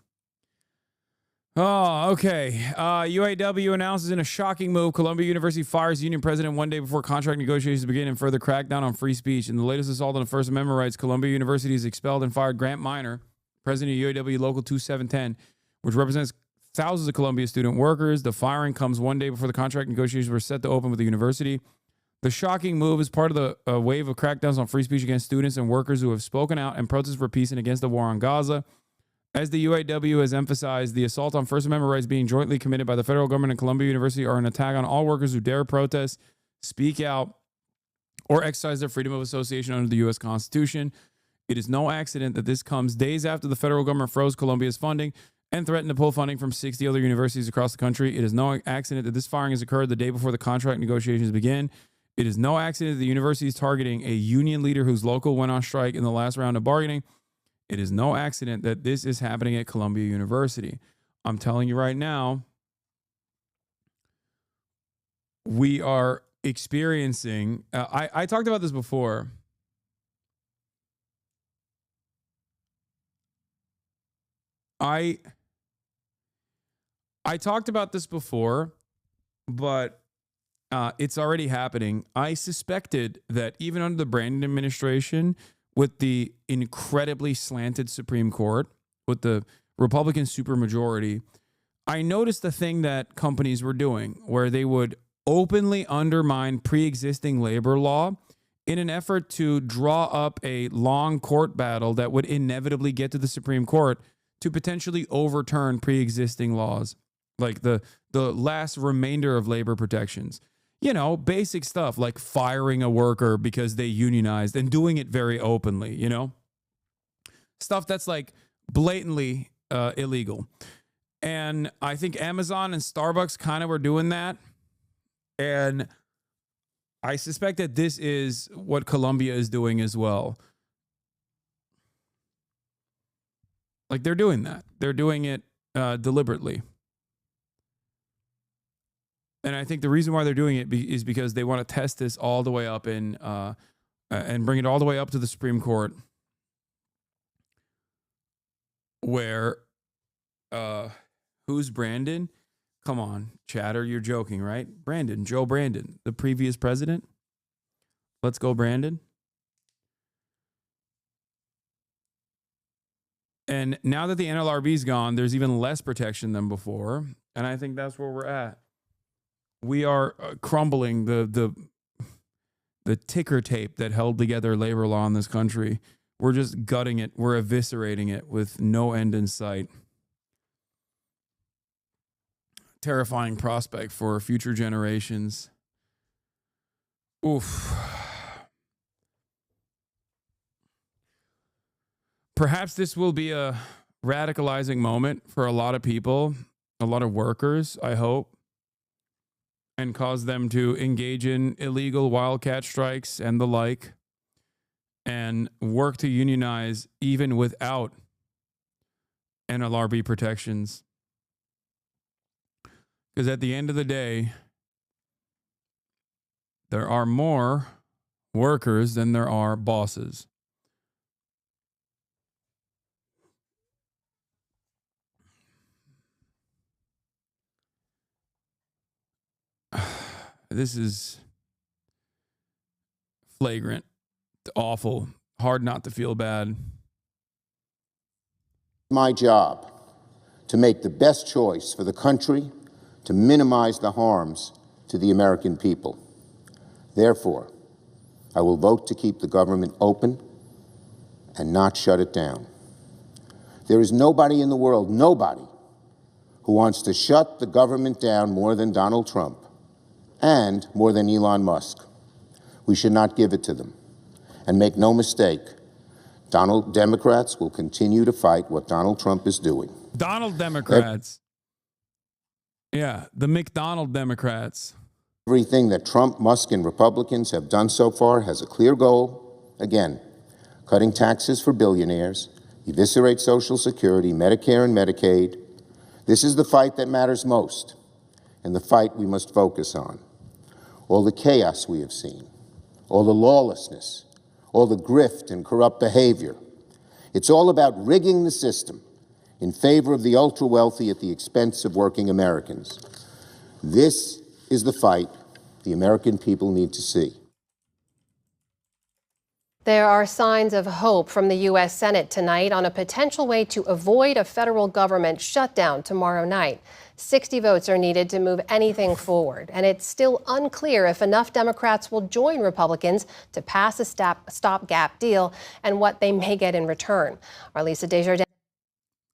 Oh, okay. UAW announces in a shocking move, Columbia University fires union president one day before contract negotiations begin and further crackdown on free speech. In the latest assault on the First Amendment rights, Columbia University has expelled and fired Grant Minor, president of UAW Local 2710, which represents thousands of Columbia student workers. The firing comes one day before the contract negotiations were set to open with the university. The shocking move is part of the wave of crackdowns on free speech against students and workers who have spoken out and protested for peace and against the war on Gaza. As the UAW has emphasized, the assault on First Amendment rights being jointly committed by the federal government and Columbia University are an attack on all workers who dare protest, speak out, or exercise their freedom of association under the U.S. Constitution. It is no accident that this comes days after the federal government froze Columbia's funding and threatened to pull funding from 60 other universities across the country. It is no accident that this firing has occurred the day before the contract negotiations begin. It is no accident that the university is targeting a union leader whose local went on strike in the last round of bargaining. It is no accident that this is happening at Columbia University. I'm telling you right now, we are experiencing, I talked about this before. I talked about this before, but it's already happening. I suspected that even under the Brandon administration, with the incredibly slanted Supreme Court, with the Republican supermajority, I noticed the thing that companies were doing where they would openly undermine pre-existing labor law in an effort to draw up a long court battle that would inevitably get to the Supreme Court to potentially overturn pre-existing laws, like the last remainder of labor protections. You know, basic stuff like firing a worker because they unionized and doing it very openly, you know? Stuff that's like blatantly illegal. And I think Amazon and Starbucks kind of were doing that. And I suspect that this is what Columbia is doing as well. Like they're doing that. They're doing it deliberately. And I think the reason why they're doing it is because they want to test this all the way up and bring it all the way up to the Supreme Court, where who's Brandon? Come on, chatter, you're joking, right? Brandon, Joe Brandon, the previous president. Let's go, Brandon. And now that the NLRB's gone, there's even less protection than before, and I think that's where we're at. We are crumbling the ticker tape that held together labor law in this country. We're just gutting it. We're eviscerating it with no end in sight. Terrifying prospect for future generations. Oof. Perhaps this will be a radicalizing moment for a lot of people, a lot of workers, I hope, and cause them to engage in illegal wildcat strikes and the like, and work to unionize even without NLRB protections. Because at the end of the day, there are more workers than there are bosses. This is flagrant, awful, hard not to feel bad. My job to make the best choice for the country, to minimize the harms to the American people. Therefore, I will vote to keep the government open and not shut it down. There is nobody in the world, nobody, who wants to shut the government down more than Donald Trump and more than Elon Musk. We should not give it to them. And make no mistake, Democrats will continue to fight what Donald Trump is doing. Donald Democrats. Yeah, the McDonald Democrats. Everything that Trump, Musk, and Republicans have done so far has a clear goal. Again, cutting taxes for billionaires, eviscerate Social Security, Medicare, and Medicaid. This is the fight that matters most, and the fight we must focus on. All the chaos we have seen, all the lawlessness, all the grift and corrupt behavior. It's all about rigging the system in favor of the ultra-wealthy at the expense of working Americans. This is the fight the American people need to see. There are signs of hope from the U.S. Senate tonight on a potential way to avoid a federal government shutdown tomorrow night. 60 votes are needed to move anything forward, and it's still unclear if enough Democrats will join Republicans to pass a stopgap deal and what they may get in return. Our Lisa Desjardins.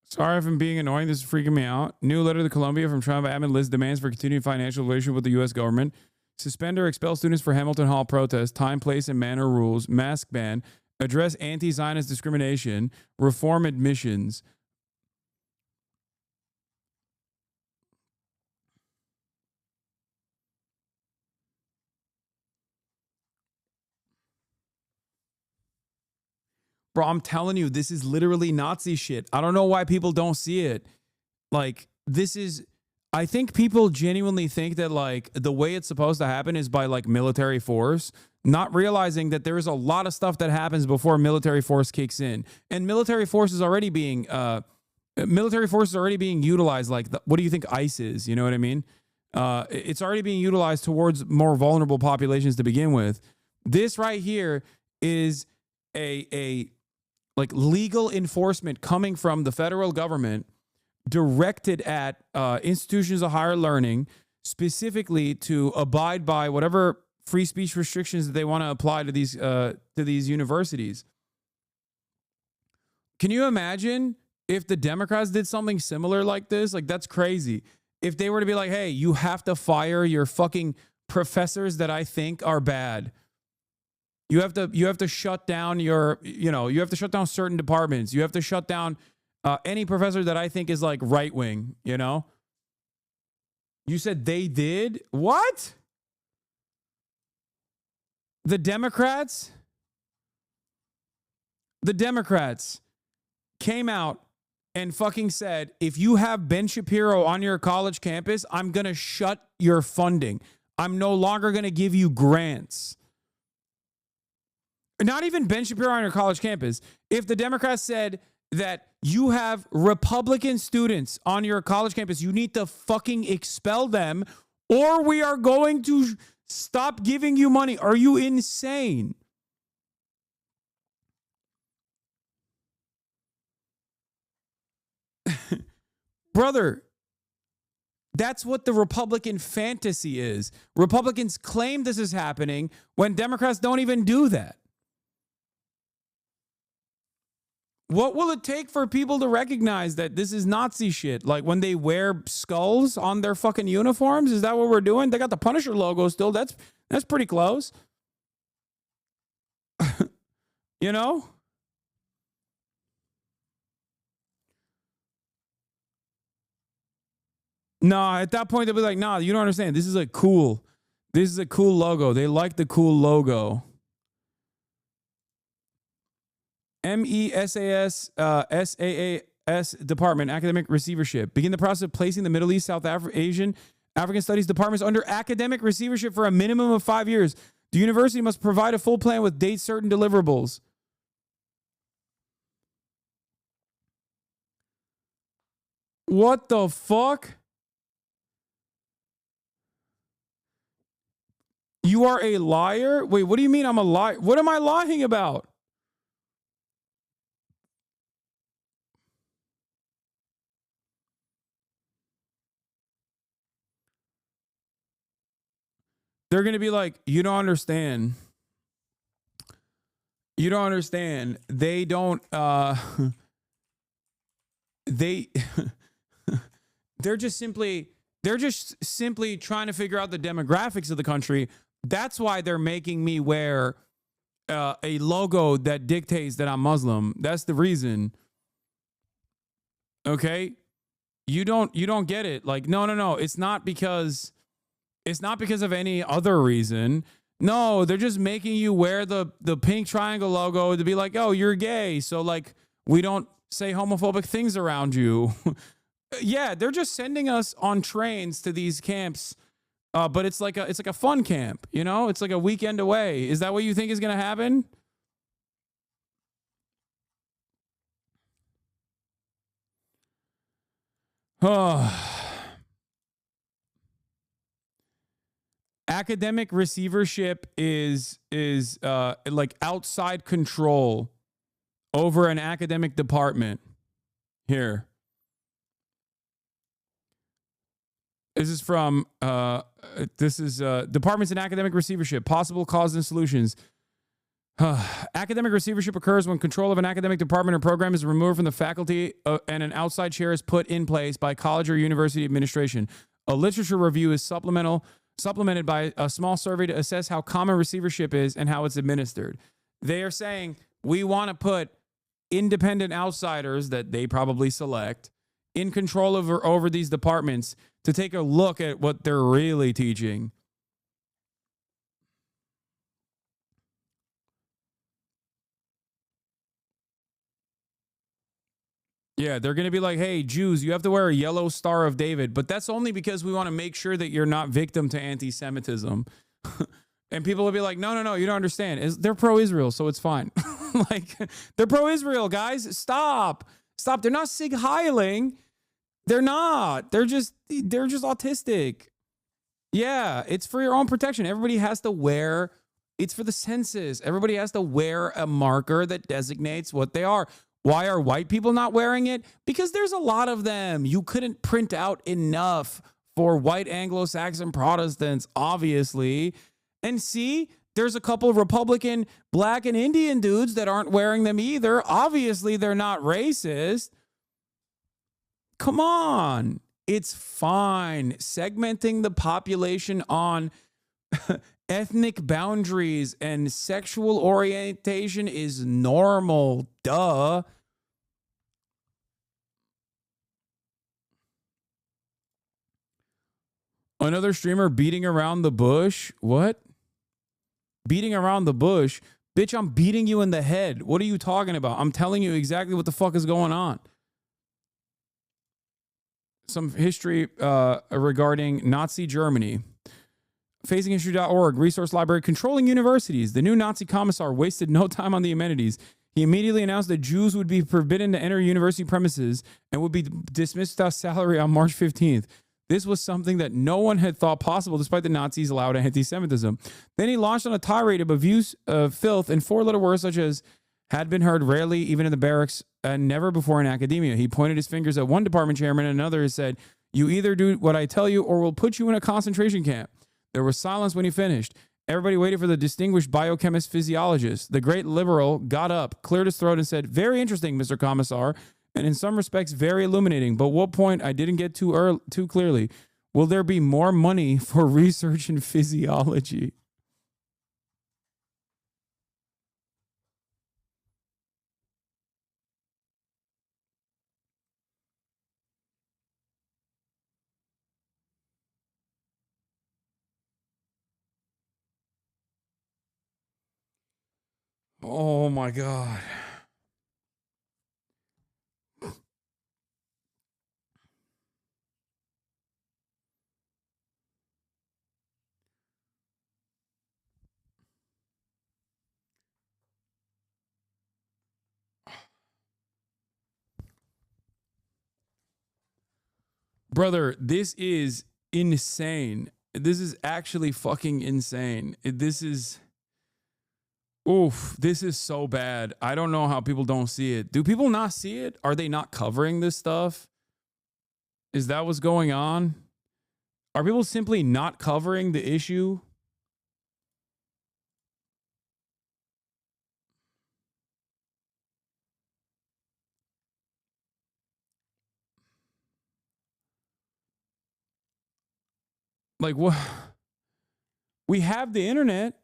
Sorry if I'm being annoying. This is freaking me out. New letter to Columbia from Trump admin Liz demands for continued financial relationship with the U.S. government. Suspend or expel students for Hamilton Hall protest. Time, place, and manner rules. Mask ban. Address anti-Zionist discrimination. Reform admissions. Bro, I'm telling you, this is literally Nazi shit. I don't know why people don't see it. Like, this is... I think people genuinely think that, like, the way it's supposed to happen is by, like, military force, not realizing that there is a lot of stuff that happens before military force kicks in. And military force is already being utilized. Like, what do you think ICE is? You know what I mean? It's already being utilized towards more vulnerable populations to begin with. This right here is a legal enforcement coming from the federal government directed at institutions of higher learning, specifically to abide by whatever free speech restrictions that they want to apply to these universities. Can you imagine if the Democrats did something similar like this? Like, that's crazy. If they were to be like, hey, you have to fire your fucking professors that I think are bad. You have to shut down you have to shut down certain departments. You have to shut down any professor that I think is like right wing, you know? You said they did? What? The Democrats came out and fucking said, if you have Ben Shapiro on your college campus, I'm going to shut your funding. I'm no longer going to give you grants. Not even Ben Shapiro on your college campus. If the Democrats said that you have Republican students on your college campus, you need to fucking expel them or we are going to stop giving you money. Are you insane? Brother, that's what the Republican fantasy is. Republicans claim this is happening when Democrats don't even do that. What will it take for people to recognize that this is Nazi shit? Like when they wear skulls on their fucking uniforms? Is that what we're doing? They got the Punisher logo still. That's pretty close. You know? No, at that point they'll be like, nah, you don't understand. This is a cool logo. They like the cool logo. MESAS SAAS Department, Academic Receivership. Begin the process of placing the Middle East, South Asian, African Studies departments under academic receivership for a minimum of 5 years. The university must provide a full plan with date certain deliverables. What the fuck? You are a liar? Wait, what do you mean I'm a liar? What am I lying about? They're going to be like, you don't understand. You don't understand. They don't, they're just simply trying to figure out the demographics of the country. That's why they're making me wear a logo that dictates that I'm Muslim. That's the reason. Okay? You don't get it. Like, no. It's not because of any other reason. No, they're just making you wear the pink triangle logo to be like, oh, you're gay. So like we don't say homophobic things around you. Yeah, they're just sending us on trains to these camps. But it's like a fun camp, you know? It's like a weekend away. Is that what you think is going to happen? Academic receivership is like outside control over an academic department. Here. This is from Departments in Academic Receivership, Possible Causes and Solutions. Academic receivership occurs when control of an academic department or program is removed from the faculty and an outside chair is put in place by college or university administration. A literature review is supplemented by a small survey to assess how common receivership is and how it's administered. They are saying we want to put independent outsiders that they probably select in control over these departments to take a look at what they're really teaching. Yeah, they're going to be like, hey, Jews, you have to wear a yellow Star of David. But that's only because we want to make sure that you're not victim to anti-Semitism. And people will be like, no, you don't understand. They're pro-Israel, so it's fine. Like, they're pro-Israel, guys. Stop. They're not Sig Heiling. They're not. They're just autistic. Yeah, it's for your own protection. Everybody has to wear, it's for the census. Everybody has to wear a marker that designates what they are. Why are white people not wearing it? Because there's a lot of them. You couldn't print out enough for white Anglo-Saxon Protestants, obviously. And see, there's a couple of Republican black and Indian dudes that aren't wearing them either. Obviously, they're not racist. Come on. It's fine. Segmenting the population on ethnic boundaries and sexual orientation is normal. Duh. Another streamer beating around the bush. What? Beating around the bush? Bitch, I'm beating you in the head. What are you talking about? I'm telling you exactly what the fuck is going on. Some history regarding Nazi Germany. Phasinghistory.org, resource library, controlling universities. The new Nazi commissar wasted no time on the amenities. He immediately announced that Jews would be forbidden to enter university premises and would be dismissed without salary on March 15th. This was something that no one had thought possible despite the Nazis' loud anti-Semitism. Then he launched on a tirade of abuse, filth, and four-letter words such as had been heard rarely even in the barracks and never before in academia. He pointed his fingers at one department chairman and another and said, "You either do what I tell you or we'll put you in a concentration camp." There was silence when he finished. Everybody waited for the distinguished biochemist physiologist. The great liberal got up, cleared his throat, and said, "Very interesting, Mr. Commissar, and in some respects very illuminating. But what point I didn't get too clearly. Will there be more money for research in physiology?" Oh my God. Brother, this is insane. This is actually fucking insane. This is so bad. I don't know how people don't see it. Do people not see it? Are they not covering this stuff? Is that what's going on? Are people simply not covering the issue? Like, what? We have the internet.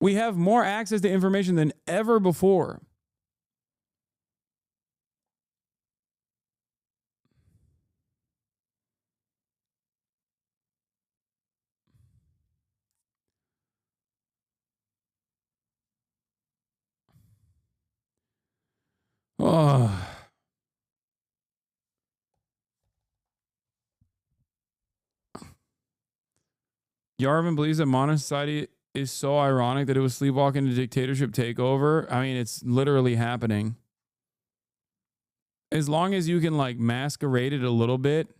We have more access to information than ever before. Oh. Yarvin believes that modern society is so ironic that it was sleepwalking to dictatorship takeover. I mean, it's literally happening. As long as you can like masquerade it a little bit,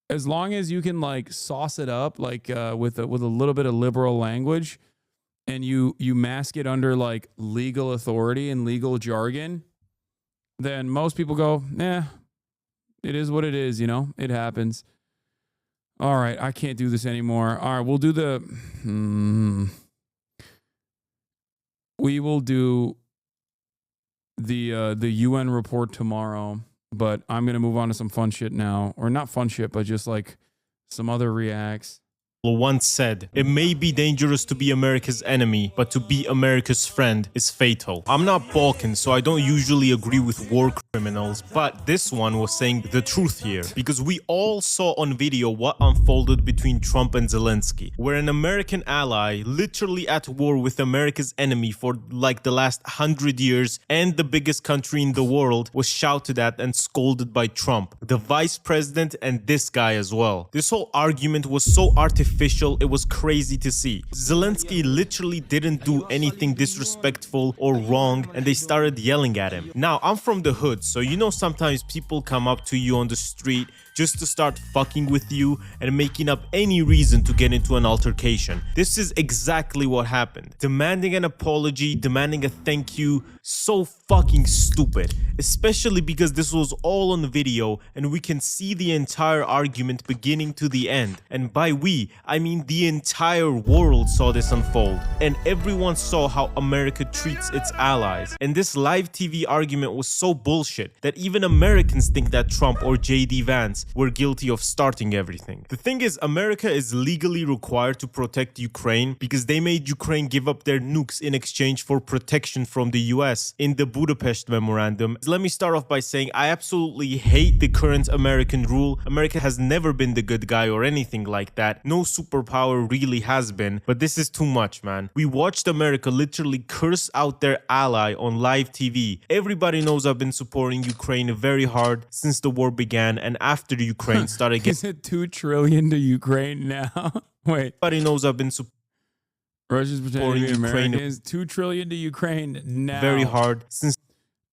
as long as you can like sauce it up like with a little bit of liberal language, and you mask it under like legal authority and legal jargon, then most people go, "Nah, it is what it is, you know, it happens." All right, I can't do this anymore. All right, we'll do we will do the UN report tomorrow, but I'm going to move on to some fun shit now. Or not fun shit, but just like some other reacts. Once said, "It may be dangerous to be America's enemy, but to be America's friend is fatal." I'm not Balkan, so I don't usually agree with war criminals, but this one was saying the truth here, because we all saw on video what unfolded between Trump and Zelensky, where an American ally literally at war with America's enemy for like the last 100 years and the biggest country in the world was shouted at and scolded by Trump, the vice president, and this guy as well. This whole argument was so artificial, it was crazy to see. Zelensky literally didn't do anything disrespectful or wrong, and they started yelling at him. Now, I'm from the hood, so you know sometimes people come up to you on the street just to start fucking with you and making up any reason to get into an altercation. This is exactly what happened. Demanding an apology, demanding a thank you, so fucking stupid. Especially because this was all on video and we can see the entire argument beginning to the end. And by we, I mean the entire world saw this unfold. And everyone saw how America treats its allies. And this live TV argument was so bullshit that even Americans think that Trump or JD Vance were guilty of starting everything. The thing is, America is legally required to protect Ukraine because they made Ukraine give up their nukes in exchange for protection from the US in the Budapest Memorandum. Let me start off by saying I absolutely hate the current American rule. America has never been the good guy or anything like that. No superpower really has been, but this is too much, man. We watched America literally curse out their ally on live TV. Everybody knows I've been supporting Ukraine very hard since the war began and after Ukraine started getting... Is it $2 trillion to Ukraine now? Wait. Everybody knows I've been Russia's pretending to be Ukraine Americans. $2 trillion to Ukraine now. Very hard since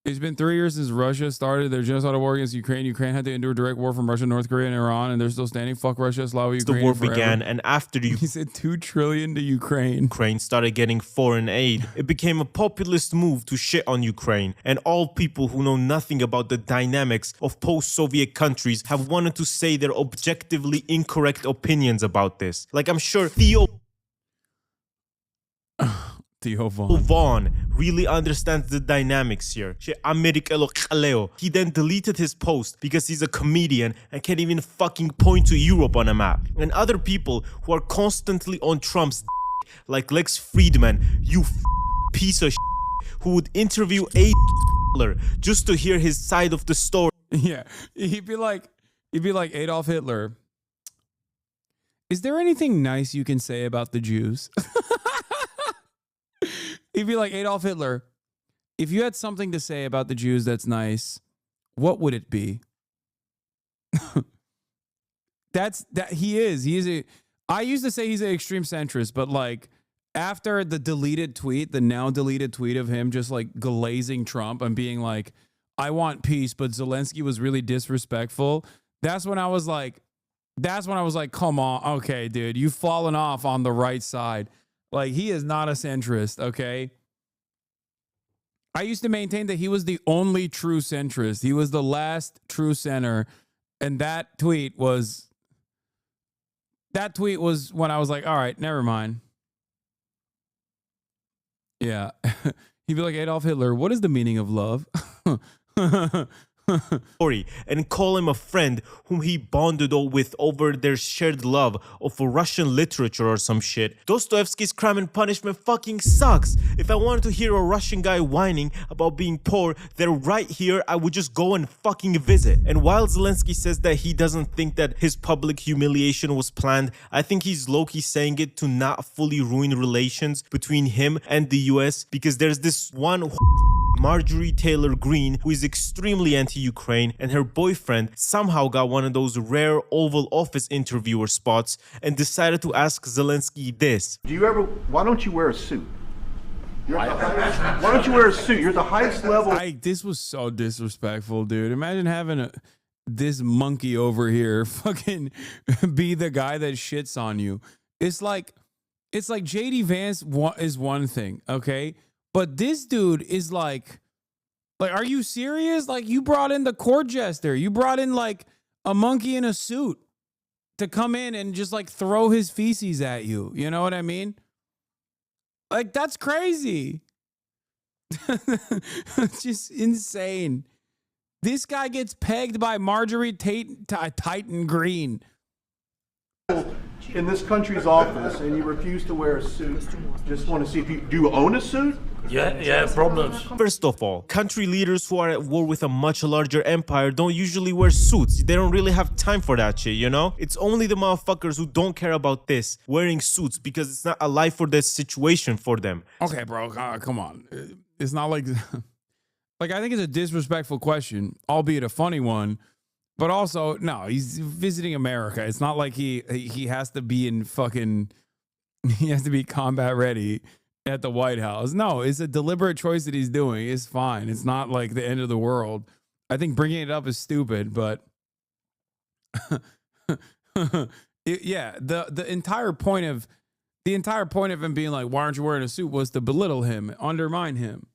It's been 3 years since Russia started their genocidal war against Ukraine. Ukraine had to endure direct war from Russia, North Korea, and Iran, and they're still standing. Fuck Russia, Slava, Ukraine. The war forever. began, and after the he said $2 trillion to Ukraine started getting foreign aid, it became a populist move to shit on Ukraine. And all people who know nothing about the dynamics of post-Soviet countries have wanted to say their objectively incorrect opinions about this. Like, I'm sure Theo Vaughn really understands the dynamics here. He then deleted his post because he's a comedian and can't even fucking point to Europe on a map. And other people who are constantly on Trump's like Lex Friedman, you piece of who would interview Hitler just to hear his side of the story. Yeah, he'd be like Adolf Hitler. Is there anything nice you can say about the Jews? He'd be like, Adolf Hitler, if you had something to say about the Jews that's nice, what would it be? He is I used to say he's an extreme centrist, but like after the now deleted tweet of him just like glazing Trump and being like, I want peace, but Zelensky was really disrespectful. That's when I was like, come on. Okay, dude, you've fallen off on the right side. Like, he is not a centrist, okay? I used to maintain that he was the only true centrist. He was the last true center. And that tweet was when I was like, all right, never mind. Yeah. He'd be like, Adolf Hitler, what is the meaning of love? And call him a friend whom he bonded with over their shared love of Russian literature or some shit. Dostoevsky's Crime and Punishment fucking sucks. If I wanted to hear a Russian guy whining about being poor, they're right here, I would just go and fucking visit. And while Zelensky says that he doesn't think that his public humiliation was planned, I think he's low-key saying it to not fully ruin relations between him and the US, because there's this one Marjorie Taylor Greene, who is extremely anti-Ukraine, and her boyfriend somehow got one of those rare Oval Office interviewer spots and decided to ask Zelensky this. Why don't you wear a suit? Why don't you wear a suit? You're the highest level. This was so disrespectful, dude. Imagine having this monkey over here fucking be the guy that shits on you. It's like JD Vance is one thing, okay? But this dude is like, are you serious? Like, you brought in the court jester. You brought in like a monkey in a suit to come in and just like throw his feces at you. You know what I mean? Like, that's crazy. It's just insane. This guy gets pegged by Marjorie Titan Green in this country's office, and you refuse to wear a suit. Just want to see if do you own a suit? Yeah, problems. First of all, country leaders who are at war with a much larger empire don't usually wear suits. They don't really have time for that shit, you know? It's only the motherfuckers who don't care about this wearing suits because it's not a life or death situation for them. Okay, bro, come on. It's not like I think it's a disrespectful question, albeit a funny one. But also, no, he's visiting America. It's not like he has to be he has to be combat ready at the White House. No, it's a deliberate choice that he's doing. It's fine. It's not like the end of the world. I think bringing it up is stupid, but the entire point of him being like, why aren't you wearing a suit, was to belittle him, undermine him.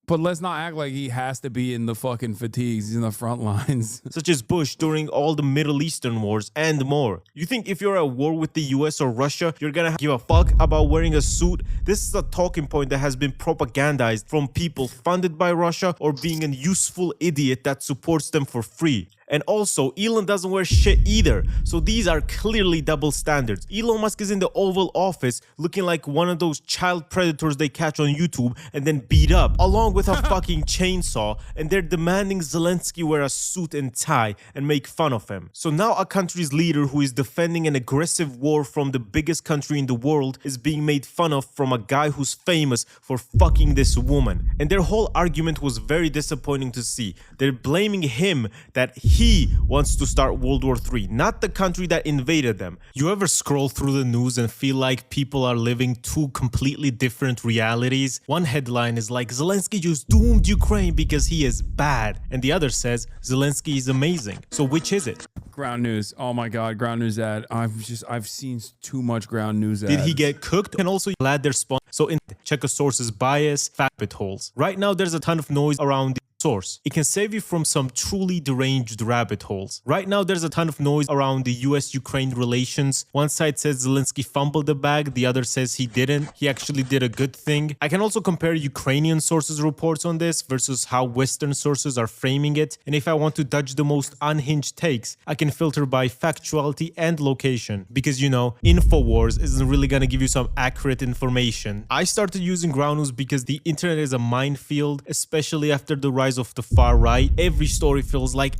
But let's not act like he has to be in the fucking fatigues. He's in the front lines. Such as Bush during all the Middle Eastern wars and more. You think if you're at war with the US or Russia, you're gonna give a fuck about wearing a suit? This is a talking point that has been propagandized from people funded by Russia or being a useful idiot that supports them for free. And also, Elon doesn't wear shit either. So these are clearly double standards. Elon Musk is in the Oval Office looking like one of those child predators they catch on YouTube and then beat up, along with a fucking chainsaw, and they're demanding Zelensky wear a suit and tie and make fun of him. So now a country's leader who is defending an aggressive war from the biggest country in the world is being made fun of from a guy who's famous for fucking this woman. And their whole argument was very disappointing to see. They're blaming him that he wants to start World War III, not the country that invaded them. You ever scroll through the news and feel like people are living two completely different realities? One headline is like, Zelensky just doomed Ukraine because he is bad, and the other says Zelensky is amazing. So which is it? Ground news. Oh my God, ground news ad. I've seen too much ground news ads. Did he get cooked? And also glad they're spawned. So check a source's bias, fact holes. Right now there's a ton of noise around the source. It can save you from some truly deranged rabbit holes. Right now there's a ton of noise around the US-Ukraine relations. One side says Zelensky fumbled the bag, the other says he didn't. He actually did a good thing. I can also compare Ukrainian sources' reports on this versus how Western sources are framing it. And if I want to dodge the most unhinged takes, I can filter by factuality and location. Because, you know, InfoWars isn't really gonna give you some accurate information. I started using ground news because the internet is a minefield, especially after the rise of the far right. Every story feels like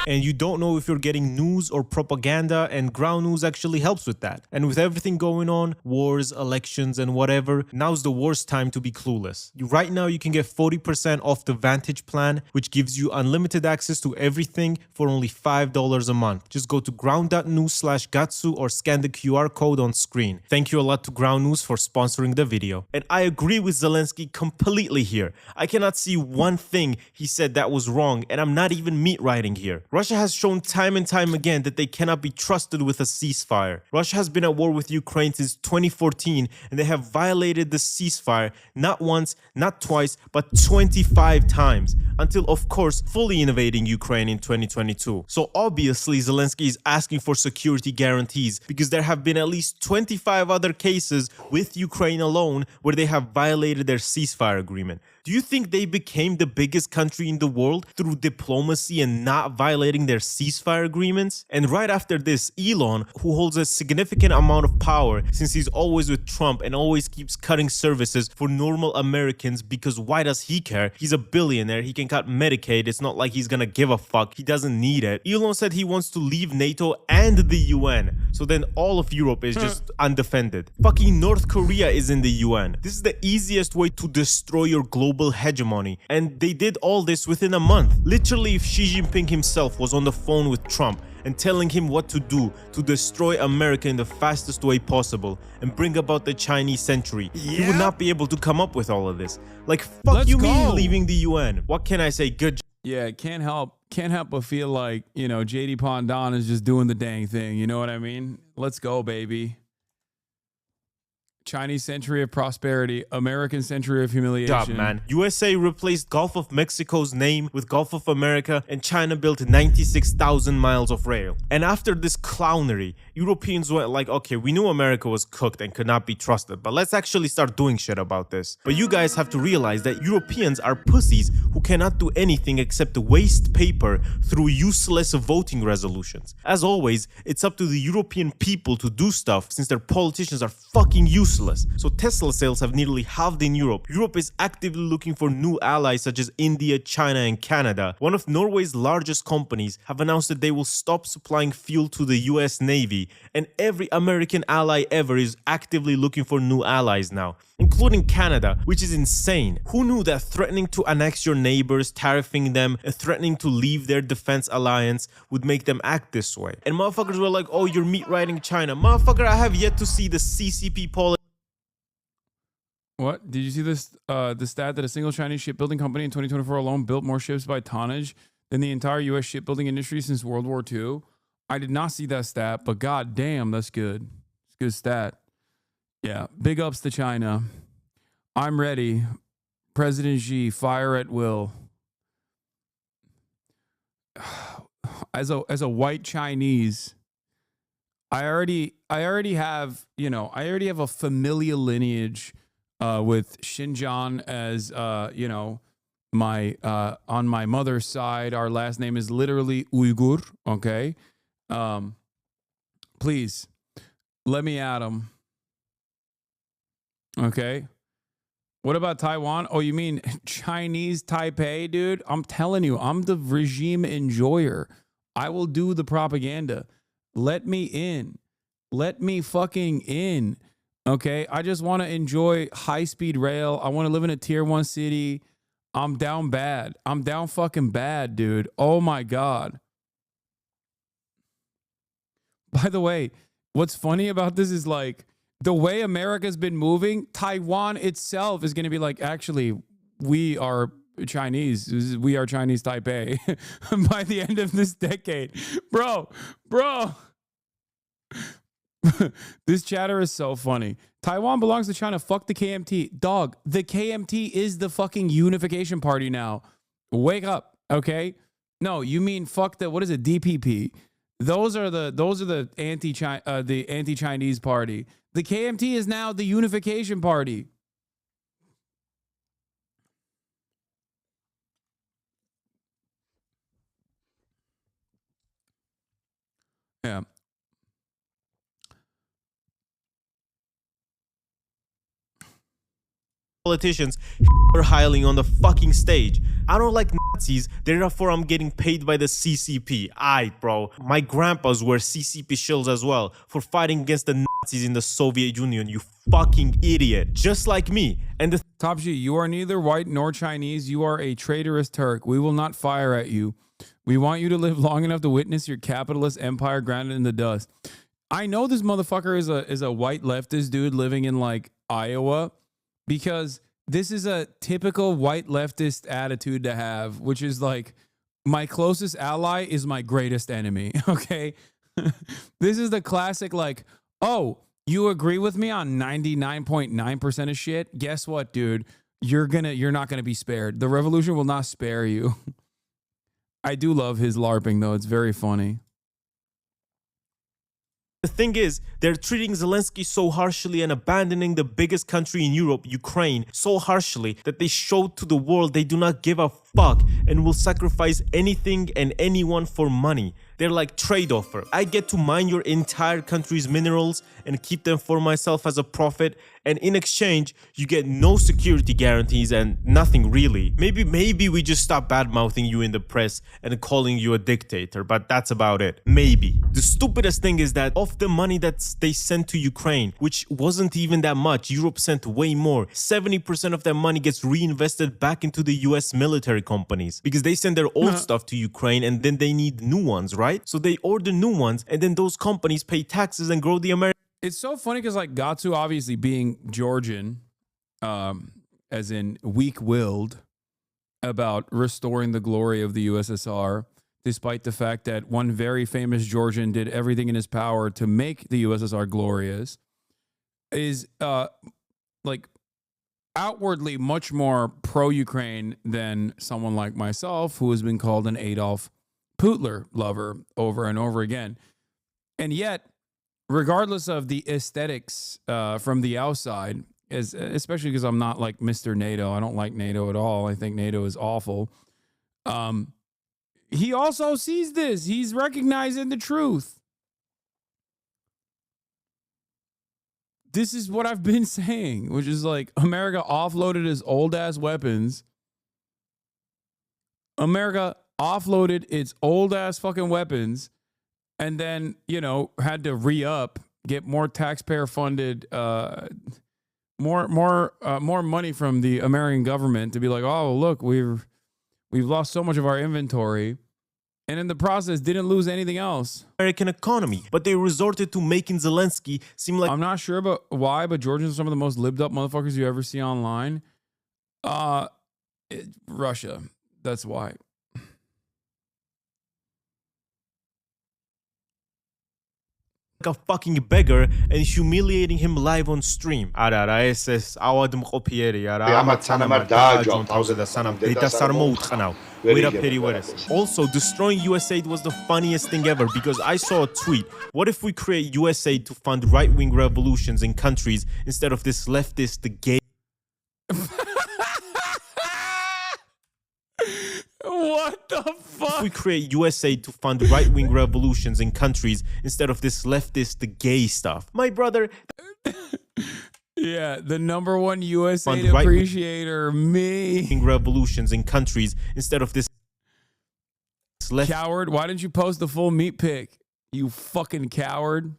and you don't know if you're getting news or propaganda, and ground news actually helps with that. And with everything going on, wars, elections, and whatever, now's the worst time to be clueless. Right now you can get 40% off the Vantage plan, which gives you unlimited access to everything for only $5 a month. Just go to ground.news/gatsu or scan the QR code on screen. Thank you a lot to Ground News for sponsoring the video. And I agree with Zelensky completely here. I cannot see one thing he said that was wrong, and I'm not even meat writing here. Russia has shown time and time again that they cannot be trusted with a ceasefire. Russia has been at war with Ukraine since 2014, and they have violated the ceasefire not once, not twice, but 25 times, until of course fully invading Ukraine in 2022. So obviously Zelensky is asking for security guarantees because there have been at least 25 other cases with Ukraine alone where they have violated their ceasefire agreement. Do you think they became the biggest country in the world through diplomacy and not violating their ceasefire agreements? And right after this, Elon, who holds a significant amount of power since he's always with Trump and always keeps cutting services for normal Americans, because why does he care? He's a billionaire, he can cut Medicaid, it's not like he's gonna give a fuck, he doesn't need it. Elon said he wants to leave NATO and the UN, so then all of Europe is just undefended. Fucking North Korea is in the UN. This is the easiest way to destroy your global hegemony, and they did all this within a month. Literally, if Xi Jinping himself was on the phone with Trump and telling him what to do to destroy America in the fastest way possible and bring about the Chinese century, he would not be able to come up with all of this. Like, fuck you mean leaving the UN? What can I say? Good job. Yeah, can't help but feel like, you know, JD Pondon is just doing the dang thing. You know what I mean? Let's go, baby. Chinese century of prosperity, American century of humiliation. Job, man. USA replaced Gulf of Mexico's name with Gulf of America, and China built 96,000 miles of rail. And after this clownery, Europeans went like, okay, we knew America was cooked and could not be trusted, but let's actually start doing shit about this. But you guys have to realize that Europeans are pussies who cannot do anything except waste paper through useless voting resolutions. As always, it's up to the European people to do stuff since their politicians are fucking useless. So Tesla sales have nearly halved in Europe. Europe is actively looking for new allies such as India, China, and Canada. One of Norway's largest companies have announced that they will stop supplying fuel to the US Navy, and every American ally ever is actively looking for new allies now, including Canada, which is insane. Who knew that threatening to annex your neighbors, tariffing them, and threatening to leave their defense alliance would make them act this way? And motherfuckers were like, oh, you're meat riding China. Motherfucker, I have yet to see the CCP policy. What? Did you see this? The stat that a single Chinese shipbuilding company in 2024 alone built more ships by tonnage than the entire U.S. shipbuilding industry since World War II? I did not see that stat, but god damn, that's good. It's a good stat. Yeah, big ups to China. I'm ready. President Xi, fire at will. As a white Chinese, I already have a familial lineage with Xinjiang as my on my mother's side. Our last name is literally Uyghur. Okay, please let me at him. Okay. What about Taiwan? Oh, you mean Chinese Taipei, dude? I'm telling you, I'm the regime enjoyer. I will do the propaganda. Let me in. Let me fucking in. Okay. I just want to enjoy high-speed rail. I want to live in a tier 1 city. I'm down bad. I'm down fucking bad, dude. Oh my God. By the way, what's funny about this is like the way America's been moving, Taiwan itself is going to be like, actually, we are Chinese. We are Chinese Taipei by the end of this decade. Bro. This chatter is so funny. Taiwan belongs to China. Fuck the KMT. Dog, the KMT is the fucking unification party now. Wake up, okay? No, you mean fuck the, what is it, DPP? Those are the anti-Chinese party. The KMT is now the unification party. Yeah. Politicians are hiling on the fucking stage. I don't like Nazis, therefore I'm getting paid by the CCP. Aight, bro. My grandpas were CCP shills as well for fighting against the Nazis in the Soviet Union, you fucking idiot. Just like me. And the Top G, you are neither white nor Chinese. You are a traitorous Turk. We will not fire at you. We want you to live long enough to witness your capitalist empire grounded in the dust. I know this motherfucker is a white leftist dude living in like Iowa, because this is a typical white leftist attitude to have, which is like, my closest ally is my greatest enemy. Okay. This is the classic, like, oh, you agree with me on 99.9% of shit? Guess what, dude? You're not gonna be spared. The revolution will not spare you. I do love his LARPing though. It's very funny. The thing is, they're treating Zelensky so harshly and abandoning the biggest country in Europe, Ukraine, so harshly that they showed to the world they do not give a fuck and will sacrifice anything and anyone for money. They're like trade offer. I get to mine your entire country's minerals and keep them for myself as a profit, and in exchange, you get no security guarantees and nothing really. Maybe we just stop bad-mouthing you in the press and calling you a dictator, but that's about it. Maybe. The stupidest thing is that of the money that they sent to Ukraine, which wasn't even that much, Europe sent way more. 70% of that money gets reinvested back into the US military companies because they send their old stuff to Ukraine and then they need new ones, right? So they order new ones and then those companies pay taxes and grow the American. It's so funny because like Gatsu obviously being Georgian, as in weak-willed about restoring the glory of the USSR, despite the fact that one very famous Georgian did everything in his power to make the USSR glorious, is like outwardly much more pro-Ukraine than someone like myself, who has been called an Adolf Putler lover over and over again. And yet, regardless of the aesthetics from the outside, especially because I'm not like Mr. NATO, I don't like NATO at all. I think NATO is awful. He also sees this. He's recognizing the truth. This is what I've been saying, which is like America offloaded his old ass weapons. America offloaded its old ass fucking weapons and then, you know, had to re-up, get more taxpayer funded, more money from the American government to be like, oh, look, we've lost so much of our inventory. And in the process, didn't lose anything else. American economy, but they resorted to making Zelensky seem like... I'm not sure about why, but Georgians are some of the most lived up motherfuckers you ever see online. Russia. That's why. a fucking beggar and humiliating him live on stream. არა ეს ავადმყოფიერი არა ამათ სანამ არ დააჯავთ თავზე და სანამ დედას არ მოუთხნავ ვერაფერი ვერ ეს. Also, destroying USAID was the funniest thing ever because I saw a tweet. What if we create USAID to fund right-wing revolutions in countries instead of this leftist gay? What the fuck? If we create USAID to fund right-wing revolutions in countries instead of this leftist gay stuff. My brother... Yeah, the number one USAID appreciator, me. Revolutions in countries instead of this... Coward, why didn't you post the full meat pic? You fucking coward.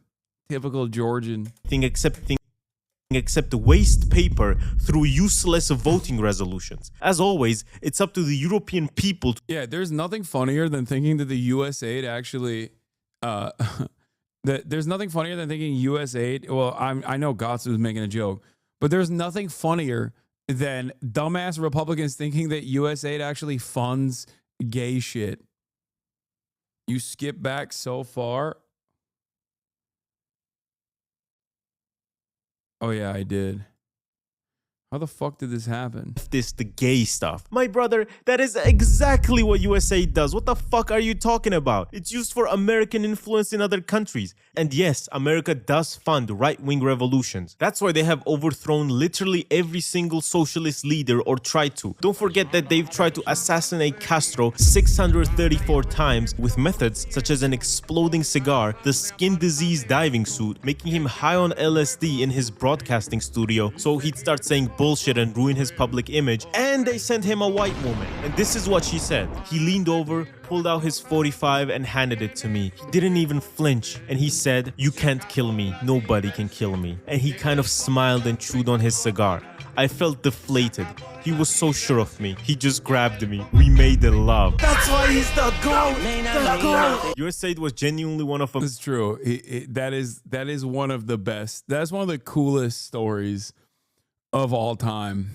Typical Georgian. Accepting except waste paper through useless voting resolutions. As always, it's up to the European people to— Yeah, there's nothing funnier than thinking that the US aid actually there's nothing funnier than thinking US aid. Well, I know Gotts was making a joke, but there's nothing funnier than dumbass Republicans thinking that US aid actually funds gay shit. You skip back so far. Oh yeah, I did. How the fuck did this happen? This the gay stuff. My brother, that is exactly what USA does. What the fuck are you talking about? It's used for American influence in other countries. And yes, America does fund right-wing revolutions. That's why they have overthrown literally every single socialist leader or tried to. Don't forget that they've tried to assassinate Castro 634 times with methods such as an exploding cigar, the skin disease diving suit, making him high on LSD in his broadcasting studio so he'd start saying bullshit and ruin his public image, and they sent him a white woman. And this is what she said. He leaned over, pulled out his 45 and handed it to me. He didn't even flinch, and he said, "You can't kill me, nobody can kill me." And he kind of smiled and chewed on his cigar. I felt deflated. He was so sure of me. He just grabbed me. We made the love. That's why he's the GOAT! The GOAT! USA was genuinely one of them. It's true. That is one of the best. That's one of the coolest stories of all time.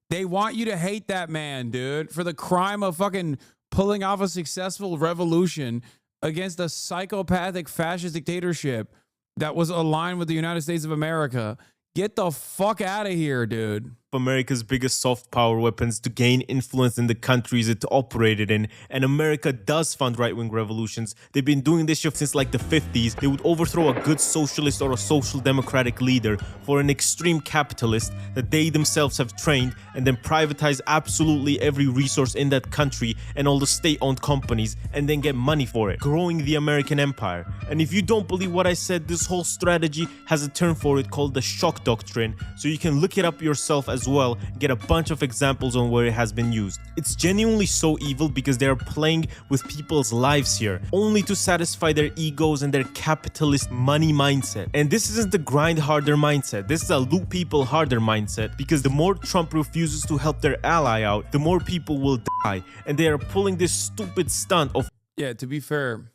They want you to hate that man, dude, for the crime of fucking pulling off a successful revolution against a psychopathic fascist dictatorship that was aligned with the United States of America. Get the fuck out of here, dude. America's biggest soft power weapons to gain influence in the countries it operated in, and America does fund right-wing revolutions. They've been doing this shit since like the 50s. They would overthrow a good socialist or a social democratic leader for an extreme capitalist that they themselves have trained, and then privatize absolutely every resource in that country and all the state-owned companies, and then get money for it, growing the American empire. And if you don't believe what I said, this whole strategy has a term for it called the shock doctrine, so you can look it up yourself as well, get a bunch of examples on where it has been used. It's genuinely so evil because they are playing with people's lives here, only to satisfy their egos and their capitalist money mindset. And this isn't the grind harder mindset, this is a loot people harder mindset, because the more Trump refuses to help their ally out, the more people will die. And they are pulling this stupid stunt of— Yeah, to be fair,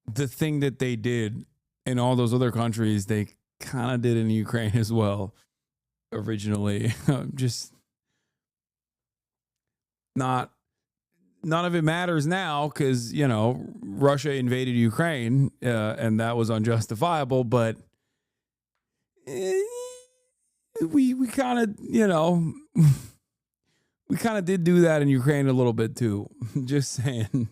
the thing that they did in all those other countries, they kind of did in Ukraine as well. Originally, just none of it matters now because, you know, Russia invaded Ukraine and that was unjustifiable. But we kind of, you know, we kind of did do that in Ukraine a little bit too. Just saying.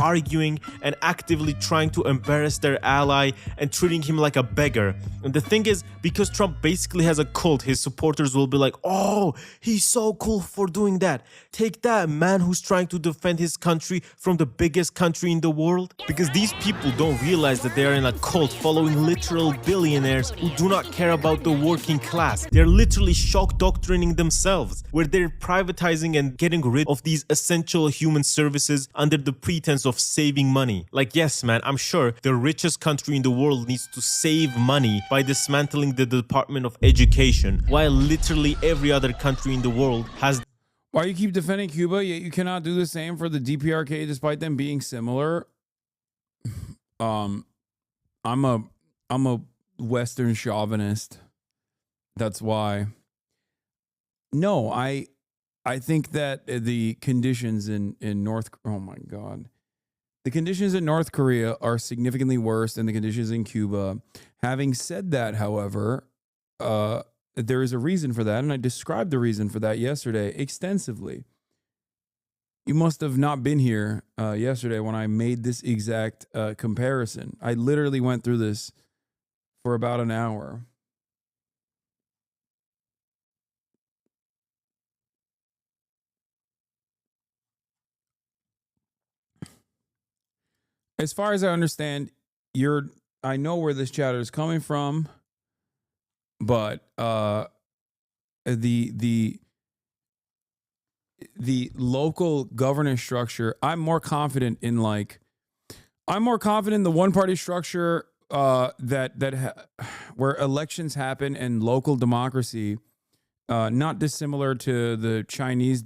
arguing and actively trying to embarrass their ally and treating him like a beggar. And the thing is, because Trump basically has a cult, his supporters will be like, "Oh, he's so cool for doing that. Take that, man who's trying to defend his country from the biggest country in the world." Because these people don't realize that they are in a cult following literal billionaires who do not care about the working class. They're literally shock doctrining themselves, where they're privatizing and getting rid of these essential human services under the pretense of saving money. Like, yes, man, I'm sure the richest country in the world needs to save money by dismantling the Department of Education, while literally every other country in the world has. Why you keep defending Cuba, yet you cannot do the same for the DPRK despite them being similar? I'm a Western chauvinist. That's why. No, I think that the conditions in North, oh my God, the conditions in North Korea are significantly worse than the conditions in Cuba. Having said that, however, there is a reason for that, and I described the reason for that yesterday extensively. You must have not been here yesterday when I made this exact comparison. I literally went through this for about an hour. As far as I understand, I know where this chatter is coming from, but the local governance structure, I'm more confident in the one-party structure where elections happen and local democracy, not dissimilar to the Chinese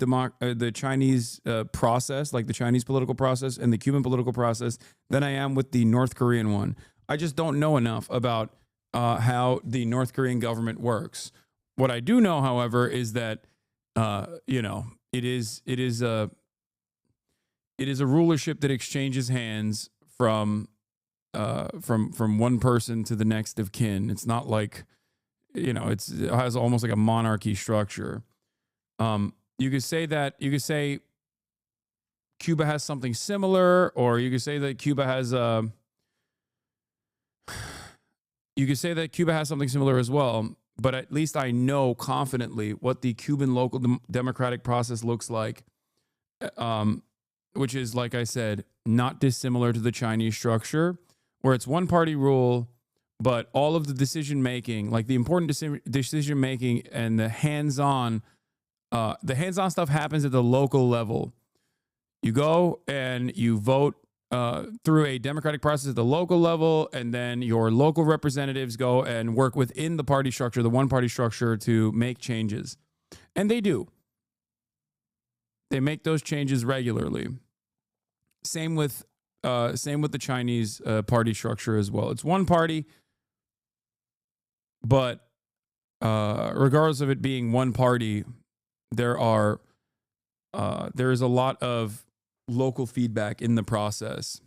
process, like the Chinese political process and the Cuban political process, than I am with the North Korean one. I just don't know enough about how the North Korean government works. What I do know, however, is that it is a rulership that exchanges hands from one person to the next of kin. It's not like, it has almost like a monarchy structure. You could say Cuba has something similar, or you could say that Cuba has something similar as well. But at least I know confidently what the Cuban local democratic process looks like, which is, like I said, not dissimilar to the Chinese structure, where it's one party rule, but all of the decision making, like the important decision making and the hands-on stuff happens at the local level. You go and you vote through a democratic process at the local level, and then your local representatives go and work within the party structure, the one-party structure, to make changes. And they do. They make those changes regularly. Same with the Chinese party structure as well. It's one party, but regardless of it being one party, there is a lot of local feedback in the process,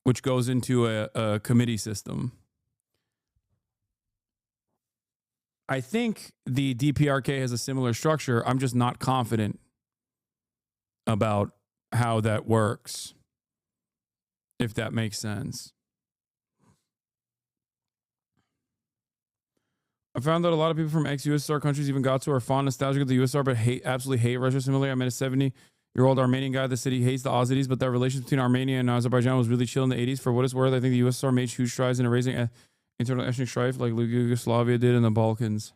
which goes into a committee system. I think the DPRK has a similar structure. I'm just not confident about how that works, if that makes sense. I found that a lot of people from ex-USSR countries even got to are fond nostalgic of the USSR, but absolutely hate Russia. Similarly, I met a 70-year-old Armenian guy that said he hates the Azeris, but that relations between Armenia and Azerbaijan was really chill in the 80s. For what it's worth, I think the USSR made huge strides in erasing internal ethnic strife like Yugoslavia did in the Balkans.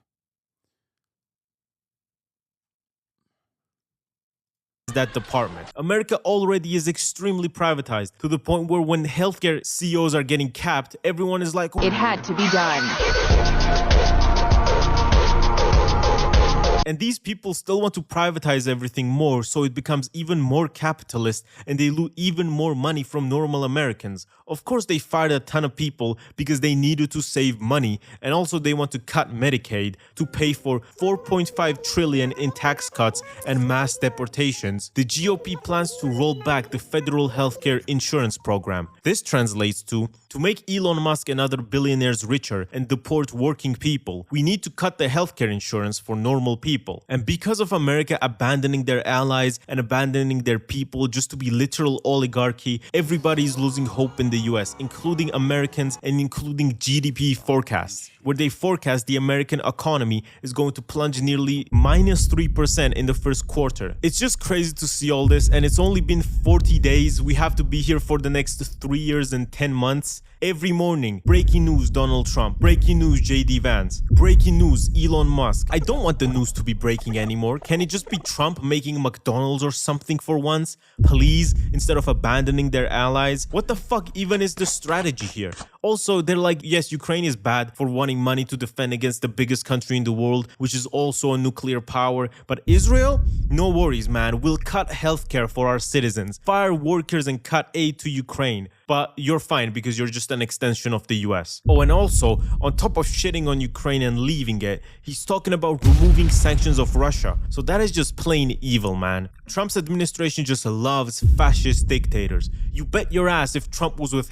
That department. America already is extremely privatized to the point where when healthcare CEOs are getting capped, everyone is like, it had to be done. And these people still want to privatize everything more, so it becomes even more capitalist and they loot even more money from normal Americans. Of course, they fired a ton of people because they needed to save money, and also they want to cut Medicaid to pay for $4.5 trillion in tax cuts and mass deportations. The GOP plans to roll back the federal healthcare insurance program. This translates to make Elon Musk and other billionaires richer and deport working people, we need to cut the healthcare insurance for normal people. And because of America abandoning their allies and abandoning their people just to be literal oligarchy, everybody is losing hope in the US, including Americans and including GDP forecasts, where they forecast the American economy is going to plunge nearly -3% in the first quarter. It's just crazy to see all this, and it's only been 40 days. We have to be here for the next 3 years and 10 months. Every morning, breaking news Donald Trump, breaking news JD Vance, breaking news Elon Musk. I don't want the news to be breaking anymore. Can it just be Trump making McDonald's or something for once? Please, instead of abandoning their allies? What the fuck even is the strategy here? Also, they're like, yes, Ukraine is bad for wanting money to defend against the biggest country in the world, which is also a nuclear power. But Israel? No worries, man. We'll cut healthcare for our citizens, fire workers, and cut aid to Ukraine. But you're fine because you're just an extension of the US. Oh, and also, on top of shitting on Ukraine and leaving it, he's talking about removing sanctions of Russia. So that is just plain evil, man. Trump's administration just loves fascist dictators. You bet your ass if Trump was with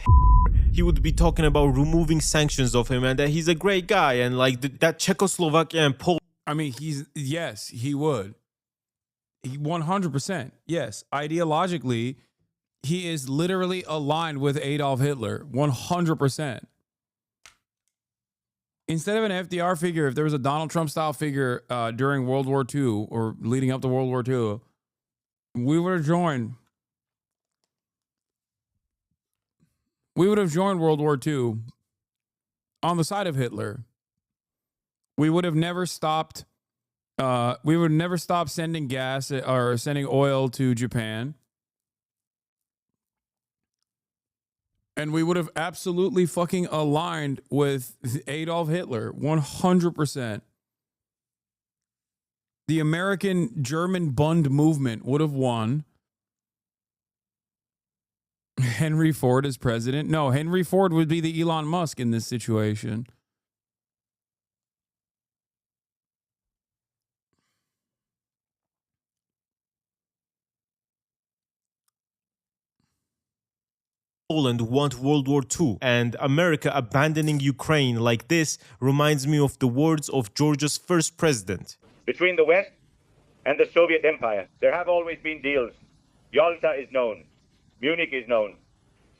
he would be talking about removing sanctions of him and that he's a great guy and like that Czechoslovakia and Poland. I mean, yes, he would. 100%. Yes. Ideologically, he is literally aligned with Adolf Hitler. 100%. Instead of an FDR figure, if there was a Donald Trump style figure during World War II or leading up to World War II, we would have joined. We would have joined World War II on the side of Hitler. We would have never stopped. We would never stop sending gas or sending oil to Japan. And we would have absolutely fucking aligned with Adolf Hitler, 100%. The American-German Bund movement would have won. Henry Ford as president? No, Henry Ford would be the Elon Musk in this situation. Poland want World War II, and America abandoning Ukraine like this reminds me of the words of Georgia's first president. Between the West and the Soviet Empire, there have always been deals. Yalta is known. Munich is known.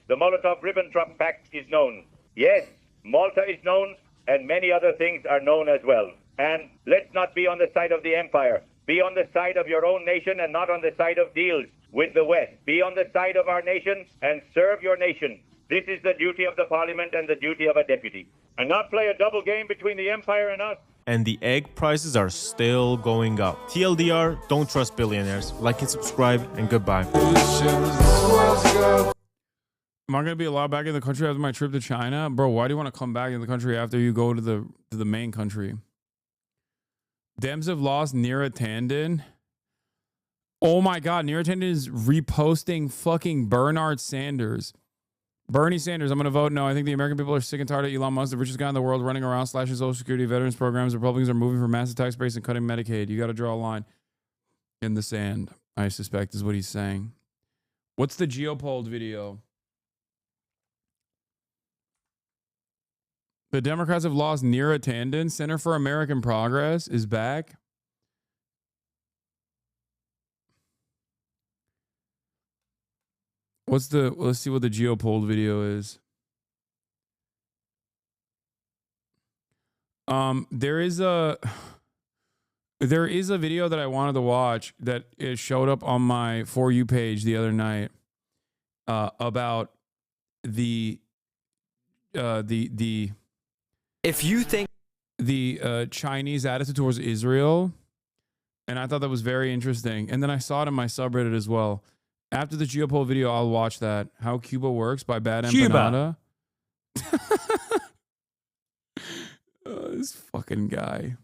The Molotov-Ribbentrop Pact is known. Yes, Malta is known, and many other things are known as well. And let's not be on the side of the empire. Be on the side of your own nation and not on the side of deals with the West. Be on the side of our nation and serve your nation. This is the duty of the parliament and the duty of a deputy. And not play a double game between the empire and us. And the egg prices are still going up. TLDR, don't trust billionaires. Like and subscribe, and goodbye. Am I going to be allowed back in the country after my trip to China? Bro, why do you want to come back in the country after you go to the main country? Dems have lost Neera Tanden. Oh my God, Neera Tanden is reposting fucking Bernard Sanders. Bernie Sanders, I'm going to vote no. I think the American people are sick and tired of Elon Musk, the richest guy in the world, running around slashing Social Security, veterans programs. Republicans are moving for massive tax breaks and cutting Medicaid. You got to draw a line in the sand, I suspect, is what he's saying. What's the Geopolled video? The Democrats have lost Neera Tanden. Center for American Progress is back. Let's see what the Geopolled video is. There is a video that I wanted to watch that it showed up on my For You page the other night about the if you think the Chinese attitude towards Israel, and I thought that was very interesting. And then I saw it in my subreddit as well. After the Geopoll video, I'll watch that. How Cuba Works by Bad Empanada. This fucking guy.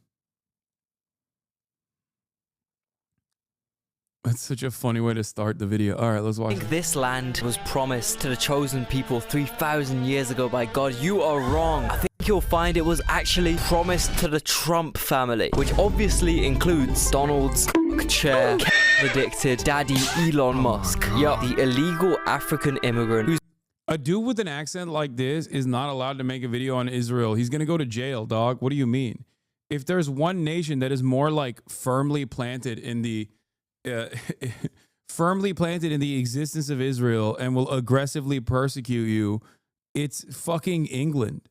That's such a funny way to start the video. All right, let's watch. I think this land was promised to the chosen people 3,000 years ago by God. You are wrong. I think you'll find it was actually promised to the Trump family, which obviously includes Donald's chair, addicted daddy Elon Musk. Yup, the illegal African immigrant who's a dude with an accent like this is not allowed to make a video on Israel. He's gonna go to jail, dog. What do you mean? If there's one nation that is more like firmly planted in the existence of Israel and will aggressively persecute you, it's fucking England.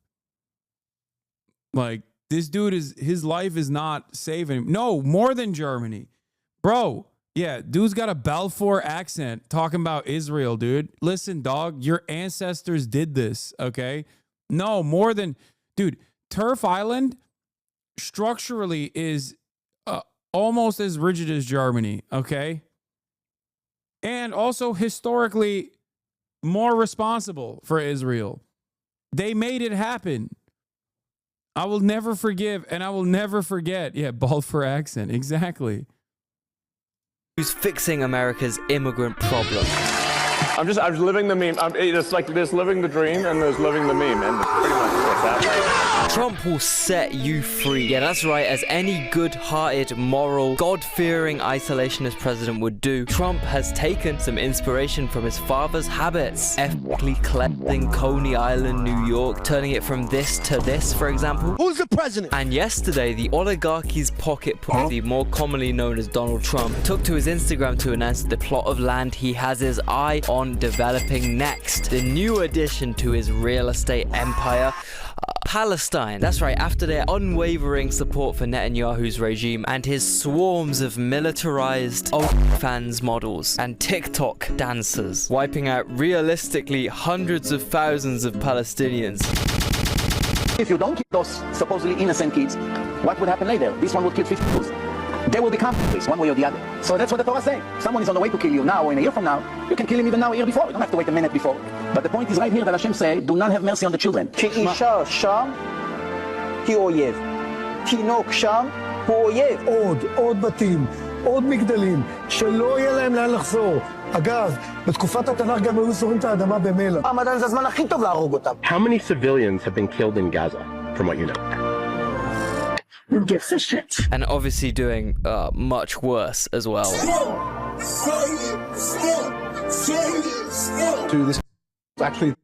Like, this dude his life is not safe anymore. No, more than Germany. Bro, yeah, dude's got a Balfour accent talking about Israel, dude. Listen, dog, your ancestors did this, okay? No, more than... Dude, Turf Island structurally is almost as rigid as Germany, okay? And also historically more responsible for Israel. They made it happen. I will never forgive and I will never forget. Yeah, Balfour accent, exactly. who's fixing America's immigrant problem. I'm just living the meme. It's like there's living the dream and there's living the meme, and it's pretty much what's happening. Trump will set you free. Yeah, that's right. As any good-hearted, moral, God-fearing isolationist president would do, Trump has taken some inspiration from his father's habits. Ethically cleansing Coney Island, New York, turning it from this to this, for example. Who's the president? And yesterday, the oligarchy's pocket pussy, more commonly known as Donald Trump, took to his Instagram to announce the plot of land he has his eye on developing next. The new addition to his real estate empire, Palestine. That's right, after their unwavering support for Netanyahu's regime and his swarms of militarized OnlyFans models and TikTok dancers, wiping out realistically hundreds of thousands of Palestinians. If you don't kill those supposedly innocent kids, what would happen later? This one would kill 50 kids. There will be conflicts, one way or the other. So that's what the Torah says. Someone is on the way to kill you now or in a year from now. You can kill him even now, a year before. You don't have to wait a minute before. But the point is right here that Hashem say, do not have mercy on the children. כי אישה שם היא אויב. תינוק שם הוא אויב. עוד בתים, עוד מגדלים, שלא יהיה להם לאן לחזור. אגב, בתקופת התנ"ך גם היו זורים את האדמה במלח. הרמדאן זה הזמן הכי טוב להרוג אותם. How many civilians have been killed in Gaza, from what you know? Who gives a shit? And obviously doing much worse as well. To this actually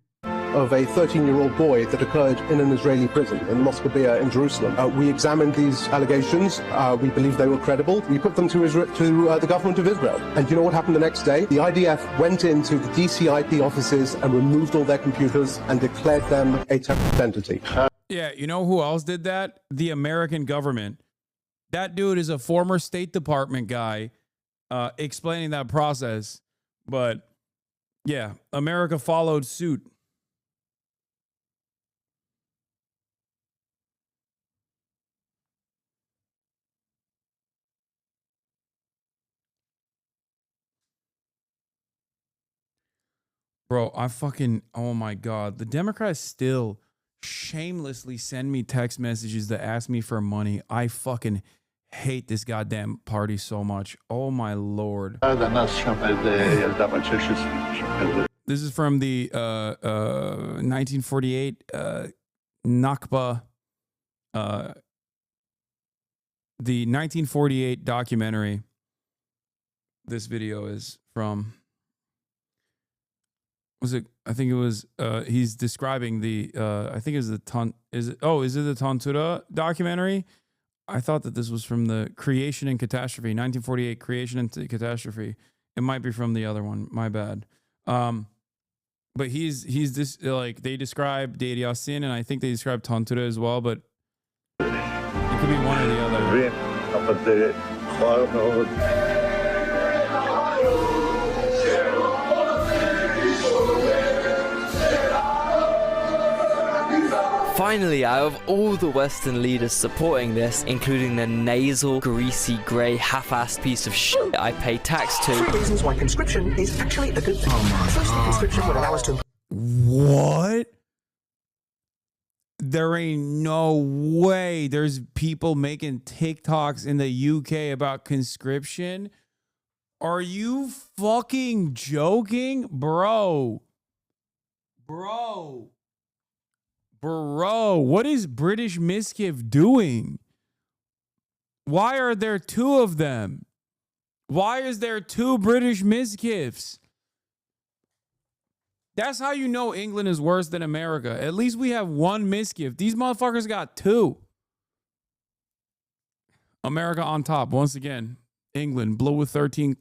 of a 13-year-old boy that occurred in an Israeli prison in Moskabia in Jerusalem. We examined these allegations. We believe they were credible. We put them to the government of Israel. And you know what happened the next day? The IDF went into the DCIP offices and removed all their computers and declared them a terrorist entity. Yeah, you know who else did that? The American government. That dude is a former State Department guy explaining that process. But yeah, America followed suit. Bro, oh my God. The Democrats still shamelessly send me text messages that ask me for money. I fucking hate this goddamn party so much. Oh my Lord. This is from the 1948 Nakba, the 1948 documentary. This video is from... I think it was he's describing the I think it was the is it the Tantura documentary? I thought that this was from the Creation and Catastrophe, 1948 Creation and Catastrophe. It might be from the other one, my bad. But he's this, like, they describe Deir Yassin, and I think they describe Tantura as well, but it could be one or the other. Finally, out of all the Western leaders supporting this, including the nasal, greasy, grey, half-assed piece of shit I pay tax to. 3 reasons why conscription is actually a good thing. First, conscription would allow us to... What? There ain't no way there's people making TikToks in the UK about conscription. Are you fucking joking? Bro, what is British Mischief doing? Why are there 2 of them? Why is there 2 British Mischiefs? That's how you know England is worse than America. At least we have 1 Mischief. These motherfuckers got 2. America on top. Once again, England blew a 13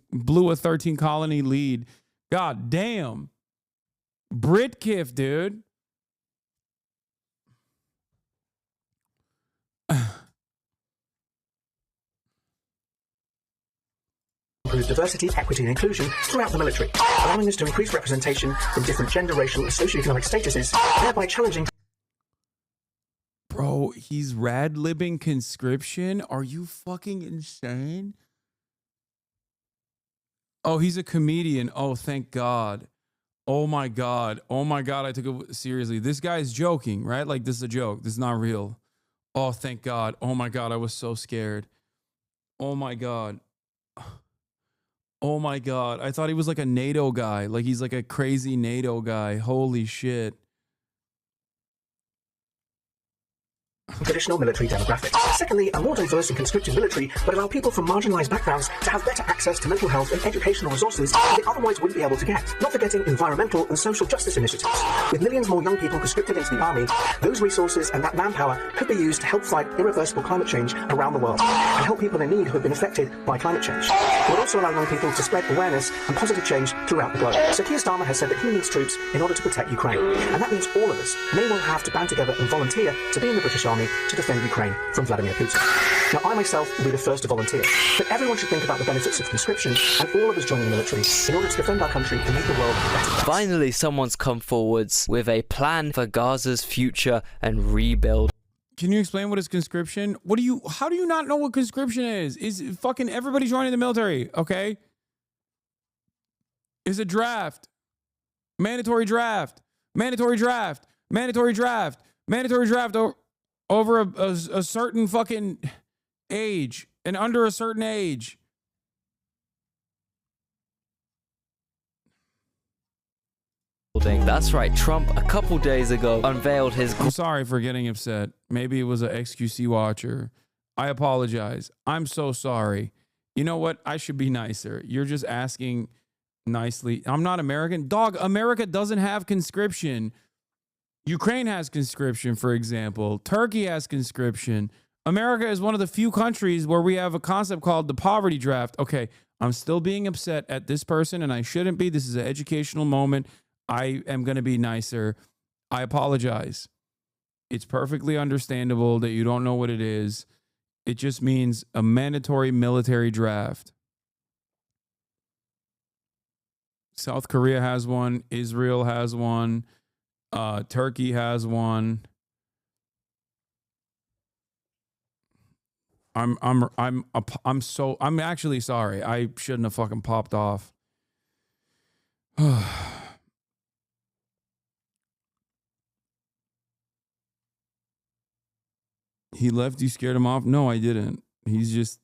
colony lead. God damn. Britkiff, dude. Improve diversity, equity, and inclusion throughout the military, allowing us to increase representation from different gender, racial, and socioeconomic statuses, thereby challenging... Bro, he's rad-libbing conscription? Are you fucking insane? Oh, he's a comedian. Oh, thank God. Oh my God. Oh my God, I took it seriously. This guy's joking, right? Like, this is a joke. This is not real. Oh, thank God. Oh my God, I was so scared. Oh my God. Oh my God. I thought he was like a NATO guy. Like he's like a crazy NATO guy. Holy shit. Traditional military demographics. Secondly, a more diverse and conscripted military would allow people from marginalized backgrounds to have better access to mental health and educational resources that they otherwise wouldn't be able to get. Not forgetting environmental and social justice initiatives. With millions more young people conscripted into the army, those resources and that manpower could be used to help fight irreversible climate change around the world and help people in need who have been affected by climate change. It would also allow young people to spread awareness and positive change throughout the globe. So Keir Starmer has said that he needs troops in order to protect Ukraine. And that means all of us may well have to band together and volunteer to be in the British Army to defend Ukraine from Vladimir Putin. Now, I myself will be the first to volunteer, but everyone should think about the benefits of conscription and all of us joining the military in order to defend our country and make the world a better place. Finally, someone's come forwards with a plan for Gaza's future and rebuild. Can you explain what is conscription? How do you not know what conscription is? Is fucking everybody joining the military, okay? Is a draft. Mandatory draft. Mandatory draft. Mandatory draft. Mandatory draft over a certain fucking age and under a certain age. That's right, Trump a couple days ago unveiled his... I'm sorry for getting upset. Maybe it was an XQC watcher. I apologize. I'm so sorry. You know what? I should be nicer. You're just asking nicely. I'm not American. Dog, America doesn't have conscription. Ukraine has conscription, for example. Turkey has conscription. America is one of the few countries where we have a concept called the poverty draft. Okay, I'm still being upset at this person, and I shouldn't be. This is an educational moment. I am going to be nicer. I apologize. It's perfectly understandable that you don't know what it is. It just means a mandatory military draft. South Korea has one. Israel has one. Turkey has one. I'm actually sorry. I shouldn't have fucking popped off. He left, you scared him off? No, I didn't. He's just...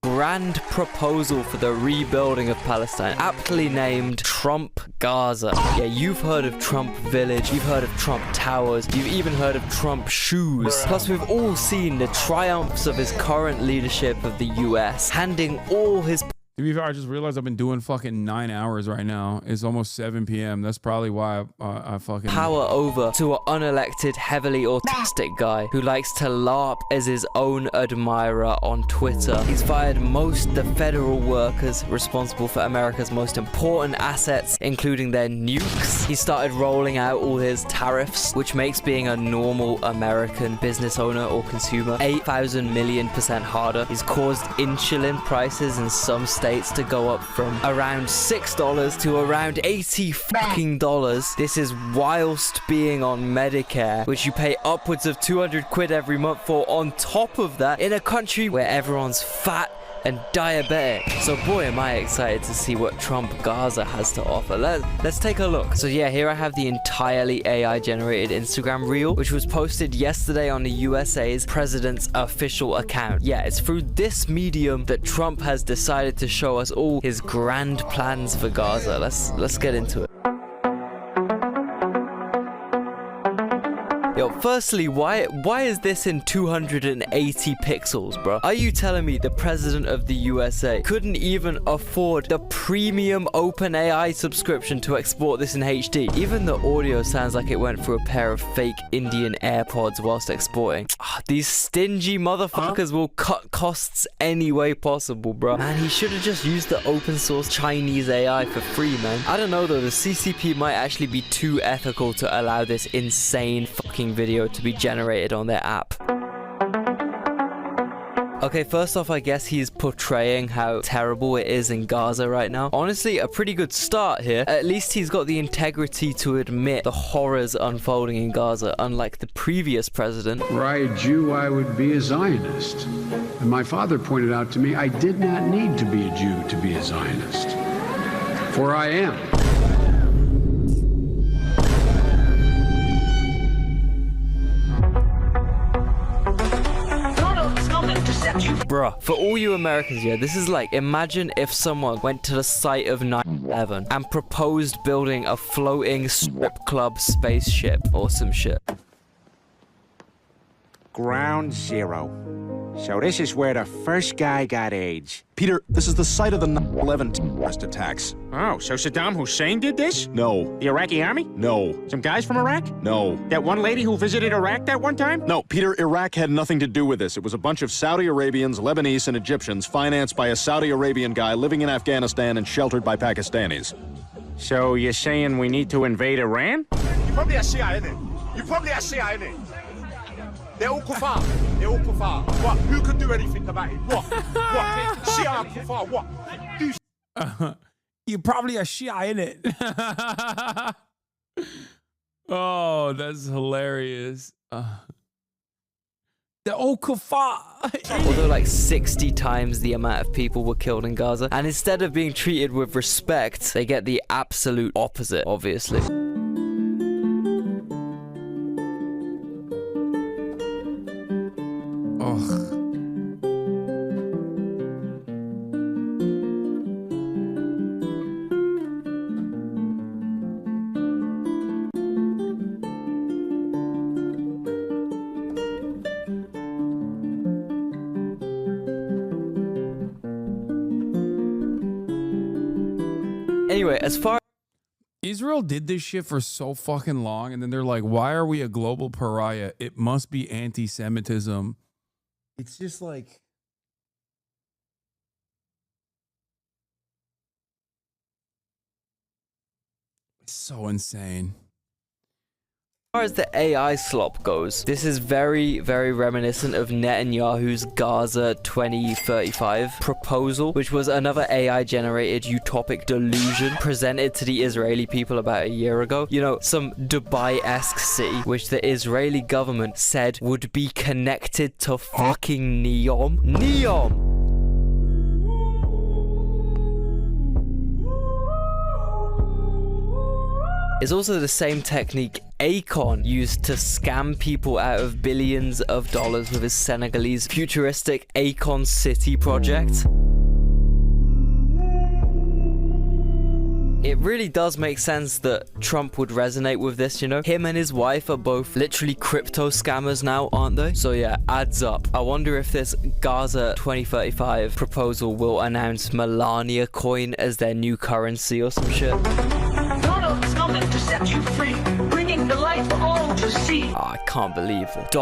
Grand proposal for the rebuilding of Palestine, aptly named Trump Gaza. Yeah, you've heard of Trump Village, you've heard of Trump Towers, you've even heard of Trump Shoes. Plus, we've all seen the triumphs of his current leadership of the US, handing all his... To be fair, I just realized I've been doing fucking 9 hours right now. It's almost 7 p.m. That's probably why I fucking... power over to an unelected, heavily autistic guy who likes to LARP as his own admirer on Twitter. He's fired most of the federal workers responsible for America's most important assets, including their nukes. He started rolling out all his tariffs, which makes being a normal American business owner or consumer 8,000 million% harder. He's caused insulin prices in some states to go up from around $6 to around $80 fucking dollars. This is whilst being on Medicare, which you pay upwards of 200 quid every month for, on top of that, in a country where everyone's fat and diabetic. So boy, am I excited to see what Trump Gaza has to offer. Let's take a look. So yeah, here I have the entirely AI generated Instagram reel, which was posted yesterday on the USA's president's official account. Yeah, it's through this medium that Trump has decided to show us all his grand plans for Gaza. Let's get into it. Yo, firstly, why is this in 280 pixels, bro? Are you telling me the president of the USA couldn't even afford the premium OpenAI subscription to export this in HD? Even the audio sounds like it went through a pair of fake Indian AirPods whilst exporting. These stingy motherfuckers will cut costs any way possible, bro. Man, he should have just used the open source Chinese AI for free, man. I don't know though, the CCP might actually be too ethical to allow this insane fucking video to be generated on their app. Okay, first off, I guess he's portraying how terrible it is in Gaza right now. Honestly, a pretty good start here. At least he's got the integrity to admit the horrors unfolding in Gaza, unlike the previous president. Were I a Jew, I would be a Zionist. And my father pointed out to me I did not need to be a Jew to be a Zionist. For I am. Bruh, for all you Americans here, this is like, imagine if someone went to the site of 9/11 and proposed building a floating strip club spaceship or some shit. Ground Zero. So this is where the first guy got AIDS. Peter, this is the site of the 9/11 terrorist attacks. Oh, so Saddam Hussein did this? No. The Iraqi army? No. Some guys from Iraq? No. That one lady who visited Iraq that one time? No, Peter, Iraq had nothing to do with this. It was a bunch of Saudi Arabians, Lebanese, and Egyptians financed by a Saudi Arabian guy living in Afghanistan and sheltered by Pakistanis. So you're saying we need to invade Iran? You probably are Shia, innit? You probably are Shia, innit? They're all kuffar. They're all kuffar. What? Who could do anything about it? What? What? Shia kuffar. What? You probably a Shia, innit? Oh, that's hilarious. The Okafa. Although like 60 times the amount of people were killed in Gaza, and instead of being treated with respect, they get the absolute opposite, obviously. Ugh. Anyway, as far Israel did this shit for so fucking long, and then they're like, why are we a global pariah? It must be anti-Semitism. It's just like... It's so insane. As far as the AI slop goes, this is very, very reminiscent of Netanyahu's Gaza 2035 proposal, which was another AI-generated utopic delusion presented to the Israeli people about a year ago. You know, some Dubai-esque city, which the Israeli government said would be connected to fucking Neom. Neom! It's also the same technique Akon used to scam people out of billions of dollars with his Senegalese futuristic Akon City project. It really does make sense that Trump would resonate with this, you know? Him and his wife are both literally crypto scammers now, aren't they? So yeah, adds up. I wonder if this Gaza 2035 proposal will announce Melania coin as their new currency or some shit. Donald's coming to set you free, bringing the light for all to see. Oh, I can't believe it.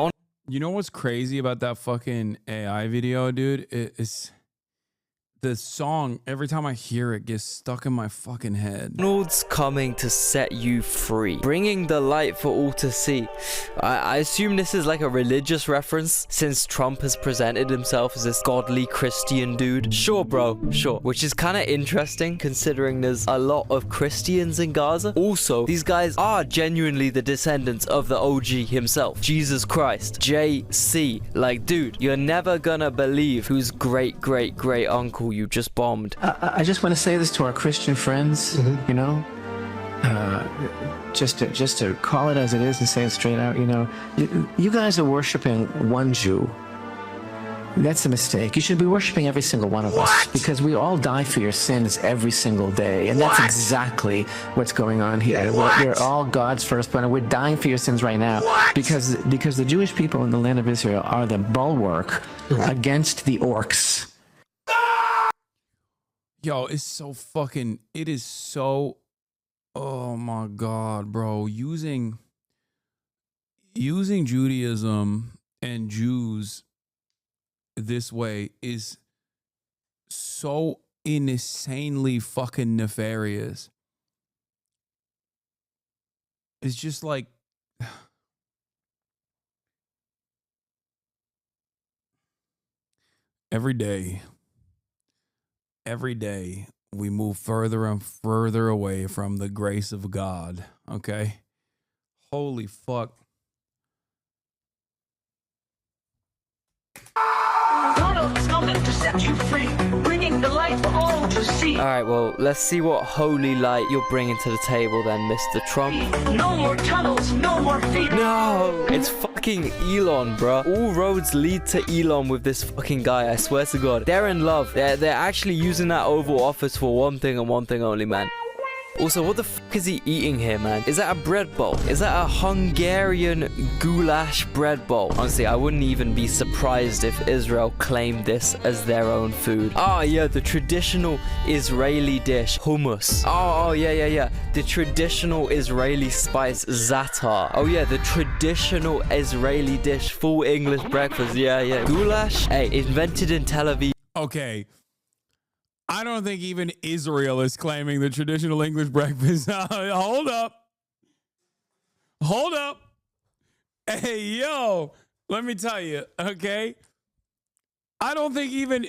You know what's crazy about that fucking AI video, dude? It's the song, every time I hear it, gets stuck in my fucking head. Donald's coming to set you free, bringing the light for all to see. I assume this is like a religious reference, since Trump has presented himself as this godly Christian dude. Sure, bro, sure. Which is kind of interesting, considering there's a lot of Christians in Gaza. Also, these guys are genuinely the descendants of the OG himself, Jesus Christ, JC. Like, dude, you're never gonna believe whose great uncle you just bombed. I just want to say this to our Christian friends, you know, just to call it as it is and say it straight out, you know, you guys are worshiping one Jew. That's a mistake. You should be worshiping every single one of us, because we all die for your sins every single day, and that's exactly what's going on here. We're all God's firstborn, and we're dying for your sins right now because the Jewish people in the land of Israel are the bulwark against the orcs. Yo, it's so fucking, it is so, oh my God, bro. Using Judaism and Jews this way is so insanely fucking nefarious. It's just like, every day we move further and further away from the grace of God, okay? Holy fuck. Donald's coming to set you free, bringing the light for all to see. Alright, well, let's see what holy light you're bringing to the table then, Mr. Trump. No more tunnels, no more fear. No! It's fucking Elon, bruh. All roads lead to Elon with this fucking guy, I swear to God. They're in love. They're actually using that Oval Office for one thing and one thing only, man. Also, what the fuck is he eating here, man? Is that a bread bowl? Is that a Hungarian goulash bread bowl? Honestly, I wouldn't even be surprised if Israel claimed this as their own food. Oh, yeah, the traditional Israeli dish, hummus. Oh, yeah. The traditional Israeli spice, za'atar. Oh, yeah, the traditional Israeli dish, full English breakfast. Yeah. Goulash, hey, invented in Tel Aviv. Okay. I don't think even Israel is claiming the traditional English breakfast. Hold up. Hey, yo, let me tell you, okay? I don't think even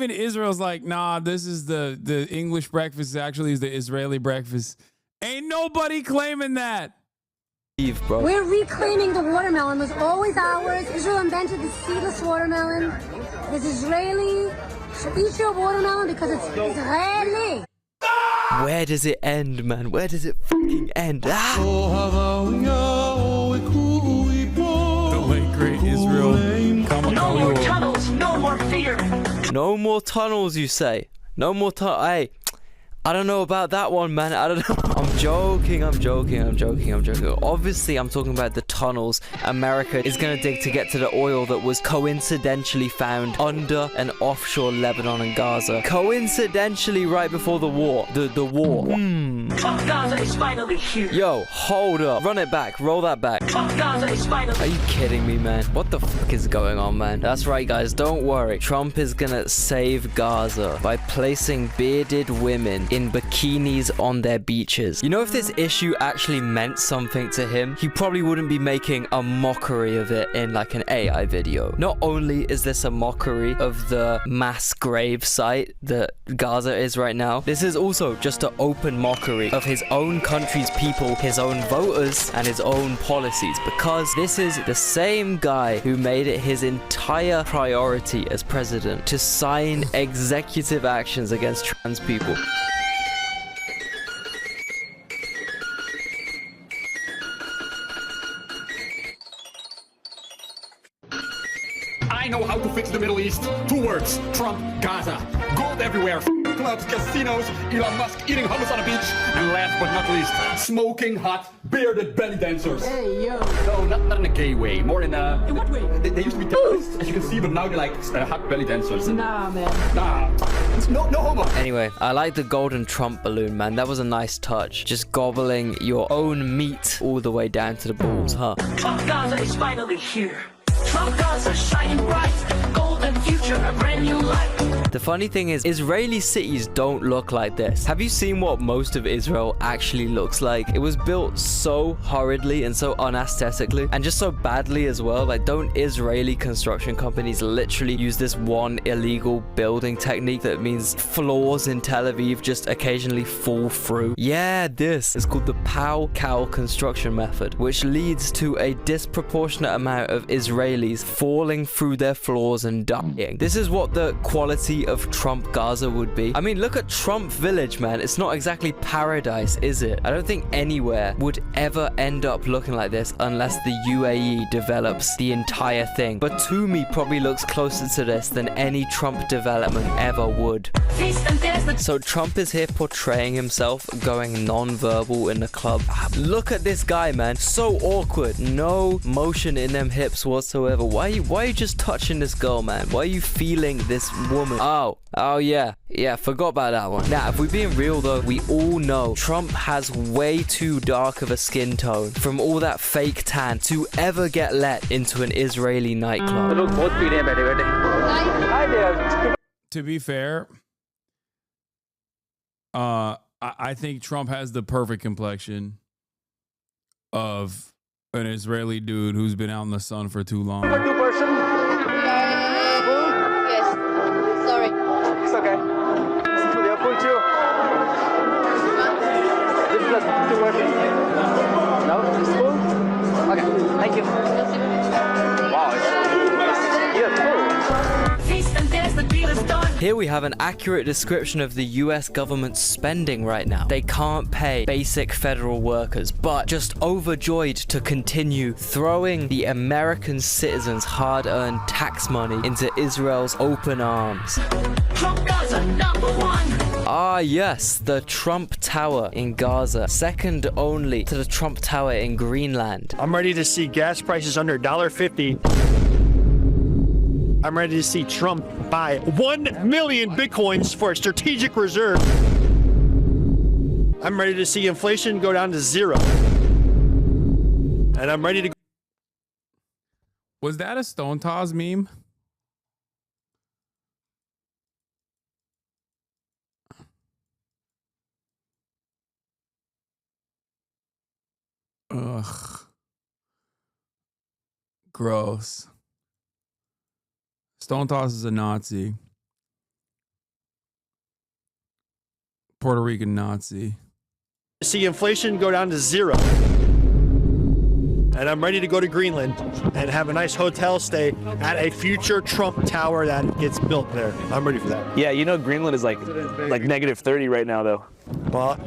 Israel's like, nah, this is the English breakfast actually is the Israeli breakfast. Ain't nobody claiming that. leave, bro. We're reclaiming the watermelon. It was always ours. Israel invented the seedless watermelon. It's Israeli. So eat your watermelon because it's Israeli. Where does it end, man? Where does it fucking end? Ah! The late great Israel. No more tunnels, no more fear. No more tunnels, you say? No more Hey, I don't know about that one, man. I don't know. I'm joking. Obviously, I'm talking about the tunnels America is going to dig to get to the oil that was coincidentally found under and offshore Lebanon and Gaza. Coincidentally, right before the war. The war. Gaza is finally here. Yo, hold up. Run it back. Roll that back. Gaza is finally. Are you kidding me, man? What the fuck is going on, man? That's right, guys. Don't worry. Trump is gonna save Gaza by placing bearded women in bikinis on their beaches. You know, if this issue actually meant something to him, he probably wouldn't be making a mockery of it in like an AI video. Not only is this a mockery of the mass grave site that Gaza is right now, this is also just an open mockery of his own country's people, his own voters, and his own policies, because this is the same guy who made it his entire priority as president to sign executive actions against trans people. I know how to fix the Middle East. 2 words: Trump, Gaza. Gold everywhere. Clubs, casinos, Elon Musk eating hummus on a beach. And last but not least, smoking hot, bearded belly dancers. Hey, yo. No, not in a gay way. More in a... In what way? They used to be terrorists, as you can see, but now they're like hot belly dancers. Nah, man. Nah. No homo. Anyway, I like the golden Trump balloon, man. That was a nice touch. Just gobbling your own meat all the way down to the balls, huh? Gaza is finally here. Trump Gaza shining bright. Golden future, a brand new life. The funny thing is, Israeli cities don't look like this. Have you seen what most of Israel actually looks like? It was built so hurriedly and so unaesthetically, and just so badly as well. Like, don't Israeli construction companies literally use this one illegal building technique that means floors in Tel Aviv just occasionally fall through? Yeah, this is called the pow-cow construction method, which leads to a disproportionate amount of Israelis falling through their floors and dying. This is what the quality of Trump Gaza would be. I mean, look at Trump Village, man. It's not exactly paradise, is it? I don't think anywhere would ever end up looking like this unless the UAE develops the entire thing. But Toomey probably looks closer to this than any Trump development ever would. So Trump is here portraying himself going non-verbal in the club. Look at this guy, man. So awkward. No motion in them hips whatsoever. Why are you just touching this girl, man? Why are you feeling this woman? Oh yeah, forgot about that one. Now, if we're being real though, we all know Trump has way too dark of a skin tone from all that fake tan to ever get let into an Israeli nightclub. To be fair, I think Trump has the perfect complexion of an Israeli dude who's been out in the sun for too long. Yes. Sorry. It's okay. They'll put you. This is too working. No? It's cool? Okay. Thank you. Wow. It's cool. Here we have an accurate description of the US government's spending right now. They can't pay basic federal workers, but just overjoyed to continue throwing the American citizens' hard-earned tax money into Israel's open arms. Trump Gaza #1. Ah yes, the Trump Tower in Gaza, second only to the Trump Tower in Greenland. I'm ready to see gas prices under $1.50. I'm ready to see Trump buy 1 million Bitcoins for a strategic reserve. I'm ready to see inflation go down to 0. And I'm ready to... Was that a Stone Taz meme? Ugh. Gross. Stone Toss is a Nazi. Puerto Rican Nazi. See inflation go down to 0. and I'm ready to go to Greenland and have a nice hotel stay at a future Trump tower that gets built there. I'm ready for that. Yeah, you know Greenland is like -30 right now, though. Well,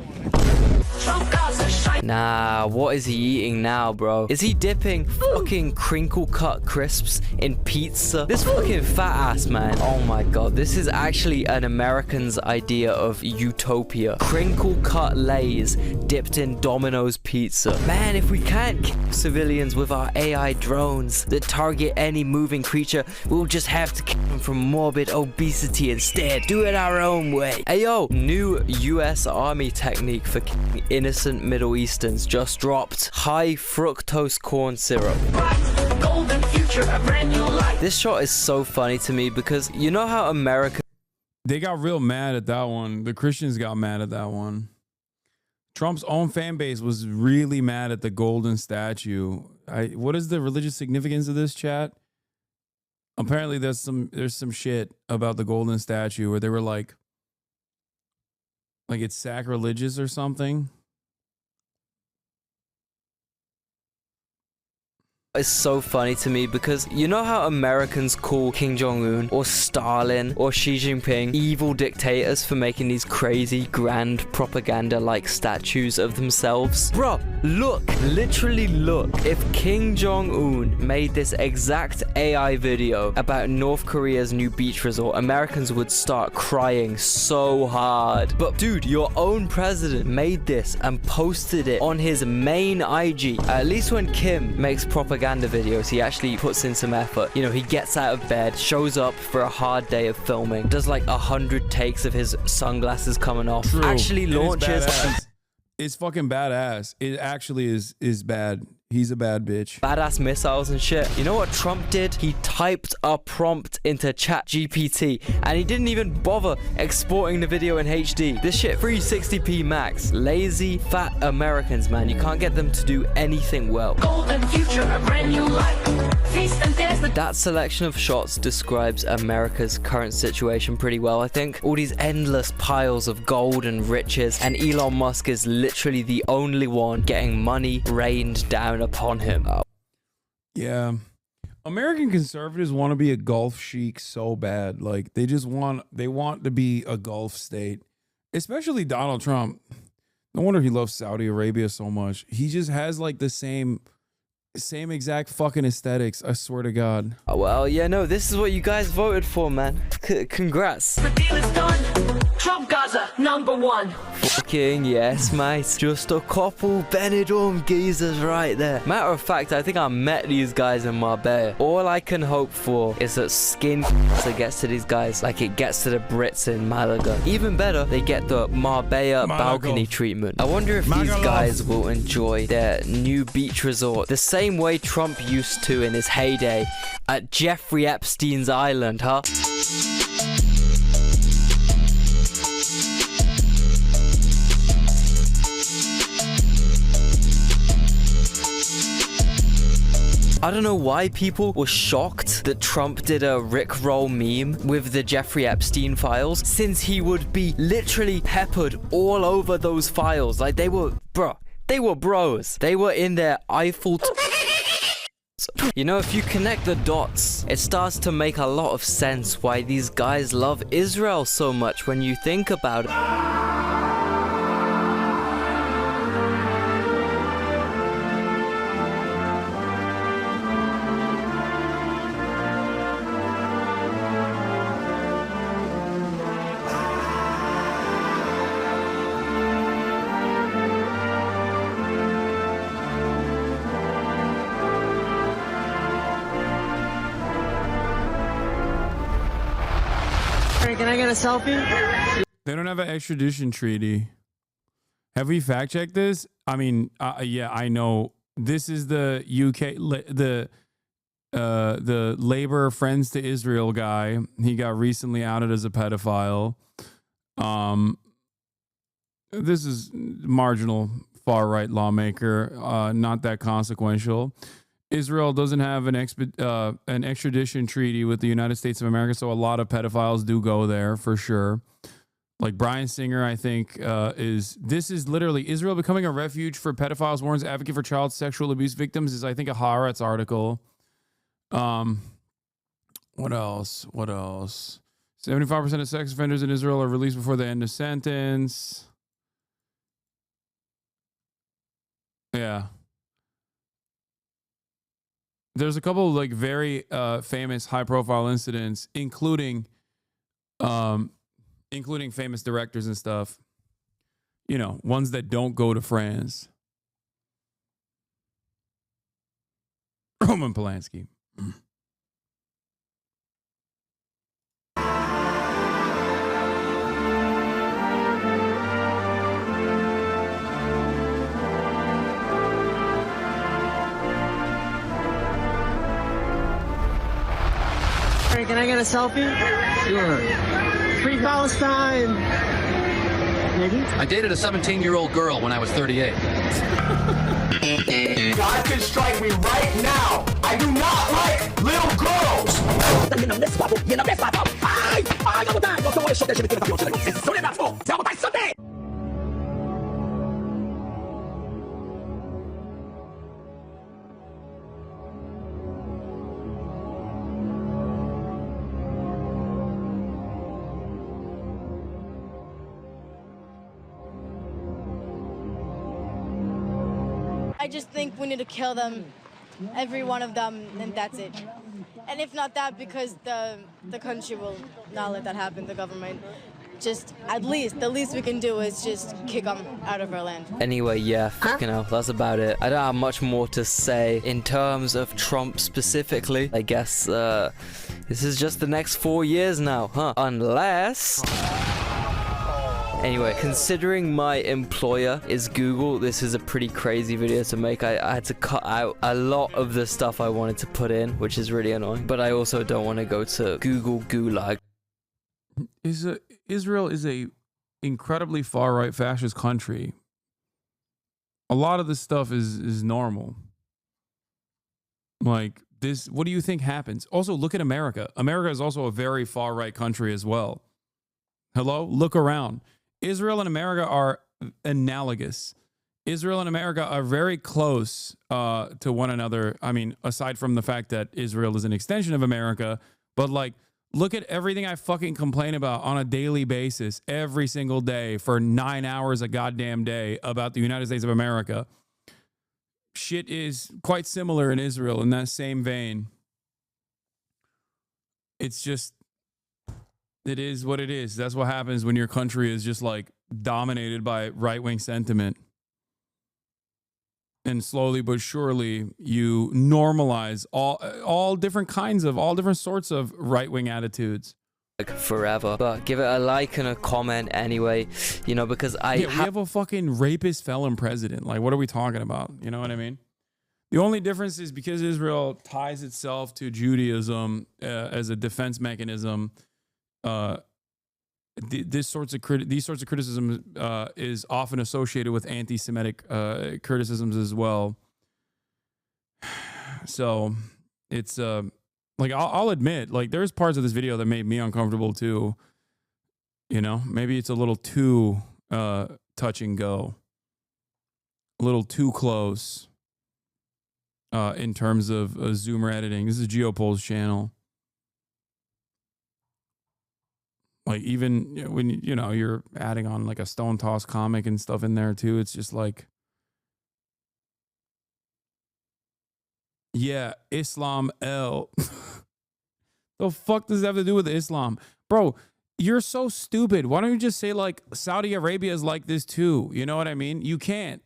Nah, what is he eating now, bro? Is he dipping fucking crinkle cut crisps in pizza? This fucking fat ass, man. Oh my god, this is actually an American's idea of utopia. Crinkle cut Lays dipped in Domino's pizza. Man, if we can't kill civilians with our AI drones that target any moving creature, we'll just have to kill them from morbid obesity instead. Do it our own way. Hey yo, new US Army technique for killing innocent Middle Easterns just dropped. High fructose corn syrup. Golden future, a brand new life. This shot is so funny to me because you know how America... They got real mad at that one. The Christians got mad at that one. Trump's own fan base was really mad at the golden statue. What is the religious significance of this, chat? Apparently there's some shit about the golden statue where they were like it's sacrilegious or something. Is so funny to me because you know how Americans call Kim Jong-un or Stalin or Xi Jinping evil dictators for making these crazy grand propaganda like statues of themselves? Bro, look, literally look. If Kim Jong-un made this exact AI video about North Korea's new beach resort, Americans would start crying so hard. But dude, your own president made this and posted it on his main IG. At least when Kim makes propaganda videos, he actually puts in some effort. You know, he gets out of bed, shows up for a hard day of filming, does like 100 takes of his sunglasses coming off, True. actually launches... It's fucking badass. It actually is bad. He's a bad bitch. Badass missiles and shit. You know what Trump did? He typed a prompt into ChatGPT and he didn't even bother exporting the video in HD. This shit 360p max. Lazy, fat Americans, man. You can't get them to do anything well. Golden future, a brand new life. Feast and dance. That selection of shots describes America's current situation pretty well, I think. All these endless piles of gold and riches, and Elon Musk is literally the only one getting money rained down upon him. Yeah. American conservatives want to be a Gulf chic so bad. Like they want to be a Gulf state, especially Donald Trump. No wonder he loves Saudi Arabia so much. He just has like the same exact fucking aesthetics. I swear to God. Well, yeah, no, this is what you guys voted for, man. Congrats. The deal is done. Trump Gaza, #1. Fucking yes, mate. Just a couple Benidorm geezers right there. Matter of fact, I think I met these guys in Marbella. All I can hope for is that skin gets to these guys like it gets to the Brits in Malaga. Even better, they get the Marbella balcony treatment. I wonder if these guys will enjoy their new beach resort the same way Trump used to in his heyday at Jeffrey Epstein's island, huh? I don't know why people were shocked that Trump did a Rickroll meme with the Jeffrey Epstein files, since he would be literally peppered all over those files. Like they were bros. They were in their Eiffel... You know, if you connect the dots, it starts to make a lot of sense why these guys love Israel so much when you think about it. Can I get a selfie? They don't have an extradition treaty. Have we fact checked this? I mean, yeah, I know this is the UK, the Labor Friends to Israel guy. He got recently outed as a pedophile. This is marginal far right lawmaker, not that consequential. Israel doesn't have an extradition treaty with the United States of America, so a lot of pedophiles do go there for sure. Like Brian Singer, I think, this is literally Israel becoming a refuge for pedophiles, warns advocate for child sexual abuse victims, is I think a Haaretz article. What else? 75% of sex offenders in Israel are released before the end of sentence. Yeah. There's a couple of like very famous high profile incidents, including famous directors and stuff. You know, ones that don't go to France. Roman Polanski. Can I get a selfie? Sure. Free Palestine! I dated a 17-year-old girl when I was 38. God can strike me right now. I do not like little girls. I just think we need to kill them, every one of them, and that's it. And if not that, because the country will not let that happen, the government. Just, at least, the least we can do is just kick them out of our land. Anyway, yeah, fucking hell, that's about it. I don't have much more to say in terms of Trump specifically. I guess this is just the next 4 years now, huh? Unless... Anyway, considering my employer is Google, this is a pretty crazy video to make. I had to cut out a lot of the stuff I wanted to put in, which is really annoying. But I also don't want to go to Google Gulag. Israel is a incredibly far-right fascist country. A lot of this stuff is normal. Like this, what do you think happens? Also, look at America. America is also a very far-right country as well. Hello? Look around. Israel and America are analogous. Israel and America are very close to one another. I mean, aside from the fact that Israel is an extension of America, but like, look at everything I fucking complain about on a daily basis, every single day for 9 hours a goddamn day about the United States of America. Shit is quite similar in Israel in that same vein. It's just, it is what it is. That's what happens when your country is just like dominated by right-wing sentiment. And slowly but surely you normalize all different sorts of right-wing attitudes. Like forever. But give it a like and a comment anyway, you know, because we have a fucking rapist felon president. Like, what are we talking about? You know what I mean? The only difference is because Israel ties itself to Judaism as a defense mechanism. These sorts of criticism is often associated with anti-Semitic criticisms as well. So it's like I'll admit, like there's parts of this video that made me uncomfortable too. You know, maybe it's a little too touch and go, a little too close in terms of zoomer editing. This is Geopol's channel. Like even when you know you're adding on like a Stone Toss comic and stuff in there too, it's just like, yeah, Islam L. The fuck does that have to do with Islam, bro? You're so stupid. Why don't you just say like Saudi Arabia is like this too? You know what I mean? You can't.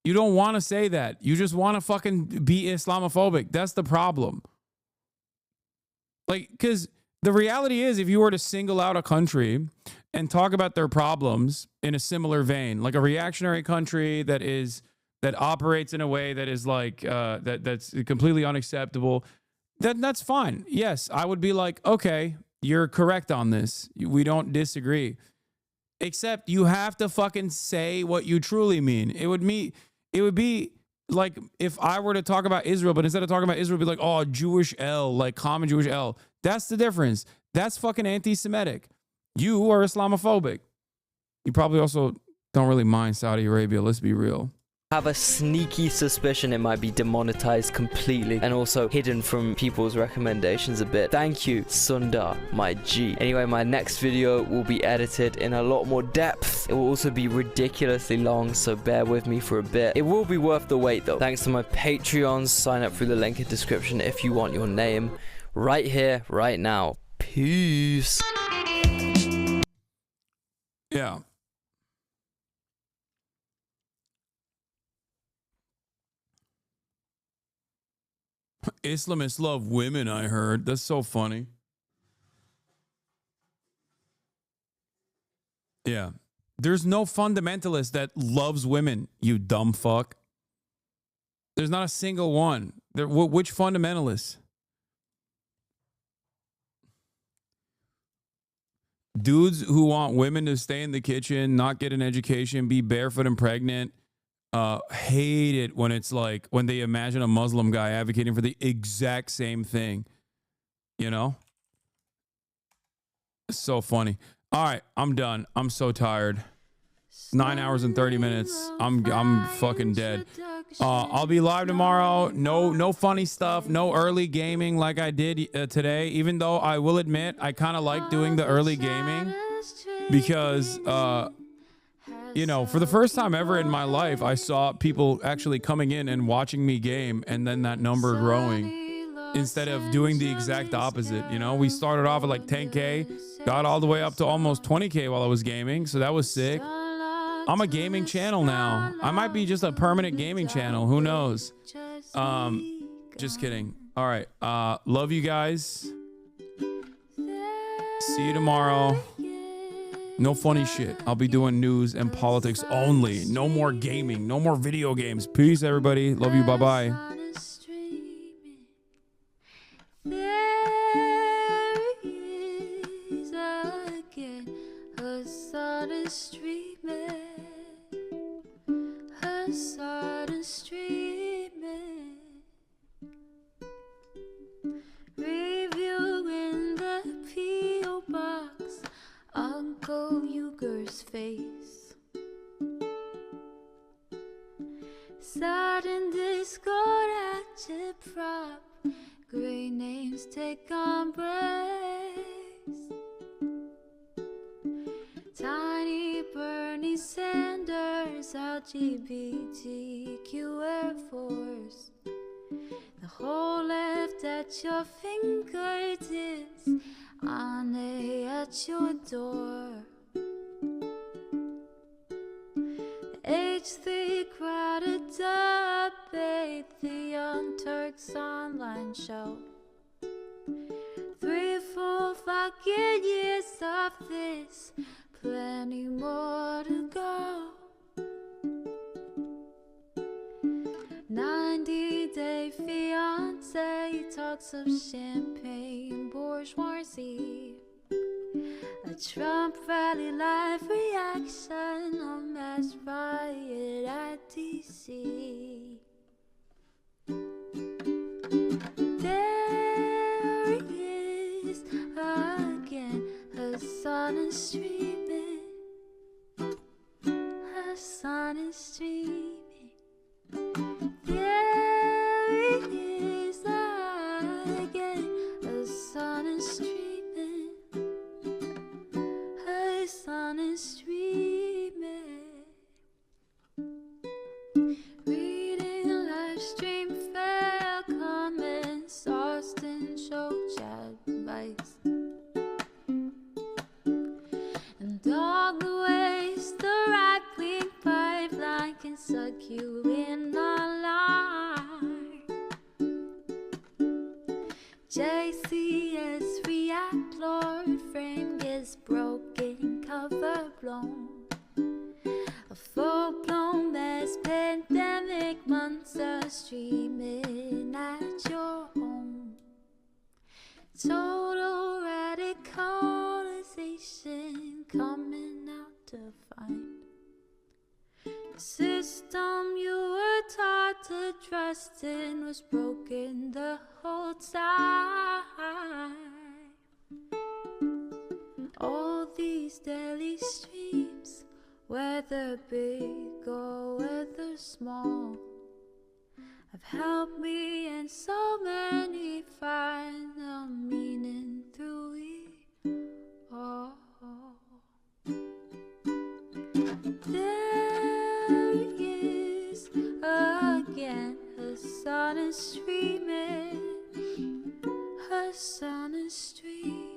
You don't want to say that. You just want to fucking be Islamophobic. That's the problem. Like, because the reality is, if you were to single out a country and talk about their problems in a similar vein, like a reactionary country that operates in a way that is like that's completely unacceptable, that's fine. Yes, I would be like, okay, you're correct on this. We don't disagree. Except you have to fucking say what you truly mean. It would be like if I were to talk about Israel, but instead of talking about Israel, be like, oh, Jewish L, like common Jewish L. That's the difference. That's fucking anti-Semitic. You are Islamophobic. You probably also don't really mind Saudi Arabia. Let's be real. Have a sneaky suspicion it might be demonetized completely and also hidden from people's recommendations a bit. Thank you, Sundar, my G. Anyway, my next video will be edited in a lot more depth. It will also be ridiculously long, so bear with me for a bit. It will be worth the wait though. Thanks to my Patreons. Sign up through the link in the description if you want your name right here, right now. Peace. Yeah. Islamists love women, I heard. That's so funny. Yeah. There's no fundamentalist that loves women, you dumb fuck. There's not a single one. Which fundamentalist? Dudes who want women to stay in the kitchen, not get an education, be barefoot and pregnant, hate it when it's like when they imagine a Muslim guy advocating for the exact same thing. You know? It's so funny. All right, I'm done. I'm so tired. 9 hours and 30 minutes. I'm fucking dead. I'll be live tomorrow. No funny stuff. No early gaming like I did today. Even though I will admit I kind of like doing the early gaming because you know, for the first time ever in my life, I saw people actually coming in and watching me game and then that number growing instead of doing the exact opposite. You know, we started off at like 10K, got all the way up to almost 20K while I was gaming. So that was sick. I'm a gaming channel now. I might be just a permanent gaming channel. Who knows? Just kidding. All right. Love you guys. See you tomorrow. No funny shit. I'll be doing news and politics only. No more gaming. No more video games. Peace, everybody. Love you. Bye-bye. Hasan streaming, reviewing the P.O. box, Uncle Uger's face, sudden discord agitprop, great names take embrace. Tiny Bernie Sanders, LGBTQ Air Force. The whole left at your fingertips, on at your door. The H3 crowded debate, the Young Turks online show. 3 full fucking years of this, plenty more to go. 90-day fiance talks of champagne bourgeoisie. A Trump rally live reaction, a mass riot at DC. There he is again, Hasan is streaming. Hasan is streaming. There he is again, Hasan is streaming. Hasan is streaming. Reading live stream fair comments, Austin show chat advice. And all the ways the right-wing pipeline can suck you in online. JCS react, Lord frame gets broken, cover blown. A full-blown mass pandemic, monster streaming at your home. Total radicalization coming out to find. The system you were taught to trust in was broken the whole time. All these daily streams, whether big or whether small, have helped me and so many find the meaning through it all. There is again a sun is streaming, a sun is streaming.